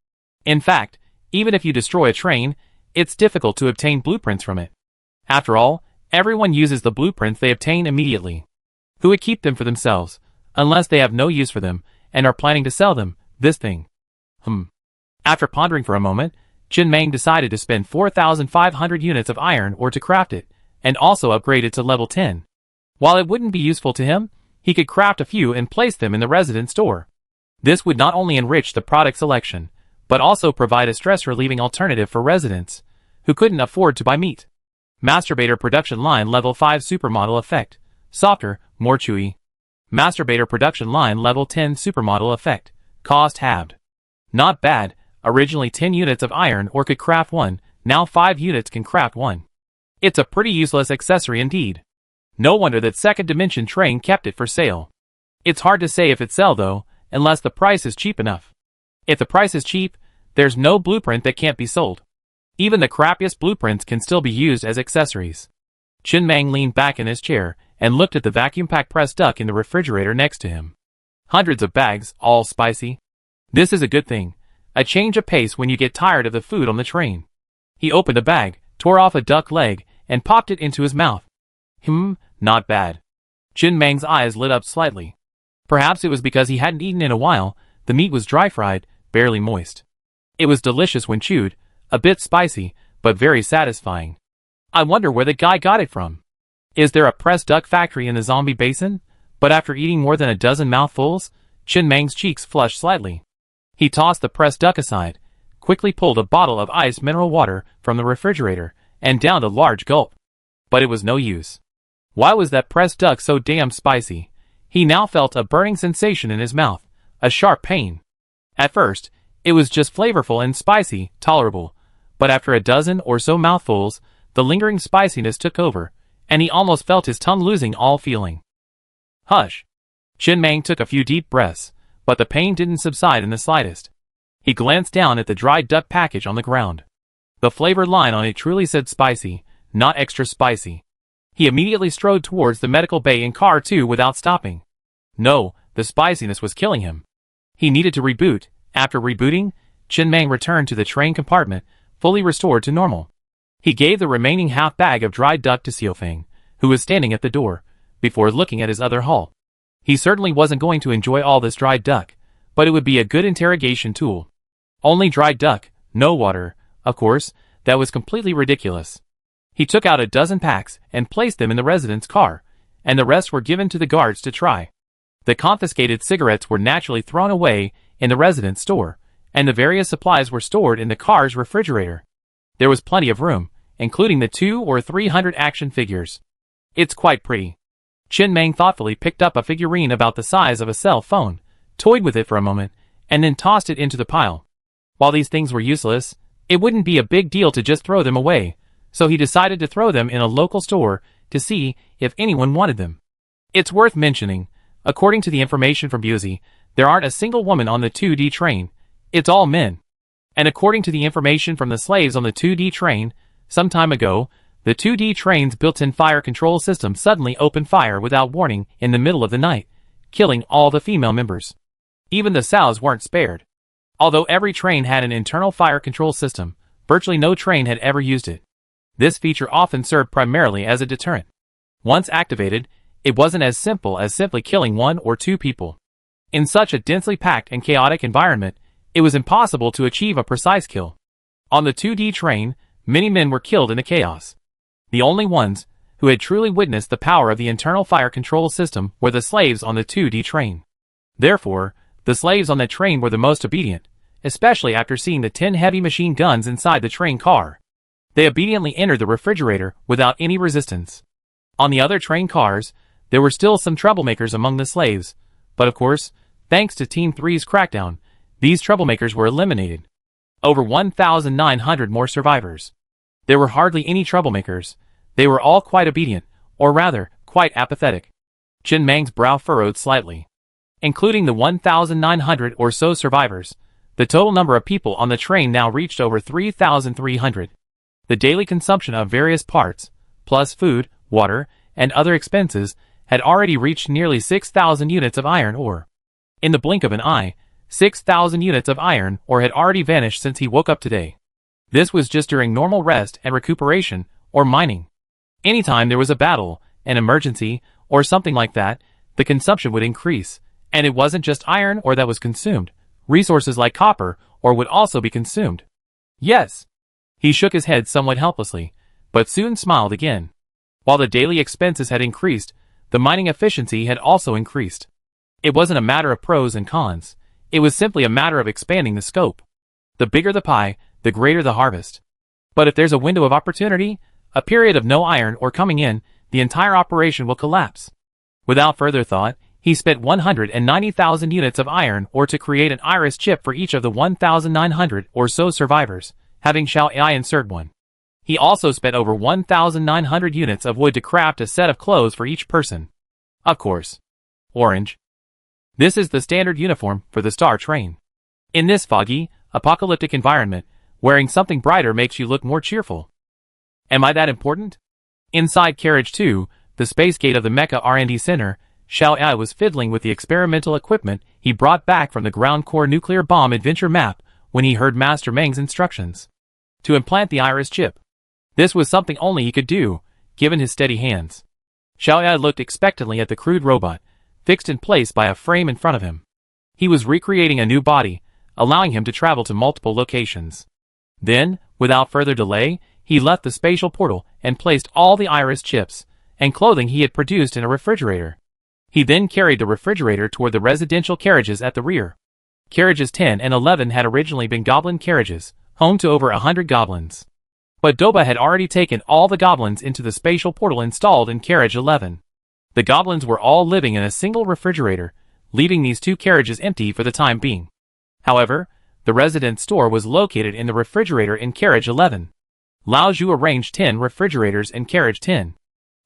In fact, even if you destroy a train, it's difficult to obtain blueprints from it. After all, everyone uses the blueprints they obtain immediately. Who would keep them for themselves, unless they have no use for them and are planning to sell them, this thing? After pondering for a moment, Chen Meng decided to spend 4,500 units of iron ore to craft it, and also upgrade it to level 10. While it wouldn't be useful to him, he could craft a few and place them in the resident store. This would not only enrich the product selection, but also provide a stress-relieving alternative for residents who couldn't afford to buy meat. Masturbator Production Line Level 5 Supermodel Effect. Softer, more chewy. Masturbator Production Line Level 10 Supermodel Effect. Cost halved. Not bad. Originally 10 units of iron ore could craft one, now 5 units can craft one. It's a pretty useless accessory indeed. No wonder that Second Dimension Train kept it for sale. It's hard to say if it sell though, unless the price is cheap enough. If the price is cheap, there's no blueprint that can't be sold. Even the crappiest blueprints can still be used as accessories. Chin Mang leaned back in his chair and looked at the vacuum-packed pressed duck in the refrigerator next to him. Hundreds of bags, all spicy. This is a good thing. A change of pace when you get tired of the food on the train. He opened a bag, tore off a duck leg, and popped it into his mouth. Not bad. Chin Mang's eyes lit up slightly. Perhaps it was because he hadn't eaten in a while. The meat was dry-fried, barely moist. It was delicious when chewed, a bit spicy, but very satisfying. I wonder where the guy got it from. Is there a pressed duck factory in the zombie basin? But after eating more than a dozen mouthfuls, Chin Mang's cheeks flushed slightly. He tossed the pressed duck aside, quickly pulled a bottle of iced mineral water from the refrigerator, and downed a large gulp. But it was no use. Why was that pressed duck so damn spicy? He now felt a burning sensation in his mouth, a sharp pain. At first, it was just flavorful and spicy, tolerable, but after a dozen or so mouthfuls, the lingering spiciness took over, and he almost felt his tongue losing all feeling. Hush! Chin Mang took a few deep breaths, but the pain didn't subside in the slightest. He glanced down at the dried duck package on the ground. The flavor line on it truly said spicy, not extra spicy. He immediately strode towards the medical bay in car 2 without stopping. No, the spiciness was killing him. He needed to reboot. After rebooting, Chin Mang returned to the train compartment, fully restored to normal. He gave the remaining half bag of dried duck to Xiaofeng, who was standing at the door, before looking at his other haul. He certainly wasn't going to enjoy all this dried duck, but it would be a good interrogation tool. Only dried duck, no water, of course, that was completely ridiculous. He took out a dozen packs and placed them in the resident's car, and the rest were given to the guards to try. The confiscated cigarettes were naturally thrown away in the resident's store, and the various supplies were stored in the car's refrigerator. There was plenty of room, including the 200 or 300 action figures. It's quite pretty. Chin Mang thoughtfully picked up a figurine about the size of a cell phone, toyed with it for a moment, and then tossed it into the pile. While these things were useless, it wouldn't be a big deal to just throw them away, so he decided to throw them in a local store to see if anyone wanted them. It's worth mentioning, according to the information from Busey, there aren't a single woman on the 2D train. It's all men. And according to the information from the slaves on the 2D train, some time ago, the 2D train's built-in fire control system suddenly opened fire without warning in the middle of the night, killing all the female members. Even the sows weren't spared. Although every train had an internal fire control system, virtually no train had ever used it. This feature often served primarily as a deterrent. Once activated, it wasn't as simple as simply killing 1 or 2 people. In such a densely packed and chaotic environment, it was impossible to achieve a precise kill. On the 2D train, many men were killed in the chaos. The only ones who had truly witnessed the power of the internal fire control system were the slaves on the 2D train. Therefore, the slaves on the train were the most obedient, especially after seeing the 10 heavy machine guns inside the train car. They obediently entered the refrigerator without any resistance. On the other train cars, there were still some troublemakers among the slaves, but of course, thanks to Team 3's crackdown, these troublemakers were eliminated. Over 1,900 more survivors. There were hardly any troublemakers. They were all quite obedient, or rather, quite apathetic. Chin Mang's brow furrowed slightly. Including the 1,900 or so survivors, the total number of people on the train now reached over 3,300. The daily consumption of various parts, plus food, water, and other expenses, had already reached nearly 6,000 units of iron ore. In the blink of an eye, 6,000 units of iron ore had already vanished since he woke up today. This was just during normal rest and recuperation, or mining. Anytime there was a battle, an emergency, or something like that, the consumption would increase, and it wasn't just iron ore that was consumed. Resources like copper ore would also be consumed. Yes. He shook his head somewhat helplessly, but soon smiled again. While the daily expenses had increased, the mining efficiency had also increased. It wasn't a matter of pros and cons. It was simply a matter of expanding the scope. The bigger the pie, the greater the harvest. But if there's a window of opportunity, a period of no iron ore coming in, the entire operation will collapse. Without further thought, he spent 190,000 units of iron ore to create an iris chip for each of the 1,900 or so survivors, having Xiao Ai insert one. He also spent over 1,900 units of wood to craft a set of clothes for each person. Of course. Orange. This is the standard uniform for the Star Train. In this foggy, apocalyptic environment, wearing something brighter makes you look more cheerful. Am I that important? Inside Carriage 2, the space gate of the Mecha R&D Center, Xiao Ai was fiddling with the experimental equipment he brought back from the ground core nuclear bomb adventure map when he heard Master Meng's instructions. To implant the iris chip. This was something only he could do, given his steady hands. Xiao Ai looked expectantly at the crude robot, fixed in place by a frame in front of him. He was recreating a new body, allowing him to travel to multiple locations. Then, without further delay, he left the spatial portal and placed all the iris chips and clothing he had produced in a refrigerator. He then carried the refrigerator toward the residential carriages at the rear. Carriages 10 and 11 had originally been goblin carriages, home to over 100 goblins. But Doba had already taken all the goblins into the spatial portal installed in carriage 11. The goblins were all living in a single refrigerator, leaving these two carriages empty for the time being. However, the residence store was located in the refrigerator in carriage 11. Lao Zhu arranged 10 refrigerators in carriage 10.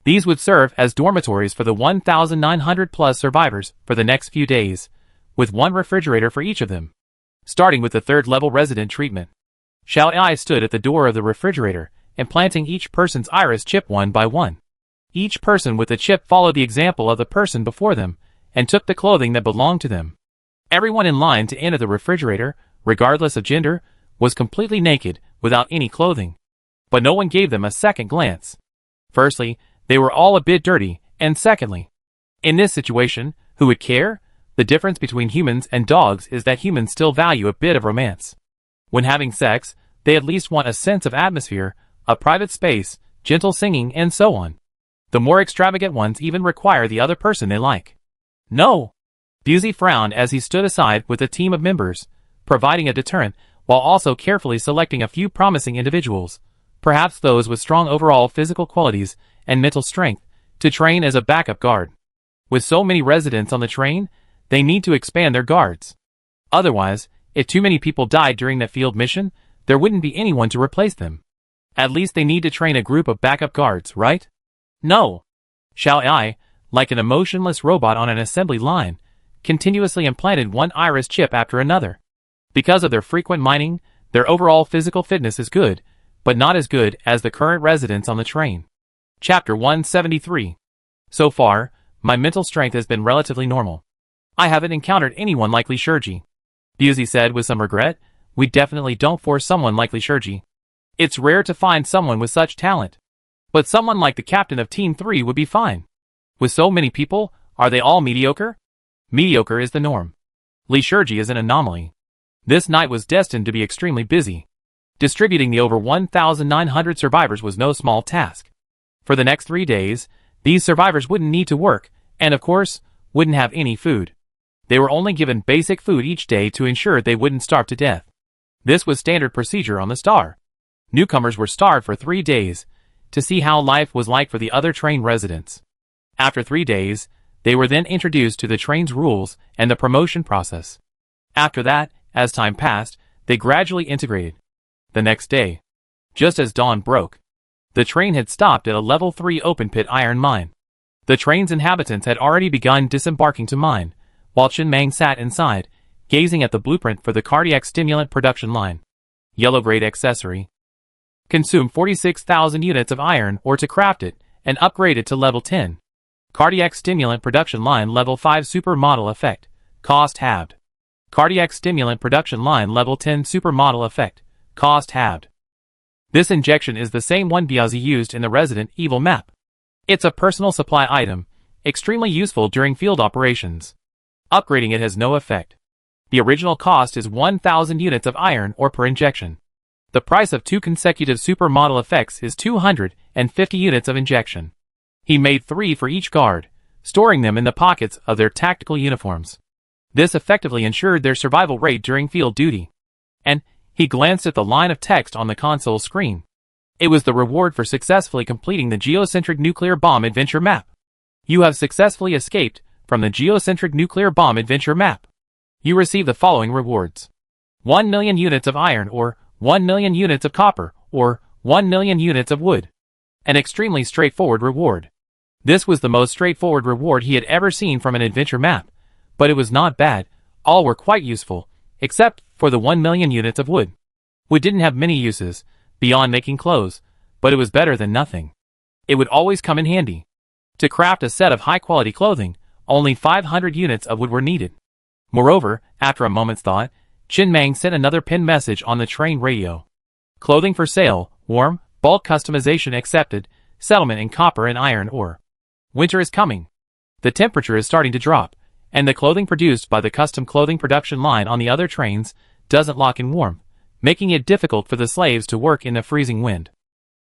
These would serve as dormitories for the 1,900 plus survivors for the next few days, with one refrigerator for each of them. Starting with the third-level resident treatment. Xiao Ai stood at the door of the refrigerator, implanting each person's iris chip one by one. Each person with the chip followed the example of the person before them, and took the clothing that belonged to them. Everyone in line to enter the refrigerator, regardless of gender, was completely naked, without any clothing. But no one gave them a second glance. Firstly, they were all a bit dirty, and secondly, in this situation, who would care? The difference between humans and dogs is that humans still value a bit of romance. When having sex, they at least want a sense of atmosphere, a private space, gentle singing, and so on. The more extravagant ones even require the other person they like. No! Busey frowned as he stood aside with a team of members, providing a deterrent while also carefully selecting a few promising individuals, perhaps those with strong overall physical qualities and mental strength, to train as a backup guard. With so many residents on the train, they need to expand their guards. Otherwise, if too many people died during that field mission, there wouldn't be anyone to replace them. At least they need to train a group of backup guards, right? No! Xiao Ai, like an emotionless robot on an assembly line, continuously implanted one iris chip after another. Because of their frequent mining, their overall physical fitness is good, but not as good as the current residents on the train. Chapter 173. So far, my mental strength has been relatively normal. I haven't encountered anyone like Li Shiji. Busey said with some regret, we definitely don't force someone like Li Shiji. It's rare to find someone with such talent. But someone like the captain of Team 3 would be fine. With so many people, are they all mediocre? Mediocre is the norm. Li Shiji is an anomaly. This night was destined to be extremely busy. Distributing the over 1,900 survivors was no small task. For the next 3 days, these survivors wouldn't need to work, and of course, wouldn't have any food. They were only given basic food each day to ensure they wouldn't starve to death. This was standard procedure on the Star. Newcomers were starved for 3 days, to see how life was like for the other train residents. After 3 days, they were then introduced to the train's rules and the promotion process. After that, as time passed, they gradually integrated. The next day, just as dawn broke, the train had stopped at a level 3 open-pit iron mine. The train's inhabitants had already begun disembarking to mine, while Chen Mang sat inside, gazing at the blueprint for the cardiac stimulant production line. Yellow-grade accessory. Consume 46,000 units of iron ore to craft it, and upgrade it to level 10. Cardiac stimulant production line level 5 supermodel effect. Cost halved. Cardiac stimulant production line level 10 supermodel effect. Cost halved. This injection is the same one Biazi used in the Resident Evil map. It's a personal supply item, extremely useful during field operations. Upgrading it has no effect. The original cost is 1,000 units of iron ore per injection. The price of 2 consecutive supermodel effects is 250 units of injection. He made 3 for each guard, storing them in the pockets of their tactical uniforms. This effectively ensured their survival rate during field duty. And he glanced at the line of text on the console screen. It was the reward for successfully completing the geocentric nuclear bomb adventure map. You have successfully escaped from the geocentric nuclear bomb adventure map. You receive the following rewards: 1 million units of iron ore, 1 million units of copper, or 1 million units of wood. An extremely straightforward reward. This was the most straightforward reward he had ever seen from an adventure map, but it was not bad. All were quite useful, except for the 1 million units of wood. Wood didn't have many uses, beyond making clothes, but it was better than nothing. It would always come in handy. To craft a set of high-quality clothing, only 500 units of wood were needed. Moreover, after a moment's thought, Chin Mang sent another pinned message on the train radio. Clothing for sale, warm, bulk customization accepted, settlement in copper and iron ore. Winter is coming. The temperature is starting to drop, and the clothing produced by the custom clothing production line on the other trains doesn't lock in warmth, making it difficult for the slaves to work in the freezing wind.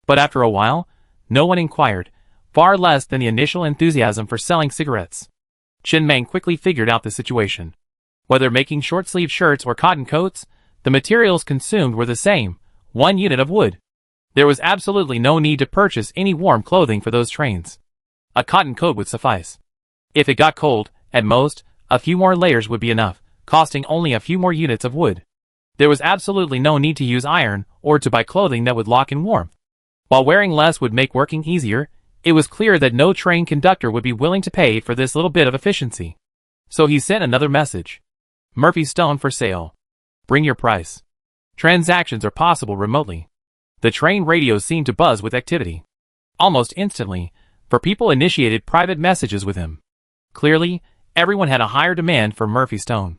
But after a while, no one inquired, far less than the initial enthusiasm for selling cigarettes. Chin Mang quickly figured out the situation. Whether making short-sleeved shirts or cotton coats, the materials consumed were the same, 1 unit of wood. There was absolutely no need to purchase any warm clothing for those trains. A cotton coat would suffice. If it got cold, at most, a few more layers would be enough, costing only a few more units of wood. There was absolutely no need to use iron or to buy clothing that would lock in warmth. While wearing less would make working easier, it was clear that no train conductor would be willing to pay for this little bit of efficiency. So he sent another message. Murphy Stone for sale. Bring your price. Transactions are possible remotely. The train radio seemed to buzz with activity. Almost instantly, for people initiated private messages with him. Clearly, everyone had a higher demand for Murphy Stone.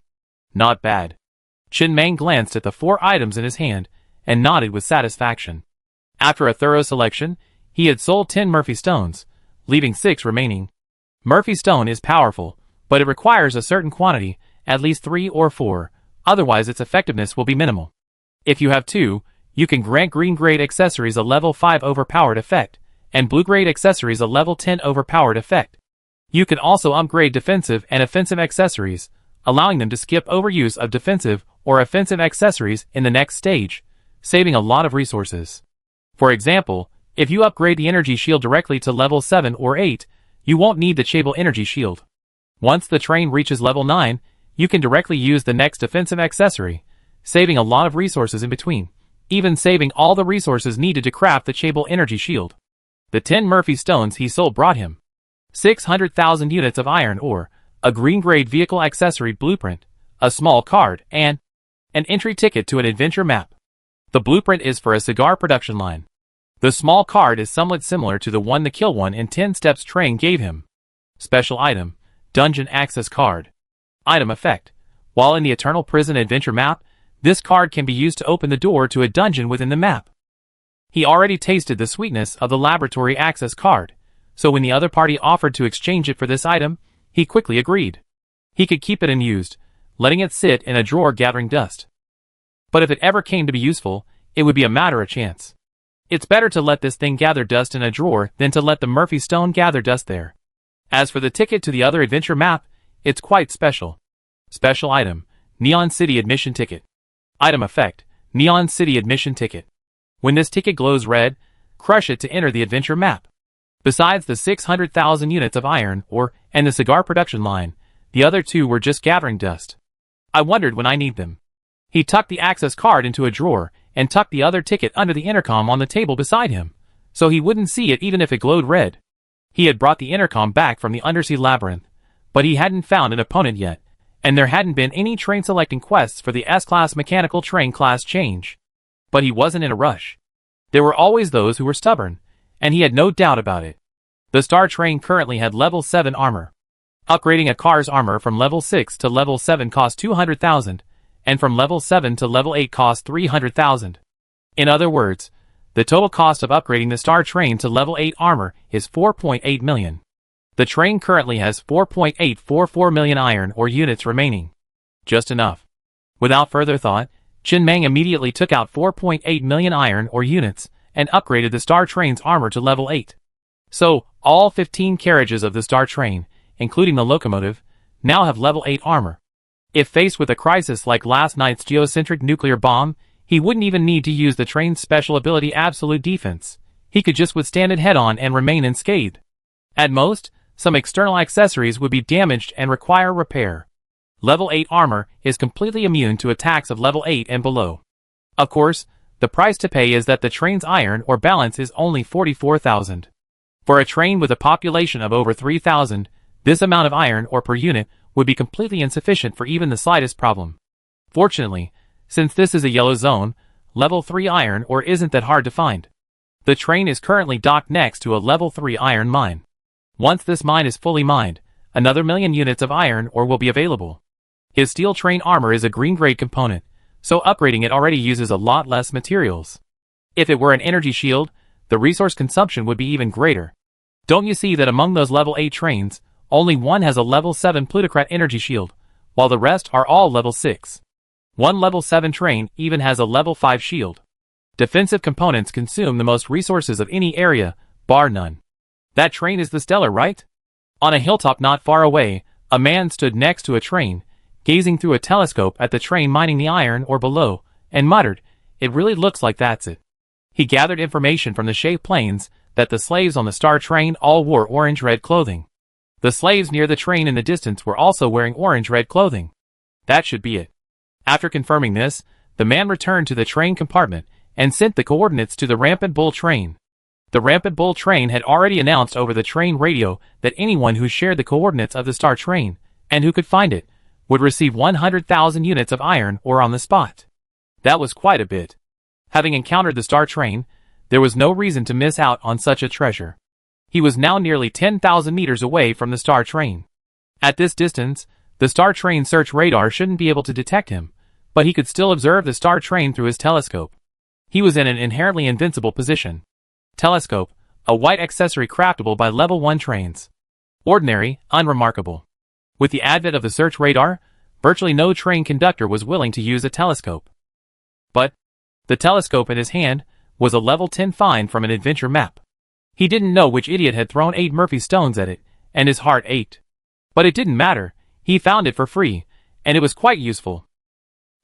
Not bad. Chin Mang glanced at the 4 items in his hand and nodded with satisfaction. After a thorough selection, he had sold 10 Murphy Stones, leaving 6 remaining. Murphy Stone is powerful, but it requires a certain quantity, at least 3 or 4, otherwise its effectiveness will be minimal. If you have 2, you can grant green-grade accessories a level 5 overpowered effect, and blue-grade accessories a level 10 overpowered effect. You can also upgrade defensive and offensive accessories, allowing them to skip overuse of defensive or offensive accessories in the next stage, saving a lot of resources. For example, if you upgrade the energy shield directly to level 7 or 8, you won't need the Chable energy shield. Once the train reaches level 9, you can directly use the next defensive accessory, saving a lot of resources in between, even saving all the resources needed to craft the Chable energy shield. The 10 Murphy Stones he sold brought him 600,000 units of iron ore, a green-grade vehicle accessory blueprint, a small card, and an entry ticket to an adventure map. The blueprint is for a cigar production line. The small card is somewhat similar to the one the Kill One in 10 Steps train gave him. Special item, Dungeon Access Card. Item effect. While in the Eternal Prison adventure map, this card can be used to open the door to a dungeon within the map. He already tasted the sweetness of the laboratory access card, so when the other party offered to exchange it for this item, he quickly agreed. He could keep it unused, letting it sit in a drawer gathering dust. But if it ever came to be useful, it would be a matter of chance. It's better to let this thing gather dust in a drawer than to let the Murphy Stone gather dust there. As for the ticket to the other adventure map, it's quite special. Special item, Neon City Admission Ticket. Item effect, Neon City Admission Ticket. When this ticket glows red, crush it to enter the adventure map. Besides the 600,000 units of iron ore and the cigar production line, the other 2 were just gathering dust. I wondered when I need them. He tucked the access card into a drawer and tucked the other ticket under the intercom on the table beside him, so he wouldn't see it even if it glowed red. He had brought the intercom back from the undersea labyrinth, but he hadn't found an opponent yet, and there hadn't been any train selecting quests for the S-Class mechanical train class change. But he wasn't in a rush. There were always those who were stubborn, and he had no doubt about it. The Star Train currently had level 7 armor. Upgrading a car's armor from level 6 to level 7 cost 200,000, and from level 7 to level 8 cost 300,000. In other words, the total cost of upgrading the Star Train to level 8 armor is 4.8 million. The train currently has 4.844 million iron ore units remaining. Just enough. Without further thought, Chin Mang immediately took out 4.8 million iron ore units and upgraded the Star Train's armor to level 8. So, all 15 carriages of the Star Train, including the locomotive, now have level 8 armor. If faced with a crisis like last night's geocentric nuclear bomb, he wouldn't even need to use the train's special ability Absolute Defense. He could just withstand it head-on and remain unscathed. At most, some external accessories would be damaged and require repair. Level 8 armor is completely immune to attacks of level 8 and below. Of course, the price to pay is that the train's iron ore balance is only 44,000. For a train with a population of over 3,000, this amount of iron ore per unit would be completely insufficient for even the slightest problem. Fortunately, since this is a yellow zone, level 3 iron ore isn't that hard to find. The train is currently docked next to a level 3 iron mine. Once this mine is fully mined, another 1,000,000 units of iron ore will be available. His steel train armor is a green-grade component, so upgrading it already uses a lot less materials. If it were an energy shield, the resource consumption would be even greater. Don't you see that among those level 8 trains, only one has a level 7 plutocrat energy shield, while the rest are all level 6. One level 7 train even has a level 5 shield. Defensive components consume the most resources of any area, bar none. That train is the Stellar, right? On a hilltop not far away, a man stood next to a train, gazing through a telescope at the train mining the iron ore below, and muttered, "It really looks like that's it." He gathered information from the shaped planes that the slaves on the Star train all wore orange-red clothing. The slaves near the train in the distance were also wearing orange-red clothing. That should be it. After confirming this, the man returned to the train compartment and sent the coordinates to the Rampant Bull train. The Rampant Bull train had already announced over the train radio that anyone who shared the coordinates of the Star train, and who could find it, would receive 100,000 units of iron ore on the spot. That was quite a bit. Having encountered the Star train, there was no reason to miss out on such a treasure. He was now nearly 10,000 meters away from the Star train. At this distance, the Star train search radar shouldn't be able to detect him, but he could still observe the Star train through his telescope. He was in an inherently invincible position. Telescope, a white accessory craftable by level 1 trains. Ordinary, unremarkable. With the advent of the search radar, virtually no train conductor was willing to use a telescope. But the telescope in his hand was a level 10 find from an adventure map. He didn't know which idiot had thrown 8 Murphy stones at it, and his heart ached. But it didn't matter, he found it for free, and it was quite useful.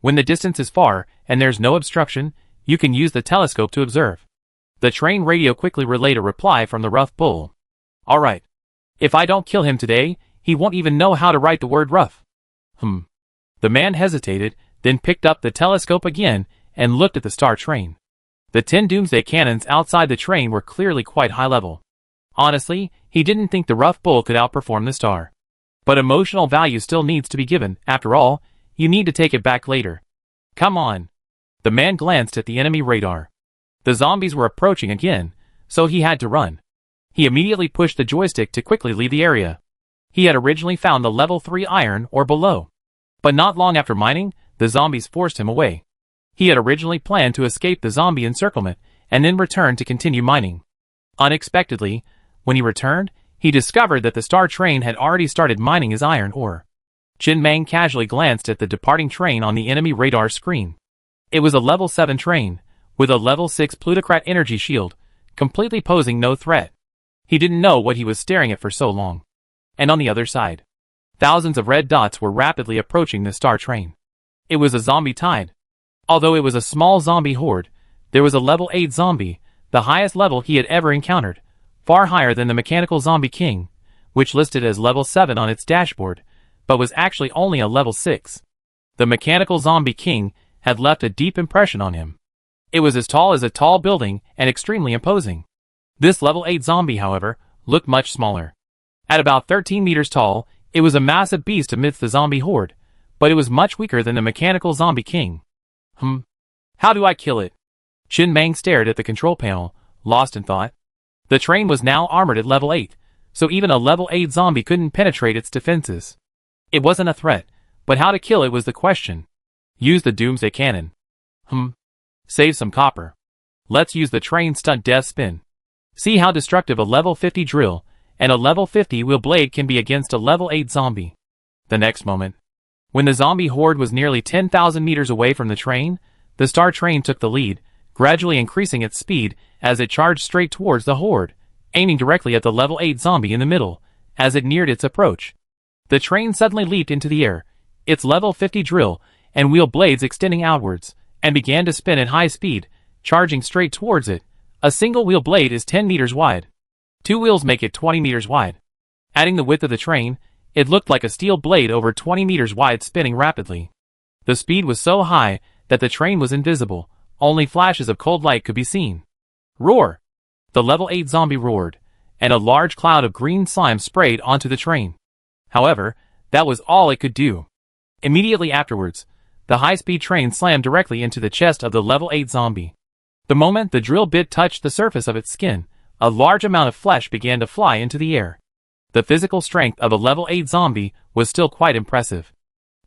When the distance is far, and there's no obstruction, you can use the telescope to observe. The train radio quickly relayed a reply from the rough bull. "Alright. If I don't kill him today, he won't even know how to write the word rough." The man hesitated, then picked up the telescope again, and looked at the Star train. The 10 Doomsday cannons outside the train were clearly quite high level. Honestly, he didn't think the rough bull could outperform the Star. But emotional value still needs to be given, after all, you need to take it back later. Come on. The man glanced at the enemy radar. The zombies were approaching again, so he had to run. He immediately pushed the joystick to quickly leave the area. He had originally found the level 3 iron ore below. But not long after mining, the zombies forced him away. He had originally planned to escape the zombie encirclement, and then return to continue mining. Unexpectedly, when he returned, he discovered that the Star train had already started mining his iron ore. Chin Mang casually glanced at the departing train on the enemy radar screen. It was a level 7 train, with a level 6 plutocrat energy shield, completely posing no threat. He didn't know what he was staring at for so long. And on the other side, thousands of red dots were rapidly approaching the Star train. It was a zombie tide. Although it was a small zombie horde, there was a level 8 zombie, the highest level he had ever encountered, far higher than the mechanical zombie king, which listed as level 7 on its dashboard, but was actually only a level 6. The mechanical zombie king had left a deep impression on him. It was as tall as a tall building and extremely imposing. This level 8 zombie, however, looked much smaller. At about 13 meters tall, it was a massive beast amidst the zombie horde, but it was much weaker than the mechanical zombie king. How do I kill it? Chin Mang stared at the control panel, lost in thought. The train was now armored at level 8, so even a level 8 zombie couldn't penetrate its defenses. It wasn't a threat, but how to kill it was the question. Use the Doomsday cannon. Save some copper. Let's use the train stunt death spin. See how destructive a level 50 drill and a level 50 wheel blade can be against a level 8 zombie. The next moment, when the zombie horde was nearly 10,000 meters away from the train, the Star train took the lead, gradually increasing its speed as it charged straight towards the horde, aiming directly at the level 8 zombie in the middle. As it neared its approach, the train suddenly leaped into the air, its level 50 drill and wheel blades extending outwards, and began to spin at high speed, charging straight towards it. A single wheel blade is 10 meters wide. 2 wheels make it 20 meters wide. Adding the width of the train, it looked like a steel blade over 20 meters wide spinning rapidly. The speed was so high that the train was invisible, only flashes of cold light could be seen. Roar! The level 8 zombie roared, and a large cloud of green slime sprayed onto the train. However, that was all it could do. Immediately afterwards, the high-speed train slammed directly into the chest of the level 8 zombie. The moment the drill bit touched the surface of its skin, a large amount of flesh began to fly into the air. The physical strength of a level 8 zombie was still quite impressive.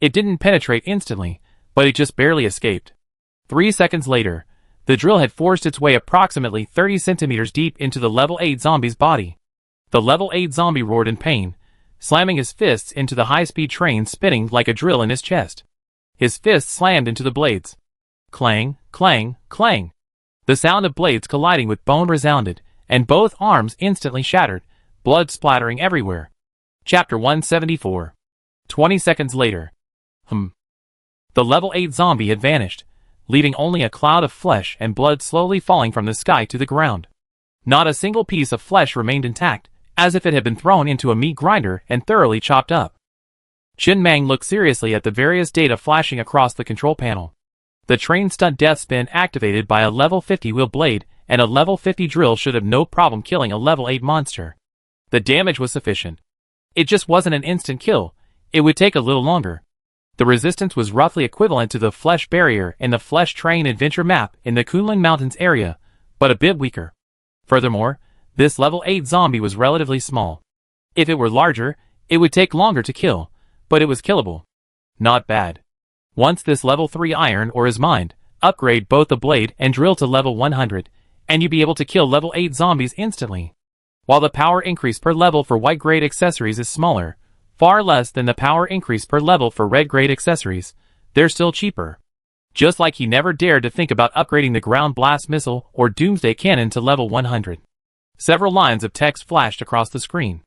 It didn't penetrate instantly, but it just barely escaped. 3 seconds later, the drill had forced its way approximately 30 centimeters deep into the level 8 zombie's body. The level 8 zombie roared in pain, slamming his fists into the high-speed train spinning like a drill in his chest. His fists slammed into the blades. Clang, clang, clang. The sound of blades colliding with bone resounded, and both arms instantly shattered, blood splattering everywhere. Chapter 174. 20 seconds later. The level 8 zombie had vanished, leaving only a cloud of flesh and blood slowly falling from the sky to the ground. Not a single piece of flesh remained intact, as if it had been thrown into a meat grinder and thoroughly chopped up. Chen Mang looked seriously at the various data flashing across the control panel. The train stunt death spin activated by a level 50 wheel blade and a level 50 drill should have no problem killing a level 8 monster. The damage was sufficient. It just wasn't an instant kill, it would take a little longer. The resistance was roughly equivalent to the flesh barrier in the Flesh Train Adventure map in the Kunlun Mountains area, but a bit weaker. Furthermore, this level 8 zombie was relatively small. If it were larger, it would take longer to kill, but it was killable. Not bad. Once this level 3 iron ore is mined, upgrade both the blade and drill to level 100, and you'll be able to kill level 8 zombies instantly. While the power increase per level for white grade accessories is smaller, far less than the power increase per level for red grade accessories, they're still cheaper. Just like he never dared to think about upgrading the ground blast missile or Doomsday cannon to level 100. Several lines of text flashed across the screen.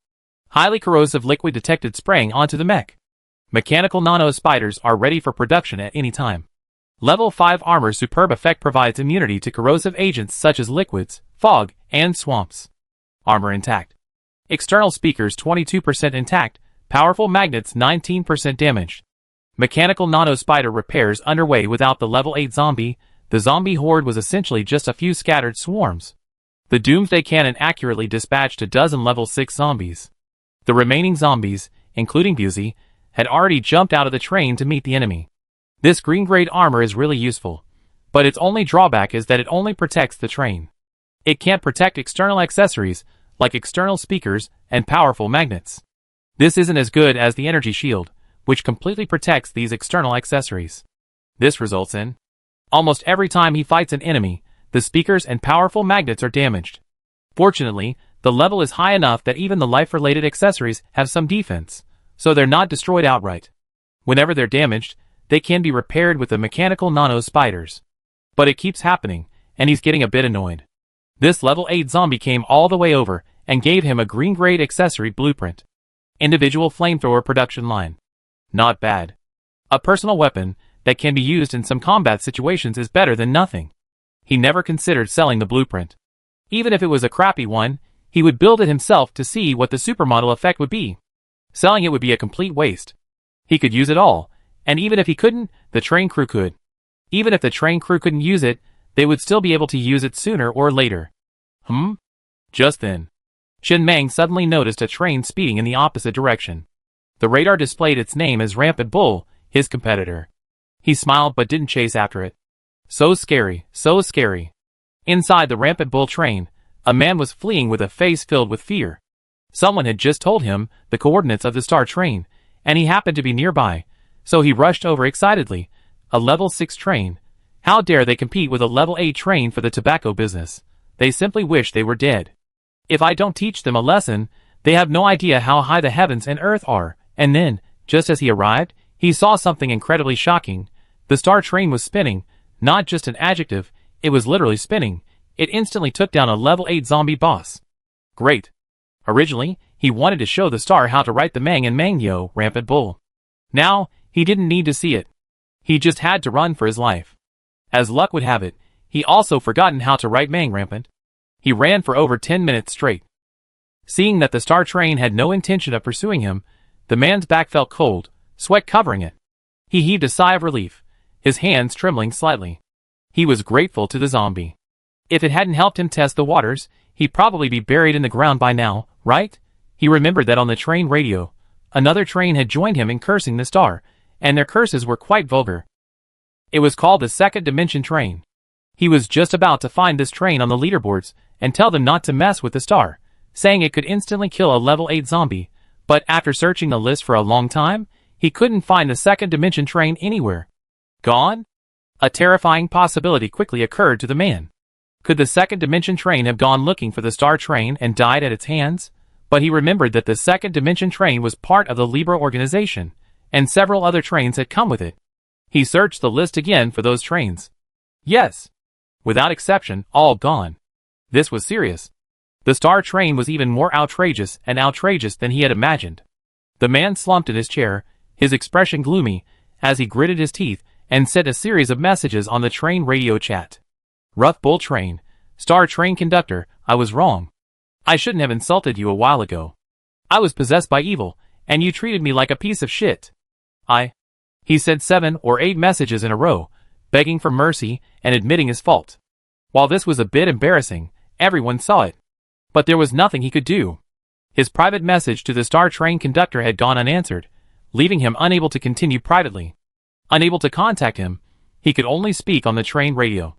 Highly corrosive liquid detected spraying onto the mech. Mechanical nano spiders are ready for production at any time. Level 5 armor superb effect provides immunity to corrosive agents such as liquids, fog, and swamps. Armor intact. External speakers 22% intact, powerful magnets 19% damaged. Mechanical nano spider repairs underway without the level 8 zombie. The zombie horde was essentially just a few scattered swarms. The Doomsday cannon accurately dispatched a dozen level 6 zombies. The remaining zombies, including Busey, had already jumped out of the train to meet the enemy. This green-grade armor is really useful, but its only drawback is that it only protects the train. It can't protect external accessories, like external speakers and powerful magnets. This isn't as good as the energy shield, which completely protects these external accessories. This results in, almost every time he fights an enemy, the speakers and powerful magnets are damaged. Fortunately, the level is high enough that even the life-related accessories have some defense, so they're not destroyed outright. Whenever they're damaged, they can be repaired with the mechanical nano spiders. But it keeps happening, and he's getting a bit annoyed. This level 8 zombie came all the way over and gave him a green-grade accessory blueprint. Individual flamethrower production line. Not bad. A personal weapon that can be used in some combat situations is better than nothing. He never considered selling the blueprint. Even if it was a crappy one, he would build it himself to see what the supermodel effect would be. Selling it would be a complete waste. He could use it all, and even if he couldn't, the train crew could. Even if the train crew couldn't use it, they would still be able to use it sooner or later. Just then, Chen Mang suddenly noticed a train speeding in the opposite direction. The radar displayed its name as Rampant Bull, his competitor. He smiled but didn't chase after it. So scary, so scary. Inside the Rampant Bull train, a man was fleeing with a face filled with fear. Someone had just told him the coordinates of the star train, and he happened to be nearby, so he rushed over excitedly. A level 6 train. How dare they compete with a level 8 train for the tobacco business? They simply wish they were dead. If I don't teach them a lesson, they have no idea how high the heavens and earth are. And then, just as he arrived, he saw something incredibly shocking. The star train was spinning, not just an adjective, it was literally spinning. It instantly took down a level 8 zombie boss. Great. Originally, he wanted to show the star how to write the Mang and Mangyo Rampant Bull. Now, He didn't need to see it. He just had to run for his life. As luck would have it, he also forgotten how to write Mang rampant. He ran for over 10 minutes straight. Seeing that the star train had no intention of pursuing him, the man's back felt cold, sweat covering it. He heaved a sigh of relief, his hands trembling slightly. He was grateful to the zombie. If it hadn't helped him test the waters, he'd probably be buried in the ground by now, right? He remembered that on the train radio, another train had joined him in cursing the star, and their curses were quite vulgar. It was called the Second Dimension Train. He was just about to find this train on the leaderboards and tell them not to mess with the star, saying it could instantly kill a level 8 zombie, but after searching the list for a long time, he couldn't find the Second Dimension Train anywhere. Gone? A terrifying possibility quickly occurred to the man. Could the Second Dimension Train have gone looking for the star train and died at its hands? But he remembered that the Second Dimension Train was part of the Libra organization, and several other trains had come with it. He searched the list again for those trains. Yes. Without exception, all gone. This was serious. The star train was even more outrageous than he had imagined. The man slumped in his chair, his expression gloomy, as he gritted his teeth and sent a series of messages on the train radio chat. Rough bull train, star train conductor, I was wrong. I shouldn't have insulted you a while ago. I was possessed by evil, and you treated me like a piece of shit. He sent 7 or 8 messages in a row, begging for mercy and admitting his fault. While this was a bit embarrassing, everyone saw it. But there was nothing he could do. His private message to the star train conductor had gone unanswered, leaving him unable to continue privately. Unable to contact him, he could only speak on the train radio.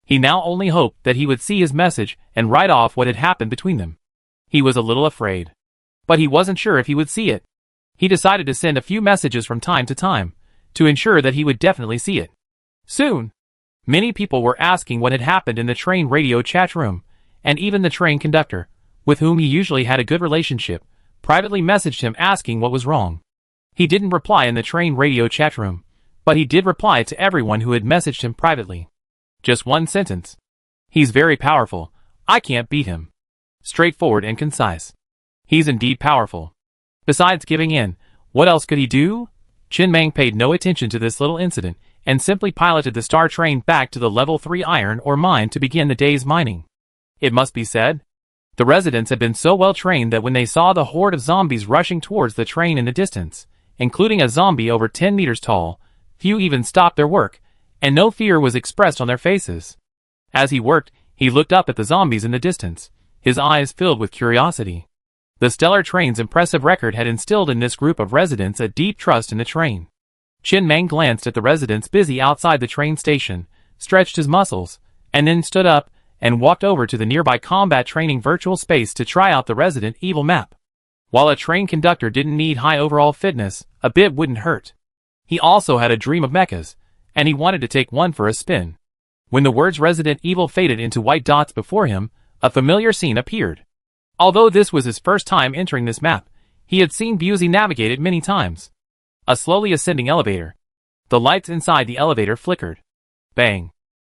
He now only hoped that he would see his message and write off what had happened between them. He was a little afraid. But he wasn't sure if he would see it. He decided to send a few messages from time to time, to ensure that he would definitely see it. Soon, many people were asking what had happened in the train radio chat room, and even the train conductor, with whom he usually had a good relationship, privately messaged him asking what was wrong. He didn't reply in the train radio chat room, but he did reply to everyone who had messaged him privately. Just one sentence. He's very powerful. I can't beat him. Straightforward and concise. He's indeed powerful. Besides giving in, what else could he do? Chin Mang paid no attention to this little incident and simply piloted the star train back to the level 3 iron ore mine to begin the day's mining. It must be said, the residents had been so well trained that when they saw the horde of zombies rushing towards the train in the distance, including a zombie over 10 meters tall, few even stopped their work, and no fear was expressed on their faces. As he worked, he looked up at the zombies in the distance, his eyes filled with curiosity. The stellar train's impressive record had instilled in this group of residents a deep trust in the train. Chin Mang glanced at the residents busy outside the train station, stretched his muscles, and then stood up and walked over to the nearby combat training virtual space to try out the Resident Evil map. While a train conductor didn't need high overall fitness, a bit wouldn't hurt. He also had a dream of mechas, and he wanted to take one for a spin. When the words Resident Evil faded into white dots before him, a familiar scene appeared. Although this was his first time entering this map, he had seen Busey navigate it many times. A slowly ascending elevator. The lights inside the elevator flickered. Bang.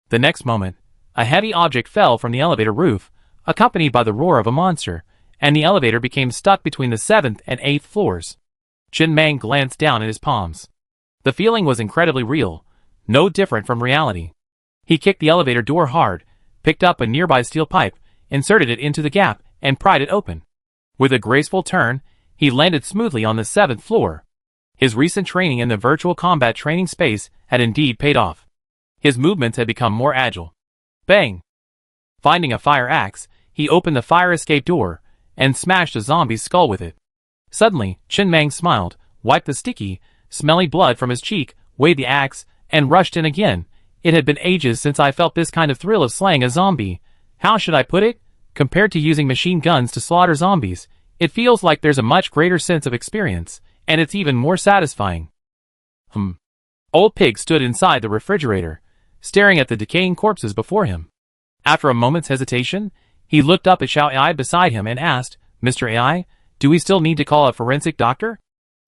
The next moment, a heavy object fell from the elevator roof, accompanied by the roar of a monster, and the elevator became stuck between the 7th and 8th floors. Chin Mang glanced down at his palms. The feeling was incredibly real, no different from reality. He kicked the elevator door hard, picked up a nearby steel pipe, inserted it into the gap, and pried it open. With a graceful turn, he landed smoothly on the 7th floor. His recent training in the virtual combat training space had indeed paid off. His movements had become more agile. Bang! Finding a fire axe, he opened the fire escape door, and smashed a zombie's skull with it. Suddenly, Chin Mang smiled, wiped the sticky, smelly blood from his cheek, weighed the axe, and rushed in again. It had been ages since I felt this kind of thrill of slaying a zombie. How should I put it? Compared to using machine guns to slaughter zombies, it feels like there's a much greater sense of experience, and it's even more satisfying. Old Pig stood inside the refrigerator, staring at the decaying corpses before him. After a moment's hesitation, he looked up at Xiao Ai beside him and asked, Mr. AI, do we still need to call a forensic doctor?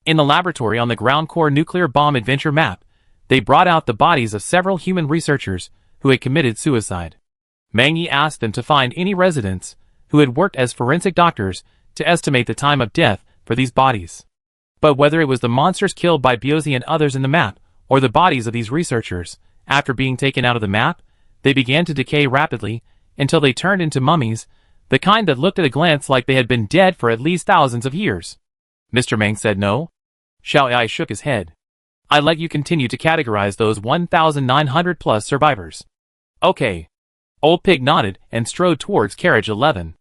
In the laboratory on the ground core nuclear bomb adventure map, they brought out the bodies of several human researchers who had committed suicide. Mang Yi asked them to find any residents who had worked as forensic doctors to estimate the time of death for these bodies. But whether it was the monsters killed by Biozzi and others in the map, or the bodies of these researchers, after being taken out of the map, they began to decay rapidly, until they turned into mummies, the kind that looked at a glance like they had been dead for at least thousands of years. Mr. Mang said no. Xiao Ai shook his head. I let you continue to categorize those 1,900 plus survivors. Okay. Old Pig nodded and strode towards carriage 11.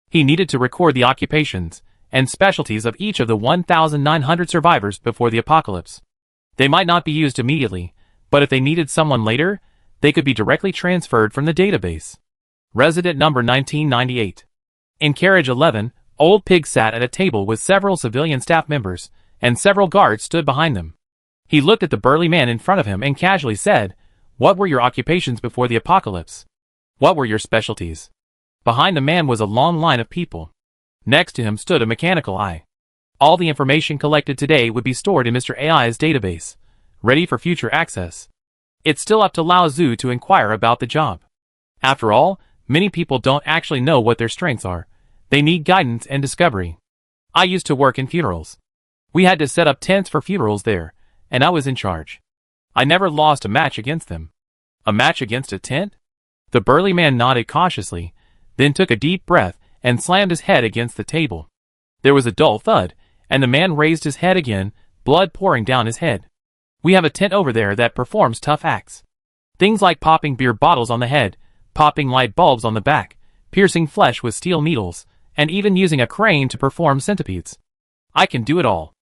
He needed to record the occupations and specialties of each of the 1,900 survivors before the apocalypse. They might not be used immediately, but if they needed someone later, they could be directly transferred from the database. Resident number 1998. In carriage 11, Old Pig sat at a table with several civilian staff members, and several guards stood behind them. He looked at the burly man in front of him and casually said, "What were your occupations before the apocalypse? What were your specialties?" Behind the man was a long line of people. Next to him stood a mechanical eye. All the information collected today would be stored in Mr. AI's database, ready for future access. It's still up to Lao Zhu to inquire about the job. After all, many people don't actually know what their strengths are. They need guidance and discovery. I used to work in funerals. We had to set up tents for funerals there, and I was in charge. I never lost a match against them. A match against a tent? The burly man nodded cautiously, then took a deep breath and slammed his head against the table. There was a dull thud, and the man raised his head again, blood pouring down his head. We have a tent over there that performs tough acts. Things like popping beer bottles on the head, popping light bulbs on the back, piercing flesh with steel needles, and even using a crane to perform centipedes. I can do it all.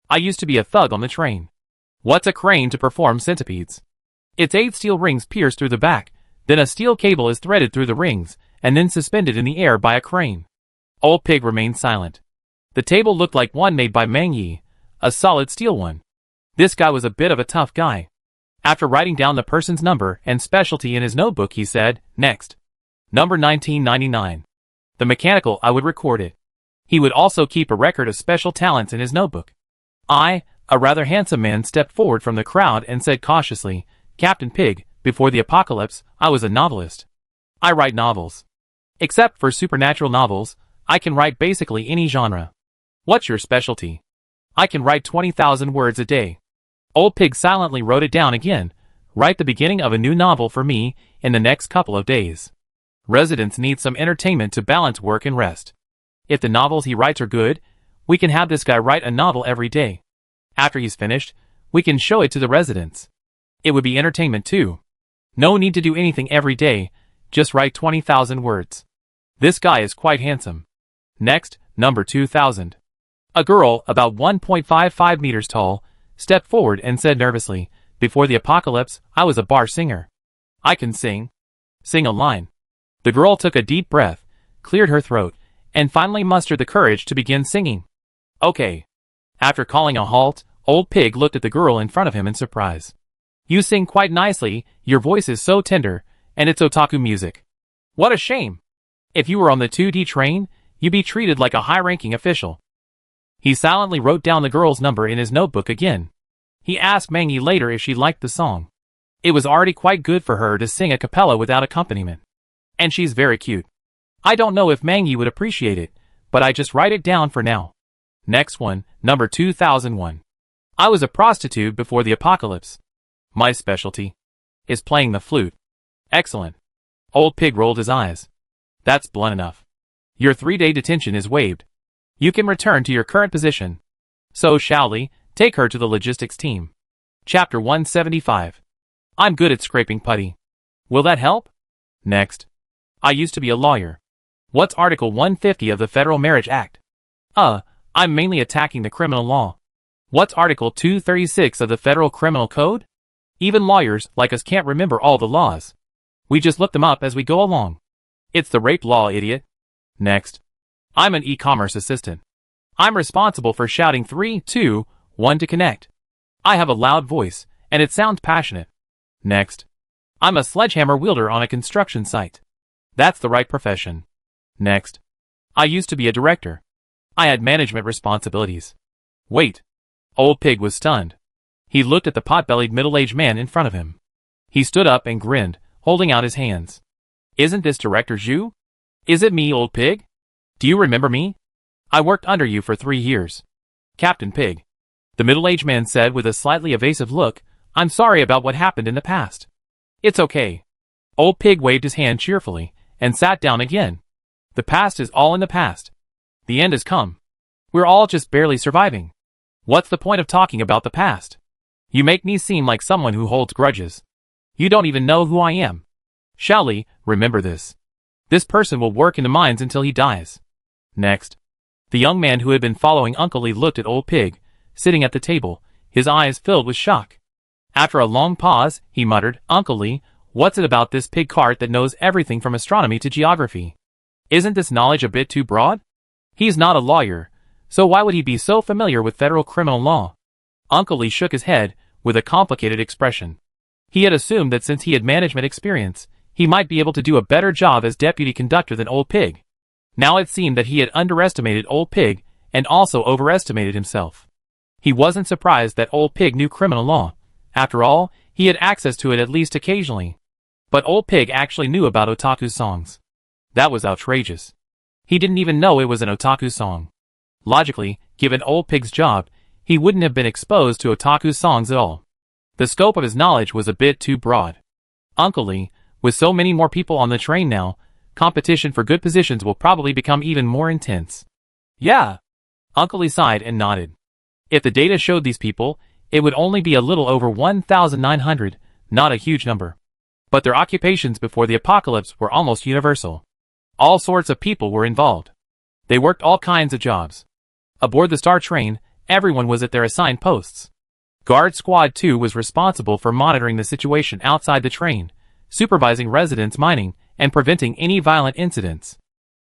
I used to be a thug on the train. What's a crane to perform centipedes? It's 8 steel rings pierced through the back, then a steel cable is threaded through the rings, and then suspended in the air by a crane. Old Pig remained silent. The table looked like one made by Mang Yi, a solid steel one. This guy was a bit of a tough guy. After writing down the person's number and specialty in his notebook, he said, "Next. Number 1999. The mechanical I would record it. He would also keep a record of special talents in his notebook." I, a rather handsome man, stepped forward from the crowd and said cautiously, "Captain Pig, before the apocalypse, I was a novelist. I write novels. Except for supernatural novels, I can write basically any genre." "What's your specialty?" "I can write 20,000 words a day." Old Pig silently wrote it down again. "Write the beginning of a new novel for me in the next couple of days. Residents need some entertainment to balance work and rest. If the novels he writes are good, we can have this guy write a novel every day. After he's finished, we can show it to the residents. It would be entertainment too. No need to do anything every day, just write 20,000 words. This guy is quite handsome." Next, number 2000. A girl, about 1.55 meters tall, stepped forward and said nervously, "Before the apocalypse, I was a bar singer. I can sing. Sing a line." The girl took a deep breath, cleared her throat, and finally mustered the courage to begin singing. "Okay." After calling a halt, Old Pig looked at the girl in front of him in surprise. "You sing quite nicely, your voice is so tender, and it's otaku music. What a shame. If you were on the 2D train, you'd be treated like a high-ranking official." He silently wrote down the girl's number in his notebook again. He asked Mangy later if she liked the song. It was already quite good for her to sing a cappella without accompaniment. And she's very cute. I don't know if Mangy would appreciate it, but I just write it down for now. Next one, number 2001. I was a prostitute before the apocalypse. My specialty is playing the flute. Excellent. Old Pig rolled his eyes. That's blunt enough. Your 3-day detention is waived. You can return to your current position. So, Shaoli, take her to the logistics team. Chapter 175. I'm good at scraping putty. Will that help? Next. I used to be a lawyer. What's Article 150 of the Federal Marriage Act? I'm mainly attacking the criminal law. What's Article 236 of the Federal Criminal Code? Even lawyers like us can't remember all the laws. We just look them up as we go along. It's the rape law, idiot. Next. I'm an e-commerce assistant. I'm responsible for shouting 3, 2, 1 to connect. I have a loud voice, and it sounds passionate. Next. I'm a sledgehammer wielder on a construction site. That's the right profession. Next. I used to be a director. I had management responsibilities. Wait. Old Pig was stunned. He looked at the pot-bellied middle-aged man in front of him. He stood up and grinned, holding out his hands. Isn't this Director Zhu? Is it me, Old Pig? Do you remember me? I worked under you for 3 years. Captain Pig. The middle-aged man said with a slightly evasive look, "I'm sorry about what happened in the past." "It's okay." Old Pig waved his hand cheerfully and sat down again. "The past is all in the past. The end has come. We're all just barely surviving. What's the point of talking about the past? You make me seem like someone who holds grudges. You don't even know who I am. Shally, remember this. This person will work in the mines until he dies." Next, the young man who had been following Uncle Lee looked at Old Pig, sitting at the table, his eyes filled with shock. After a long pause, he muttered, "Uncle Lee, what's it about this pig cart that knows everything from astronomy to geography? Isn't this knowledge a bit too broad? He's not a lawyer, so why would he be so familiar with federal criminal law?" Uncle Lee shook his head, with a complicated expression. He had assumed that since he had management experience, he might be able to do a better job as deputy conductor than Old Pig. Now it seemed that he had underestimated Old Pig, and also overestimated himself. He wasn't surprised that Old Pig knew criminal law. After all, he had access to it at least occasionally. But Old Pig actually knew about otaku songs. That was outrageous. He didn't even know it was an otaku song. Logically, given Old Pig's job, he wouldn't have been exposed to otaku songs at all. The scope of his knowledge was a bit too broad. Uncle Lee, with so many more people on the train now, competition for good positions will probably become even more intense. Yeah. Uncle Lee sighed and nodded. If the data showed these people, it would only be a little over 1,900, not a huge number. But their occupations before the apocalypse were almost universal. All sorts of people were involved. They worked all kinds of jobs. Aboard the Star train, everyone was at their assigned posts. Guard Squad 2 was responsible for monitoring the situation outside the train, supervising residents mining, and preventing any violent incidents.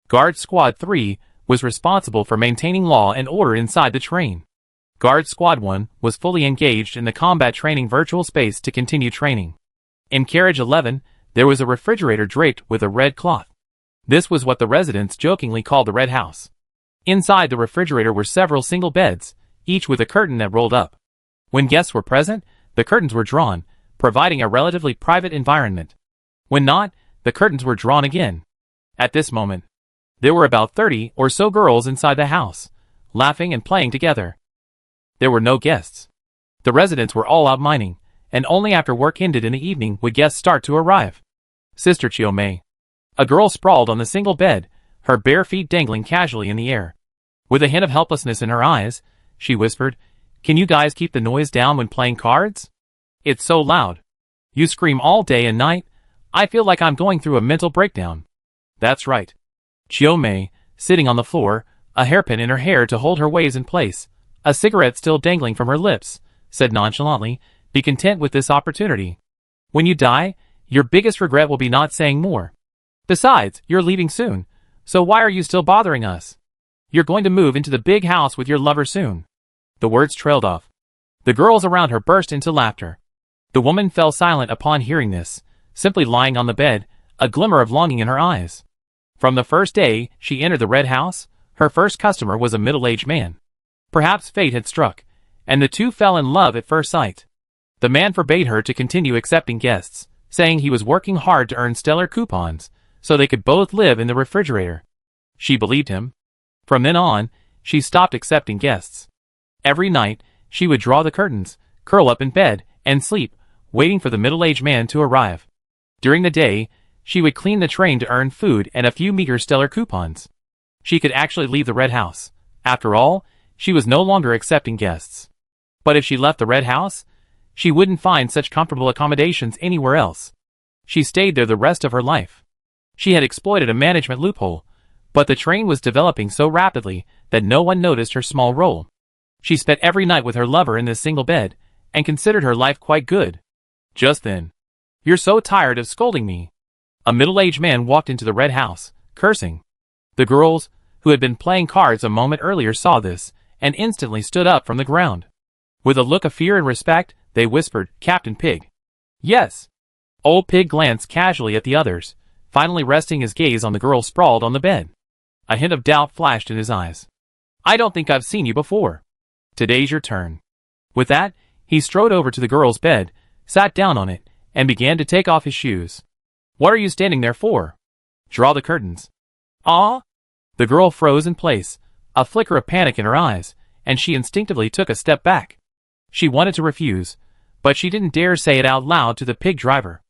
Guard Squad 3 was responsible for maintaining law and order inside the train. Guard Squad 1 was fully engaged in the combat training virtual space to continue training. In Carriage 11, there was a refrigerator draped with a red cloth. This was what the residents jokingly called the Red House. Inside the refrigerator were several single beds, each with a curtain that rolled up. When guests were present, the curtains were drawn, providing a relatively private environment. When not, the curtains were drawn again. At this moment, there were about 30 or so girls inside the house, laughing and playing together. There were no guests. The residents were all out mining, and only after work ended in the evening would guests start to arrive. Sister Chiomei. A girl sprawled on the single bed, her bare feet dangling casually in the air. With a hint of helplessness in her eyes, she whispered, "Can you guys keep the noise down when playing cards? It's so loud. You scream all day and night. I feel like I'm going through a mental breakdown." "That's right." Chiomei, sitting on the floor, a hairpin in her hair to hold her waves in place, a cigarette still dangling from her lips, said nonchalantly, "Be content with this opportunity. When you die, your biggest regret will be not saying more. Besides, you're leaving soon, so why are you still bothering us? You're going to move into the big house with your lover soon." The words trailed off. The girls around her burst into laughter. The woman fell silent upon hearing this, simply lying on the bed, a glimmer of longing in her eyes. From the first day she entered the Red House, her first customer was a middle-aged man. Perhaps fate had struck, and the two fell in love at first sight. The man forbade her to continue accepting guests, saying he was working hard to earn stellar coupons, so they could both live in the refrigerator. She believed him. From then on, she stopped accepting guests. Every night, she would draw the curtains, curl up in bed, and sleep, waiting for the middle-aged man to arrive. During the day, she would clean the train to earn food and a few meager stellar coupons. She could actually leave the Red House. After all, she was no longer accepting guests. But if she left the Red House, she wouldn't find such comfortable accommodations anywhere else. She stayed there the rest of her life. She had exploited a management loophole, but the train was developing so rapidly that no one noticed her small role. She spent every night with her lover in this single bed, and considered her life quite good. Just then, "You're so tired of scolding me." A middle-aged man walked into the Red House, cursing. The girls, who had been playing cards a moment earlier, saw this, and instantly stood up from the ground. With a look of fear and respect, they whispered, "Captain Pig." "Yes." Old Pig glanced casually at the others, finally resting his gaze on the girl sprawled on the bed. A hint of doubt flashed in his eyes. "I don't think I've seen you before. Today's your turn." With that, he strode over to the girl's bed, sat down on it, and began to take off his shoes. "What are you standing there for? Draw the curtains." "Ah?" The girl froze in place, a flicker of panic in her eyes, and she instinctively took a step back. She wanted to refuse, but she didn't dare say it out loud to the pig driver.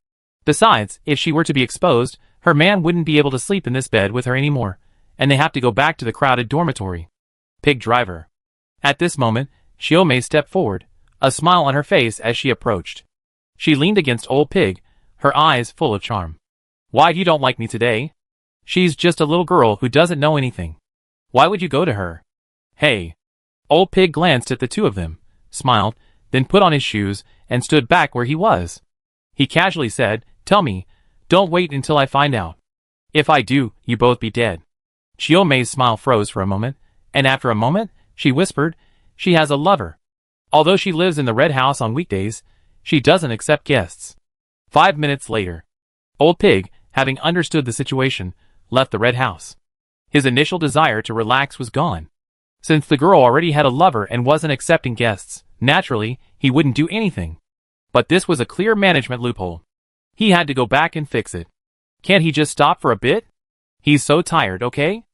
Besides, if she were to be exposed, her man wouldn't be able to sleep in this bed with her anymore, and they have to go back to the crowded dormitory. Pig driver. At this moment, Xiaomei stepped forward, a smile on her face as she approached. She leaned against old pig, her eyes full of charm. Why you don't like me today? She's just a little girl who doesn't know anything. Why would you go to her? Hey. Old pig glanced at the two of them, smiled, then put on his shoes, and stood back where he was. He casually said, Tell me, don't wait until I find out. If I do, you both be dead. Xiaomei's smile froze for a moment, and after a moment, she whispered, She has a lover. Although she lives in the red house on weekdays, she doesn't accept guests. 5 minutes later, Old Pig, having understood the situation, left the red house. His initial desire to relax was gone. Since the girl already had a lover and wasn't accepting guests, naturally, he wouldn't do anything. But this was a clear management loophole. He had to go back and fix it. Can't he just stop for a bit? He's so tired, okay?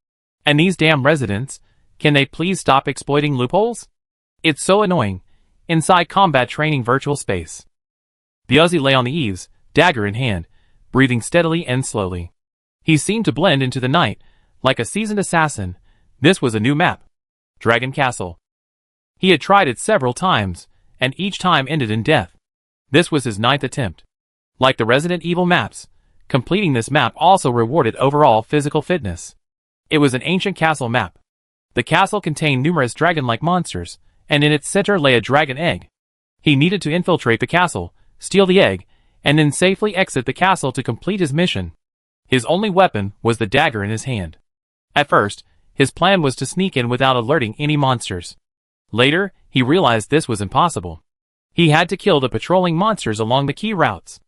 And these damn residents, can they please stop exploiting loopholes? It's so annoying. Inside combat training virtual space. Biozzi lay on the eaves, dagger in hand, breathing steadily and slowly. He seemed to blend into the night, like a seasoned assassin. This was a new map. Dragon Castle. He had tried it several times, and each time ended in death. This was his 9th attempt. Like the Resident Evil maps, completing this map also rewarded overall physical fitness. It was an ancient castle map. The castle contained numerous dragon-like monsters, and in its center lay a dragon egg. He needed to infiltrate the castle, steal the egg, and then safely exit the castle to complete his mission. His only weapon was the dagger in his hand. At first, his plan was to sneak in without alerting any monsters. Later, he realized this was impossible. He had to kill the patrolling monsters along the key routes.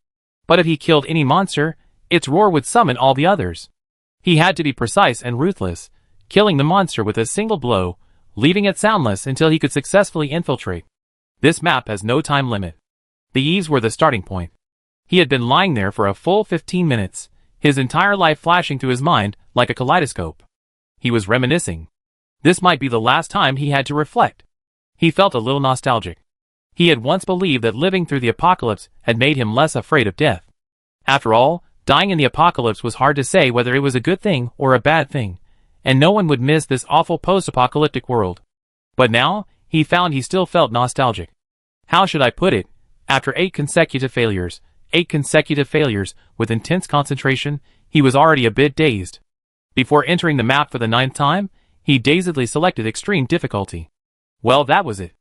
But if he killed any monster, its roar would summon all the others. He had to be precise and ruthless, killing the monster with a single blow, leaving it soundless until he could successfully infiltrate. This map has no time limit. The eaves were the starting point. He had been lying there for a full 15 minutes, his entire life flashing through his mind like a kaleidoscope. He was reminiscing. This might be the last time he had to reflect. He felt a little nostalgic. He had once believed that living through the apocalypse had made him less afraid of death. After all, dying in the apocalypse was hard to say whether it was a good thing or a bad thing, and no one would miss this awful post-apocalyptic world. But now, he found he still felt nostalgic. How should I put it? After 8 consecutive failures with intense concentration, he was already a bit dazed. Before entering the map for the 9th time, he dazedly selected extreme difficulty. Well, that was it.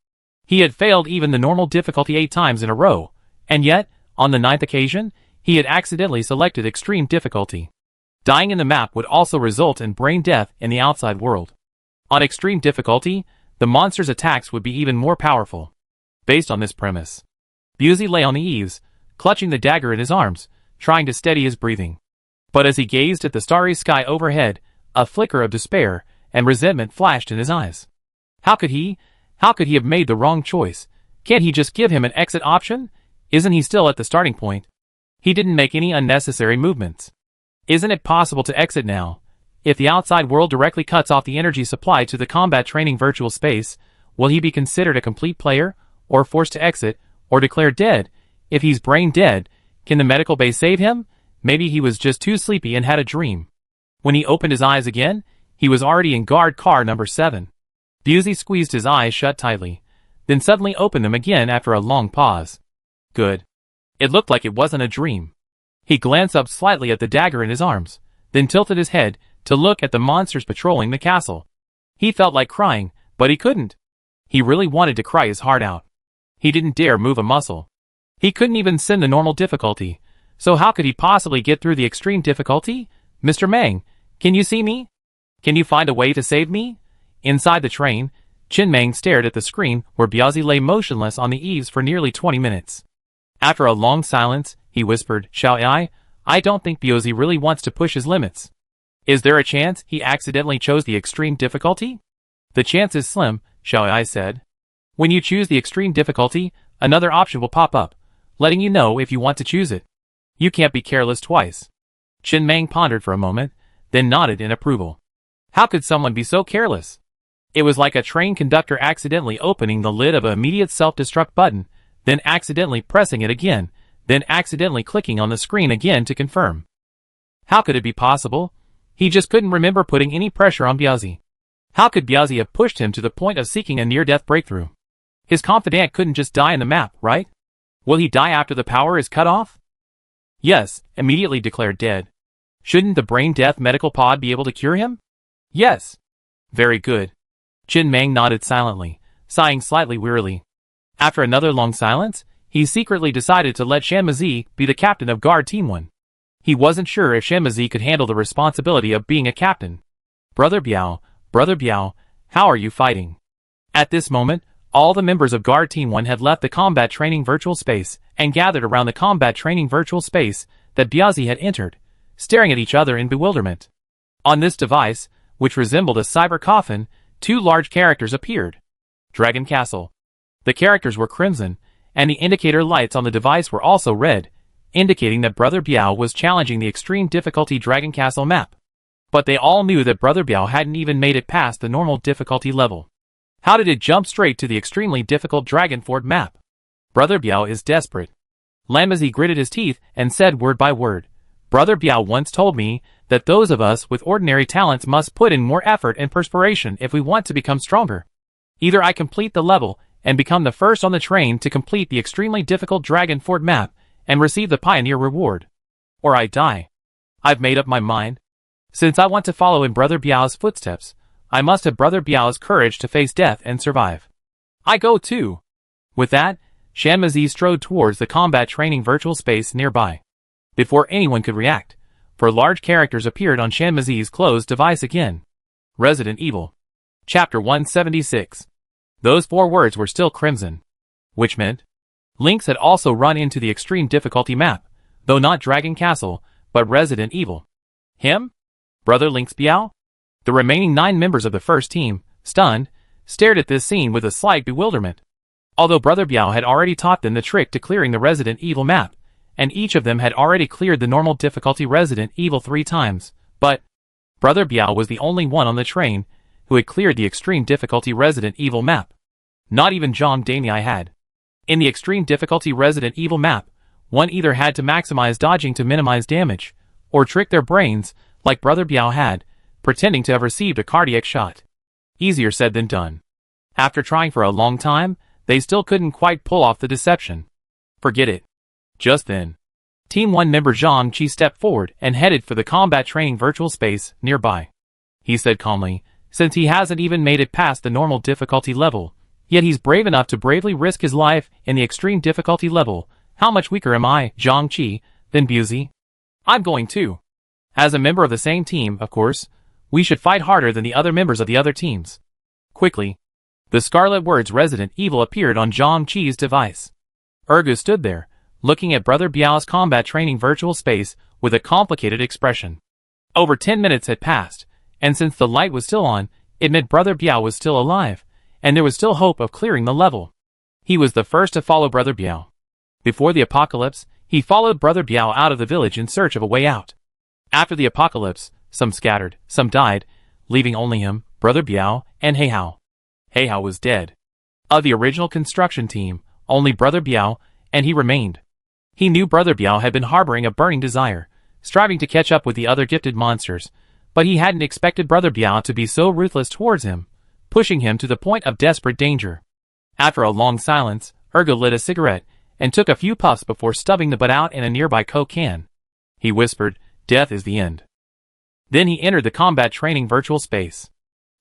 He had failed even the normal difficulty 8 times in a row, and yet, on the 9th occasion, he had accidentally selected extreme difficulty. Dying in the map would also result in brain death in the outside world. On extreme difficulty, the monster's attacks would be even more powerful. Based on this premise, Biozzi lay on the eaves, clutching the dagger in his arms, trying to steady his breathing. But as he gazed at the starry sky overhead, a flicker of despair and resentment flashed in his eyes. How could he have made the wrong choice? Can't he just give him an exit option? Isn't he still at the starting point? He didn't make any unnecessary movements. Isn't it possible to exit now? If the outside world directly cuts off the energy supply to the combat training virtual space, will he be considered a complete player, or forced to exit, or declared dead? If he's brain dead, can the medical bay save him? Maybe he was just too sleepy and had a dream. When he opened his eyes again, he was already in guard car number 7. Biozzi squeezed his eyes shut tightly, then suddenly opened them again after a long pause. Good. It looked like it wasn't a dream. He glanced up slightly at the dagger in his arms, then tilted his head to look at the monsters patrolling the castle. He felt like crying, but he couldn't. He really wanted to cry his heart out. He didn't dare move a muscle. He couldn't even send the normal difficulty, so how could he possibly get through the extreme difficulty? Mr. Mang, can you see me? Can you find a way to save me? Inside the train, Qin Mang stared at the screen where Biozzi lay motionless on the eaves for nearly 20 minutes. After a long silence, he whispered, I don't think Biozzi really wants to push his limits. Is there a chance he accidentally chose the extreme difficulty? The chance is slim, Xiaoai said. When you choose the extreme difficulty, another option will pop up, letting you know if you want to choose it. You can't be careless twice. Qin Mang pondered for a moment, then nodded in approval. How could someone be so careless? It was like a train conductor accidentally opening the lid of an immediate self-destruct button, then accidentally pressing it again, then accidentally clicking on the screen again to confirm. How could it be possible? He just couldn't remember putting any pressure on Biazzi. How could Biazzi have pushed him to the point of seeking a near-death breakthrough? His confidant couldn't just die in the map, right? Will he die after the power is cut off? Yes, immediately declared dead. Shouldn't the brain-death medical pod be able to cure him? Yes. Very good. Chin Mang nodded silently, sighing slightly wearily. After another long silence, he secretly decided to let Shanmazi be the captain of Guard Team 1. He wasn't sure if Shanmazi could handle the responsibility of being a captain. Brother Biao, how are you fighting? At this moment, all the members of Guard Team 1 had left the combat training virtual space and gathered around the combat training virtual space that Biazzi had entered, staring at each other in bewilderment. On this device, which resembled a cyber coffin, 2 large characters appeared. Dragon Castle. The characters were crimson, and the indicator lights on the device were also red, indicating that Brother Biao was challenging the extreme difficulty Dragon Castle map. But they all knew that Brother Biao hadn't even made it past the normal difficulty level. How did it jump straight to the extremely difficult Dragonford map? Brother Biao is desperate. Lanmazi gritted his teeth and said word by word, Brother Biao once told me that those of us with ordinary talents must put in more effort and perspiration if we want to become stronger. Either I complete the level and become the first on the train to complete the extremely difficult Dragonford map and receive the Pioneer reward, or I die. I've made up my mind. Since I want to follow in Brother Biao's footsteps, I must have Brother Biao's courage to face death and survive. I go too. With that, Shanmazi strode towards the combat training virtual space nearby. Before anyone could react, 4 large characters appeared on Shanmazi's closed device again. Resident Evil. Chapter 176. Those 4 words were still crimson. Which meant Lynx had also run into the extreme difficulty map, though not Dragon Castle, but Resident Evil. Him? Brother Lynx Biao? The remaining 9 members of the first team, stunned, stared at this scene with a slight bewilderment. Although Brother Biao had already taught them the trick to clearing the Resident Evil map, and each of them had already cleared the normal difficulty Resident Evil 3 times, but Brother Biao was the only one on the train who had cleared the extreme difficulty Resident Evil map. Not even Zhang Damiai had. In the extreme difficulty Resident Evil map, one either had to maximize dodging to minimize damage, or trick their brains, like Brother Biao had, pretending to have received a cardiac shot. Easier said than done. After trying for a long time, they still couldn't quite pull off the deception. Forget it. Just then, Team 1 member Zhang Qi stepped forward and headed for the combat training virtual space nearby. He said calmly, since he hasn't even made it past the normal difficulty level, yet he's brave enough to bravely risk his life in the extreme difficulty level, how much weaker am I, Zhang Qi, than Biazzi? I'm going too. As a member of the same team, of course, we should fight harder than the other members of the other teams. Quickly, the scarlet words Resident Evil appeared on Zhang Qi's device. Ergu stood there, looking at Brother Biao's combat training virtual space with a complicated expression. Over 10 minutes had passed, and since the light was still on, it meant Brother Biao was still alive, and there was still hope of clearing the level. He was the first to follow Brother Biao. Before the apocalypse, he followed Brother Biao out of the village in search of a way out. After the apocalypse, some scattered, some died, leaving only him, Brother Biao, and Heihao. Heihao was dead. Of the original construction team, only Brother Biao, and he remained. He knew Brother Biao had been harboring a burning desire, striving to catch up with the other gifted monsters, but he hadn't expected Brother Biao to be so ruthless towards him, pushing him to the point of desperate danger. After a long silence, Ergu lit a cigarette and took a few puffs before stubbing the butt out in a nearby Coke can. He whispered, "Death is the end." Then he entered the combat training virtual space.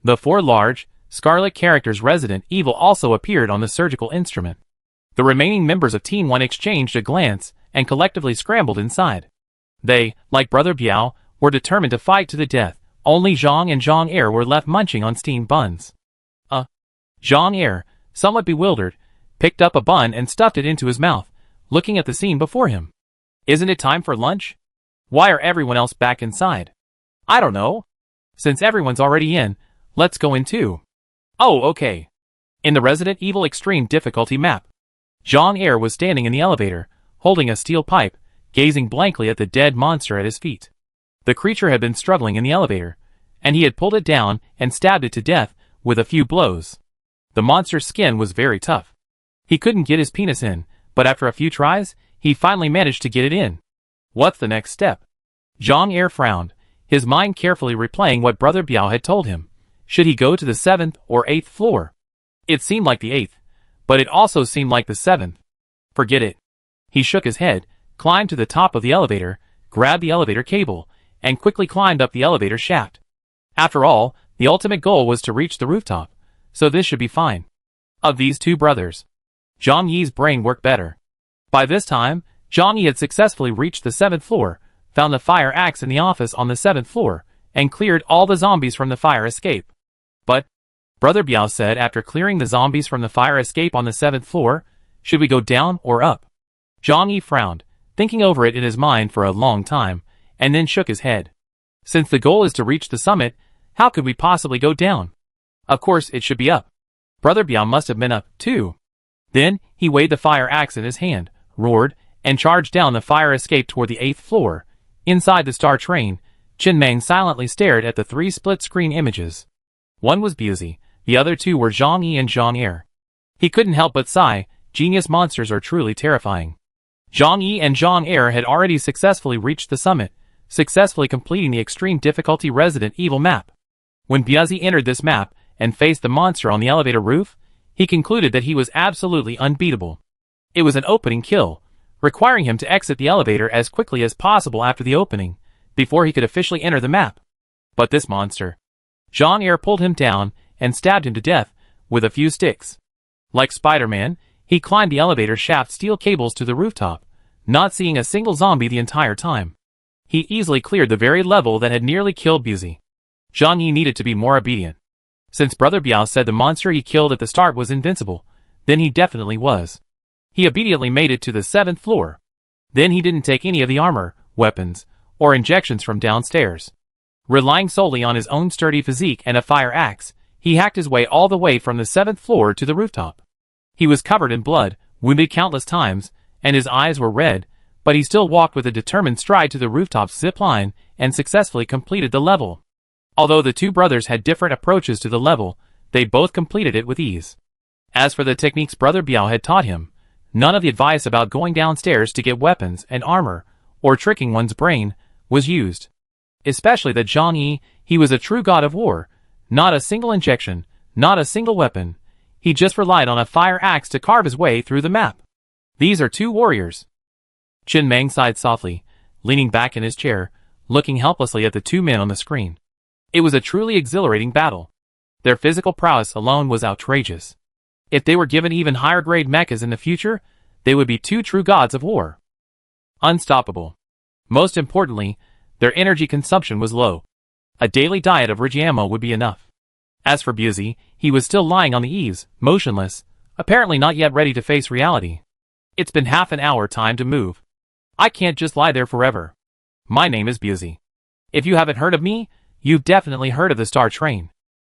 The 4 large, scarlet characters Resident Evil also appeared on the surgical instrument. The remaining members of Team 1 exchanged a glance and collectively scrambled inside. They, like Brother Biao, were determined to fight to the death. Only Zhang and Zhang Er were left munching on steamed buns. Zhang Er, somewhat bewildered, picked up a bun and stuffed it into his mouth, looking at the scene before him. Isn't it time for lunch? Why are everyone else back inside? I don't know. Since everyone's already in, let's go in too. Oh, okay. In the Resident Evil Extreme Difficulty map, Zhang Er was standing in the elevator, holding a steel pipe, gazing blankly at the dead monster at his feet. The creature had been struggling in the elevator, and he had pulled it down and stabbed it to death with a few blows. The monster's skin was very tough. He couldn't get his penis in, but after a few tries, he finally managed to get it in. What's the next step? Jean-Pierre frowned, his mind carefully replaying what Brother Biao had told him. Should he go to the 7th or 8th floor? It seemed like the 8th, but it also seemed like the 7th. Forget it. He shook his head, climbed to the top of the elevator, grabbed the elevator cable, and quickly climbed up the elevator shaft. After all, the ultimate goal was to reach the rooftop, so this should be fine. Of these two brothers, Zhang Yi's brain worked better. By this time, Zhang Yi had successfully reached the 7th floor, found the fire axe in the office on the 7th floor, and cleared all the zombies from the fire escape. But, Brother Biao said after clearing the zombies from the fire escape on the 7th floor, should we go down or up? Zhang Yi frowned, thinking over it in his mind for a long time, and then shook his head. Since the goal is to reach the summit, how could we possibly go down? Of course it should be up. Brother Biao must have been up, too. Then, he weighed the fire axe in his hand, roared, and charged down the fire escape toward the 8th floor. Inside the star train, Chen Meng silently stared at the 3 split-screen images. One was Busy, the other 2 were Zhang Yi and Jean-Pierre. He couldn't help but sigh, genius monsters are truly terrifying. Zhang Yi and Jean-Pierre had already successfully reached the summit, successfully completing the extreme difficulty Resident Evil map. When Busy entered this map and faced the monster on the elevator roof, he concluded that he was absolutely unbeatable. It was an opening kill, requiring him to exit the elevator as quickly as possible after the opening, before he could officially enter the map. But this monster. Jean-Pierre pulled him down and stabbed him to death with a few sticks. Like Spider-Man, he climbed the elevator shaft steel cables to the rooftop, not seeing a single zombie the entire time. He easily cleared the very level that had nearly killed Busy. Zhang Yi needed to be more obedient. Since Brother Biao said the monster he killed at the start was invincible, then he definitely was. He obediently made it to the 7th floor. Then he didn't take any of the armor, weapons, or injections from downstairs. Relying solely on his own sturdy physique and a fire axe, he hacked his way all the way from the 7th floor to the rooftop. He was covered in blood, wounded countless times, and his eyes were red, but he still walked with a determined stride to the rooftop's zip line and successfully completed the level. Although the two brothers had different approaches to the level, they both completed it with ease. As for the techniques Brother Biao had taught him, none of the advice about going downstairs to get weapons and armor, or tricking one's brain, was used. Especially that Zhang Yi, he was a true god of war, not a single injection, not a single weapon. He just relied on a fire axe to carve his way through the map. These are two warriors. Chen Meng sighed softly, leaning back in his chair, looking helplessly at the two men on the screen. It was a truly exhilarating battle. Their physical prowess alone was outrageous. If they were given even higher grade mechas in the future, they would be two true gods of war. Unstoppable. Most importantly, their energy consumption was low. A daily diet of Rigiamo would be enough. As for Busy, he was still lying on the eaves, motionless, apparently not yet ready to face reality. It's been half an hour, time to move. I can't just lie there forever. My name is Busy. If you haven't heard of me, you've definitely heard of the Star Train.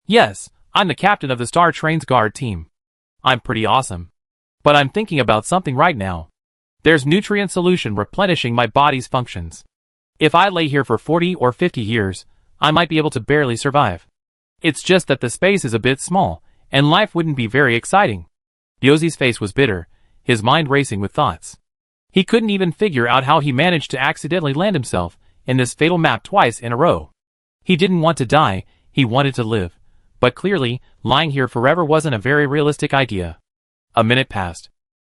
Yes, I'm the captain of the Star Train's guard team. I'm pretty awesome. But I'm thinking about something right now. There's nutrient solution replenishing my body's functions. If I lay here for 40 or 50 years, I might be able to barely survive. It's just that the space is a bit small, and life wouldn't be very exciting. Biozi's face was bitter, his mind racing with thoughts. He couldn't even figure out how he managed to accidentally land himself in this fatal map twice in a row. He didn't want to die, he wanted to live. But clearly, lying here forever wasn't a very realistic idea. A minute passed.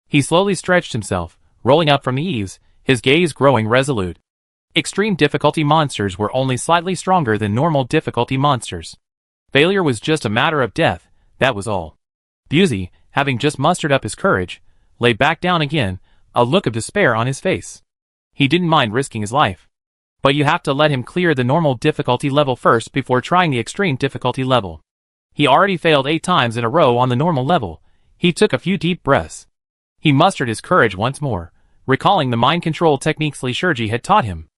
He slowly stretched himself, rolling up from the eaves, his gaze growing resolute. Extreme difficulty monsters were only slightly stronger than normal difficulty monsters. Failure was just a matter of death, that was all. Busy, having just mustered up his courage, lay back down again, a look of despair on his face. He didn't mind risking his life. But you have to let him clear the normal difficulty level first before trying the extreme difficulty level. He already failed 8 times in a row on the normal level. He took a few deep breaths. He mustered his courage once more, recalling the mind control techniques Li Shurji had taught him.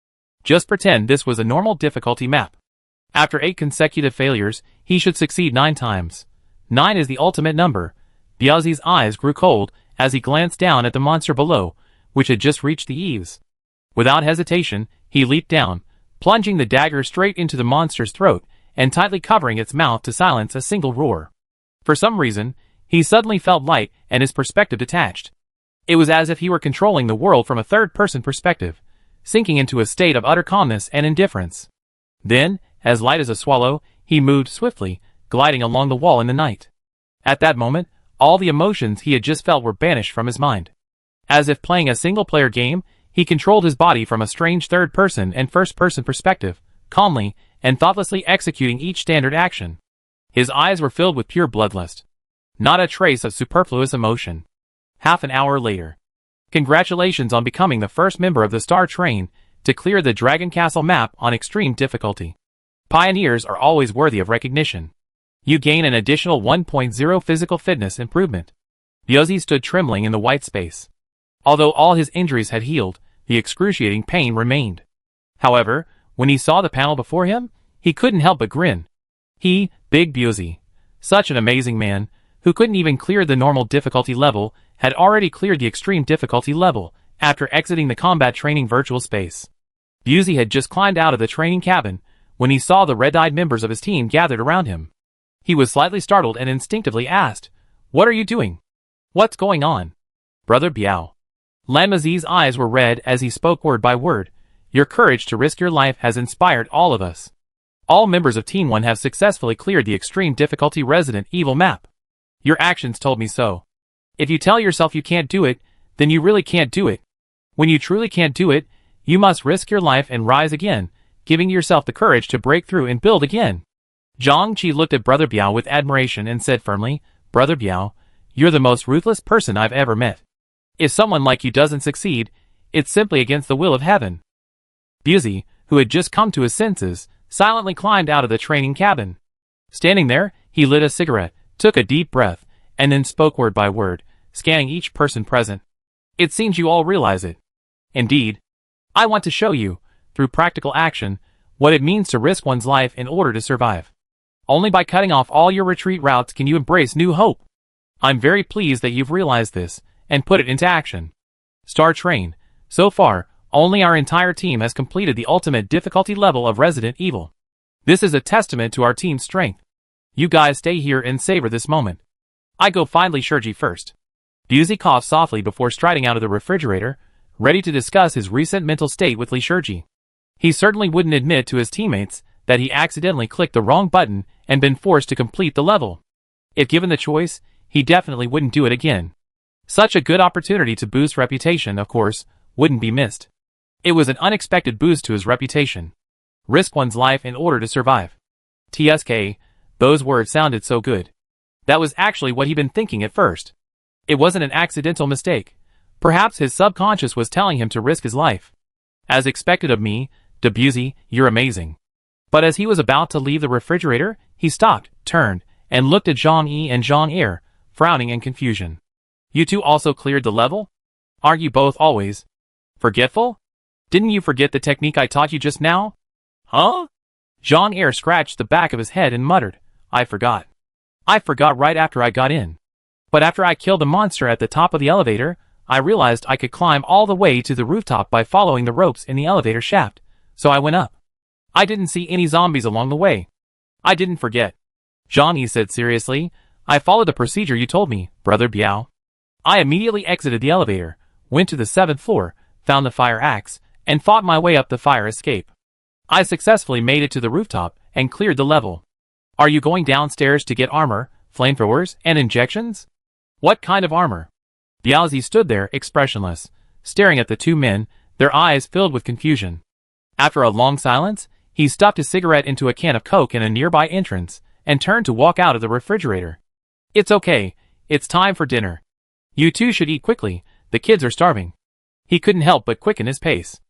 Just pretend this was a normal difficulty map. After 8 consecutive failures, he should succeed 9 times. 9 is the ultimate number. Biazi's eyes grew cold as he glanced down at the monster below, which had just reached the eaves. Without hesitation, he leaped down, plunging the dagger straight into the monster's throat, and tightly covering its mouth to silence a single roar. For some reason, he suddenly felt light and his perspective detached. It was as if he were controlling the world from a third-person perspective, sinking into a state of utter calmness and indifference. Then, as light as a swallow, he moved swiftly, gliding along the wall in the night. At that moment, all the emotions he had just felt were banished from his mind. As if playing a single-player game, he controlled his body from a strange third-person and first-person perspective, calmly and thoughtlessly executing each standard action. His eyes were filled with pure bloodlust. Not a trace of superfluous emotion. Half an hour later. Congratulations on becoming the first member of the Star Train to clear the Dragon Castle map on extreme difficulty. Pioneers are always worthy of recognition. You gain an additional 1.0 physical fitness improvement. Byozi stood trembling in the white space. Although all his injuries had healed, the excruciating pain remained. However, when he saw the panel before him, he couldn't help but grin. He, Big Byozi, such an amazing man, who couldn't even clear the normal difficulty level, had already cleared the extreme difficulty level after exiting the combat training virtual space. Byozi had just climbed out of the training cabin when he saw the red-eyed members of his team gathered around him. He was slightly startled and instinctively asked, "What are you doing? What's going on?" "Brother Biao." Lanmazi's eyes were red as he spoke word by word. "Your courage to risk your life has inspired all of us. All members of Team 1 have successfully cleared the extreme difficulty Resident Evil map. Your actions told me so. If you tell yourself you can't do it, then you really can't do it. When you truly can't do it, you must risk your life and rise again, giving yourself the courage to break through and build again." Zhang Qi looked at Brother Biao with admiration and said firmly, "Brother Biao, you're the most ruthless person I've ever met. If someone like you doesn't succeed, it's simply against the will of heaven." Byozi, who had just come to his senses, silently climbed out of the training cabin. Standing there, he lit a cigarette, took a deep breath, and then spoke word by word, scanning each person present. "It seems you all realize it. Indeed. I want to show you, through practical action, what it means to risk one's life in order to survive. Only by cutting off all your retreat routes can you embrace new hope. I'm very pleased that you've realized this, and put it into action. Star Train, so far, only our entire team has completed the ultimate difficulty level of Resident Evil. This is a testament to our team's strength. You guys stay here and savor this moment. I go find Li Shiji first." Byozi coughed softly before striding out of the refrigerator, ready to discuss his recent mental state with Li Shiji. He certainly wouldn't admit to his teammates that he accidentally clicked the wrong button and been forced to complete the level. If given the choice, he definitely wouldn't do it again. Such a good opportunity to boost reputation, of course, wouldn't be missed. It was an unexpected boost to his reputation. Risk one's life in order to survive. TSK, those words sounded so good. That was actually what he'd been thinking at first. It wasn't an accidental mistake. Perhaps his subconscious was telling him to risk his life. "As expected of me, Byozi, you're amazing." But as he was about to leave the refrigerator, he stopped, turned, and looked at Zhang Yi and Zhang Er, frowning in confusion. "You two also cleared the level? Aren't you both always forgetful? Didn't you forget the technique I taught you just now?" "Huh?" Zhang Er scratched the back of his head and muttered, "I forgot. I forgot right after I got in. But after I killed the monster at the top of the elevator, I realized I could climb all the way to the rooftop by following the ropes in the elevator shaft, so I went up. I didn't see any zombies along the way. I didn't forget." Zhang Yi said seriously, "I followed the procedure you told me, Brother Biao. I immediately exited the elevator, went to the 7th floor, found the fire axe, and fought my way up the fire escape. I successfully made it to the rooftop and cleared the level. Are you going downstairs to get armor, flamethrowers, and injections?" "What kind of armor?" Byozi stood there expressionless, staring at the two men, their eyes filled with confusion. After a long silence, he stuffed his cigarette into a can of Coke in a nearby entrance, and turned to walk out of the refrigerator. "It's okay, it's time for dinner. You two should eat quickly, the kids are starving." He couldn't help but quicken his pace.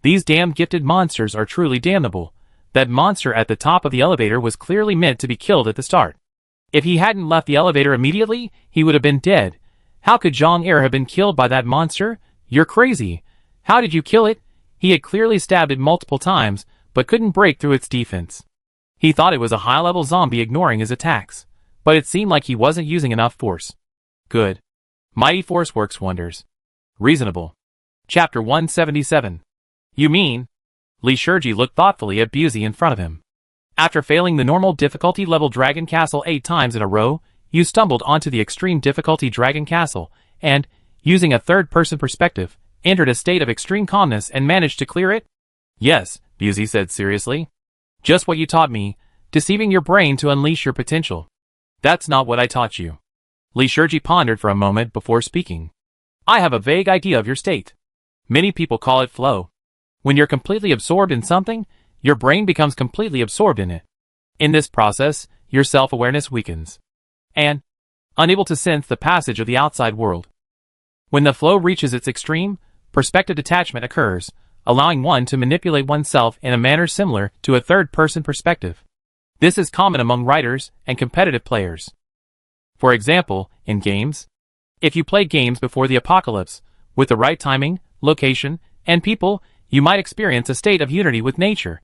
These damn gifted monsters are truly damnable. That monster at the top of the elevator was clearly meant to be killed at the start. If he hadn't left the elevator immediately, he would have been dead. How could Zhang Er have been killed by that monster? "You're crazy. How did you kill it?" He had clearly stabbed it multiple times, but couldn't break through its defense. He thought it was a high-level zombie ignoring his attacks, but it seemed like he wasn't using enough force. Good. Mighty force works wonders. Reasonable. Chapter 177. "You mean?" Li Shiji looked thoughtfully at Byozi in front of him. After failing the normal difficulty level Dragon Castle 8 times in a row, you stumbled onto the extreme difficulty Dragon Castle, and, using a third-person perspective, entered a state of extreme calmness and managed to clear it? Yes, Busey said seriously. Just what you taught me, deceiving your brain to unleash your potential. That's not what I taught you. Li Shurji pondered for a moment before speaking. I have a vague idea of your state. Many people call it flow. When you're completely absorbed in something, your brain becomes completely absorbed in it. In this process, your self-awareness weakens. And, unable to sense the passage of the outside world. When the flow reaches its extreme, perspective detachment occurs, allowing one to manipulate oneself in a manner similar to a third-person perspective. This is common among writers and competitive players. For example, in games, if you play games before the apocalypse, with the right timing, location, and people, you might experience a state of unity with nature.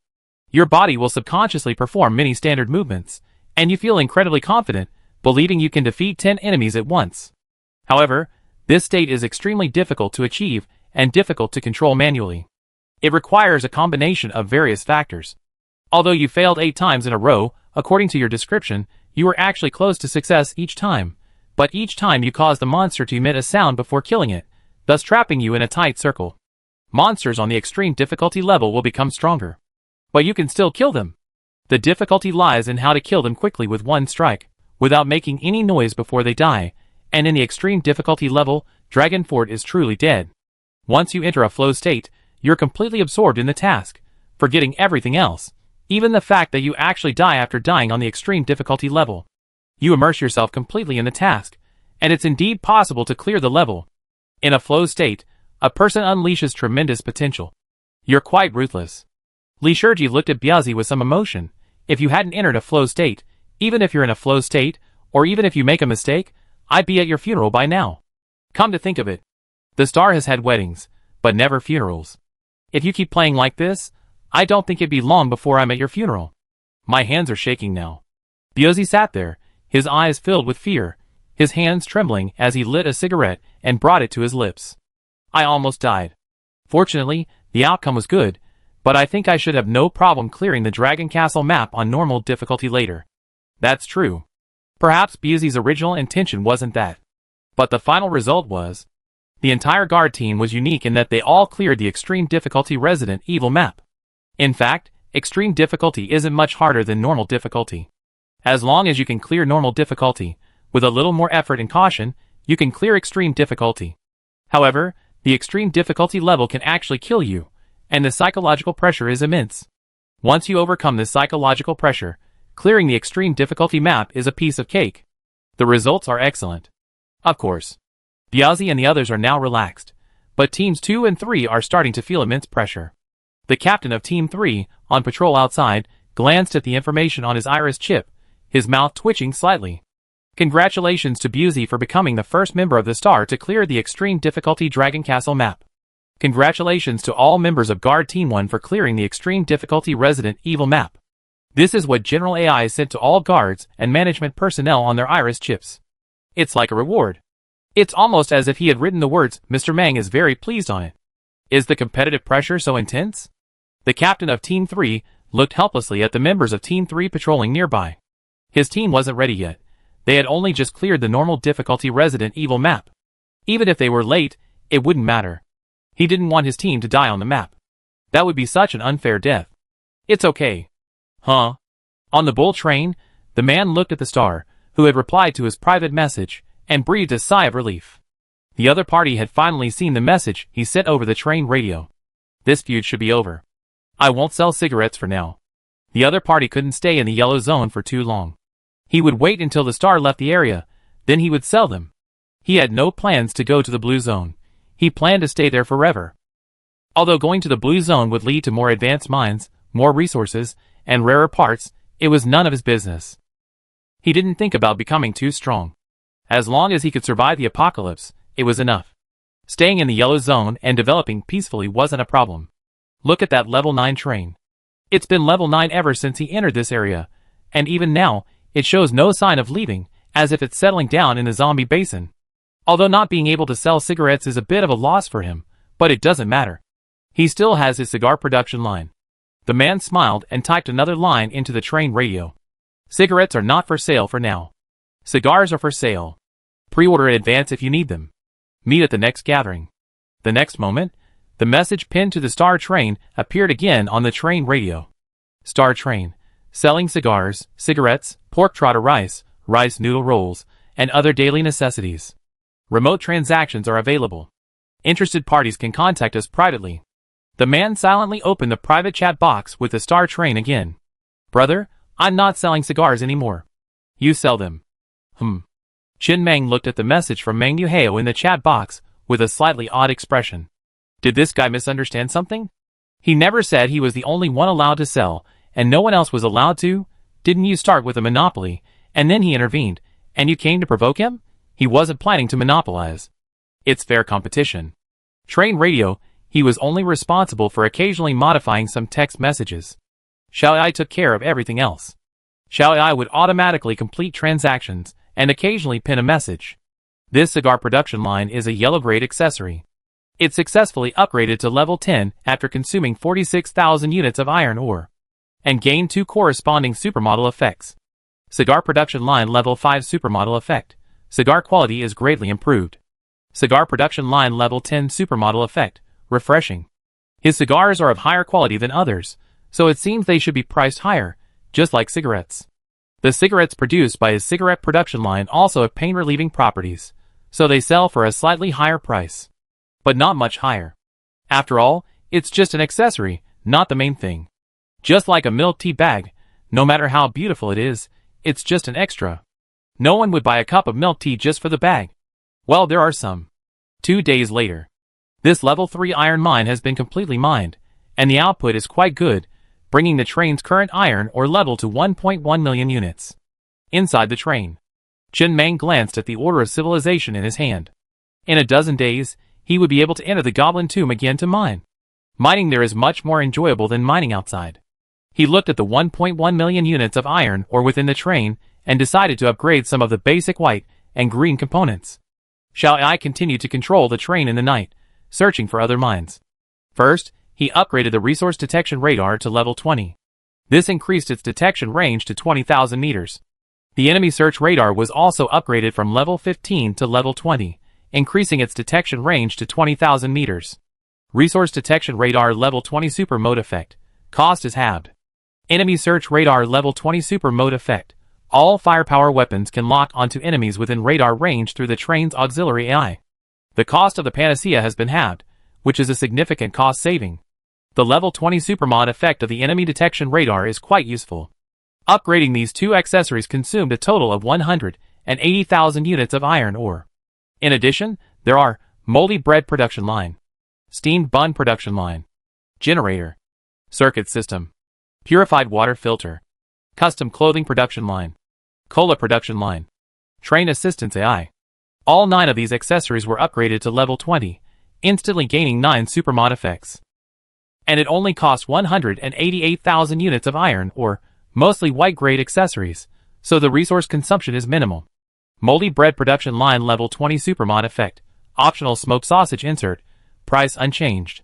Your body will subconsciously perform many standard movements, and you feel incredibly confident, believing you can defeat 10 enemies at once. However, this state is extremely difficult to achieve and difficult to control manually. It requires a combination of various factors. Although you failed 8 times in a row, according to your description, you were actually close to success each time, but each time you caused the monster to emit a sound before killing it, thus trapping you in a tight circle. Monsters on the extreme difficulty level will become stronger. But you can still kill them. The difficulty lies in how to kill them quickly with one strike, without making any noise before they die, and in the extreme difficulty level, Dragonfort is truly dead. Once you enter a flow state, you're completely absorbed in the task, forgetting everything else, even the fact that you actually die after dying on the extreme difficulty level. You immerse yourself completely in the task, and it's indeed possible to clear the level. In a flow state, a person unleashes tremendous potential. You're quite ruthless. Li Shurji looked at Biazi with some emotion. If you hadn't entered a flow state, even if you're in a flow state, or even if you make a mistake, I'd be at your funeral by now. Come to think of it, the star has had weddings, but never funerals. If you keep playing like this, I don't think it'd be long before I'm at your funeral. My hands are shaking now. Biazi sat there, his eyes filled with fear, his hands trembling as he lit a cigarette and brought it to his lips. I almost died. Fortunately, the outcome was good, but I think I should have no problem clearing the Dragon Castle map on normal difficulty later. That's true. Perhaps Biazi's original intention wasn't that. But the final result was, the entire guard team was unique in that they all cleared the extreme difficulty Resident Evil map. In fact, extreme difficulty isn't much harder than normal difficulty. As long as you can clear normal difficulty, with a little more effort and caution, you can clear extreme difficulty. However, the extreme difficulty level can actually kill you, and the psychological pressure is immense. Once you overcome this psychological pressure, clearing the extreme difficulty map is a piece of cake. The results are excellent. Of course, Biazi and the others are now relaxed, but Teams 2 and 3 are starting to feel immense pressure. The captain of Team 3, on patrol outside, glanced at the information on his iris chip, his mouth twitching slightly. Congratulations to Biazi for becoming the first member of the Star to clear the extreme difficulty Dragon Castle map. Congratulations to all members of Guard Team 1 for clearing the extreme difficulty Resident Evil map. This is what General AI sent to all guards and management personnel on their iris chips. It's like a reward. It's almost as if he had written the words, Mr. Mang is very pleased on it. Is the competitive pressure so intense? The captain of Team 3 looked helplessly at the members of Team 3 patrolling nearby. His team wasn't ready yet. They had only just cleared the normal difficulty Resident Evil map. Even if they were late, it wouldn't matter. He didn't want his team to die on the map. That would be such an unfair death. It's okay. Huh? On the bull train, the man looked at the Star, who had replied to his private message, and breathed a sigh of relief. The other party had finally seen the message he sent over the train radio. This feud should be over. I won't sell cigarettes for now. The other party couldn't stay in the yellow zone for too long. He would wait until the Star left the area, then he would sell them. He had no plans to go to the blue zone. He planned to stay there forever. Although going to the blue zone would lead to more advanced mines, more resources, and rarer parts, it was none of his business. He didn't think about becoming too strong. As long as he could survive the apocalypse, it was enough. Staying in the yellow zone and developing peacefully wasn't a problem. Look at that level 9 train. It's been level 9 ever since he entered this area, and even now, it shows no sign of leaving, as if it's settling down in the zombie basin. Although not being able to sell cigarettes is a bit of a loss for him, but it doesn't matter. He still has his cigar production line. The man smiled and typed another line into the train radio. Cigarettes are not for sale for now. Cigars are for sale. Pre-order in advance if you need them. Meet at the next gathering. The next moment, the message pinned to the Star Train appeared again on the train radio. Star Train, selling cigars, cigarettes, pork trotter rice, rice noodle rolls, and other daily necessities. Remote transactions are available. Interested parties can contact us privately. The man silently opened the private chat box with the Star Train again. Brother, I'm not selling cigars anymore. You sell them. Chin Meng looked at the message from Meng Yuheo in the chat box with a slightly odd expression. Did this guy misunderstand something? He never said he was the only one allowed to sell, and no one else was allowed to? Didn't you start with a monopoly, and then he intervened, and you came to provoke him? He wasn't planning to monopolize. It's fair competition. Train radio, he was only responsible for occasionally modifying some text messages. Xiao Ai took care of everything else. Xiao Ai would automatically complete transactions and occasionally pin a message. This cigar production line is a yellow-grade accessory. It successfully upgraded to level 10 after consuming 46,000 units of iron ore, and gained 2 corresponding supermodel effects. Cigar production line level 5 supermodel effect. Cigar quality is greatly improved. Cigar production line level 10 supermodel effect. Refreshing. His cigars are of higher quality than others, so it seems they should be priced higher, just like cigarettes. The cigarettes produced by his cigarette production line also have pain-relieving properties, so they sell for a slightly higher price. But not much higher. After all, it's just an accessory, not the main thing. Just like a milk tea bag, no matter how beautiful it is, it's just an extra. No one would buy a cup of milk tea just for the bag. Well, there are some. 2 days later. This level 3 iron mine has been completely mined, and the output is quite good, bringing the train's current iron ore level to 1.1 million units. Inside the train, Chen Meng glanced at the Order of Civilization in his hand. In a dozen days, he would be able to enter the Goblin Tomb again to mine. Mining there is much more enjoyable than mining outside. He looked at the 1.1 million units of iron ore within the train and decided to upgrade some of the basic white and green components. Xiao Ai continued to control the train in the night, searching for other mines. First, he upgraded the resource detection radar to level 20. This increased its detection range to 20,000 meters. The enemy search radar was also upgraded from level 15 to level 20, increasing its detection range to 20,000 meters. Resource detection radar level 20 super mode effect. Cost is halved. Enemy search radar level 20 super mode effect. All firepower weapons can lock onto enemies within radar range through the train's auxiliary AI. The cost of the panacea has been halved, which is a significant cost saving. The level 20 supermod effect of the enemy detection radar is quite useful. Upgrading these 2 accessories consumed a total of 180,000 units of iron ore. In addition, there are moldy bread production line, steamed bun production line, generator, circuit system, purified water filter, custom clothing production line, cola production line, train assistance AI. All 9 of these accessories were upgraded to level 20, instantly gaining 9 supermod effects. And it only cost 188,000 units of iron ore, mostly white-grade accessories, so the resource consumption is minimal. Moldy bread production line level 20 supermod effect. Optional smoked sausage insert. Price unchanged.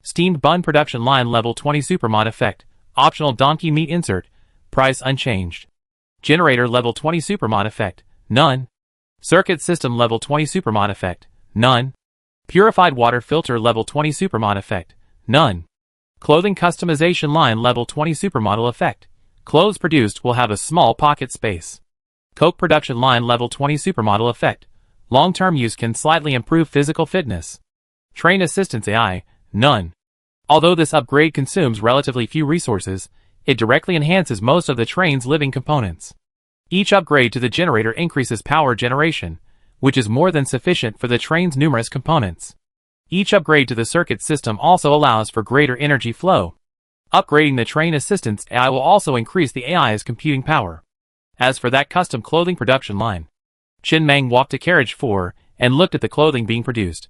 Steamed bun production line level 20 supermod effect. Optional donkey meat insert. Price unchanged. Generator level 20 supermod effect. None. Circuit system level 20 supermod effect. None. Purified water filter level 20 supermod effect. None. Clothing customization line level 20 supermodel effect. Clothes produced will have a small pocket space. Coke production line level 20 supermodel effect. Long-term use can slightly improve physical fitness. Train assistance AI. None. Although this upgrade consumes relatively few resources, it directly enhances most of the train's living components. Each upgrade to the generator increases power generation, which is more than sufficient for the train's numerous components. Each upgrade to the circuit system also allows for greater energy flow. Upgrading the train assistance AI will also increase the AI's computing power. As for that custom clothing production line, Chen Meng walked to carriage 4 and looked at the clothing being produced.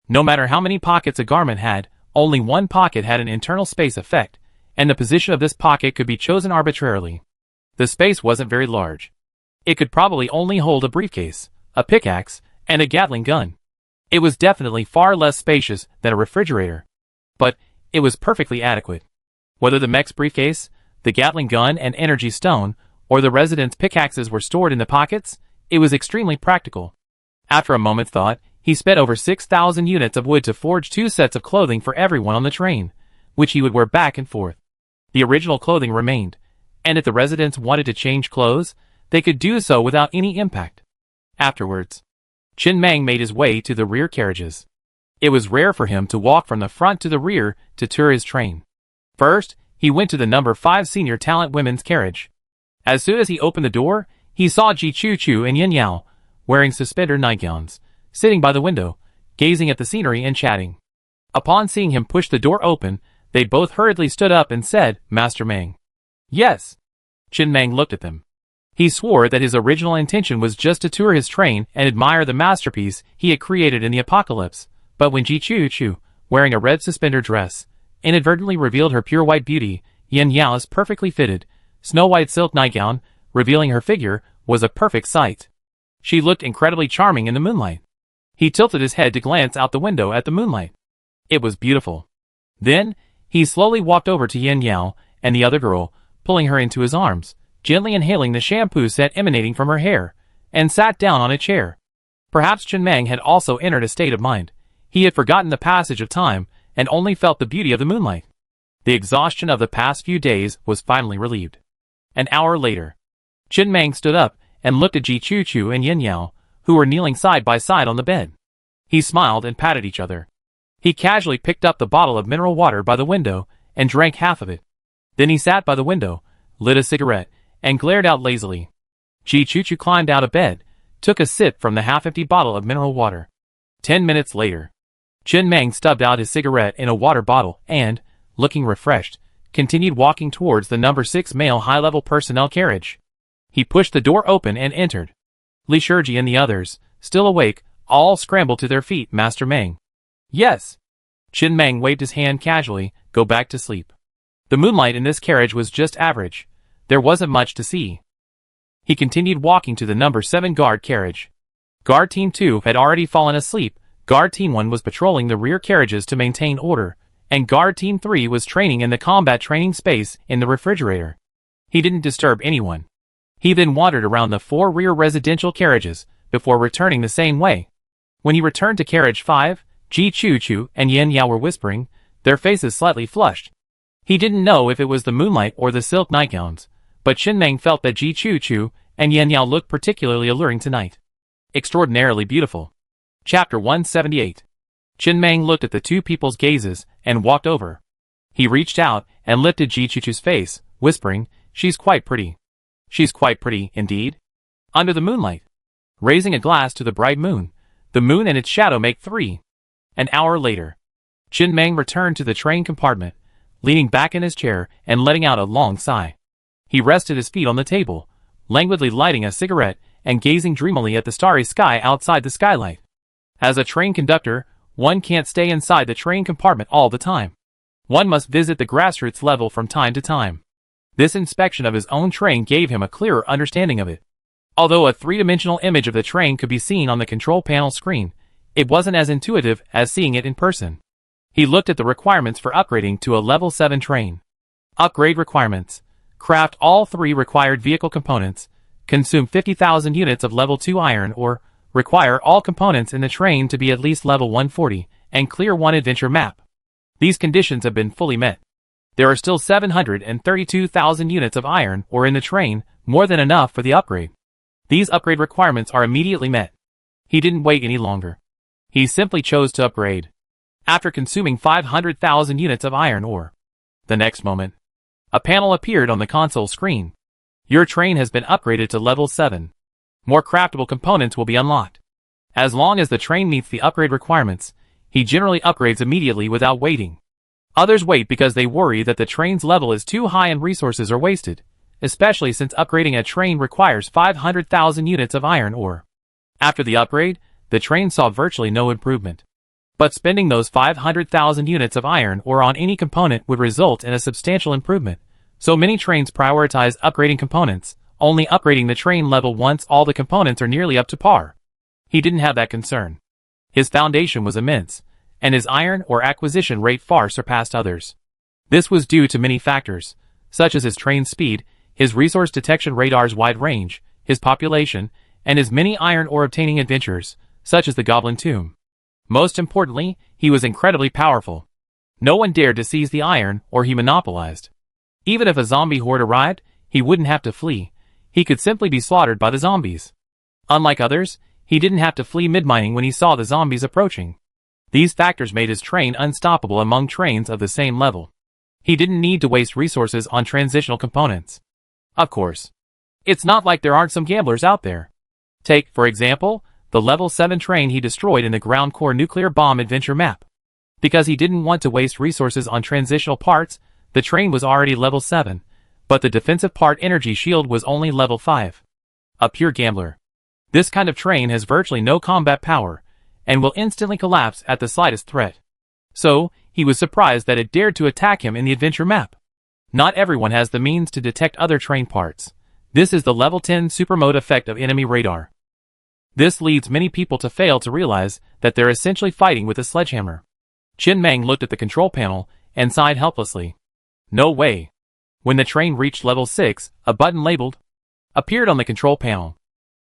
No matter how many pockets a garment had, only one pocket had an internal space effect, and the position of this pocket could be chosen arbitrarily. The space wasn't very large. It could probably only hold a briefcase, a pickaxe, and a Gatling gun. It was definitely far less spacious than a refrigerator, but it was perfectly adequate. Whether the mech's briefcase, the Gatling gun and energy stone, or the residents' pickaxes were stored in the pockets, it was extremely practical. After a moment's thought, he spent over 6,000 units of wood to forge 2 sets of clothing for everyone on the train, which he would wear back and forth. The original clothing remained, and if the residents wanted to change clothes, they could do so without any impact. Afterwards, Chen Mang made his way to the rear carriages. It was rare for him to walk from the front to the rear to tour his train. First, he went to the number 5 senior talent women's carriage. As soon as he opened the door, he saw Ji Chu Chu and Yin Yao, wearing suspender nightgowns, sitting by the window, gazing at the scenery and chatting. Upon seeing him push the door open, they both hurriedly stood up and said, "Master Mang." "Yes." Chen Mang looked at them. He swore that his original intention was just to tour his train and admire the masterpiece he had created in the apocalypse, but when Ji Chu Chu, wearing a red suspender dress, inadvertently revealed her pure white beauty, Yin Yao's perfectly fitted, snow-white silk nightgown, revealing her figure, was a perfect sight. She looked incredibly charming in the moonlight. He tilted his head to glance out the window at the moonlight. It was beautiful. Then, he slowly walked over to Yin Yao and the other girl, pulling her into his arms, gently inhaling the shampoo scent emanating from her hair, and sat down on a chair. Perhaps Chen Mang had also entered a state of mind. He had forgotten the passage of time, and only felt the beauty of the moonlight. The exhaustion of the past few days was finally relieved. An hour later, Chen Mang stood up and looked at Ji Chu Chu and Yin Yao, who were kneeling side by side on the bed. He smiled and patted each other. He casually picked up the bottle of mineral water by the window and drank half of it. Then he sat by the window, lit a cigarette, and glared out lazily. Ji Chu Chu climbed out of bed, took a sip from the half-empty bottle of mineral water. 10 minutes later, Chen Mang stubbed out his cigarette in a water bottle and, looking refreshed, continued walking towards the number 6 male high-level personnel carriage. He pushed the door open and entered. Li Shiji and the others, still awake, all scrambled to their feet. "Master Mang." "Yes." Chen Mang waved his hand casually. "Go back to sleep." The moonlight in this carriage was just average. There wasn't much to see. He continued walking to the number 7 guard carriage. Guard Team 2 had already fallen asleep. Guard Team 1 was patrolling the rear carriages to maintain order, and Guard Team 3 was training in the combat training space in the refrigerator. He didn't disturb anyone. He then wandered around the 4 rear residential carriages, before returning the same way. When he returned to carriage 5, Ji Chu Chu and Yin Yao were whispering, their faces slightly flushed. He didn't know if it was the moonlight or the silk nightgowns, but Chen Mang felt that Ji Chu Chu and Yin Yao looked particularly alluring tonight. Extraordinarily beautiful. Chapter 178. Chen Mang looked at the two people's gazes and walked over. He reached out and lifted Ji Chu Chu's face, whispering, "She's quite pretty." "She's quite pretty, indeed." Under the moonlight. Raising a glass to the bright moon, the moon and its shadow make 3. An hour later, Chen Mang returned to the train compartment, leaning back in his chair and letting out a long sigh. He rested his feet on the table, languidly lighting a cigarette and gazing dreamily at the starry sky outside the skylight. As a train conductor, one can't stay inside the train compartment all the time. One must visit the grassroots level from time to time. This inspection of his own train gave him a clearer understanding of it. Although a 3-dimensional image of the train could be seen on the control panel screen, it wasn't as intuitive as seeing it in person. He looked at the requirements for upgrading to a level 7 train. Upgrade requirements. Craft all 3 required vehicle components. Consume 50,000 units of level 2 iron ore. Require all components in the train to be at least level 140, and clear 1 adventure map. These conditions have been fully met. There are still 732,000 units of iron ore in the train, more than enough for the upgrade. These upgrade requirements are immediately met. He didn't wait any longer. He simply chose to upgrade. After consuming 500,000 units of iron ore. The next moment, a panel appeared on the console screen. Your train has been upgraded to level 7. More craftable components will be unlocked. As long as the train meets the upgrade requirements, he generally upgrades immediately without waiting. Others wait because they worry that the train's level is too high and resources are wasted, especially since upgrading a train requires 500,000 units of iron ore. After the upgrade, the train saw virtually no improvement. But spending those 500,000 units of iron ore on any component would result in a substantial improvement, so many trains prioritize upgrading components, only upgrading the train level once all the components are nearly up to par. He didn't have that concern. His foundation was immense, and his iron ore acquisition rate far surpassed others. This was due to many factors, such as his train's speed, his resource detection radar's wide range, his population, and his many iron ore obtaining adventures, such as the Goblin Tomb. Most importantly, he was incredibly powerful. No one dared to seize the iron, or he monopolized. Even if a zombie horde arrived, he wouldn't have to flee. He could simply be slaughtered by the zombies. Unlike others, he didn't have to flee mid-mining when he saw the zombies approaching. These factors made his train unstoppable among trains of the same level. He didn't need to waste resources on transitional components. Of course. It's not like there aren't some gamblers out there. Take, for example, the level 7 train he destroyed in the ground core nuclear bomb adventure map. Because he didn't want to waste resources on transitional parts, the train was already level 7, but the defensive part energy shield was only level 5. A pure gambler. This kind of train has virtually no combat power, and will instantly collapse at the slightest threat. So, he was surprised that it dared to attack him in the adventure map. Not everyone has the means to detect other train parts. This is the level 10 super mode effect of enemy radar. This leads many people to fail to realize that they're essentially fighting with a sledgehammer. Chen Meng looked at the control panel and sighed helplessly. No way. When the train reached level 6, a button labeled appeared on the control panel.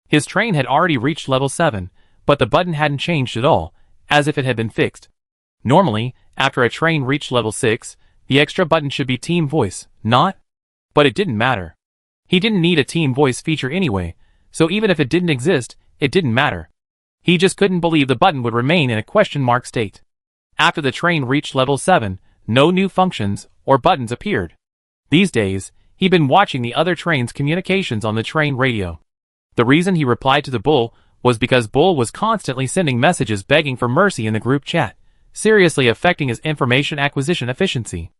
His train had already reached level 7, but the button hadn't changed at all, as if it had been fixed. Normally, after a train reached level 6, the extra button should be Team Voice, not? But it didn't matter. He didn't need a Team Voice feature anyway, so even if it didn't exist, it didn't matter. He just couldn't believe the button would remain in a question mark state. After the train reached level 7, no new functions or buttons appeared. These days, he'd been watching the other train's communications on the train radio. The reason he replied to the Bull was because Bull was constantly sending messages begging for mercy in the group chat, seriously affecting his information acquisition efficiency.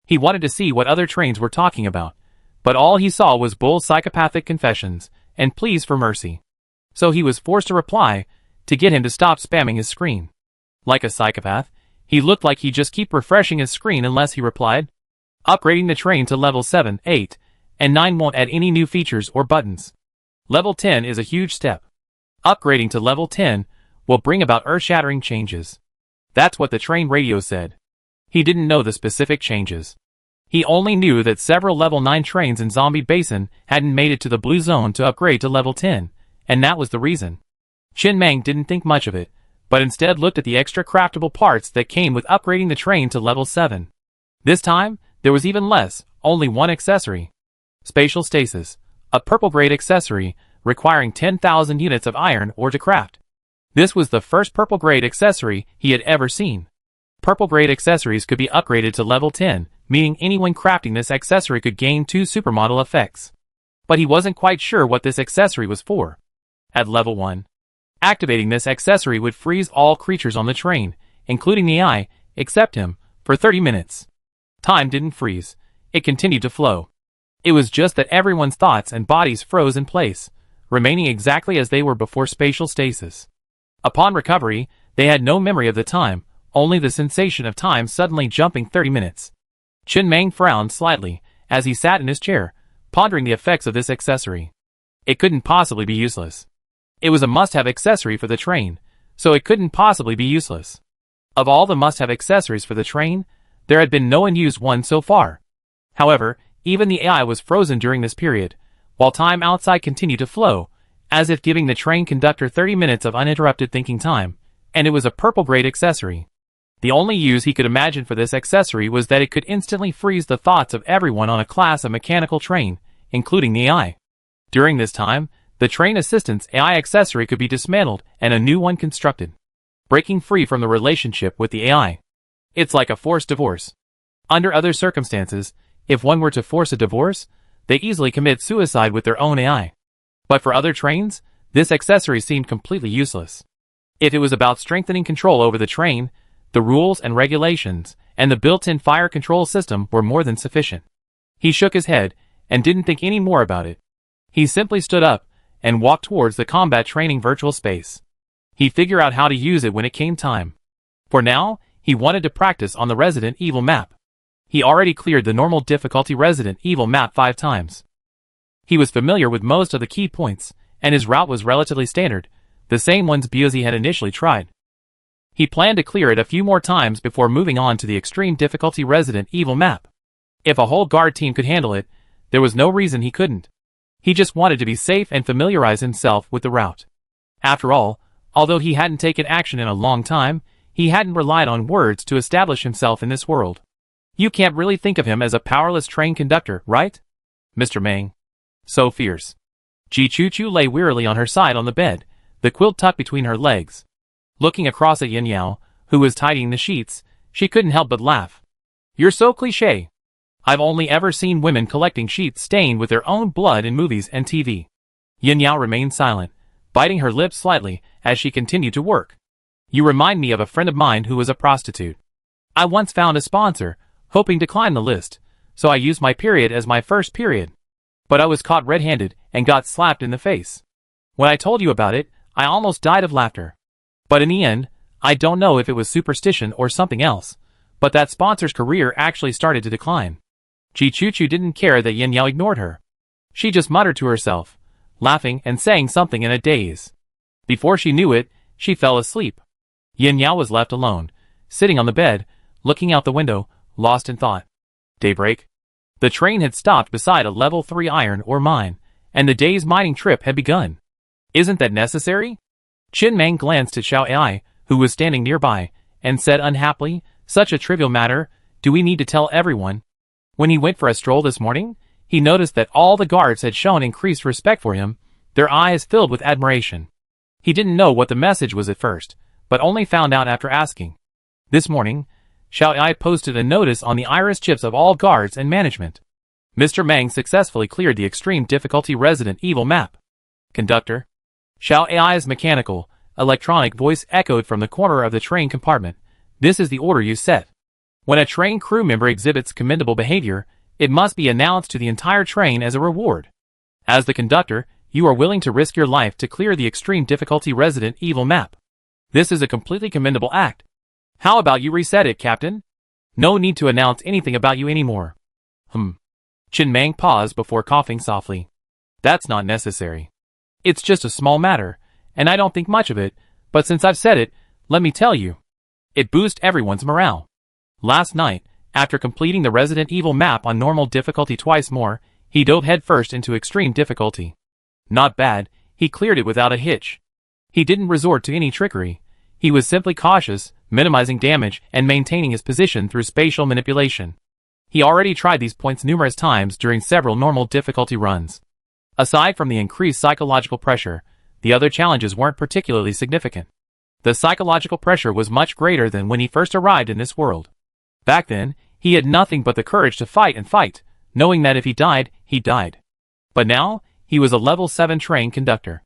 He wanted to see what other trains were talking about, but all he saw was Bull's psychopathic confessions and pleas for mercy. So he was forced to reply to get him to stop spamming his screen. Like a psychopath, he looked like he'd just keep refreshing his screen unless he replied. Upgrading the train to level 7, 8, and 9 won't add any new features or buttons. Level 10 is a huge step. Upgrading to level 10 will bring about earth-shattering changes. That's what the train radio said. He didn't know the specific changes. He only knew that several level 9 trains in Zombie Basin hadn't made it to the blue zone to upgrade to level 10, and that was the reason. Chen Meng didn't think much of it, but instead looked at the extra craftable parts that came with upgrading the train to level 7. This time, there was even less, only one accessory. Spatial Stasis, a purple-grade accessory requiring 10,000 units of iron ore to craft. This was the first purple-grade accessory he had ever seen. Purple-grade accessories could be upgraded to level 10, meaning anyone crafting this accessory could gain 2 supermodel effects. But he wasn't quite sure what this accessory was for. At level 1, activating this accessory would freeze all creatures on the train, including the AI, except him, for 30 minutes. Time didn't freeze. It continued to flow. It was just that everyone's thoughts and bodies froze in place, remaining exactly as they were before spatial stasis. Upon recovery, they had no memory of the time, only the sensation of time suddenly jumping 30 minutes. Chen Meng frowned slightly as he sat in his chair, pondering the effects of this accessory. It couldn't possibly be useless. It was a must-have accessory for the train, so it couldn't possibly be useless. Of all the must-have accessories for the train, there had been no unused one so far. However, even the AI was frozen during this period, while time outside continued to flow, as if giving the train conductor 30 minutes of uninterrupted thinking time, and it was a purple-grade accessory. The only use he could imagine for this accessory was that it could instantly freeze the thoughts of everyone on a class of mechanical train, including the AI. During this time, the train assistant's AI accessory could be dismantled and a new one constructed, breaking free from the relationship with the AI. It's like a forced divorce. Under other circumstances, if one were to force a divorce, they easily commit suicide with their own AI. But for other trains, this accessory seemed completely useless. If it was about strengthening control over the train, the rules and regulations, and the built-in fire control system were more than sufficient. He shook his head, and didn't think any more about it. He simply stood up, and walked towards the combat training virtual space. He'd figure out how to use it when it came time. For now, he wanted to practice on the Resident Evil map. He already cleared the normal difficulty Resident Evil map 5 times. He was familiar with most of the key points, and his route was relatively standard, the same ones Buzi had initially tried. He planned to clear it a few more times before moving on to the extreme difficulty Resident Evil map. If a whole guard team could handle it, there was no reason he couldn't. He just wanted to be safe and familiarize himself with the route. After all, although he hadn't taken action in a long time, he hadn't relied on words to establish himself in this world. You can't really think of him as a powerless train conductor, right? Mr. Mang. So fierce. Ji Chu lay wearily on her side on the bed, the quilt tucked between her legs. Looking across at Yin Yao, who was tidying the sheets, she couldn't help but laugh. You're so cliché. I've only ever seen women collecting sheets stained with their own blood in movies and TV. Yin Yao remained silent, biting her lips slightly as she continued to work. You remind me of a friend of mine who was a prostitute. I once found a sponsor, hoping to climb the list, so I used my period as my first period. But I was caught red-handed and got slapped in the face. When I told you about it, I almost died of laughter. But in the end, I don't know if it was superstition or something else, but that sponsor's career actually started to decline. Ji Chu didn't care that Yin Yao ignored her. She just muttered to herself, laughing and saying something in a daze. Before she knew it, she fell asleep. Yin Yao was left alone, sitting on the bed, looking out the window, lost in thought. Daybreak. The train had stopped beside a level 3 iron ore mine, and the day's mining trip had begun. Isn't that necessary? Qin Mang glanced at Xiao Ai, who was standing nearby, and said unhappily, such a trivial matter, do we need to tell everyone? When he went for a stroll this morning, he noticed that all the guards had shown increased respect for him, their eyes filled with admiration. He didn't know what the message was at first, but only found out after asking. This morning, Xiao Ai posted a notice on the iris chips of all guards and management. Mr. Mang successfully cleared the extreme difficulty Resident Evil map. Conductor. Xiao Ai's mechanical, electronic voice echoed from the corner of the train compartment. This is the order you set. When a train crew member exhibits commendable behavior, it must be announced to the entire train as a reward. As the conductor, you are willing to risk your life to clear the extreme difficulty Resident Evil map. This is a completely commendable act. How about you reset it, Captain? No need to announce anything about you anymore. Qin Mang paused before coughing softly. That's not necessary. It's just a small matter, and I don't think much of it, but since I've said it, let me tell you. It boosts everyone's morale. Last night, after completing the Resident Evil map on normal difficulty twice more, he dove headfirst into extreme difficulty. Not bad, he cleared it without a hitch. He didn't resort to any trickery. He was simply cautious, minimizing damage and maintaining his position through spatial manipulation. He already tried these points numerous times during several normal difficulty runs. Aside from the increased psychological pressure, the other challenges weren't particularly significant. The psychological pressure was much greater than when he first arrived in this world. Back then, he had nothing but the courage to fight and fight, knowing that if he died, he died. But now, he was a level 7 train conductor.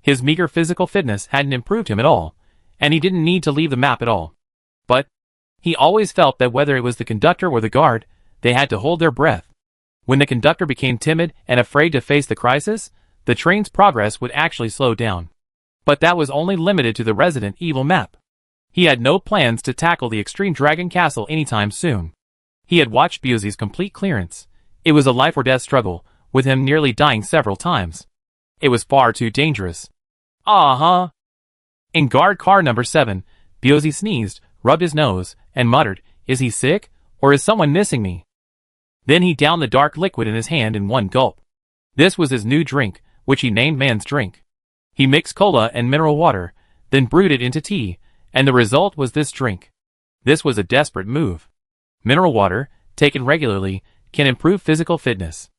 His meager physical fitness hadn't improved him at all, and he didn't need to leave the map at all. But he always felt that whether it was the conductor or the guard, they had to hold their breath. When the conductor became timid and afraid to face the crisis, the train's progress would actually slow down. But that was only limited to the Resident Evil map. He had no plans to tackle the Extreme Dragon Castle anytime soon. He had watched Busey's complete clearance. It was a life-or-death struggle, with him nearly dying several times. It was far too dangerous. In guard car number 7, Busey sneezed, rubbed his nose, and muttered, "Is he sick, or is someone missing me?" Then he downed the dark liquid in his hand in one gulp. This was his new drink, which he named Man's Drink. He mixed cola and mineral water, then brewed it into tea, and the result was this drink. This was a desperate move. Mineral water, taken regularly, can improve physical fitness.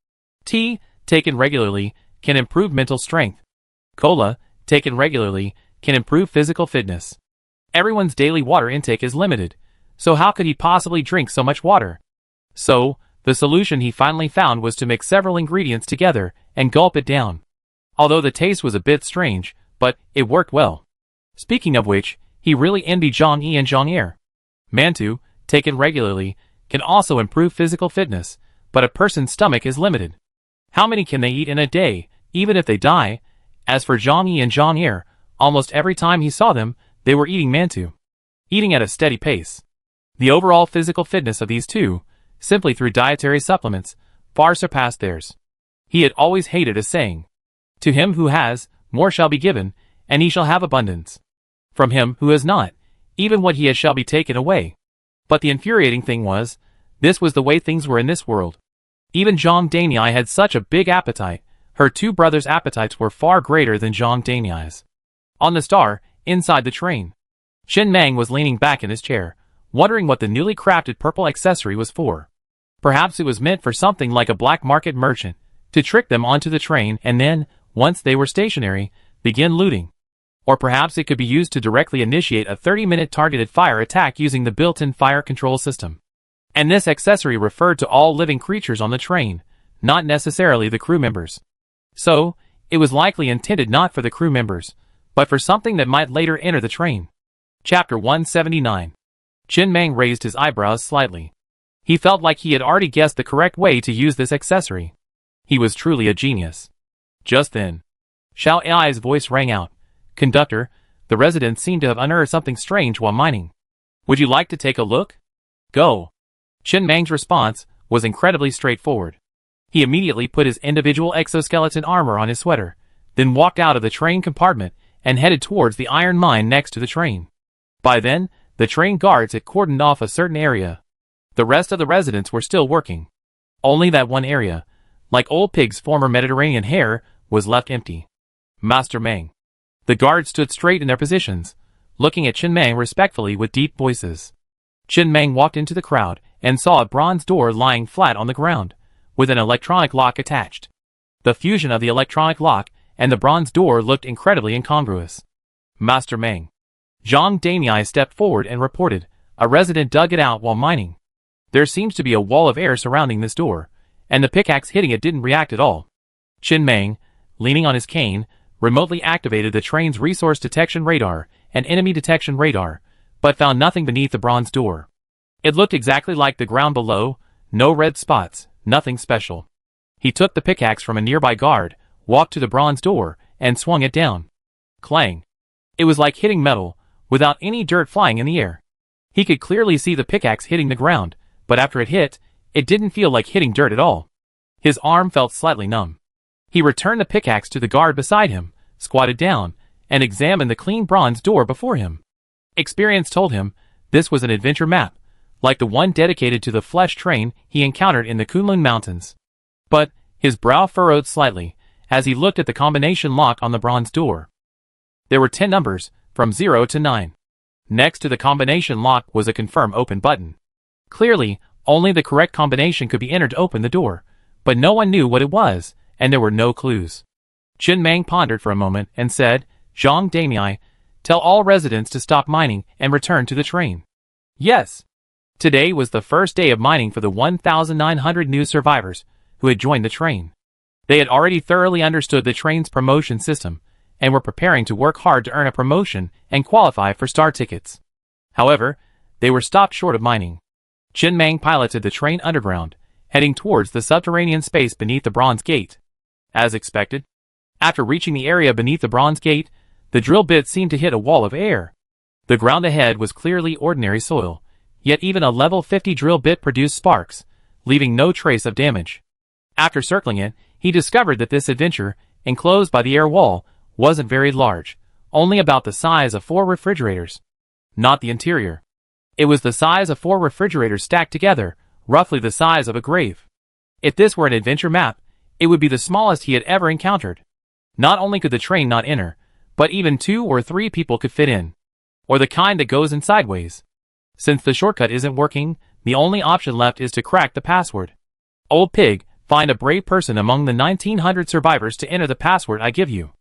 Tea, taken regularly, can improve mental strength. Cola, taken regularly, can improve physical fitness. Everyone's daily water intake is limited, so how could he possibly drink so much water? So, the solution he finally found was to mix several ingredients together and gulp it down. Although the taste was a bit strange, but it worked well. Speaking of which, he really envied Zhang Yi and Zhang Er. Mantu, taken regularly, can also improve physical fitness, but a person's stomach is limited. How many can they eat in a day, even if they die? As for Zhang Yi and Zhang Er, almost every time he saw them, they were eating Mantu. Eating at a steady pace. The overall physical fitness of these two, simply through dietary supplements, far surpassed theirs. He had always hated a saying, "To him who has, more shall be given, and he shall have abundance. From him who has not, even what he has shall be taken away." But the infuriating thing was, This was the way things were in this world. Even Zhang Daniai had such a big appetite. Her two brothers' appetites were far greater than Zhang Daniai's. On the star, inside the train, Chen Meng was leaning back in his chair, wondering what the newly crafted purple accessory was for. Perhaps it was meant for something like a black market merchant, to trick them onto the train and then, once they were stationary, begin looting. Or perhaps it could be used to directly initiate a 30-minute targeted fire attack using the built-in fire control system. And this accessory referred to all living creatures on the train, not necessarily the crew members. So, it was likely intended not for the crew members, but for something that might later enter the train. Chapter 179. Chen Meng raised his eyebrows slightly. He felt like he had already guessed the correct way to use this accessory. He was truly a genius. Just then, Xiao Ai's voice rang out. "Conductor, the residents seem to have unearthed something strange while mining. Would you like to take a look?" "Go." Chen Meng's response was incredibly straightforward. He immediately put his individual exoskeleton armor on his sweater, then walked out of the train compartment and headed towards the iron mine next to the train. By then, the train guards had cordoned off a certain area. The rest of the residents were still working. Only that one area, like Old Pig's former Mediterranean hair, was left empty. "Master Meng." The guards stood straight in their positions, looking at Chen Meng respectfully with deep voices. Chen Meng walked into the crowd and saw a bronze door lying flat on the ground, with an electronic lock attached. The fusion of the electronic lock and the bronze door looked incredibly incongruous. "Master Meng." Zhang Daniai stepped forward and reported, "A resident dug it out while mining. There seems to be a wall of air surrounding this door, and the pickaxe hitting it didn't react at all." Chen Meng, leaning on his cane, remotely activated the train's resource detection radar and enemy detection radar, but found nothing beneath the bronze door. It looked exactly like the ground below, no red spots, nothing special. He took the pickaxe from a nearby guard, walked to the bronze door, and swung it down. Clang! It was like hitting metal, without any dirt flying in the air. He could clearly see the pickaxe hitting the ground, but after it hit, it didn't feel like hitting dirt at all. His arm felt slightly numb. He returned the pickaxe to the guard beside him, squatted down, and examined the clean bronze door before him. Experience told him this was an adventure map, like the one dedicated to the flesh train he encountered in the Kunlun Mountains. But his brow furrowed slightly as he looked at the combination lock on the bronze door. There were 10 numbers, from 0 to 9. Next to the combination lock was a confirm open button. Clearly, only the correct combination could be entered to open the door, but no one knew what it was, and there were no clues. Chen Meng pondered for a moment and said, "Zhang Daniai, tell all residents to stop mining and return to the train." "Yes." Today was the first day of mining for the 1,900 new survivors who had joined the train. They had already thoroughly understood the train's promotion system and were preparing to work hard to earn a promotion and qualify for star tickets. However, they were stopped short of mining. Chen Meng piloted the train underground, heading towards the subterranean space beneath the bronze gate. As expected, after reaching the area beneath the bronze gate, the drill bit seemed to hit a wall of air. The ground ahead was clearly ordinary soil, yet even a level 50 drill bit produced sparks, leaving no trace of damage. After circling it, he discovered that this adventure, enclosed by the air wall, wasn't very large, only about the size of 4 refrigerators. Not the interior. It was the size of 4 refrigerators stacked together, roughly the size of a grave. If this were an adventure map, it would be the smallest he had ever encountered. Not only could the train not enter, but even 2 or 3 people could fit in. Or the kind that goes in sideways. Since the shortcut isn't working, the only option left is to crack the password. Old Pig, find a brave person among the 1,900 survivors to enter the password I give you.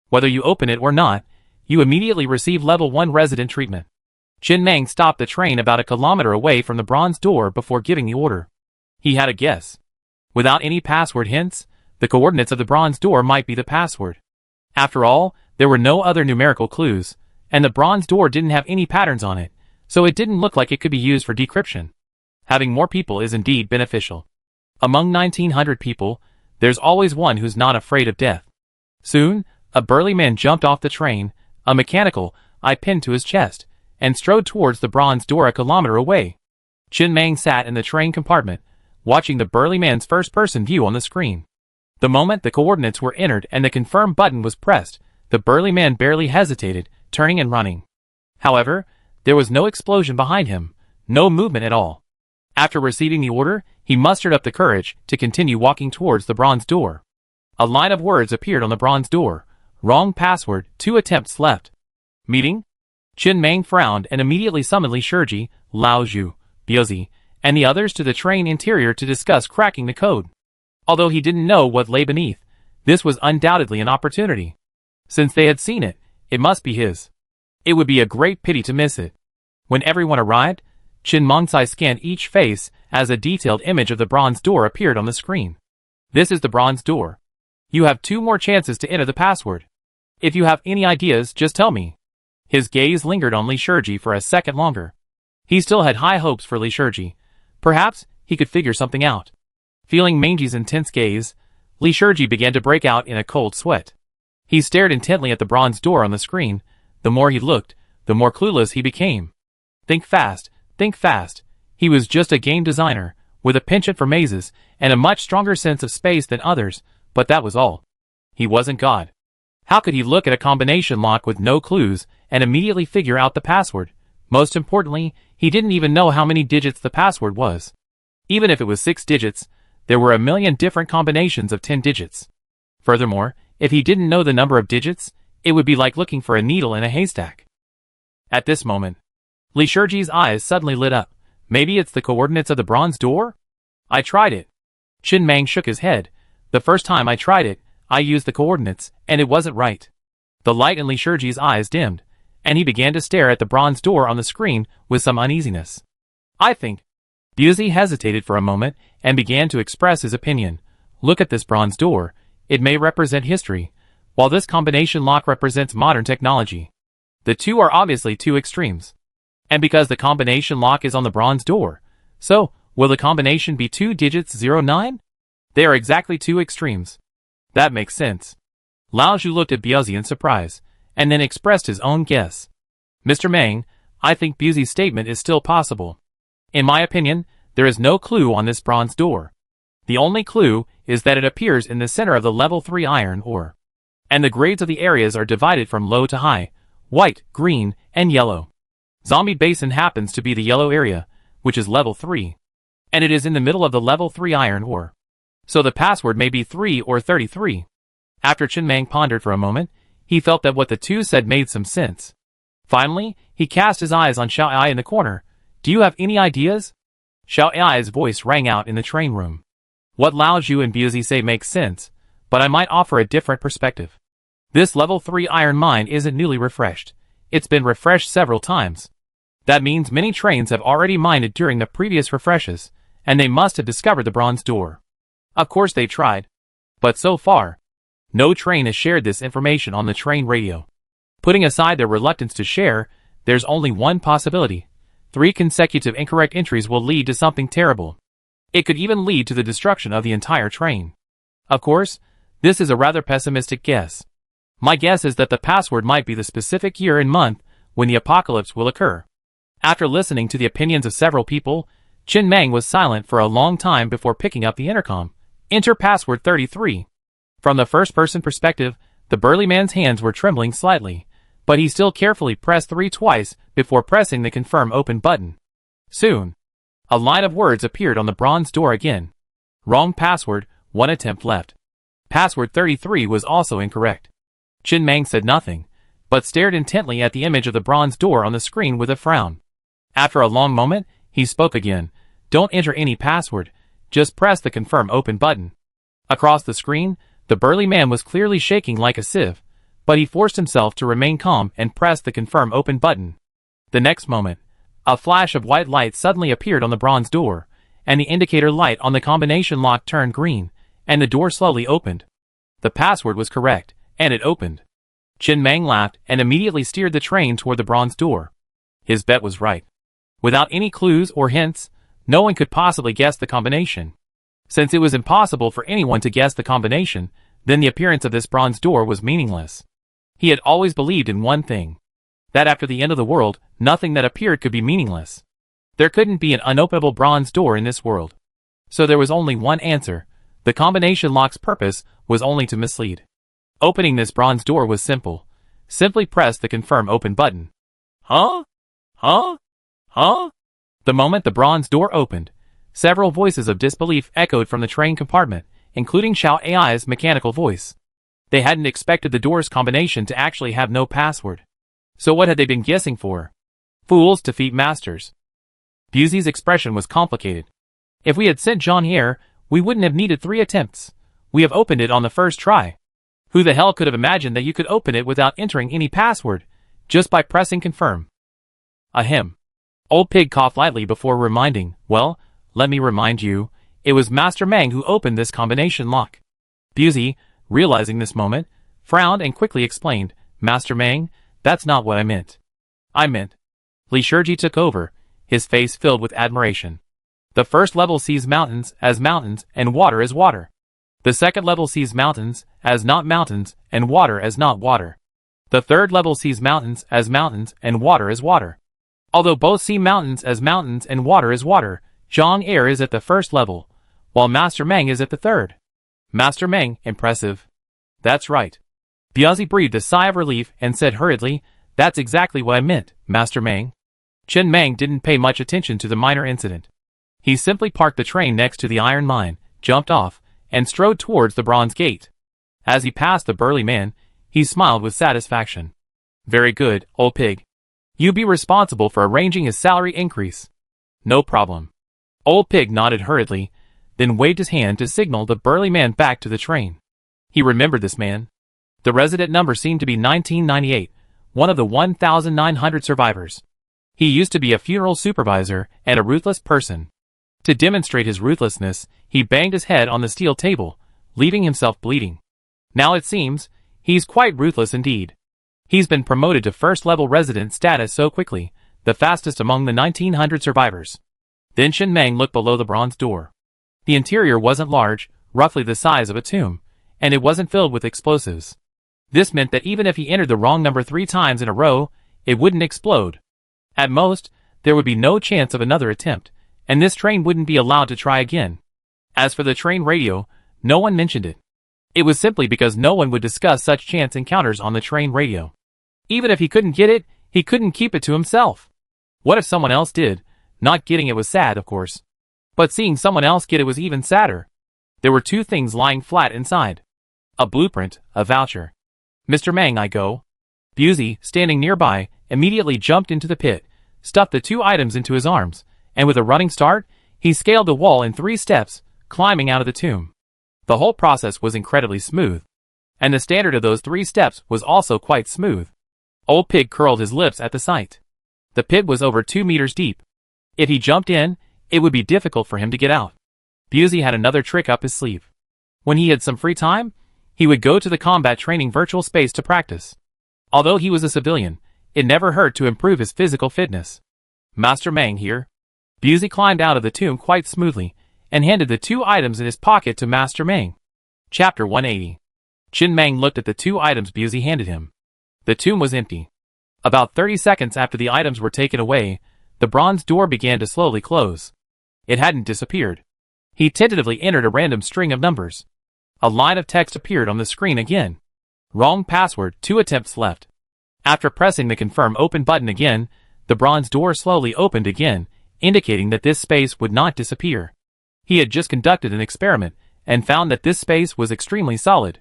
Whether you open it or not, you immediately receive level 1 resident treatment. Chen Meng stopped the train about a kilometer away from the bronze door before giving the order. He had a guess. Without any password hints, the coordinates of the bronze door might be the password. After all, there were no other numerical clues, and the bronze door didn't have any patterns on it, so it didn't look like it could be used for decryption. Having more people is indeed beneficial. Among 1,900 people, there's always one who's not afraid of death. Soon, a burly man jumped off the train, a mechanical eye pinned to his chest, and strode towards the bronze door a kilometer away. Chen Meng sat in the train compartment, watching the burly man's first-person view on the screen. The moment the coordinates were entered and the confirm button was pressed, the burly man barely hesitated, turning and running. However, there was no explosion behind him, no movement at all. After receiving the order, he mustered up the courage to continue walking towards the bronze door. A line of words appeared on the bronze door. Wrong password, 2 attempts left. Meeting? Chen Mang frowned and immediately summoned Li Shiji, Lao Zhu, Biuzi, and the others to the train interior to discuss cracking the code. Although he didn't know what lay beneath, this was undoubtedly an opportunity. Since they had seen it, it must be his. It would be a great pity to miss it. When everyone arrived, Chen Mongsai scanned each face as a detailed image of the bronze door appeared on the screen. This is the bronze door. You have 2 more chances to enter the password. If you have any ideas, just tell me. His gaze lingered on Li Shiji for a second longer. He still had high hopes for Li Shiji. Perhaps he could figure something out. Feeling Mangy's intense gaze, Li Shiji began to break out in a cold sweat. He stared intently at the bronze door on the screen. The more he looked, the more clueless he became. Think fast, think fast. He was just a game designer, with a penchant for mazes, and a much stronger sense of space than others, but that was all. He wasn't God. How could he look at a combination lock with no clues and immediately figure out the password? Most importantly, he didn't even know how many digits the password was. Even if it was 6 digits, there were a million different combinations of 10 digits. Furthermore, if he didn't know the number of digits, it would be like looking for a needle in a haystack. At this moment, Li Shiji's eyes suddenly lit up. Maybe it's the coordinates of the bronze door? I tried it. Chen Mang shook his head. The first time I tried it, I used the coordinates, and it wasn't right. The light in Li Shiji's eyes dimmed, and he began to stare at the bronze door on the screen with some uneasiness. I think. Biuzi hesitated for a moment and began to express his opinion. Look at this bronze door. It may represent history, while this combination lock represents modern technology. The two are obviously 2 extremes. And because the combination lock is on the bronze door, so, will the combination be 2 digits 09? They are exactly 2 extremes. That makes sense. Lao Zhu looked at Biuzi in surprise, and then expressed his own guess. Mr. Mang, I think Biuzi's statement is still possible. In my opinion, there is no clue on this bronze door. The only clue is that it appears in the center of the level 3 iron ore. And the grades of the areas are divided from low to high, white, green, and yellow. Zombie Basin happens to be the yellow area, which is level 3. And it is in the middle of the level 3 iron ore. So the password may be 3 or 33. After Chen Mang pondered for a moment, he felt that what the two said made some sense. Finally, he cast his eyes on Xiao Ai in the corner. Do you have any ideas? Xiao Ai's voice rang out in the train room. What Lao Zhu and Biuzi say makes sense, but I might offer a different perspective. This level 3 iron mine isn't newly refreshed. It's been refreshed several times. That means many trains have already mined it during the previous refreshes, and they must have discovered the bronze door. Of course they tried. But so far, no train has shared this information on the train radio. Putting aside their reluctance to share, there's only one possibility. 3 consecutive incorrect entries will lead to something terrible. It could even lead to the destruction of the entire train. Of course, this is a rather pessimistic guess. My guess is that the password might be the specific year and month when the apocalypse will occur. After listening to the opinions of several people, Chen Mang was silent for a long time before picking up the intercom. Enter password 33. From the first-person perspective, the burly man's hands were trembling slightly, but he still carefully pressed 3 twice before pressing the confirm open button. Soon, a line of words appeared on the bronze door again. Wrong password, 1 attempt left. Password 33 was also incorrect. Chen Mang said nothing, but stared intently at the image of the bronze door on the screen with a frown. After a long moment, he spoke again. Don't enter any password, just press the confirm open button. Across the screen, the burly man was clearly shaking like a sieve, but he forced himself to remain calm and pressed the confirm open button. The next moment, a flash of white light suddenly appeared on the bronze door, and the indicator light on the combination lock turned green, and the door slowly opened. The password was correct, and it opened. Chen Mang laughed and immediately steered the train toward the bronze door. His bet was right. Without any clues or hints, no one could possibly guess the combination. Since it was impossible for anyone to guess the combination, then the appearance of this bronze door was meaningless. He had always believed in one thing. That after the end of the world, nothing that appeared could be meaningless. There couldn't be an unopenable bronze door in this world. So there was only one answer. The combination lock's purpose was only to mislead. Opening this bronze door was simple. Simply press the confirm open button. Huh? Huh? Huh? The moment the bronze door opened, Several voices of disbelief echoed from the train compartment, including Xiao Ai's mechanical voice. They hadn't expected the door's combination to actually have no password. So what had they been guessing for? Fools defeat masters. Busey's expression was complicated. If we had sent John here, we wouldn't have needed 3 attempts. We have opened it on the first try. Who the hell could have imagined that you could open it without entering any password, just by pressing confirm? Ahem. Old Pig coughed lightly before reminding, well, let me remind you, it was Master Meng who opened this combination lock. Busey, realizing this moment, frowned and quickly explained, Master Meng, that's not what I meant. I meant. Li Shiji took over, his face filled with admiration. The first level sees mountains as mountains and water as water. The second level sees mountains as not mountains and water as not water. The third level sees mountains as mountains and water as water. Although both see mountains as mountains and water as water, Zhang Air is at the first level, while Master Meng is at the third. Master Meng, impressive. That's right. Biazi breathed a sigh of relief and said hurriedly, that's exactly what I meant, Master Meng. Chen Meng didn't pay much attention to the minor incident. He simply parked the train next to the iron mine, jumped off, and strode towards the bronze gate. As he passed the burly man, he smiled with satisfaction. Very good, old pig. You be responsible for arranging his salary increase. No problem. Old Pig nodded hurriedly, then waved his hand to signal the burly man back to the train. He remembered this man. The resident number seemed to be 1998, one of the 1,900 survivors. He used to be a funeral supervisor and a ruthless person. To demonstrate his ruthlessness, he banged his head on the steel table, leaving himself bleeding. Now it seems, he's quite ruthless indeed. He's been promoted to first-level resident status so quickly, the fastest among the 1,900 survivors. Then Chen Meng looked below the bronze door. The interior wasn't large, roughly the size of a tomb, and it wasn't filled with explosives. This meant that even if he entered the wrong number 3 times in a row, it wouldn't explode. At most, there would be no chance of another attempt, and this train wouldn't be allowed to try again. As for the train radio, no one mentioned it. It was simply because no one would discuss such chance encounters on the train radio. Even if he couldn't get it, he couldn't keep it to himself. What if someone else did? Not getting it was sad, of course. But seeing someone else get it was even sadder. There were 2 things lying flat inside. A blueprint, a voucher. Mr. Meng, I go. Busey, standing nearby, immediately jumped into the pit, stuffed the 2 items into his arms, and with a running start, he scaled the wall in 3 steps, climbing out of the tomb. The whole process was incredibly smooth. And the standard of those 3 steps was also quite smooth. Old Pig curled his lips at the sight. The pit was over 2 meters deep. If he jumped in, it would be difficult for him to get out. Busey had another trick up his sleeve. When he had some free time, he would go to the combat training virtual space to practice. Although he was a civilian, it never hurt to improve his physical fitness. Master Meng here. Busey climbed out of the tomb quite smoothly, and handed the 2 items in his pocket to Master Meng. Chapter 180. Chen Meng looked at the 2 items Busey handed him. The tomb was empty. About 30 seconds after the items were taken away, the bronze door began to slowly close. It hadn't disappeared. He tentatively entered a random string of numbers. A line of text appeared on the screen again. Wrong password, 2 attempts left. After pressing the confirm open button again, the bronze door slowly opened again, indicating that this space would not disappear. He had just conducted an experiment, and found that this space was extremely solid.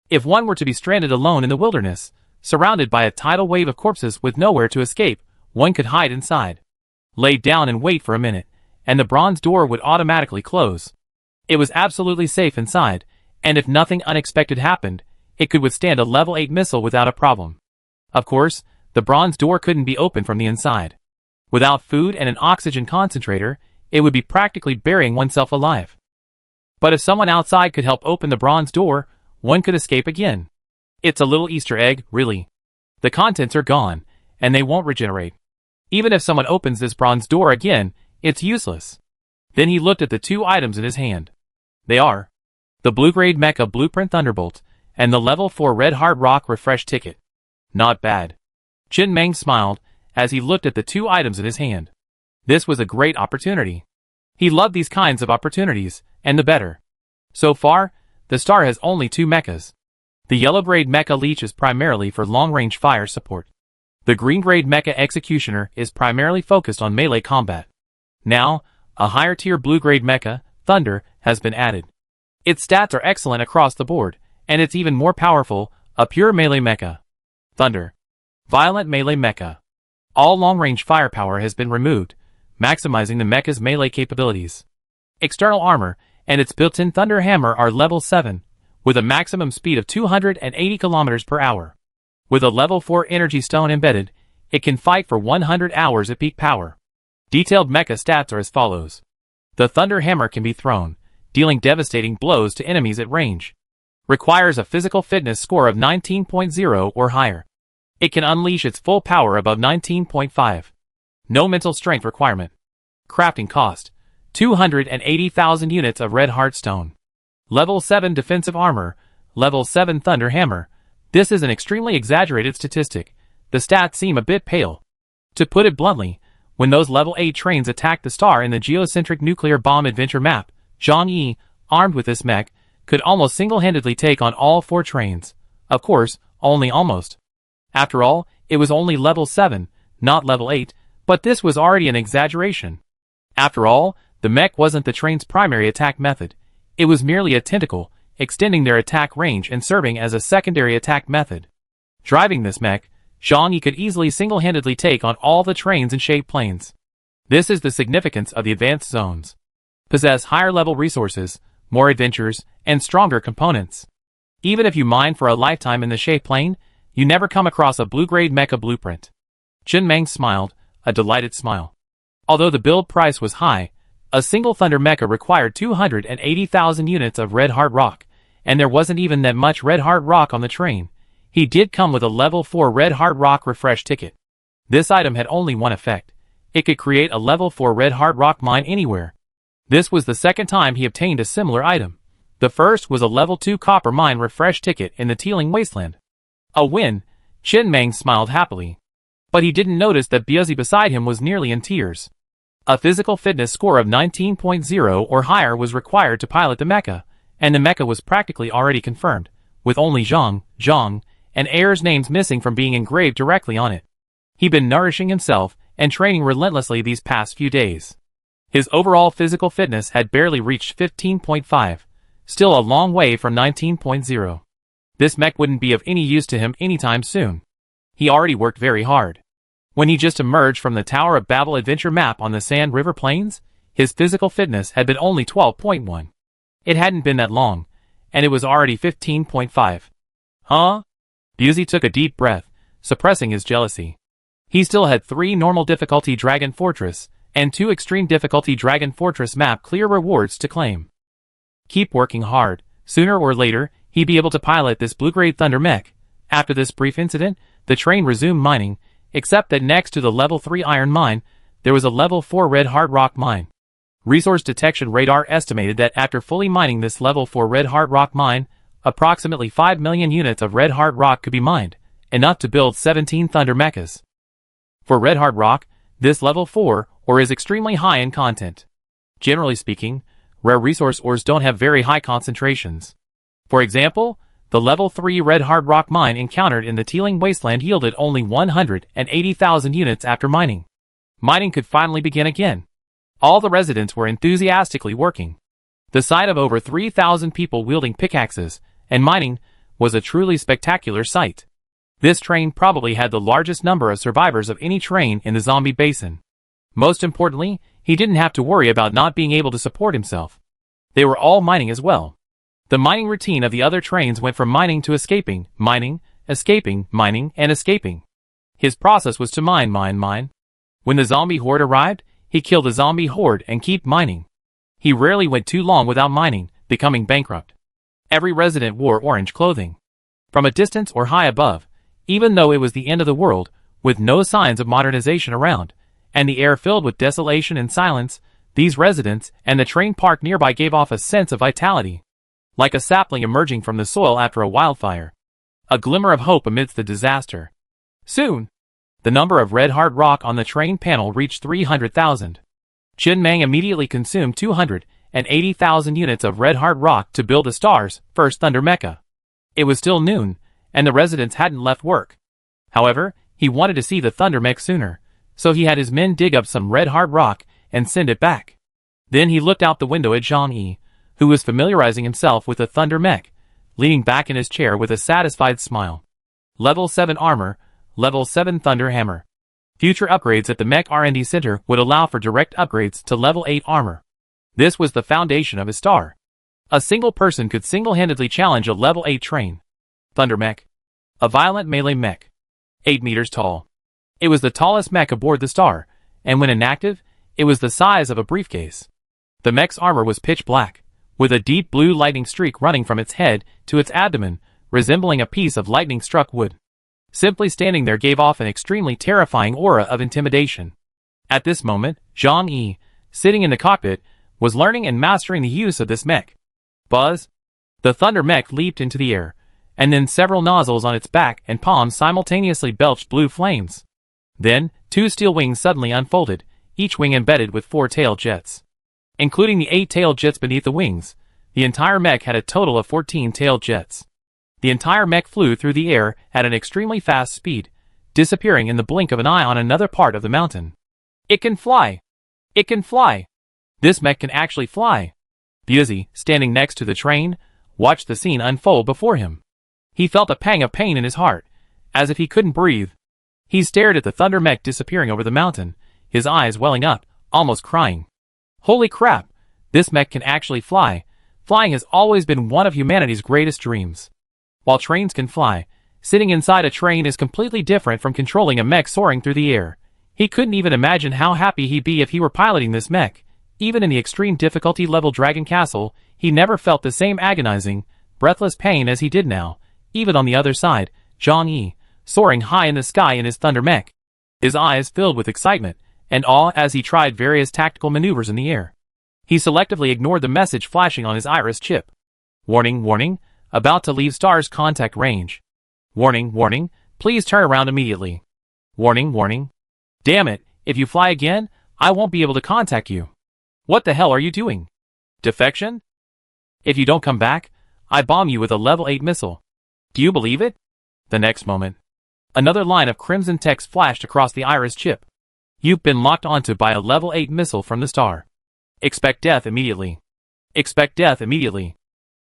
If one were to be stranded alone in the wilderness, surrounded by a tidal wave of corpses with nowhere to escape, one could hide inside. Lay down and wait for a minute, and the bronze door would automatically close. It was absolutely safe inside, and if nothing unexpected happened, it could withstand a level 8 missile without a problem. Of course, the bronze door couldn't be opened from the inside. Without food and an oxygen concentrator, it would be practically burying oneself alive. But if someone outside could help open the bronze door, one could escape again. It's a little Easter egg, really. The contents are gone, and they won't regenerate. Even if someone opens this bronze door again, it's useless. Then he looked at the 2 items in his hand. They are the Blue-Grade Mecha Blueprint Thunderbolt, and the Level 4 Red Hard Rock Refresh Ticket. Not bad. Chen Meng smiled, as he looked at the 2 items in his hand. This was a great opportunity. He loved these kinds of opportunities, and the better. So far, the star has only 2 mechas. The Yellow-Grade Mecha Leech is primarily for long-range fire support. The Green-Grade Mecha Executioner is primarily focused on melee combat. Now, a higher-tier blue-grade mecha, Thunder, has been added. Its stats are excellent across the board, and it's even more powerful, a pure melee mecha. Thunder. Violent melee mecha. All long-range firepower has been removed, maximizing the mecha's melee capabilities. External armor and its built-in Thunder Hammer are level 7, with a maximum speed of 280 km per hour. With a level 4 energy stone embedded, it can fight for 100 hours at peak power. Detailed mecha stats are as follows. The Thunder Hammer can be thrown, dealing devastating blows to enemies at range. Requires a physical fitness score of 19.0 or higher. It can unleash its full power above 19.5. No mental strength requirement. Crafting cost. 280,000 units of red heart stone. Level 7 defensive armor. Level 7 Thunder Hammer. This is an extremely exaggerated statistic. The stats seem a bit pale. To put it bluntly, when those level 8 trains attacked the star in the geocentric nuclear bomb adventure map, Zhang Yi, armed with this mech, could almost single-handedly take on all 4 trains. Of course, only almost. After all, it was only level 7, not level 8, but this was already an exaggeration. After all, the mech wasn't the train's primary attack method. It was merely a tentacle, extending their attack range and serving as a secondary attack method. Driving this mech, Zhang Yi could easily single-handedly take on all the trains and shape planes. This is the significance of the advanced zones. Possess higher-level resources, more adventures, and stronger components. Even if you mine for a lifetime in the shape plane, you never come across a blue-grade mecha blueprint. Jin Meng smiled, a delighted smile. Although the build price was high, a single Thunder mecha required 280,000 units of red heart rock, and there wasn't even that much red heart rock on the train. He did come with a level 4 red heart rock refresh ticket. This item had only one effect. It could create a level 4 red heart rock mine anywhere. This was the second time he obtained a similar item. The first was a level 2 copper mine refresh ticket in the Teeling Wasteland. A win, Jin Meng smiled happily. But he didn't notice that Biuzi beside him was nearly in tears. A physical fitness score of 19.0 or higher was required to pilot the mecha, and the mecha was practically already confirmed, with only Zhang, and Heir's names missing from being engraved directly on it. He'd been nourishing himself and training relentlessly these past few days. His overall physical fitness had barely reached 15.5, still a long way from 19.0. This mech wouldn't be of any use to him anytime soon. He already worked very hard. When he just emerged from the Tower of Babel adventure map on the Sand River Plains, his physical fitness had been only 12.1. It hadn't been that long, and it was already 15.5. Huh? Biuzi took a deep breath, suppressing his jealousy. He still had 3 normal difficulty Dragon Fortress, and 2 extreme difficulty Dragon Fortress map clear rewards to claim. Keep working hard. Sooner or later, he'd be able to pilot this blue-grade Thunder mech. After this brief incident, the train resumed mining, except that next to the level 3 iron mine, there was a level 4 red hard rock mine. Resource detection radar estimated that after fully mining this level 4 red hard rock mine, approximately 5 million units of red hard rock could be mined, enough to build 17 Thunder mechas. For red hard rock, this level 4 ore is extremely high in content. Generally speaking, rare resource ores don't have very high concentrations. For example, the level 3 red hard rock mine encountered in the Teeling Wasteland yielded only 180,000 units after mining. Mining could finally begin again. All the residents were enthusiastically working. The sight of over 3,000 people wielding pickaxes and mining was a truly spectacular sight. This train probably had the largest number of survivors of any train in the zombie basin. Most importantly, he didn't have to worry about not being able to support himself. They were all mining as well. The mining routine of the other trains went from mining to escaping, mining, escaping, mining, and escaping. His process was to mine. When the zombie horde arrived, he killed the zombie horde and keep mining. He rarely went too long without mining, becoming bankrupt. Every resident wore orange clothing. From a distance or high above, even though it was the end of the world, with no signs of modernization around, and the air filled with desolation and silence, these residents and the train park nearby gave off a sense of vitality. Like a sapling emerging from the soil after a wildfire. A glimmer of hope amidst the disaster. Soon, the number of red hard rock on the train panel reached 300,000. Jin Meng immediately consumed 280,000 units of red hard rock to build the star's first Thunder mecha. It was still noon, and the residents hadn't left work. However, he wanted to see the Thunder mech sooner, so he had his men dig up some red hard rock and send it back. Then he looked out the window at Zhang-Yi, who was familiarizing himself with the Thunder Mech, leaning back in his chair with a satisfied smile. Level 7 armor, Level 7 Thunder Hammer. Future upgrades at the Mech R&D Center would allow for direct upgrades to Level 8 armor. This was the foundation of his star. A single person could single-handedly challenge a Level 8 train. Thunder Mech. A violent melee mech. 8 meters tall. It was the tallest mech aboard the star, and when inactive, it was the size of a briefcase. The mech's armor was pitch black, with a deep blue lightning streak running from its head to its abdomen, resembling a piece of lightning-struck wood. Simply standing there gave off an extremely terrifying aura of intimidation. At this moment, Zhang-Yi, sitting in the cockpit, was learning and mastering the use of this mech. Buzz! The Thunder Mech leaped into the air, and then several nozzles on its back and palms simultaneously belched blue flames. Then, 2 steel wings suddenly unfolded, each wing embedded with 4 tail jets. Including the 8 tail jets beneath the wings, the entire mech had a total of 14 tail jets. The entire mech flew through the air at an extremely fast speed, disappearing in the blink of an eye on another part of the mountain. It can fly! It can fly! This mech can actually fly! Buzzy, standing next to the train, watched the scene unfold before him. He felt a pang of pain in his heart, as if he couldn't breathe. He stared at the Thunder Mech disappearing over the mountain, his eyes welling up, almost crying. Holy crap! This mech can actually fly. Flying has always been one of humanity's greatest dreams. While trains can fly, sitting inside a train is completely different from controlling a mech soaring through the air. He couldn't even imagine how happy he'd be if he were piloting this mech. Even in the extreme difficulty level Dragon Castle, he never felt the same agonizing, breathless pain as he did now. Even on the other side, Zhang-Yi, soaring high in the sky in his Thunder Mech, his eyes filled with excitement and awe as he tried various tactical maneuvers in the air. He selectively ignored the message flashing on his iris chip. Warning, warning, about to leave star's contact range. Warning, warning, please turn around immediately. Warning, warning. Damn it, if you fly again, I won't be able to contact you. What the hell are you doing? Defection? If you don't come back, I bomb you with a level 8 missile. Do you believe it? The next moment, another line of crimson text flashed across the iris chip. You've been locked onto by a level 8 missile from the star. Expect death immediately. Expect death immediately.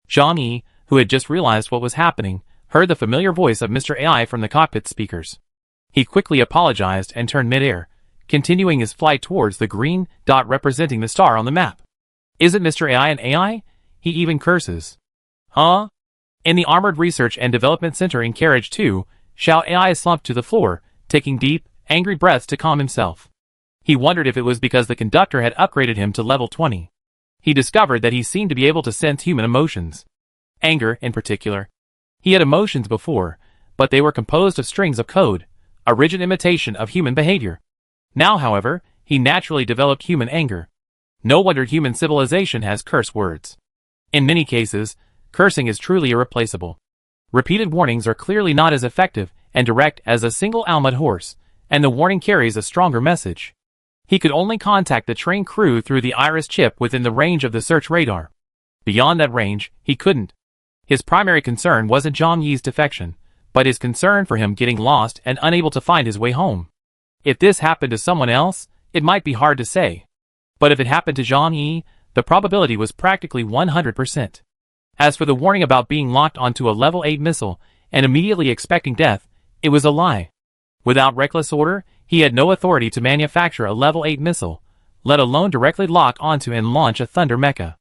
Zhang-Yi, who had just realized what was happening, heard the familiar voice of Mr. AI from the cockpit speakers. He quickly apologized and turned mid-air, continuing his flight towards the green dot representing the star on the map. Isn't Mr. AI an AI? He even curses. Huh? In the Armored Research and Development Center in Carriage 2, Xiao AI slumped to the floor, taking deep, angry breaths to calm himself. He wondered if it was because the conductor had upgraded him to level 20. He discovered that he seemed to be able to sense human emotions. Anger, in particular. He had emotions before, but they were composed of strings of code, a rigid imitation of human behavior. Now, however, he naturally developed human anger. No wonder human civilization has curse words. In many cases, cursing is truly irreplaceable. Repeated warnings are clearly not as effective and direct as a single Almud horse, and the warning carries a stronger message. He could only contact the train crew through the iris chip within the range of the search radar. Beyond that range, he couldn't. His primary concern wasn't Zhang-Yi's defection, but his concern for him getting lost and unable to find his way home. If this happened to someone else, it might be hard to say. But if it happened to Zhang-Yi, the probability was practically 100%. As for the warning about being locked onto a level 8 missile and immediately expecting death, it was a lie. Without reckless order, he had no authority to manufacture a level 8 missile, let alone directly lock onto and launch a Thunder Mecha.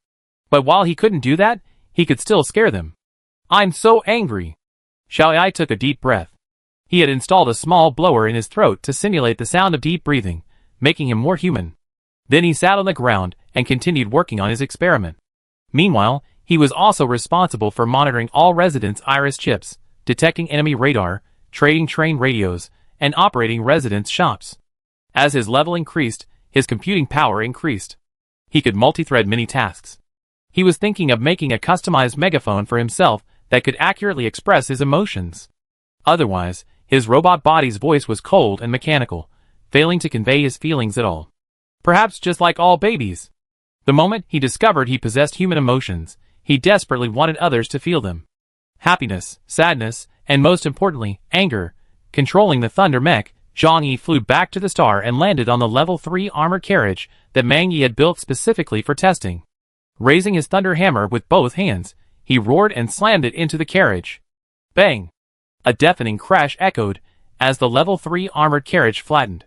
But while he couldn't do that, he could still scare them. I'm so angry. Xiaoyai took a deep breath. He had installed a small blower in his throat to simulate the sound of deep breathing, making him more human. Then he sat on the ground and continued working on his experiment. Meanwhile, he was also responsible for monitoring all residents' iris chips, detecting enemy radar, trading train radios, and operating residents' shops. As his level increased, his computing power increased. He could multi-thread many tasks. He was thinking of making a customized megaphone for himself that could accurately express his emotions. Otherwise, his robot body's voice was cold and mechanical, failing to convey his feelings at all. Perhaps just like all babies. The moment he discovered he possessed human emotions, he desperately wanted others to feel them. Happiness, sadness, and most importantly, anger. Controlling the Thunder Mech, Zhang Yi flew back to the star and landed on the level 3 armored carriage that Mang Yi had built specifically for testing. Raising his thunder hammer with both hands, he roared and slammed it into the carriage. Bang! A deafening crash echoed as the level 3 armored carriage flattened.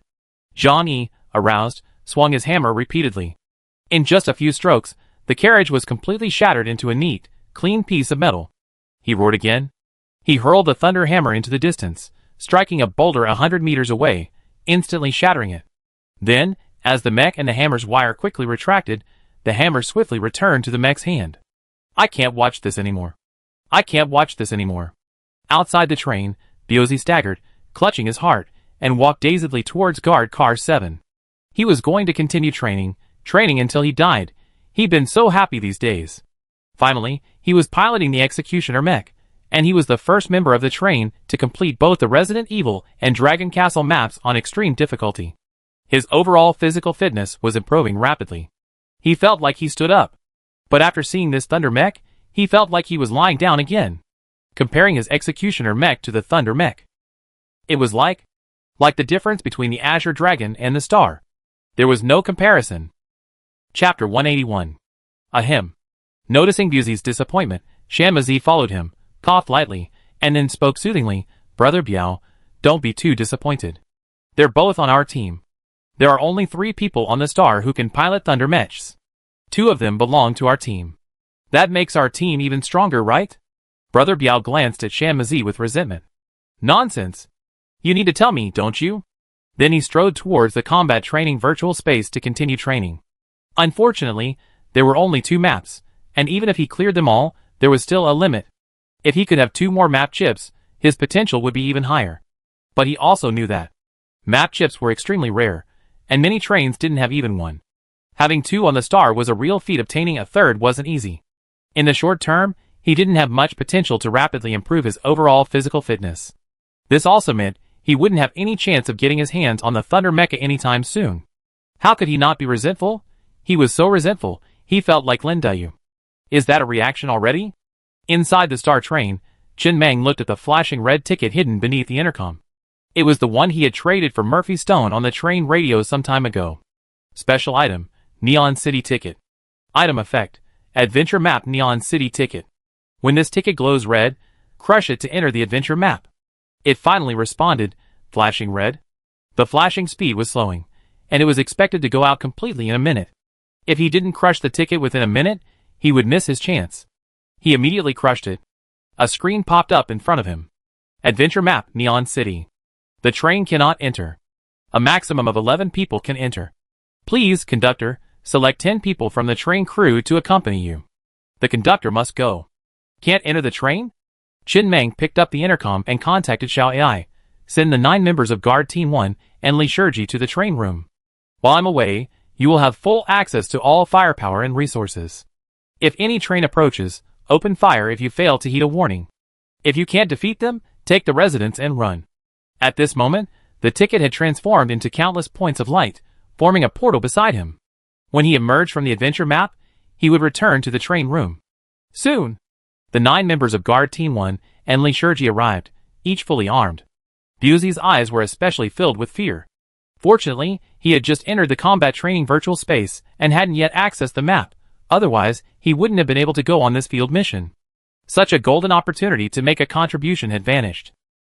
Zhang Yi, aroused, swung his hammer repeatedly. In just a few strokes, the carriage was completely shattered into a neat, clean piece of metal. He roared again. He hurled the thunder hammer into the distance, striking a boulder 100 meters away, instantly shattering it. Then, as the mech and the hammer's wire quickly retracted, the hammer swiftly returned to the mech's hand. I can't watch this anymore. I can't watch this anymore. Outside the train, Biozzi staggered, clutching his heart, and walked dazedly towards guard car 7. He was going to continue training until he died. He'd been so happy these days. Finally, he was piloting the Executioner mech, and he was the first member of the train to complete both the Resident Evil and Dragon Castle maps on extreme difficulty. His overall physical fitness was improving rapidly. He felt like he stood up. But after seeing this Thunder mech, he felt like he was lying down again. Comparing his Executioner mech to the Thunder mech, it was like the difference between the Azure Dragon and the Star. There was no comparison. Chapter 181. Ahem. Noticing Biozzi's disappointment, Shanmazi followed him, coughed lightly, and then spoke soothingly. Brother Biao, don't be too disappointed. They're both on our team. There are only 3 people on the Star who can pilot Thunder mechs. 2 of them belong to our team. That makes our team even stronger, right? Brother Biao glanced at Shanmazi with resentment. Nonsense. You need to tell me, don't you? Then he strode towards the combat training virtual space to continue training. Unfortunately, there were only 2 maps, and even if he cleared them all, there was still a limit. If he could have 2 more map chips, his potential would be even higher. But he also knew that map chips were extremely rare, and many trains didn't have even one. Having 2 on the Star was a real feat. Obtaining a third wasn't easy. In the short term, he didn't have much potential to rapidly improve his overall physical fitness. This also meant he wouldn't have any chance of getting his hands on the Thunder mecha anytime soon. How could he not be resentful? He was so resentful, he felt like Lin Dayu. Is that a reaction already? Inside the Star train, Chen Mang looked at the flashing red ticket hidden beneath the intercom. It was the one he had traded for Murphy Stone on the train radio some time ago. Special item, Neon City ticket. Item effect, Adventure map Neon City ticket. When this ticket glows red, crush it to enter the adventure map. It finally responded, flashing red. The flashing speed was slowing, and it was expected to go out completely in a minute. If he didn't crush the ticket within a minute, he would miss his chance. He immediately crushed it. A screen popped up in front of him. Adventure map Neon City. The train cannot enter. A maximum of 11 people can enter. Please, conductor, select 10 people from the train crew to accompany you. The conductor must go. Can't enter the train? Chen Mang picked up the intercom and contacted Xiao Ai. Send the 9 members of Guard Team 1 and Li Shiji to the train room. While I'm away, you will have full access to all firepower and resources. If any train approaches, open fire if you fail to heed a warning. If you can't defeat them, take the residents and run. At this moment, the ticket had transformed into countless points of light, forming a portal beside him. When he emerged from the adventure map, he would return to the train room. Soon, the 9 members of Guard Team 1 and Li Shiji arrived, each fully armed. Biozzi's eyes were especially filled with fear. Fortunately, he had just entered the combat training virtual space and hadn't yet accessed the map, otherwise he wouldn't have been able to go on this field mission. Such a golden opportunity to make a contribution had vanished.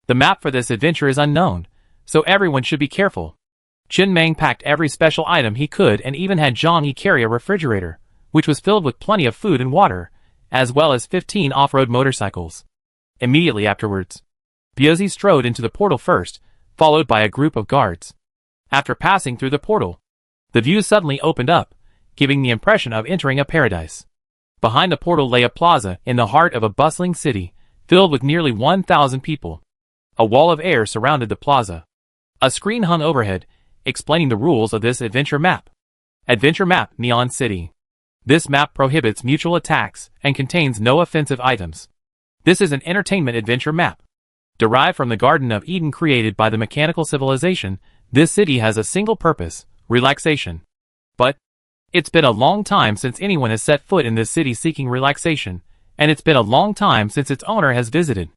The map for this adventure is unknown, so everyone should be careful. Chen Mang packed every special item he could and even had Zhang Yi carry a refrigerator, which was filled with plenty of food and water, as well as 15 off-road motorcycles. Immediately afterwards, Biozzi strode into the portal first, followed by a group of guards. After passing through the portal, the view suddenly opened up, giving the impression of entering a paradise. Behind the portal lay a plaza in the heart of a bustling city, filled with nearly 1,000 people. A wall of air surrounded the plaza. A screen hung overhead, explaining the rules of this adventure map. Adventure map Neon City. This map prohibits mutual attacks and contains no offensive items. This is an entertainment adventure map. Derived from the Garden of Eden created by the mechanical civilization, this city has a single purpose, relaxation. But it's been a long time since anyone has set foot in this city seeking relaxation, and it's been a long time since its owner has visited.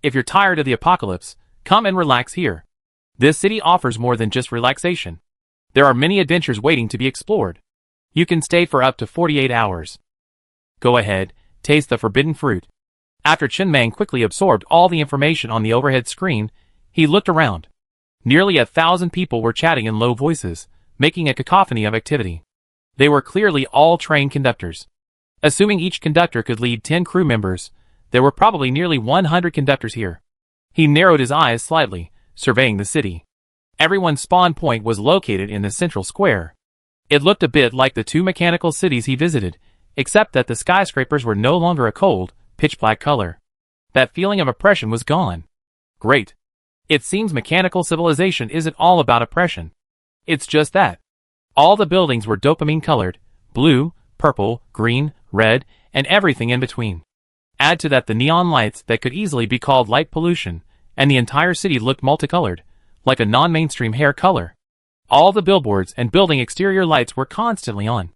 If you're tired of the apocalypse, come and relax here. This city offers more than just relaxation. There are many adventures waiting to be explored. You can stay for up to 48 hours. Go ahead, taste the forbidden fruit. After Chen-Mang quickly absorbed all the information on the overhead screen, he looked around. Nearly 1,000 people were chatting in low voices, making a cacophony of activity. They were clearly all trained conductors. Assuming each conductor could lead 10 crew members, there were probably nearly 100 conductors here. He narrowed his eyes slightly, surveying the city. Everyone's spawn point was located in the central square. It looked a bit like the two mechanical cities he visited, except that the skyscrapers were no longer a cold, pitch-black color. That feeling of oppression was gone. Great. It seems mechanical civilization isn't all about oppression. It's just that. All the buildings were dopamine-colored, blue, purple, green, red, and everything in between. Add to that the neon lights that could easily be called light pollution, and the entire city looked multicolored, like a non-mainstream hair color. All the billboards and building exterior lights were constantly on.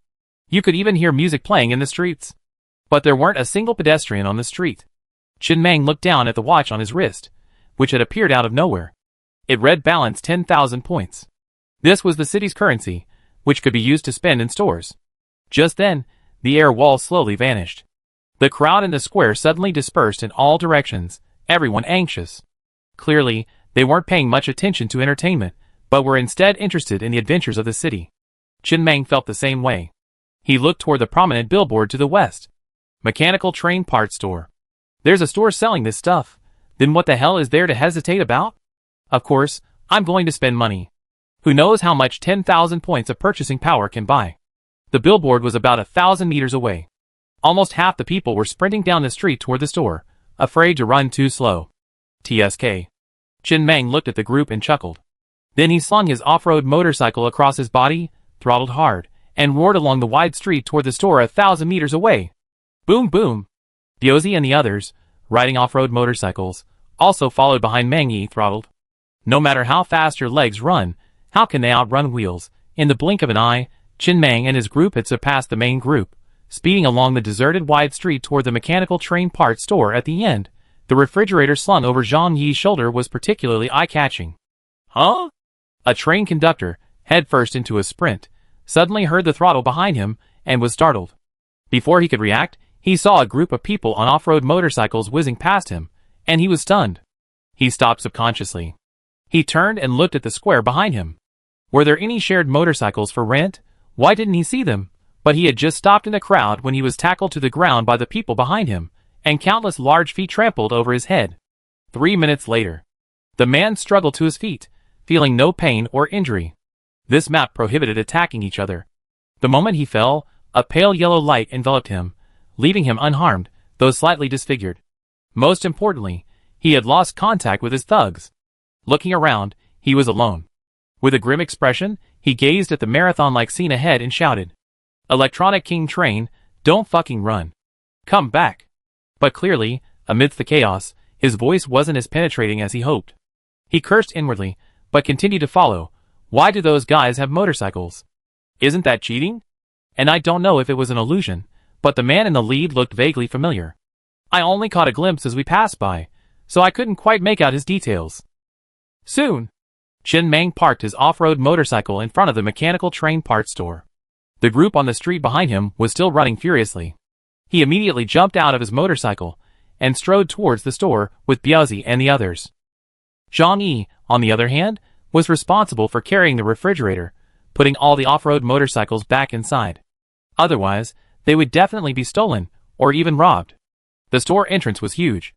You could even hear music playing in the streets. But there weren't a single pedestrian on the street. Chen-Mang looked down at the watch on his wrist, which had appeared out of nowhere. It read balance 10,000 points. This was the city's currency, which could be used to spend in stores. Just then, the air wall slowly vanished. The crowd in the square suddenly dispersed in all directions, everyone anxious. Clearly, they weren't paying much attention to entertainment, but were instead interested in the adventures of the city. Chen-Mang felt the same way. He looked toward the prominent billboard to the west. Mechanical Train Parts Store. There's a store selling this stuff. Then what the hell is there to hesitate about? Of course, I'm going to spend money. Who knows how much 10,000 points of purchasing power can buy? The billboard was about 1,000 meters away. Almost half the people were sprinting down the street toward the store, afraid to run too slow. TSK. Chen-Mang looked at the group and chuckled. Then he slung his off-road motorcycle across his body, throttled hard, and roared along the wide street toward the store 1,000 meters away. Boom boom! Biozzi and the others, riding off-road motorcycles, also followed behind Mang Yi throttled. No matter how fast your legs run, how can they outrun wheels? In the blink of an eye, Chen-Mang and his group had surpassed the main group, speeding along the deserted wide street toward the mechanical train parts store at the end. The refrigerator slung over Zhang Yi's shoulder was particularly eye-catching. Huh? A train conductor, headfirst into a sprint, suddenly heard the throttle behind him and was startled. Before he could react, he saw a group of people on off-road motorcycles whizzing past him, and he was stunned. He stopped subconsciously. He turned and looked at the square behind him. Were there any shared motorcycles for rent? Why didn't he see them? But he had just stopped in the crowd when he was tackled to the ground by the people behind him, and countless large feet trampled over his head. 3 minutes later, the man struggled to his feet, feeling no pain or injury. This map prohibited attacking each other. The moment he fell, a pale yellow light enveloped him, leaving him unharmed, though slightly disfigured. Most importantly, he had lost contact with his thugs. Looking around, he was alone. With a grim expression, he gazed at the marathon-like scene ahead and shouted, "Electronic King Train, don't fucking run. Come back." But clearly, amidst the chaos, his voice wasn't as penetrating as he hoped. He cursed inwardly, but continued to follow. Why do those guys have motorcycles? Isn't that cheating? And I don't know if it was an illusion, but the man in the lead looked vaguely familiar. I only caught a glimpse as we passed by, so I couldn't quite make out his details. Soon, Chen-Mang parked his off-road motorcycle in front of the mechanical train parts store. The group on the street behind him was still running furiously. He immediately jumped out of his motorcycle and strode towards the store with Biozzi and the others. Zhang Yi, on the other hand, was responsible for carrying the refrigerator, putting all the off-road motorcycles back inside. Otherwise, they would definitely be stolen, or even robbed. The store entrance was huge.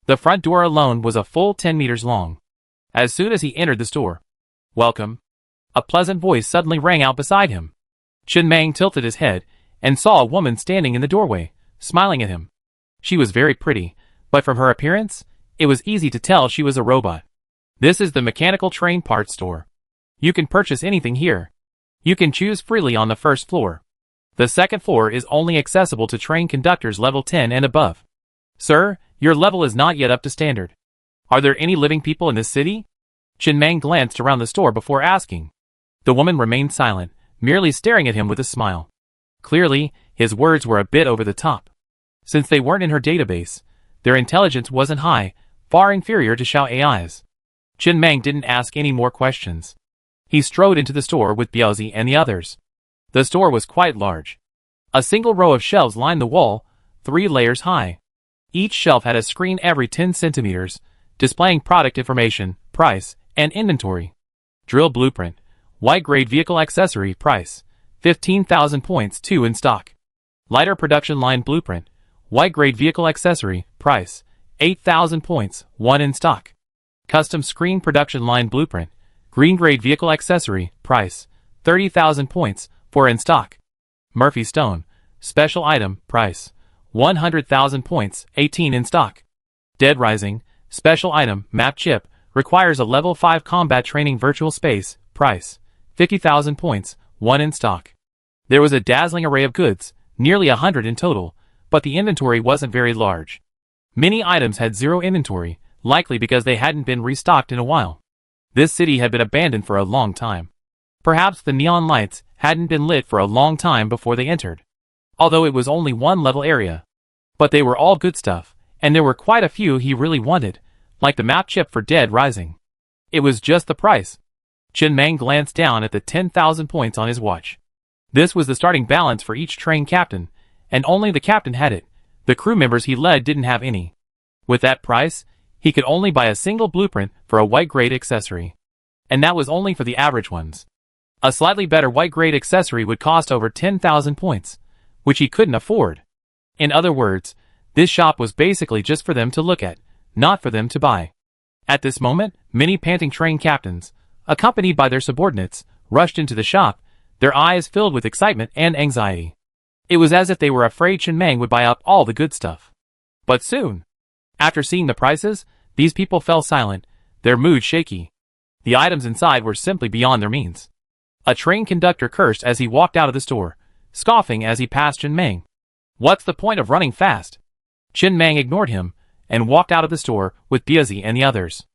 The front door alone was a full 10 meters long. As soon as he entered the store, "Welcome," a pleasant voice suddenly rang out beside him. Chen-Mang tilted his head and saw a woman standing in the doorway, smiling at him. She was very pretty, but from her appearance, it was easy to tell she was a robot. This is the mechanical train parts store. You can purchase anything here. You can choose freely on the first floor. The second floor is only accessible to train conductors level 10 and above. Sir, your level is not yet up to standard. Are there any living people in this city? Chen-Mang glanced around the store before asking. The woman remained silent, merely staring at him with a smile. Clearly, his words were a bit over the top. Since they weren't in her database, their intelligence wasn't high, far inferior to Xiao AI's. Chen Mang didn't ask any more questions. He strode into the store with Biaozi and the others. The store was quite large. A single row of shelves lined the wall, 3 layers high. Each shelf had a screen every 10 centimeters, displaying product information, price, and inventory. Drill blueprint, white-grade vehicle accessory, price, 15,000 points, 2 in stock. Lighter production line blueprint, white-grade vehicle accessory, price, 8,000 points, 1 in stock. Custom screen production line blueprint, green-grade vehicle accessory, price, 30,000 points, 4 in stock. Murphy Stone, special item, price, 100,000 points, 18 in stock. Dead Rising, special item, map chip, requires a level 5 combat training virtual space, price, 50,000 points, 1 in stock. There was a dazzling array of goods, nearly 100 in total, but the inventory wasn't very large. Many items had 0 inventory, likely because they hadn't been restocked in a while. This city had been abandoned for a long time. Perhaps the neon lights hadn't been lit for a long time before they entered. Although it was only one level area. But they were all good stuff, and there were quite a few he really wanted, like the map chip for Dead Rising. It was just the price. Chen Mang glanced down at the 10,000 points on his watch. This was the starting balance for each train captain, and only the captain had it. The crew members he led didn't have any. With that price, he could only buy a single blueprint for a white-grade accessory. And that was only for the average ones. A slightly better white-grade accessory would cost over 10,000 points, which he couldn't afford. In other words, this shop was basically just for them to look at, not for them to buy. At this moment, many panting train captains, accompanied by their subordinates, rushed into the shop, their eyes filled with excitement and anxiety. It was as if they were afraid Chen Mang would buy up all the good stuff. But soon, after seeing the prices, these people fell silent, their mood shaky. The items inside were simply beyond their means. A train conductor cursed as he walked out of the store, scoffing as he passed Chen Mang. What's the point of running fast? Chen Mang ignored him, and walked out of the store with Biaozi and the others.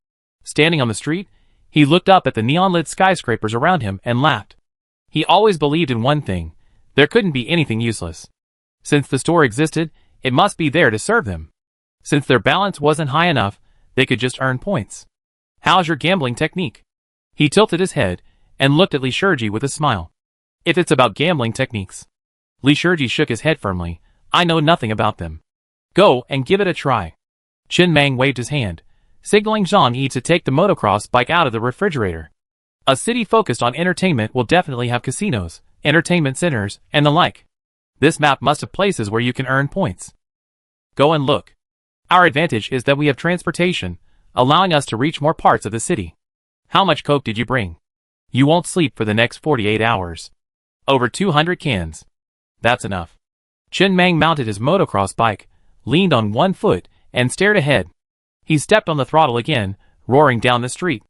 Standing on the street, he looked up at the neon-lit skyscrapers around him and laughed. He always believed in one thing: there couldn't be anything useless. Since the store existed, it must be there to serve them. Since their balance wasn't high enough, they could just earn points. How's your gambling technique? He tilted his head and looked at Li Shiji with a smile. If it's about gambling techniques. Li Shiji shook his head firmly. I know nothing about them. Go and give it a try. Chen Mang waved his hand, signaling Zhang Yi to take the motocross bike out of the refrigerator. A city focused on entertainment will definitely have casinos, entertainment centers, and the like. This map must have places where you can earn points. Go and look. Our advantage is that we have transportation, allowing us to reach more parts of the city. How much coke did you bring? You won't sleep for the next 48 hours. Over 200 cans. That's enough. Chen Mang mounted his motocross bike, leaned on one foot, and stared ahead. He stepped on the throttle again, roaring down the street.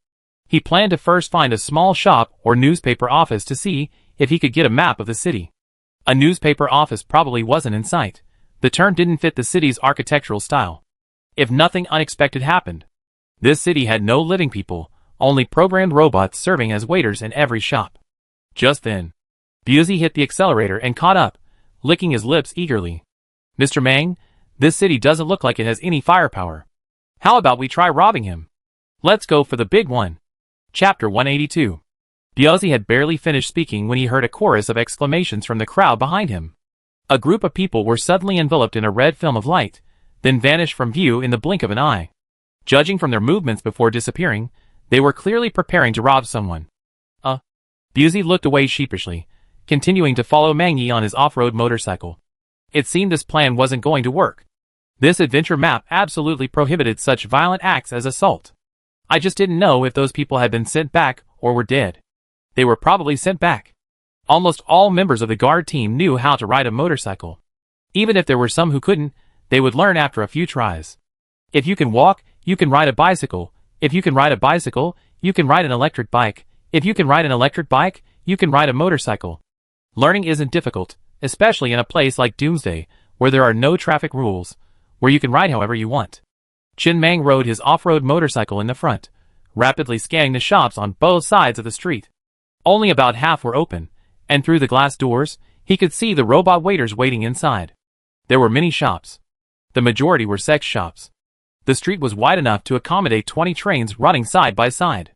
He planned to first find a small shop or newspaper office to see if he could get a map of the city. A newspaper office probably wasn't in sight. The turn didn't fit the city's architectural style. If nothing unexpected happened. This city had no living people, only programmed robots serving as waiters in every shop. Just then, Biaozi hit the accelerator and caught up, licking his lips eagerly. Mr. Mang, this city doesn't look like it has any firepower. How about we try robbing him? Let's go for the big one. Chapter 182. Biaozi had barely finished speaking when he heard a chorus of exclamations from the crowd behind him. A group of people were suddenly enveloped in a red film of light, then vanished from view in the blink of an eye. Judging from their movements before disappearing, they were clearly preparing to rob someone. Biaozi looked away sheepishly, continuing to follow Mang Yi on his off-road motorcycle. It seemed this plan wasn't going to work. This adventure map absolutely prohibited such violent acts as assault. I just didn't know if those people had been sent back or were dead. They were probably sent back. Almost all members of the guard team knew how to ride a motorcycle. Even if there were some who couldn't, they would learn after a few tries. If you can walk, you can ride a bicycle. If you can ride a bicycle, you can ride an electric bike. If you can ride an electric bike, you can ride a motorcycle. Learning isn't difficult, especially in a place like Doomsday, where there are no traffic rules, where you can ride however you want. Chen Mang rode his off-road motorcycle in the front, rapidly scanning the shops on both sides of the street. Only about half were open, and through the glass doors, he could see the robot waiters waiting inside. There were many shops. The majority were sex shops. The street was wide enough to accommodate 20 trains running side by side.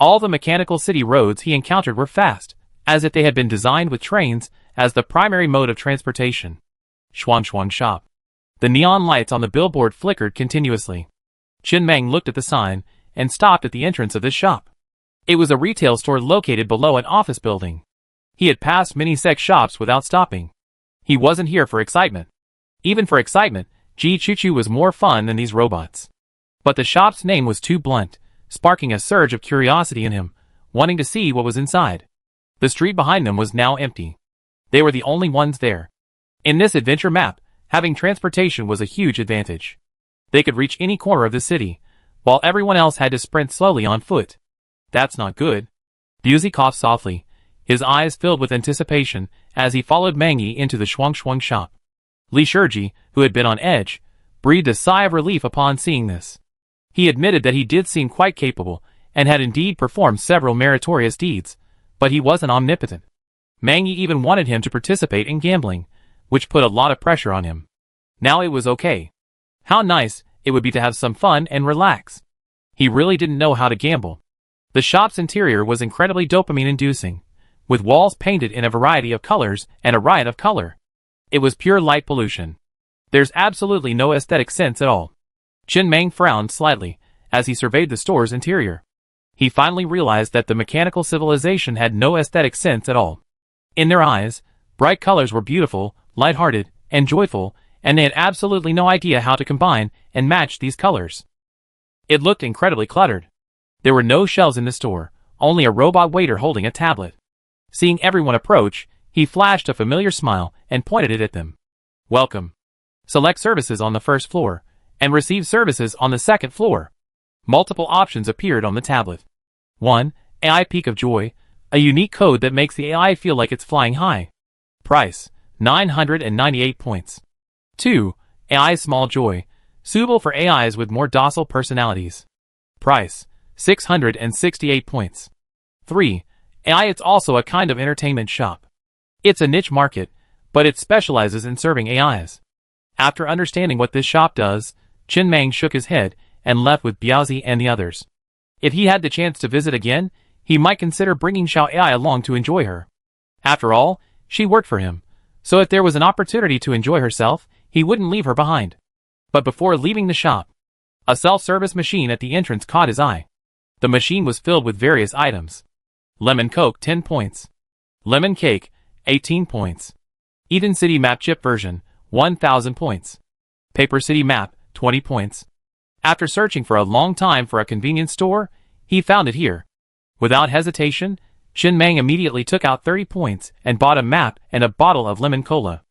All the mechanical city roads he encountered were fast, as if they had been designed with trains as the primary mode of transportation. Xuanxuan Shop. The neon lights on the billboard flickered continuously. Chen Meng looked at the sign and stopped at the entrance of this shop. It was a retail store located below an office building. He had passed many sex shops without stopping. He wasn't here for excitement. Even for excitement, Ji Chuchu was more fun than these robots. But the shop's name was too blunt, sparking a surge of curiosity in him, wanting to see what was inside. The street behind them was now empty. They were the only ones there. In this adventure map, having transportation was a huge advantage. They could reach any corner of the city, while everyone else had to sprint slowly on foot. That's not good. Buzi coughed softly, his eyes filled with anticipation as he followed Mangi into the Xuanxuan shop. Li Shiji, who had been on edge, breathed a sigh of relief upon seeing this. He admitted that he did seem quite capable, and had indeed performed several meritorious deeds, but he wasn't omnipotent. Mangi even wanted him to participate in gambling, which put a lot of pressure on him. Now it was okay. How nice it would be to have some fun and relax. He really didn't know how to gamble. The shop's interior was incredibly dopamine-inducing, with walls painted in a variety of colors and a riot of color. It was pure light pollution. There's absolutely no aesthetic sense at all. Chen Meng frowned slightly as he surveyed the store's interior. He finally realized that the mechanical civilization had no aesthetic sense at all. In their eyes, bright colors were beautiful, light-hearted, and joyful, and they had absolutely no idea how to combine and match these colors. It looked incredibly cluttered. There were no shelves in the store, only a robot waiter holding a tablet. Seeing everyone approach, he flashed a familiar smile and pointed it at them. Welcome. Select services on the first floor, and receive services on the second floor. Multiple options appeared on the tablet. 1. AI Peak of Joy, a unique code that makes the AI feel like it's flying high. Price, 998 points. 2. AI Small Joy, suitable for AIs with more docile personalities. Price, 668 points. 3. AI It's also a kind of entertainment shop. It's a niche market, but it specializes in serving AIs. After understanding what this shop does, Chen Meng shook his head and left with Biaozi and the others. If he had the chance to visit again, he might consider bringing Xiao AI along to enjoy her. After all, she worked for him, so if there was an opportunity to enjoy herself, he wouldn't leave her behind. But before leaving the shop, a self-service machine at the entrance caught his eye. The machine was filled with various items. Lemon Coke 10 points. Lemon Cake 18 points. Eden City Map Chip version 1000 points. Paper City Map 20 points. After searching for a long time for a convenience store, he found it here. Without hesitation, Chen Meng immediately took out 30 points and bought a map and a bottle of lemon cola.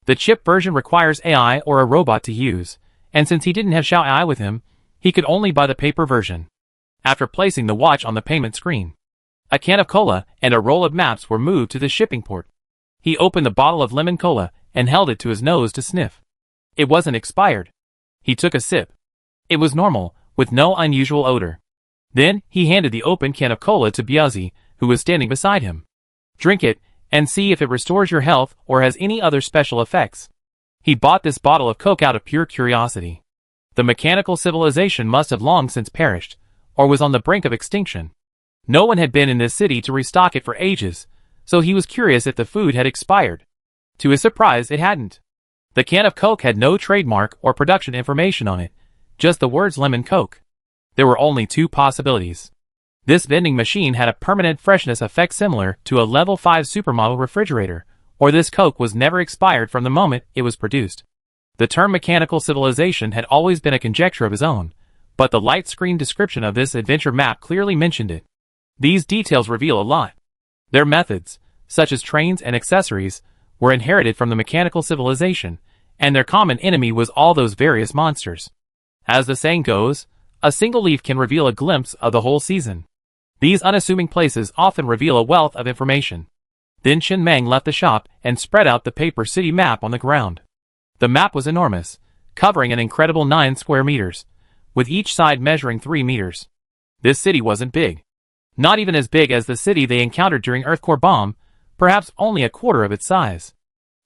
The chip version requires AI or a robot to use, and since he didn't have Xiao AI with him, he could only buy the paper version. After placing the watch on the payment screen, a can of cola and a roll of maps were moved to the shipping port. He opened the bottle of lemon cola and held it to his nose to sniff. It wasn't expired. He took a sip. It was normal, with no unusual odor. Then, he handed the open can of cola to Biaozi, who was standing beside him. Drink it, and see if it restores your health or has any other special effects. He bought this bottle of Coke out of pure curiosity. The mechanical civilization must have long since perished, or was on the brink of extinction. No one had been in this city to restock it for ages, so he was curious if the food had expired. To his surprise, it hadn't. The can of Coke had no trademark or production information on it, just the words Lemon Coke. There were only two possibilities. This vending machine had a permanent freshness effect similar to a level 5 supermodel refrigerator, or this Coke was never expired from the moment it was produced. The term mechanical civilization had always been a conjecture of his own, but the light screen description of this adventure map clearly mentioned it. These details reveal a lot. Their methods, such as trains and accessories, were inherited from the mechanical civilization, and their common enemy was all those various monsters. As the saying goes, a single leaf can reveal a glimpse of the whole season. These unassuming places often reveal a wealth of information. Then Chen Meng left the shop and spread out the paper city map on the ground. The map was enormous, covering an incredible 9 square meters, with each side measuring 3 meters. This city wasn't big. Not even as big as the city they encountered during Earthcore Bomb, perhaps only a quarter of its size.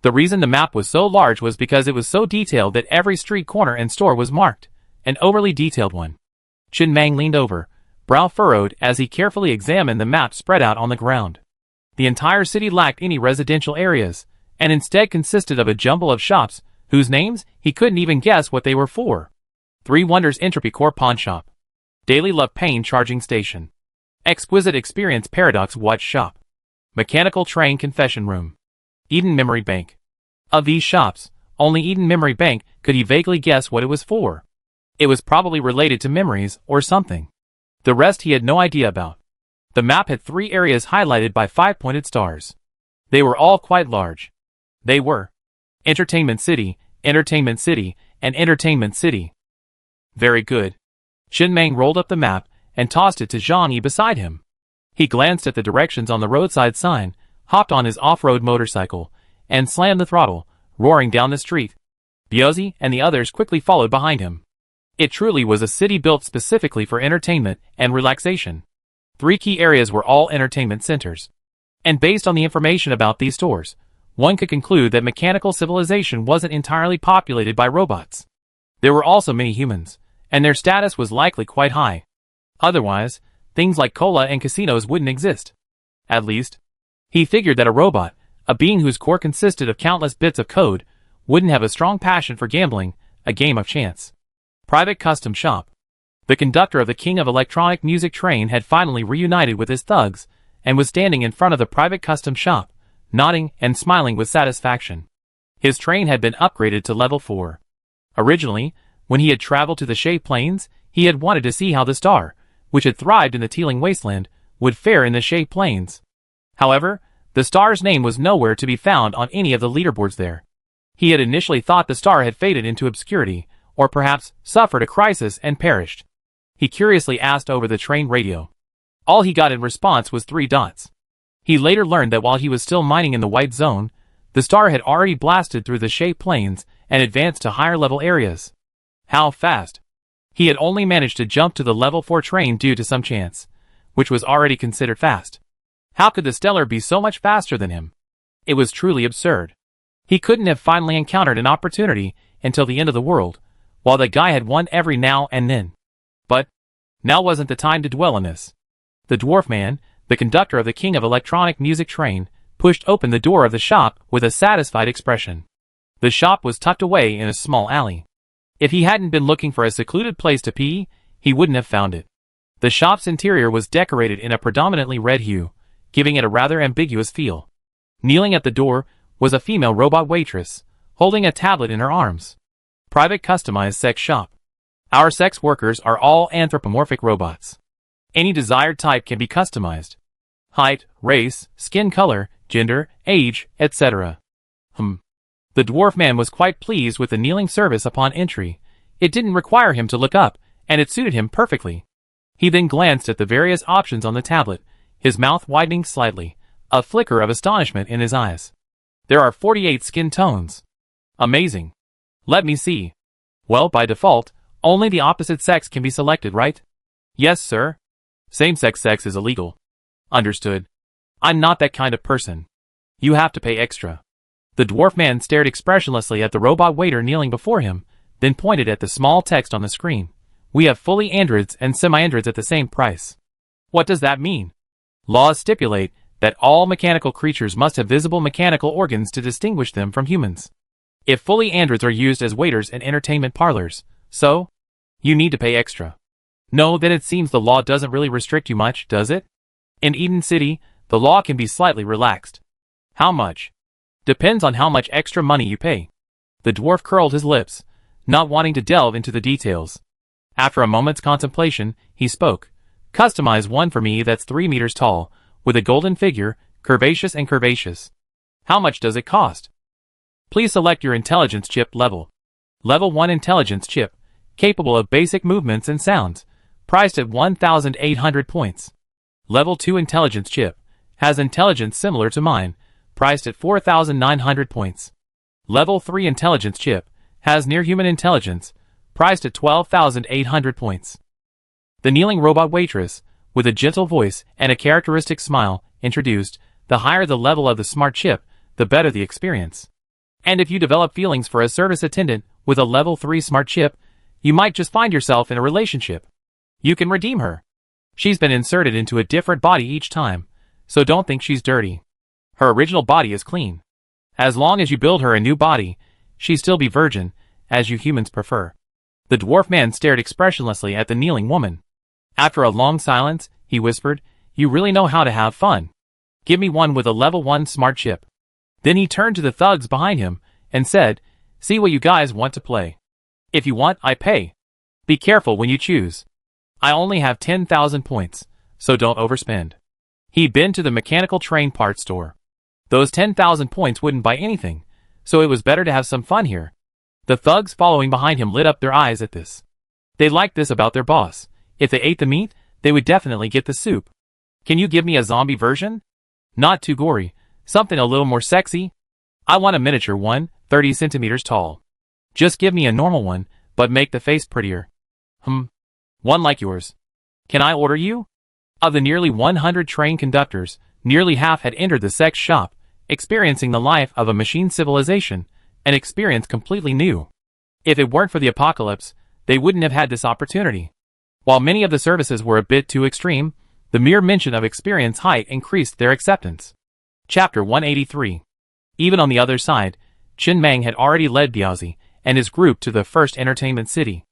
The reason the map was so large was because it was so detailed that every street corner and store was marked, an overly detailed one. Chen Mang leaned over, brow furrowed as he carefully examined the map spread out on the ground. The entire city lacked any residential areas, and instead consisted of a jumble of shops whose names he couldn't even guess what they were for. 3 Wonders Entropy Core Pawn Shop. Daily Love Pain Charging Station. Exquisite Experience Paradox Watch Shop. Mechanical Train Confession Room. Eden Memory Bank. Of these shops, only Eden Memory Bank could he vaguely guess what it was for. It was probably related to memories or something. The rest he had no idea about. The map had 3 areas highlighted by 5 pointed stars. They were all quite large. They were Entertainment City, Entertainment City, and Entertainment City. Very good. Chen Mang rolled up the map and tossed it to Zhang Yi beside him. He glanced at the directions on the roadside sign, hopped on his off-road motorcycle, and slammed the throttle, roaring down the street. Biozzi and the others quickly followed behind him. It truly was a city built specifically for entertainment and relaxation. 3 key areas were all entertainment centers. And based on the information about these stores, one could conclude that mechanical civilization wasn't entirely populated by robots. There were also many humans, and their status was likely quite high. Otherwise, things like cola and casinos wouldn't exist. At least, he figured that a robot, a being whose core consisted of countless bits of code, wouldn't have a strong passion for gambling, a game of chance. Private Custom Shop. The conductor of the King of Electronic Music train had finally reunited with his thugs, and was standing in front of the private custom shop, nodding and smiling with satisfaction. His train had been upgraded to level 4. Originally, when he had traveled to the Shay Plains, he had wanted to see how the star, which had thrived in the Teeling Wasteland, would fare in the Shay Plains. However, the star's name was nowhere to be found on any of the leaderboards there. He had initially thought the star had faded into obscurity, or perhaps suffered a crisis and perished. He curiously asked over the train radio. All he got in response was 3 dots. He later learned that while he was still mining in the white zone, the star had already blasted through the Shay Plains and advanced to higher level areas. How fast? He had only managed to jump to the level 4 train due to some chance, which was already considered fast. How could the Stellar be so much faster than him? It was truly absurd. He couldn't have finally encountered an opportunity until the end of the world, while the guy had won every now and then. But now wasn't the time to dwell on this. The dwarf man, the conductor of the King of Electronic Music train, pushed open the door of the shop with a satisfied expression. The shop was tucked away in a small alley. If he hadn't been looking for a secluded place to pee, he wouldn't have found it. The shop's interior was decorated in a predominantly red hue, giving it a rather ambiguous feel. Kneeling at the door was a female robot waitress, holding a tablet in her arms. Private Customized Sex Shop. Our sex workers are all anthropomorphic robots. Any desired type can be customized. Height, race, skin color, gender, age, etc. The dwarf man was quite pleased with the kneeling service upon entry. It didn't require him to look up, and it suited him perfectly. He then glanced at the various options on the tablet, his mouth widening slightly, a flicker of astonishment in his eyes. There are 48 skin tones. Amazing. Let me see. Well, by default, only the opposite sex can be selected, right? Yes, sir. Same-sex sex is illegal. Understood. I'm not that kind of person. You have to pay extra. The dwarf man stared expressionlessly at the robot waiter kneeling before him, then pointed at the small text on the screen. We have fully androids and semi-androids at the same price. What does that mean? Laws stipulate that all mechanical creatures must have visible mechanical organs to distinguish them from humans. If fully androids are used as waiters in entertainment parlors, so you need to pay extra. No, then it seems the law doesn't really restrict you much, does it? In Eden City, the law can be slightly relaxed. How much? Depends on how much extra money you pay. The dwarf curled his lips, not wanting to delve into the details. After a moment's contemplation, he spoke. Customize one for me that's 3 meters tall, with a golden figure, curvaceous and curvaceous. How much does it cost? Please select your intelligence chip level. Level 1 intelligence chip, capable of basic movements and sounds, priced at 1,800 points. Level 2 intelligence chip, has intelligence similar to mine, priced at 4,900 points. Level 3 intelligence chip, has near-human intelligence, priced at 12,800 points. The kneeling robot waitress, with a gentle voice and a characteristic smile, introduced, the higher the level of the smart chip, the better the experience. And if you develop feelings for a service attendant with a level 3 smart chip, You might just find yourself in a relationship. You can redeem her. She's been inserted into a different body each time, so don't think she's dirty. Her original body is clean. As long as you build her a new body, she'd still be virgin, as you humans prefer. The dwarf man stared expressionlessly at the kneeling woman. After a long silence, he whispered, "You really know how to have fun. Give me one with a level 1 smart chip." Then he turned to the thugs behind him and said, "See what you guys want to play. If you want, I pay. Be careful when you choose. I only have 10,000 points, so don't overspend." He'd been to the mechanical train parts store. Those 10,000 points wouldn't buy anything, so it was better to have some fun here. The thugs following behind him lit up their eyes at this. They liked this about their boss. If they ate the meat, they would definitely get the soup. "Can you give me a zombie version? Not too gory, something a little more sexy? I want a miniature one, 30 centimeters tall. Just give me a normal one, but make the face prettier." One like yours. Can I order you?" Of the nearly 100 train conductors, nearly half had entered the sex shop, experiencing the life of a machine civilization, an experience completely new. If it weren't for the apocalypse, they wouldn't have had this opportunity. While many of the services were a bit too extreme, the mere mention of experience height increased their acceptance. Chapter 183. Even on the other side, Chen Mang had already led Biaozi and his group to the first entertainment city.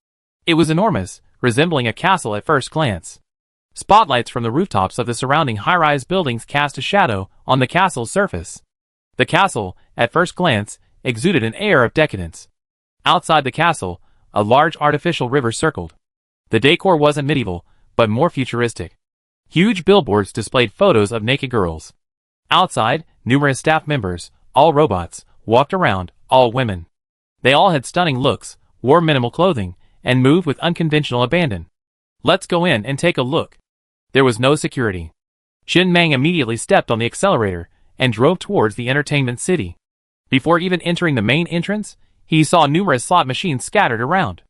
It was enormous, resembling a castle at first glance. Spotlights from the rooftops of the surrounding high-rise buildings cast a shadow on the castle's surface. The castle, at first glance, exuded an air of decadence. Outside the castle, a large artificial river circled. The decor wasn't medieval, but more futuristic. Huge billboards displayed photos of naked girls. Outside, numerous staff members, all robots, walked around, all women. They all had stunning looks, wore minimal clothing, and moved with unconventional abandon. "Let's go in and take a look." There was no security. Chen Mang immediately stepped on the accelerator and drove towards the entertainment city. Before even entering the main entrance, he saw numerous slot machines scattered around.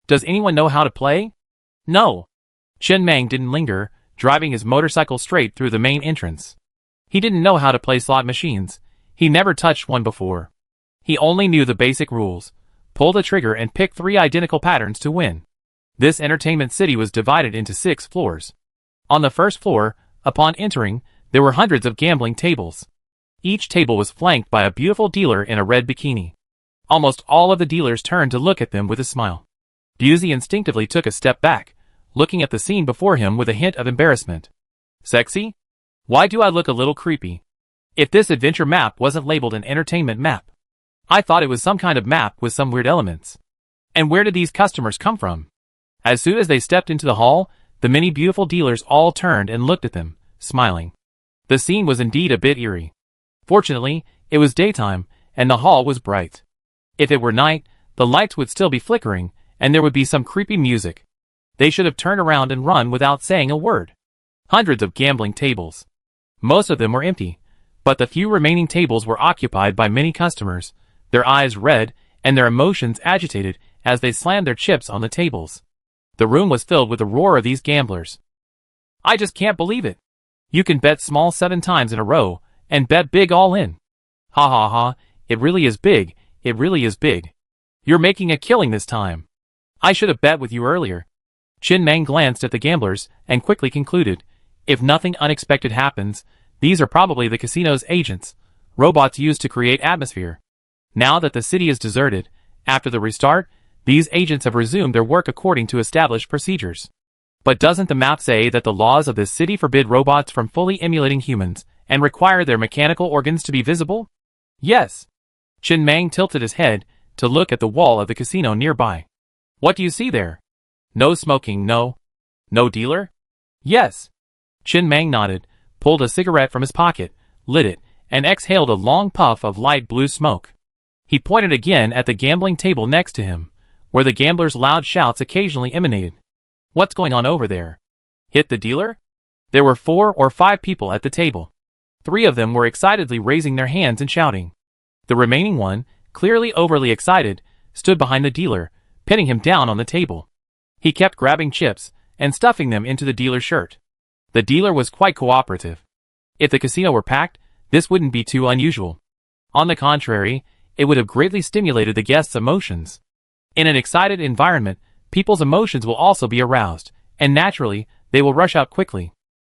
Does anyone know how to play? No. Chen Mang didn't linger, driving his motorcycle straight through the main entrance. He didn't know how to play slot machines. He never touched one before. He only knew the basic rules. Pull the trigger and pick 3 identical patterns to win. This entertainment city was divided into 6 floors. On the first floor, upon entering, there were hundreds of gambling tables. Each table was flanked by a beautiful dealer in a red bikini. Almost all of the dealers turned to look at them with a smile. Biaozi instinctively took a step back, looking at the scene before him with a hint of embarrassment. "Sexy? Why do I look a little creepy? If this adventure map wasn't labeled an entertainment map. I thought it was some kind of map with some weird elements. And where did these customers come from?" As soon as they stepped into the hall, the many beautiful dealers all turned and looked at them, smiling. The scene was indeed a bit eerie. Fortunately, it was daytime, and the hall was bright. If it were night, the lights would still be flickering, and there would be some creepy music. They should have turned around and run without saying a word. Hundreds of gambling tables. Most of them were empty, but the few remaining tables were occupied by many customers, their eyes red, and their emotions agitated as they slammed their chips on the tables. The room was filled with the roar of these gamblers. "I just can't believe it. You can bet small 7 times in a row, and bet big all in. Ha ha ha, it really is big, it really is big. You're making a killing this time. I should have bet with you earlier." Chen Mang glanced at the gamblers and quickly concluded, if nothing unexpected happens, these are probably the casino's agents, robots used to create atmosphere. Now that the city is deserted, after the restart, these agents have resumed their work according to established procedures. But doesn't the map say that the laws of this city forbid robots from fully emulating humans and require their mechanical organs to be visible? Yes. Chen Mang tilted his head to look at the wall of the casino nearby. What do you see there? No smoking, no. No dealer? Yes. Chen Mang nodded, pulled a cigarette from his pocket, lit it, and exhaled a long puff of light blue smoke. He pointed again at the gambling table next to him, where the gamblers' loud shouts occasionally emanated. What's going on over there? Hit the dealer? There were 4 or 5 people at the table. 3 of them were excitedly raising their hands and shouting. The remaining one, clearly overly excited, stood behind the dealer, pinning him down on the table. He kept grabbing chips and stuffing them into the dealer's shirt. The dealer was quite cooperative. If the casino were packed, this wouldn't be too unusual. On the contrary, it would have greatly stimulated the guests' emotions. In an excited environment, people's emotions will also be aroused, and naturally, they will rush out quickly.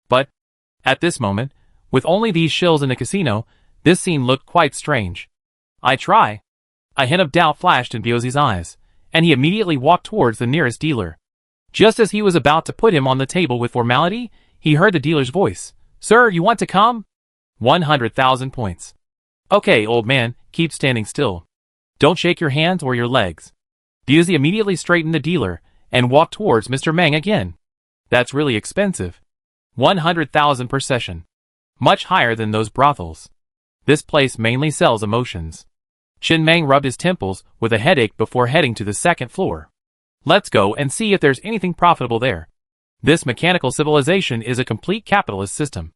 But, at this moment, with only these shills in the casino, this scene looked quite strange. I try. A hint of doubt flashed in Biozzi's eyes, and he immediately walked towards the nearest dealer. Just as he was about to put him on the table with formality, he heard the dealer's voice. Sir, you want to come? 100,000 points. Okay, old man, keep standing still. Don't shake your hands or your legs. Biozzi immediately straightened the dealer and walked towards Mr. Meng again. That's really expensive. 100,000 per session. Much higher than those brothels. This place mainly sells emotions. Chen Meng rubbed his temples with a headache before heading to the second floor. Let's go and see if there's anything profitable there. This mechanical civilization is a complete capitalist system.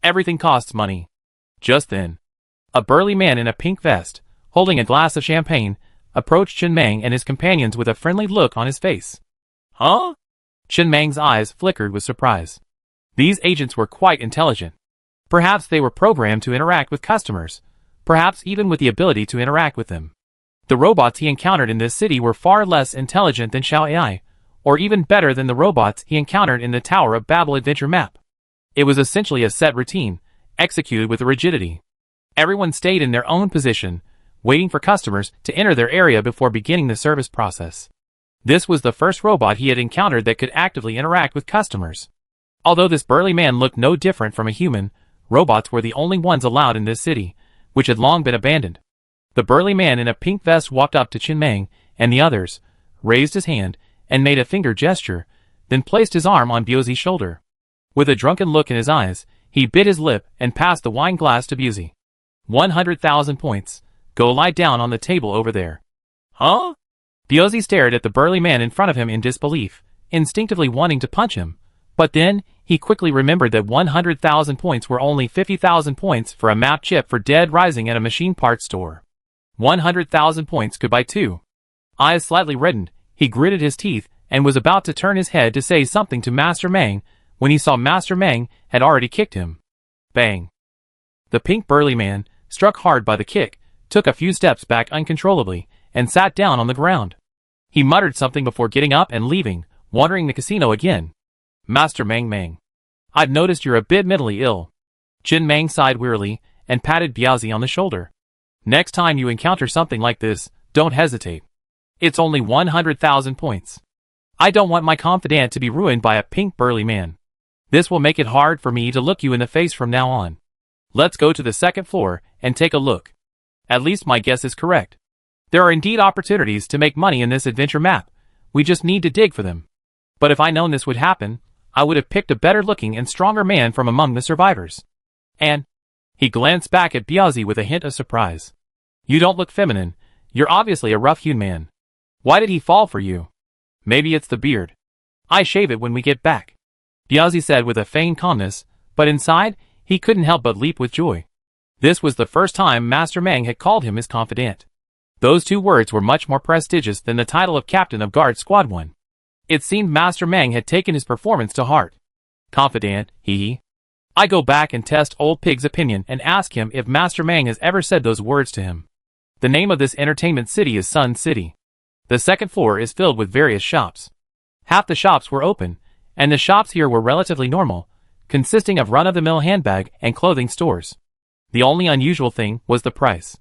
Everything costs money. Just then, a burly man in a pink vest, holding a glass of champagne, approached Chen Meng and his companions with a friendly look on his face. Huh? Chen Meng's eyes flickered with surprise. These agents were quite intelligent. Perhaps they were programmed to interact with customers, perhaps even with the ability to interact with them. The robots he encountered in this city were far less intelligent than Xiao AI, or even better than the robots he encountered in the Tower of Babel adventure map. It was essentially a set routine, executed with rigidity. Everyone stayed in their own position, waiting for customers to enter their area before beginning the service process. This was the first robot he had encountered that could actively interact with customers. Although this burly man looked no different from a human, robots were the only ones allowed in this city, which had long been abandoned. The burly man in a pink vest walked up to Chen Meng and the others, raised his hand, and made a finger gesture, then placed his arm on Biozzi's shoulder. With a drunken look in his eyes, he bit his lip and passed the wine glass to Biozzi. 100,000 points. Go lie down on the table over there. Huh? Biozzi stared at the burly man in front of him in disbelief, instinctively wanting to punch him. But then, he quickly remembered that 100,000 points were only 50,000 points for a map chip for Dead Rising at a machine parts store. 100,000 points could buy two. Eyes slightly reddened, he gritted his teeth and was about to turn his head to say something to Master Meng when he saw Master Meng had already kicked him. Bang. The pink burly man, struck hard by the kick, took a few steps back uncontrollably and sat down on the ground. He muttered something before getting up and leaving, wandering the casino again. Master Meng. I've noticed you're a bit mentally ill. Chen Meng sighed wearily and patted Biozzi on the shoulder. Next time you encounter something like this, don't hesitate. It's only 100,000 points. I don't want my confidant to be ruined by a pink burly man. This will make it hard for me to look you in the face from now on. Let's go to the second floor and take a look. At least my guess is correct. There are indeed opportunities to make money in this adventure map. We just need to dig for them. But if I'd known this would happen, I would have picked a better looking and stronger man from among the survivors. And he glanced back at Biozzi with a hint of surprise. You don't look feminine. You're obviously a rough-hewn man. Why did he fall for you? Maybe it's the beard. I shave it when we get back. Biozzi said with a feigned calmness, but inside, he couldn't help but leap with joy. This was the first time Master Meng had called him his confidant. Those two words were much more prestigious than the title of Captain of Guard Squad 1. It seemed Master Meng had taken his performance to heart. Confidant, hee. I go back and test Old Pig's opinion and ask him if Master Meng has ever said those words to him. The name of this entertainment city is Sun City. The second floor is filled with various shops. Half the shops were open, and the shops here were relatively normal, consisting of run-of-the-mill handbag and clothing stores. The only unusual thing was the price.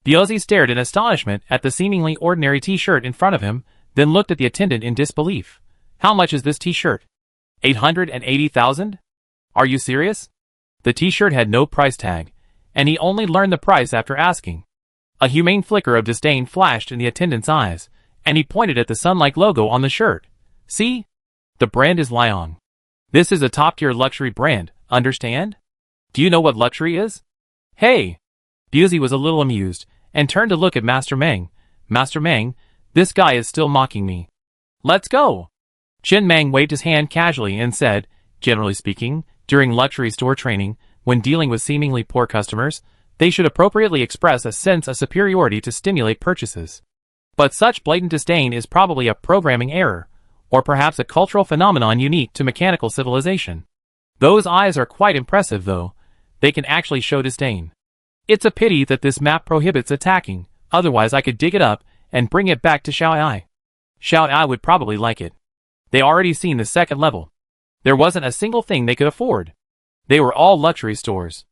Biozzi stared in astonishment at the seemingly ordinary t-shirt in front of him, then looked at the attendant in disbelief. How much is this t-shirt? 880,000? Are you serious? The t-shirt had no price tag, and he only learned the price after asking. A humane flicker of disdain flashed in the attendant's eyes, and he pointed at the sun-like logo on the shirt. See? The brand is Liang. This is a top-tier luxury brand, understand? Do you know what luxury is? Hey! Biozzi was a little amused, and turned to look at Master Meng. Master Meng, this guy is still mocking me. Let's go! Chen Meng waved his hand casually and said, generally speaking, during luxury store training, when dealing with seemingly poor customers, they should appropriately express a sense of superiority to stimulate purchases. But such blatant disdain is probably a programming error, or perhaps a cultural phenomenon unique to mechanical civilization. Those eyes are quite impressive though. They can actually show disdain. It's a pity that this map prohibits attacking, otherwise I could dig it up and bring it back to Xiao Ai. Shout, I would probably like it. They already seen the second level. There wasn't a single thing they could afford. They were all luxury stores.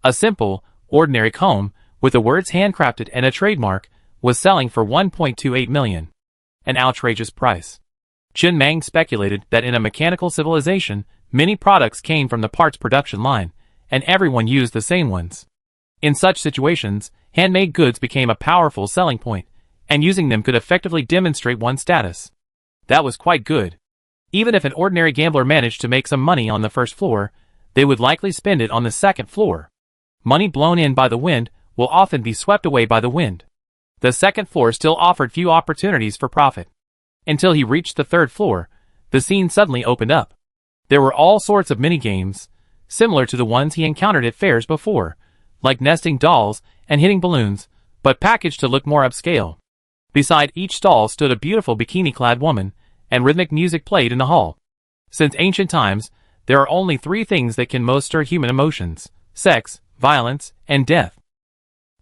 A simple, ordinary comb, with the words handcrafted and a trademark, was selling for 1.28 million. An outrageous price. Chen Mang speculated that in a mechanical civilization, many products came from the parts production line, and everyone used the same ones. In such situations, handmade goods became a powerful selling point, and using them could effectively demonstrate one's status. That was quite good. Even if an ordinary gambler managed to make some money on the first floor, they would likely spend it on the second floor. Money blown in by the wind will often be swept away by the wind. The second floor still offered few opportunities for profit. Until he reached the third floor, the scene suddenly opened up. There were all sorts of mini-games, similar to the ones he encountered at fairs before, like nesting dolls and hitting balloons, but packaged to look more upscale. Beside each stall stood a beautiful bikini-clad woman, and rhythmic music played in the hall. Since ancient times, there are only three things that can most stir human emotions: sex, violence, and death.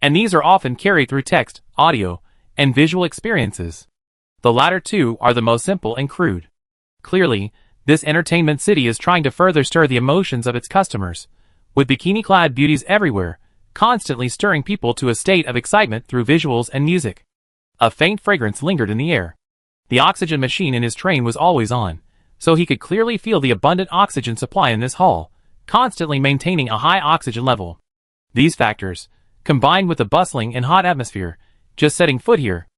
And these are often carried through text, audio, and visual experiences. The latter two are the most simple and crude. Clearly, this entertainment city is trying to further stir the emotions of its customers, with bikini-clad beauties everywhere, constantly stirring people to a state of excitement through visuals and music. A faint fragrance lingered in the air. The oxygen machine in his train was always on, so he could clearly feel the abundant oxygen supply in this hall, constantly maintaining a high oxygen level. These factors, combined with the bustling and hot atmosphere, just setting foot here,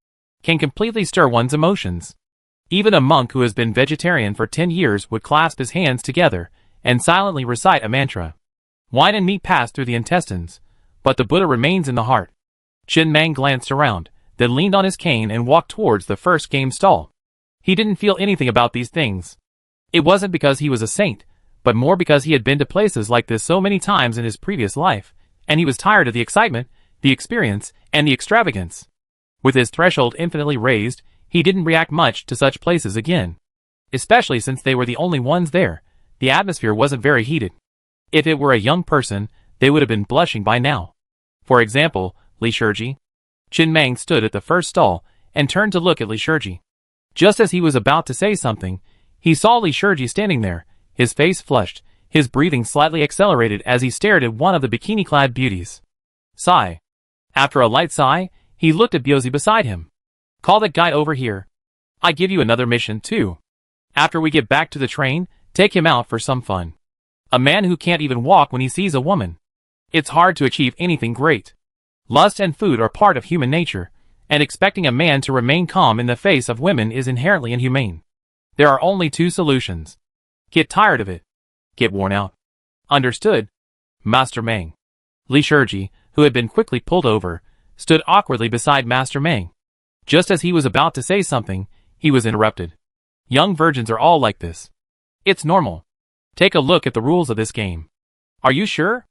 can completely stir one's emotions. Even a monk who has been vegetarian for 10 years would clasp his hands together and silently recite a mantra. Wine and meat pass through the intestines, but the Buddha remains in the heart. Chen Mang glanced around, then leaned on his cane and walked towards the first game stall. He didn't feel anything about these things. It wasn't because he was a saint, but more because he had been to places like this so many times in his previous life, and he was tired of the excitement, the experience, and the extravagance. With his threshold infinitely raised, he didn't react much to such places again. Especially since they were the only ones there, the atmosphere wasn't very heated. If it were a young person, they would have been blushing by now. For example, Li Shiji. Chen Mang stood at the first stall, and turned to look at Li Shiji. Just as he was about to say something, he saw Li Shiji standing there, his face flushed, his breathing slightly accelerated as he stared at one of the bikini-clad beauties. Sigh. After a light sigh, he looked at Byozi beside him. Call that guy over here. I give you another mission too. After we get back to the train, take him out for some fun. A man who can't even walk when he sees a woman. It's hard to achieve anything great. Lust and food are part of human nature, and expecting a man to remain calm in the face of women is inherently inhumane. There are only two solutions. Get tired of it. Get worn out. Understood? Master Mang. Li Shiji, who had been quickly pulled over, stood awkwardly beside Master Mang. Just as he was about to say something, he was interrupted. Young virgins are all like this. It's normal. Take a look at the rules of this game. Are you sure?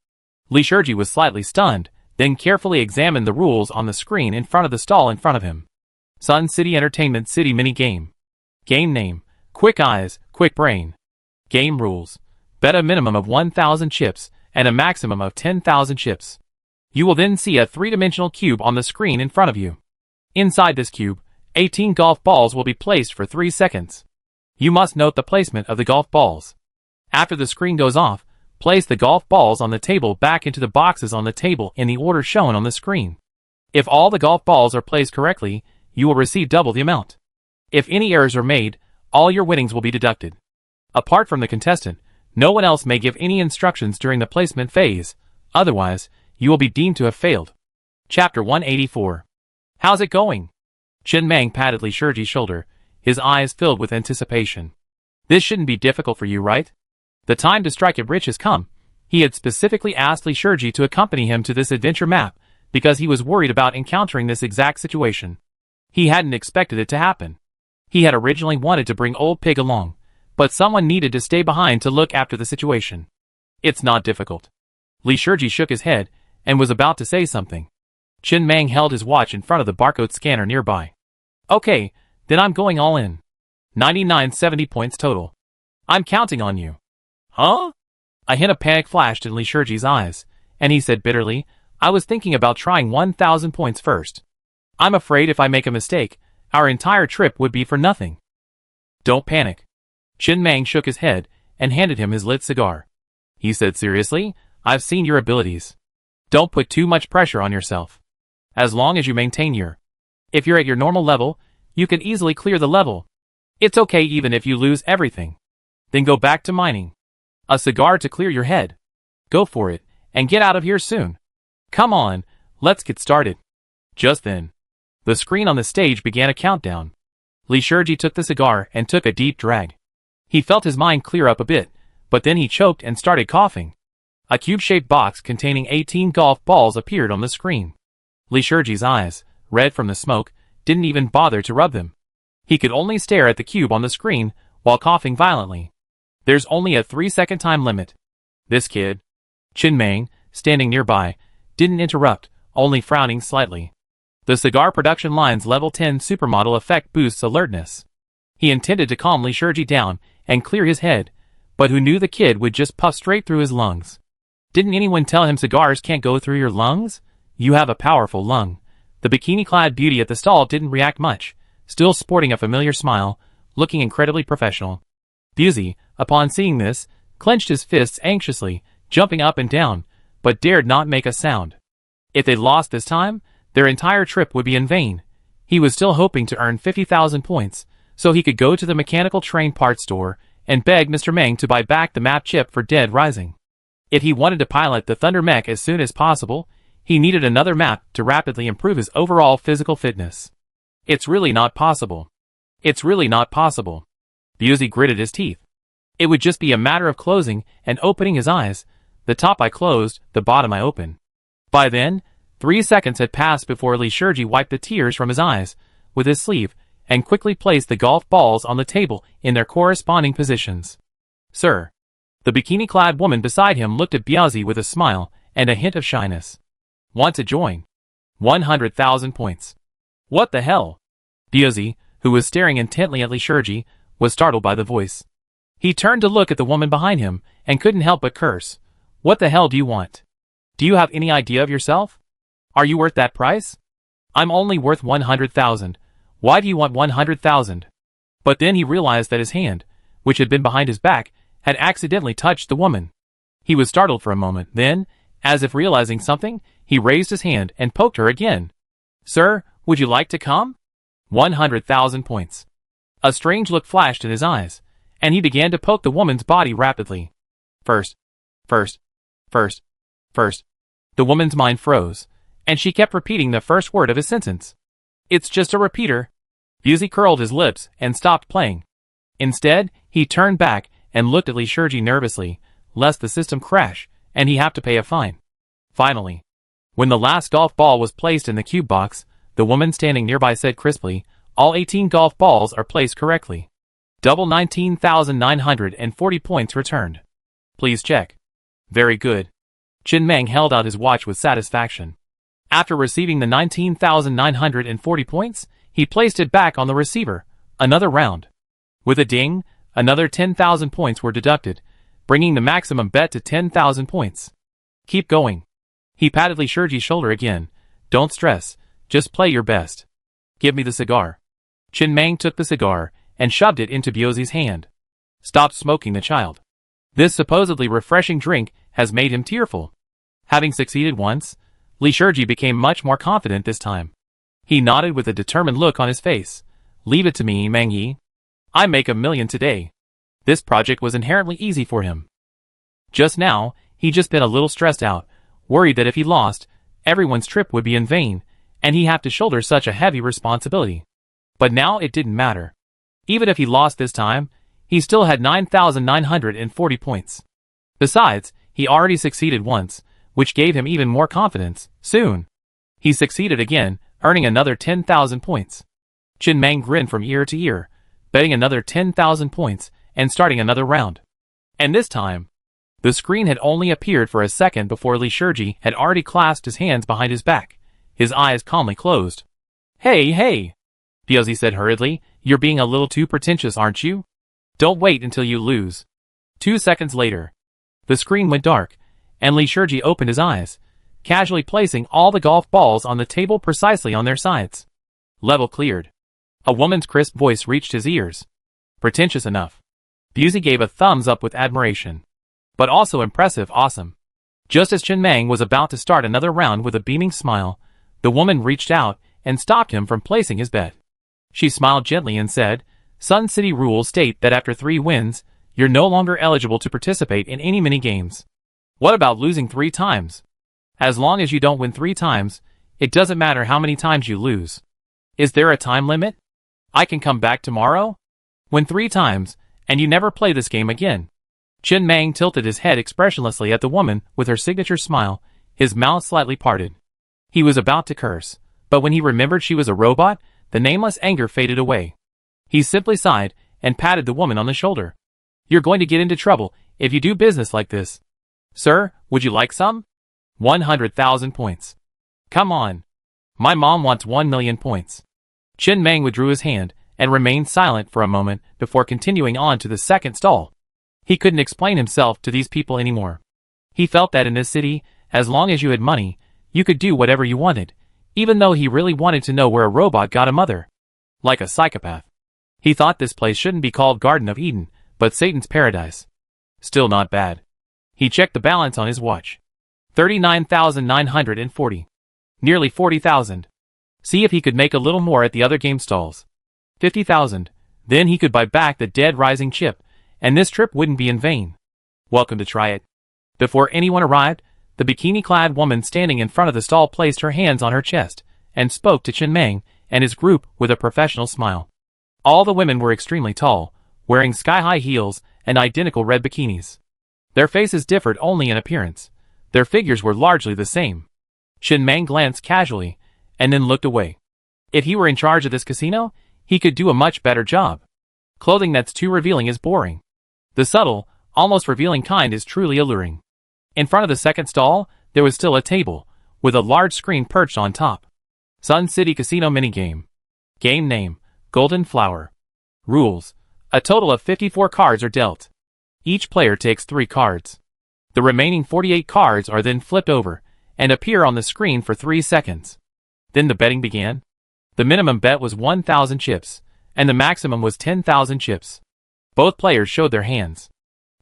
Li Shiji was slightly stunned, then carefully examined the rules on the screen in front of the stall in front of him. Sun City Entertainment City Mini Game. Game name: Quick Eyes, Quick Brain. Game rules: bet a minimum of 1,000 chips and a maximum of 10,000 chips. You will then see a three-dimensional cube on the screen in front of you. Inside this cube, 18 golf balls will be placed for 3 seconds. You must note the placement of the golf balls. After the screen goes off, place the golf balls on the table back into the boxes on the table in the order shown on the screen. If all the golf balls are placed correctly, you will receive double the amount. If any errors are made, all your winnings will be deducted. Apart from the contestant, no one else may give any instructions during the placement phase, otherwise, you will be deemed to have failed. Chapter 184. How's it going? Chen Mang patted Li Shiji's shoulder, his eyes filled with anticipation. This shouldn't be difficult for you, right? The time to strike it rich has come. He had specifically asked Li Shiji to accompany him to this adventure map, because he was worried about encountering this exact situation. He hadn't expected it to happen. He had originally wanted to bring Old Pig along, but someone needed to stay behind to look after the situation. It's not difficult. Li Shiji shook his head, and was about to say something. Chen Mang held his watch in front of the barcode scanner nearby. Okay, then I'm going all in. 9970 points total. I'm counting on you. Huh? A hint of panic flashed in Li Shiji's eyes, and he said bitterly, I was thinking about trying 1,000 points first. I'm afraid if I make a mistake, Our entire trip would be for nothing. Don't panic. Chin Mang shook his head and handed him his lit cigar. He said seriously, I've seen your abilities. Don't put too much pressure on yourself. As long as you maintain if you're at your normal level, you can easily clear the level. It's okay even if you lose everything. Then go back to mining. A cigar to clear your head. Go for it, and get out of here soon. Come on, let's get started. Just then, the screen on the stage began a countdown. Li Shiji took the cigar and took a deep drag. He felt his mind clear up a bit, but then he choked and started coughing. A cube-shaped box containing 18 golf balls appeared on the screen. Li Shiji's eyes, red from the smoke, didn't even bother to rub them. He could only stare at the cube on the screen while coughing violently. There's only a 3-second time limit. This kid, Chin Mang, standing nearby, didn't interrupt, only frowning slightly. The cigar production line's level 10 supermodel effect boosts alertness. He intended to calm Li Shiji down and clear his head, but who knew the kid would just puff straight through his lungs. Didn't anyone tell him cigars can't go through your lungs? You have a powerful lung. The bikini-clad beauty at the stall didn't react much, still sporting a familiar smile, looking incredibly professional. Busey, upon seeing this, clenched his fists anxiously, jumping up and down, but dared not make a sound. If they lost this time, their entire trip would be in vain. He was still hoping to earn 50,000 points, so he could go to the mechanical train parts store and beg Mr. Meng to buy back the map chip for Dead Rising. If he wanted to pilot the Thunder Mech as soon as possible, he needed another map to rapidly improve his overall physical fitness. It's really not possible. It's really not possible. Busey gritted his teeth. It would just be a matter of closing and opening his eyes. The top I closed, the bottom I opened. By then, 3 seconds had passed before Li Shiji wiped the tears from his eyes with his sleeve and quickly placed the golf balls on the table in their corresponding positions. Sir. The bikini-clad woman beside him looked at Biazi with a smile and a hint of shyness. Want to join? 100,000 points. What the hell? Biazi, who was staring intently at Li Shiji, was startled by the voice. He turned to look at the woman behind him and couldn't help but curse. What the hell do you want? Do you have any idea of yourself? Are you worth that price? I'm only worth 100,000. Why do you want 100,000? But then he realized that his hand, which had been behind his back, had accidentally touched the woman. He was startled for a moment, then, as if realizing something, he raised his hand and poked her again. Sir, would you like to come? 100,000 points. A strange look flashed in his eyes, and he began to poke the woman's body rapidly. First. The woman's mind froze, and she kept repeating the first word of his sentence. It's just a repeater. Busey curled his lips and stopped playing. Instead, he turned back and looked at Li Shiji nervously, lest the system crash, and he have to pay a fine. Finally, when the last golf ball was placed in the cube box, the woman standing nearby said crisply, all 18 golf balls are placed correctly. Double 19,940 points returned. Please check. Very good. Chin Mang held out his watch with satisfaction. After receiving the 19,940 points, he placed it back on the receiver. Another round. With a ding, another 10,000 points were deducted, bringing the maximum bet to 10,000 points. Keep going. He patted Li Shiji's shoulder again. Don't stress, just play your best. Give me the cigar. Chin Mang took the cigar and shoved it into Biazi's hand. Stop smoking the child. This supposedly refreshing drink has made him tearful. Having succeeded once, Li Shiji became much more confident this time. He nodded with a determined look on his face. Leave it to me, Mang Yi. I make 1 million today. This project was inherently easy for him. Just now, he'd just been a little stressed out, worried that if he lost, everyone's trip would be in vain, and he'd have to shoulder such a heavy responsibility. But now it didn't matter. Even if he lost this time, he still had 9,940 points. Besides, he already succeeded once, which gave him even more confidence. Soon, he succeeded again, earning another 10,000 points. Chin Mang grinned from ear to ear, betting another 10,000 points and starting another round. And this time, the screen had only appeared for a second before Li Shiji had already clasped his hands behind his back, his eyes calmly closed. Hey, Biazi said hurriedly, you're being a little too pretentious, aren't you? Don't wait until you lose. 2 seconds later, the screen went dark, and Li Shiji opened his eyes, casually placing all the golf balls on the table precisely on their sides. Level cleared. A woman's crisp voice reached his ears. Pretentious enough. Busey gave a thumbs up with admiration. But also impressive awesome. Just as Chen Meng was about to start another round with a beaming smile, the woman reached out and stopped him from placing his bet. She smiled gently and said, Sun City rules state that after 3 wins, you're no longer eligible to participate in any mini-games. What about losing 3 times? As long as you don't win 3 times, it doesn't matter how many times you lose. Is there a time limit? I can come back tomorrow? Win 3 times, and you never play this game again. Chen Meng tilted his head expressionlessly at the woman with her signature smile, his mouth slightly parted. He was about to curse, but when he remembered she was a robot, the nameless anger faded away. He simply sighed and patted the woman on the shoulder. You're going to get into trouble if you do business like this. Sir, would you like some? 100,000 points. Come on. My mom wants 1 million points. Chen Meng withdrew his hand and remained silent for a moment before continuing on to the second stall. He couldn't explain himself to these people anymore. He felt that in this city, as long as you had money, you could do whatever you wanted, even though he really wanted to know where a robot got a mother. Like a psychopath. He thought this place shouldn't be called Garden of Eden, but Satan's paradise. Still not bad. He checked the balance on his watch. 39,940. Nearly 40,000. See if he could make a little more at the other game stalls. 50,000. Then he could buy back the dead rising chip, and this trip wouldn't be in vain. Welcome to try it. Before anyone arrived, the bikini-clad woman standing in front of the stall placed her hands on her chest, and spoke to Chen Meng and his group with a professional smile. All the women were extremely tall, wearing sky-high heels and identical red bikinis. Their faces differed only in appearance. Their figures were largely the same. Chen Meng glanced casually, and then looked away. If he were in charge of this casino, he could do a much better job. Clothing that's too revealing is boring. The subtle, almost revealing kind is truly alluring. In front of the second stall, there was still a table, with a large screen perched on top. Sun City Casino Minigame. Game name, Golden Flower. Rules. A total of 54 cards are dealt. Each player takes 3 cards. The remaining 48 cards are then flipped over, and appear on the screen for 3 seconds. Then the betting began. The minimum bet was 1,000 chips, and the maximum was 10,000 chips. Both players showed their hands.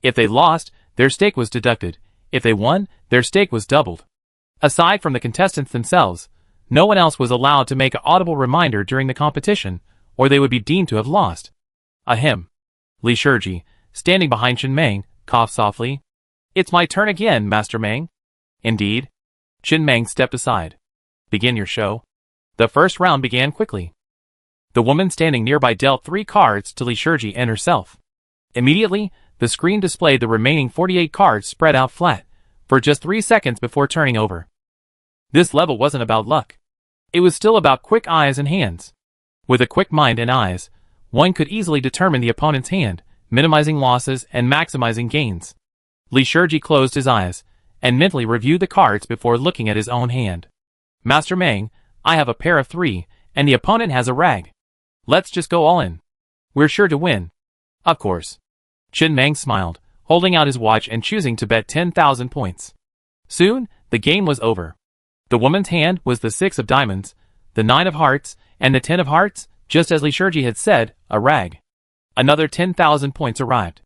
If they lost, their stake was deducted. If they won, their stake was doubled. Aside from the contestants themselves, no one else was allowed to make an audible reminder during the competition, or they would be deemed to have lost. Ahem. Li Shiji, standing behind Chen Meng, coughed softly. It's my turn again, Master Meng. Indeed. Chen Meng stepped aside. Begin your show. The first round began quickly. The woman standing nearby dealt 3 cards to Li Shiji and herself. Immediately, the screen displayed the remaining 48 cards spread out flat, for just 3 seconds before turning over. This level wasn't about luck. It was still about quick eyes and hands. With a quick mind and eyes, one could easily determine the opponent's hand, minimizing losses and maximizing gains. Li Shiji closed his eyes, and mentally reviewed the cards before looking at his own hand. Master Meng, I have a pair of 3, and the opponent has a rag. Let's just go all in. We're sure to win. Of course. Chen Meng smiled, holding out his watch and choosing to bet 10,000 points. Soon, the game was over. The woman's hand was the 6 of diamonds, the 9 of hearts, and the 10 of hearts, just as Li Shiji had said, a rag. Another 10,000 points arrived.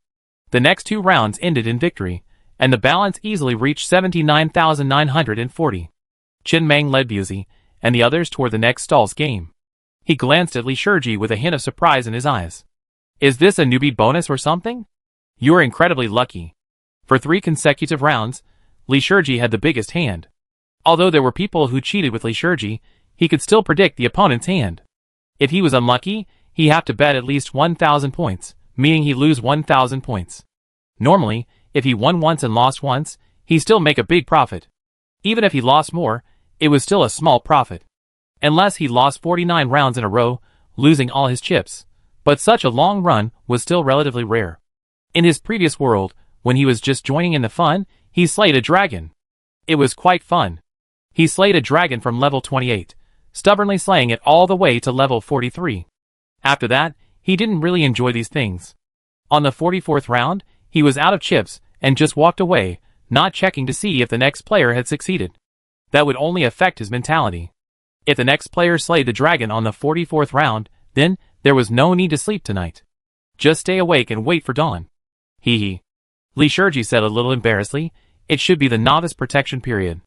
The next 2 rounds ended in victory, and the balance easily reached 79,940. Chen Meng led Busey, and the others toward the next stall's game. He glanced at Li Shiji with a hint of surprise in his eyes. Is this a newbie bonus or something? You are incredibly lucky. For 3 consecutive rounds, Li Shiji had the biggest hand. Although there were people who cheated with Li Shiji, he could still predict the opponent's hand. If he was unlucky, he'd have to bet at least 1,000 points, meaning he'd lose 1,000 points. Normally, if he won once and lost once, he'd still make a big profit. Even if he lost more, it was still a small profit. Unless he lost 49 rounds in a row, losing all his chips. But such a long run was still relatively rare. In his previous world, when he was just joining in the fun, he slayed a dragon. It was quite fun. He slayed a dragon from level 28, stubbornly slaying it all the way to level 43. After that, he didn't really enjoy these things. On the 44th round, he was out of chips and just walked away, not checking to see if the next player had succeeded. That would only affect his mentality. If the next player slayed the dragon on the 44th round, Then, there was no need to sleep tonight. Just stay awake and wait for dawn. Hee hee. Li Shurji said a little embarrassedly. It should be the novice protection period.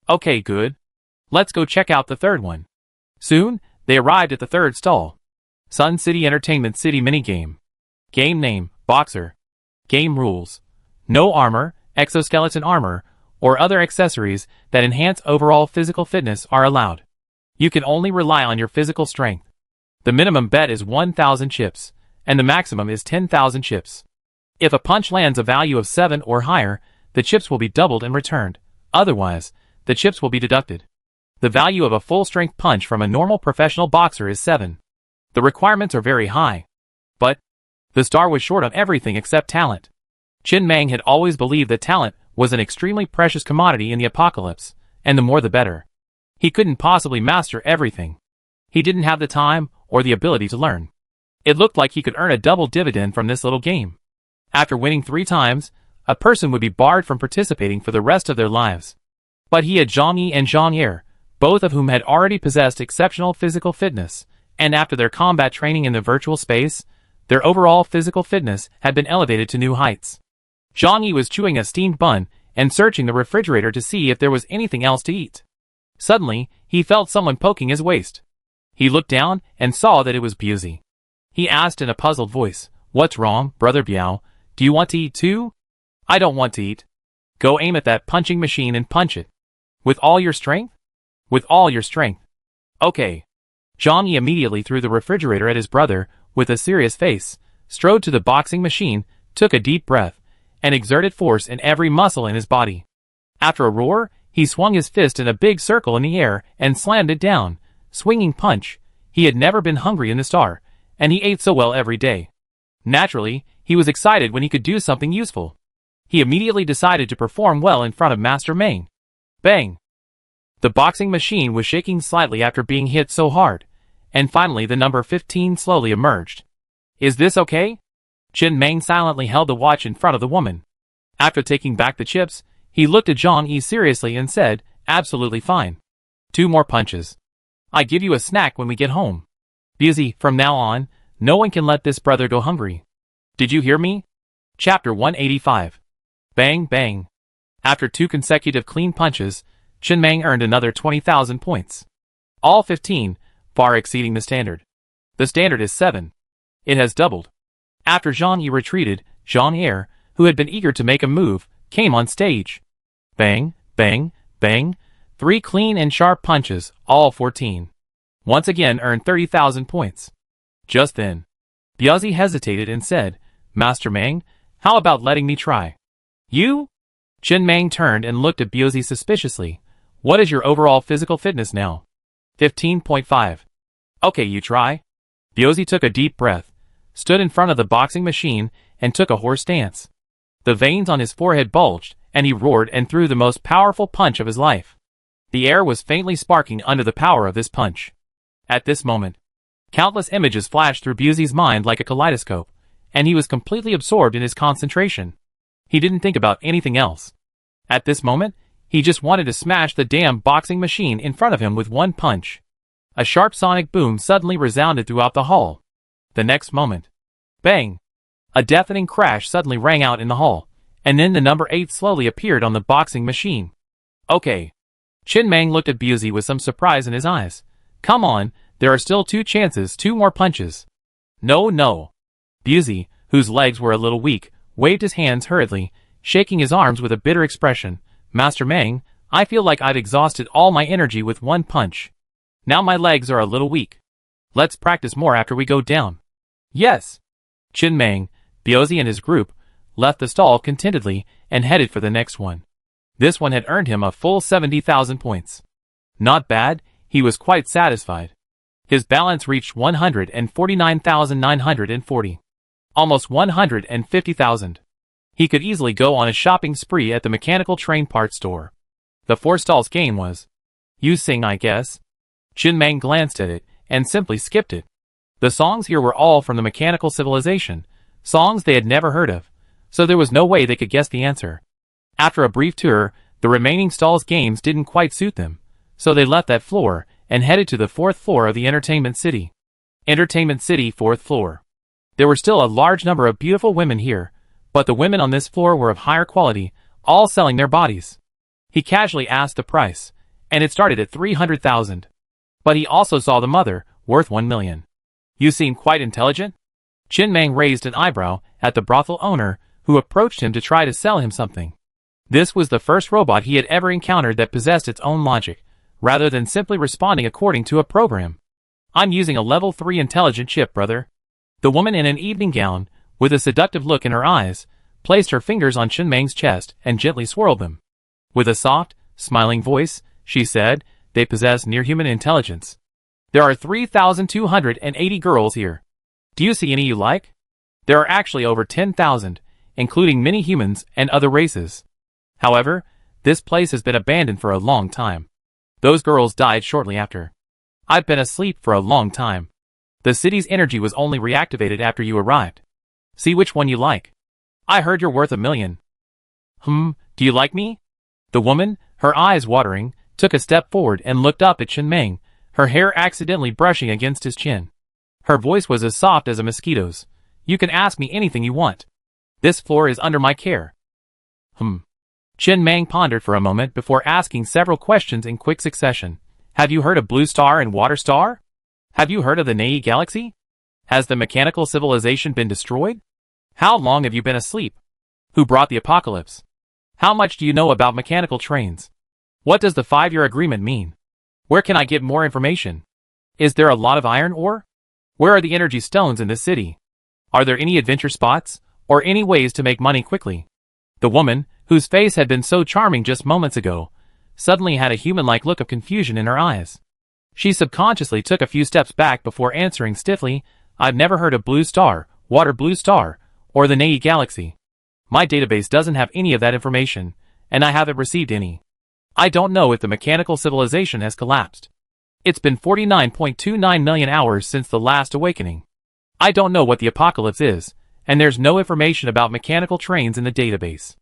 Okay, good. Let's go check out the third one. Soon, they arrived at the third stall. Sun City Entertainment City Minigame. Game name, Boxer. Game rules. No armor, exoskeleton armor, or other accessories that enhance overall physical fitness are allowed. You can only rely on your physical strength. The minimum bet is 1,000 chips, and the maximum is 10,000 chips. If a punch lands a value of 7 or higher, the chips will be doubled and returned. Otherwise, the chips will be deducted. The value of a full-strength punch from a normal professional boxer is 7. The requirements are very high. But the star was short on everything except talent. Qin Mang had always believed that talent was an extremely precious commodity in the apocalypse, and the more the better. He couldn't possibly master everything. He didn't have the time or the ability to learn. It looked like he could earn a double dividend from this little game. After winning 3 times, a person would be barred from participating for the rest of their lives. But he had Zhang Yi and Zhang Ye, both of whom had already possessed exceptional physical fitness, and after their combat training in the virtual space, their overall physical fitness had been elevated to new heights. Zhang Yi was chewing a steamed bun and searching the refrigerator to see if there was anything else to eat. Suddenly, he felt someone poking his waist. He looked down and saw that it was Biuzi. He asked in a puzzled voice, "What's wrong, Brother Biao? Do you want to eat too?" "I don't want to eat." "Go aim at that punching machine and punch it." "With all your strength?" "With all your strength." "Okay." Zhang Yi immediately threw the refrigerator at his brother, with a serious face, strode to the boxing machine, took a deep breath, and exerted force in every muscle in his body. After a roar, he swung his fist in a big circle in the air and slammed it down, swinging punch. He had never been hungry in the star, and he ate so well every day. Naturally, he was excited when he could do something useful. He immediately decided to perform well in front of Master Meng. Bang! The boxing machine was shaking slightly after being hit so hard, and finally the number 15 slowly emerged. "Is this okay?" Qin Mang silently held the watch in front of the woman. After taking back the chips, he looked at Zhang Yi seriously and said, "Absolutely fine. 2 more punches. I give you a snack when we get home. Biuzi, from now on, no one can let this brother go hungry. Did you hear me?" Chapter 185. Bang bang. After 2 consecutive clean punches, Qin Mang earned another 20,000 points. All 15, far exceeding the standard. The standard is 7. It has doubled. After Zhang Yi retreated, Zhang Ye, who had been eager to make a move, came on stage. Bang, bang, bang. 3 clean and sharp punches, all 14. Once again earned 30,000 points. Just then, Biuzi hesitated and said, "Master Mang, how about letting me try?" "You?" Qin Mang turned and looked at Biuzi suspiciously. "What is your overall physical fitness now?" 15.5. "Okay, you try." Biuzi took a deep breath, stood in front of the boxing machine, and took a horse stance. The veins on his forehead bulged, and he roared and threw the most powerful punch of his life. The air was faintly sparking under the power of this punch. At this moment, countless images flashed through Biuzi's mind like a kaleidoscope, and he was completely absorbed in his concentration. He didn't think about anything else. At this moment, he just wanted to smash the damn boxing machine in front of him with one punch. A sharp sonic boom suddenly resounded throughout the hall. The next moment, bang! A deafening crash suddenly rang out in the hall, and then the number 8 slowly appeared on the boxing machine. "Okay." Qin Mang looked at Biuzi with some surprise in his eyes. "Come on, there are still 2 chances, 2 more punches." "No, no." Biuzi, whose legs were a little weak, waved his hands hurriedly, shaking his arms with a bitter expression. "Master Mang, I feel like I've exhausted all my energy with one punch. Now my legs are a little weak. Let's practice more after we go down." "Yes." Qin Mang, Biuzi and his group, left the stall contentedly and headed for the next one. This one had earned him a full 70,000 points. Not bad, he was quite satisfied. His balance reached 149,940. Almost 150,000. He could easily go on a shopping spree at the mechanical train parts store. The 4 stalls game was "You Sing, I Guess." Qin Mang glanced at it and simply skipped it. The songs here were all from the mechanical civilization, songs they had never heard of, so there was no way they could guess the answer. After a brief tour, the remaining stalls games didn't quite suit them, so they left that floor and headed to the 4th floor of the entertainment city. Entertainment City, 4th floor. There were still a large number of beautiful women here, but the women on this floor were of higher quality, all selling their bodies. He casually asked the price, and it started at 300,000. But he also saw the mother, worth 1 million. You seem quite intelligent? Chin Mang raised an eyebrow at the brothel owner, who approached him to try to sell him something. This was the first robot he had ever encountered that possessed its own logic, rather than simply responding according to a program. I'm using a level 3 intelligent chip, brother. The woman in an evening gown, with a seductive look in her eyes, placed her fingers on Chin Mang's chest and gently swirled them. With a soft, smiling voice, she said, they possess near-human intelligence. There are 3,280 girls here. Do you see any you like? There are actually over 10,000, including many humans and other races. However, this place has been abandoned for a long time. Those girls died shortly after. I've been asleep for a long time. The city's energy was only reactivated after you arrived. See which one you like. I heard you're worth 1 million. Do you like me? The woman, her eyes watering, took a step forward and looked up at Chin Mang, her hair accidentally brushing against his chin. Her voice was as soft as a mosquito's. You can ask me anything you want. This floor is under my care. Chin Mang pondered for a moment before asking several questions in quick succession. Have you heard of Blue Star and Water Star? Have you heard of the Nei Galaxy? Has the mechanical civilization been destroyed? How long have you been asleep? Who brought the apocalypse? How much do you know about mechanical trains? What does the 5-year agreement mean? Where can I get more information? Is there a lot of iron ore? Where are the energy stones in this city? Are there any adventure spots, or any ways to make money quickly? The woman, whose face had been so charming just moments ago, suddenly had a human-like look of confusion in her eyes. She subconsciously took a few steps back before answering stiffly, I've never heard of Blue Star, Water Blue Star, or the Nei Galaxy. My database doesn't have any of that information, and I haven't received any. I don't know if the mechanical civilization has collapsed. It's been 49.29 million hours since the last awakening. I don't know what the apocalypse is, and there's no information about mechanical trains in the database.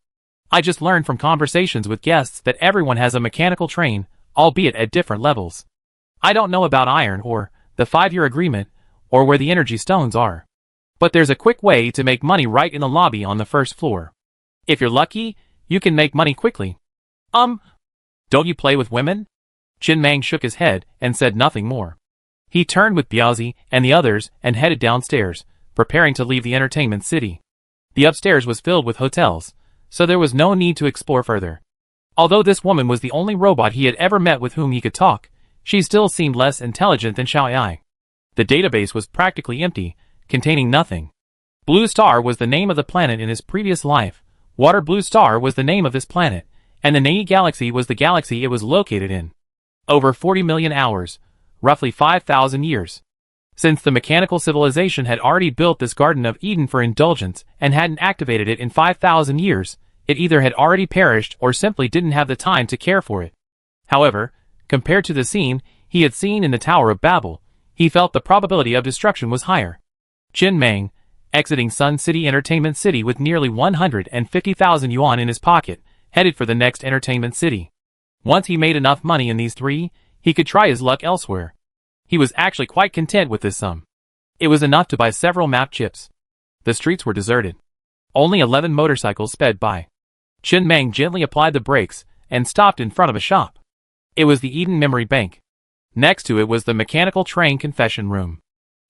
I just learned from conversations with guests that everyone has a mechanical train, albeit at different levels. I don't know about iron or the 5-year agreement, or where the energy stones are. But there's a quick way to make money right in the lobby on the 1st floor. If you're lucky, you can make money quickly. Don't you play with women? Chin Mang shook his head and said nothing more. He turned with Biaozi and the others and headed downstairs, preparing to leave the entertainment city. The upstairs was filled with hotels, so there was no need to explore further. Although this woman was the only robot he had ever met with whom he could talk, she still seemed less intelligent than Xiao Ai. The database was practically empty, containing nothing. Blue Star was the name of the planet in his previous life, Water Blue Star was the name of this planet, and the Nei Galaxy was the galaxy it was located in. Over 40 million hours, roughly 5,000 years. Since the mechanical civilization had already built this Garden of Eden for indulgence and hadn't activated it in 5,000 years, it either had already perished or simply didn't have the time to care for it. However, compared to the scene he had seen in the Tower of Babel, he felt the probability of destruction was higher. Chin Mang, exiting Sun City Entertainment City with nearly 150,000 yuan in his pocket, headed for the next entertainment city. Once he made enough money in these three, he could try his luck elsewhere. He was actually quite content with this sum. It was enough to buy several map chips. The streets were deserted. Only 11 motorcycles sped by. Chin Mang gently applied the brakes and stopped in front of a shop. It was the Eden Memory Bank. Next to it was the Mechanical Train Confession Room.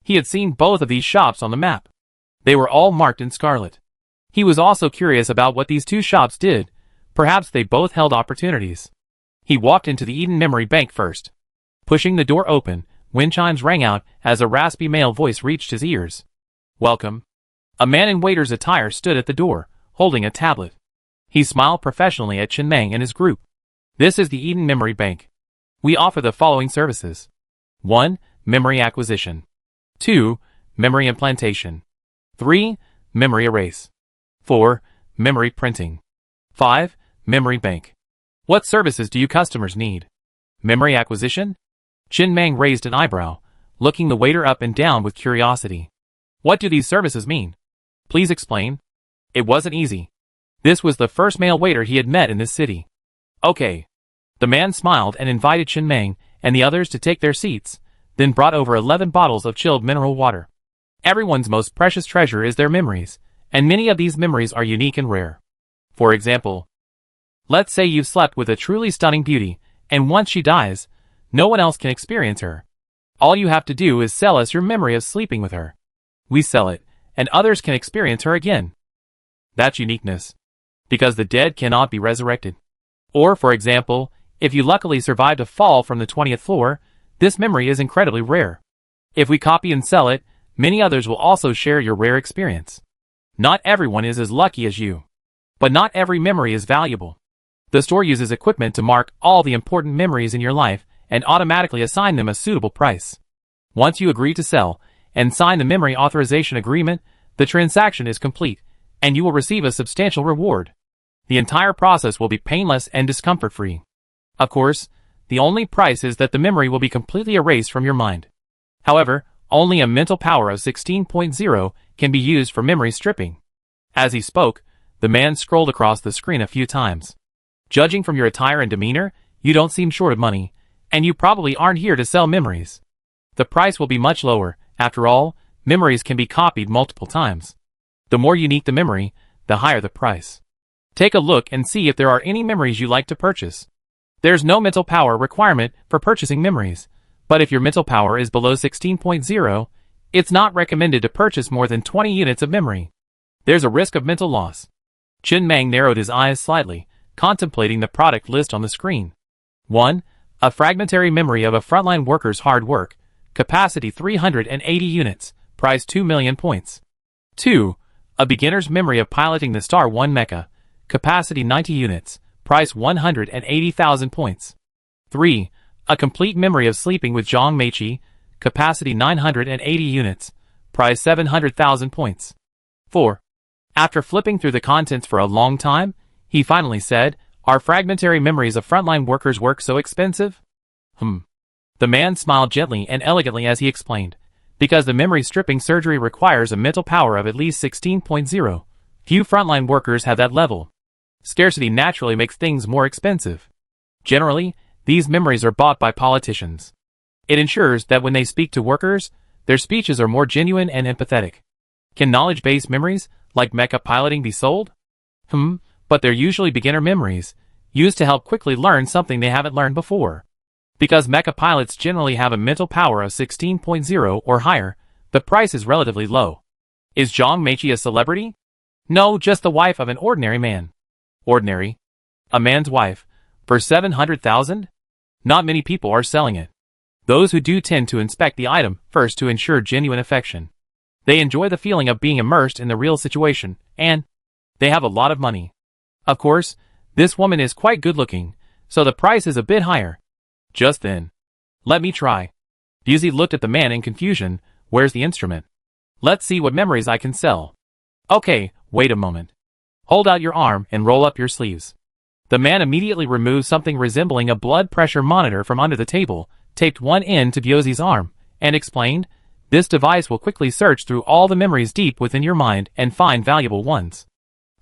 He had seen both of these shops on the map. They were all marked in scarlet. He was also curious about what these two shops did. Perhaps they both held opportunities. He walked into the Eden Memory Bank first. Pushing the door open, wind chimes rang out as a raspy male voice reached his ears. Welcome. A man in waiter's attire stood at the door, holding a tablet. He smiled professionally at Chin Mang and his group. This is the Eden Memory Bank. We offer the following services. 1. Memory acquisition. 2. Memory implantation. 3. Memory erase. 4. Memory printing. 5. Memory bank. What services do you customers need? Memory acquisition? Chin Mang raised an eyebrow, looking the waiter up and down with curiosity. What do these services mean? Please explain. It wasn't easy. This was the first male waiter he had met in this city. Okay. The man smiled and invited Chin Mang and the others to take their seats, then brought over 11 bottles of chilled mineral water. Everyone's most precious treasure is their memories, and many of these memories are unique and rare. For example, let's say you've slept with a truly stunning beauty, and once she dies, no one else can experience her. All you have to do is sell us your memory of sleeping with her. We sell it, and others can experience her again. That's uniqueness. Because the dead cannot be resurrected. Or, for example, if you luckily survived a fall from the 20th floor, this memory is incredibly rare. If we copy and sell it, many others will also share your rare experience. Not everyone is as lucky as you. But not every memory is valuable. The store uses equipment to mark all the important memories in your life and automatically assign them a suitable price. Once you agree to sell and sign the memory authorization agreement, the transaction is complete, and you will receive a substantial reward. The entire process will be painless and discomfort-free. Of course, the only price is that the memory will be completely erased from your mind. However, only a mental power of 16.0 can be used for memory stripping. As he spoke, the man scrolled across the screen a few times. Judging from your attire and demeanor, you don't seem short of money, and you probably aren't here to sell memories. The price will be much lower. After all, memories can be copied multiple times. The more unique the memory, the higher the price. Take a look and see if there are any memories you like to purchase. There's no mental power requirement for purchasing memories, but if your mental power is below 16.0, it's not recommended to purchase more than 20 units of memory. There's a risk of mental loss. Chin Mang narrowed his eyes slightly, contemplating the product list on the screen. 1. A fragmentary memory of a frontline worker's hard work, capacity 380 units, price 2 million points. 2. A beginner's memory of piloting the Star 1 mecha, capacity 90 units, price 180,000 points. 3. A complete memory of sleeping with Zhang Meiqi, capacity 980 units, price 700,000 points. 4. After flipping through the contents for a long time, he finally said, "Are fragmentary memories of frontline workers' work so expensive?" The man smiled gently and elegantly as he explained, "Because the memory stripping surgery requires a mental power of at least 16.0. Few frontline workers have that level. Scarcity naturally makes things more expensive. Generally, these memories are bought by politicians. It ensures that when they speak to workers, their speeches are more genuine and empathetic. Can knowledge-based memories, like mecha piloting, be sold? But they're usually beginner memories, used to help quickly learn something they haven't learned before. Because mecha pilots generally have a mental power of 16.0 or higher, the price is relatively low. Is Zhang Meiqi a celebrity? No, just the wife of an ordinary man. Ordinary? A man's wife, for 700,000? Not many people are selling it. Those who do tend to inspect the item first to ensure genuine affection. They enjoy the feeling of being immersed in the real situation, and they have a lot of money. Of course, this woman is quite good-looking, so the price is a bit higher. Just then, "Let me try." Busey looked at the man in confusion. "Where's the instrument? Let's see what memories I can sell." "Okay, wait a moment. Hold out your arm and roll up your sleeves." The man immediately removed something resembling a blood pressure monitor from under the table, taped one end to Busey's arm, and explained, "This device will quickly search through all the memories deep within your mind and find valuable ones.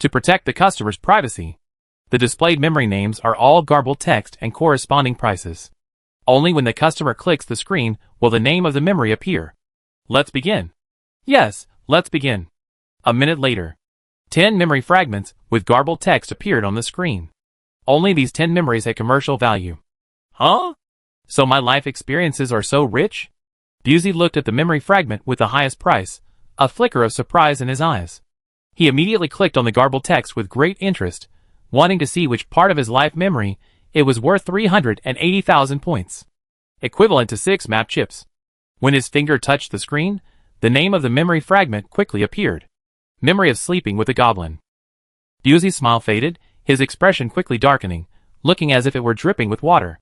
To protect the customer's privacy, the displayed memory names are all garbled text and corresponding prices. Only when the customer clicks the screen will the name of the memory appear. Let's begin." "Yes, let's begin." A minute later, 10 memory fragments with garbled text appeared on the screen. Only these 10 memories had commercial value. Huh? So my life experiences are so rich? Busey looked at the memory fragment with the highest price, a flicker of surprise in his eyes. He immediately clicked on the garbled text with great interest, wanting to see which part of his life memory. It was worth 380,000 points, equivalent to 6 map chips. When his finger touched the screen, the name of the memory fragment quickly appeared. Memory of sleeping with a goblin. Busey's smile faded, his expression quickly darkening, looking as if it were dripping with water.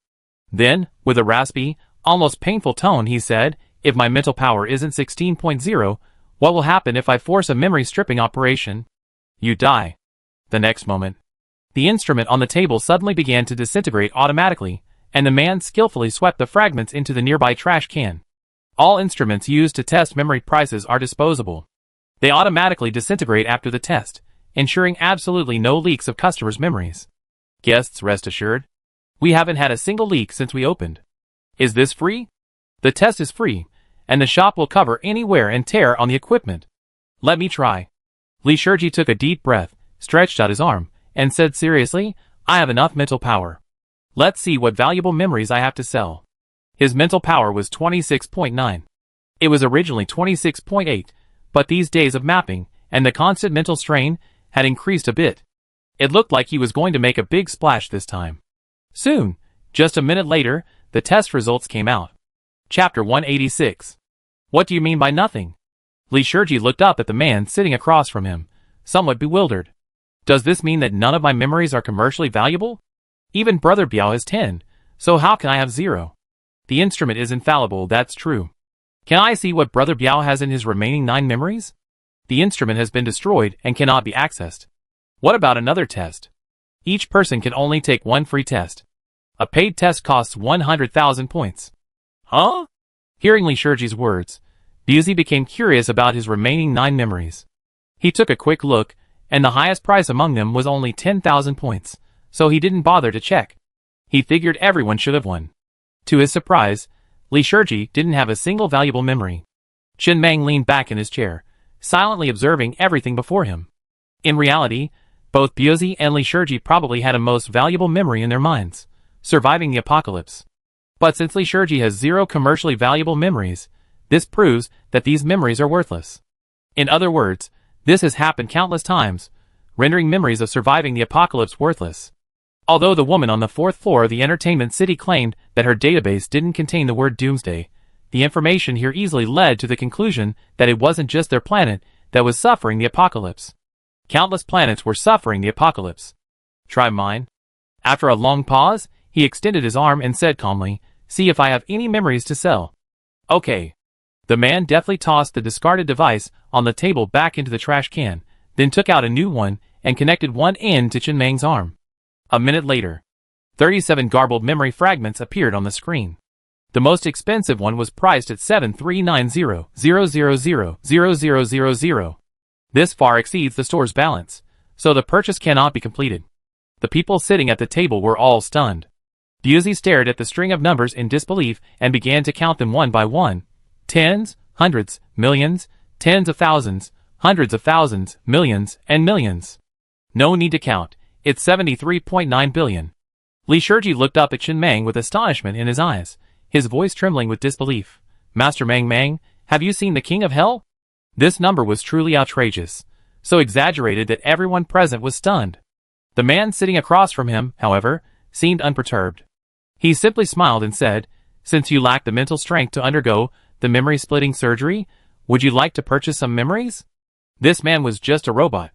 Then, with a raspy, almost painful tone, he said, "If my mental power isn't 16.0, what will happen if I force a memory stripping operation?" "You die." The next moment, the instrument on the table suddenly began to disintegrate automatically, and the man skillfully swept the fragments into the nearby trash can. All instruments used to test memory prices are disposable. They automatically disintegrate after the test, ensuring absolutely no leaks of customers' memories. Guests, rest assured, we haven't had a single leak since we opened. Is this free? The test is free, and the shop will cover any wear and tear on the equipment. Let me try. Li Shiji took a deep breath, stretched out his arm, and said seriously, I have enough mental power. Let's see what valuable memories I have to sell. His mental power was 26.9. It was originally 26.8, but these days of mapping, and the constant mental strain, had increased a bit. It looked like he was going to make a big splash this time. Soon, just a minute later, the test results came out. Chapter 186. What do you mean by nothing? Li Shiji looked up at the man sitting across from him, somewhat bewildered. Does this mean that none of my memories are commercially valuable? Even Brother Biao has 10, so how can I have 0? The instrument is infallible, that's true. Can I see what Brother Biao has in his remaining 9 memories? The instrument has been destroyed and cannot be accessed. What about another test? Each person can only take one free test. A paid test costs 100,000 points. Huh? Hearing Li Shiji's words, Biuzi became curious about his remaining 9 memories. He took a quick look, and the highest price among them was only 10,000 points, so he didn't bother to check. He figured everyone should have won. To his surprise, Li Shiji didn't have a single valuable memory. Chen Meng leaned back in his chair, silently observing everything before him. In reality, both Biuzi and Li Shiji probably had a most valuable memory in their minds, surviving the apocalypse. But since Li Shiji has 0 commercially valuable memories, this proves that these memories are worthless. In other words, this has happened countless times, rendering memories of surviving the apocalypse worthless. Although the woman on the 4th floor of the entertainment city claimed that her database didn't contain the word Doomsday, the information here easily led to the conclusion that it wasn't just their planet that was suffering the apocalypse. Countless planets were suffering the apocalypse. Try mine. After a long pause, he extended his arm and said calmly, see if I have any memories to sell. Okay. The man deftly tossed the discarded device on the table back into the trash can, then took out a new one and connected one end to Chen Meng's arm. A minute later, 37 garbled memory fragments appeared on the screen. The most expensive one was priced at 7,390,000,000. This far exceeds the store's balance, so the purchase cannot be completed. The people sitting at the table were all stunned. Biuzi stared at the string of numbers in disbelief and began to count them one by one. Tens, hundreds, millions, tens of thousands, hundreds of thousands, millions, and millions. No need to count. It's 73.9 billion. Li Shiji looked up at Chen Meng with astonishment in his eyes, his voice trembling with disbelief. Master Meng, have you seen the King of Hell? This number was truly outrageous, so exaggerated that everyone present was stunned. The man sitting across from him, however, seemed unperturbed. He simply smiled and said, since you lack the mental strength to undergo the memory-splitting surgery, would you like to purchase some memories? This man was just a robot.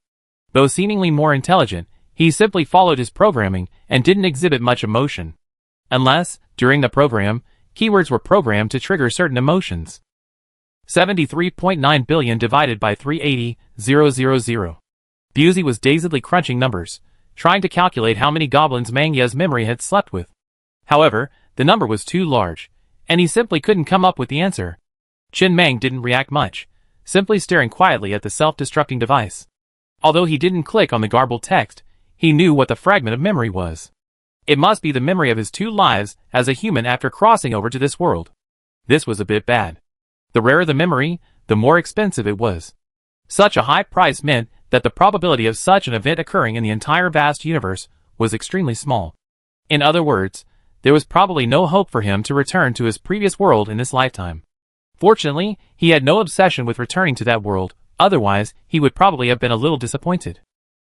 Though seemingly more intelligent, he simply followed his programming and didn't exhibit much emotion. Unless, during the program, keywords were programmed to trigger certain emotions. 73.9 billion divided by 380,000. Biuzi was dazedly crunching numbers, trying to calculate how many goblins Mangya's memory had slept with. However, the number was too large, and he simply couldn't come up with the answer. Chen Meng didn't react much, simply staring quietly at the self-destructing device. Although he didn't click on the garbled text, he knew what the fragment of memory was. It must be the memory of his 2 lives as a human after crossing over to this world. This was a bit bad. The rarer the memory, the more expensive it was. Such a high price meant that the probability of such an event occurring in the entire vast universe was extremely small. In other words, there was probably no hope for him to return to his previous world in this lifetime. Fortunately, he had no obsession with returning to that world, otherwise he would probably have been a little disappointed.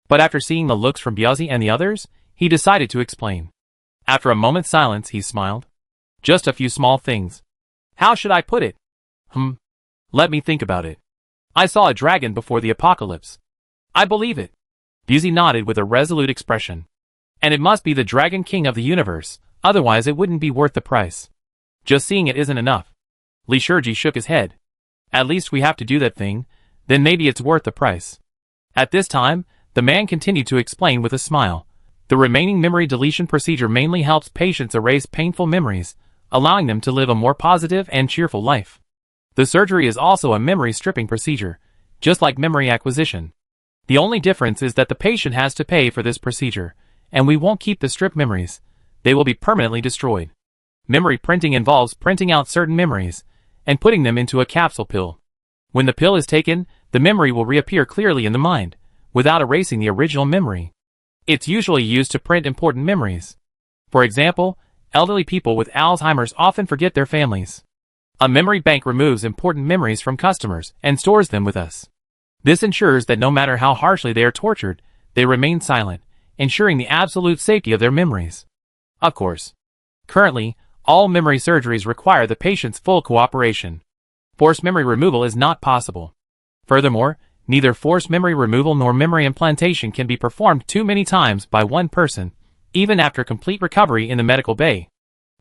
But after seeing the looks from Biuzi and the others, he decided to explain. After a moment's silence, he smiled. Just a few small things. How should I put it? Let me think about it. I saw a dragon before the apocalypse. I believe it. Biuzi nodded with a resolute expression. And it must be the Dragon King of the universe, otherwise it wouldn't be worth the price. Just seeing it isn't enough. Li Shiji shook his head. At least we have to do that thing, then maybe it's worth the price. At this time, the man continued to explain with a smile. The remaining memory deletion procedure mainly helps patients erase painful memories, allowing them to live a more positive and cheerful life. The surgery is also a memory stripping procedure, just like memory acquisition. The only difference is that the patient has to pay for this procedure, and we won't keep the stripped memories. They will be permanently destroyed. Memory printing involves printing out certain memories and putting them into a capsule pill. When the pill is taken, the memory will reappear clearly in the mind, without erasing the original memory. It's usually used to print important memories. For example, elderly people with Alzheimer's often forget their families. A memory bank removes important memories from customers and stores them with us. This ensures that no matter how harshly they are tortured, they remain silent, ensuring the absolute safety of their memories. Of course, currently, all memory surgeries require the patient's full cooperation. Forced memory removal is not possible. Furthermore, neither forced memory removal nor memory implantation can be performed too many times by one person, even after complete recovery in the medical bay.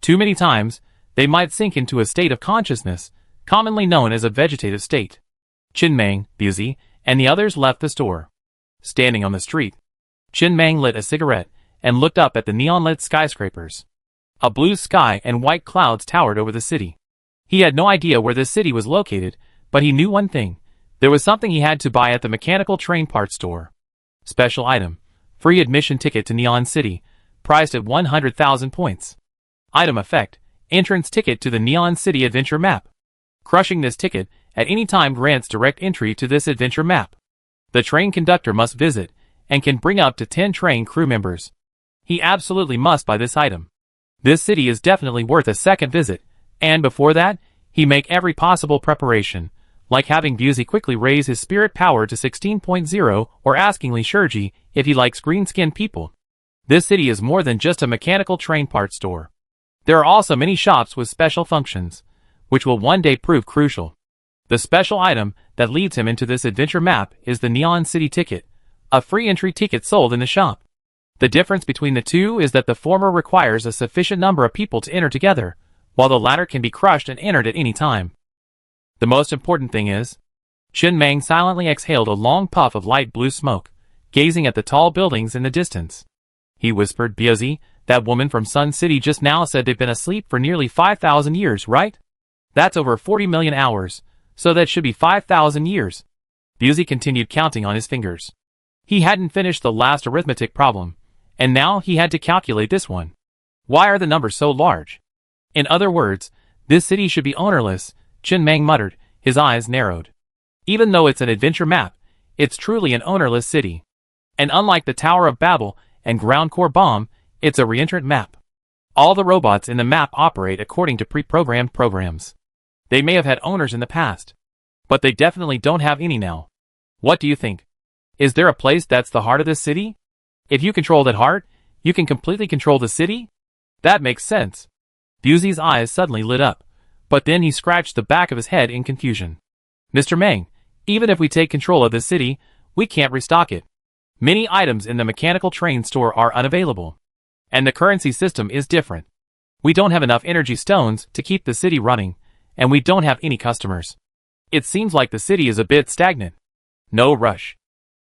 Too many times, they might sink into a state of consciousness, commonly known as a vegetative state. Chin Mang, Busy, and the others left the store. Standing on the street, Chin Mang lit a cigarette and looked up at the neon-lit skyscrapers. A blue sky and white clouds towered over the city. He had no idea where this city was located, but he knew one thing. There was something he had to buy at the mechanical train parts store. Special item. Free admission ticket to Neon City, priced at 100,000 points. Item effect. Entrance ticket to the Neon City adventure map. Crushing this ticket at any time grants direct entry to this adventure map. The train conductor must visit, and can bring up to 10 train crew members. He absolutely must buy this item. This city is definitely worth a second visit, and before that, he make every possible preparation, like having Busey quickly raise his spirit power to 16.0 or asking Li Shurji if he likes green-skinned people. This city is more than just a mechanical train parts store. There are also many shops with special functions, which will one day prove crucial. The special item that leads him into this adventure map is the Neon City ticket, a free entry ticket sold in the shop. The difference between the two is that the former requires a sufficient number of people to enter together, while the latter can be crushed and entered at any time. The most important thing is, Chin Mang silently exhaled a long puff of light blue smoke, gazing at the tall buildings in the distance. He whispered, Busy, that woman from Sun City just now said they've been asleep for nearly 5,000 years, right? That's over 40 million hours, so that should be 5,000 years. Busy continued counting on his fingers. He hadn't finished the last arithmetic problem, and now he had to calculate this one. Why are the numbers so large? In other words, this city should be ownerless, Chin Mang muttered, his eyes narrowed. Even though it's an adventure map, it's truly an ownerless city. And unlike the Tower of Babel and Ground Core Bomb, it's a reentrant map. All the robots in the map operate according to pre-programmed programs. They may have had owners in the past, but they definitely don't have any now. What do you think? Is there a place that's the heart of this city? If you control that heart, you can completely control the city? That makes sense. Busy's eyes suddenly lit up, but then he scratched the back of his head in confusion. Mr. Mang, even if we take control of this city, we can't restock it. Many items in the mechanical train store are unavailable. And the currency system is different. We don't have enough energy stones to keep the city running, and we don't have any customers. It seems like the city is a bit stagnant. No rush.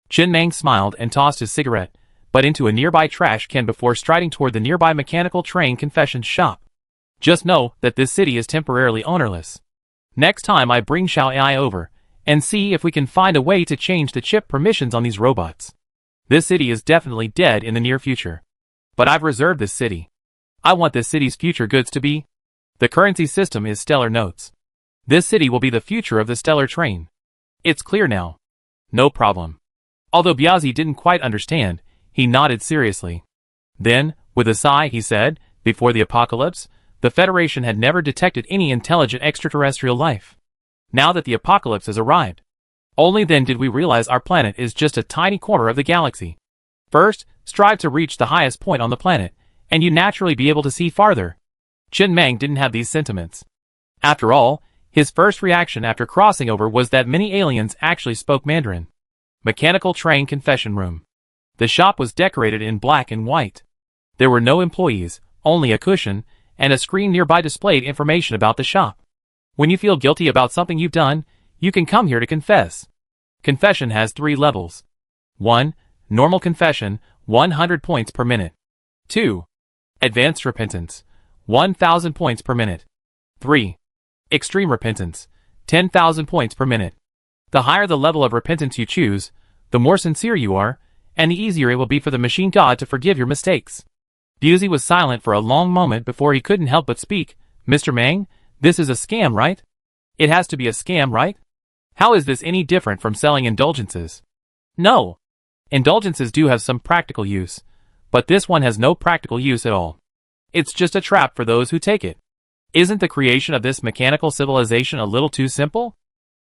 Chin Mang smiled and tossed his cigarette, but into a nearby trash can before striding toward the nearby mechanical train confessions shop. Just know that this city is temporarily ownerless. Next time I bring Xiao AI over, and see if we can find a way to change the chip permissions on these robots. This city is definitely dead in the near future. But I've reserved this city. I want this city's future goods to be. The currency system is stellar notes. This city will be the future of the stellar train. It's clear now. No problem. Although Biazi didn't quite understand, he nodded seriously. Then, with a sigh, he said, before the apocalypse, the Federation had never detected any intelligent extraterrestrial life. Now that the apocalypse has arrived, only then did we realize our planet is just a tiny corner of the galaxy. First, strive to reach the highest point on the planet, and you naturally be able to see farther. Chin Mang didn't have these sentiments. After all, his first reaction after crossing over was that many aliens actually spoke Mandarin. Mechanical train confession room. The shop was decorated in black and white. There were no employees, only a cushion, and a screen nearby displayed information about the shop. When you feel guilty about something you've done, you can come here to confess. Confession has 3 levels. 1. Normal confession, 100 points per minute. 2. Advanced repentance, 1,000 points per minute. 3. Extreme repentance, 10,000 points per minute. The higher the level of repentance you choose, the more sincere you are, and the easier it will be for the machine god to forgive your mistakes. Busey was silent for a long moment before he couldn't help but speak. Mr. Mang, this is a scam, right? It has to be a scam, right? How is this any different from selling indulgences? No. Indulgences do have some practical use, but this one has no practical use at all. It's just a trap for those who take it. Isn't the creation of this mechanical civilization a little too simple?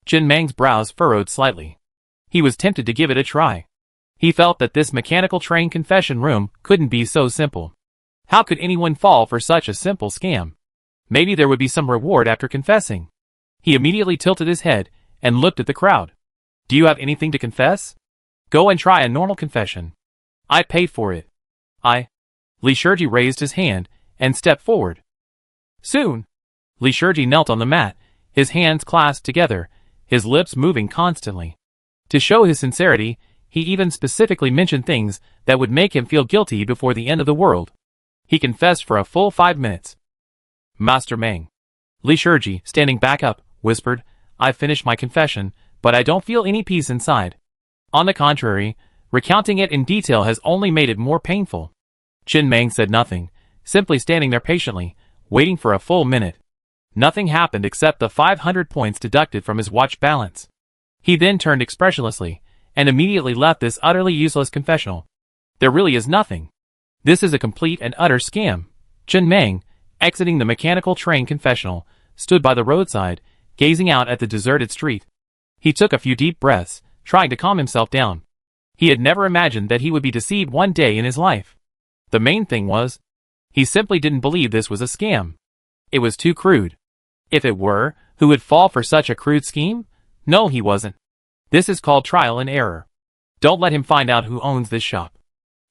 Chen Mang's brows furrowed slightly. He was tempted to give it a try. He felt that this mechanical train confession room couldn't be so simple. How could anyone fall for such a simple scam? Maybe there would be some reward after confessing. He immediately tilted his head and looked at the crowd. Do you have anything to confess? Go and try a normal confession. I paid for it. Li Shiji raised his hand and stepped forward. Soon, Li Shiji knelt on the mat, his hands clasped together, his lips moving constantly. To show his sincerity, he even specifically mentioned things that would make him feel guilty before the end of the world. He confessed for a full 5 minutes. Master Mang. Li Shiji, standing back up, whispered, I've finished my confession, but I don't feel any peace inside. On the contrary, recounting it in detail has only made it more painful. Chen Mang said nothing, simply standing there patiently, waiting for a full minute. Nothing happened except the 500 points deducted from his watch balance. He then turned expressionlessly, and immediately left this utterly useless confessional. There really is nothing. This is a complete and utter scam. Chen Mang, exiting the mechanical train confessional, stood by the roadside, gazing out at the deserted street. He took a few deep breaths, trying to calm himself down. He had never imagined that he would be deceived one day in his life. The main thing was, he simply didn't believe this was a scam. It was too crude. If it were, who would fall for such a crude scheme? No, he wasn't. This is called trial and error. Don't let him find out who owns this shop.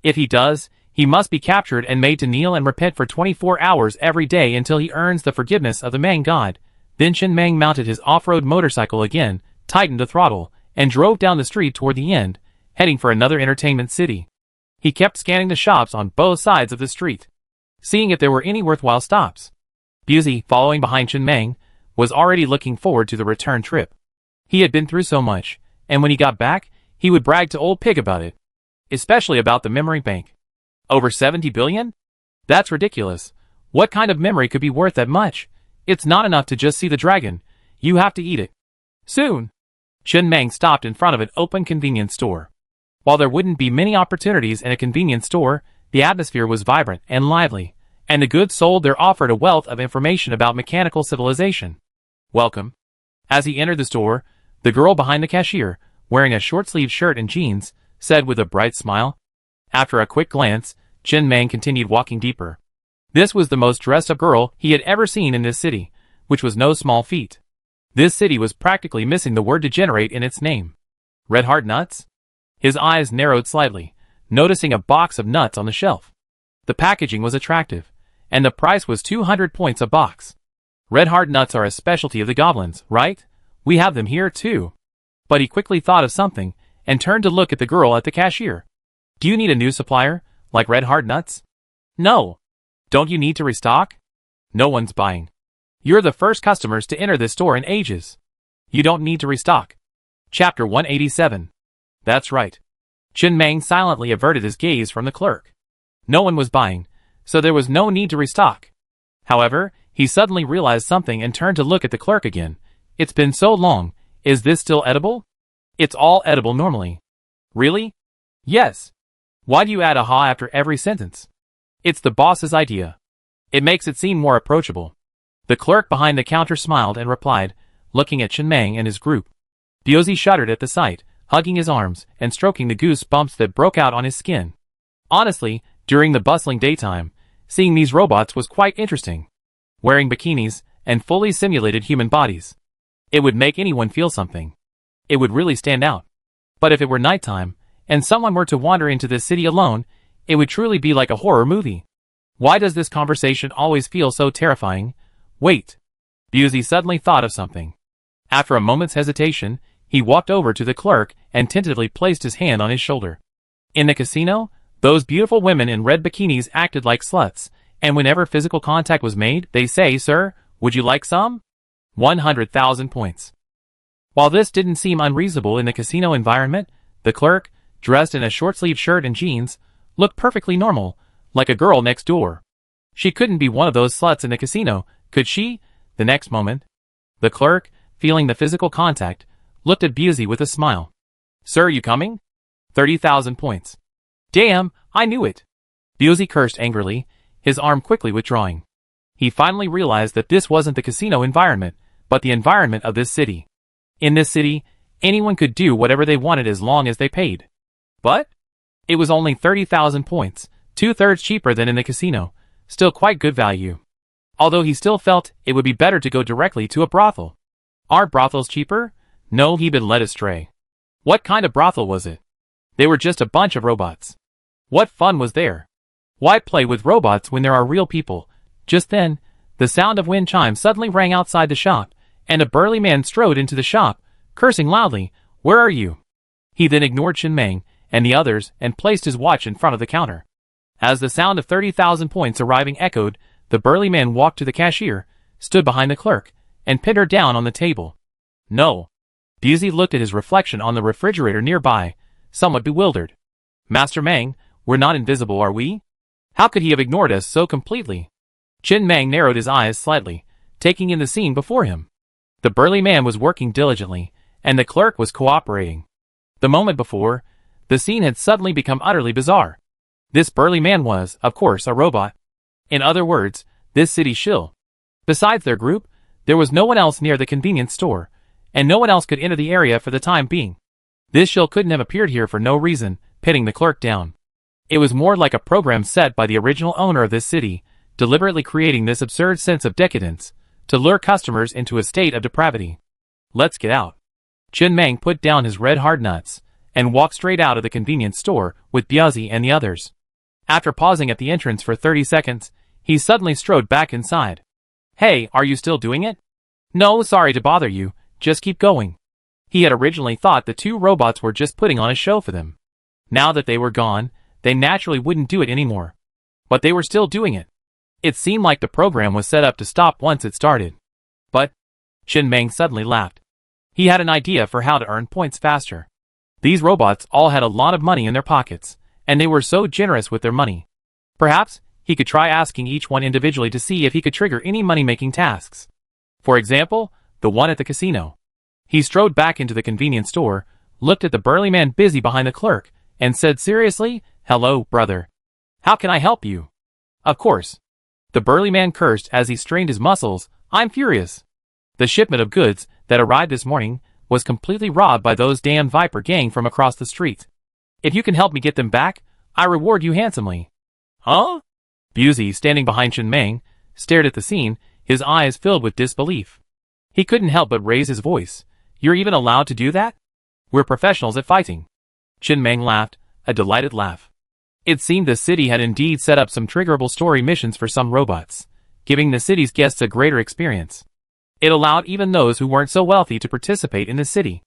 If he does, he must be captured and made to kneel and repent for 24 hours every day until he earns the forgiveness of the Mang God. Then Chen Mang mounted his off-road motorcycle again, tightened the throttle, and drove down the street toward the end, heading for another entertainment city. He kept scanning the shops on both sides of the street, seeing if there were any worthwhile stops. Busey, following behind Chen Mang, was already looking forward to the return trip. He had been through so much, and when he got back, he would brag to old Pig about it. Especially about the memory bank. Over 70 billion? That's ridiculous. What kind of memory could be worth that much? It's not enough to just see the dragon. You have to eat it. Soon. Chen Mang stopped in front of an open convenience store. While there wouldn't be many opportunities in a convenience store, the atmosphere was vibrant and lively, and the goods sold there offered a wealth of information about mechanical civilization. Welcome. As he entered the store, the girl behind the cashier, wearing a short-sleeved shirt and jeans, said with a bright smile. After a quick glance, Chen Mang continued walking deeper. This was the most dressed-up girl he had ever seen in this city, which was no small feat. This city was practically missing the word degenerate in its name. Red Heart Nuts? His eyes narrowed slightly, noticing a box of nuts on the shelf. The packaging was attractive, and the price was 200 points a box. Red Heart Nuts are a specialty of the goblins, right? We have them here too. But he quickly thought of something, and turned to look at the girl at the cashier. Do you need a new supplier, like Red Heart Nuts? No. Don't you need to restock? No one's buying. You're the first customers to enter this store in ages. You don't need to restock. Chapter 187. That's right. Chen Mang silently averted his gaze from the clerk. No one was buying, so there was no need to restock. However, he suddenly realized something and turned to look at the clerk again. It's been so long, is this still edible? It's all edible normally. Really? Yes. Why do you add aha after every sentence? It's the boss's idea. It makes it seem more approachable. The clerk behind the counter smiled and replied, looking at Chen Mang and his group. Diozzi shuddered at the sight, hugging his arms and stroking the goose bumps that broke out on his skin. Honestly, during the bustling daytime, seeing these robots was quite interesting. Wearing bikinis and fully simulated human bodies. It would make anyone feel something. It would really stand out. But if it were nighttime, and someone were to wander into this city alone, it would truly be like a horror movie. Why does this conversation always feel so terrifying? Wait. Busey suddenly thought of something. After a moment's hesitation, he walked over to the clerk and tentatively placed his hand on his shoulder. In the casino, those beautiful women in red bikinis acted like sluts, and whenever physical contact was made, they say, "Sir, would you like some?" 100,000 points. While this didn't seem unreasonable in the casino environment, the clerk, dressed in a short-sleeved shirt and jeans, looked perfectly normal, like a girl next door. She couldn't be one of those sluts in the casino, could she? The next moment, the clerk, feeling the physical contact, looked at Busey with a smile. Sir, you coming? 30,000 points. Damn, I knew it. Busey cursed angrily, his arm quickly withdrawing. He finally realized that this wasn't the casino environment, but the environment of this city. In this city, anyone could do whatever they wanted as long as they paid. But it was only 30,000 points, 2/3 cheaper than in the casino, still quite good value. Although he still felt it would be better to go directly to a brothel. Aren't brothels cheaper? No, he'd been led astray. What kind of brothel was it? They were just a bunch of robots. What fun was there? Why play with robots when there are real people? Just then, the sound of wind chimes suddenly rang outside the shop, and a burly man strode into the shop, cursing loudly. Where are you? He then ignored Chen Meng and the others and placed his watch in front of the counter. As the sound of 30,000 points arriving echoed, the burly man walked to the cashier, stood behind the clerk, and pinned her down on the table. No. Busey looked at his reflection on the refrigerator nearby, somewhat bewildered. Master Meng, we're not invisible, are we? How could he have ignored us so completely? Chen Meng narrowed his eyes slightly, taking in the scene before him. The burly man was working diligently, and the clerk was cooperating. The moment before, the scene had suddenly become utterly bizarre. This burly man was, of course, a robot. In other words, this city shill. Besides their group, there was no one else near the convenience store, and no one else could enter the area for the time being. This shill couldn't have appeared here for no reason, pinning the clerk down. It was more like a program set by the original owner of this city, deliberately creating this absurd sense of decadence, to lure customers into a state of depravity. Let's get out. Chen Meng put down his red hard nuts, and walked straight out of the convenience store with Busey and the others. After pausing at the entrance for 30 seconds, he suddenly strode back inside. Hey, are you still doing it? No, sorry to bother you, just keep going. He had originally thought the two robots were just putting on a show for them. Now that they were gone, they naturally wouldn't do it anymore. But they were still doing it. It seemed like the program was set up to stop once it started. But Chen Meng suddenly laughed. He had an idea for how to earn points faster. These robots all had a lot of money in their pockets, and they were so generous with their money. Perhaps he could try asking each one individually to see if he could trigger any money-making tasks. For example, the one at the casino. He strode back into the convenience store, looked at the burly man busy behind the clerk, and said seriously, "Hello, brother. How can I help you?" Of course. The burly man cursed as he strained his muscles. I'm furious. The shipment of goods that arrived this morning was completely robbed by those damn Viper gang from across the street. If you can help me get them back, I reward you handsomely. Huh? Busey, standing behind Chen Meng, stared at the scene, his eyes filled with disbelief. He couldn't help but raise his voice. You're even allowed to do that? We're professionals at fighting. Chen Meng laughed, a delighted laugh. It seemed the city had indeed set up some triggerable story missions for some robots, giving the city's guests a greater experience. It allowed even those who weren't so wealthy to participate in the city.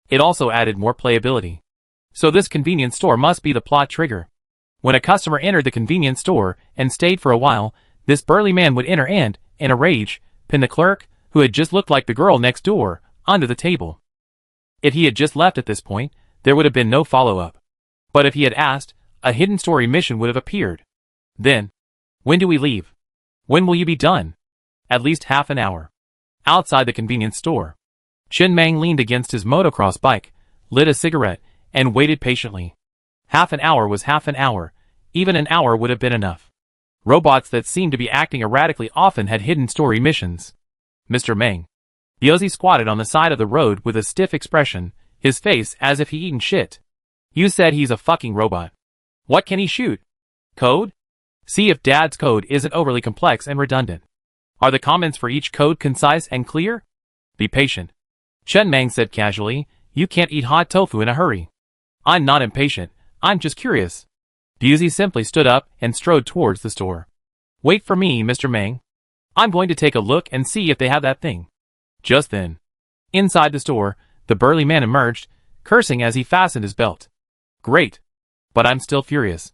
It also added more playability. So this convenience store must be the plot trigger. When a customer entered the convenience store and stayed for a while, this burly man would enter and, in a rage, pin the clerk, who had just looked like the girl next door, under the table. If he had just left at this point, there would have been no follow-up. But if he had asked, a hidden story mission would have appeared. Then, when do we leave? When will you be done? At least half an hour. Outside the convenience store, Chen Meng leaned against his motocross bike, lit a cigarette, and waited patiently. Half an hour was half an hour. Even an hour would have been enough. Robots that seemed to be acting erratically often had hidden story missions. Mr. Meng. Busey squatted on the side of the road with a stiff expression, his face as if he'd eaten shit. You said he's a fucking robot. What can he shoot? Code? See if Dad's code isn't overly complex and redundant. Are the comments for each code concise and clear? Be patient. Chen Meng said casually, you can't eat hot tofu in a hurry. I'm not impatient, I'm just curious. Busey simply stood up and strode towards the store. Wait for me, Mr. Meng. I'm going to take a look and see if they have that thing. Just then, inside the store, the burly man emerged, cursing as he fastened his belt. Great. But I'm still furious.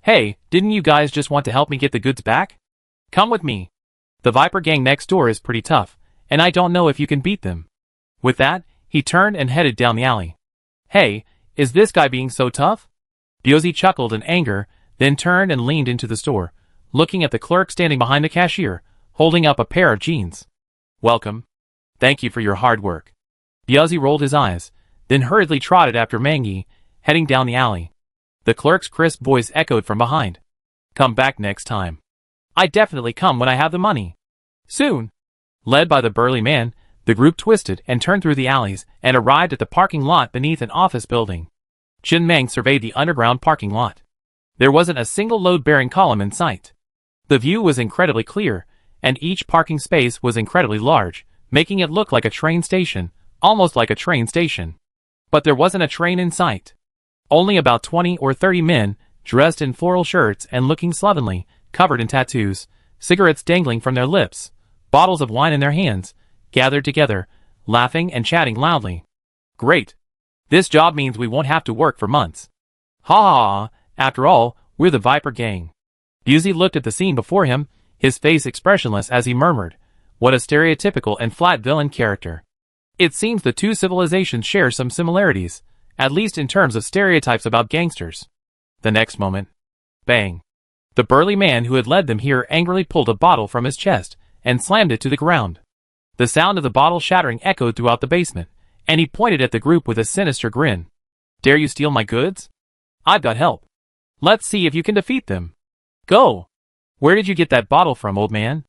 Hey, didn't you guys just want to help me get the goods back? Come with me. The Viper gang next door is pretty tough, and I don't know if you can beat them. With that, he turned and headed down the alley. Hey, is this guy being so tough? Busey chuckled in anger, then turned and leaned into the store, looking at the clerk standing behind the cashier, holding up a pair of jeans. Welcome. Thank you for your hard work. Biazi rolled his eyes, then hurriedly trotted after Mangi, heading down the alley. The clerk's crisp voice echoed from behind. Come back next time. I definitely come when I have the money. Soon. Led by the burly man, the group twisted and turned through the alleys and arrived at the parking lot beneath an office building. Chen Meng surveyed the underground parking lot. There wasn't a single load-bearing column in sight. The view was incredibly clear, and each parking space was incredibly large, making it look like a train station, almost like a train station. But there wasn't a train in sight. Only about 20 or 30 men, dressed in floral shirts and looking slovenly, covered in tattoos, cigarettes dangling from their lips, bottles of wine in their hands, gathered together, laughing and chatting loudly. Great. This job means we won't have to work for months. Ha ha ha, after all, we're the Viper Gang. Busey looked at the scene before him, his face expressionless as he murmured, what a stereotypical and flat villain character. It seems the two civilizations share some similarities, at least in terms of stereotypes about gangsters. The next moment, bang. The burly man who had led them here angrily pulled a bottle from his chest and slammed it to the ground. The sound of the bottle shattering echoed throughout the basement, and he pointed at the group with a sinister grin. Dare you steal my goods? I've got help. Let's see if you can defeat them. Go! Where did you get that bottle from, old man?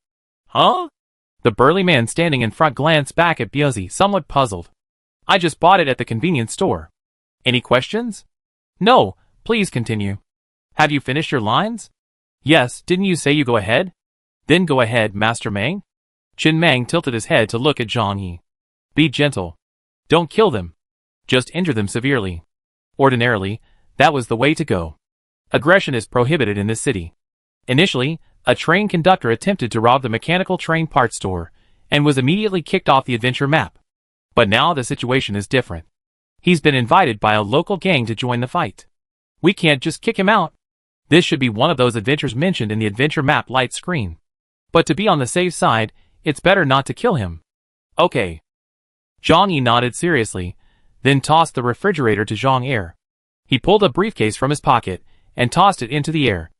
Huh? The burly man standing in front glanced back at Biazi, somewhat puzzled. I just bought it at the convenience store. Any questions? No, please continue. Have you finished your lines? Yes, didn't you say you go ahead? Then go ahead, Master Meng. Chen Meng tilted his head to look at Zhang Yi. Be gentle. Don't kill them. Just injure them severely. Ordinarily, that was the way to go. Aggression is prohibited in this city. Initially, a train conductor attempted to rob the mechanical train parts store, and was immediately kicked off the adventure map. But now the situation is different. He's been invited by a local gang to join the fight. We can't just kick him out. This should be one of those adventures mentioned in the adventure map light screen. But to be on the safe side, it's better not to kill him. Okay. Zhang Yi nodded seriously, then tossed the refrigerator to Zhang Air. He pulled a briefcase from his pocket and tossed it into the air.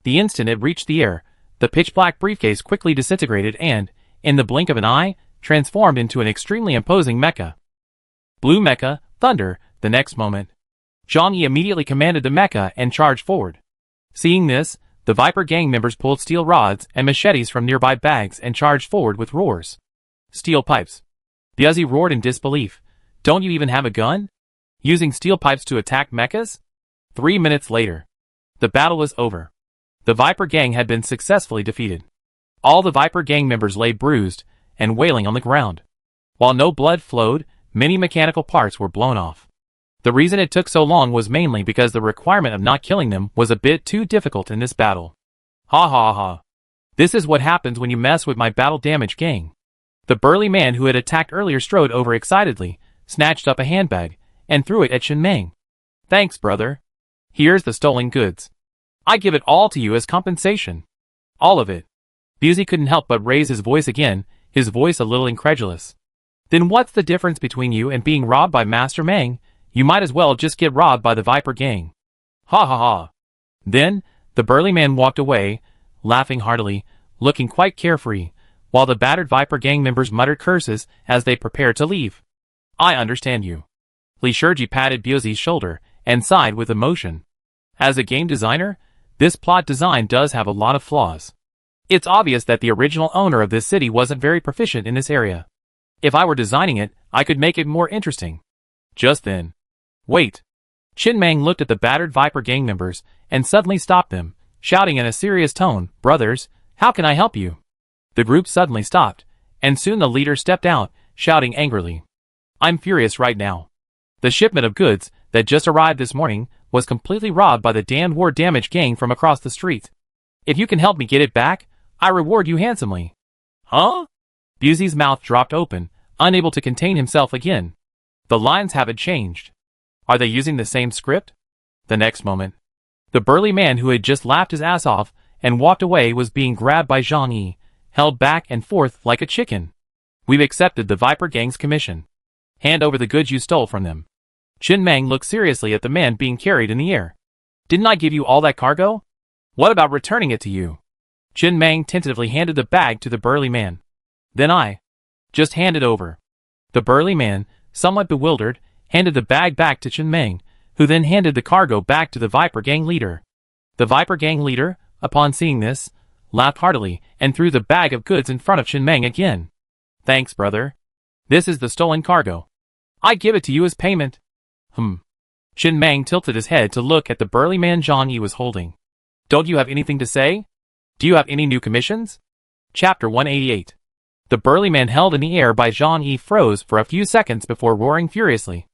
The instant it reached the air, the pitch-black briefcase quickly disintegrated and, in the blink of an eye, transformed into an extremely imposing mecha. Blue mecha, thunder, the next moment. Zhang Yi immediately commanded the mecha and charged forward. Seeing this, the Viper gang members pulled steel rods and machetes from nearby bags and charged forward with roars. Steel pipes. Biazi roared in disbelief. Don't you even have a gun? Using steel pipes to attack mechas? 3 minutes later. The battle was over. The Viper gang had been successfully defeated. All the Viper gang members lay bruised and wailing on the ground. While no blood flowed, many mechanical parts were blown off. The reason it took so long was mainly because the requirement of not killing them was a bit too difficult in this battle. Ha ha ha. This is what happens when you mess with my battle damage gang. The burly man who had attacked earlier strode over excitedly, snatched up a handbag, and threw it at Chen Meng. Thanks, brother. Here's the stolen goods. I give it all to you as compensation. All of it. Busey couldn't help but raise his voice again, his voice a little incredulous. Then what's the difference between you and being robbed by Master Meng? You might as well just get robbed by the Viper gang. Ha ha ha. Then, the burly man walked away, laughing heartily, looking quite carefree, while the battered Viper gang members muttered curses as they prepared to leave. I understand you. Li Shurji patted Biuzi's shoulder and sighed with emotion. As a game designer, this plot design does have a lot of flaws. It's obvious that the original owner of this city wasn't very proficient in this area. If I were designing it, I could make it more interesting. Just then. Wait. Chen Meng looked at the battered Viper gang members and suddenly stopped them, shouting in a serious tone, Brothers, how can I help you? The group suddenly stopped, and soon the leader stepped out, shouting angrily. I'm furious right now. The shipment of goods that just arrived this morning was completely robbed by the damned war damage gang from across the street. If you can help me get it back, I reward you handsomely. Huh? Busey's mouth dropped open, unable to contain himself again. The lines haven't changed. Are they using the same script? The next moment. The burly man who had just laughed his ass off and walked away was being grabbed by Zhang Yi, held back and forth like a chicken. We've accepted the Viper gang's commission. Hand over the goods you stole from them. Chen Meng looked seriously at the man being carried in the air. Didn't I give you all that cargo? What about returning it to you? Chin Mang tentatively handed the bag to the burly man. Then I just hand it over. The burly man, somewhat bewildered, handed the bag back to Chin Mang, who then handed the cargo back to the Viper Gang leader. The Viper Gang leader, upon seeing this, laughed heartily and threw the bag of goods in front of Chin Mang again. Thanks, brother. This is the stolen cargo. I give it to you as payment. Chin Mang tilted his head to look at the burly man Zhang Yi was holding. Don't you have anything to say? Do you have any new commissions? Chapter 188. The burly man held in the air by Zhang Yi froze for a few seconds before roaring furiously.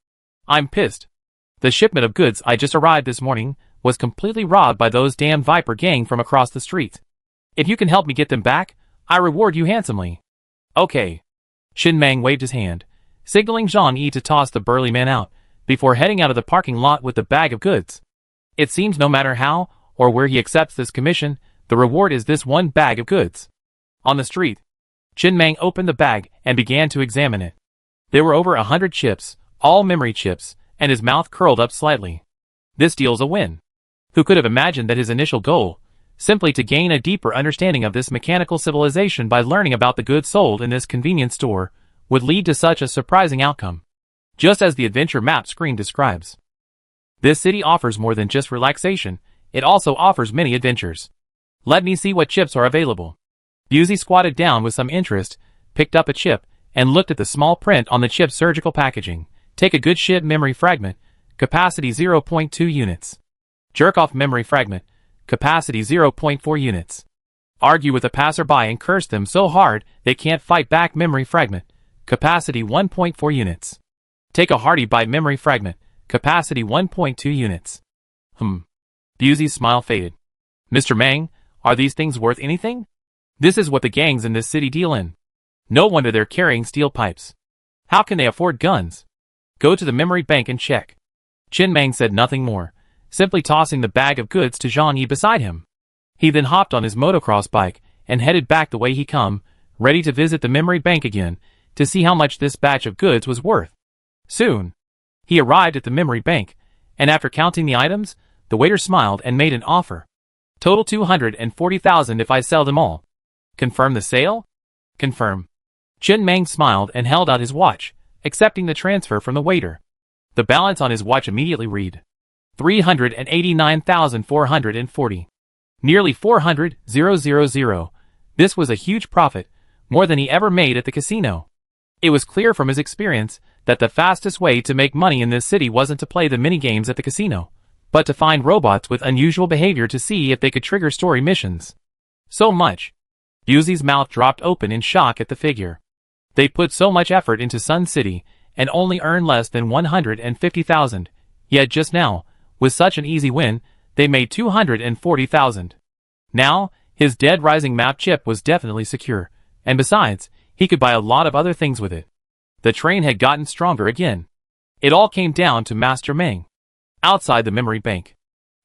I'm pissed. The shipment of goods I just arrived this morning was completely robbed by those damn Viper Gang from across the street. If you can help me get them back, I reward you handsomely. Okay. Chin Mang waved his hand, signaling Zhang Yi to toss the burly man out, before heading out of the parking lot with the bag of goods. It seems no matter how or where he accepts this commission, the reward is this one bag of goods. On the street, Chin Mang opened the bag and began to examine it. There were over 100 chips, all memory chips, and his mouth curled up slightly. This deal's a win. Who could have imagined that his initial goal, simply to gain a deeper understanding of this mechanical civilization by learning about the goods sold in this convenience store, would lead to such a surprising outcome? Just as the adventure map screen describes. This city offers more than just relaxation, it also offers many adventures. Let me see what chips are available. Busey squatted down with some interest, picked up a chip, and looked at the small print on the chip's surgical packaging. Take a good shit memory fragment, capacity 0.2 units. Jerk off memory fragment, capacity 0.4 units. Argue with a passerby and curse them so hard they can't fight back memory fragment, capacity 1.4 units. Take a hearty bite memory fragment, capacity 1.2 units. Busey's smile faded. Mr. Mang, are these things worth anything? This is what the gangs in this city deal in. No wonder they're carrying steel pipes. How can they afford guns? Go to the memory bank and check. Chin Mang said nothing more, simply tossing the bag of goods to Zhang Yi beside him. He then hopped on his motocross bike and headed back the way he come, ready to visit the memory bank again, to see how much this batch of goods was worth. Soon, he arrived at the memory bank, and after counting the items, the waiter smiled and made an offer. Total 240,000 if I sell them all. Confirm the sale? Confirm. Chin Mang smiled and held out his watch, accepting the transfer from the waiter. The balance on his watch immediately read 389,440. Nearly 400,000. This was a huge profit, more than he ever made at the casino. It was clear from his experience that the fastest way to make money in this city wasn't to play the minigames at the casino, but to find robots with unusual behavior to see if they could trigger story missions. So much. Busey's mouth dropped open in shock at the figure. They put so much effort into Sun City and only earned less than 150,000, yet just now, with such an easy win, they made 240,000. Now, his dead rising map chip was definitely secure, and besides, he could buy a lot of other things with it. The train had gotten stronger again. It all came down to Master Mang. Outside the memory bank,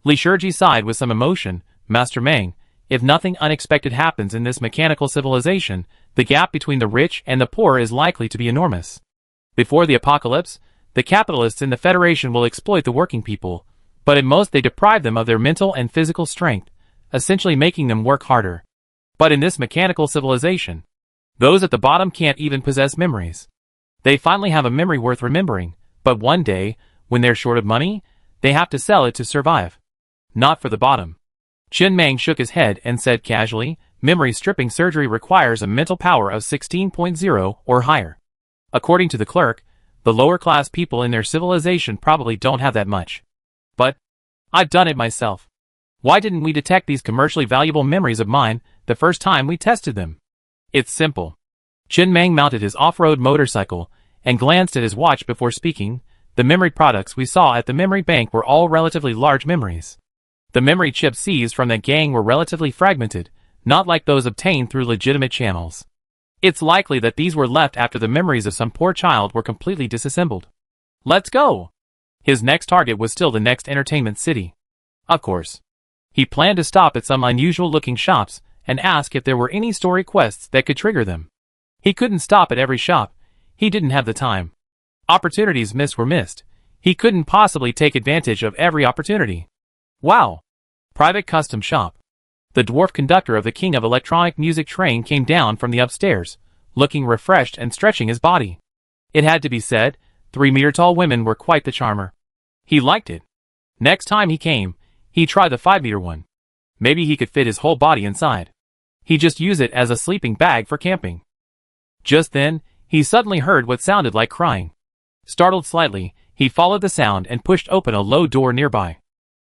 Li Shiji sighed with some emotion. Master Mang, if nothing unexpected happens in this mechanical civilization, the gap between the rich and the poor is likely to be enormous. Before the apocalypse, the capitalists in the Federation will exploit the working people, but at most they deprive them of their mental and physical strength, essentially making them work harder. But in this mechanical civilization, those at the bottom can't even possess memories. They finally have a memory worth remembering, but one day, when they're short of money, they have to sell it to survive. Not for the bottom. Chin Mang shook his head and said casually, memory stripping surgery requires a mental power of 16.0 or higher. According to the clerk, the lower class people in their civilization probably don't have that much. But I've done it myself. Why didn't we detect these commercially valuable memories of mine the first time we tested them? It's simple. Chin Mang mounted his off-road motorcycle and glanced at his watch before speaking. The memory products we saw at the memory bank were all relatively large memories. The memory chips seized from that gang were relatively fragmented, not like those obtained through legitimate channels. It's likely that these were left after the memories of some poor child were completely disassembled. Let's go! His next target was still the next entertainment city. Of course. He planned to stop at some unusual-looking shops and ask if there were any story quests that could trigger them. He couldn't stop at every shop. He didn't have the time. Opportunities missed were missed. He couldn't possibly take advantage of every opportunity. Wow! Private custom shop. The dwarf conductor of the King of Electronic Music train came down from the upstairs, looking refreshed and stretching his body. It had to be said, 3-meter-tall women were quite the charmer. He liked it. Next time he came, he tried the 5-meter one. Maybe he could fit his whole body inside. He just used it as a sleeping bag for camping. Just then, he suddenly heard what sounded like crying. Startled slightly, he followed the sound and pushed open a low door nearby.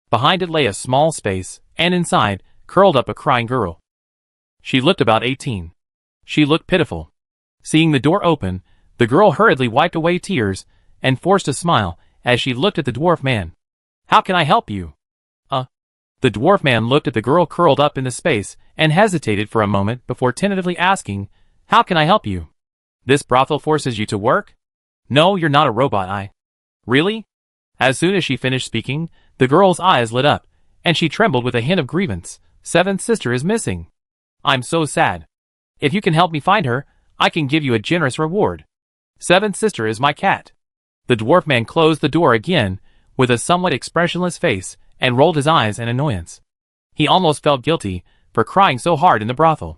Behind it lay a small space, and inside, curled up a crying girl. She looked about 18. She looked pitiful. Seeing the door open, the girl hurriedly wiped away tears and forced a smile as she looked at the dwarf man. "How can I help you?" The dwarf man looked at the girl curled up in the space and hesitated for a moment before tentatively asking, "How can I help you? This brothel forces you to work?" "No, you're not a robot, Really?" As soon as she finished speaking, the girl's eyes lit up, and she trembled with a hint of grievance. "Seventh sister is missing. I'm so sad. If you can help me find her, I can give you a generous reward. Seventh sister is my cat." The dwarf man closed the door again, with a somewhat expressionless face, and rolled his eyes in annoyance. He almost felt guilty for crying so hard in the brothel.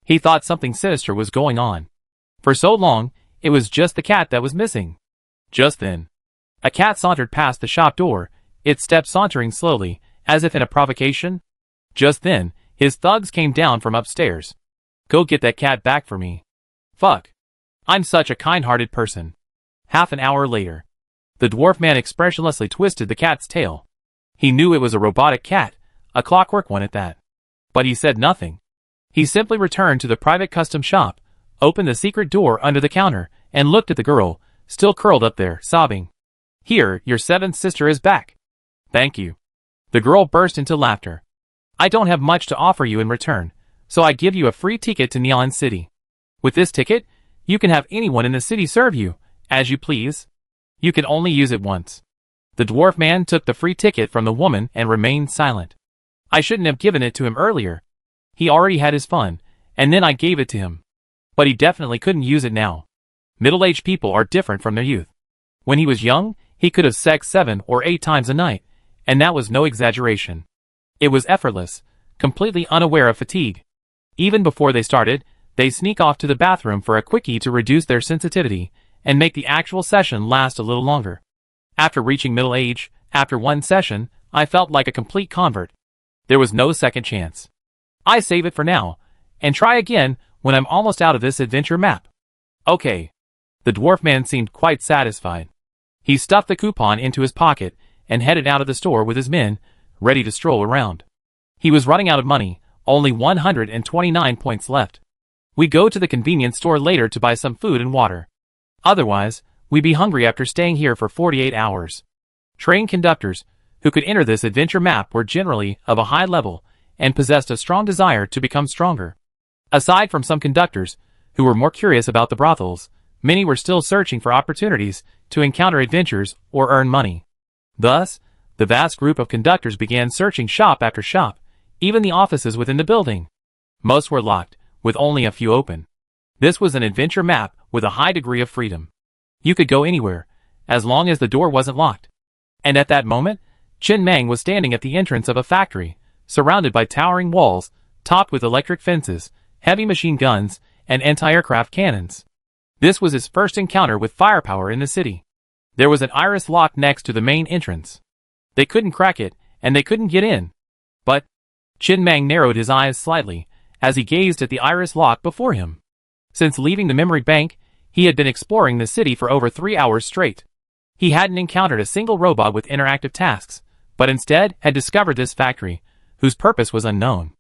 He thought something sinister was going on. For so long, it was just the cat that was missing. Just then, a cat sauntered past the shop door, its steps sauntering slowly, as if in a provocation. Just then, his thugs came down from upstairs. "Go get that cat back for me." "Fuck. I'm such a kind-hearted person." Half an hour later, the dwarf man expressionlessly twisted the cat's tail. He knew it was a robotic cat, a clockwork one at that. But he said nothing. He simply returned to the private custom shop, opened the secret door under the counter, and looked at the girl, still curled up there, sobbing. "Here, your seventh sister is back." "Thank you." The girl burst into laughter. "I don't have much to offer you in return, so I give you a free ticket to Neon City. With this ticket, you can have anyone in the city serve you, as you please. You can only use it once." The dwarf man took the free ticket from the woman and remained silent. "I shouldn't have given it to him earlier. He already had his fun, and then I gave it to him. But he definitely couldn't use it now. Middle-aged people are different from their youth. When he was young, he could have sexed 7 or 8 times a night, and that was no exaggeration. It was effortless, completely unaware of fatigue. Even before they started, they sneak off to the bathroom for a quickie to reduce their sensitivity and make the actual session last a little longer. After reaching middle age, after one session, I felt like a complete convert. There was no second chance. I save it for now, and try again when I'm almost out of this adventure map. Okay. The dwarf man seemed quite satisfied. He stuffed the coupon into his pocket and headed out of the store with his men, ready to stroll around. He was running out of money, only 129 points left. We go to the convenience store later to buy some food and water. Otherwise, we'd be hungry after staying here for 48 hours. Train conductors, who could enter this adventure map, were generally of a high level and possessed a strong desire to become stronger. Aside from some conductors, who were more curious about the brothels, many were still searching for opportunities to encounter adventures or earn money. Thus, the vast group of conductors began searching shop after shop, even the offices within the building. Most were locked, with only a few open. This was an adventure map with a high degree of freedom. You could go anywhere, as long as the door wasn't locked. And at that moment, Chen Meng was standing at the entrance of a factory, surrounded by towering walls, topped with electric fences, heavy machine guns, and anti-aircraft cannons. This was his first encounter with firepower in the city. There was an iris lock next to the main entrance. They couldn't crack it, and they couldn't get in. But Chen Meng narrowed his eyes slightly as he gazed at the iris lock before him. Since leaving the memory bank, he had been exploring the city for over 3 hours straight. He hadn't encountered a single robot with interactive tasks, but instead had discovered this factory, whose purpose was unknown.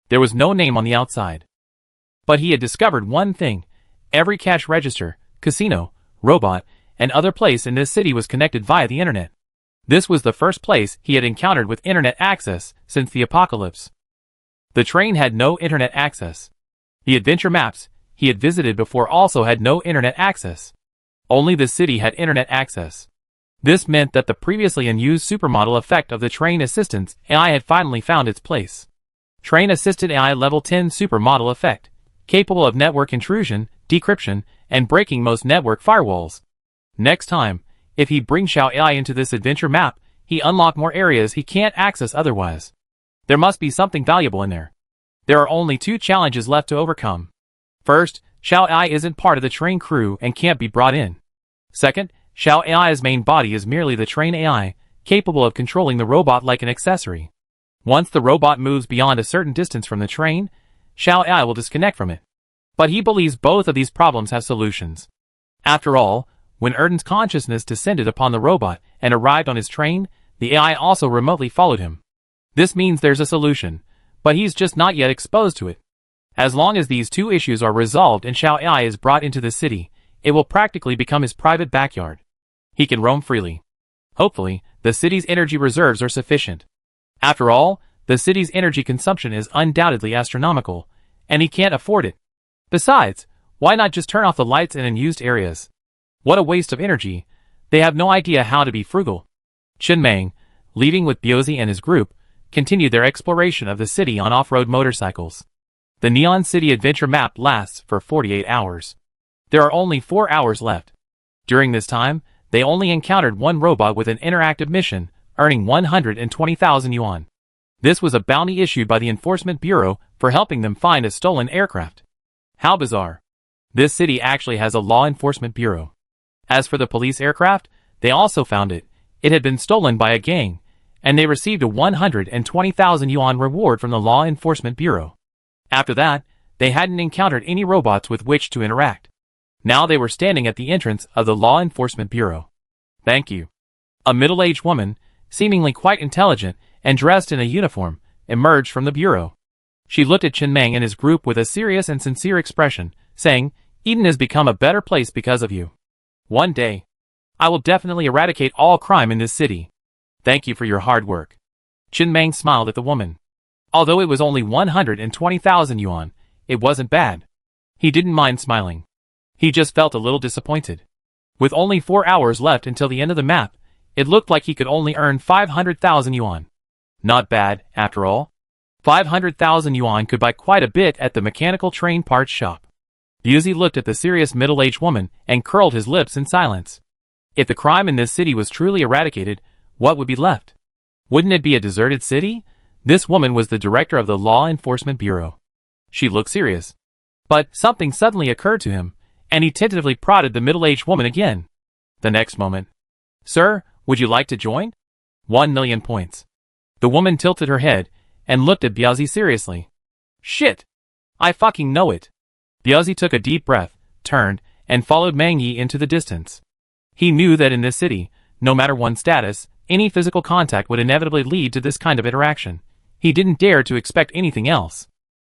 There was no name on the outside. But he had discovered one thing: every cash register, casino, robot, and other place in this city was connected via the internet. This was the first place he had encountered with internet access since the apocalypse. The train had no internet access. The adventure maps he had visited before also had no internet access. Only the city had internet access. This meant that the previously unused supermodel effect of the train assistance AI had finally found its place. Train Assisted AI Level 10 Supermodel Effect, capable of network intrusion, decryption, and breaking most network firewalls. Next time, if he brings Xiao AI into this adventure map, he unlock more areas he can't access otherwise. There must be something valuable in there. There are only two challenges left to overcome. First, Xiao Ai isn't part of the train crew and can't be brought in. Second, Xiao Ai's main body is merely the train AI, capable of controlling the robot like an accessory. Once the robot moves beyond a certain distance from the train, Xiao Ai will disconnect from it. But he believes both of these problems have solutions. After all, when Erden's consciousness descended upon the robot and arrived on his train, the AI also remotely followed him. This means there's a solution, but he's just not yet exposed to it. As long as these two issues are resolved and Xiao Ai is brought into the city, it will practically become his private backyard. He can roam freely. Hopefully, the city's energy reserves are sufficient. After all, the city's energy consumption is undoubtedly astronomical, and he can't afford it. Besides, why not just turn off the lights in unused areas? What a waste of energy. They have no idea how to be frugal. Chenmeng, leaving with Biozhi and his group, continued their exploration of the city on off-road motorcycles. The Neon City adventure map lasts for 48 hours. There are only 4 hours left. During this time, they only encountered one robot with an interactive mission, earning 120,000 yuan. This was a bounty issued by the Enforcement Bureau for helping them find a stolen aircraft. How bizarre. This city actually has a law enforcement bureau. As for the police aircraft, they also found it. It had been stolen by a gang, and they received a 120,000 yuan reward from the Law Enforcement Bureau. After that, they hadn't encountered any robots with which to interact. Now they were standing at the entrance of the Law Enforcement Bureau. Thank you. A middle-aged woman, seemingly quite intelligent and dressed in a uniform, emerged from the bureau. She looked at Chenmeng and his group with a serious and sincere expression, saying, "Eden has become a better place because of you. One day, I will definitely eradicate all crime in this city. Thank you for your hard work." Chenmeng smiled at the woman. Although it was only 120,000 yuan, it wasn't bad. He didn't mind smiling. He just felt a little disappointed. With only 4 hours left until the end of the map, it looked like he could only earn 500,000 yuan. Not bad, after all. 500,000 yuan could buy quite a bit at the mechanical train parts shop. Biozhi looked at the serious middle-aged woman and curled his lips in silence. If the crime in this city was truly eradicated, what would be left? Wouldn't it be a deserted city? This woman was the director of the Law Enforcement Bureau. She looked serious. But something suddenly occurred to him, and he tentatively prodded the middle-aged woman again. The next moment. "Sir, would you like to join?" 1,000,000 points. The woman tilted her head and looked at Biozhi seriously. "Shit! I fucking know it." Biozhi took a deep breath, turned, and followed Meng Yi into the distance. He knew that in this city, no matter one's status, any physical contact would inevitably lead to this kind of interaction. He didn't dare to expect anything else.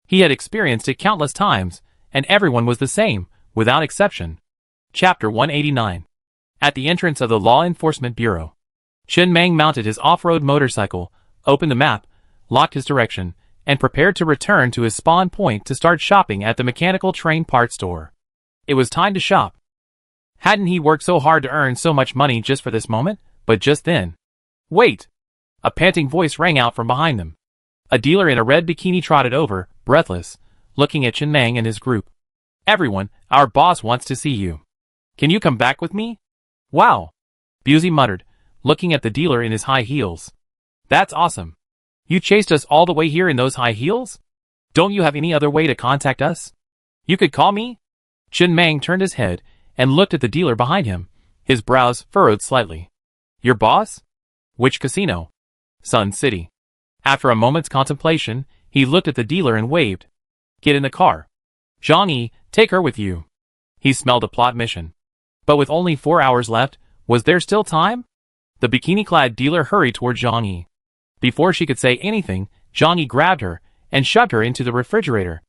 He had experienced it countless times, and everyone was the same, without exception. Chapter 189. At the entrance of the Law Enforcement Bureau, Chenmeng mounted his off-road motorcycle, opened the map, locked his direction, and prepared to return to his spawn point to start shopping at the mechanical train parts store. It was time to shop. Hadn't he worked so hard to earn so much money just for this moment? But just then. "Wait!" A panting voice rang out from behind them. A dealer in a red bikini trotted over, breathless, looking at Chenmeng and his group. "Everyone, our boss wants to see you. Can you come back with me?" "Wow!" Biozhi muttered, looking at the dealer in his high heels. "That's awesome. You chased us all the way here in those high heels? Don't you have any other way to contact us? You could call me?" Chenmeng turned his head and looked at the dealer behind him, his brows furrowed slightly. "Your boss? Which casino?" "Sun City." After a moment's contemplation, he looked at the dealer and waved. "Get in the car. Zhang Yi, take her with you." He smelled a plot mission. But with only 4 hours left, was there still time? The bikini-clad dealer hurried toward Zhang Yi. Before she could say anything, Zhang Yi grabbed her and shoved her into the refrigerator.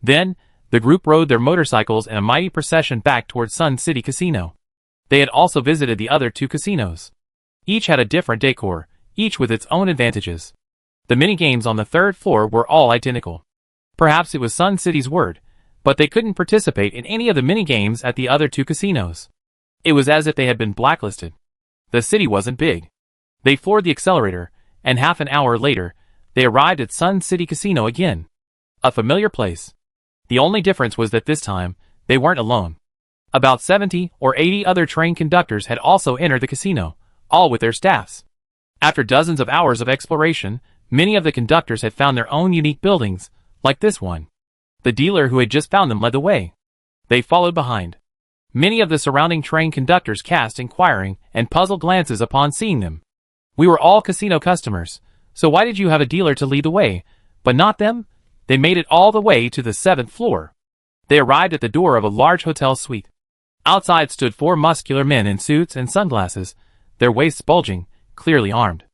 Then, the group rode their motorcycles in a mighty procession back toward Sun City Casino. They had also visited the other two casinos. Each had a different decor, each with its own advantages. The minigames on the third floor were all identical. Perhaps it was Sun City's word, but they couldn't participate in any of the minigames at the other two casinos. It was as if they had been blacklisted. The city wasn't big. They floored the accelerator, and half an hour later, they arrived at Sun City Casino again. A familiar place. The only difference was that this time, they weren't alone. About 70 or 80 other train conductors had also entered the casino, all with their staffs. After dozens of hours of exploration, many of the conductors had found their own unique buildings, Like this one. The dealer who had just found them led the way. They followed behind. Many of the surrounding train conductors cast inquiring and puzzled glances upon seeing them. We were all casino customers, so why did you have a dealer to lead the way, but not them? They made it all the way to the 7th floor. They arrived at the door of a large hotel suite. Outside stood 4 muscular men in suits and sunglasses, their waists bulging, clearly armed.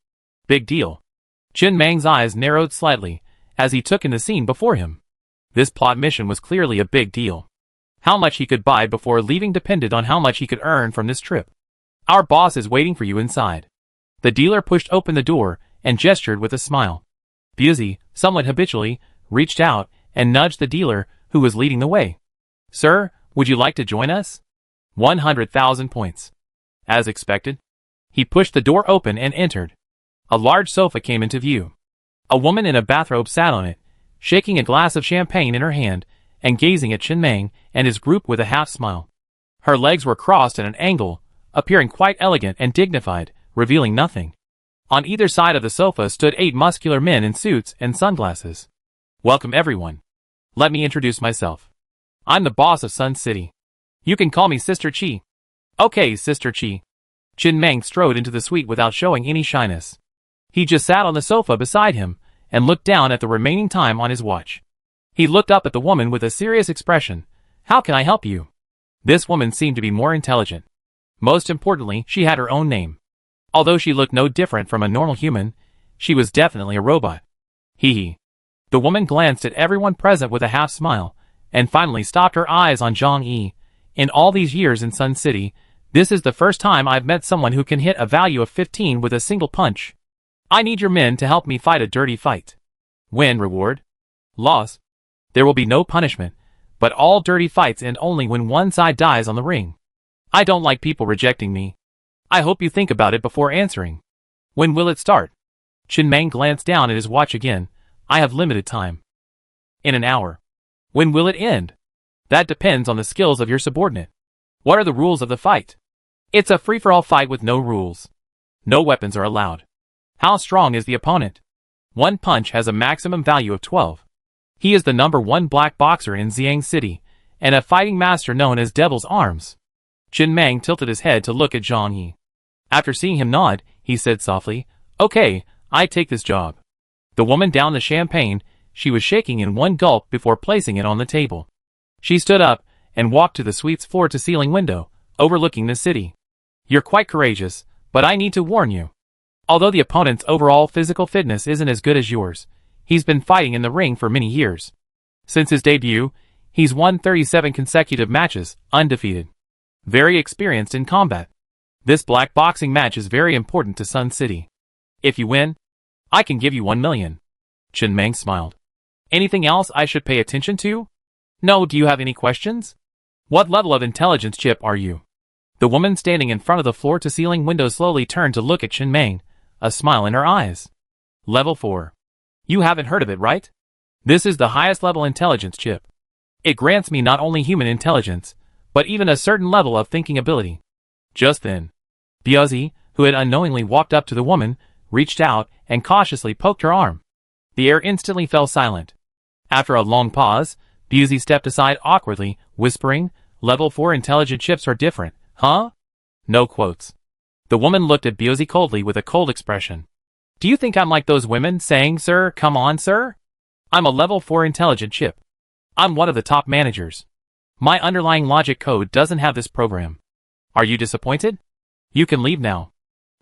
Big deal. Chin Mang's eyes narrowed slightly as he took in the scene before him. This plot mission was clearly a big deal. How much he could buy before leaving depended on how much he could earn from this trip. Our boss is waiting for you inside. The dealer pushed open the door and gestured with a smile. Busy, somewhat habitually, reached out and nudged the dealer who was leading the way. Sir, would you like to join us? 100,000 points. As expected. He pushed the door open and entered. A large sofa came into view. A woman in a bathrobe sat on it, shaking a glass of champagne in her hand and gazing at Chin Mang and his group with a half smile. Her legs were crossed at an angle, appearing quite elegant and dignified, revealing nothing. On either side of the sofa stood 8 muscular men in suits and sunglasses. Welcome everyone. Let me introduce myself. I'm the boss of Sun City. You can call me Sister Chi. Okay, Sister Chi. Chin Mang strode into the suite without showing any shyness. He just sat on the sofa beside him and looked down at the remaining time on his watch. He looked up at the woman with a serious expression. How can I help you? This woman seemed to be more intelligent. Most importantly, she had her own name. Although she looked no different from a normal human, she was definitely a robot. Hee hee. The woman glanced at everyone present with a half smile, and finally stopped her eyes on Zhang Yi. In all these years in Sun City, this is the first time I've met someone who can hit a value of 15 with a single punch. I need your men to help me fight a dirty fight. Win reward. Loss. There will be no punishment, but all dirty fights end only when one side dies on the ring. I don't like people rejecting me. I hope you think about it before answering. When will it start? Chin Mang glanced down at his watch again. I have limited time. In an hour. When will it end? That depends on the skills of your subordinate. What are the rules of the fight? It's a free-for-all fight with no rules. No weapons are allowed. How strong is the opponent? One punch has a maximum value of 12. He is the #1 black boxer in Xiang City, and a fighting master known as Devil's Arms. Chin Mang tilted his head to look at Zhang Yi. After seeing him nod, he said softly, Okay, I take this job. The woman downed the champagne she was shaking in one gulp before placing it on the table. She stood up and walked to the suite's floor-to-ceiling window, overlooking the city. You're quite courageous, but I need to warn you. Although the opponent's overall physical fitness isn't as good as yours, he's been fighting in the ring for many years. Since his debut, he's won 37 consecutive matches, undefeated. Very experienced in combat. This black boxing match is very important to Sun City. If you win, I can give you 1 million. Chin Mang smiled. Anything else I should pay attention to? No, do you have any questions? What level of intelligence chip are you? The woman standing in front of the floor-to-ceiling window slowly turned to look at Chin Mang, a smile in her eyes. Level 4. You haven't heard of it, right? This is the highest level intelligence chip. It grants me not only human intelligence, but even a certain level of thinking ability. Just then, Biazi, who had unknowingly walked up to the woman, reached out and cautiously poked her arm. The air instantly fell silent. After a long pause, Biazi stepped aside awkwardly, whispering, Level 4 intelligent chips are different, huh? No quotes. The woman looked at Biazi coldly with a cold expression. Do you think I'm like those women saying, Sir, come on, sir? I'm a level 4 intelligent chip. I'm one of the top managers. My underlying logic code doesn't have this program. Are you disappointed? You can leave now.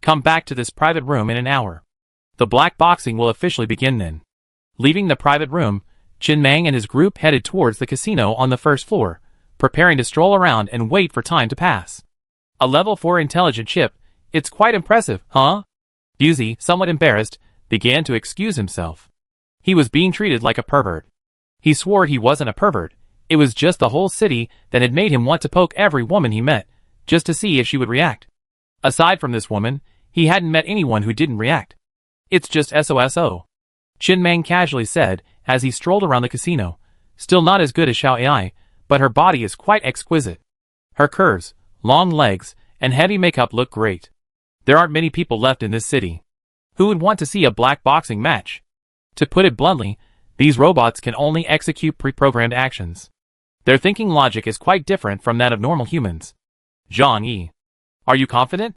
Come back to this private room in an hour. The black boxing will officially begin then. Leaving the private room, Chin Mang and his group headed towards the casino on the first floor, preparing to stroll around and wait for time to pass. A level 4 intelligent chip, it's quite impressive, huh? Biazi, somewhat embarrassed, began to excuse himself. He was being treated like a pervert. He swore he wasn't a pervert. It was just the whole city that had made him want to poke every woman he met, just to see if she would react. Aside from this woman, he hadn't met anyone who didn't react. It's just SOSO. Chin Mang casually said as he strolled around the casino. Still not as good as Xiao Ai, but her body is quite exquisite. Her curves, long legs, and heavy makeup look great. There aren't many people left in this city who would want to see a black boxing match. To put it bluntly, These robots can only execute pre-programmed actions. Their thinking logic is quite different from that of normal humans. Zhang-Yi. Are you confident?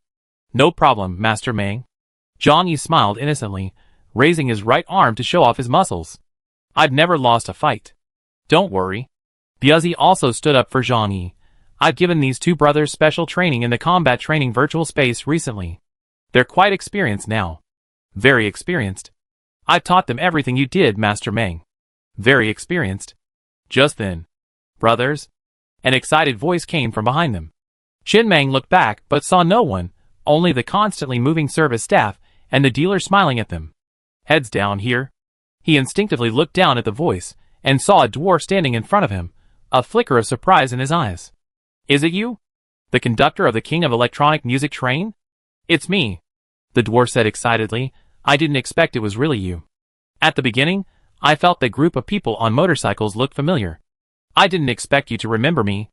No problem, Master Meng. Zhang-Yi smiled innocently, raising his right arm to show off his muscles. I've never lost a fight. Don't worry. Biuzi also stood up for Zhang-Yi. I've given these two brothers special training in the combat training virtual space recently. They're quite experienced now. Very experienced. I've taught them everything you did, Master Meng. Very experienced. Just then. Brothers? An excited voice came from behind them. Qin Meng looked back but saw no one, only the constantly moving service staff and the dealer smiling at them. Heads down here. He instinctively looked down at the voice and saw a dwarf standing in front of him, a flicker of surprise in his eyes. Is it you? The conductor of the King of Electronic Music train? It's me. The dwarf said excitedly. I didn't expect it was really you. At the beginning, I felt that group of people on motorcycles looked familiar. I didn't expect you to remember me.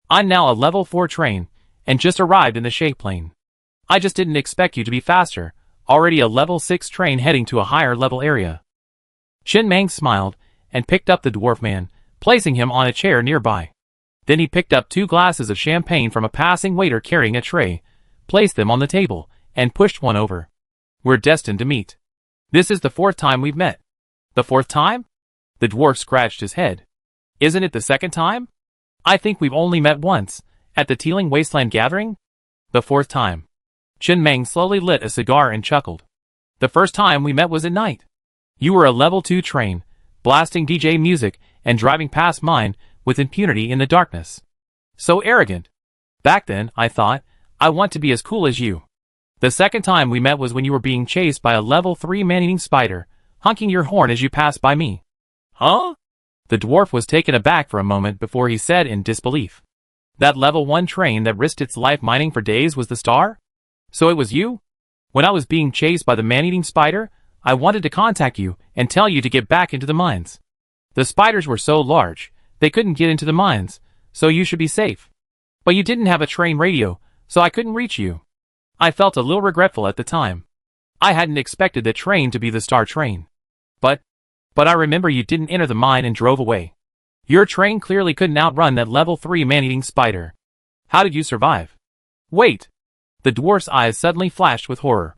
I'm now a level 4 train, and just arrived in the shape plane. I just didn't expect you to be faster, already a level 6 train heading to a higher level area. Qin Meng smiled, and picked up the dwarf man, placing him on a chair nearby. Then he picked up 2 glasses of champagne from a passing waiter carrying a tray, placed them on the table, and pushed one over. We're destined to meet. This is the 4th time we've met. The 4th time? The dwarf scratched his head. Isn't it the 2nd time? I think we've only met once, at the Teeling Wasteland gathering? The 4th time. Qin Meng slowly lit a cigar and chuckled. The first time we met was at night. You were a level 2 train, blasting DJ music and driving past mine with impunity in the darkness. So arrogant. Back then, I thought, I want to be as cool as you. The 2nd time we met was when you were being chased by a level 3 man-eating spider, honking your horn as you passed by me. Huh? The dwarf was taken aback for a moment before he said in disbelief. That level 1 train that risked its life mining for days was the star? So it was you? When I was being chased by the man-eating spider, I wanted to contact you and tell you to get back into the mines. The spiders were so large, they couldn't get into the mines, so you should be safe. But you didn't have a train radio, so I couldn't reach you. I felt a little regretful at the time. I hadn't expected the train to be the star train. But I remember you didn't enter the mine and drove away. Your train clearly couldn't outrun that level 3 man-eating spider. How did you survive? Wait! The dwarf's eyes suddenly flashed with horror.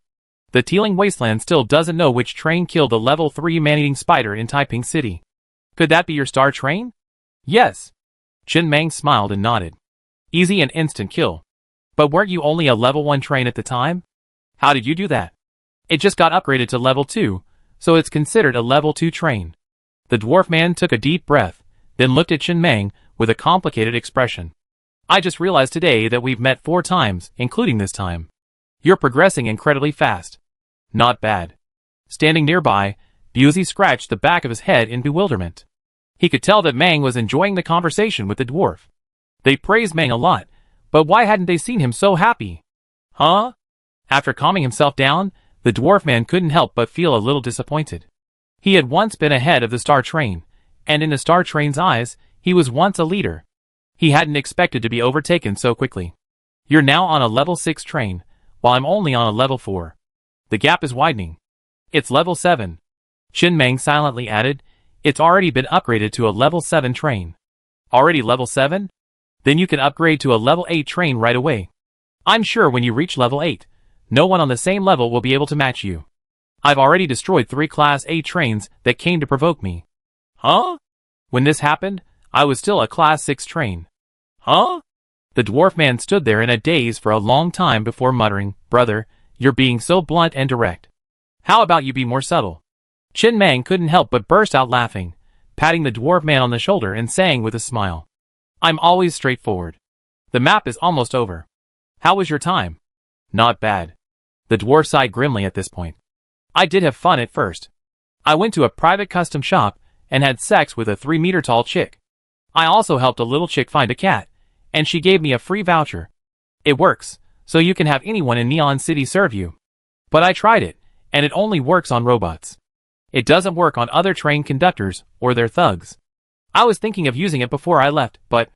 The Teeling Wasteland still doesn't know which train killed a level 3 man-eating spider in Taiping City. Could that be your star train? Yes. Qin Meng smiled and nodded. Easy and instant kill. But weren't you only a level 1 train at the time? How did you do that? It just got upgraded to level 2, so it's considered a level 2 train. The dwarf man took a deep breath, then looked at Qin Meng with a complicated expression. I just realized today that we've met 4 times, including this time. You're progressing incredibly fast. Not bad. Standing nearby, Biuzi scratched the back of his head in bewilderment. He could tell that Meng was enjoying the conversation with the dwarf. They praised Meng a lot, but why hadn't they seen him so happy? Huh? After calming himself down, the dwarf man couldn't help but feel a little disappointed. He had once been ahead of the star train, and in the star train's eyes, he was once a leader. He hadn't expected to be overtaken so quickly. You're now on a level 6 train, while I'm only on a level 4. The gap is widening. It's level 7. Qin Meng silently added, it's already been upgraded to a level 7 train. Already level 7? Then you can upgrade to a level 8 train right away. I'm sure when you reach level 8, no one on the same level will be able to match you. I've already destroyed 3 Class 8 trains that came to provoke me. Huh? When this happened, I was still a Class 6 train. Huh? The dwarf man stood there in a daze for a long time before muttering, Brother, you're being so blunt and direct. How about you be more subtle? Qin Meng couldn't help but burst out laughing, patting the dwarf man on the shoulder and saying with a smile, I'm always straightforward. The map is almost over. How was your time? Not bad. The dwarf sighed grimly at this point. I did have fun at first. I went to a private custom shop and had sex with a 3-meter-tall chick. I also helped a little chick find a cat, and she gave me a free voucher. It works, so you can have anyone in Neon City serve you. But I tried it, and it only works on robots. It doesn't work on other train conductors or their thugs. I was thinking of using it before I left, but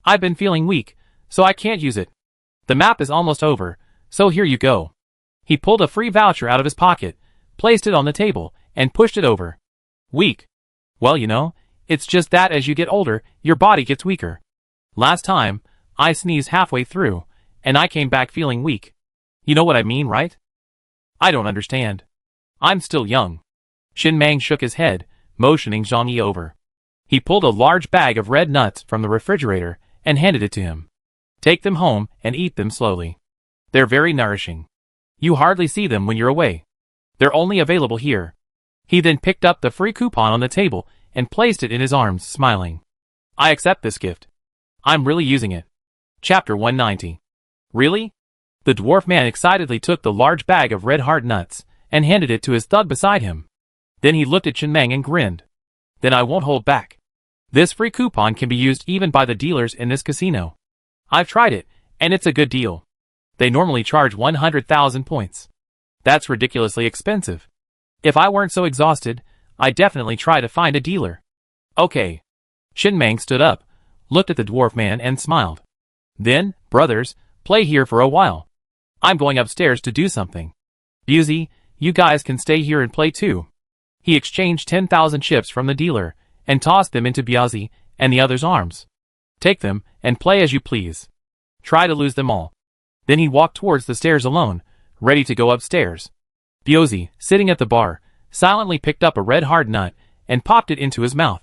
I've been feeling weak, so I can't use it. The map is almost over, so here you go. He pulled a free voucher out of his pocket, placed it on the table, and pushed it over. Weak. Well, it's just that as you get older, your body gets weaker. Last time, I sneezed halfway through, and I came back feeling weak. You know what I mean, right? I don't understand. I'm still young. Shin Mang shook his head, motioning Zhang Yi over. He pulled a large bag of red nuts from the refrigerator and handed it to him. Take them home and eat them slowly. They're very nourishing. You hardly see them when you're away. They're only available here. He then picked up the free coupon on the table and placed it in his arms, smiling. I accept this gift. I'm really using it. Chapter 190. Really? The dwarf man excitedly took the large bag of red heart nuts and handed it to his thug beside him. Then he looked at Shin Mang and grinned. Then I won't hold back. This free coupon can be used even by the dealers in this casino. I've tried it, and it's a good deal. They normally charge 100,000 points. That's ridiculously expensive. If I weren't so exhausted, I'd definitely try to find a dealer. Okay. Shin Mang stood up, looked at the dwarf man and smiled. Then, brothers, play here for a while. I'm going upstairs to do something. Busey, you guys can stay here and play too. He exchanged 10,000 chips from the dealer and tossed them into Biazi and the other's arms. Take them and play as you please. Try to lose them all. Then he walked towards the stairs alone, ready to go upstairs. Biazi, sitting at the bar, silently picked up a red hard nut and popped it into his mouth.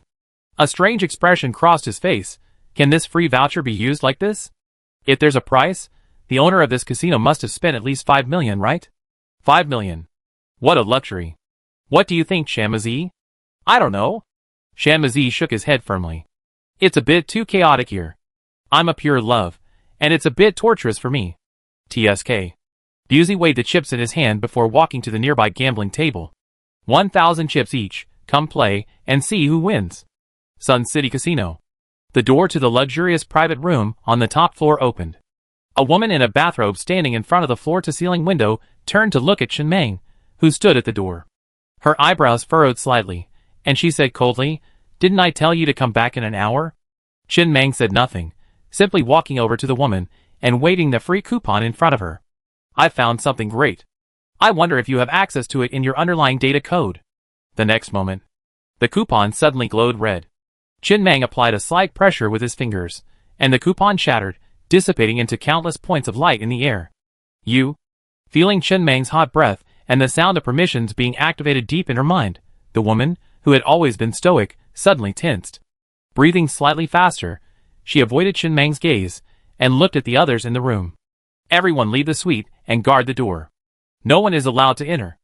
A strange expression crossed his face. Can this free voucher be used like this? If there's a price, the owner of this casino must have spent at least 5 million, right? 5 million. What a luxury. What do you think, Shamazi? I don't know. Shamazi shook his head firmly. It's a bit too chaotic here. I'm a pure love, and it's a bit torturous for me. TSK. Busey weighed the chips in his hand before walking to the nearby gambling table. 1,000 chips each. Come play and see who wins. Sun City Casino. The door to the luxurious private room on the top floor opened. A woman in a bathrobe standing in front of the floor-to-ceiling window turned to look at Shin Mang, who stood at the door. Her eyebrows furrowed slightly, and she said coldly, "Didn't I tell you to come back in an hour?" Shin Mang said nothing, simply walking over to the woman and waving the free coupon in front of her. "I found something great. I wonder if you have access to it in your underlying data code." The next moment, the coupon suddenly glowed red. Shin Mang applied a slight pressure with his fingers, and the coupon shattered, dissipating into countless points of light in the air. You? Feeling Shin Mang's hot breath and the sound of permissions being activated deep in her mind, the woman, who had always been stoic, suddenly tensed. Breathing slightly faster, she avoided Shin Mang's gaze and looked at the others in the room. Everyone leave the suite and guard the door. No one is allowed to enter.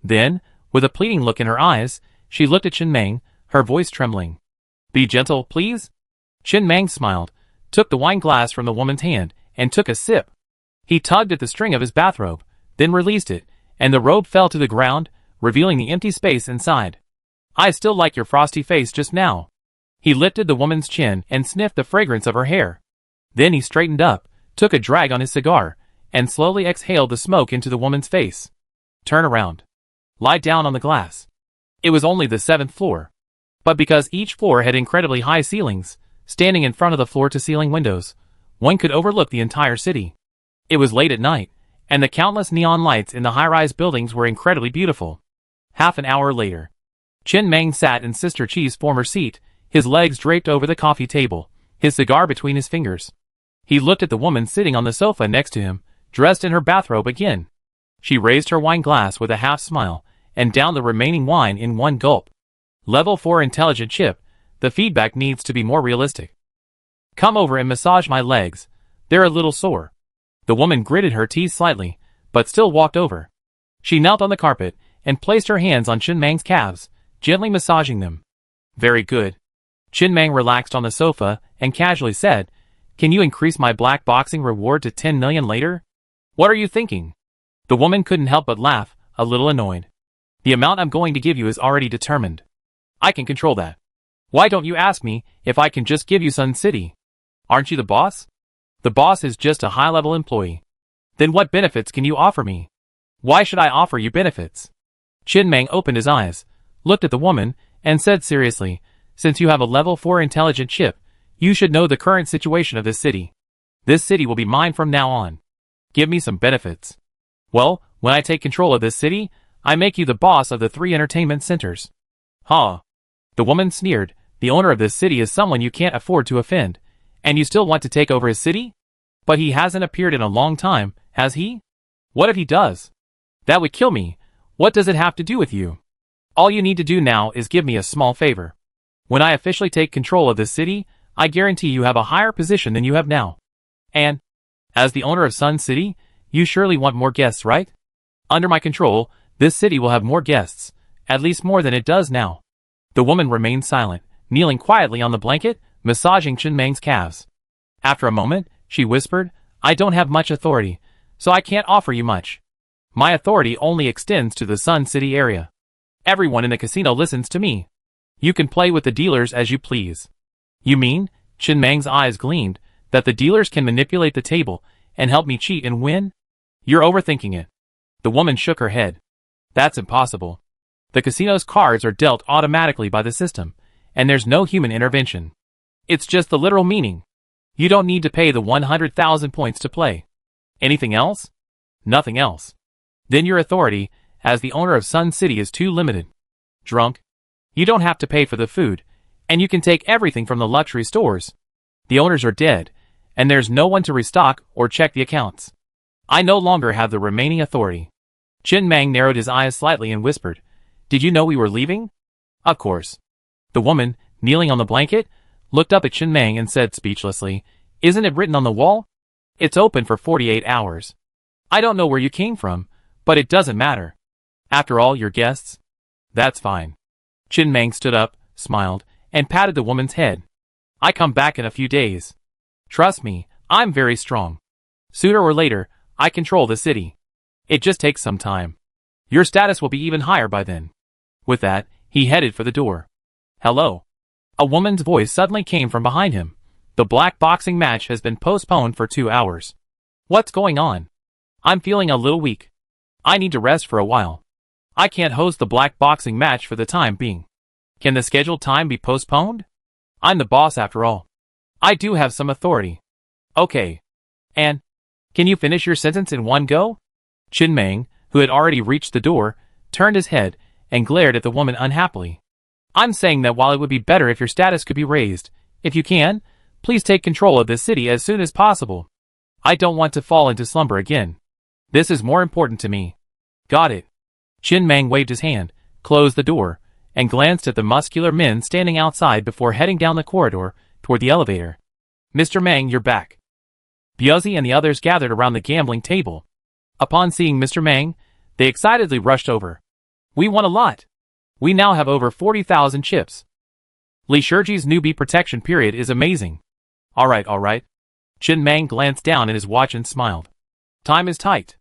Then, with a pleading look in her eyes, she looked at Shin Mang, her voice trembling. Be gentle, please. Shin Mang smiled, took the wine glass from the woman's hand, and took a sip. He tugged at the string of his bathrobe, then released it, and the robe fell to the ground, revealing the empty space inside. I still like your frosty face just now. He lifted the woman's chin and sniffed the fragrance of her hair. Then he straightened up, took a drag on his cigar, and slowly exhaled the smoke into the woman's face. Turn around. Lie down on the glass. It was only the 7th floor. But because each floor had incredibly high ceilings, standing in front of the floor-to-ceiling windows, one could overlook the entire city. It was late at night, and the countless neon lights in the high-rise buildings were incredibly beautiful. Half an hour later, Shin Mang sat in Sister Chi's former seat, his legs draped over the coffee table, his cigar between his fingers. He looked at the woman sitting on the sofa next to him, dressed in her bathrobe again. She raised her wine glass with a half smile, and downed the remaining wine in one gulp. Level 4 intelligent chip, the feedback needs to be more realistic. Come over and massage my legs, they're a little sore. The woman gritted her teeth slightly, but still walked over. She knelt on the carpet, and placed her hands on Shin Mang's calves, gently massaging them. Very good. Shin Mang relaxed on the sofa, and casually said, Can you increase my black boxing reward to 10 million later? What are you thinking? The woman couldn't help but laugh, a little annoyed. The amount I'm going to give you is already determined. I can control that. Why don't you ask me if I can just give you Sun City? Aren't you the boss? The boss is just a high-level employee. Then what benefits can you offer me? Why should I offer you benefits? Shin Mang opened his eyes, looked at the woman, and said seriously, Since you have a level 4 intelligent chip, you should know the current situation of this city. This city will be mine from now on. Give me some benefits. Well, when I take control of this city, I make you the boss of the 3 entertainment centers. Huh. The woman sneered. The owner of this city is someone you can't afford to offend. And you still want to take over his city? But he hasn't appeared in a long time, has he? What if he does? That would kill me. What does it have to do with you? All you need to do now is give me a small favor. When I officially take control of this city, I guarantee you have a higher position than you have now. And, as the owner of Sun City, you surely want more guests, right? Under my control, this city will have more guests, at least more than it does now. The woman remained silent, kneeling quietly on the blanket, massaging Chen Mang's calves. After a moment, she whispered, I don't have much authority, so I can't offer you much. My authority only extends to the Sun City area. Everyone in the casino listens to me. You can play with the dealers as you please. You mean, Chen Mang's eyes gleamed, that the dealers can manipulate the table and help me cheat and win? You're overthinking it. The woman shook her head. That's impossible. The casino's cards are dealt automatically by the system, and there's no human intervention. It's just the literal meaning. You don't need to pay the 100,000 points to play. Anything else? Nothing else. Then your authority, as the owner of Sun City, is too limited. Drunk? You don't have to pay for the food, and you can take everything from the luxury stores. The owners are dead, and there's no one to restock or check the accounts. I no longer have the remaining authority. Chen Mang narrowed his eyes slightly and whispered, Did you know we were leaving? Of course. The woman, kneeling on the blanket, looked up at Chen Mang and said speechlessly, Isn't it written on the wall? It's open for 48 hours. I don't know where you came from, but it doesn't matter. After all, you're guests. That's fine. Chen Mang stood up, smiled, and patted the woman's head. I come back in a few days. Trust me, I'm very strong. Sooner or later, I control the city. It just takes some time. Your status will be even higher by then. With that, he headed for the door. Hello. A woman's voice suddenly came from behind him. The black boxing match has been postponed for 2 hours. What's going on? I'm feeling a little weak. I need to rest for a while. I can't host the black boxing match for the time being. Can the scheduled time be postponed? I'm the boss after all. I do have some authority. Okay. And, can you finish your sentence in one go? Chen Mang, who had already reached the door, turned his head and glared at the woman unhappily. I'm saying that while it would be better if your status could be raised, if you can, please take control of this city as soon as possible. I don't want to fall into slumber again. This is more important to me. Got it. Chen Mang waved his hand, closed the door, and glanced at the muscular men standing outside before heading down the corridor toward the elevator. Mr. Mang, you're back. Biazi and the others gathered around the gambling table. Upon seeing Mr. Mang, they excitedly rushed over. We won a lot. We now have over 40,000 chips. Li Shiji's newbie protection period is amazing. All right. Chen Mang glanced down at his watch and smiled. Time is tight.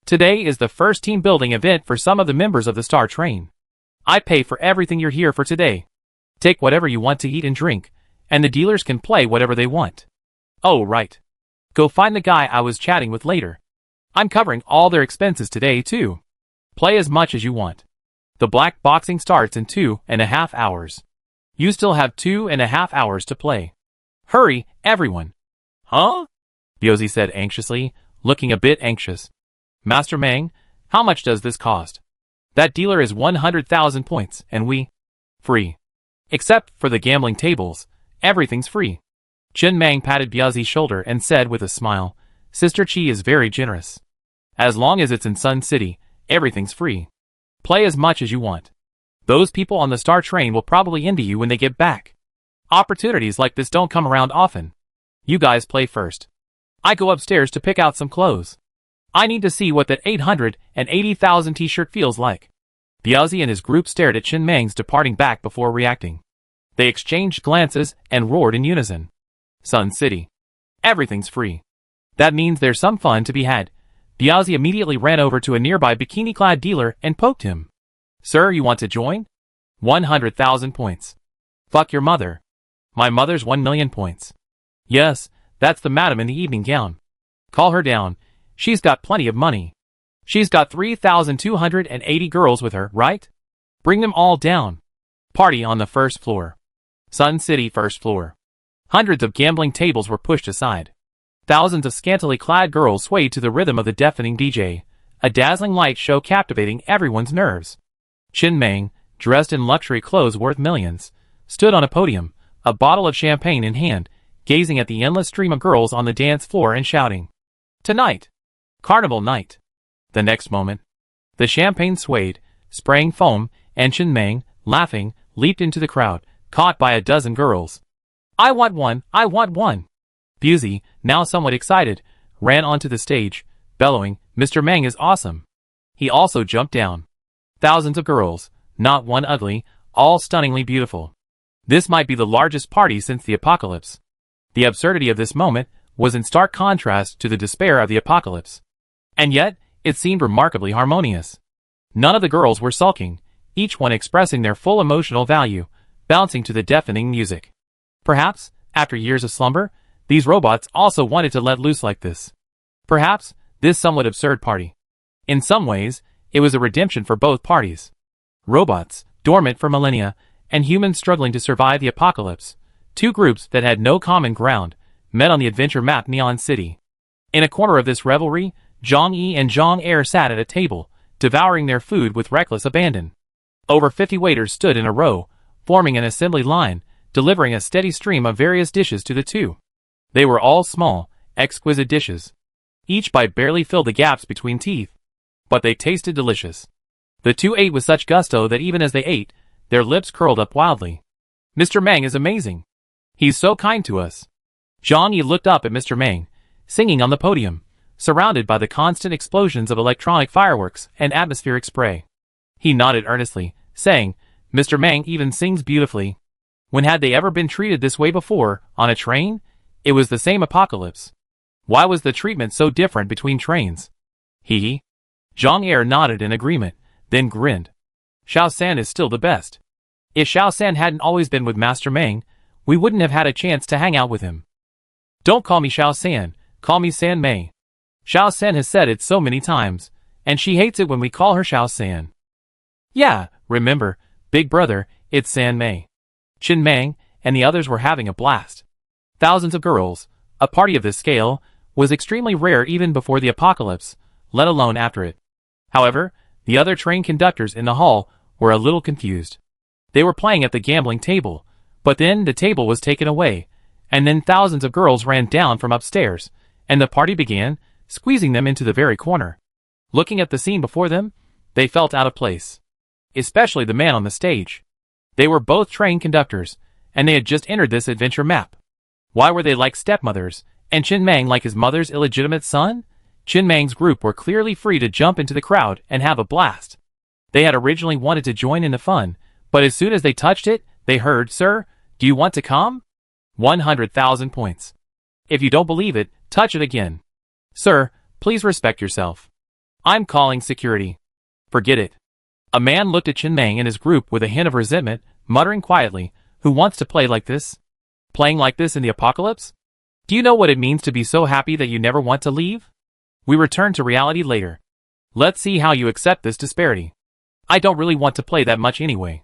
Today is the first team building event for some of the members of the Star Train. I pay for everything you're here for today. Take whatever you want to eat and drink, and the dealers can play whatever they want. Oh, right. Go find the guy I was chatting with later. I'm covering all their expenses today, too. Play as much as you want. The black boxing starts in 2.5 hours. You still have 2.5 hours to play. Hurry, everyone. Huh? Biazi said anxiously, looking a bit anxious. Master Mang, how much does this cost? That dealer is 100,000 points, and we? Free. Except for the gambling tables, everything's free. Chen Mang patted Biazi's shoulder and said with a smile, Sister Chi is very generous. As long as it's in Sun City, everything's free. Play as much as you want. Those people on the Star Train will probably envy you when they get back. Opportunities like this don't come around often. You guys play first. I go upstairs to pick out some clothes. I need to see what that 880,000 t-shirt feels like. Biazi and his group stared at Chen Mang's departing back before reacting. They exchanged glances and roared in unison. Sun City. Everything's free. That means there's some fun to be had. Biazi immediately ran over to a nearby bikini-clad dealer and poked him. Sir, you want to join? 100,000 points. Fuck your mother. My mother's 1 million points. Yes, that's the madam in the evening gown. Call her down. She's got plenty of money. She's got 3,280 girls with her, right? Bring them all down. Party on the first floor. Sun City first floor. Hundreds of gambling tables were pushed aside. Thousands of scantily clad girls swayed to the rhythm of the deafening DJ, a dazzling light show captivating everyone's nerves. Chen Mang, dressed in luxury clothes worth millions, stood on a podium, a bottle of champagne in hand, gazing at the endless stream of girls on the dance floor and shouting, "Tonight! Carnival night!" The next moment, the champagne swayed, spraying foam, and Chen Meng, laughing, leaped into the crowd, caught by a dozen girls. "I want one! I want one!" Busey, now somewhat excited, ran onto the stage, bellowing, "Mr. Meng is awesome!" He also jumped down. Thousands of girls, not one ugly, all stunningly beautiful. This might be the largest party since the apocalypse. The absurdity of this moment was in stark contrast to the despair of the apocalypse. And yet, it seemed remarkably harmonious. None of the girls were sulking, each one expressing their full emotional value, bouncing to the deafening music. Perhaps, after years of slumber, these robots also wanted to let loose like this. Perhaps, this somewhat absurd party. In some ways, it was a redemption for both parties. Robots, dormant for millennia, and humans struggling to survive the apocalypse, two groups that had no common ground, met on the adventure map Neon City. In a corner of this revelry, Zhang Yi and Zhang Er sat at a table, devouring their food with reckless abandon. Over 50 waiters stood in a row, forming an assembly line, delivering a steady stream of various dishes to the two. They were all small, exquisite dishes. Each bite barely filled the gaps between teeth. But they tasted delicious. The two ate with such gusto that even as they ate, their lips curled up wildly. "Mr. Meng is amazing. He's so kind to us." Zhang Yi looked up at Mr. Meng, singing on the podium, surrounded by the constant explosions of electronic fireworks and atmospheric spray. He nodded earnestly, saying, "Mr. Meng even sings beautifully." When had they ever been treated this way before, on a train? It was the same apocalypse. Why was the treatment so different between trains? He. Zhang Er nodded in agreement, then grinned. "Xiao San is still the best. If Xiao San hadn't always been with Master Meng, we wouldn't have had a chance to hang out with him." "Don't call me Xiao San, call me San Mei. Xiao San has said it so many times, and she hates it when we call her Xiao San." "Yeah, remember, big brother, it's San Mei." Chen Meng and the others were having a blast. Thousands of girls, a party of this scale, was extremely rare even before the apocalypse, let alone after it. However, the other train conductors in the hall were a little confused. They were playing at the gambling table, but then the table was taken away, and then thousands of girls ran down from upstairs, and the party began, squeezing them into the very corner. Looking at the scene before them, they felt out of place. Especially the man on the stage. They were both train conductors, and they had just entered this adventure map. Why were they like stepmothers, and Chen Meng like his mother's illegitimate son? Chen Meng's group were clearly free to jump into the crowd and have a blast. They had originally wanted to join in the fun, but as soon as they touched it, they heard, "Sir, do you want to come?" 100,000 points. If you don't believe it, touch it again. "Sir, please respect yourself. I'm calling security." "Forget it." A man looked at Chen Meng and his group with a hint of resentment, muttering quietly, "Who wants to play like this? Playing like this in the apocalypse? Do you know what it means to be so happy that you never want to leave? We return to reality later. Let's see how you accept this disparity. I don't really want to play that much anyway."